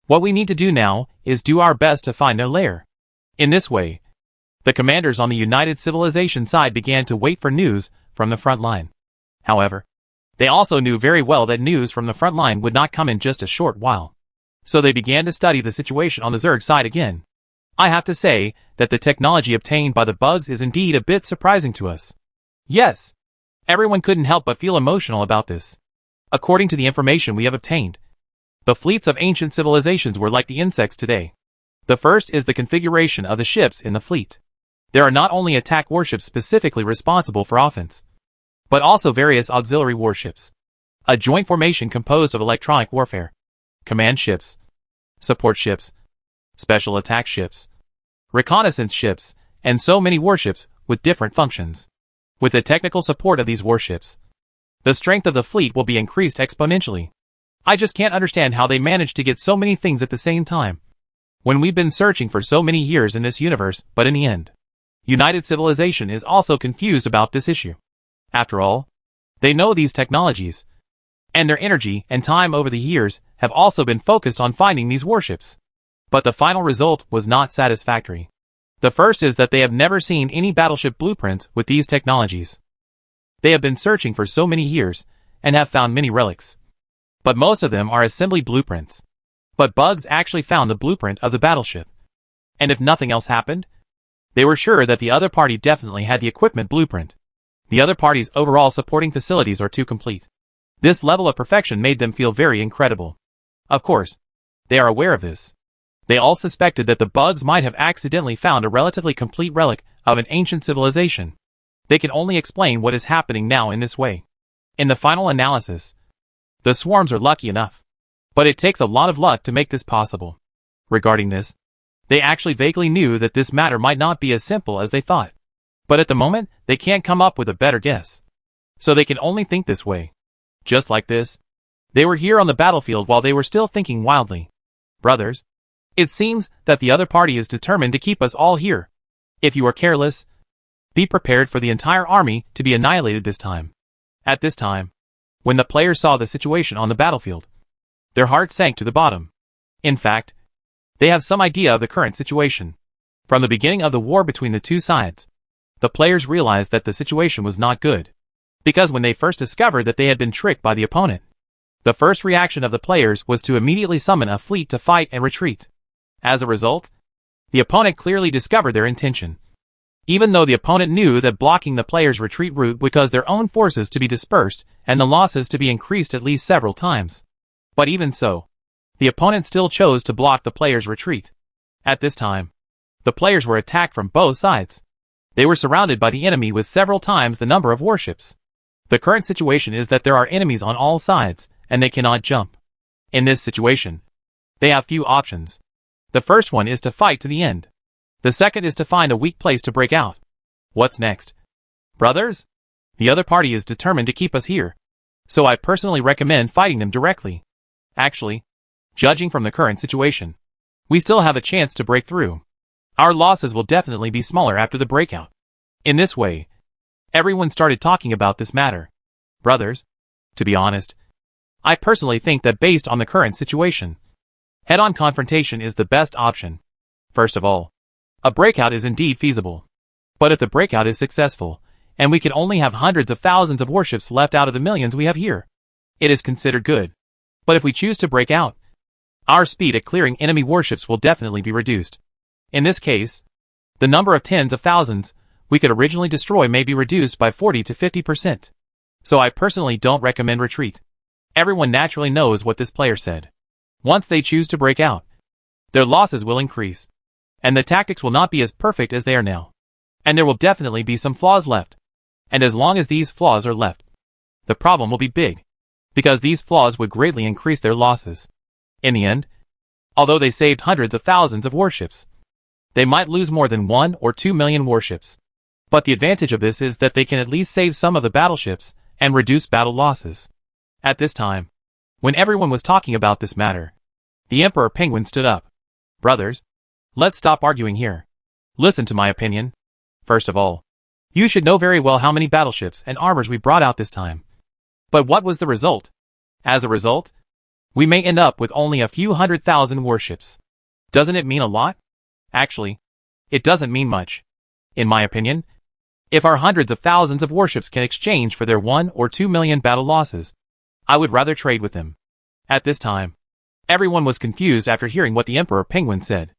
What we need to do now is do our best to find their lair. In this way, the commanders on the United Civilization side began to wait for news from the front line. However, they also knew very well that news from the front line would not come in just a short while. So they began to study the situation on the Zerg side again. I have to say that the technology obtained by the bugs is indeed a bit surprising to us. Yes, everyone couldn't help but feel emotional about this. According to the information we have obtained, the fleets of ancient civilizations were like the insects today. The first is the configuration of the ships in the fleet. There are not only attack warships specifically responsible for offense, but also various auxiliary warships. A joint formation composed of electronic warfare, command ships, support ships, special attack ships, reconnaissance ships, and so many warships with different functions. With the technical support of these warships, the strength of the fleet will be increased exponentially. I just can't understand how they managed to get so many things at the same time, when we've been searching for so many years in this universe, but in the end, United Civilization is also confused about this issue. After all, they know these technologies, and their energy and time over the years have also been focused on finding these warships. But the final result was not satisfactory. The first is that they have never seen any battleship blueprints with these technologies. They have been searching for so many years, and have found many relics. But most of them are assembly blueprints. But bugs actually found the blueprint of the battleship. And if nothing else happened, they were sure that the other party definitely had the equipment blueprint. The other party's overall supporting facilities are too complete. This level of perfection made them feel very incredible. Of course, they are aware of this. They all suspected that the bugs might have accidentally found a relatively complete relic of an ancient civilization. They can only explain what is happening now in this way. In the final analysis, the swarms are lucky enough. But it takes a lot of luck to make this possible. Regarding this, they actually vaguely knew that this matter might not be as simple as they thought. But at the moment, they can't come up with a better guess. So they can only think this way. Just like this, they were here on the battlefield while they were still thinking wildly. Brothers, it seems that the other party is determined to keep us all here. If you are careless, be prepared for the entire army to be annihilated this time. At this time, when the players saw the situation on the battlefield, their hearts sank to the bottom. In fact, they have some idea of the current situation. From the beginning of the war between the two sides, the players realized that the situation was not good. Because when they first discovered that they had been tricked by the opponent, the first reaction of the players was to immediately summon a fleet to fight and retreat. As a result, the opponent clearly discovered their intention. Even though the opponent knew that blocking the players' retreat route would cause their own forces to be dispersed and the losses to be increased at least several times. But even so, the opponent still chose to block the players' retreat. At this time, the players were attacked from both sides. They were surrounded by the enemy with several times the number of warships. The current situation is that there are enemies on all sides, and they cannot jump. In this situation, they have few options. The first one is to fight to the end. The second is to find a weak place to break out. What's next? Brothers? The other party is determined to keep us here, so I personally recommend fighting them directly. Actually, judging from the current situation, we still have a chance to break through. Our losses will definitely be smaller after the breakout. In this way, everyone started talking about this matter. Brothers, to be honest, I personally think that based on the current situation, head-on confrontation is the best option. First of all, a breakout is indeed feasible. But if the breakout is successful, and we can only have hundreds of thousands of warships left out of the millions we have here, it is considered good. But if we choose to break out, our speed at clearing enemy warships will definitely be reduced. In this case, the number of tens of thousands we could originally destroy may be reduced by 40 to 50%. So I personally don't recommend retreat. Everyone naturally knows what this player said. Once they choose to break out, their losses will increase, and the tactics will not be as perfect as they are now. And there will definitely be some flaws left. And as long as these flaws are left, the problem will be big, because these flaws would greatly increase their losses. In the end, although they saved hundreds of thousands of warships, they might lose more than 1 or 2 million warships. But the advantage of this is that they can at least save some of the battleships and reduce battle losses. At this time, when everyone was talking about this matter, the Emperor Penguin stood up. Brothers, let's stop arguing here. Listen to my opinion. First of all, you should know very well how many battleships and armors we brought out this time. But what was the result? As a result, we may end up with only a few 100,000 warships. Doesn't it mean a lot? Actually, it doesn't mean much. In my opinion, if our hundreds of thousands of warships can exchange for their 1 or 2 million battle losses, I would rather trade with them. At this time, everyone was confused after hearing what the Emperor Penguin said.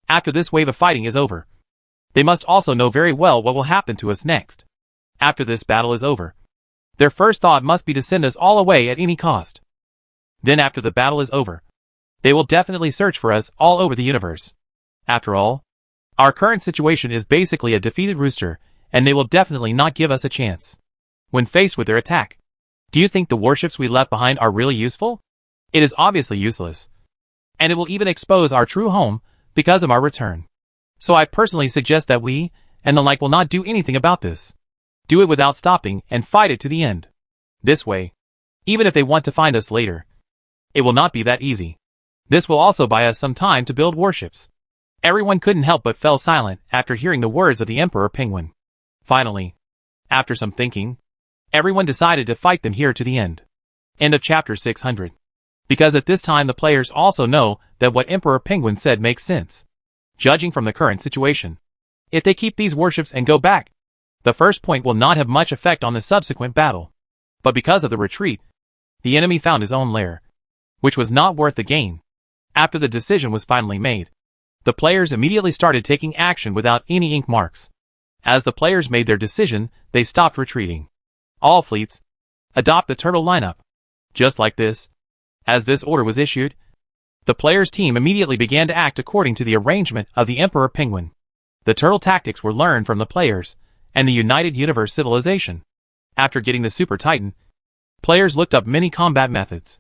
After this wave of fighting is over, they must also know very well what will happen to us next. After this battle is over, their first thought must be to send us all away at any cost. Then after the battle is over, they will definitely search for us all over the universe. After all, our current situation is basically a defeated rooster, and they will definitely not give us a chance. When faced with their attack, do you think the warships we left behind are really useful? It is obviously useless. And it will even expose our true home because of our return. So I personally suggest that we, and the like, will not do anything about this. Do it without stopping and fight it to the end. This way, even if they want to find us later, it will not be that easy. This will also buy us some time to build warships. Everyone couldn't help but fell silent after hearing the words of the Emperor Penguin. Finally, after some thinking, everyone decided to fight them here to the end. End of chapter 600. Because at this time the players also know that what Emperor Penguin said makes sense. Judging from the current situation, if they keep these warships and go back, the first point will not have much effect on the subsequent battle. But because of the retreat, the enemy found his own lair, which was not worth the gain. After the decision was finally made, the players immediately started taking action without any ink marks. As the players made their decision, they stopped retreating. All fleets, adopt the turtle lineup. Just like this. As this order was issued, the players' team immediately began to act according to the arrangement of the Emperor Penguin. The turtle tactics were learned from the players and the United Universe civilization. After getting the Super Titan, players looked up many combat methods.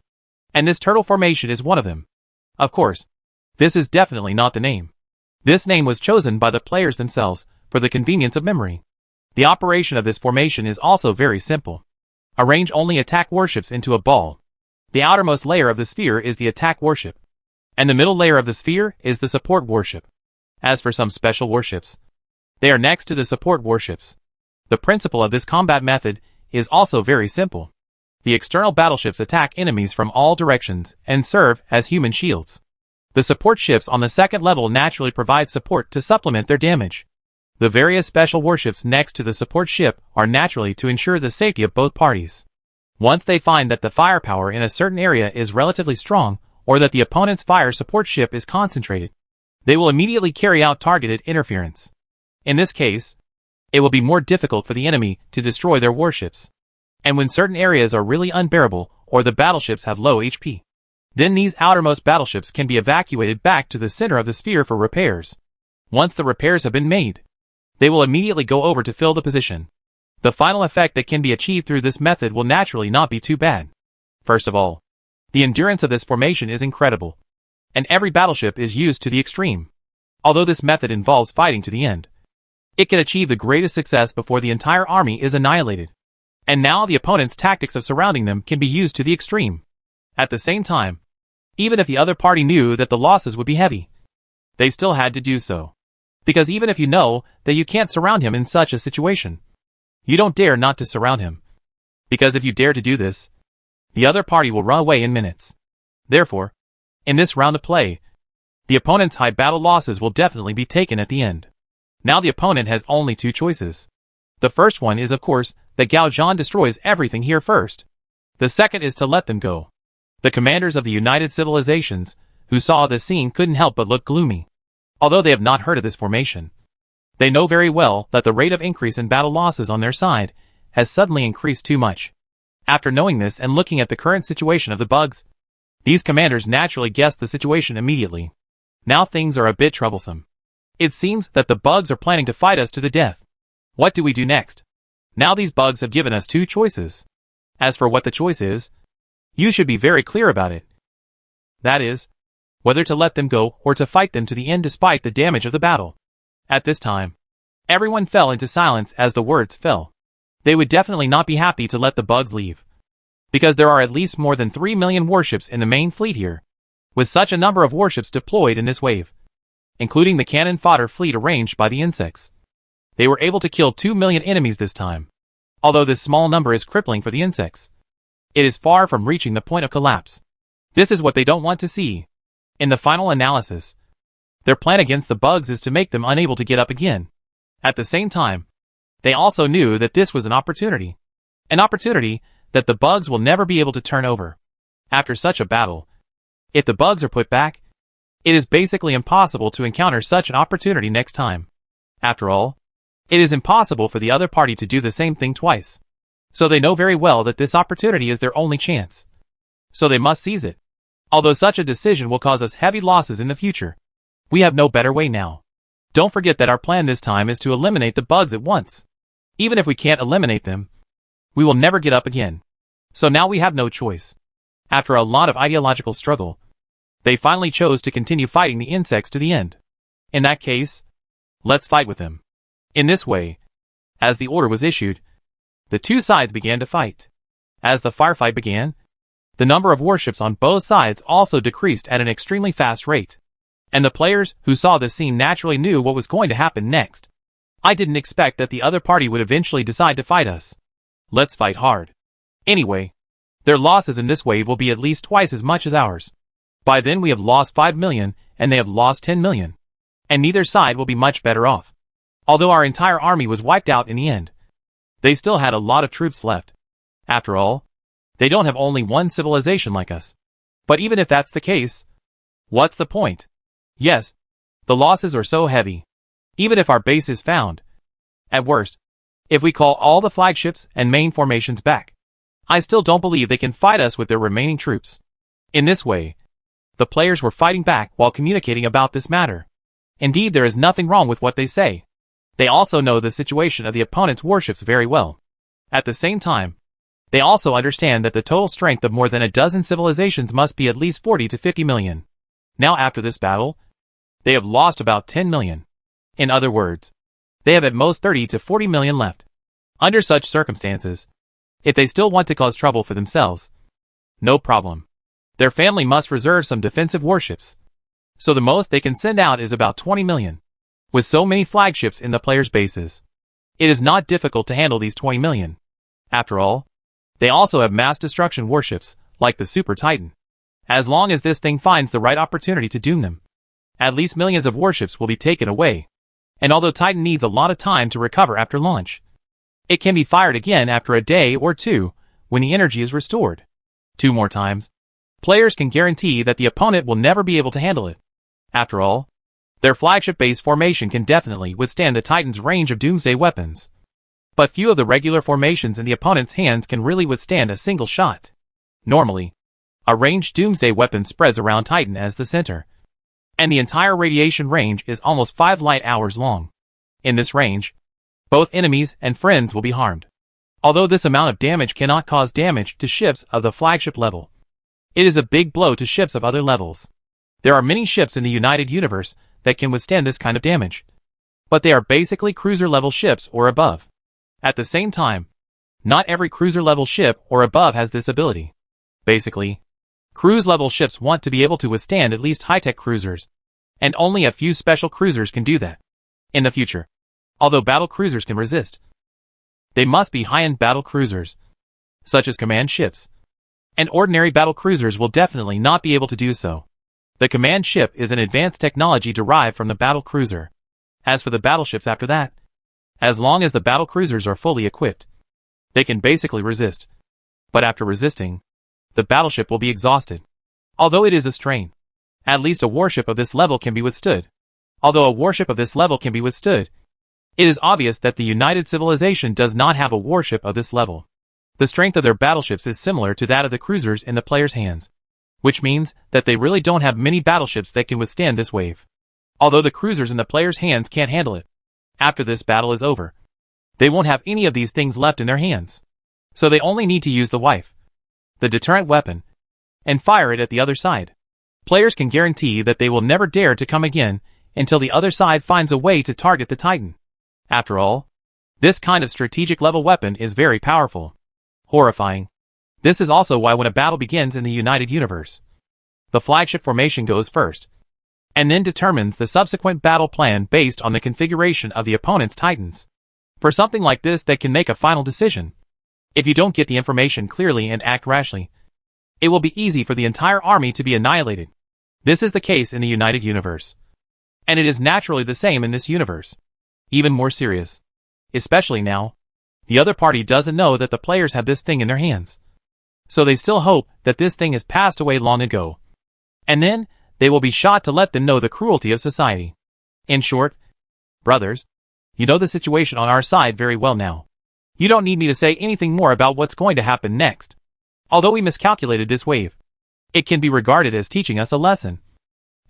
And this turtle formation is one of them. Of course, this is definitely not the name. This name was chosen by the players themselves for the convenience of memory. The operation of this formation is also very simple. Arrange only attack warships into a ball. The outermost layer of the sphere is the attack warship. And the middle layer of the sphere is the support warship. As for some special warships, they are next to the support warships. The principle of this combat method is also very simple. The external battleships attack enemies from all directions and serve as human shields. The support ships on the second level naturally provide support to supplement their damage. The various special warships next to the support ship are naturally to ensure the safety of both parties. Once they find that the firepower in a certain area is relatively strong, or that the opponent's fire support ship is concentrated, they will immediately carry out targeted interference. In this case, it will be more difficult for the enemy to destroy their warships. And when certain areas are really unbearable, or the battleships have low HP, then these outermost battleships can be evacuated back to the center of the sphere for repairs. Once the repairs have been made, they will immediately go over to fill the position. The final effect that can be achieved through this method will naturally not be too bad. First of all, the endurance of this formation is incredible, and every battleship is used to the extreme. Although this method involves fighting to the end, it can achieve the greatest success before the entire army is annihilated. And now the opponent's tactics of surrounding them can be used to the extreme. At the same time, even if the other party knew that the losses would be heavy, they still had to do so. Because even if you know that you can't surround him in such a situation, you don't dare not to surround him. Because if you dare to do this, the other party will run away in minutes. Therefore, in this round of play, the opponent's high battle losses will definitely be taken at the end. Now the opponent has only two choices. The first one is of course that Gao Zhan destroys everything here first. The second is to let them go. The commanders of the United Civilizations, who saw this scene, couldn't help but look gloomy. Although they have not heard of this formation, they know very well that the rate of increase in battle losses on their side has suddenly increased too much. After knowing this and looking at the current situation of the bugs, these commanders naturally guessed the situation immediately. Now things are a bit troublesome. It seems that the bugs are planning to fight us to the death. What do we do next? Now these bugs have given us two choices. As for what the choice is, you should be very clear about it. That is, whether to let them go or to fight them to the end despite the damage of the battle. At this time, everyone fell into silence as the words fell. They would definitely not be happy to let the bugs leave, because there are at least more than 3 million warships in the main fleet here. With such a number of warships deployed in this wave, including the cannon fodder fleet arranged by the insects, they were able to kill 2 million enemies this time. Although this small number is crippling for the insects, it is far from reaching the point of collapse. This is what they don't want to see. In the final analysis, their plan against the bugs is to make them unable to get up again. At the same time, they also knew that this was an opportunity that the bugs will never be able to turn over. After such a battle, if the bugs are put back, it is basically impossible to encounter such an opportunity next time. After all, it is impossible for the other party to do the same thing twice. So they know very well that this opportunity is their only chance. So they must seize it. Although such a decision will cause us heavy losses in the future, we have no better way now. Don't forget that our plan this time is to eliminate the bugs at once. Even if we can't eliminate them, we will never get up again. So now we have no choice. After a lot of ideological struggle, they finally chose to continue fighting the insects to the end. In that case, let's fight with them. In this way, as the order was issued, the two sides began to fight. As the firefight began, the number of warships on both sides also decreased at an extremely fast rate. And the players who saw this scene naturally knew what was going to happen next. I didn't expect that the other party would eventually decide to fight us. Let's fight hard. Anyway, their losses in this wave will be at least twice as much as ours. By then we have lost 5 million and they have lost 10 million. And neither side will be much better off. Although our entire army was wiped out in the end, they still had a lot of troops left. After all, they don't have only one civilization like us. But even if that's the case, what's the point? Yes, the losses are so heavy. Even if our base is found, at worst, if we call all the flagships and main formations back, I still don't believe they can fight us with their remaining troops. In this way, the players were fighting back while communicating about this matter. Indeed, there is nothing wrong with what they say. They also know the situation of the opponent's warships very well. At the same time, they also understand that the total strength of more than a dozen civilizations must be at least 40 to 50 million. Now after this battle, they have lost about 10 million. In other words, they have at most 30 to 40 million left. Under such circumstances, if they still want to cause trouble for themselves, no problem. Their family must reserve some defensive warships, so the most they can send out is about 20 million. With so many flagships in the players' bases, it is not difficult to handle these 20 million. After all, they also have mass destruction warships, like the Super Titan. As long as this thing finds the right opportunity to doom them, at least millions of warships will be taken away. And although Titan needs a lot of time to recover after launch, it can be fired again after a day or two when the energy is restored. 2 more times, players can guarantee that the opponent will never be able to handle it. After all, their flagship-based formation can definitely withstand the Titan's range of doomsday weapons. But few of the regular formations in the opponent's hands can really withstand a single shot. Normally, a ranged doomsday weapon spreads around Titan as the center, and the entire radiation range is almost 5 light hours long. In this range, both enemies and friends will be harmed. Although this amount of damage cannot cause damage to ships of the flagship level, it is a big blow to ships of other levels. There are many ships in the United Universe that can withstand this kind of damage, but they are basically cruiser-level ships or above. At the same time, not every cruiser-level ship or above has this ability. Basically, cruise-level ships want to be able to withstand at least high-tech cruisers, and only a few special cruisers can do that. In the future, although battle cruisers can resist, they must be high-end battle cruisers, such as command ships, and ordinary battle cruisers will definitely not be able to do so. The command ship is an advanced technology derived from the battle cruiser. As for the battleships after that, as long as the battle cruisers are fully equipped, they can basically resist. But after resisting, the battleship will be exhausted. Although it is a strain, at least a warship of this level can be withstood. Although a warship of this level can be withstood, it is obvious that the United Civilization does not have a warship of this level. The strength of their battleships is similar to that of the cruisers in the player's hands, which means that they really don't have many battleships that can withstand this wave. Although the cruisers in the player's hands can't handle it, after this battle is over, they won't have any of these things left in their hands. So they only need to use the wife, the deterrent weapon, and fire it at the other side. Players can guarantee that they will never dare to come again until the other side finds a way to target the Titan. After all, this kind of strategic level weapon is very powerful. Horrifying. This is also why when a battle begins in the United Universe, the flagship formation goes first, and then determines the subsequent battle plan based on the configuration of the opponent's Titans. For something like this that can make a final decision, if you don't get the information clearly and act rashly, it will be easy for the entire army to be annihilated. This is the case in the United Universe. And it is naturally the same in this universe. Even more serious. Especially now, the other party doesn't know that the players have this thing in their hands. So they still hope that this thing has passed away long ago. And then, they will be shot to let them know the cruelty of society. In short, brothers, you know the situation on our side very well now. You don't need me to say anything more about what's going to happen next. Although we miscalculated this wave, it can be regarded as teaching us a lesson.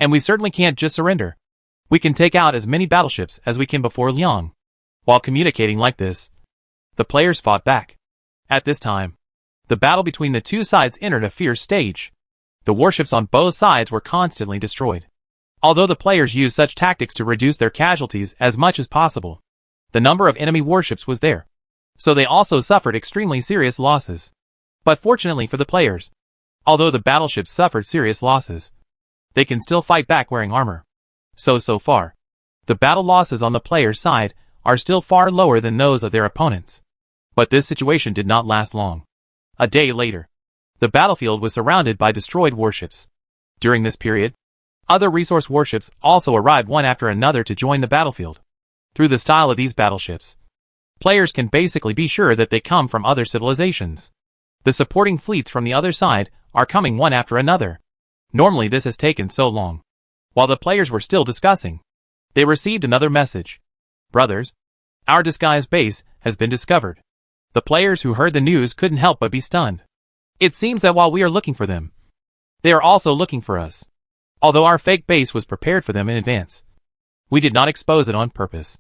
And we certainly can't just surrender. We can take out as many battleships as we can before Liang. While communicating like this, the players fought back. At this time, the battle between the two sides entered a fierce stage. The warships on both sides were constantly destroyed. Although the players used such tactics to reduce their casualties as much as possible, the number of enemy warships was there. So they also suffered extremely serious losses. But fortunately for the players, although the battleships suffered serious losses, they can still fight back wearing armor. So far, the battle losses on the players' side are still far lower than those of their opponents. But this situation did not last long. A day later, the battlefield was surrounded by destroyed warships. During this period, other resource warships also arrived one after another to join the battlefield. Through the style of these battleships, players can basically be sure that they come from other civilizations. The supporting fleets from the other side are coming one after another. Normally this has taken so long. While the players were still discussing, they received another message. Brothers, our disguise base has been discovered. The players who heard the news couldn't help but be stunned. It seems that while we are looking for them, they are also looking for us. Although our fake base was prepared for them in advance, we did not expose it on purpose.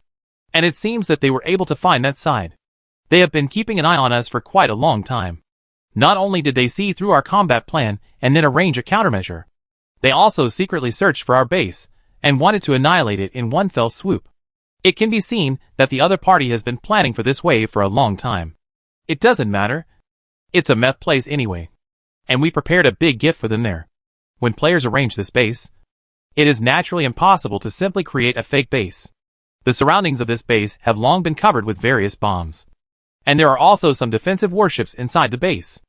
And it seems that they were able to find that side. They have been keeping an eye on us for quite a long time. Not only did they see through our combat plan and then arrange a countermeasure, they also secretly searched for our base and wanted to annihilate it in one fell swoop. It can be seen that the other party has been planning for this wave for a long time. It doesn't matter. It's a meth place anyway. And we prepared a big gift for them there. When players arrange this base, It is naturally impossible to simply create a fake base. The surroundings of this base have long been covered with various bombs. And there are also some defensive warships inside the base.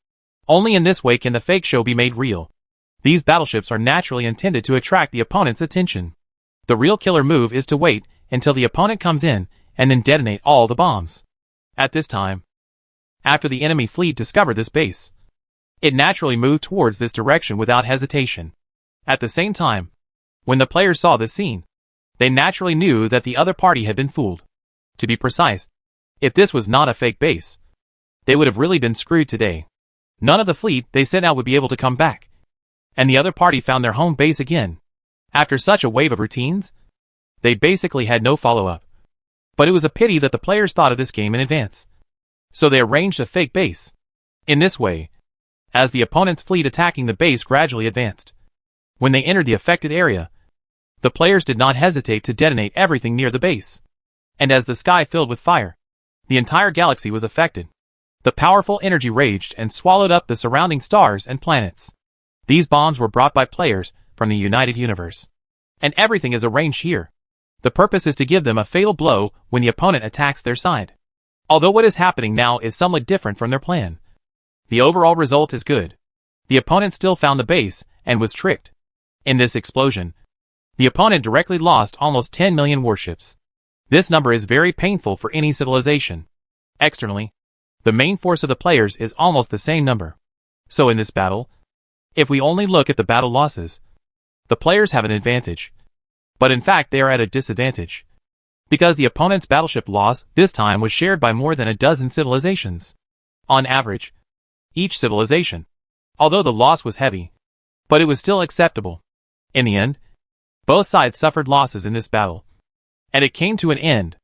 Only in this way can the fake show be made real. These battleships are naturally intended to attract the opponent's attention. The real killer move is to wait until the opponent comes in and then detonate all the bombs. At this time, after the enemy fleet discovered this base, it naturally moved towards this direction without hesitation. At the same time, when the players saw this scene, they naturally knew that the other party had been fooled. To be precise, if this was not a fake base, they would have really been screwed today. None of the fleet they sent out would be able to come back, and the other party found their home base again. After such a wave of routines, they basically had no follow-up. But it was a pity that the players thought of this game in advance. So they arranged a fake base. In this way, as the opponent's fleet attacking the base gradually advanced, when they entered the affected area, the players did not hesitate to detonate everything near the base. And as the sky filled with fire, the entire galaxy was affected. The powerful energy raged and swallowed up the surrounding stars and planets. These bombs were brought by players from the United Universe. And everything is arranged here. The purpose is to give them a fatal blow when the opponent attacks their side. Although what is happening now is somewhat different from their plan, the overall result is good. The opponent still found the base and was tricked. In this explosion, the opponent directly lost almost 10 million warships. This number is very painful for any civilization. Externally, the main force of the players is almost the same number. So in this battle, if we only look at the battle losses, the players have an advantage. But in fact they are at a disadvantage. Because the opponent's battleship loss this time was shared by more than a dozen civilizations. On average, each civilization, although the loss was heavy, but it was still acceptable. In the end, both sides suffered losses in this battle. And it came to an end